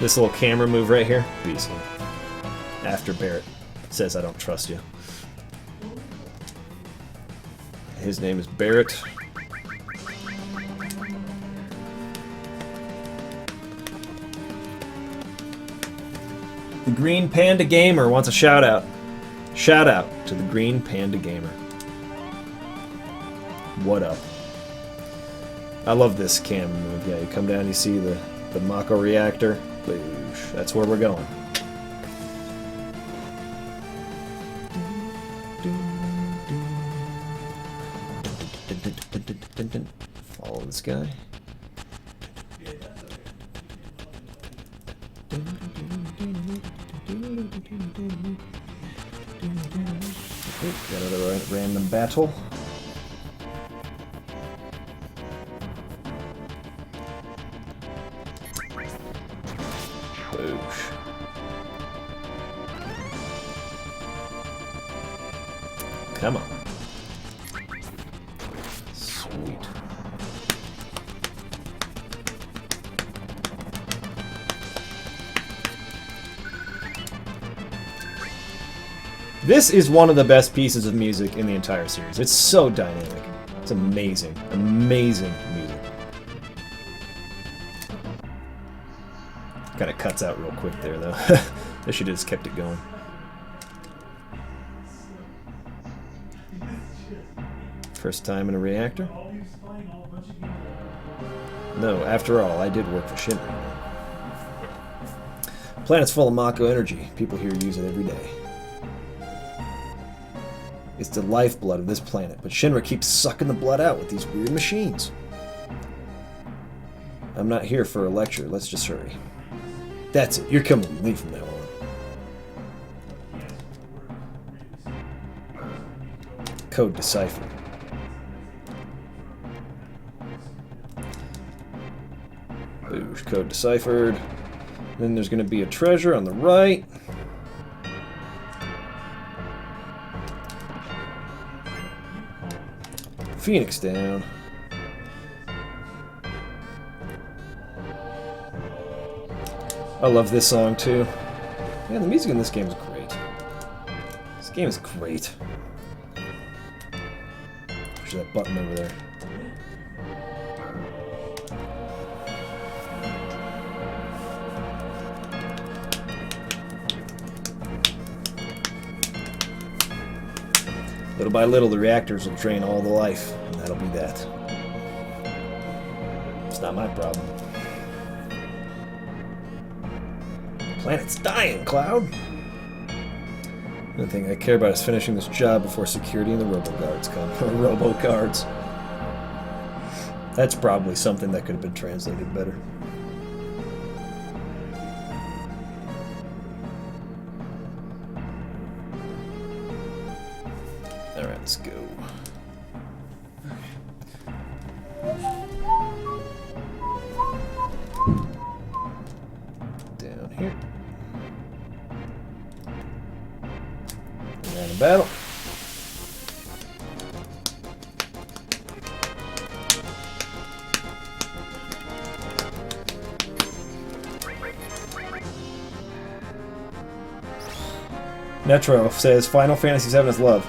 This little camera move right here, beastly. After Barrett says I don't trust you. His name is Barrett. The Green Panda Gamer wants a shout out. Shout out to the Green Panda Gamer. What up? I love this cam move. Yeah, you come down, you see the Mako reactor. Boosh. That's where we're going. Follow this guy. Got another random battle. Boosh. Come on. Sweet. This is one of the best pieces of music in the entire series. It's so dynamic. It's amazing. Amazing music. Kind of cuts out real quick there, though. They should have just kept it going. First time in a reactor? No, after all, I did work for Shinra. Planet's full of Mako energy. People here use it every day. It's the lifeblood of this planet, but Shinra keeps sucking the blood out with these weird machines. I'm not here for a lecture. Let's just hurry. That's it. You're coming with me from now on. Code deciphered. Boosh, code deciphered. Then there's going to be a treasure on the right. Phoenix down. I love this song too. Man, the music in this game is great. This game is great. Push that button over there. Little by little, the reactors will drain all the life, and that'll be that. It's not my problem. Planet's dying, Cloud! The only thing I care about is finishing this job before security and the robo-guards come. Robo-guards. That's probably something that could have been translated better. Alright, let's go. Down here. And in battle. Netro says Final Fantasy VII is love.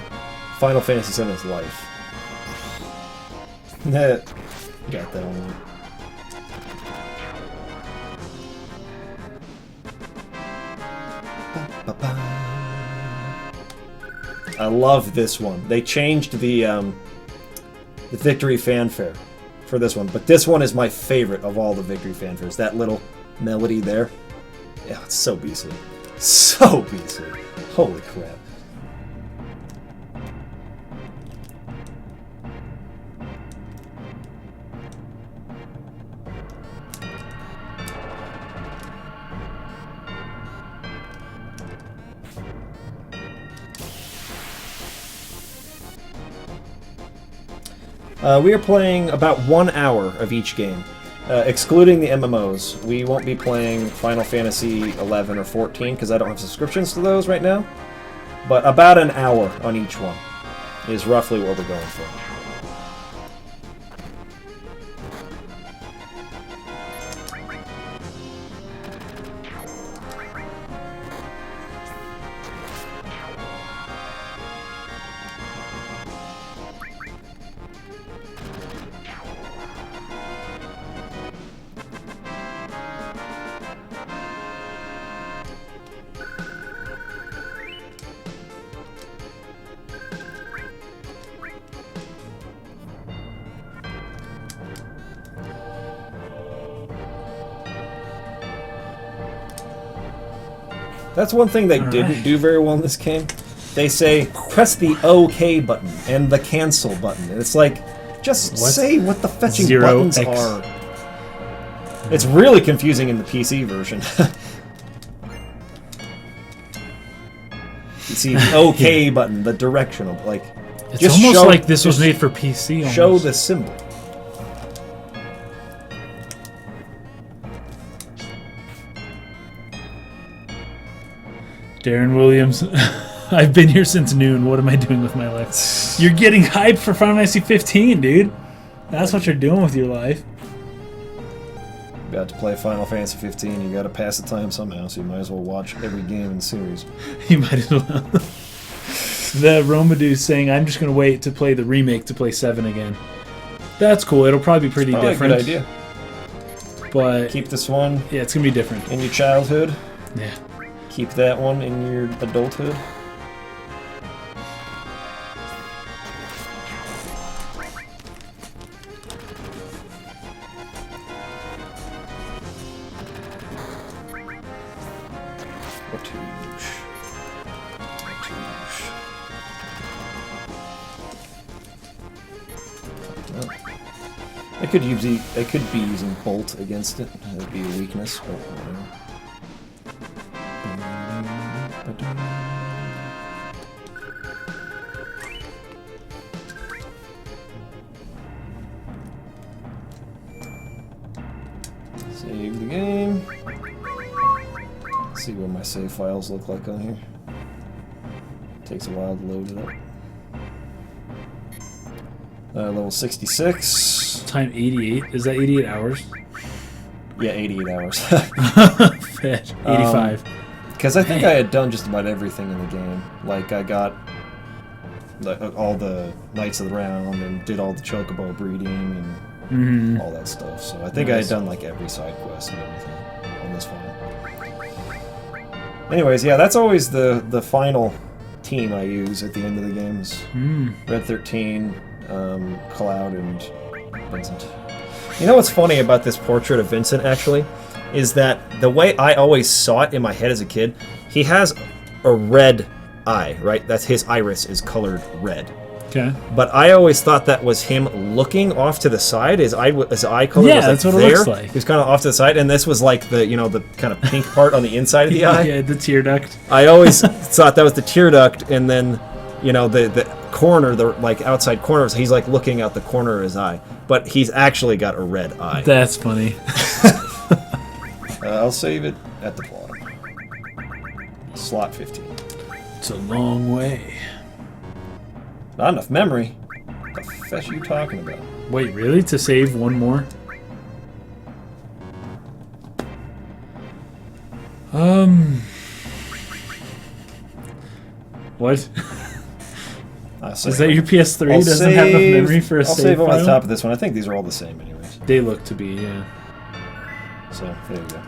Final Fantasy VII is life. Got that one. I love this one. They changed the victory fanfare for this one, but this one is my favorite of all the victory fanfares. That little melody there. Yeah, it's so beastly. So beastly. Holy crap. We are playing about 1 hour of each game, excluding the MMOs. We won't be playing Final Fantasy 11 or 14 because I don't have subscriptions to those right now. But about an hour on each one is roughly what we're going for. That's one thing they didn't do very well in this game. They say, press the OK button and the cancel button. And it's like, just say what the fetching buttons are. It's really confusing in the PC version. You see the OK button, the directional, like... It's just almost like this was made for PC. Almost. Show the symbol. Darren Williams, I've been here since noon. What am I doing with my life? You're getting hyped for Final Fantasy 15, dude. That's what you're doing with your life. About to play Final Fantasy 15, you gotta pass the time somehow, so you might as well watch every game in the series. You might as well. The Romadu's saying, I'm just gonna wait to play the remake to play 7 again. That's cool. It'll probably be pretty different. A good idea. But keep this one. Yeah, it's gonna be different. In your childhood. Yeah. Keep that one in your adulthood. I could be using Bolt against it. That'd be a weakness, but whatever. Save the game. Let's see what my save files look like on here. Takes a while to load it up. Level 66. Time 88. Is that 88 hours? Yeah, 88 hours. Fetch. 85. Because I think I had done just about everything in the game. Like, I got all the Knights of the Round and did all the Chocobo breeding and all that stuff. So I think I had done, like, every side quest and everything on this one. Anyways, yeah, that's always the final team I use at the end of the games. Red 13, Cloud, and Vincent. You know what's funny about this portrait of Vincent, actually? Is that the way I always saw it in my head as a kid, he has a red eye, right? That's his iris is colored red. Okay. But I always thought that was him looking off to the side. His eye color was like that's what there. it looks like. He was kind of off to the side, and this was like the the kind of pink part on the inside of the eye. Yeah, the tear duct. I always thought that was the tear duct, and then the corner, the like outside corners, he's like looking out the corner of his eye, but he's actually got a red eye. That's funny. I'll save it at the bottom. Slot 15. It's a long way. Not enough memory. What the fetch are you talking about? Wait, really? To save one more? What? Is that your PS3 doesn't have enough memory for a I'll save save file? on the top of this one. I think these are all the same anyways. They look to be, yeah. So, there you go.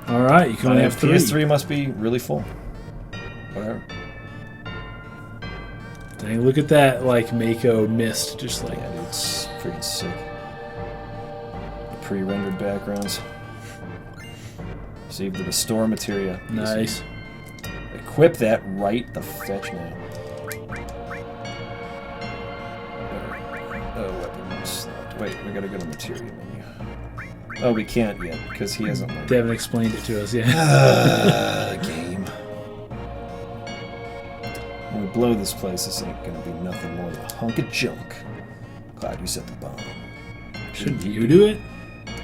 Alright, you can only have 3. PS3 must be really full. Whatever. Dang, look at that, like, Mako mist, just like... Yeah, dude, it's freaking sick. The pre-rendered backgrounds. Save the restore materia. Nice. Equip that right the fetch now. Weapons. Wait, we gotta go to materia menu. Oh, we can't yet, because he hasn't... They haven't explained it to us yet. Game. When we blow this place, this ain't gonna be nothing more than a hunk of junk. Glad you set the bomb. Shouldn't you do it?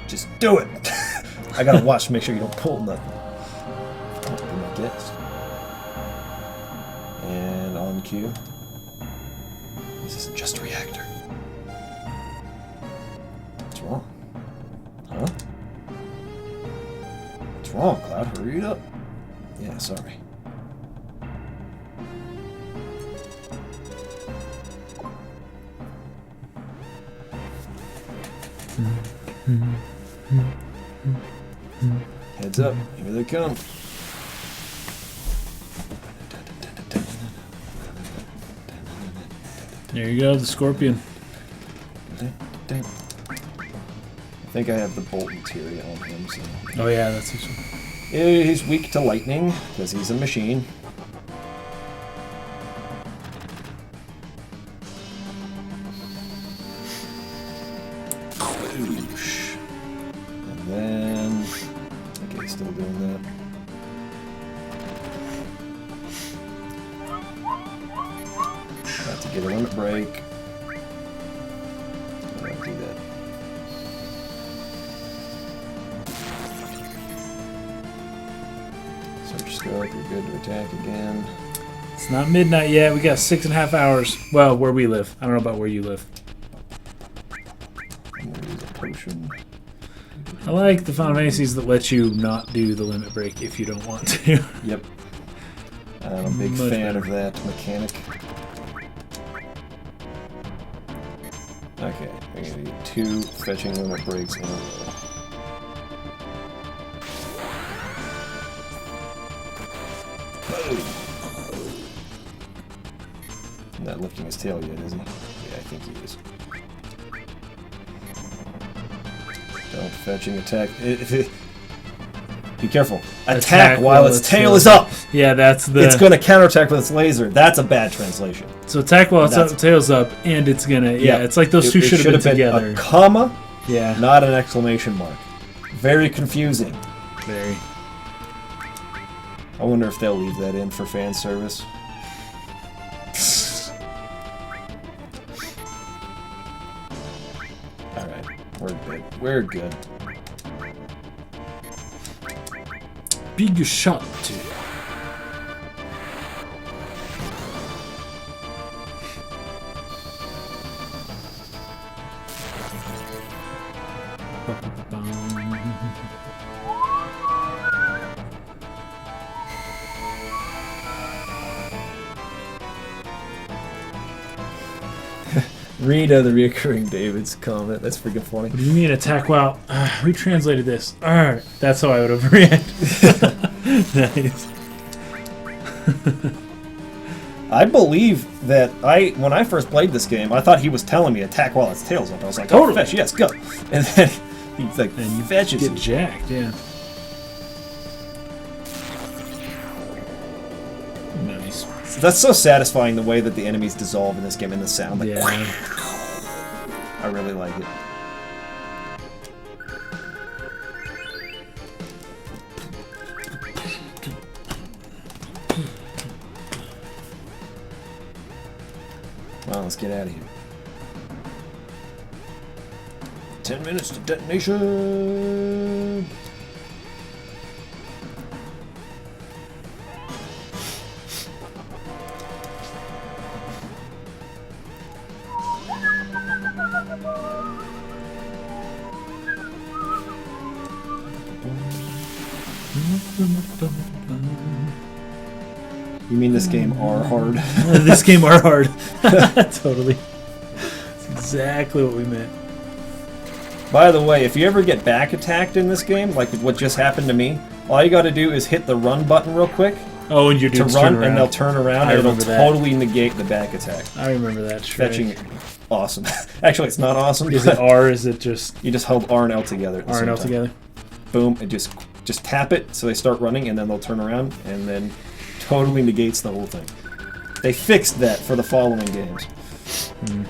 Just do it! I gotta watch to make sure you don't pull nothing. Don't be my guest. And on cue. This isn't just a reactor. What's wrong? Huh? What's wrong, Cloud? Hurry it up. Yeah, sorry. Heads up, here they come. There you go, the scorpion. I think I have the bolt materia on him, so... Oh yeah, that's useful. He's weak to lightning, because he's a machine. And then... Okay, he's still doing that. Got to get a limit break. I'm gonna do that. Search scope, you're good to attack again. It's not midnight yet. We got 6.5 hours. Well, where we live. I don't know about where you live. I'm gonna use a potion. I like the Final Fantasies that let you not do the limit break if you don't want to. Yep. I'm a big Much fan better. of that mechanic. Okay, we're gonna need 2 fetching limit breaks in a row. Boom! Not lifting his tail yet, is he? Yeah, I think he is. Don't fetching attack. Be careful. Attack while its tail is up! Yeah, that's the... It's gonna counterattack with its laser. That's a bad translation. So attack while its tail's up, and it's gonna... Yeah, it's like those two should have been together. A comma, yeah, not an exclamation mark. Very confusing. Very. I wonder if they'll leave that in for fan service. Alright, we're good. We're good. Big shot. Read the reoccurring David's comment. That's freaking funny. What do you mean attack while... we translated this. Alright, that's how I would have reacted. Nice. I believe that when I first played this game, I thought he was telling me attack while its tail's up. I was like, oh, Totally. fetch, yes, go. And then he's like, And you fetches. get jacked, yeah. Nice. That's so satisfying, the way that the enemies dissolve in this game, and the sound. Like, Yeah. I really like it. Well, let's get out of here. 10 minutes to detonation! You mean this game are hard? This game are hard. Totally. That's exactly what we meant. By the way, if you ever get back attacked in this game, like what just happened to me, all you gotta do is hit the run button real quick. Oh, and your to dudes run, turn around. and they'll turn around, I and it'll remember that. totally negate the back attack. I remember that. Trick. Fetching, awesome. Actually, it's not awesome. Is it R? Is it just... You just hold R and L together at the R and same L time. together? Boom, and just tap it so they start running, and then they'll turn around, and then totally negates the whole thing. They fixed that for the following games. Hmm.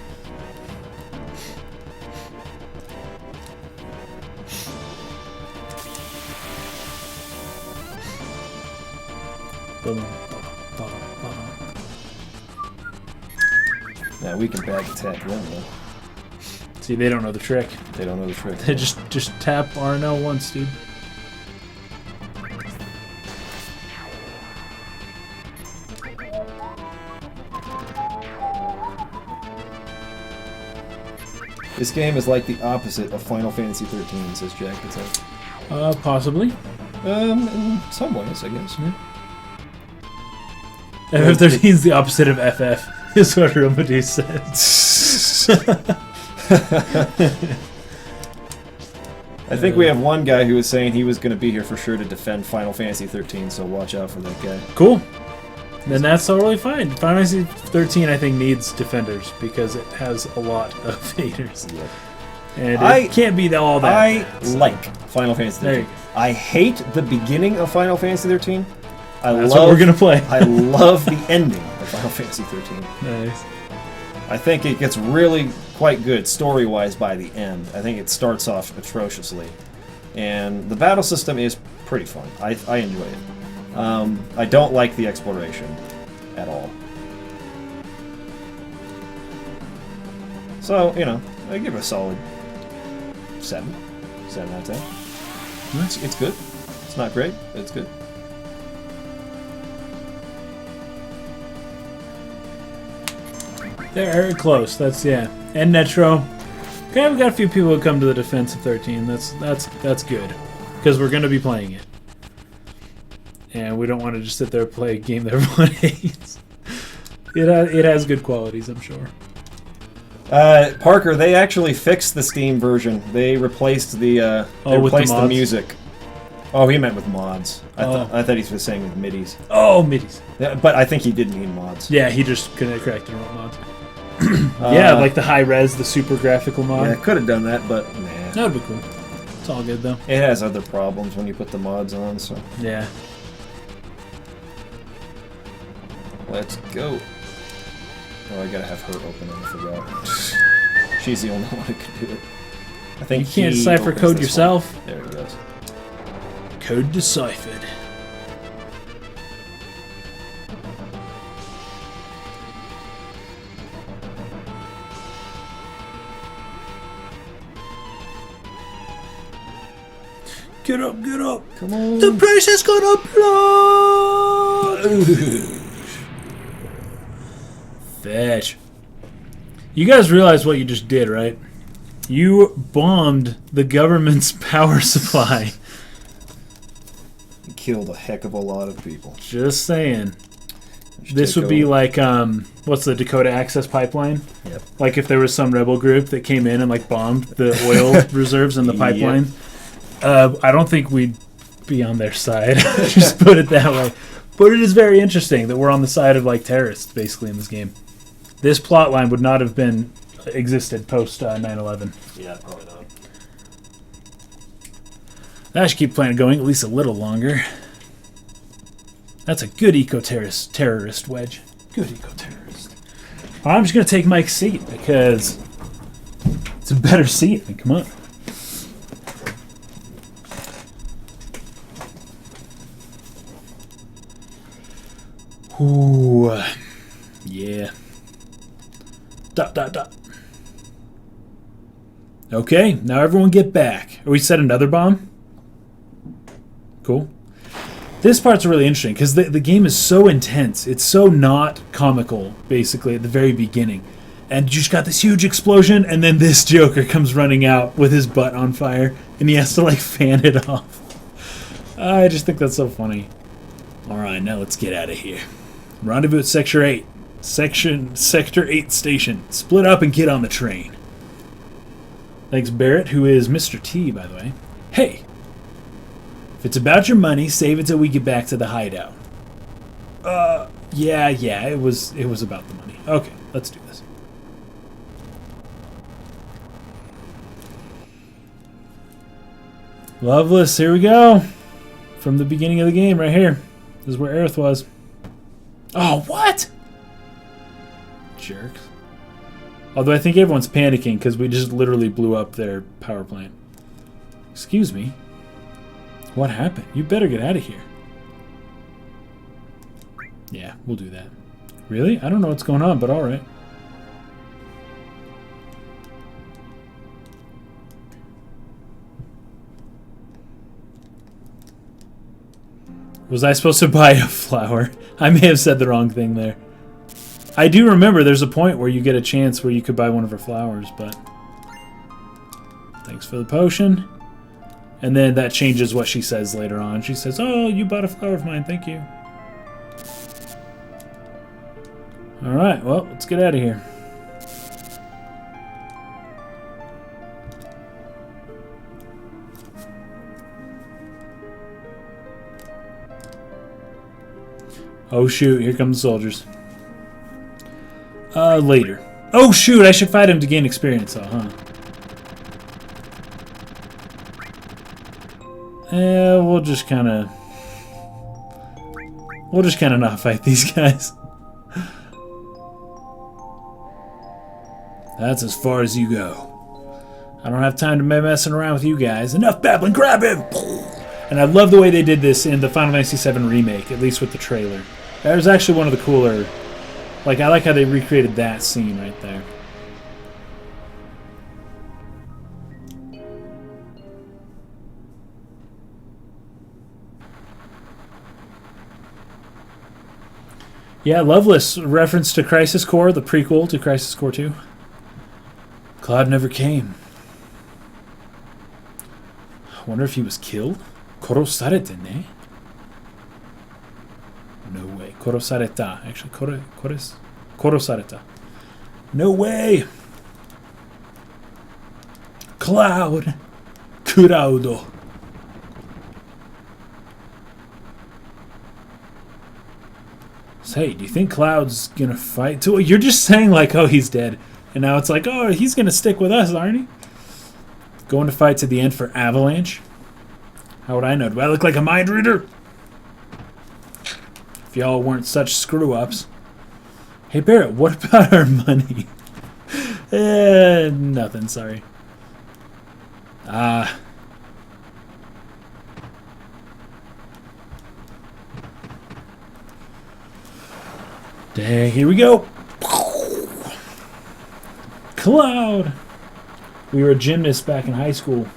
Now we can back attack them though. See, they don't know the trick. They don't know the trick. They just tap R and L once, dude. This game is like the opposite of Final Fantasy 13, says Jack. Possibly. In some ways, I guess. Yeah. FF13 is the opposite of FF, is what Romadou says. I think we have one guy who was saying he was going to be here for sure to defend Final Fantasy 13, so watch out for that guy. Cool. Then that's totally fine. Final Fantasy 13, I think, needs defenders because it has a lot of haters. Yep. And it can't be all that. I bad, so. like Final Fantasy 13. There you go. I hate the beginning of Final Fantasy 13. That's what we're gonna play. I love the ending of Final Fantasy 13. Nice. I think it gets really quite good story-wise by the end. I think it starts off atrociously. And the battle system is pretty fun. I enjoy it. I don't like the exploration at all. So, you know, I give it a solid 7. 7 out of 10. It's good. It's not great, but it's good. They're very close. That's, yeah. And Netro. Okay, we've got a few people who come to the defense of 13. That's good. Because we're going to be playing it. And we don't want to just sit there and play a game that everyone hates. It has good qualities, I'm sure. Parker, they actually fixed the Steam version. They replaced the the music. Oh, he meant with mods. I thought he was saying with midis. Oh, midis. Yeah, but I think he did mean mods. Yeah, he just couldn't correct it on mods. Yeah, like the high res, the super graphical mod. Yeah, could have done that, but nah. That would be cool. It's all good though. It has other problems when you put the mods on, so. Yeah. Let's go. Oh, I gotta have her open it, I forgot. She's the only one who can do it. I think you can't decipher code yourself. One. There he goes. Code deciphered. Get up, get up. Come on. The price has gone up. Fetch. You guys realize what you just did, right? You bombed the government's power supply. You killed a heck of a lot of people. Just saying. This would be like, what's the Dakota Access Pipeline? Yep. Like if there was some rebel group that came in and like bombed the oil reserves in the pipeline. Yep. I don't think we'd be on their side. Just put it that way. But it is very interesting that we're on the side of like terrorists basically in this game. This plot line would not have been existed post 9/11. Yeah, probably not. I should keep playing going at least a little longer. That's a good eco-terrorist wedge. Good eco-terrorist. I'm just going to take Mike's seat because it's a better seat. I mean, come on. Ooh. Yeah. Dot, dot, dot. Okay, now everyone get back. Are we set another bomb? Cool. This part's really interesting because the game is so intense. It's so not comical, basically, at the very beginning. And you just got this huge explosion, and then this Joker comes running out with his butt on fire, and he has to, like, fan it off. I just think that's so funny. Alright, now let's get out of here. Rendezvous at Sector 8. Sector 8 station. Split up and get on the train. Thanks, Barrett, who is Mr. T, by the way. Hey! If it's about your money, save it till we get back to the hideout. Yeah, it was about the money. Okay, let's do this. Loveless, here we go. From the beginning of the game, right here. This is where Aerith was. Oh, what? Jerks. Although I think everyone's panicking because we just literally blew up their power plant. Excuse me. What happened? You better get out of here. Yeah, we'll do that. Really? I don't know what's going on, but alright. Was I supposed to buy a flower? I may have said the wrong thing there. I do remember there's a point where you get a chance where you could buy one of her flowers, but... Thanks for the potion. And then that changes what she says later on. She says, oh, you bought a flower of mine, thank you. Alright, well, let's get out of here. Oh shoot, here come the soldiers. Later. Oh shoot, I should fight him to gain experience, huh? We'll just kind of not fight these guys. That's as far as you go. I don't have time to be messing around with you guys. Enough babbling, grab him! And I love the way they did this in the Final Fantasy VII Remake, at least with the trailer. That was actually one of the cooler... Like, I like how they recreated that scene right there. Yeah, Loveless, reference to Crisis Core, the prequel to Crisis Core 2. Cloud never came. I wonder if he was killed? Korosarete, ne? No way. Korosareta. Actually, Korosareta. No way! Cloud! Kuraudo. Hey, do you think Cloud's gonna fight too? You're just saying like, oh, he's dead. And now it's like, oh, he's gonna stick with us, aren't he? Going to fight to the end for Avalanche? How would I know? Do I look like a mind reader? If y'all weren't such screw-ups. Hey, Barrett, what about our money? Nothing, sorry. Dang, here we go. Cloud! We were a gymnast back in high school.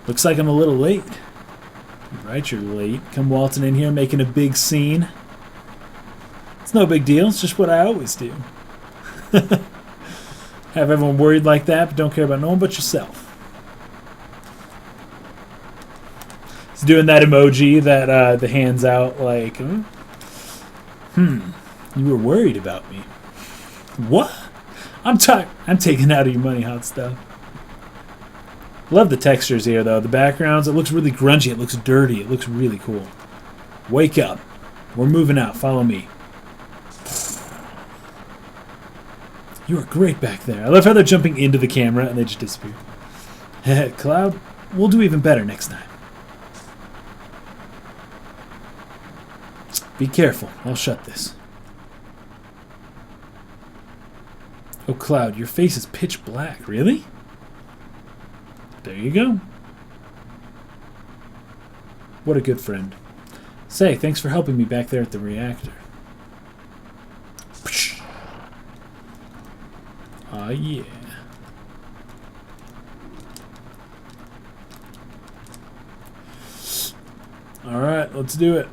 Looks like I'm a little late. Right, you're late. Come waltzing in here making a big scene. It's no big deal. It's just what I always do. Have everyone worried like that, but don't care about no one but yourself. He's doing that emoji that the hands out like... You were worried about me. What? I'm taking out of your money, hot stuff. Love the textures here, though. The backgrounds, it looks really grungy. It looks dirty. It looks really cool. Wake up. We're moving out. Follow me. You are great back there. I love how they're jumping into the camera and they just disappear. Cloud, we'll do even better next time. Be careful. I'll shut this. Oh, Cloud, your face is pitch black. Really? There you go. What a good friend. Say, thanks for helping me back there at the reactor. Aw, yeah. Alright, let's do it.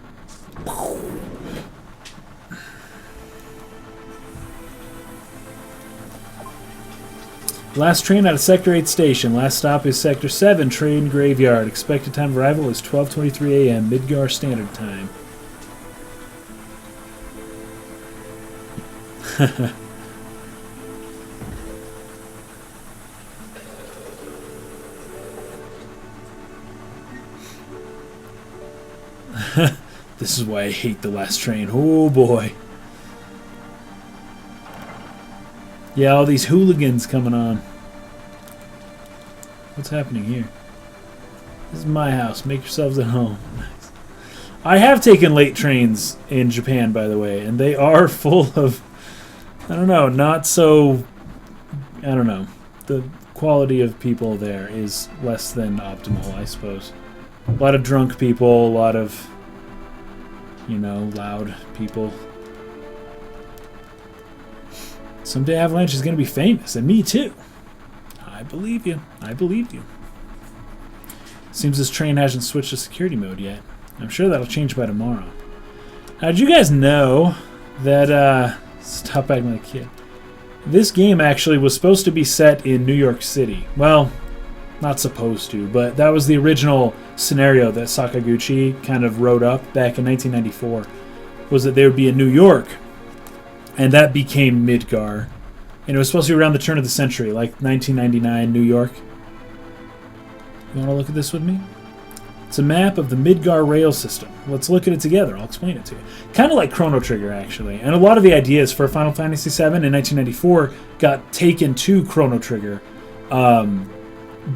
Last train out of Sector 8 station. Last stop is Sector 7 train graveyard. Expected time of arrival is 12:23 a.m. Midgar Standard Time. This is why I hate the last train. Oh boy. Yeah, all these hooligans coming on. What's happening here? This is my house. Make yourselves at home. Nice. I have taken late trains in Japan, by the way, and they are full of, I don't know, not so, I don't know. The quality of people there is less than optimal, I suppose. A lot of drunk people, a lot of, you know, loud people. Someday Avalanche is going to be famous, and me too. I believe you. I believe you. Seems this train hasn't switched to security mode yet. I'm sure that'll change by tomorrow. Now, did you guys know that, stop acting like a kid. This game actually was supposed to be set in New York City. Well, not supposed to, but that was the original scenario that Sakaguchi kind of wrote up back in 1994, was that they would be in New York. And that became Midgar. And it was supposed to be around the turn of the century, like 1999 New York. You want to look at this with me? It's a map of the Midgar rail system. Let's look at it together. I'll explain it to you. Kind of like Chrono Trigger, actually. And a lot of the ideas for Final Fantasy VII in 1994 got taken to Chrono Trigger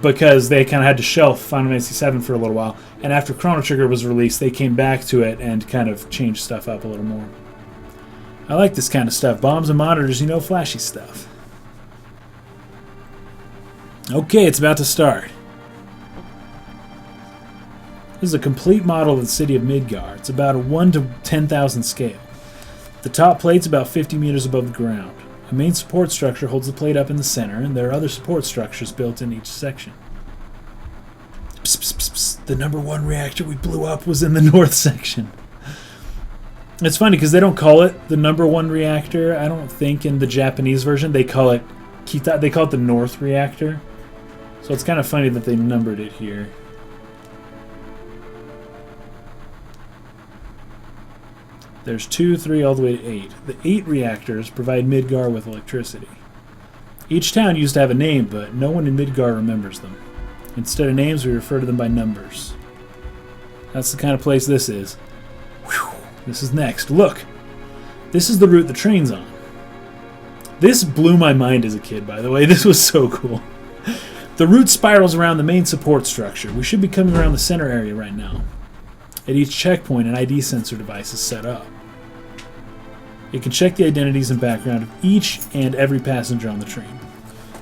because they kind of had to shelf Final Fantasy VII for a little while. And after Chrono Trigger was released, they came back to it and kind of changed stuff up a little more. I like this kind of stuff. Bombs and monitors, you know, flashy stuff. Okay, it's about to start. This is a complete model of the city of Midgar. It's about a 1 to 10,000 scale. The top plate's about 50 meters above the ground. A main support structure holds the plate up in the center, and there are other support structures built in each section. Psst, psst, psst, psst. The number 1 reactor we blew up was in the north section. It's funny because they don't call it the number 1 reactor. I don't think in the Japanese version they call it Kita. They call it the North reactor. So it's kind of funny that they numbered it here. There's 2, 3, all the way to 8. The 8 reactors provide Midgar with electricity. Each town used to have a name, but no one in Midgar remembers them. Instead of names, we refer to them by numbers. That's the kind of place this is. Whew. This is next. Look! This is the route the train's on. This blew my mind as a kid, by the way. This was so cool. The route spirals around the main support structure. We should be coming around the center area right now. At each checkpoint, an ID sensor device is set up. It can check the identities and background of each and every passenger on the train.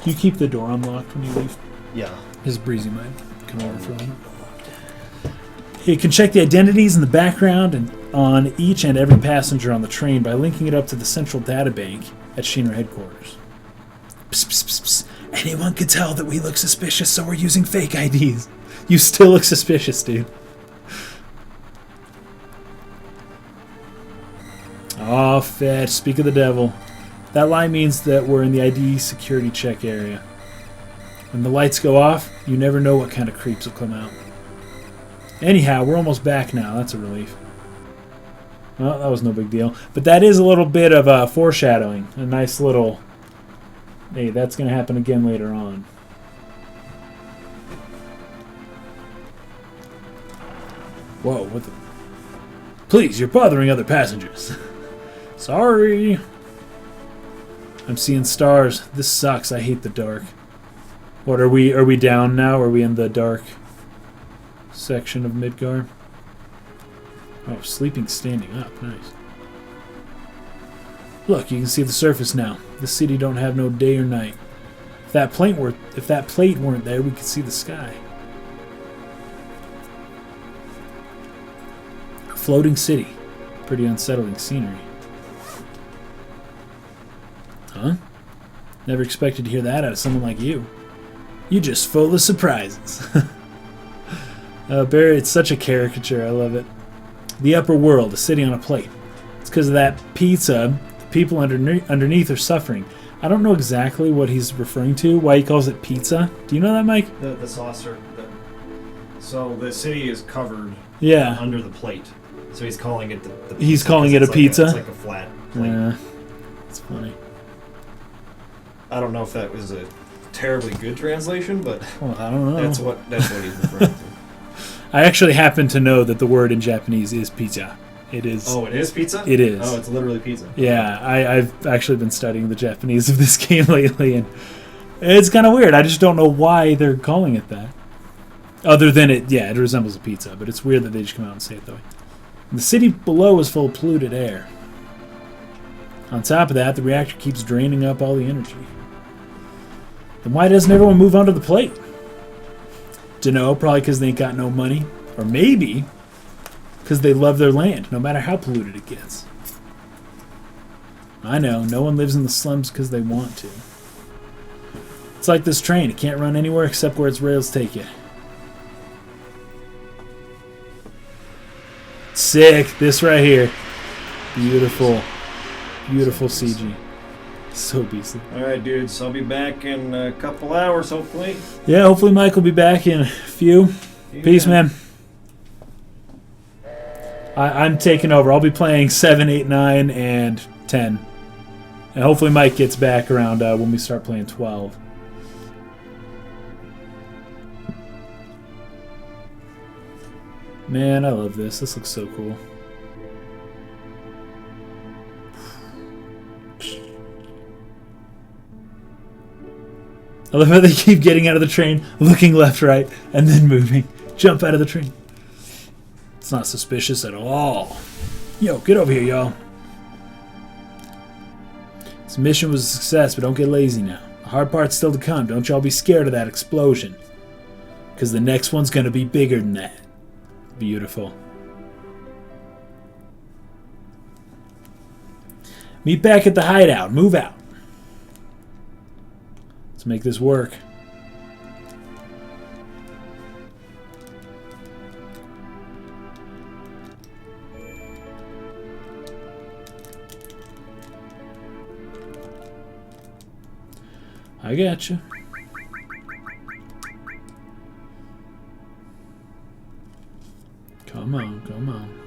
Can you keep the door unlocked when you leave? Yeah. His breezy might come over for a minute. It can check the identities and the background and on each and every passenger on the train by linking it up to the central databank at Shinra headquarters. Psst, psst, psst, psst. Anyone could tell that we look suspicious, so we're using fake IDs. You still look suspicious, dude. Aw, fetch. Speak of the devil. That line means that we're in the ID security check area. When the lights go off, you never know what kind of creeps will come out. Anyhow, we're almost back now. That's a relief. Well, that was no big deal. But that is a little bit of foreshadowing. A nice little... Hey, that's going to happen again later on. Whoa, what the... Please, you're bothering other passengers. Sorry. I'm seeing stars. This sucks. I hate the dark. What, are we down now? Are we in the dark section of Midgar? Oh, sleeping standing up. Nice. Look, you can see the surface now. The city don't have no day or night. If that plate weren't there, we could see the sky. A floating city. Pretty unsettling scenery. Huh? Never expected to hear that out of someone like you. You're just full of surprises. Barry, it's such a caricature. I love it. The upper world, a city on a plate. It's because of that pizza. The people underneath are suffering. I don't know exactly what he's referring to, why he calls it pizza. Do you know that, Mike? The saucer. So the city is covered under the plate. So he's calling it the pizza. He's calling it a pizza? It's like a flat plate. Yeah. It's funny. I don't know if that was a terribly good translation, but well, I don't know. That's what he's referring to. I actually happen to know that the word in Japanese is pizza. It is. Oh, it is pizza? It is. Oh, it's literally pizza. Yeah, I've actually been studying the Japanese of this game lately, and it's kind of weird. I just don't know why they're calling it that. Other than it resembles a pizza, but it's weird that they just come out and say it that way. The city below is full of polluted air. On top of that, the reactor keeps draining up all the energy. Then why doesn't everyone move onto the plate? Dunno, probably because they ain't got no money. Or maybe because they love their land, no matter how polluted it gets. I know, no one lives in the slums because they want to. It's like this train, it can't run anywhere except where its rails take it. Sick, this right here. Beautiful. Beautiful CG. So beastly. Alright, dudes, I'll be back in a couple hours, hopefully. Yeah, hopefully Mike will be back in a few. Peace, man. I'm taking over. I'll be playing 7, 8, 9, and 10. And hopefully Mike gets back around when we start playing 12. Man, I love this. This looks so cool. I love how they keep getting out of the train, looking left, right, and then moving. Jump out of the train. It's not suspicious at all. Yo, get over here, y'all. This mission was a success, but don't get lazy now. The hard part's still to come. Don't y'all be scared of that explosion. Because the next one's going to be bigger than that. Beautiful. Meet back at the hideout. Move out. Let's make this work. I gotcha. Come on, come on.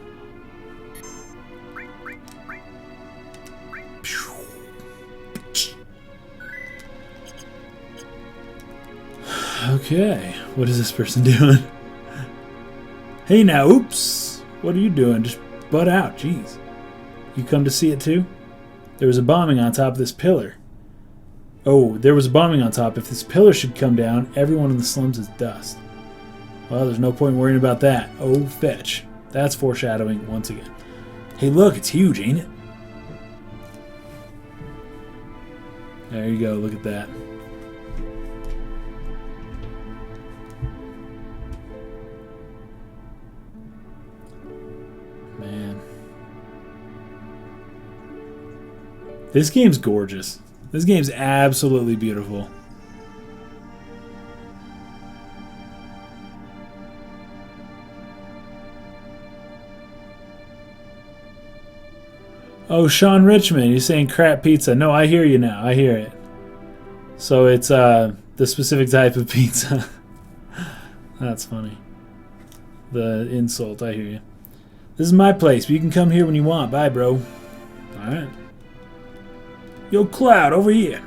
Okay, what is this person doing? Hey now, oops! What are you doing? Just butt out, jeez. You come to see it too? There was a bombing on top of this pillar. Oh, there was a bombing on top. If this pillar should come down, everyone in the slums is dust. Well, there's no point worrying about that. Oh, fetch. That's foreshadowing once again. Hey, look, it's huge, ain't it? There you go, look at that. Man. This game's gorgeous. This game's absolutely beautiful. Oh, Sean Richmond, you're saying crap pizza. No, I hear you now. I hear it. So it's the specific type of pizza. That's funny. The insult, I hear you. This is my place, but you can come here when you want. Bye, bro. Alright. Yo, Cloud, over here.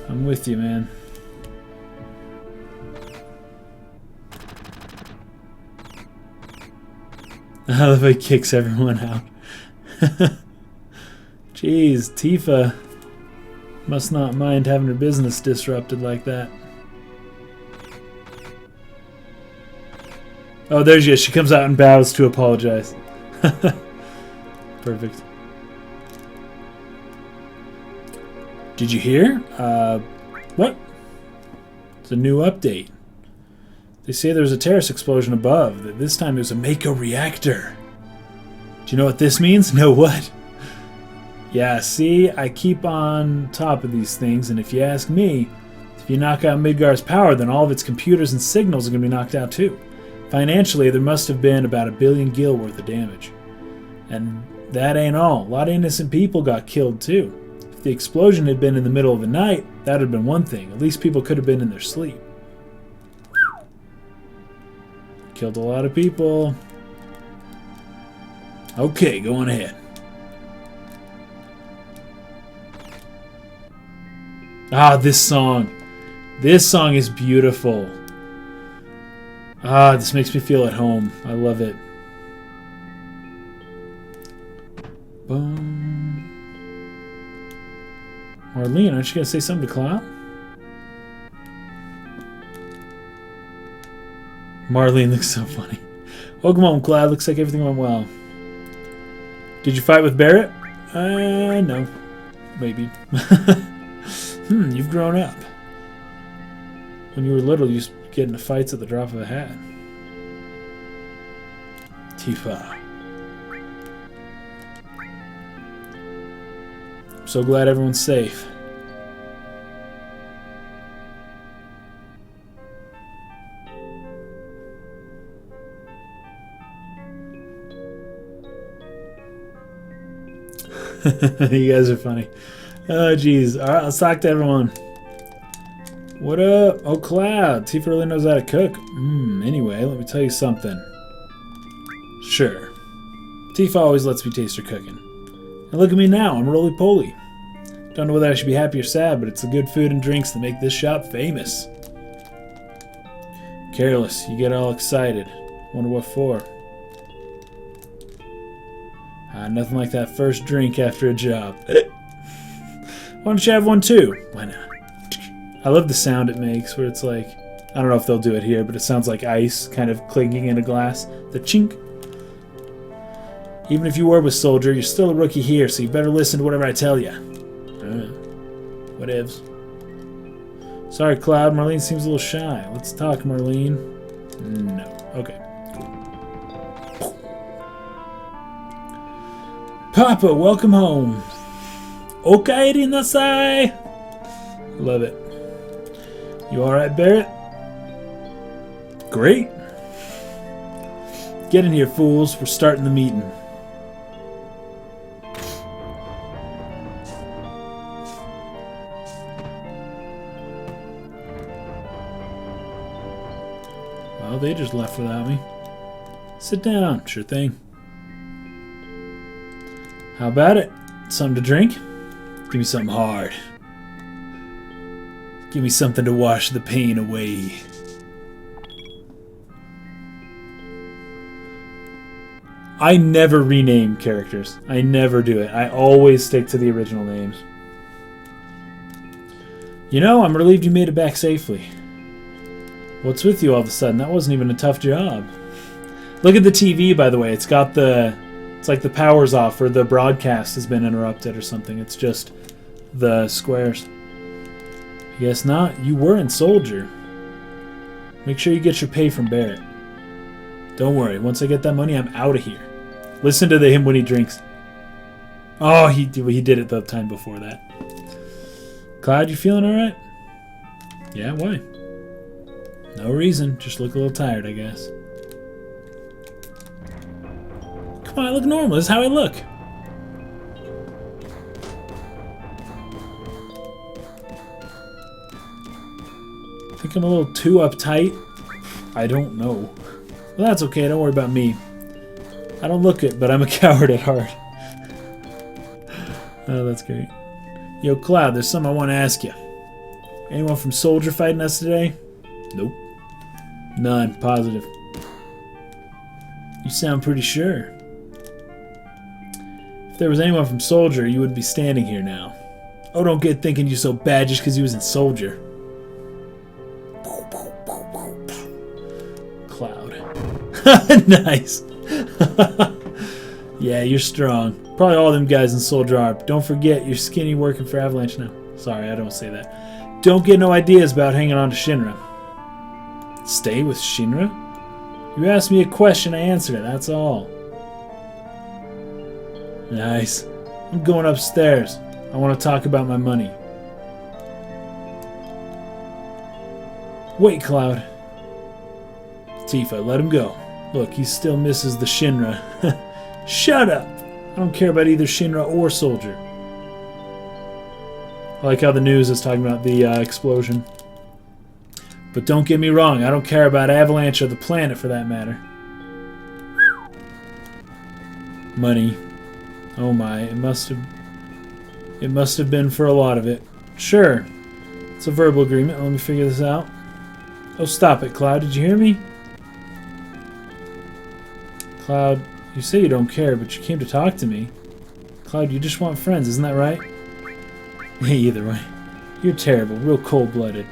I'm with you, man. I love how he kicks everyone out. Jeez, Tifa must not mind having her business disrupted like that. Oh, there she is. She comes out and bows to apologize. Perfect. Did you hear? What? It's a new update. They say there was a terrorist explosion above. That this time it was a Mako reactor. Do you know what this means? No, what? Yeah, see, I keep on top of these things, and if you ask me, if you knock out Midgar's power, then all of its computers and signals are going to be knocked out too. Financially, there must have been about 1 billion gil worth of damage. And that ain't all. A lot of innocent people got killed too. If the explosion had been in the middle of the night, that would have been one thing. At least people could have been in their sleep. Killed a lot of people. Okay, go on ahead. Ah, this song. This song is beautiful. Ah, this makes me feel at home. I love it. Boom. Marlene, aren't you going to say something to Cloud? Marlene looks so funny. Welcome home, Cloud. Looks like everything went well. Did you fight with Barrett? No. Maybe. You've grown up. When you were little, you used to get into fights at the drop of a hat. Tifa. I'm so glad everyone's safe. You guys are funny. Oh, jeez. Alright, let's talk to everyone. What up? Oh, Cloud. Tifa really knows how to cook. Anyway, let me tell you something. Sure. Tifa always lets me taste her cooking. And look at me now. I'm roly-poly. Don't know whether I should be happy or sad, but it's the good food and drinks that make this shop famous. Careless. You get all excited. Wonder what for. Nothing like that first drink after a job. Why don't you have one too? Why not? I love the sound it makes where it's like, I don't know if they'll do it here, but it sounds like ice kind of clinking in a glass. The chink. Even if you were with Soldier, you're still a rookie here, so you better listen to whatever I tell you. Whatevs. Sorry, Cloud. Marlene seems a little shy. Let's talk, Marlene. No. Okay. Papa, welcome home. Okaeri nasai. Love it. You alright, Barrett? Great. Get in here, fools. We're starting the meeting. Well, they just left without me. Sit down. Sure thing. How about it? Something to drink? Give me something hard. Give me something to wash the pain away. I never rename characters. I never do it. I always stick to the original names. You know, I'm relieved you made it back safely. What's with you all of a sudden? That wasn't even a tough job. Look at the TV, by the way. It's got the... It's like the power's off or the broadcast has been interrupted or something. It's just the squares. I guess not. You were in Soldier. Make sure you get your pay from Barrett. Don't worry. Once I get that money, I'm out of here. Listen to him when he drinks. Oh, he did it the time before that. Cloud, you feeling alright? Yeah, why? No reason. Just look a little tired, I guess. Come on, I look normal. This is how I look. I think I'm a little too uptight. I don't know. Well, that's okay. Don't worry about me. I don't look it, but I'm a coward at heart. Oh, that's great. Yo, Cloud, there's something I want to ask you. Anyone from Soldier fighting us today? Nope. None. Positive. You sound pretty sure. If there was anyone from Soldier, you would be standing here now. Oh, don't get thinking you're so bad just because you was in Soldier. Cloud. Nice. Yeah, you're strong. Probably all them guys in Soldier are. Don't forget, you're skinny working for Avalanche now. Sorry, I don't say that. Don't get no ideas about hanging on to Shinra. Stay with Shinra? You asked me a question, I answered it, that's all. Nice. I'm going upstairs. I want to talk about my money. Wait, Cloud. Tifa, let him go. Look, he still misses the Shinra. Shut up! I don't care about either Shinra or Soldier. I like how the news is talking about the explosion. But don't get me wrong, I don't care about Avalanche or the planet for that matter. Money. Oh my, it must have been for a lot of it. Sure. It's a verbal agreement. Let me figure this out. Oh, stop it, Cloud. Did you hear me? Cloud, you say you don't care, but you came to talk to me. Cloud, you just want friends, isn't that right? Either way. You're terrible. Real cold-blooded.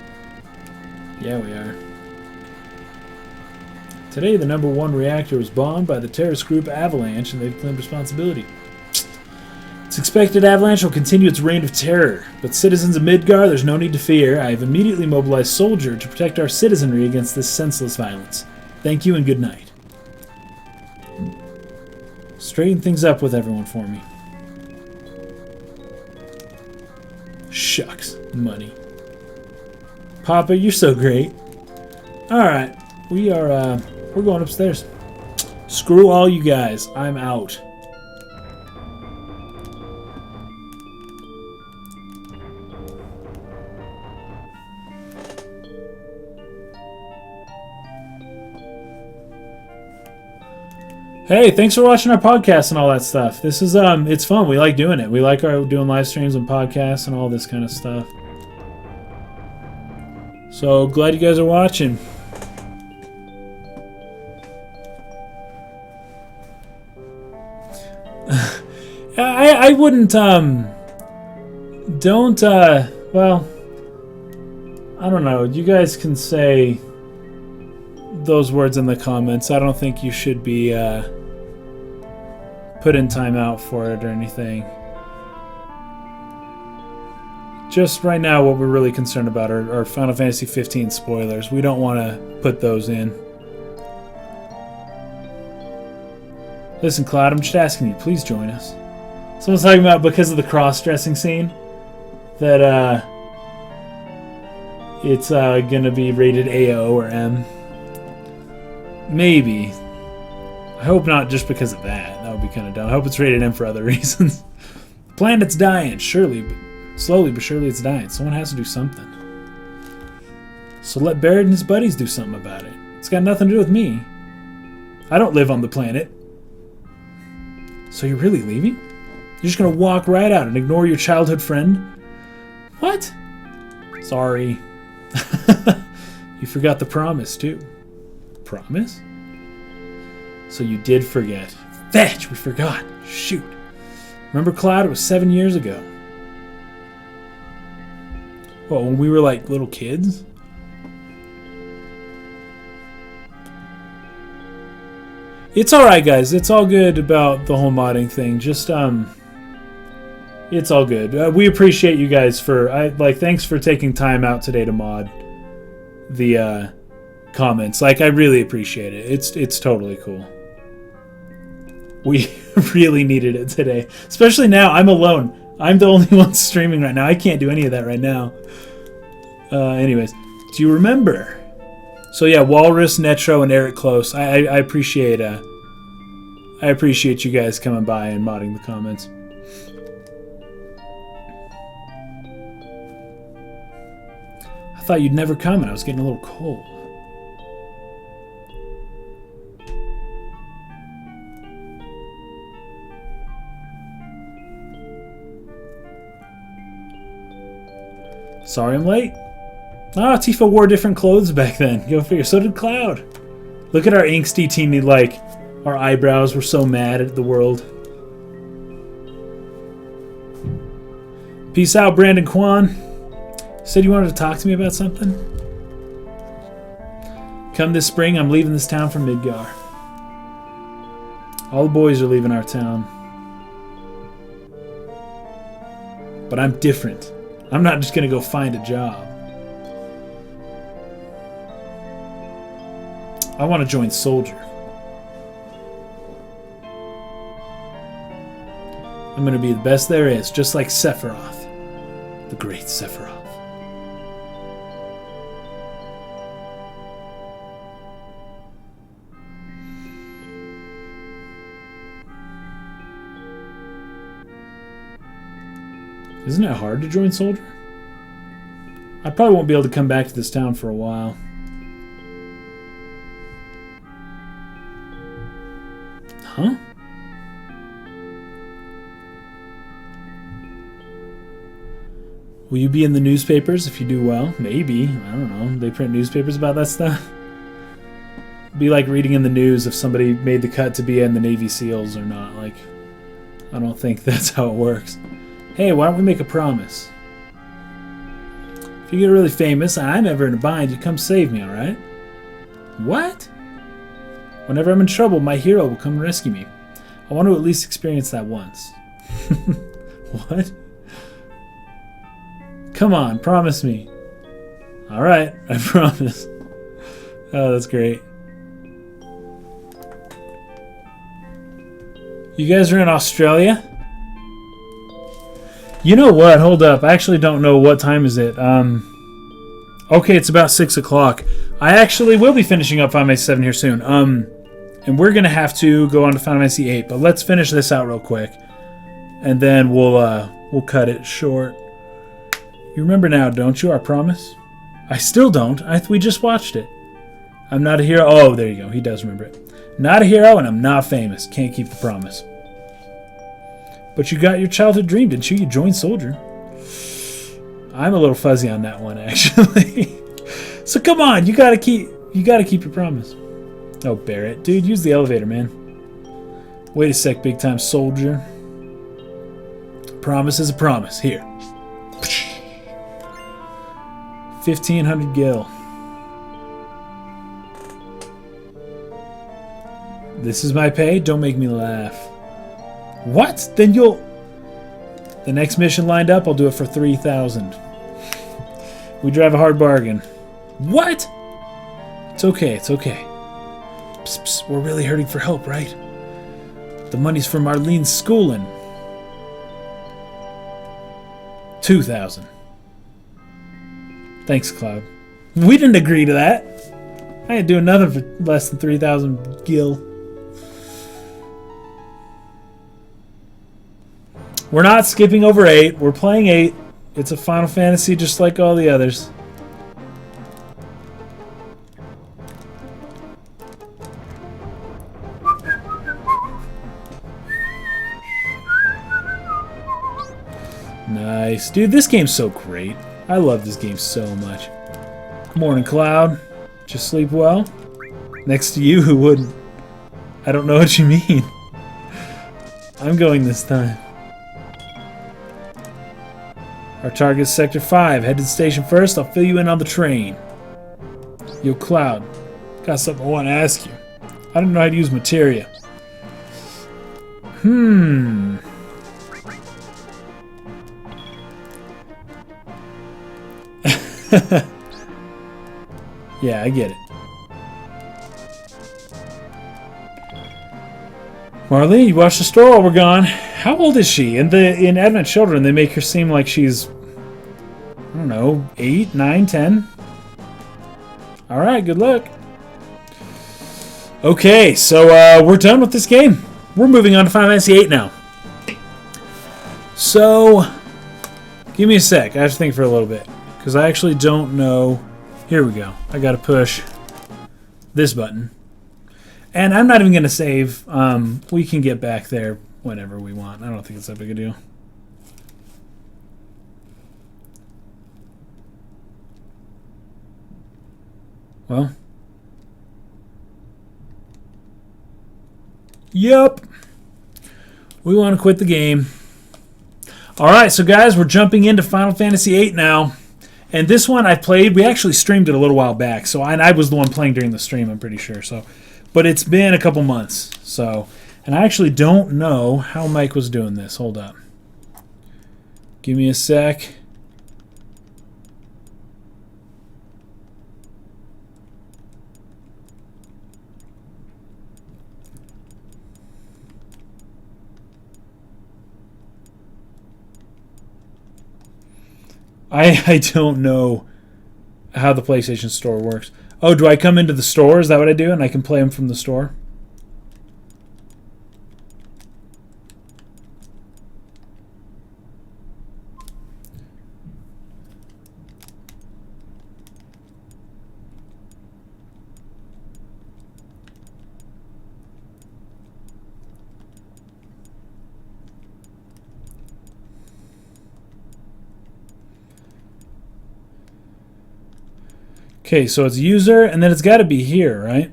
Yeah, we are. Today, the #1 reactor was bombed by the terrorist group Avalanche, and they've claimed responsibility. It's expected Avalanche will continue its reign of terror, but citizens of Midgar, there's no need to fear. I have immediately mobilized Soldier to protect our citizenry against this senseless violence. Thank you and good night. Straighten things up with everyone for me. Shucks, money. Papa, you're so great. Alright, we're going upstairs. Screw all you guys, I'm out. Hey, thanks for watching our podcast and all that stuff. This is it's fun. We like doing it. We like doing live streams and podcasts and all this kind of stuff. So glad you guys are watching. I wouldn't don't well, I don't know. You guys can say those words in the comments. I don't think you should be put in timeout for it or anything. Just right now, what we're really concerned about are Final Fantasy 15 spoilers. We don't want to put those in. Listen, Cloud, I'm just asking you, please join us. Someone's talking about because of the cross-dressing scene that it's gonna be rated AO or M. Maybe. I hope not just because of that. That would be kind of dumb. I hope it's rated M for other reasons. The planet's dying, slowly but surely it's dying. Someone has to do something. So let Barrett and his buddies do something about it. It's got nothing to do with me. I don't live on the planet. So you're really leaving? You're just gonna walk right out and ignore your childhood friend? What? Sorry. You forgot the promise, too. Promise? So you did forget. Fetch! We forgot. Shoot. Remember, Cloud? It was 7 years ago. Well, when we were like little kids? It's alright, guys. It's all good about the whole modding thing. Just, it's all good. We appreciate you guys for, thanks for taking time out today to mod the, comments. I really appreciate it. It's totally cool. We really needed it today. Especially now, I'm alone. I'm the only one streaming right now. I can't do any of that right now. Anyways, do you remember? So yeah, Walrus, Netro, and Eric Close. I appreciate you guys coming by and modding the comments. I thought you'd never come, and I was getting a little cold. Sorry I'm late. Ah, Tifa wore different clothes back then. Go figure. So did Cloud. Look at our angsty teeny, like, our eyebrows were so mad at the world. Peace out, Brandon Kwan. Said you wanted to talk to me about something? Come this spring, I'm leaving this town for Midgar. All the boys are leaving our town. But I'm different. I'm not just gonna go find a job. I want to join Soldier. I'm gonna be the best there is, just like Sephiroth. The great Sephiroth. Isn't it hard to join Soldier? I probably won't be able to come back to this town for a while. Huh? Will you be in the newspapers if you do well? Maybe. I don't know. They print newspapers about that stuff. Be like reading in the news if somebody made the cut to be in the Navy SEALs or not. Like, I don't think that's how it works. Hey, why don't we make a promise? If you get really famous and I'm ever in a bind, you come save me, alright? What? Whenever I'm in trouble, my hero will come and rescue me. I want to at least experience that once. What? Come on, promise me. Alright, I promise. Oh, that's great. You guys are in Australia? You know what? Hold up. I actually don't know what time is it. Okay, it's about 6 o'clock. I actually will be finishing up Final Fantasy 7 here soon. And we're gonna have to go on to Final Fantasy 8, but let's finish this out real quick, and then we'll cut it short. You remember now, don't you? Our promise. I still don't. We just watched it. I'm not a hero. Oh, there you go. He does remember it. Not a hero, and I'm not famous. Can't keep the promise. But you got your childhood dream, didn't you? You joined Soldier. I'm a little fuzzy on that one, actually. So come on, you gotta keep your promise. Oh, Barrett, dude, use the elevator, man. Wait a sec, big time soldier. Promise is a promise. Here. 1,500 gil. This is my pay. Don't make me laugh. What? Then you'll... The next mission lined up, I'll do it for 3,000. We drive a hard bargain. What? It's okay, it's okay. Psst, psst, we're really hurting for help, right? The money's from Marlene's schooling. 2,000. Thanks, Cloud. We didn't agree to that. I ain't doing nothing for less than 3,000 gil. We're not skipping over 8. We're playing 8. It's a Final Fantasy just like all the others. Nice. Dude, this game's so great. I love this game so much. Morning, Cloud. Just sleep well? Next to you, who wouldn't? I don't know what you mean. I'm going this time. Our target's Sector 5. Head to the station first. I'll fill you in on the train. Yo, Cloud. Got something I want to ask you. I don't know how to use materia. Yeah, I get it. Marlene, you watch the store while we're gone. How old is she? In Advent Children, they make her seem like she's, I don't know, 8, 9, 10. Alright, good luck. Okay, so we're done with this game. We're moving on to Final Fantasy 8 now. So, give me a sec. I have to think for a little bit. Because I actually don't know. Here we go. I gotta push this button. And I'm not even gonna save. We can get back there whenever we want. I don't think it's that big a deal. Well. Yup. We want to quit the game. Alright, so guys, we're jumping into Final Fantasy VIII now. And this one I played. We actually streamed it a little while back. So I was the one playing during the stream, I'm pretty sure. So, but it's been a couple months. So, and I actually don't know how Mike was doing this. Hold up. Give me a sec. I don't know how the PlayStation Store works. Oh, do I come into the store? Is that what I do? And I can play them from the store? Okay, so it's user, and then it's got to be here, right?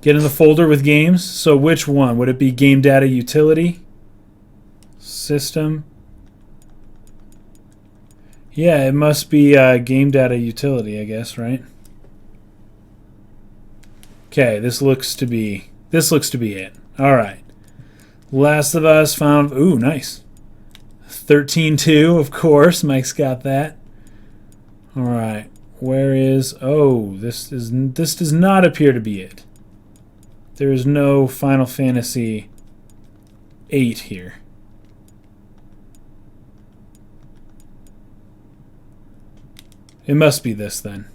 Get in the folder with games. So which one? Would it be game data utility? System? Yeah, it must be game data utility, I guess, right? Okay, this looks to be it. All right. Last of Us found. Ooh, nice. 13.2, of course. Mike's got that. All right. Where is? Oh, this does not appear to be it. There is no Final Fantasy VIII here. It must be this then.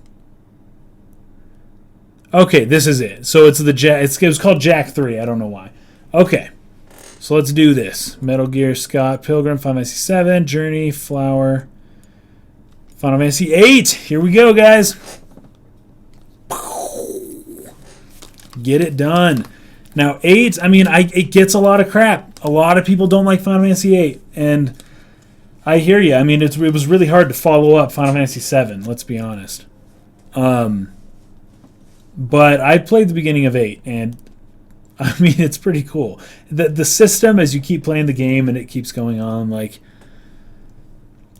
Okay, this is it. So it's the Jack. It was called Jack 3. I don't know why. Okay. So let's do this. Metal Gear, Scott, Pilgrim, Final Fantasy 7, Journey, Flower, Final Fantasy 8. Here we go, guys. Get it done. Now, 8, I mean, it gets a lot of crap. A lot of people don't like Final Fantasy 8, and I hear you. I mean, it was really hard to follow up Final Fantasy 7, let's be honest. But I played the beginning of 8, and I mean, it's pretty cool. The system, as you keep playing the game and it keeps going on, like,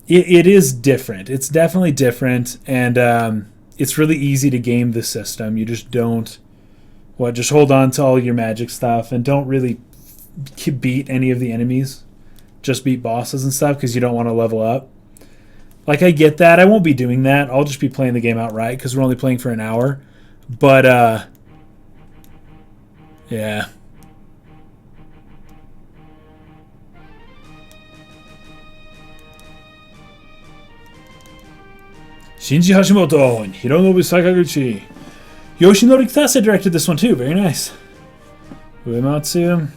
it is different. It's definitely different, and it's really easy to game the system. You just don't, just hold on to all your magic stuff and don't really beat any of the enemies. Just beat bosses and stuff because you don't want to level up. Like, I get that. I won't be doing that. I'll just be playing the game outright because we're only playing for an hour. But, yeah. Shinji Hashimoto and Hironobu Sakaguchi. Yoshinori Kitase directed this one too. Very nice. Uematsu.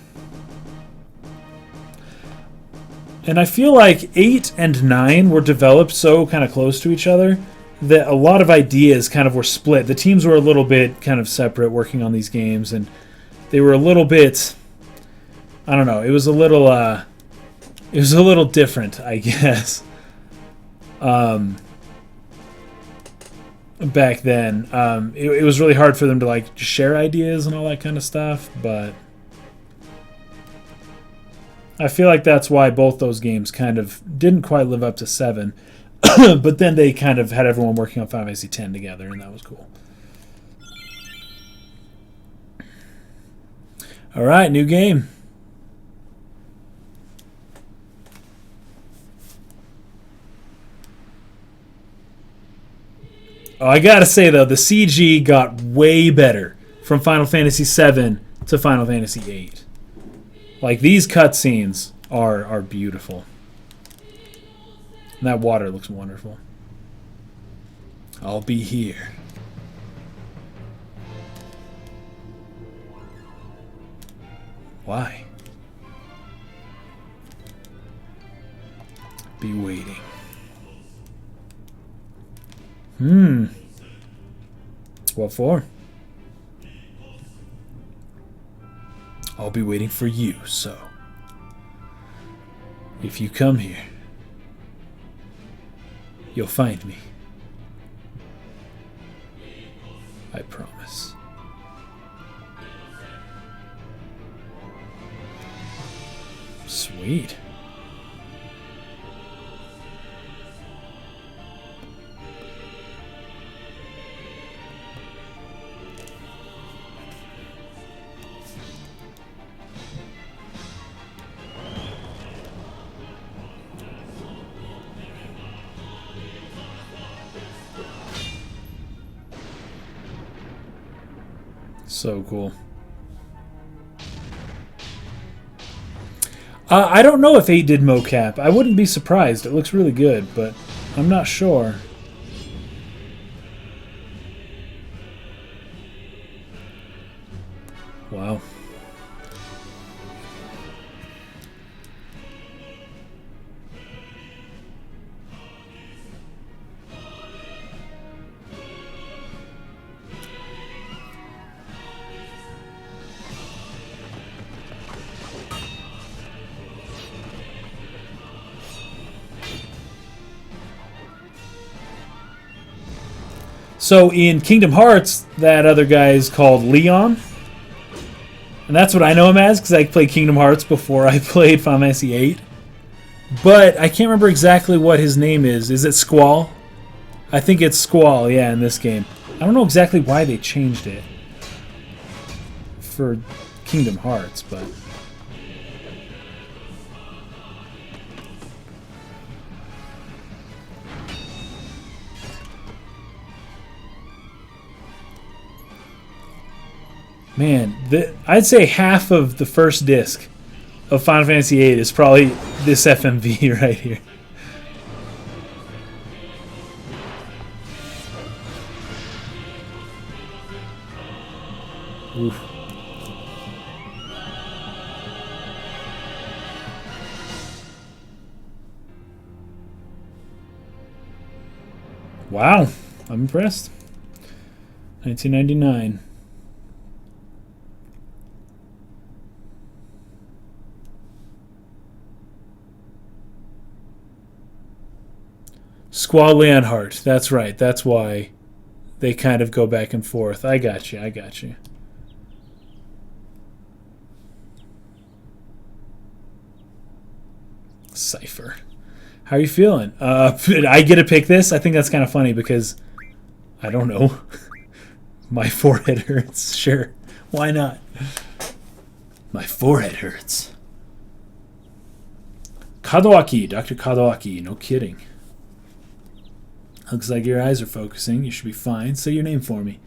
And I feel like 8 and 9 were developed so kind of close to each other that a lot of ideas kind of were split. The teams were a little bit kind of separate working on these games, and they were a little bit, I don't know, it was a little different, I guess. Back then, it was really hard for them to like share ideas and all that kind of stuff, but I feel like that's why both those games kind of didn't quite live up to 7, but then they kind of had everyone working on Final Fantasy X together, and that was cool. All right, new game. Oh, I gotta say though, the CG got way better from Final Fantasy VII to Final Fantasy VIII. Like, these cutscenes are beautiful. And that water looks wonderful. I'll be here. Why? Be waiting. What for? I'll be waiting for you, so. If you come here, you'll find me. I promise. Sweet. So cool. I don't know if 8 did mocap. I wouldn't be surprised. It looks really good, but I'm not sure. Wow. So in Kingdom Hearts, that other guy is called Leon. And that's what I know him as, because I played Kingdom Hearts before I played Final Fantasy VIII. But I can't remember exactly what his name is. Is it Squall? I think it's Squall, yeah, in this game. I don't know exactly why they changed it for Kingdom Hearts, but... Man, I'd say half of the first disc of Final Fantasy VIII is probably this FMV right here. Oof. Wow, I'm impressed. 1999. Squall Leonhardt. That's right. That's why they kind of go back and forth. I got you. I got you. Cypher. How are you feeling? I get to pick this? I think that's kind of funny because, I don't know. My forehead hurts. Sure. Why not? My forehead hurts. Kadoaki. Dr. Kadoaki. No kidding. Looks like your eyes are focusing. You should be fine. Say your name for me.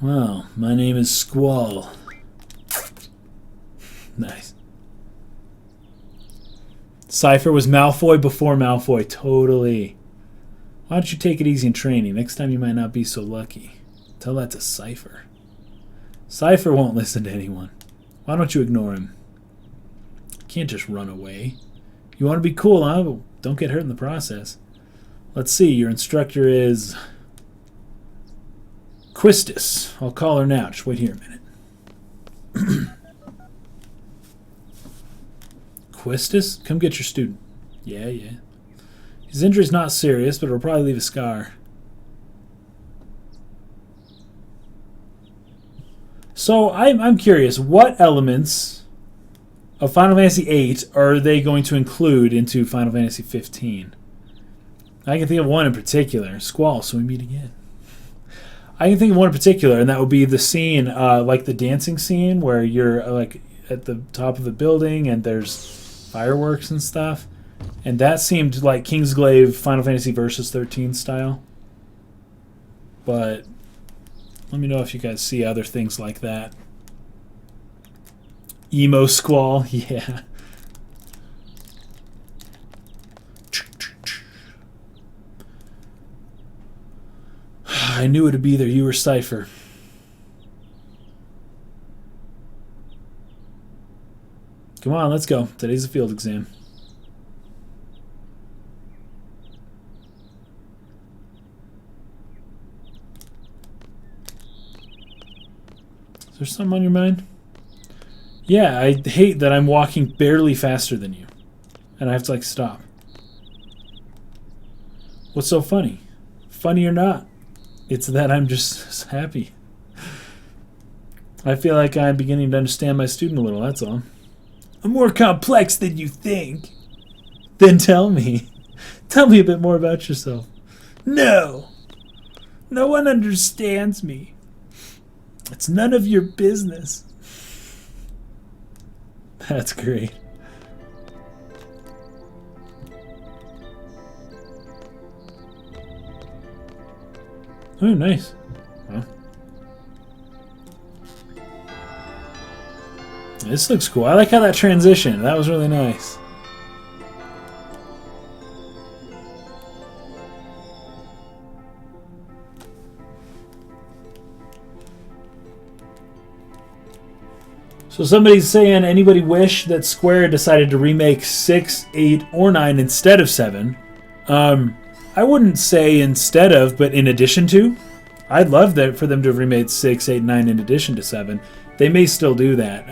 Well, my name is Squall. Nice. Cypher was Malfoy before Malfoy. Totally. Why don't you take it easy in training? Next time you might not be so lucky. Tell that to Cypher. Cypher won't listen to anyone. Why don't you ignore him? You can't just run away. You want to be cool, huh? But don't get hurt in the process. Let's see, your instructor is Quistis. I'll call her now. Just wait here a minute. Quistis? Come get your student. Yeah. His injury's not serious, but it'll probably leave a scar. So I'm curious, what elements of Final Fantasy VIII are they going to include into Final Fantasy 15? I can think of one in particular. Squall, so we meet again. I can think of one in particular, and that would be the scene, like the dancing scene, where you're like at the top of a building and there's fireworks and stuff. And that seemed like Kingsglaive Final Fantasy Versus 13 style. But let me know if you guys see other things like that. Emo Squall, yeah. I knew it'd be there. You were Cypher. Come on, let's go. Today's a field exam. Is there something on your mind? Yeah, I hate that I'm walking barely faster than you. And I have to, like, stop. What's so funny? Funny or not, it's that I'm just happy. I feel like I'm beginning to understand my student a little, that's all. I'm more complex than you think. Then tell me. Tell me a bit more about yourself. No. No one understands me. It's none of your business. That's great. Oh, nice. Well, this looks cool. I like how that transition. That was really nice. So somebody's saying, anybody wish that Square decided to remake 6, 8, or 9 instead of 7? I wouldn't say instead of, but in addition to. I'd love that for them to have remade 6, 8, 9 in addition to 7. They may still do that.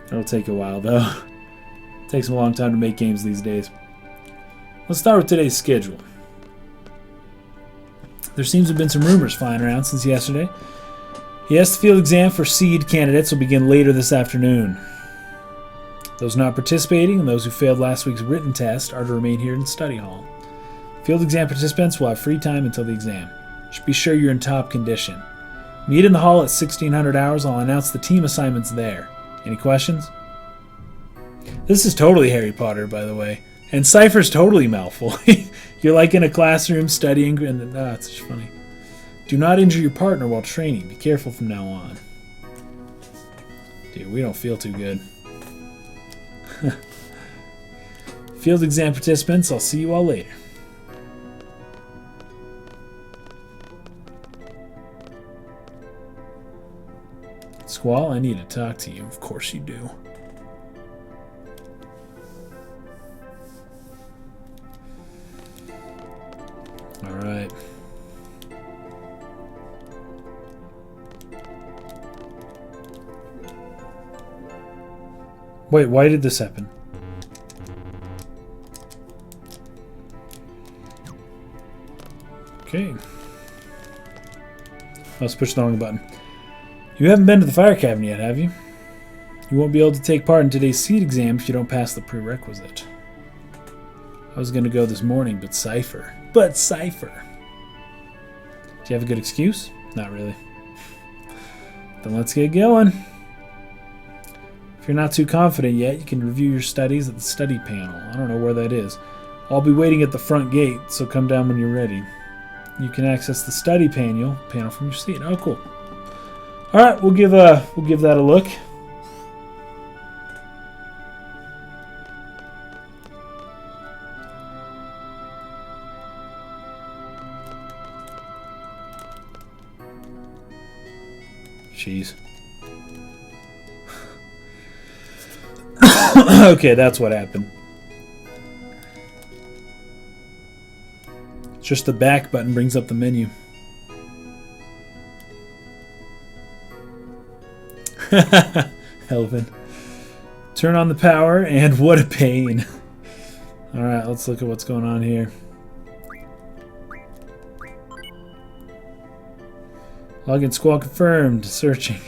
It'll take a while, though. It takes them a long time to make games these days. Let's start with today's schedule. There seems to have been some rumors flying around since yesterday. Yes, the field exam for seed candidates will begin later this afternoon. Those not participating and those who failed last week's written test are to remain here in study hall. Field exam participants will have free time until the exam. Should be sure you're in top condition. Meet in the hall at 1600 hours. I'll announce the team assignments there. Any questions? This is totally Harry Potter, by the way. And Cypher's totally Malfoy. You're like in a classroom studying, and it's just funny. Do not injure your partner while training. Be careful from now on. Dude, we don't feel too good. Field exam participants, I'll see you all later. Squall, I need to talk to you. Of course you do. All right. Wait, why did this happen? Okay. Let's push the wrong button. You haven't been to the fire cabin yet, have you? You won't be able to take part in today's seed exam if you don't pass the prerequisite. I was going to go this morning, but Cypher. Do you have a good excuse? Not really. Then let's get going. If you're not too confident yet, you can review your studies at the study panel. I don't know where that is. I'll be waiting at the front gate, so come down when you're ready. You can access the study panel from your seat. Oh, cool. All right, we'll give that a look. Jeez. Okay, that's what happened. It's just the back button brings up the menu. Helvin. Turn on the power, and what a pain. Alright, let's look at what's going on here. Login squall confirmed. Searching.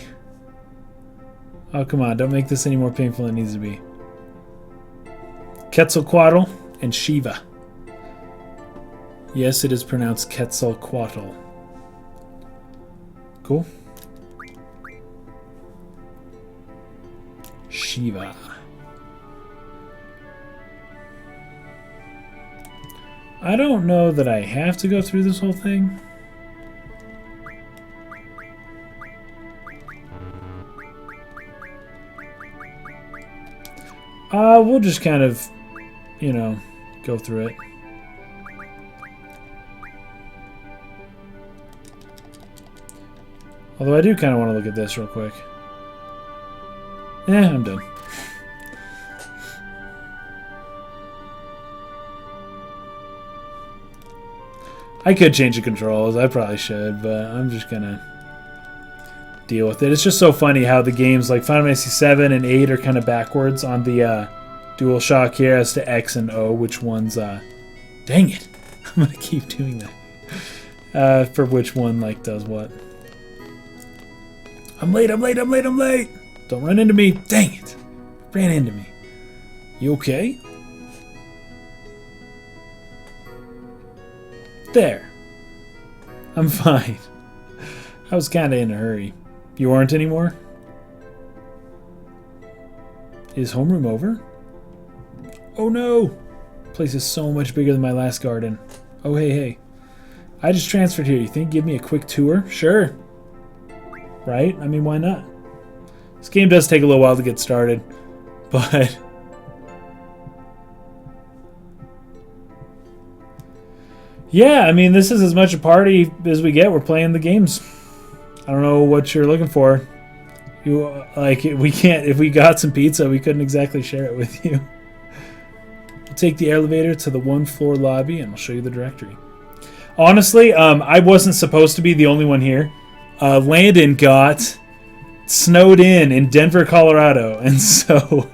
Oh, come on. Don't make this any more painful than it needs to be. Quetzalcoatl and Shiva. Yes, it is pronounced Quetzalcoatl. Cool. Shiva. I don't know that I have to go through this whole thing. We'll just kind of, you know, go through it. Although I do kind of want to look at this real quick. I'm done. I could change the controls. I probably should, but I'm just gonna deal with it. It's just so funny how the games like Final Fantasy 7 and 8 are kind of backwards on the DualShock here as to X and O, which one's dang it. I'm gonna keep doing that. For which one like does what. I'm late. Don't run into me. Dang it. Ran into me. You okay? There. I'm fine. I was kind of in a hurry. You aren't anymore? Is homeroom over? Oh no! Place is so much bigger than my last garden. Oh hey. I just transferred here. You think give me a quick tour? Sure. Right? I mean, why not? This game does take a little while to get started, but yeah, I mean, this is as much a party as we get. We're playing the games. I don't know what you're looking for. You like we can't. If we got some pizza, we couldn't exactly share it with you. We'll take the elevator to the 1-floor lobby, and I'll show you the directory. Honestly, I wasn't supposed to be the only one here. Landon got snowed in Denver, Colorado, and so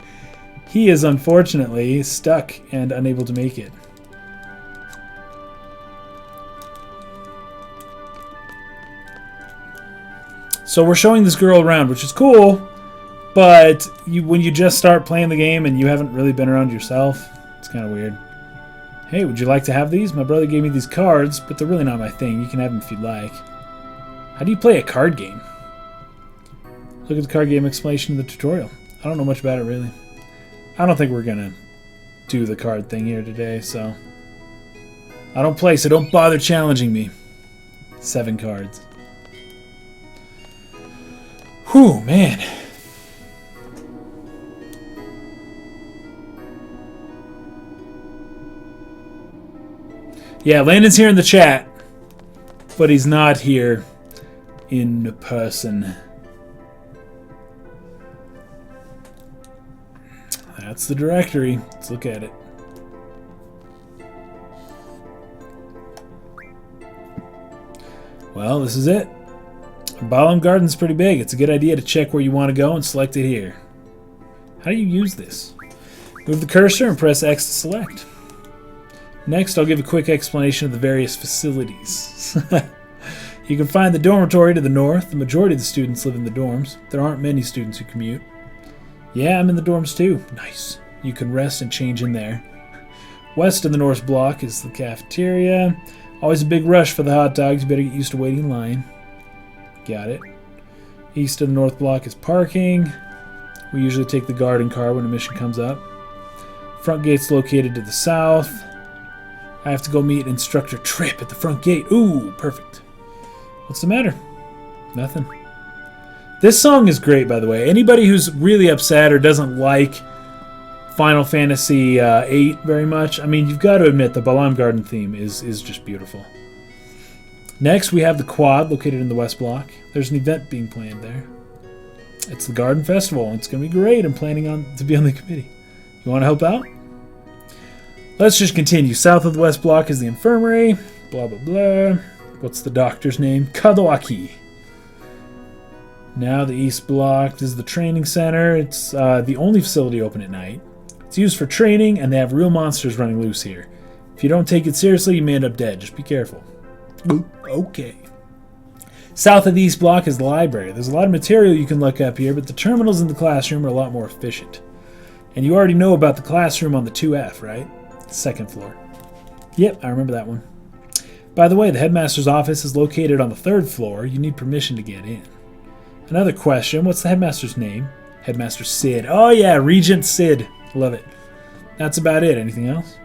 he is unfortunately stuck and unable to make it. So we're showing this girl around, which is cool, but when you just start playing the game and you haven't really been around yourself, it's kind of weird. Hey, would you like to have these? My brother gave me these cards, but they're really not my thing. You can have them if you'd like. How do you play a card game? Look at the card game explanation in the tutorial. I don't know much about it, really. I don't think we're going to do the card thing here today, so I don't play, so don't bother challenging me. 7 cards. Whew, man. Yeah, Landon's here in the chat, but he's not here in person. That's the directory. Let's look at it. Well, this is it. Balam Garden's pretty big. It's a good idea to check where you want to go and select it here. How do you use this? Move the cursor and press X to select. Next, I'll give a quick explanation of the various facilities. You can find the dormitory to the north. The majority of the students live in the dorms. There aren't many students who commute. Yeah, I'm in the dorms too. Nice. You can rest and change in there. West of the north block is the cafeteria. Always a big rush for the hot dogs. You better get used to waiting in line. Got it. East of the north block is parking. We usually take the garden car when a mission comes up. Front gate's located to the south. I have to go meet instructor Trip at the front gate. Ooh, perfect. What's the matter? Nothing. This song is great, by the way. Anybody who's really upset or doesn't like Final Fantasy VIII very much, I mean, you've got to admit the Balam Garden theme is just beautiful. Next, we have the quad located in the west block. There's an event being planned there. It's the Garden Festival. It's going to be great. I'm planning to be on the committee. You want to help out? Let's just continue. South of the west block is the infirmary. Blah, blah, blah. What's the doctor's name? Kadoaki. Now the east block is the training center. It's the only facility open at night. It's used for training, and they have real monsters running loose here. If you don't take it seriously, you may end up dead. Just be careful. Okay. South of the east block is the library. There's a lot of material you can look up here, but the terminals in the classroom are a lot more efficient. And you already know about the classroom on the 2F, right? Second floor. Yep, I remember that one. By the way, the headmaster's office is located on the 3rd floor. You need permission to get in. Another question, what's the headmaster's name? Headmaster Sid. Oh yeah, Regent Sid. Love it. That's about it. Anything else?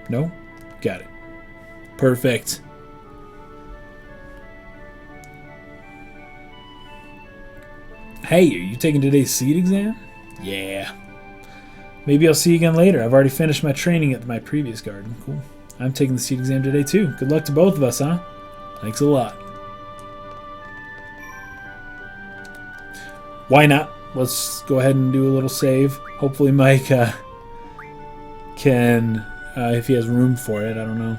No? Got it. Perfect. Hey, are you taking today's seed exam? Yeah. Maybe I'll see you again later. I've already finished my training at my previous garden. Cool. I'm taking the seed exam today too. Good luck to both of us, huh? Thanks a lot. Why not? Let's go ahead and do a little save. Hopefully Mike can, if he has room for it, I don't know.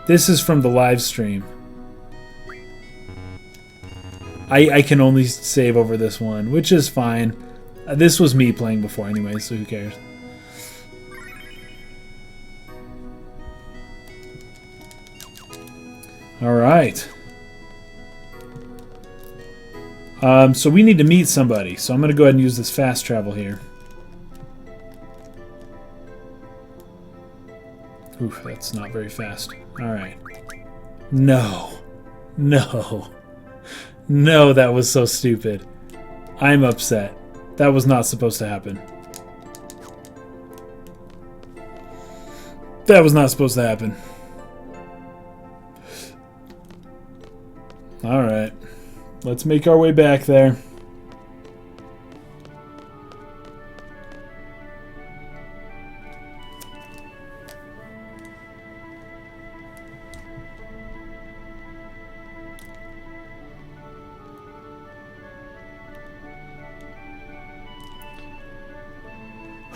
This is from the live stream. I can only save over this one, which is fine. This was me playing before anyway, so who cares? Alright. So we need to meet somebody, so I'm going to go ahead and use this fast travel here. Oof, that's not very fast. Alright. No. No. No, that was so stupid. I'm upset. That was not supposed to happen. That was not supposed to happen. Alright. Let's make our way back there.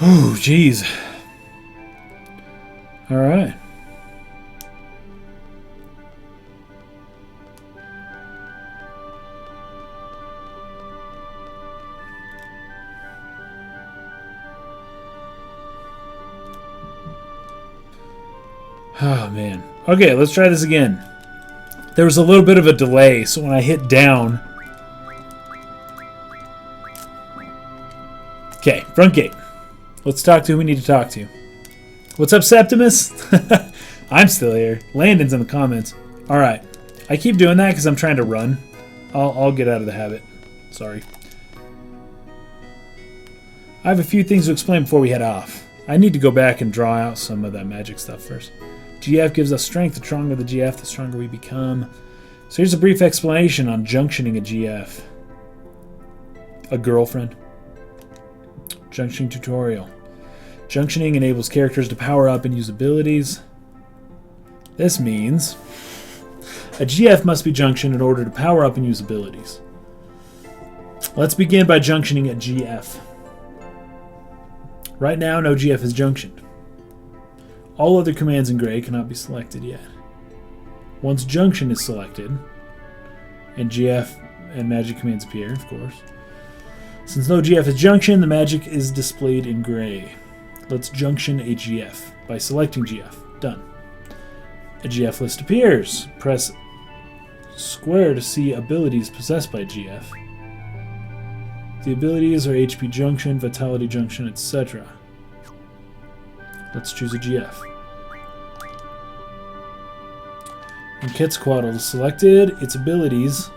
Oh, jeez. All right. Oh, man. Okay, let's try this again. There was a little bit of a delay, so when I hit down... Okay, front gate. Let's talk to who we need to talk to. What's up, Septimus? I'm still here. Landon's in the comments. Alright. I keep doing that because I'm trying to run. I'll get out of the habit. Sorry. I have a few things to explain before we head off. I need to go back and draw out some of that magic stuff first. GF gives us strength. The stronger the GF, the stronger we become. So here's a brief explanation on junctioning a GF. A girlfriend. Junctioning tutorial. Junctioning enables characters to power up and use abilities. This means a GF must be junctioned in order to power up and use abilities. Let's begin by junctioning a GF. Right now, no GF is junctioned. All other commands in gray cannot be selected yet. Once junction is selected, and GF and magic commands appear, of course. Since no GF is junctioned, the magic is displayed in gray. Let's junction a GF by selecting GF. Done. A GF list appears. Press square to see abilities possessed by GF. The abilities are HP junction, vitality junction, etc. Let's choose a GF. When Quetzalcoatl is selected, its abilities,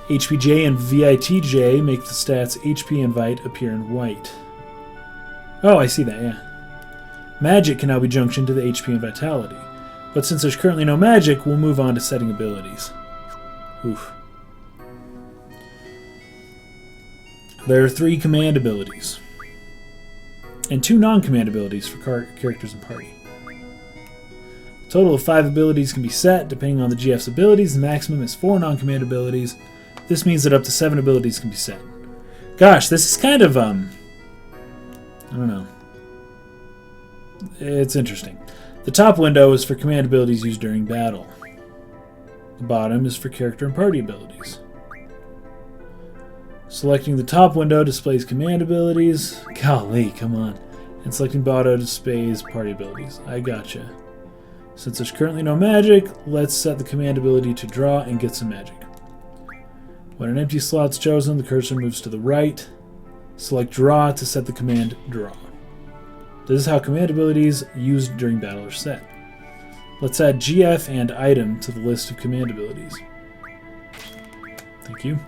HPJ and VITJ, make the stats HP and Vit appear in white. Oh, I see that, yeah. Magic can now be junctioned to the HP and Vitality. But since there's currently no magic, we'll move on to setting abilities. Oof. There are 3 command abilities. And 2 non-command abilities for characters in party. A total of 5 abilities can be set, depending on the GF's abilities. The maximum is 4 non-command abilities. This means that up to 7 abilities can be set. Gosh, this is kind of, I don't know. It's interesting. The top window is for command abilities used during battle. The bottom is for character and party abilities. Selecting the top window displays command abilities. Golly, come on. And selecting bottom displays party abilities. I gotcha. Since there's currently no magic, let's set the command ability to draw and get some magic. When an empty slot's chosen, the cursor moves to the right. Select draw to set the command draw. This is how command abilities used during battle are set. Let's add GF and item to the list of command abilities. Thank you.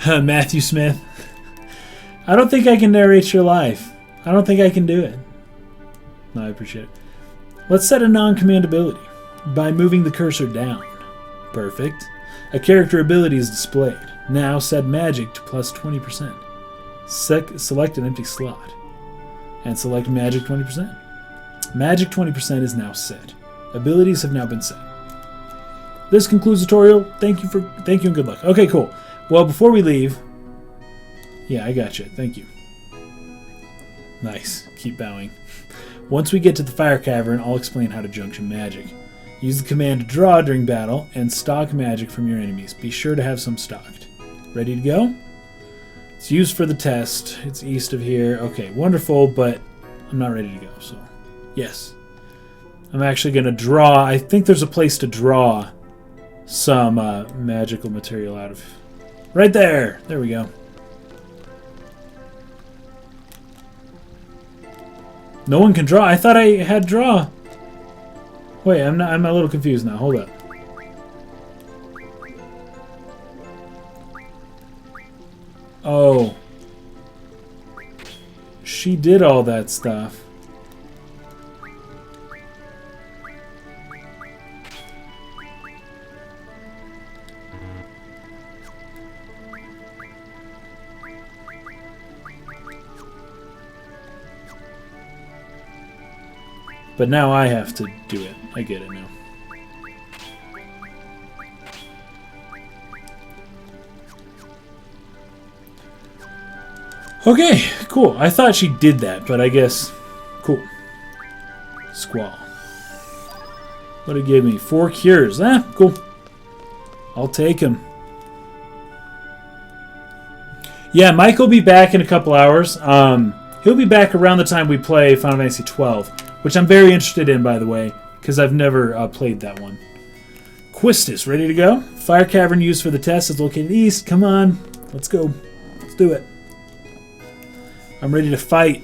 Matthew Smith. I don't think I can narrate your life. I don't think I can do it. No, I appreciate it. Let's set a non-command ability by moving the cursor down. Perfect. A character ability is displayed. Now set magic to plus 20%. Select an empty slot. And select magic 20%. Magic 20% is now set. Abilities have now been set. This concludes the tutorial. Thank you and good luck. Okay, cool. Well, before we leave... Yeah, I got you. Thank you. Nice. Keep bowing. Once we get to the fire cavern, I'll explain how to junction magic. Use the command to draw during battle and stock magic from your enemies. Be sure to have some stocked. Ready to go? It's used for the test. It's east of here. Okay, wonderful, but I'm not ready to go, so yes. I'm actually going to draw. I think there's a place to draw some magical material out of. Right there! There we go. No one can draw. I thought I had draw. Wait, I'm a little confused now. Hold up. Oh. She did all that stuff. But now I have to do it. I get it now. Okay, cool. I thought she did that, but I guess... Cool. Squall. What did it give me? 4 cures. Ah, cool. I'll take him. Yeah, Mike will be back in a couple hours. He'll be back around the time we play Final Fantasy XII, which I'm very interested in, by the way, because I've never played that one. Quistis, ready to go? Fire cavern used for the test is located east. Come on. Let's go. Let's do it. I'm ready to fight.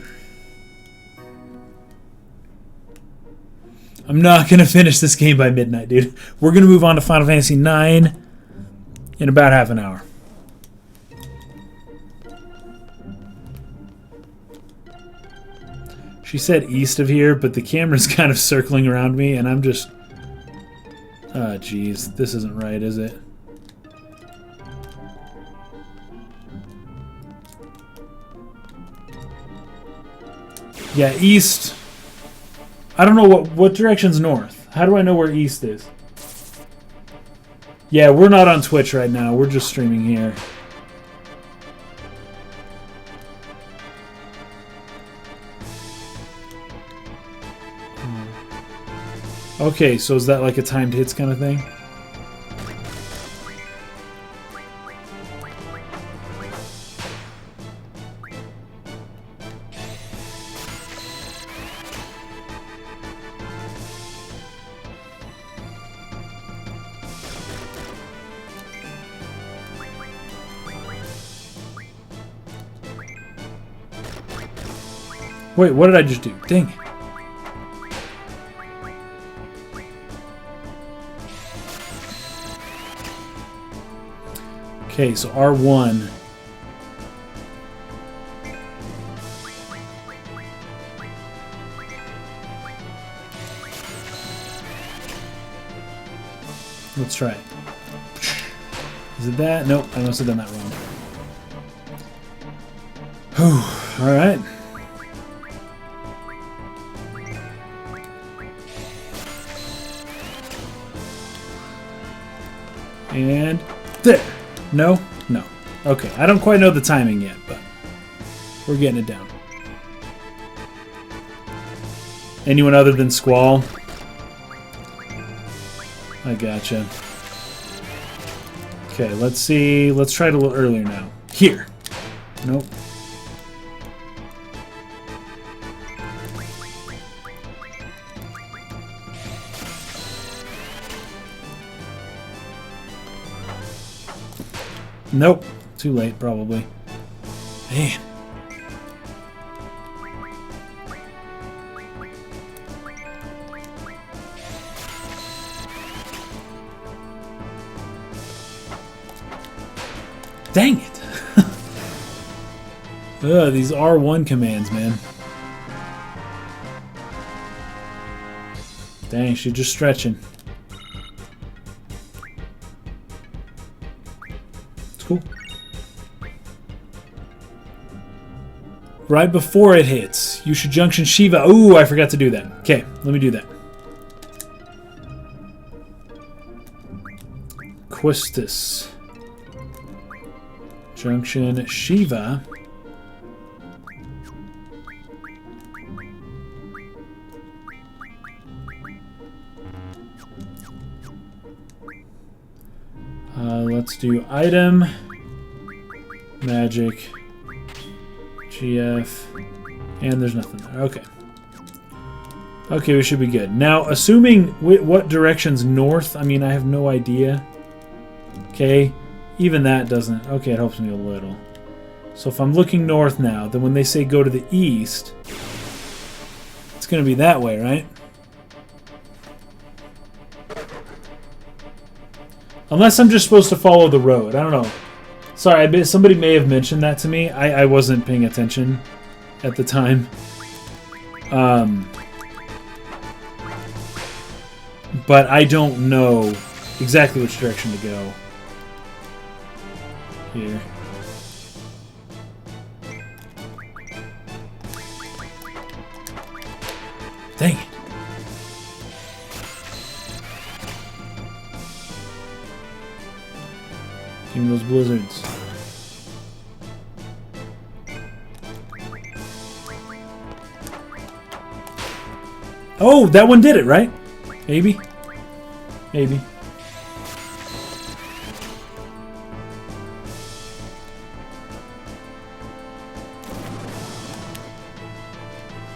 I'm not going to finish this game by midnight, dude. We're going to move on to Final Fantasy IX in about half an hour. She said east of here, but the camera's kind of circling around me, and I'm just... Oh, jeez. This isn't right, is it? Yeah, east. I don't know what direction's north. How do I know where east is? Yeah, we're not on Twitch right now. We're just streaming here. Okay, so is that like a timed hits kind of thing? Wait, what did I just do? Dang it. Okay, so R1. Let's try it. Is it that? Nope, I must have done that wrong. Whew, alright. And there. No? No. Okay, I don't quite know the timing yet, but we're getting it down. Anyone other than Squall? I gotcha. Okay, let's see. Let's try it a little earlier now. Here. Nope. Nope. Too late, probably. Man. Dang it. Ugh, these R1 commands, man. Dang, she's just stretching. Cool. Right before it hits, you should junction Shiva. Ooh, I forgot to do that. Okay, let me do that. Quistis. Junction Shiva. Let's do item, magic, GF, and there's nothing there. Okay. Okay, we should be good. Now, assuming what direction's north, I mean, I have no idea. Okay, even that doesn't... Okay, it helps me a little. So if I'm looking north now, then when they say go to the east, it's going to be that way, right? Unless I'm just supposed to follow the road. I don't know. Sorry, somebody may have mentioned that to me. I wasn't paying attention at the time. But I don't know exactly which direction to go. Here. Dang it. Give me those blizzards. Oh, that one did it, right? Maybe. Maybe.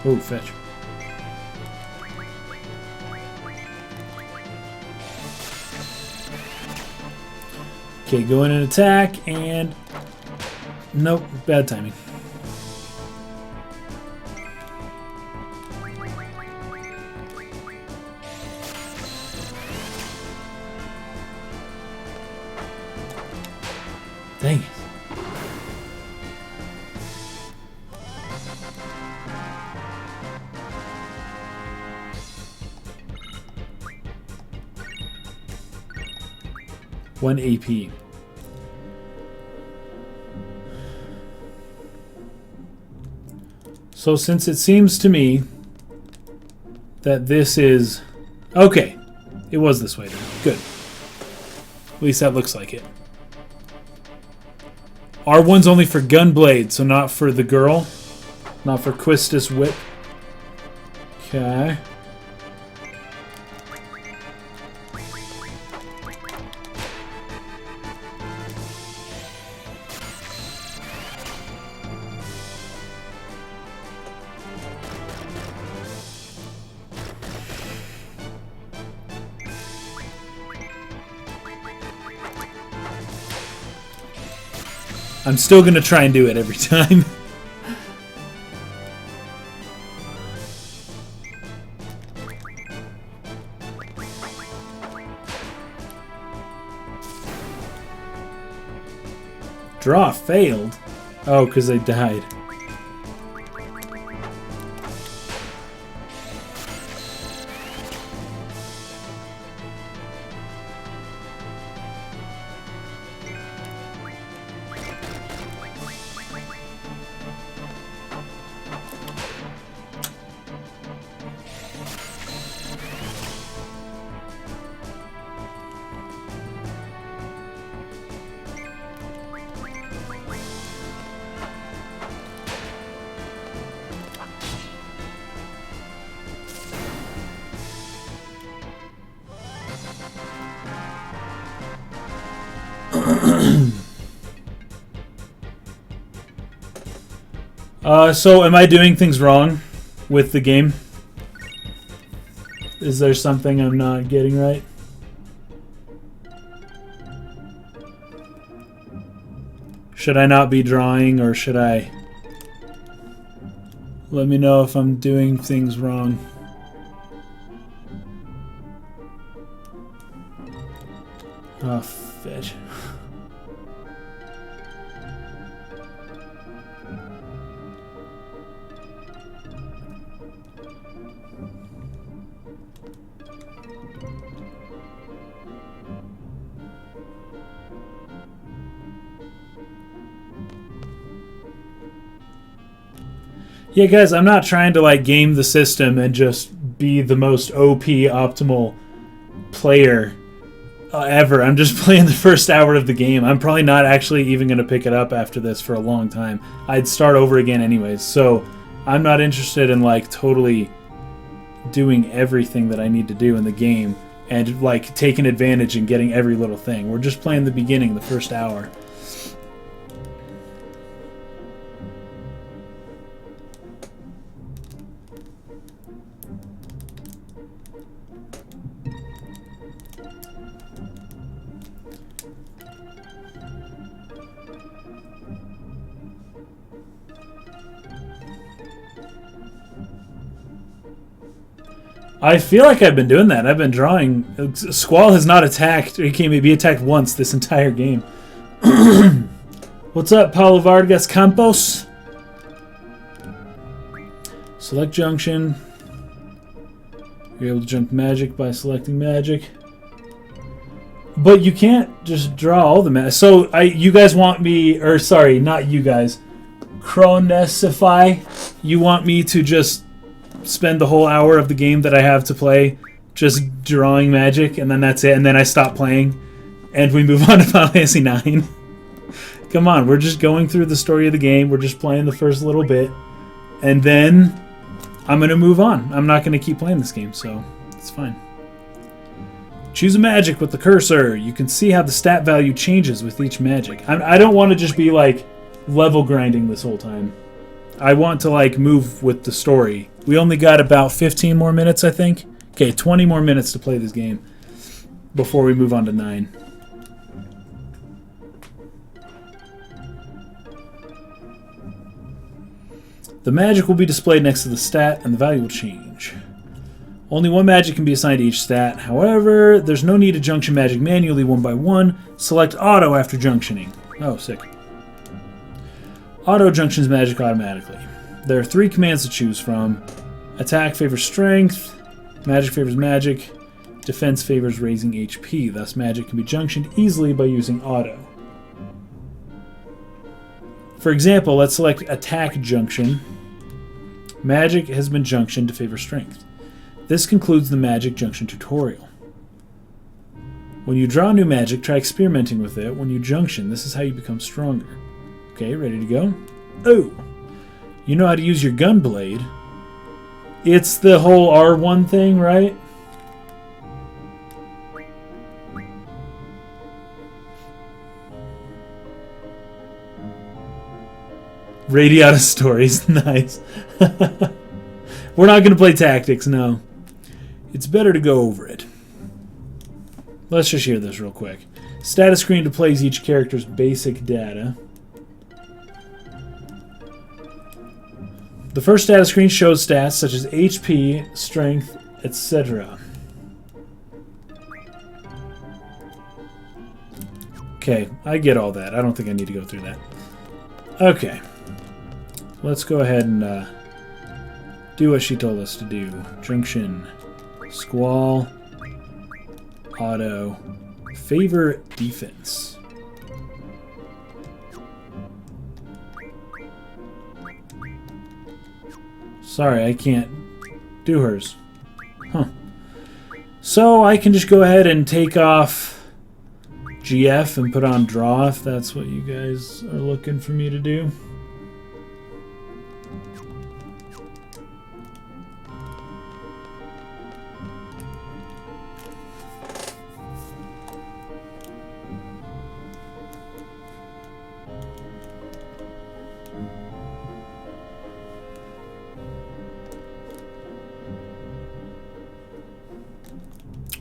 Oh, fetch. Okay, go in and attack, and... Nope, bad timing. Dang it. One AP. So since it seems to me that this is... Okay. It was this way then. Good. At least that looks like it. R1's only for Gunblade, so not for the girl. Not for Quistis Whip. Okay. I'm still going to try and do it every time. Draw failed? Oh, because they died. So am I doing things wrong with the game? Is there something I'm not getting right? Should I not be drawing, or should I? Let me know if I'm doing things wrong. Oh, fetch. Yeah, guys, I'm not trying to like game the system and just be the most OP optimal player ever. I'm just playing the first hour of the game. I'm probably not actually even going to pick it up after this for a long time. I'd start over again anyways. So I'm not interested in like totally doing everything that I need to do in the game. and like taking advantage and getting every little thing. We're just playing the beginning, the first hour. I feel like I've been doing that. I've been drawing. Squall has not attacked. He can't be attacked once this entire game. What's up, Paulo Vargas Campos? Select junction. You're able to jump magic by selecting magic. But you can't just draw all the magic. So you guys want me, or sorry, not you guys. Chronesify. You want me to just spend the whole hour of the game that I have to play just drawing magic, and then that's it, and then I stop playing, and we move on to Final Fantasy IX. Come on, we're just going through the story of the game, we're just playing the first little bit, and then I'm going to move on. I'm not going to keep playing this game, so it's fine. Choose a magic with the cursor. You can see how the stat value changes with each magic. I don't want to just be like level grinding this whole time. I want to like move with the story. We only got about 15 more minutes, I think. Okay, 20 more minutes to play this game before we move on to 9. The magic will be displayed next to the stat, and the value will change. Only one magic can be assigned to each stat. However, there's no need to junction magic manually one by one. Select auto after junctioning. Oh, sick. Auto junctions magic automatically. There are 3 commands to choose from. Attack favors strength, magic favors magic, defense favors raising HP. Thus, magic can be junctioned easily by using auto. For example, let's select attack junction. Magic has been junctioned to favor strength. This concludes the magic junction tutorial. When you draw new magic, try experimenting with it. When you junction, this is how you become stronger. Okay, ready to go? Oh! You know how to use your gun blade. It's the whole R1 thing, right? Radiata stories, nice. We're not going to play tactics, no. It's better to go over it. Let's just hear this real quick. Status screen displays each character's basic data. The first status screen shows stats such as HP, strength, etc. Okay, I get all that. I don't think I need to go through that. Okay. Let's go ahead and do what she told us to do. Junction, Squall, Auto, Favor Defense. Sorry, I can't do hers. Huh. So I can just go ahead and take off GF and put on Draw if that's what you guys are looking for me to do.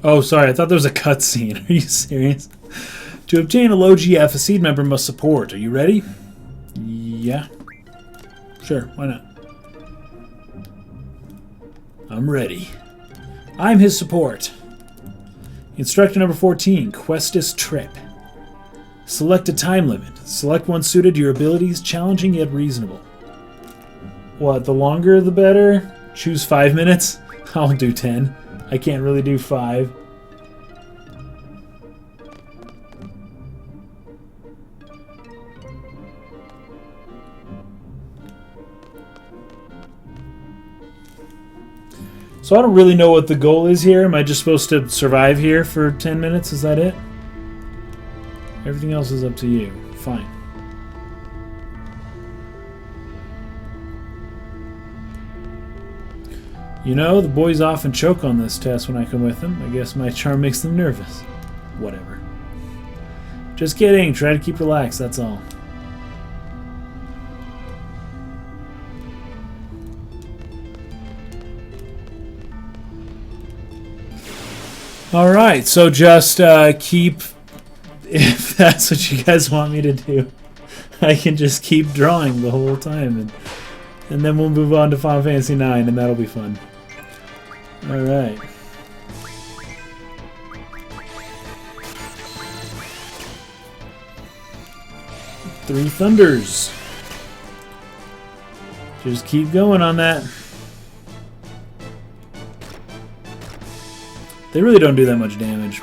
Oh, sorry, I thought there was a cutscene. Are you serious? To obtain a low GF, a seed member must support. Are you ready? Yeah. Sure, why not? I'm ready. I'm his support. Instructor number 14, Questus Trip. Select a time limit. Select one suited to your abilities, challenging yet reasonable. What, the longer the better? Choose 5 minutes? I'll do 10. I can't really do 5. So I don't really know what the goal is here. Am I just supposed to survive here for 10 minutes? Is that it? Everything else is up to you. Fine. You know, the boys often choke on this test when I come with them. I guess my charm makes them nervous. Whatever. Just kidding. Try to keep relaxed, that's all. Alright, so just keep... If that's what you guys want me to do, I can just keep drawing the whole time. And then we'll move on to Final Fantasy IX, and that'll be fun. Alright. Three Thunders. Just keep going on that. They really don't do that much damage.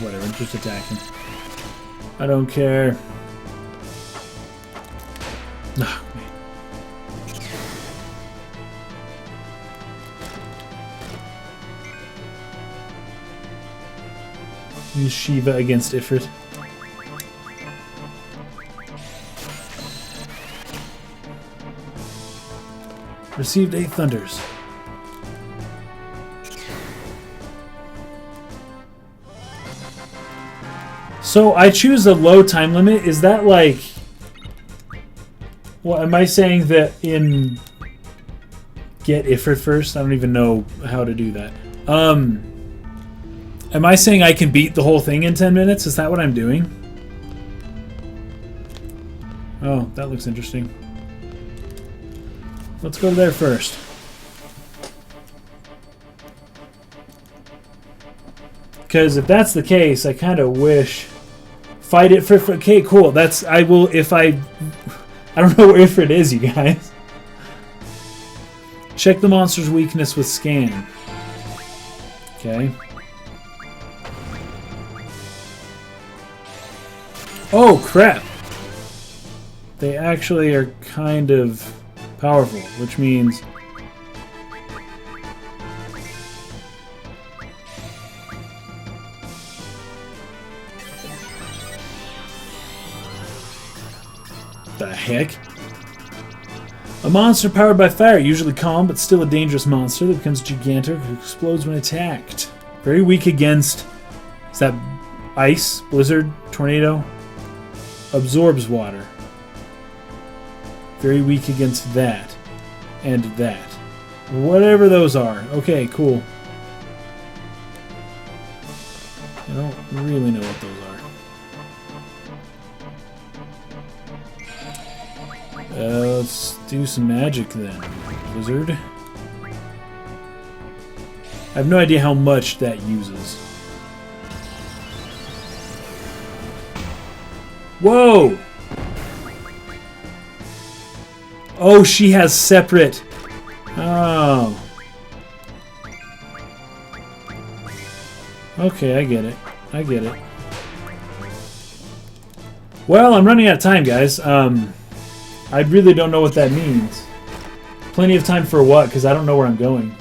Whatever, just attack him. I don't care. Oh, man. Use Shiva against Ifrit. Received 8 Thunders. So I choose a low time limit. Is that like... Well, am I saying that in... Get Ifrit first? I don't even know how to do that. Am I saying I can beat the whole thing in 10 minutes? Is that what I'm doing? Oh, that looks interesting. Let's go there first. Because if that's the case, I kind of wish... Fight it for... Okay, cool. That's... I will... If I... I don't know where Ifrit is, you guys. Check the monster's weakness with scan. Okay. Oh, crap! They actually are kind of powerful, which means... The heck? A monster powered by fire, usually calm but still a dangerous monster that becomes gigantic and explodes when attacked. Very weak against... Is that ice, blizzard, tornado? Absorbs water. Very weak against that. And that. Whatever those are. Okay, cool. I don't really know what those are. Let's do some magic then. Blizzard. I have no idea how much that uses. Whoa! Oh, she has separate. Oh. Okay, I get it. I get it. Well, I'm running out of time, guys. I really don't know what that means. Plenty of time for what? Because I don't know where I'm going.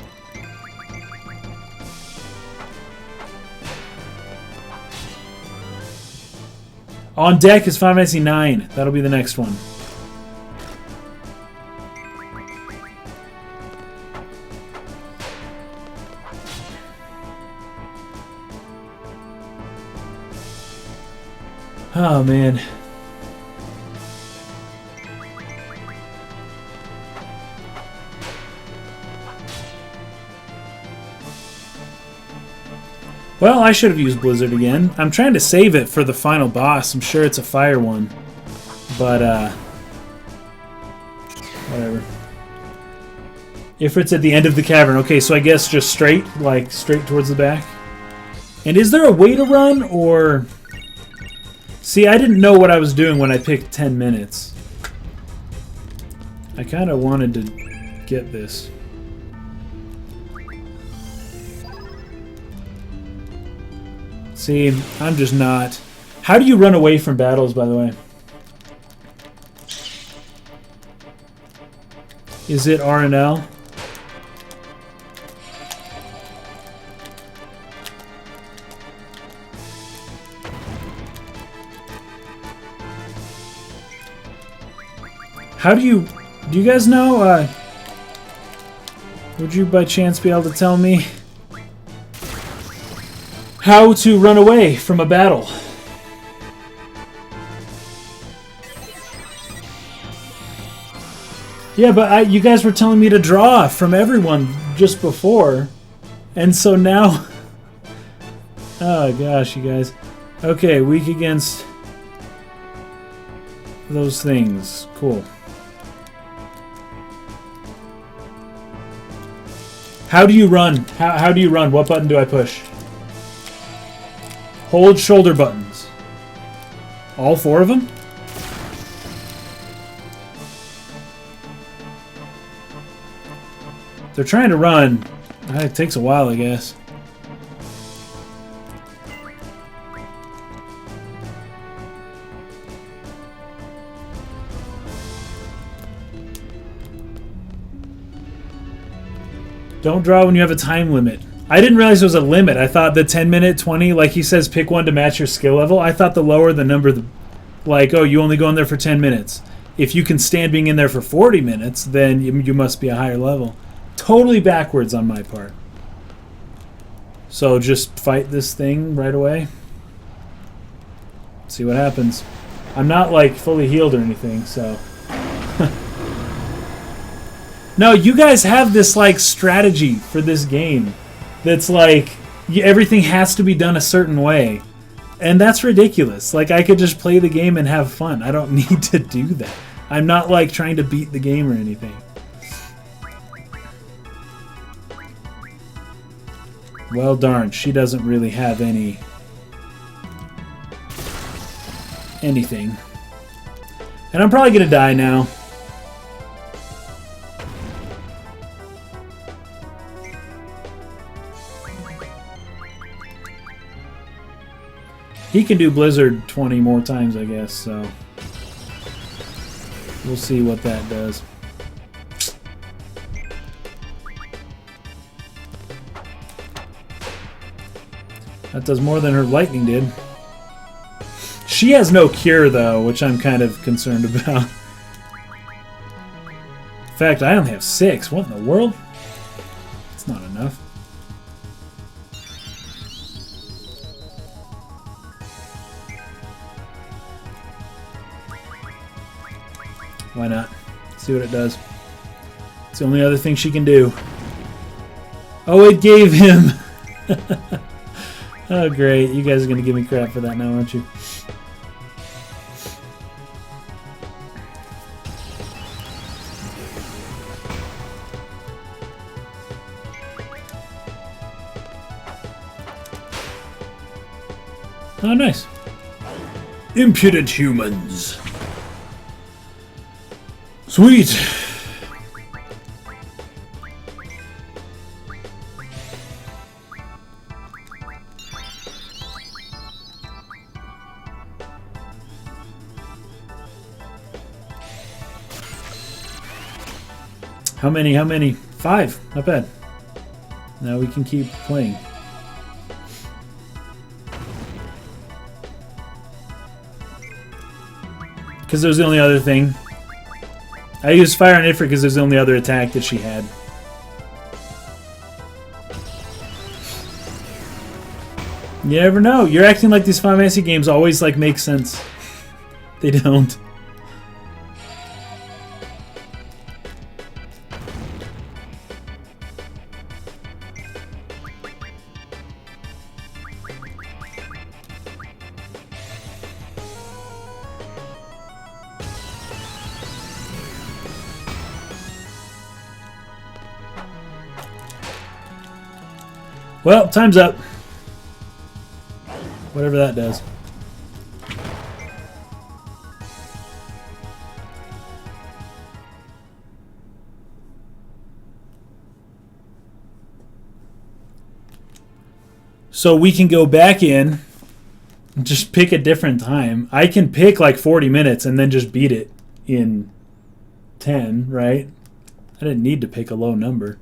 On deck is Final Fantasy IX. That'll be the next one. Oh, man. Well, I should have used Blizzard again. I'm trying to save it for the final boss. I'm sure it's a fire one. But, whatever. Ifrit's at the end of the cavern. Okay, so I guess just straight? Like, straight towards the back? And is there a way to run, or... See, I didn't know what I was doing when I picked 10 minutes. I kind of wanted to get this. See, I'm just not... How do you run away from battles, by the way? Is it R&L? How do you guys know, would you by chance be able to tell me how to run away from a battle? Yeah, but you guys were telling me to draw from everyone just before, and so now... Oh gosh, you guys. Okay, weak against those things. Cool. How do you run? How do you run? What button do I push? Hold shoulder buttons. All 4 of them? They're trying to run. It takes a while, I guess. Don't draw when you have a time limit. I didn't realize there was a limit. I thought the 10 minute, 20, like he says, pick one to match your skill level. I thought the lower the number, like, oh, you only go in there for 10 minutes. If you can stand being in there for 40 minutes, then you must be a higher level. Totally backwards on my part. So just fight this thing right away. See what happens. I'm not, like, fully healed or anything, so... No, you guys have this, like, strategy for this game that's, like, everything has to be done a certain way. And that's ridiculous. Like, I could just play the game and have fun. I don't need to do that. I'm not, like, trying to beat the game or anything. Well, darn, she doesn't really have anything. And I'm probably gonna die now. He can do Blizzard 20 more times, I guess, so we'll see what that does. That does more than her lightning did. She has no cure, though, which I'm kind of concerned about. In fact, I only have 6. What in the world? It's not enough. Why not? See what it does. It's the only other thing she can do. Oh, it gave him! Oh, great. You guys are going to give me crap for that now, aren't you? Oh, nice. Impudent humans. Sweet. How many? How many? 5. Not bad. Now we can keep playing. Because there's the only other thing. I used Fire on Ifrit because there's the only other attack that she had. You never know. You're acting like these Final Fantasy games always like make sense. They don't. Well, time's up. Whatever that does. So we can go back in and just pick a different time. I can pick like 40 minutes and then just beat it in 10, right? I didn't need to pick a low number.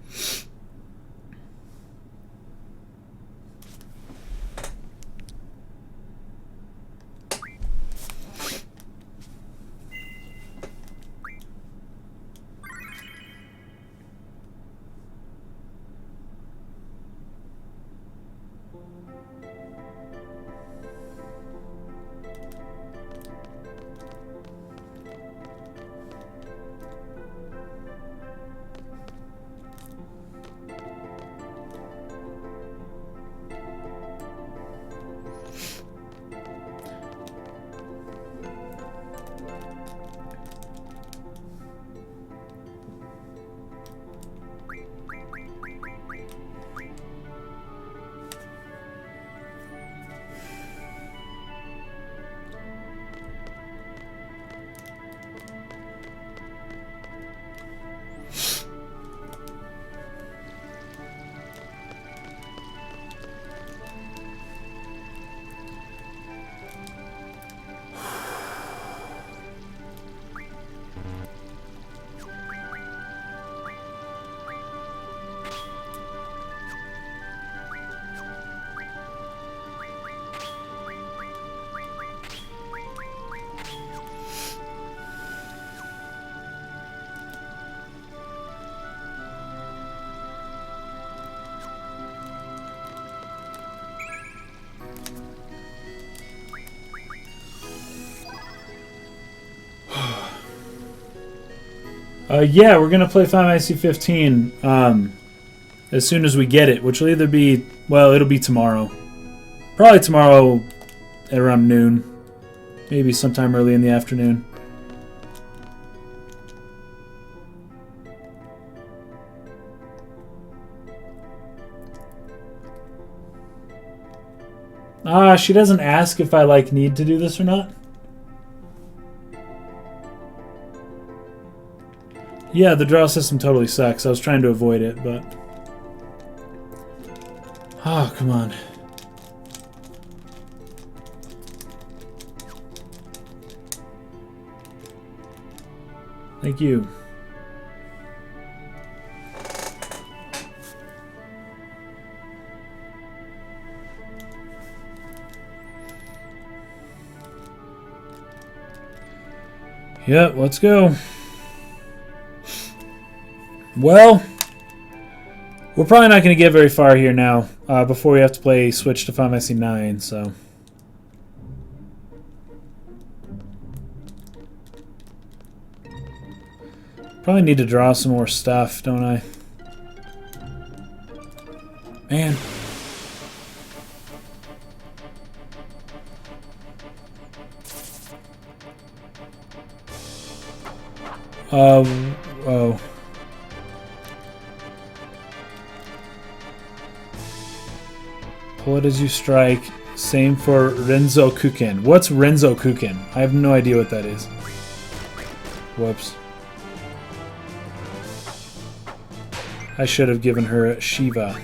Yeah, we're gonna play Final Fantasy 15 as soon as we get it, which will either be, well, it'll be tomorrow. Probably tomorrow at around noon. Maybe sometime early in the afternoon. She doesn't ask if I need to do this or not. Yeah, the draw system totally sucks. I was trying to avoid it, but... Oh, come on. Thank you. Yep, let's go. Well, we're probably not going to get very far here now before we have to play switch to Final Fantasy 9, so... Probably need to draw some more stuff, don't I? Man. Oh. Pull it as you strike. Same for Renzo Kuken. What's Renzo Kuken? I have no idea what that is. Whoops. I should have given her Shiva.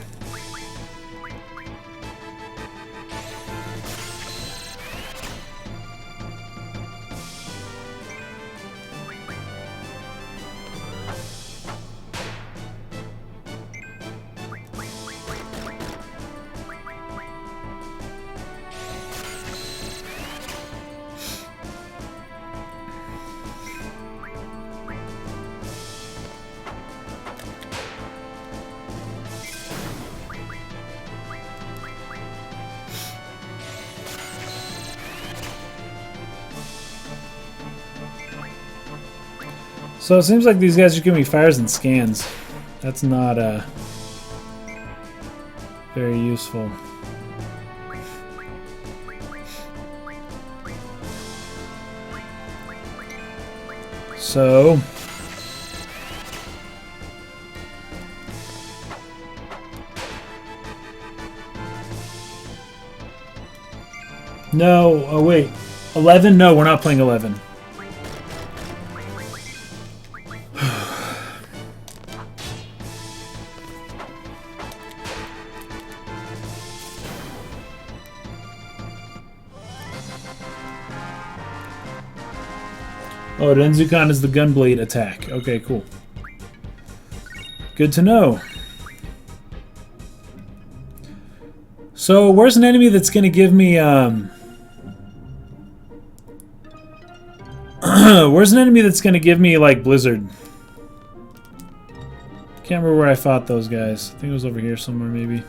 So it seems like these guys are giving me fires and scans. That's not very useful. So no, oh wait. 11? No, we're not playing 11. Oh, Renzukan is the Gunblade attack. Okay, cool. Good to know. So, where's an enemy that's going to give me, where's an enemy that's going to give me, like, Blizzard? Can't remember where I fought those guys. I think it was over here somewhere, maybe.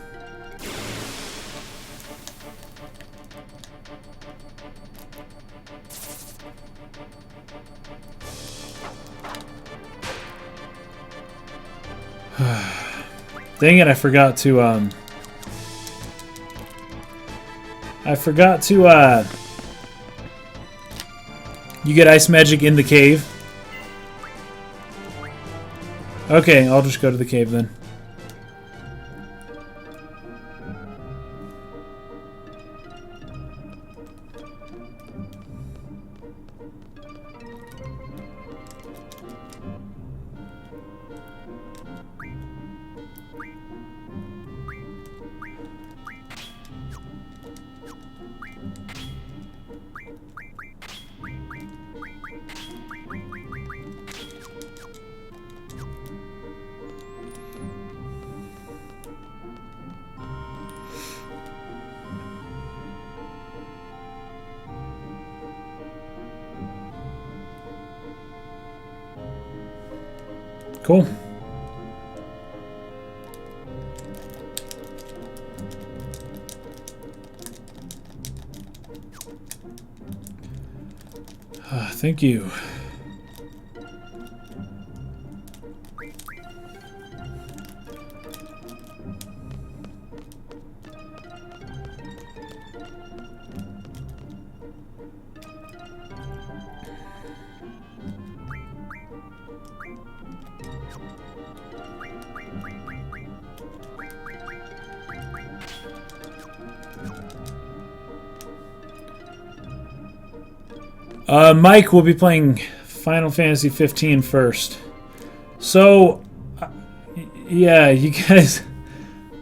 Dang it, I forgot to, you get ice magic in the cave? Okay, I'll just go to the cave then. Cool. Thank you. Mike will be playing Final Fantasy 15 first. So, yeah, you guys,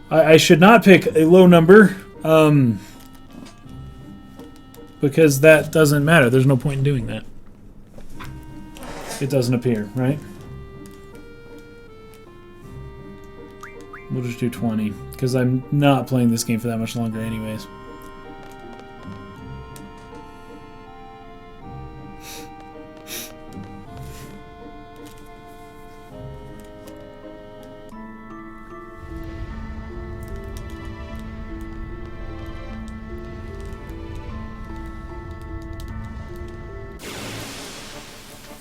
I should not pick a low number, because that doesn't matter. There's no point in doing that. It doesn't appear, right? We'll just do 20, because I'm not playing this game for that much longer anyways.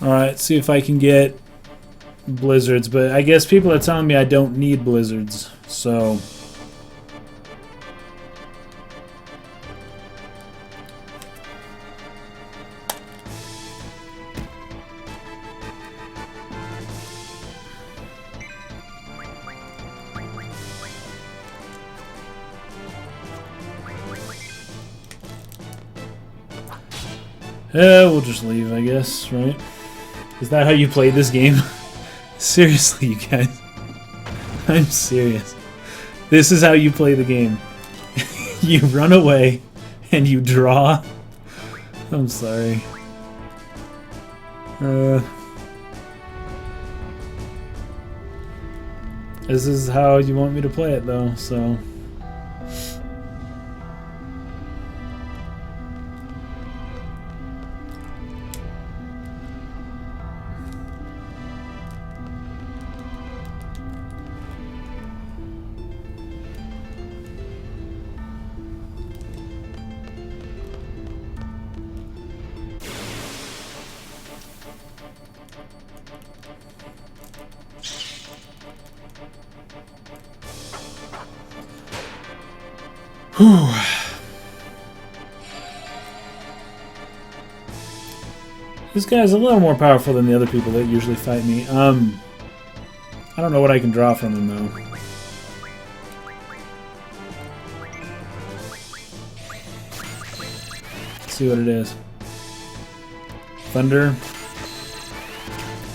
Alright, see if I can get blizzards, but I guess people are telling me I don't need blizzards, so... Yeah, we'll just leave, I guess, right? Is that how you play this game? Seriously, you guys. I'm serious. This is how you play the game. You run away and you draw. I'm sorry. This is how you want me to play it, though, so... Whew. This guy's a little more powerful than the other people that usually fight me. I don't know what I can draw from him, though. Let's see what it is. Thunder.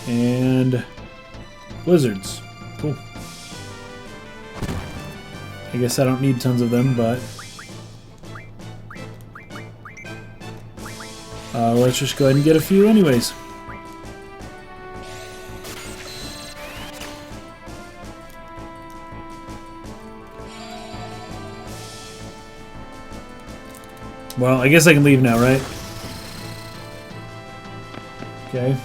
And blizzards. Cool. I guess I don't need tons of them, but... let's just go ahead and get a few anyways. Well, I guess I can leave now, right? Okay.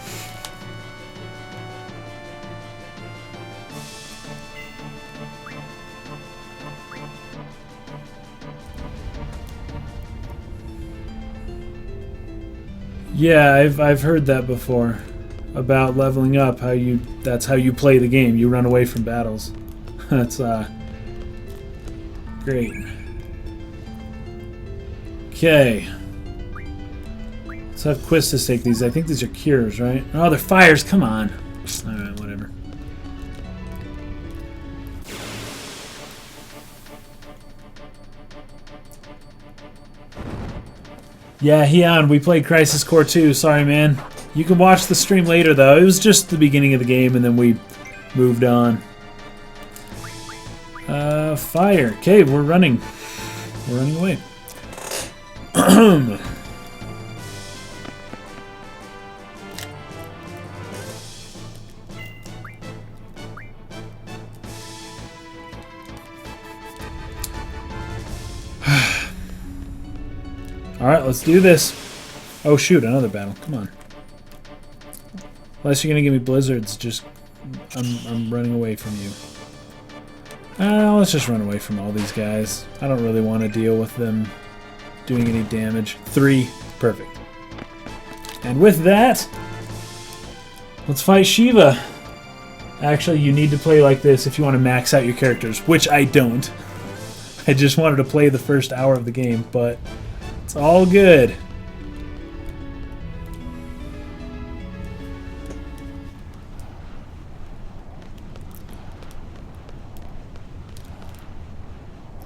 Yeah, I've heard that before about leveling up. That's how you play the game. You run away from battles. That's great. Okay. Let's have Quistis take these. I think these are cures, right? Oh, they're fires. Come on. All right, whatever. Yeah, Heon, we played Crisis Core 2. Sorry, man. You can watch the stream later, though. It was just the beginning of the game, and then we moved on. Fire. Okay, we're running. We're running away. Alright, let's do this. Oh shoot, another battle. Come on. Unless you're gonna give me blizzards, just I'm running away from you. Let's just run away from all these guys. I don't really want to deal with them doing any damage. 3. Perfect. And with that, let's fight Shiva. Actually, you need to play like this if you want to max out your characters, which I don't. I just wanted to play the first hour of the game, but it's all good.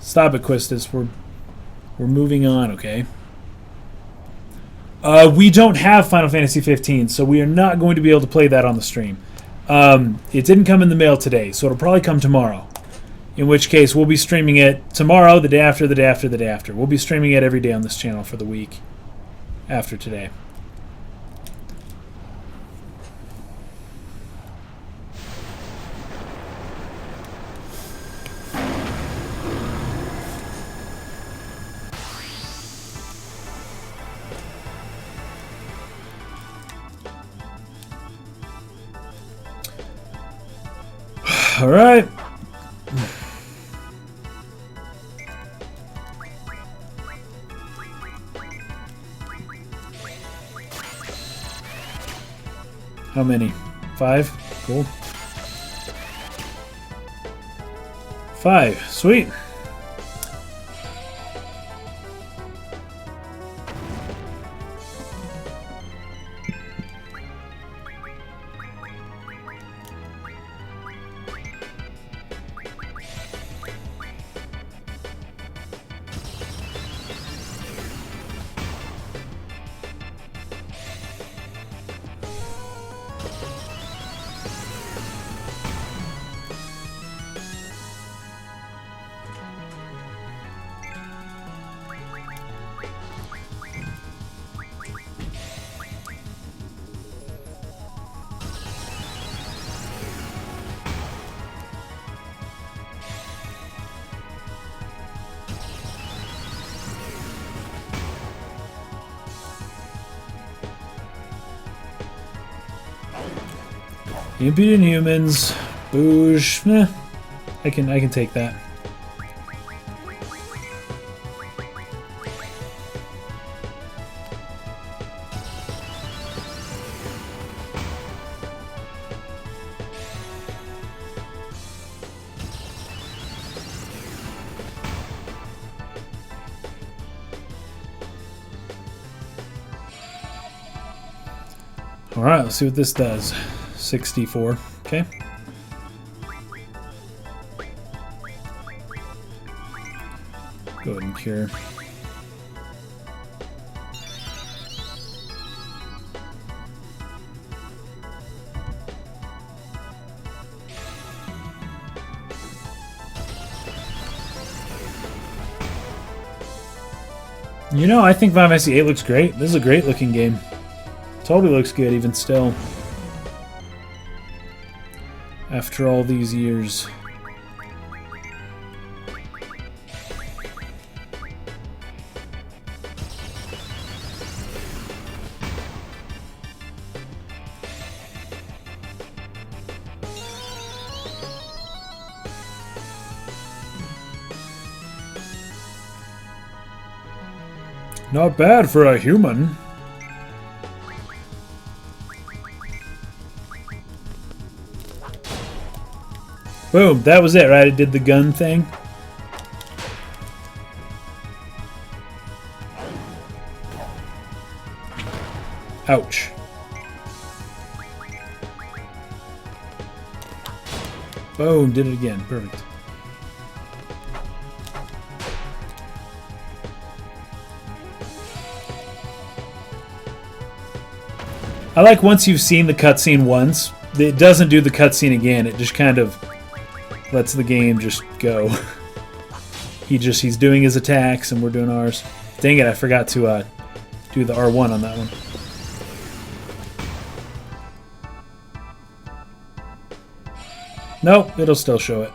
Stop it, Quistis. We're moving on, okay? We don't have Final Fantasy 15, so we are not going to be able to play that on the stream. It didn't come in the mail today, so it'll probably come tomorrow. In which case, we'll be streaming it tomorrow, the day after, the day after, the day after. We'll be streaming it every day on this channel for the week after today. All right. How many? 5? Cool. 5. Sweet. Impudent humans, boosh. I can take that. All right, let's see what this does. 64. Okay. Go ahead and cure. You know, I think Final Fantasy VIII looks great. This is a great looking game. Totally looks good even still. After all these years. Not bad for a human. Boom, that was it, right? It did the gun thing. Ouch. Boom, did it again. Perfect. I like once you've seen the cutscene once, it doesn't do the cutscene again. It just kind of lets the game just go. He's doing his attacks and we're doing ours. Dang it, I forgot to do the R1 on that one. Nope, it'll still show it.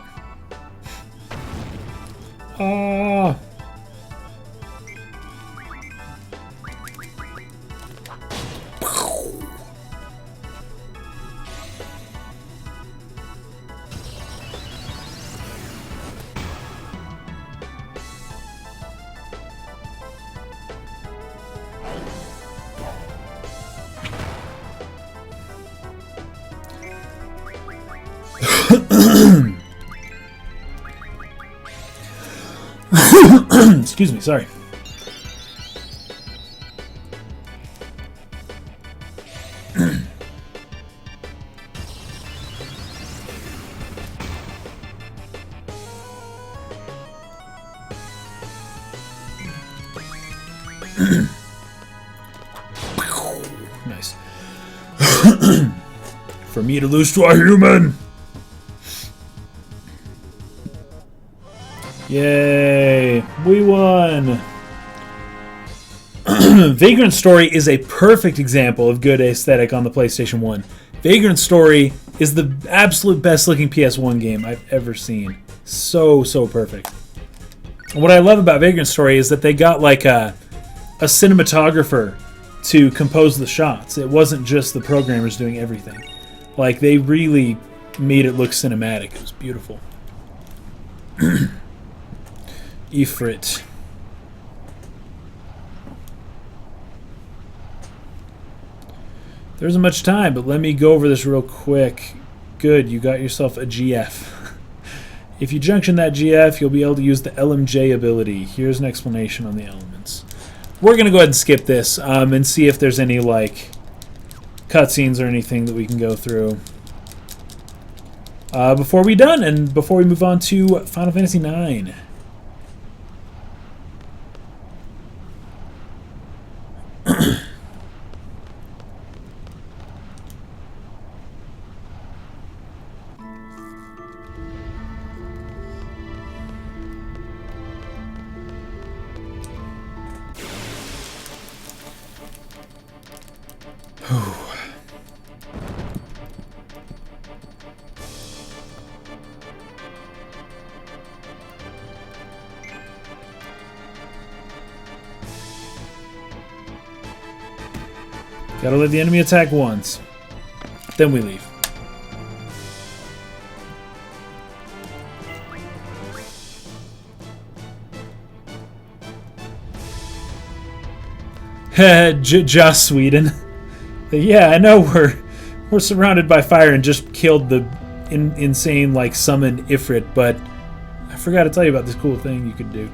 Ah. Excuse me, sorry. Nice. For me to lose to a human. Yay! We won! Vagrant Story is a perfect example of good aesthetic on the PlayStation 1. Vagrant Story is the absolute best looking PS1 game I've ever seen. So perfect. And what I love about Vagrant Story is that they got like a cinematographer to compose the shots. It wasn't just the programmers doing everything. Like, they really made it look cinematic. It was beautiful. Ifrit. There isn't much time, but let me go over this real quick. Good, you got yourself a GF. If you junction that GF, you'll be able to use the LMJ ability. Here's an explanation on the elements. We're going to go ahead and skip this and see if there's any like cutscenes or anything that we can go through before we're done and before we move on to Final Fantasy IX. Gotta let the enemy attack once. Then we leave. Just Sweden. Yeah, I know we're surrounded by fire and just killed the insane like summon Ifrit, but I forgot to tell you about this cool thing you could do.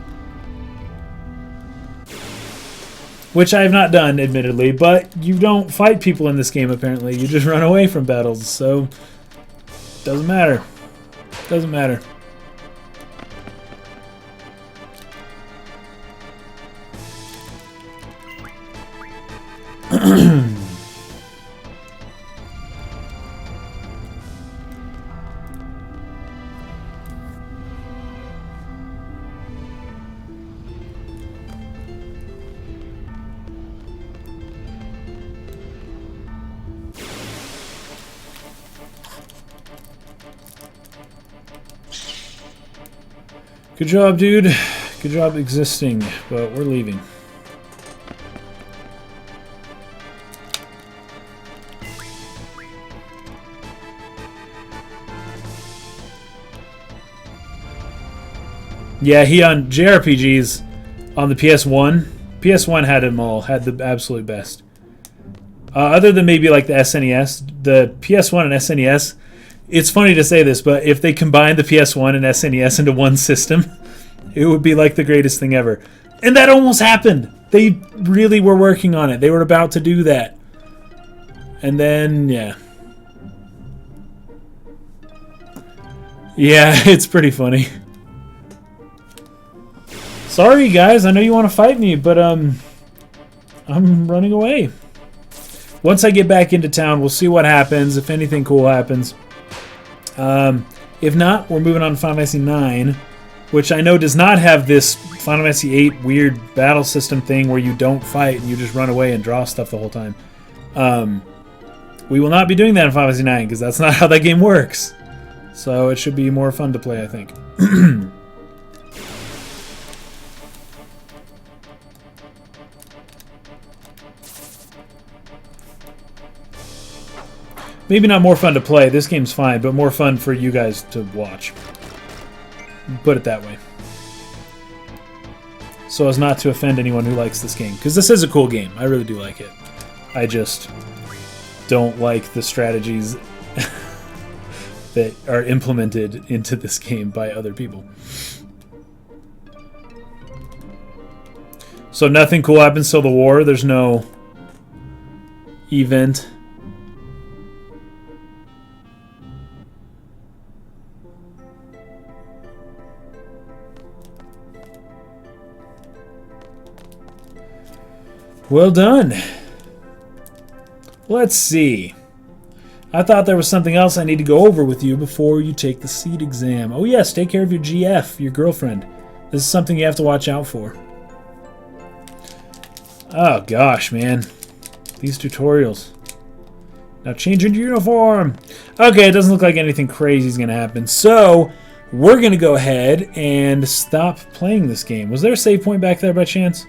Which I have not done, admittedly, but you don't fight people in this game, apparently. You just run away from battles, so doesn't matter. Doesn't matter. Good job, dude. Good job existing, but we're leaving. Yeah, he on JRPGs on the PS1, PS1 had them all, had the absolute best. Other than maybe like the SNES, the PS1 and SNES, it's funny to say this, but if they combined the PS1 and SNES into one system, it would be like the greatest thing ever. And that almost happened. They really were working on it. They were about to do that. And then, yeah. Yeah, it's pretty funny. Sorry, guys. I know you want to fight me, but I'm running away. Once I get back into town, we'll see what happens, if anything cool happens. If not, we're moving on to Final Fantasy IX, which I know does not have this Final Fantasy VIII weird battle system thing where you don't fight and you just run away and draw stuff the whole time. We will not be doing that in Final Fantasy IX because that's not how that game works. So it should be more fun to play, I think. Maybe not more fun to play, this game's fine, but more fun for you guys to watch. Put it that way. So as not to offend anyone who likes this game. Because this is a cool game, I really do like it. I just don't like the strategies that are implemented into this game by other people. So nothing cool happens till the war, there's no event. Well done. Let's see. I thought there was something else I need to go over with you before you take the seat exam. Oh yes, take care of your GF, your girlfriend. This is something you have to watch out for. Oh gosh, man. These tutorials. Now change into uniform. Okay, it doesn't look like anything crazy is going to happen. So, we're going to go ahead and stop playing this game. Was there a save point back there by chance?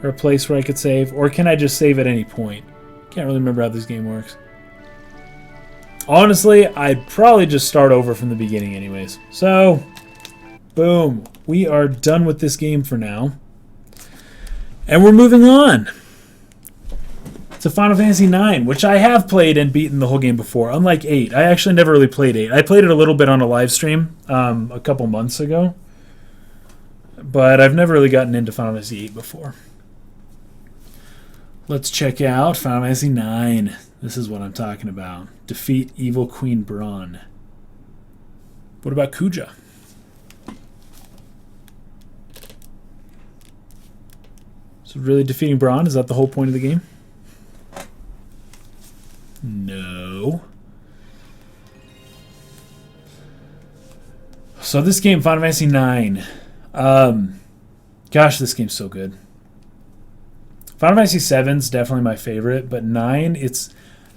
Or a place where I could save? Or can I just save at any point? Can't really remember how this game works. Honestly, I'd probably just start over from the beginning anyways. So, boom. We are done with this game for now. And we're moving on to Final Fantasy IX, which I have played and beaten the whole game before, unlike 8. I actually never really played 8. I played it a little bit on a live stream a couple months ago. But I've never really gotten into Final Fantasy 8 before. Let's check out Final Fantasy IX. This is what I'm talking about. Defeat Evil Queen Braun. What about Kuja? So really defeating Braun? Is that the whole point of the game? No. So this game, Final Fantasy IX. Gosh, this game's so good. Final Fantasy VII is definitely my favorite, but 9, it's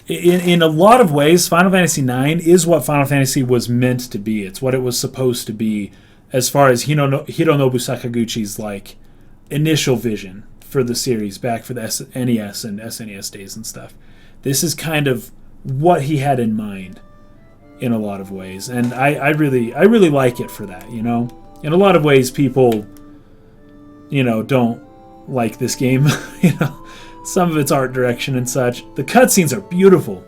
in a lot of ways, Final Fantasy IX is what Final Fantasy was meant to be. It's what it was supposed to be as far as Hironobu Sakaguchi's like initial vision for the series back for the NES and SNES days and stuff. This is kind of what he had in mind in a lot of ways, and I really like it for that, you know. In a lot of ways, people, you know, don't like this game. You know, some of its art direction and such. The cutscenes are beautiful,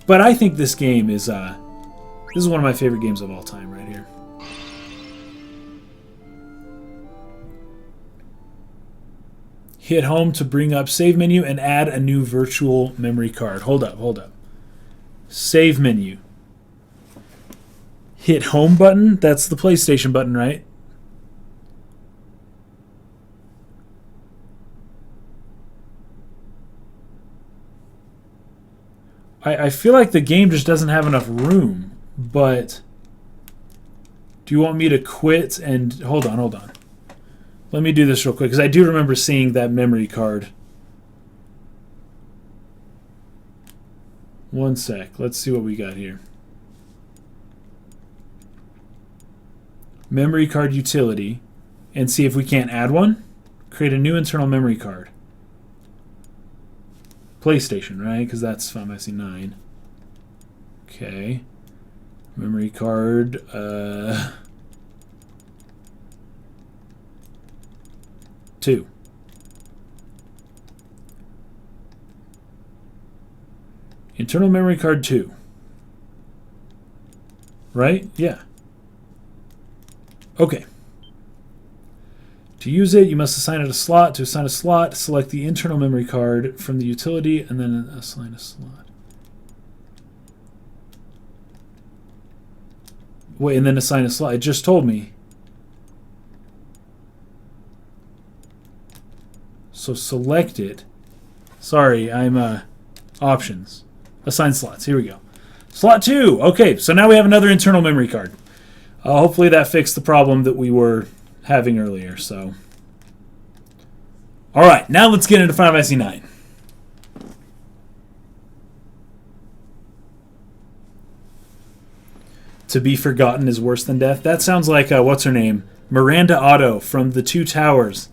but I think this game is this is one of my favorite games of all time right here. Hit home to bring up save menu and add a new virtual memory card. Hold up. Save menu. Hit home button. That's the PlayStation button, right? I feel like the game just doesn't have enough room, but do you want me to quit and... Hold on. Let me do this real quick, because I do remember seeing that memory card. One sec. Let's see what we got here. Memory card utility, and see if we can't add one. Create a new internal memory card. PlayStation, right? Because that's Final Fantasy 9. Okay. Memory card. 2. Internal memory card 2. Right? Yeah. Okay. To use it, you must assign it a slot. To assign a slot, select the internal memory card from the utility and then assign a slot. Wait, and then assign a slot. It just told me. So select it. Sorry, I'm options. Assign slots. Here we go. Slot 2. Okay, so now we have another internal memory card. Hopefully that fixed the problem that we were having earlier. So, all right, now let's get into Final Fantasy IX. To be forgotten is worse than death. That sounds like what's her name, Miranda Otto from The Two Towers.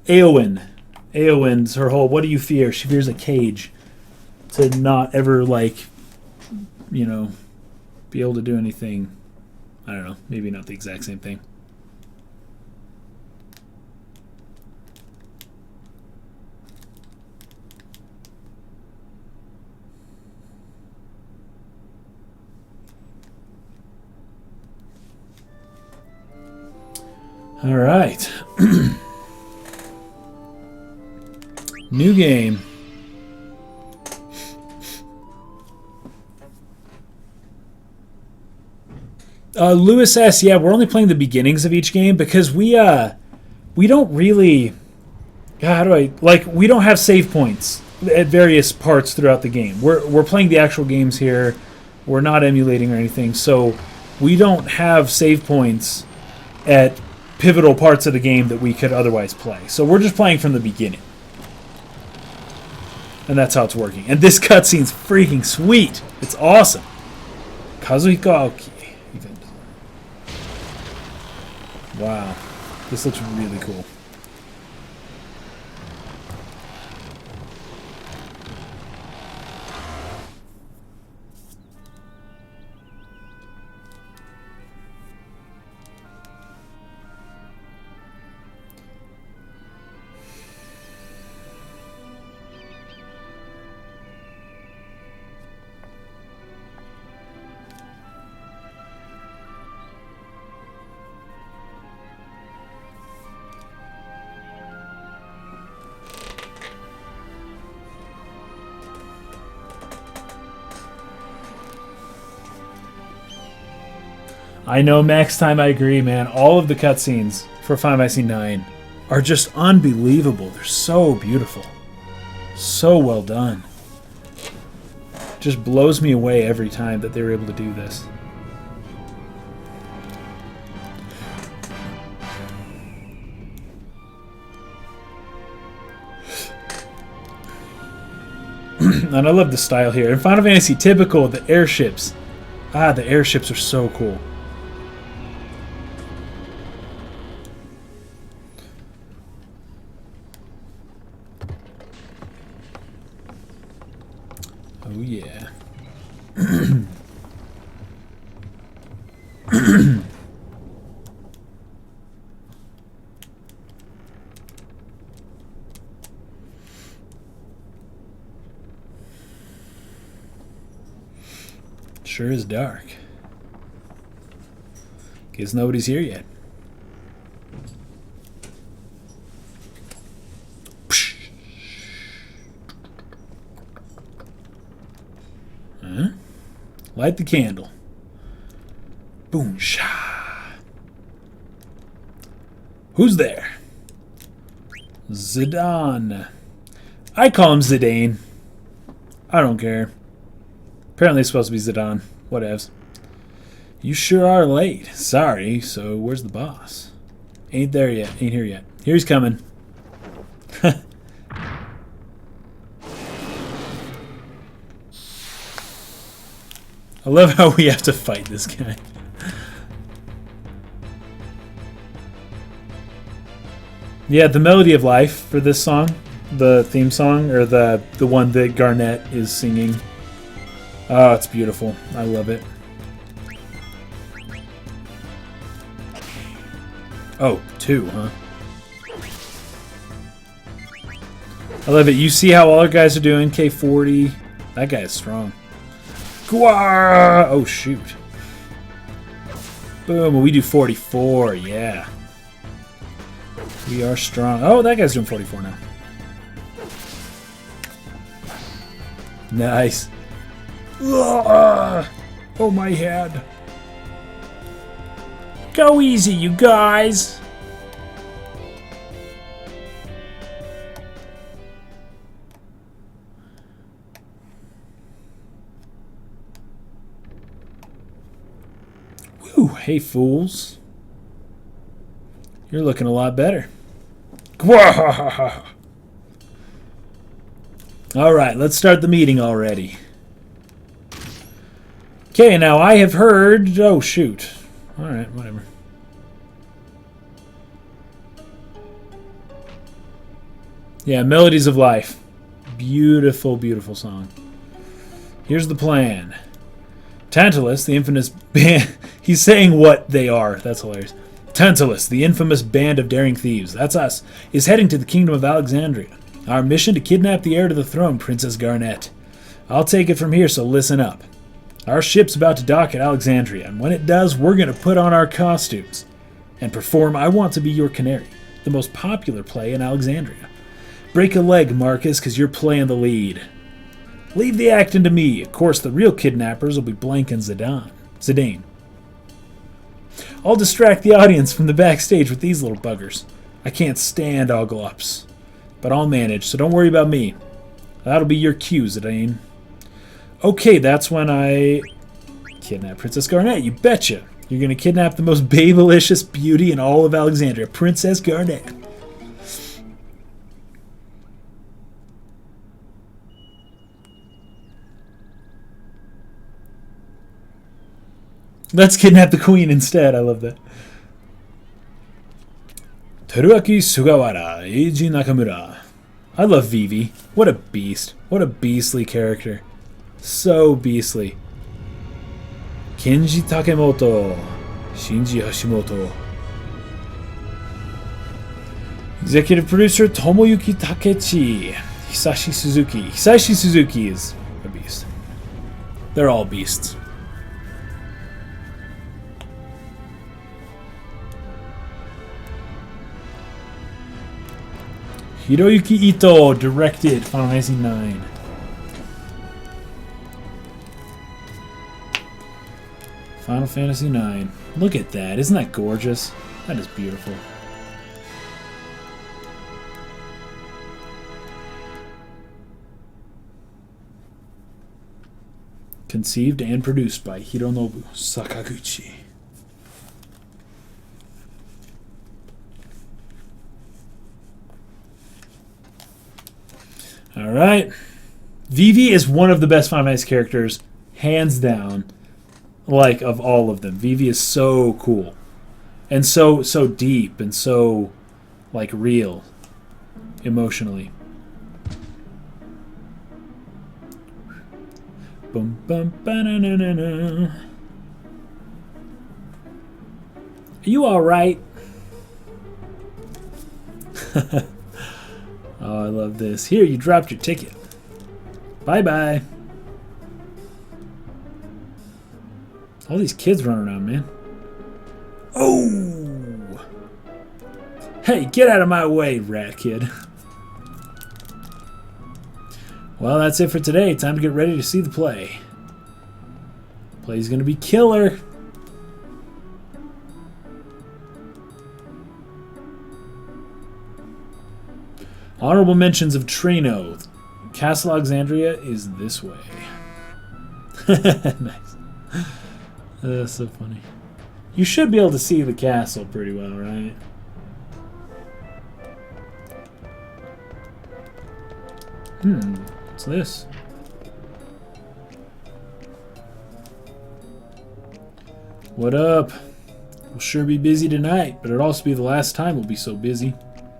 Eowyn. Eowyn's her whole. What do you fear? She fears a cage. To not ever be able to do anything. I don't know. Maybe not the exact same thing. All right. New game. Lewis S. Yeah, we're only playing the beginnings of each game because we don't really. How do I we don't have save points at various parts throughout the game. We're playing the actual games here. We're not emulating or anything, so we don't have save points at pivotal parts of the game that we could otherwise play. So we're just playing from the beginning. And that's how it's working. And this cutscene's freaking sweet. It's awesome. Kazuhiko Aoki. Wow. This looks really cool. I know, Max Time, I agree, man. All of the cutscenes for Final Fantasy IX are just unbelievable. They're so beautiful. So well done. Just blows me away every time that they were able to do this. And I love the style here. In Final Fantasy, typical, the airships. The airships are so cool. Oh, yeah. Sure is dark. Guess nobody's here yet. Huh? Light the candle. Boom, sha. Who's there? Zidane. I call him Zidane. I don't care. Apparently it's supposed to be Zidane. Whatevs. You sure are late. Sorry, so where's the boss? Ain't there yet. Ain't here yet. Here he's coming. I love how we have to fight this guy. Yeah, the melody of life for this song, the theme song, or the one that Garnet is singing. Oh, it's beautiful. I love it. Oh, 2, huh? I love it. You see how all our guys are doing? K40. That guy is strong. Gwah! Oh, shoot. Boom. We do 44. Yeah. We are strong. Oh, that guy's doing 44 now. Nice. Ugh. Oh, my head. Go easy, you guys. Whew, hey, fools. You're looking a lot better. All right, let's start the meeting already. Okay, now I have heard... Oh, shoot. All right, whatever. Yeah, Melodies of Life. Beautiful, beautiful song. Here's the plan. Tantalus, the infamous band... He's saying what they are. That's hilarious. Tantalus, the infamous band of daring thieves, that's us, is heading to the Kingdom of Alexandria. Our mission to kidnap the heir to the throne, Princess Garnet. I'll take it from here, so listen up. Our ship's about to dock at Alexandria, and when it does, we're going to put on our costumes and perform I Want to Be Your Canary, the most popular play in Alexandria. Break a leg, Marcus, because you're playing the lead. Leave the acting to me. Of course, the real kidnappers will be Blank and Zidane. I'll distract the audience from the backstage with these little buggers. I can't stand oglops, but I'll manage, so don't worry about me. That'll be your cue, Zidane. Okay, that's when I kidnap Princess Garnet. You betcha. You're going to kidnap the most babylicious beauty in all of Alexandria, Princess Garnet. Let's kidnap the queen instead. I love that. Teruaki Sugawara, Eiji Nakamura. I love Vivi. What a beast. What a beastly character. So beastly. Kenji Takemoto. Shinji Hashimoto. Executive producer Tomoyuki Takechi. Hisashi Suzuki. Hisashi Suzuki is a beast. They're all beasts. Hiroyuki Ito directed Final Fantasy IX. Final Fantasy IX. Look at that. Isn't that gorgeous? That is beautiful. Conceived and produced by Hironobu Sakaguchi. Alright. Vivi is one of the best Final Fantasy characters, hands down, like, of all of them. Vivi is so cool. And so deep and so, like, real. Emotionally. Bum bum ba-na-na-na-na. Are you alright? Oh, I love this. Here, you dropped your ticket. Bye-bye. All these kids running around, man. Oh! Hey, get out of my way, rat kid. Well, that's it for today. Time to get ready to see the play. Play's gonna be killer. Honorable mentions of Trino. Castle Alexandria is this way. Nice. That's so funny. You should be able to see the castle pretty well, right? What's this? What up? We'll sure be busy tonight, but it'll also be the last time we'll be so busy.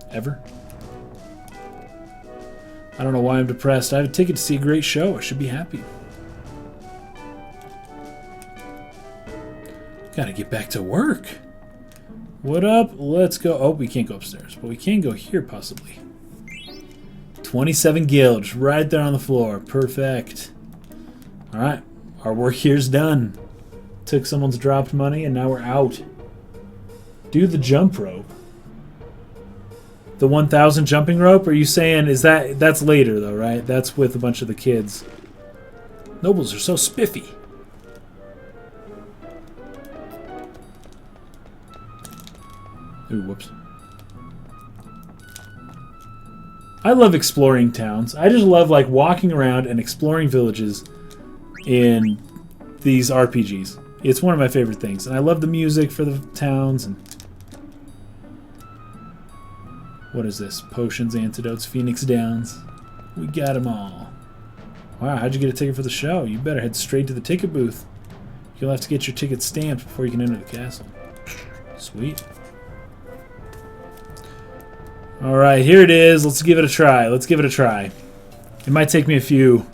Ever. I don't know why I'm depressed. I have a ticket to see a great show. I should be happy. Gotta get back to work. What up? Let's go. Oh, we can't go upstairs, but we can go here possibly. 27 gil, just right there on the floor. Perfect. Alright, our work here's done. Took someone's dropped money and now we're out. Do the jump rope. The 1,000 jumping rope? Are you saying, that's later though, right? That's with a bunch of the kids. Nobles are so spiffy. Ooh, whoops. I love exploring towns. I just love like walking around and exploring villages in these RPGs. It's one of my favorite things. And I love the music for the towns. And what is this? Potions, antidotes, Phoenix Downs. We got them all. Wow, how'd you get a ticket for the show? You better head straight to the ticket booth. You'll have to get your ticket stamped before you can enter the castle. Sweet. Alright, here it is. Let's give it a try. Let's give it a try. It might take me a few.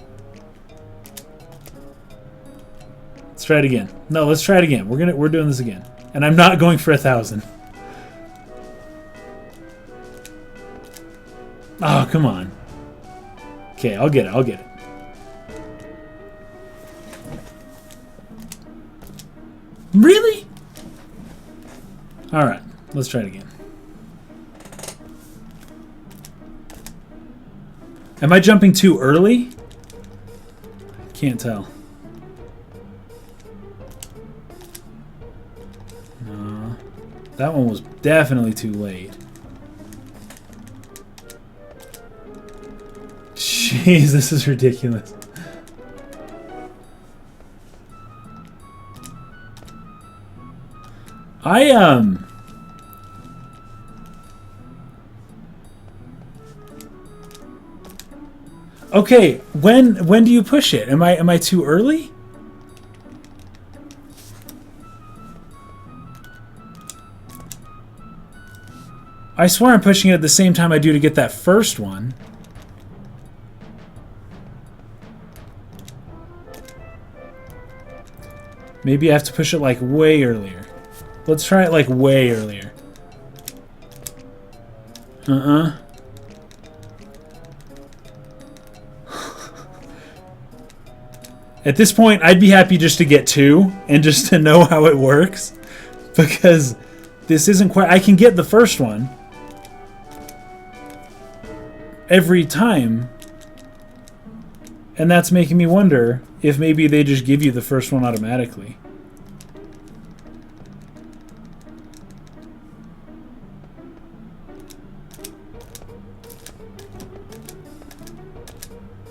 Let's try it again. No, let's try it again. We're doing this again. And I'm not going for 1,000. Oh, come on. Okay, I'll get it. I'll get it. Really? Alright, let's try it again. Am I jumping too early? Can't tell. No. That one was definitely too late. Jeez, this is ridiculous. Okay, when do you push it? Am I too early? I swear I'm pushing it at the same time I do to get that first one. Maybe I have to push it like way earlier. Let's try it like way earlier. At this point, I'd be happy just to get 2 and just to know how it works. Because this isn't quite... I can get the first one every time. And that's making me wonder if maybe they just give you the first one automatically.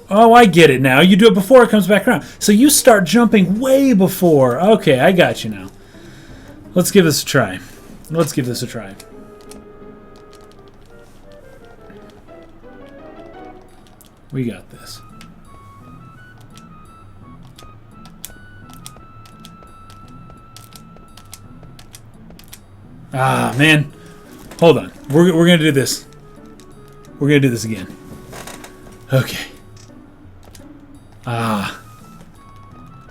Oh, I get it now. You do it before it comes back around. So you start jumping way before. Okay, I got you now. Let's give this a try. Let's give this a try. We got this. Ah, man. Hold on. We're going to do this. We're going to do this again. Okay. Ah.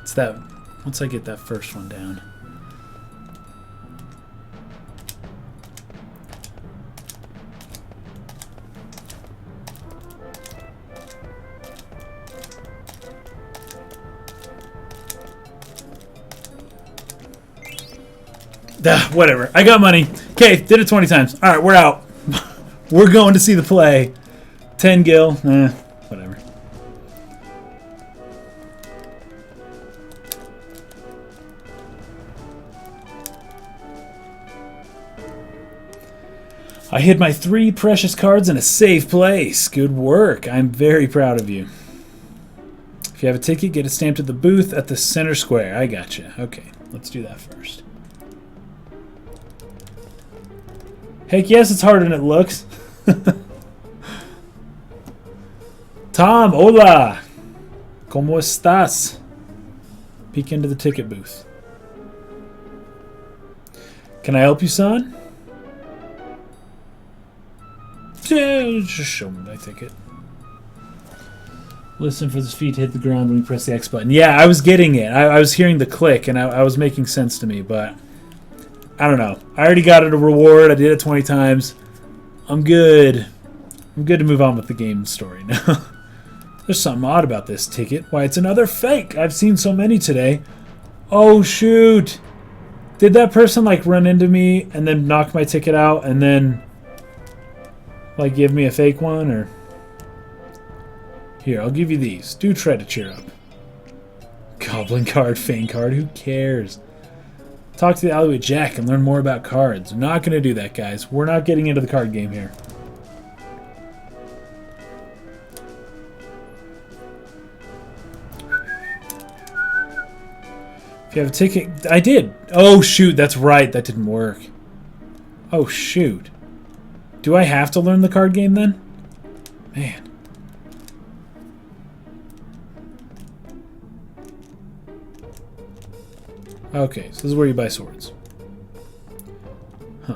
It's that... Once I get that first one down. Whatever. I got money. Okay, did it 20 times. Alright, we're out. We're going to see the play. 10 gil. Whatever. I hid my 3 precious cards in a safe place. Good work. I'm very proud of you. If you have a ticket, get it stamped at the booth at the center square. I gotcha. Okay, let's do that first. Heck yes, it's harder than it looks. Tom, hola. ¿Cómo estás? Peek into the ticket booth. Can I help you, son? Yeah, just show me my ticket. Listen for his feet to hit the ground when you press the X button. Yeah, I was getting it. I was hearing the click, and I was making sense to me, but... I don't know. I already got it a reward. I did it 20 times. I'm good. I'm good to move on with the game story now. There's something odd about this ticket. Why, it's another fake! I've seen so many today. Oh, shoot! Did that person, like, run into me and then knock my ticket out and then, like, give me a fake one, or... Here, I'll give you these. Do try to cheer up. Goblin card, Fang card, who cares? Talk to the alleyway Jack and learn more about cards. I'm not going to do that, guys. We're not getting into the card game here. If you have a ticket... I did! Oh, shoot, that's right. That didn't work. Oh, shoot. Do I have to learn the card game, then? Man. Okay, so this is where you buy swords. Huh.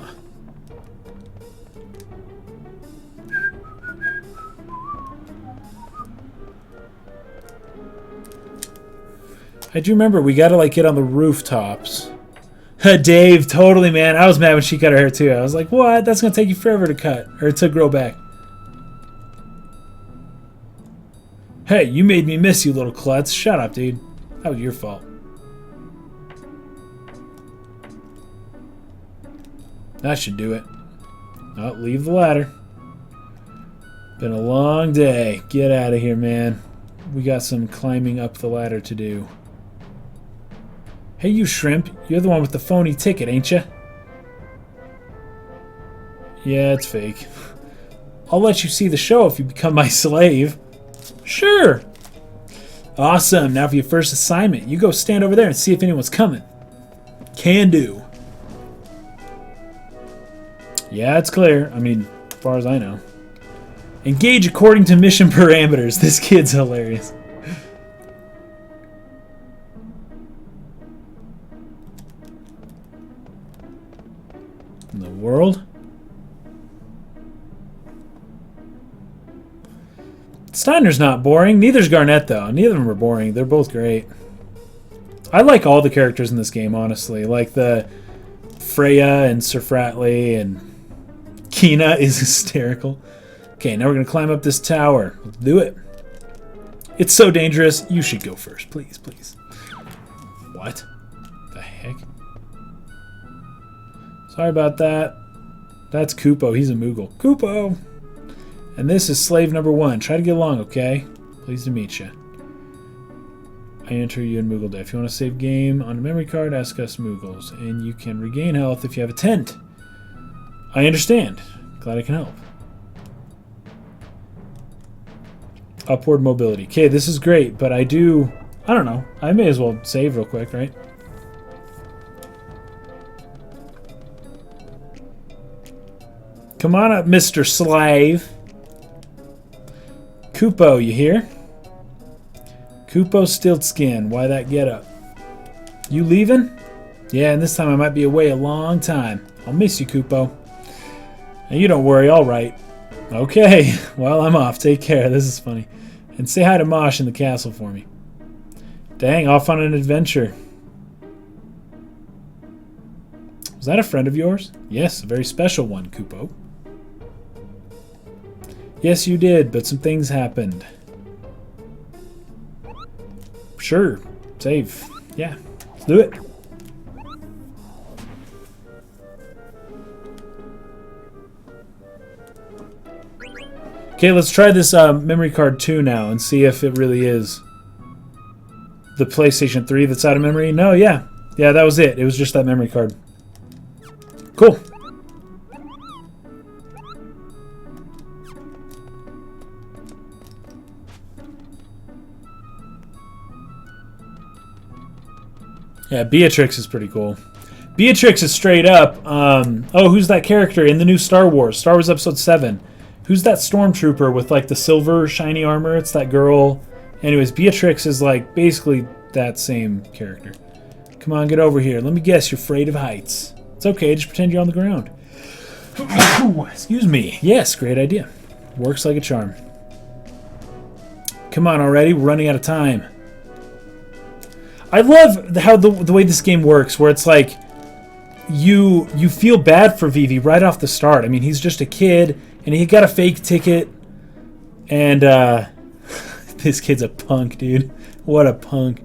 I do remember we gotta like get on the rooftops. Dave, totally, man. I was mad when she cut her hair too. I was like, what? That's gonna take you forever to cut or to grow back. Hey, you made me miss you, little klutz. Shut up, dude. That was your fault. That should do it. Oh, leave the ladder. Been a long day. Get out of here, man. We got some climbing up the ladder to do. Hey, you shrimp. You're the one with the phony ticket, ain't ya? Yeah, it's fake. I'll let you see the show if you become my slave. Sure. Awesome. Now for your first assignment, you go stand over there and see if anyone's coming. Can do. Yeah, it's clear. I mean, as far as I know. Engage according to mission parameters. This kid's hilarious. In the world? Steiner's not boring. Neither's Garnett, though. Neither of them are boring. They're both great. I like all the characters in this game, honestly. Like the Freya and Sir Fratley and Kina is hysterical. Okay, now we're going to climb up this tower. Let's do it. It's so dangerous. You should go first. Please, please. What the heck? Sorry about that. That's Kupo. He's a Moogle. Kupo! And this is slave number 1. Try to get along, okay? Pleased to meet you. I enter you in Moogle Day. If you want to save game on a memory card, ask us Moogles. And you can regain health if you have a tent. I understand. Glad I can help. Upward mobility. Okay, this is great, but I don't know. I may as well save real quick, right? Come on up, Mr. Slave. Kupo, you here? Kupo Stiltskin. Why that get up? You leaving? Yeah, and this time I might be away a long time. I'll miss you, Kupo. Now you don't worry, all right. Okay, well, I'm off. Take care. This is funny. And say hi to Mosh in the castle for me. Dang, off on an adventure. Was that a friend of yours? Yes, a very special one, Kupo. Yes, you did, but some things happened. Sure. Save. Yeah, let's do it. Okay, let's try this memory card 2 now and see if it really is the PlayStation 3 that's out of memory. No, yeah. Yeah, that was it. It was just that memory card. Cool. Yeah, Beatrix is pretty cool. Beatrix is straight up, oh, who's that character in the new Star Wars Episode 7? Who's that stormtrooper with like the silver shiny armor? It's that girl. Anyways, Beatrix is like basically that same character. Come on, get over here. Let me guess, you're afraid of heights. It's okay, just pretend you're on the ground. Excuse me. Yes, great idea. Works like a charm. Come on already, we're running out of time. I love how the way this game works, where it's like you feel bad for Vivi right off the start. I mean, he's just a kid, and he got a fake ticket, and this kid's a punk, dude. What a punk.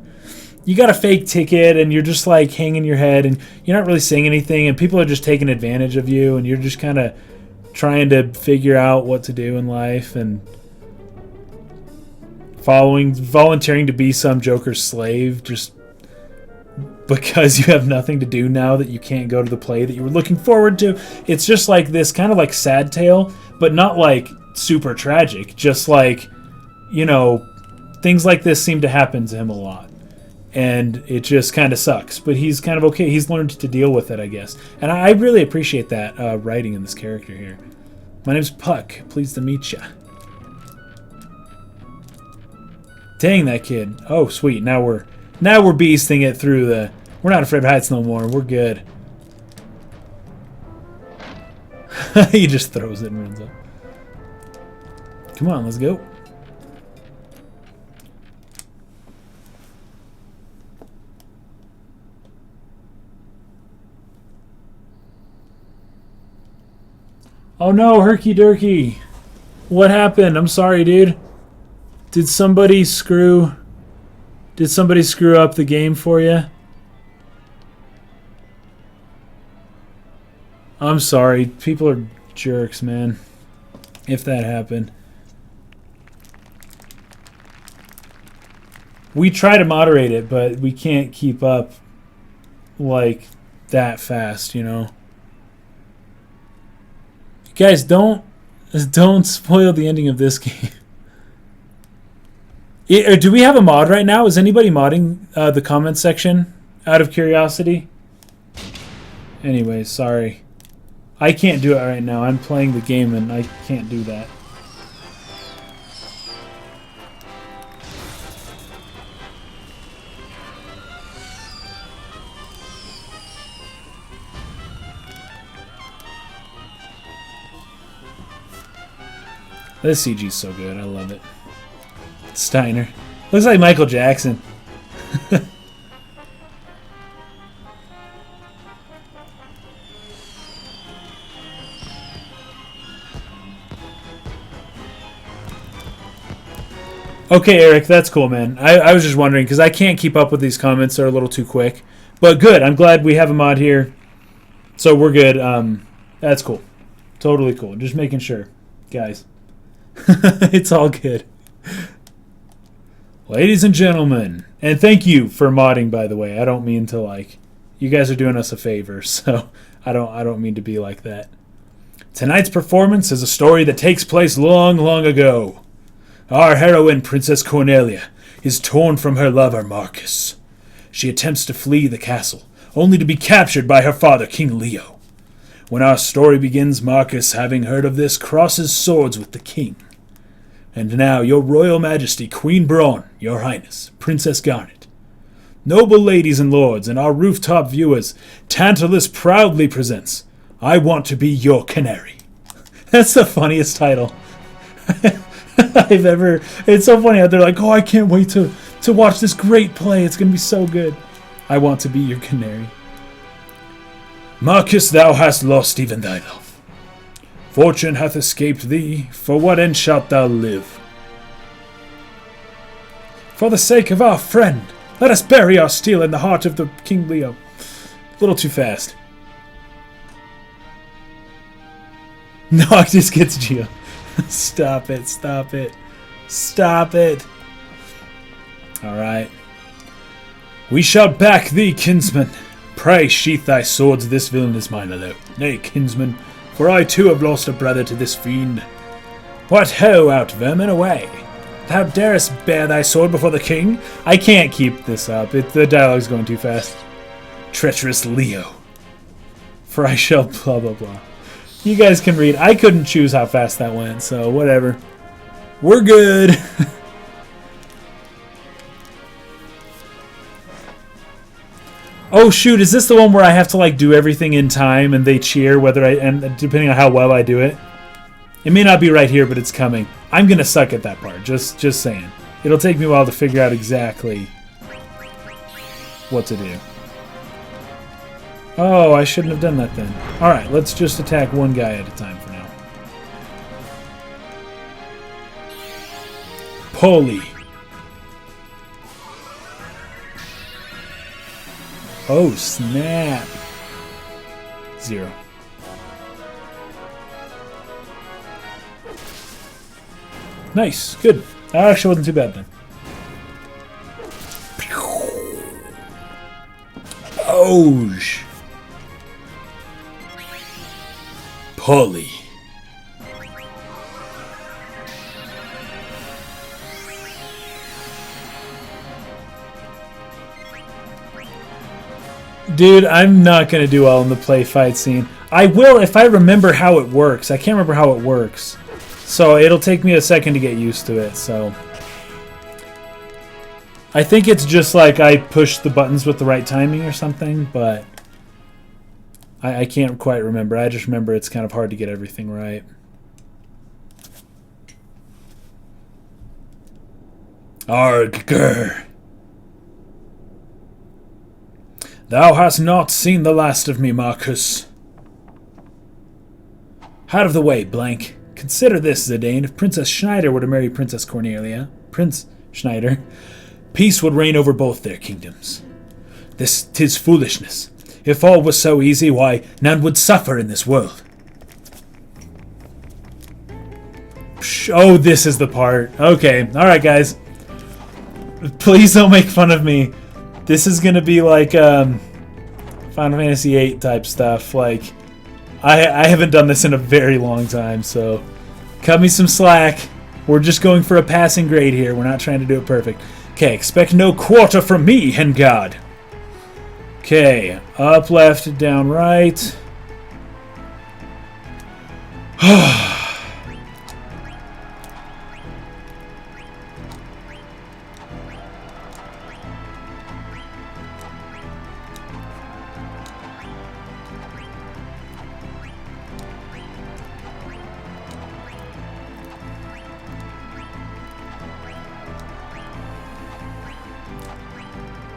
You got a fake ticket, and you're just like hanging your head, and you're not really saying anything, and people are just taking advantage of you, and you're just kind of trying to figure out what to do in life, and volunteering to be some Joker's slave just because you have nothing to do now that you can't go to the play that you were looking forward to. It's just like this kind of like sad tale, but not like super tragic. Just like, you know, things like this seem to happen to him a lot. And it just kind of sucks. But he's kind of okay. He's learned to deal with it, I guess. And I really appreciate that writing in this character here. My name's Puck. Pleased to meet ya. Dang, that kid. Oh, sweet. Now we're beasting it through the... We're not afraid of heights no more. We're good. He just throws it and runs up. Come on, let's go. Oh no, Herky Durky. What happened? I'm sorry, dude. Did somebody screw up the game for you? I'm sorry. People are jerks, man. If that happened. We try to moderate it, but we can't keep up like that fast, you know. Guys, don't spoil the ending of this game. Do we have a mod right now? Is anybody modding the comment section out of curiosity? Anyway, sorry. I can't do it right now. I'm playing the game and I can't do that. This CG's so good. I love it. Steiner. Looks like Michael Jackson. Okay, Eric, that's cool, man. I was just wondering, because I can't keep up with these comments. They're a little too quick. But good. I'm glad we have a mod here. So we're good. That's cool. Totally cool. Just making sure. Guys. It's all good. Ladies and gentlemen, and thank you for modding, by the way. I don't mean to, like, you guys are doing us a favor, so I don't mean to be like that. Tonight's performance is a story that takes place long, long ago. Our heroine, Princess Cornelia, is torn from her lover, Marcus. She attempts to flee the castle, only to be captured by her father, King Leo. When our story begins, Marcus, having heard of this, crosses swords with the king. And now, your royal majesty, Queen Braun, your highness, Princess Garnet. Noble ladies and lords, and our rooftop viewers, Tantalus proudly presents, I Want to Be Your Canary. That's the funniest title I've ever... It's so funny. They're like, oh, I can't wait to watch this great play. It's going to be so good. I want to be your canary. Marcus, thou hast lost even thy love. Fortune hath escaped thee, for what end shalt thou live? For the sake of our friend, let us bury our steel in the heart of the King Leo. A little too fast. Noctis gets Geo. Stop it, stop it. Stop it. Alright. We shall back thee, kinsman. Pray sheath thy swords, this villain is mine alone. Nay, kinsman, for I too have lost a brother to this fiend. What ho, out vermin, away! Thou darest bear thy sword before the king? I can't keep this up. The dialogue's going too fast. Treacherous Leo. For I shall blah blah blah. You guys can read. I couldn't choose how fast that went, so whatever. We're good. Oh shoot, is this the one where I have to like do everything in time and they cheer and depending on how well I do it? It may not be right here, but it's coming. I'm gonna suck at that part, just saying. It'll take me a while to figure out exactly what to do. Oh, I shouldn't have done that then. Alright, let's just attack one guy at a time for now. Polly. Oh, snap. 0. Nice. Good. That actually wasn't too bad then. Ouch. Polly. Dude, I'm not going to do well in the play fight scene. I will if I remember how it works. I can't remember how it works. So it'll take me a second to get used to it. So I think it's just like I push the buttons with the right timing or something, but I can't quite remember. I just remember it's kind of hard to get everything right. Arg, grr. Thou hast not seen the last of me, Marcus. Out of the way, blank. Consider this, Zidane. If Princess Schneider were to marry Princess Cornelia, Prince Schneider, peace would reign over both their kingdoms. This 'tis foolishness. If all was so easy, why, none would suffer in this world. Oh, this is the part. Okay, alright, guys. Please don't make fun of me. This is gonna be like Final Fantasy VIII type stuff. Like, I haven't done this in a very long time, so cut me some slack. We're just going for a passing grade here. We're not trying to do it perfect. Okay, expect no quarter from me, Hengard. Okay, up, left, down, right.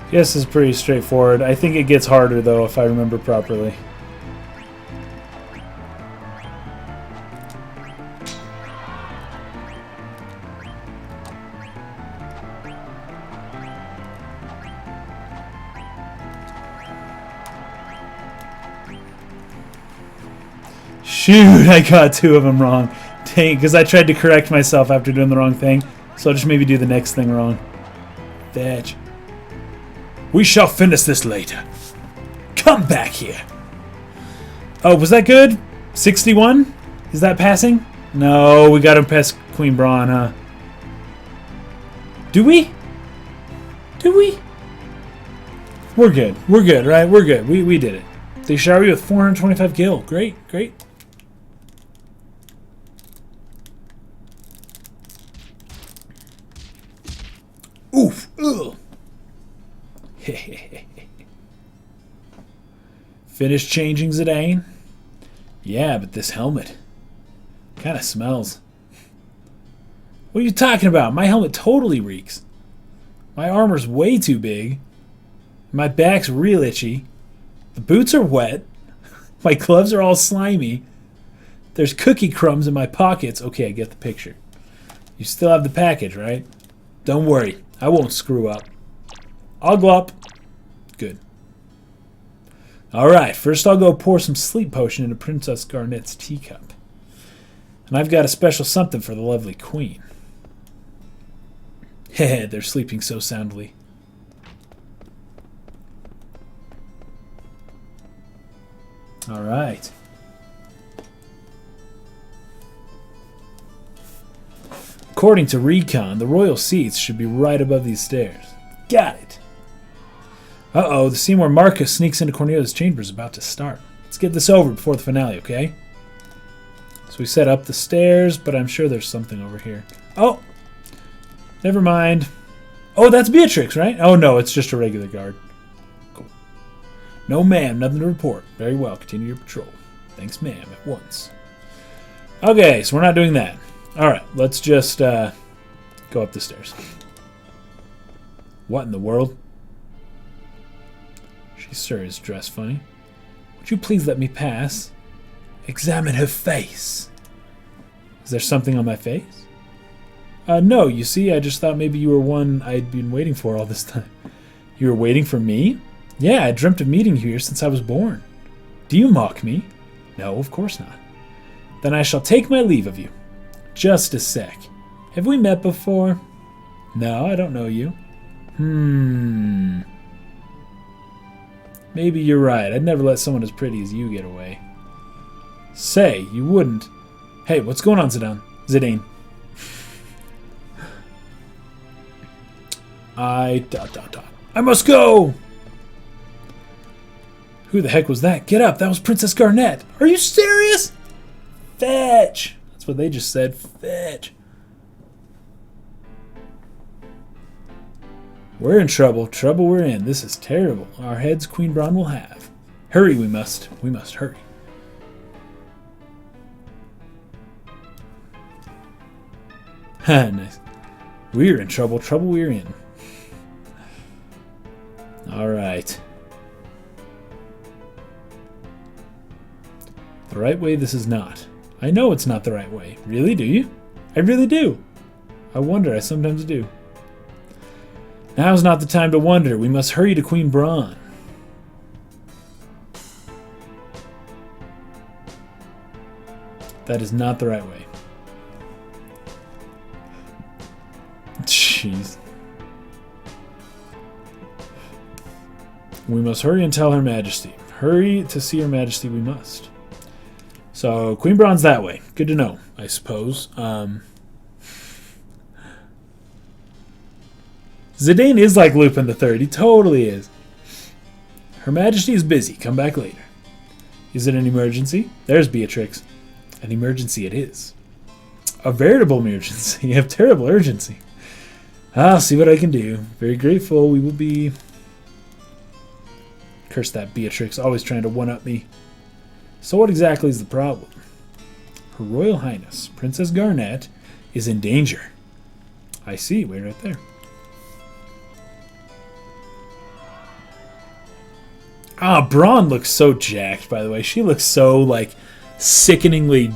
This is pretty straightforward. I think it gets harder, though, if I remember properly. Shoot, I got 2 of them wrong. Dang, because I tried to correct myself after doing the wrong thing. So I'll just maybe do the next thing wrong. Fetch. We shall finish this later. Come back here. Oh, was that good? 61? Is that passing? No, we got him past Queen Braun, huh? Do we? Do we? We're good. We're good, right? We're good. We did it. They shower you with 425 gil. Great, great. Oof. Ugh. Finished changing, Zidane? Yeah, but this helmet kind of smells. What are you talking about? My helmet totally reeks. My armor's way too big. My back's real itchy. The boots are wet. My gloves are all slimy. There's cookie crumbs in my pockets. Okay, I get the picture. You still have the package, right? Don't worry. I won't screw up. I'll go up. Good. Alright, first I'll go pour some sleep potion into Princess Garnet's teacup. And I've got a special something for the lovely queen. Heh, they're sleeping so soundly. Alright. According to Recon, the royal seats should be right above these stairs. Got it. Uh-oh, the scene where Marcus sneaks into Cornelia's chamber is about to start. Let's get this over before the finale, okay? So we set up the stairs, but I'm sure there's something over here. Oh! Never mind. Oh, that's Beatrix, right? Oh, no, it's just a regular guard. Cool. No, ma'am, nothing to report. Very well, continue your patrol. Thanks, ma'am, at once. Okay, so we're not doing that. Alright, let's just go up the stairs. What in the world? She sure is dressed funny. Would you please let me pass? Examine her face. Is there something on my face? No, you see, I just thought maybe you were one I'd been waiting for all this time. You were waiting for me? Yeah, I dreamt of meeting you here since I was born. Do you mock me? No, of course not. Then I shall take my leave of you. Just a sec. Have we met before? No, I don't know you. Maybe you're right. I'd never let someone as pretty as you get away. Say, you wouldn't. Hey, what's going on, Zidane? I must go! Who the heck was that? Get up, that was Princess Garnet. Are you serious? Fetch! That's what they just said. Fetch. We're in trouble. Trouble we're in. This is terrible. Our heads Queen Braun will have. Hurry, we must. We must hurry. Ha, nice. We're in trouble. Trouble we're in. Alright. The right way this is not. I know it's not the right way. Really, do you? I really do. I wonder, I sometimes do. Now's not the time to wonder. We must hurry to Queen Braun. That is not the right way. Jeez. We must hurry and tell Her Majesty. Hurry to see Her Majesty we must. So, Queen Braun's that way. Good to know, I suppose. Zidane is like Lupin the Third. He totally is. Her Majesty is busy. Come back later. Is it an emergency? There's Beatrix. An emergency it is. A veritable emergency of terrible urgency. I'll see what I can do. Very grateful. We will be... Curse that Beatrix. Always trying to one-up me. So what exactly is the problem? Her Royal Highness, Princess Garnet, is in danger. I see. Wait right there. Ah, Braun looks so jacked, by the way. She looks so, like, sickeningly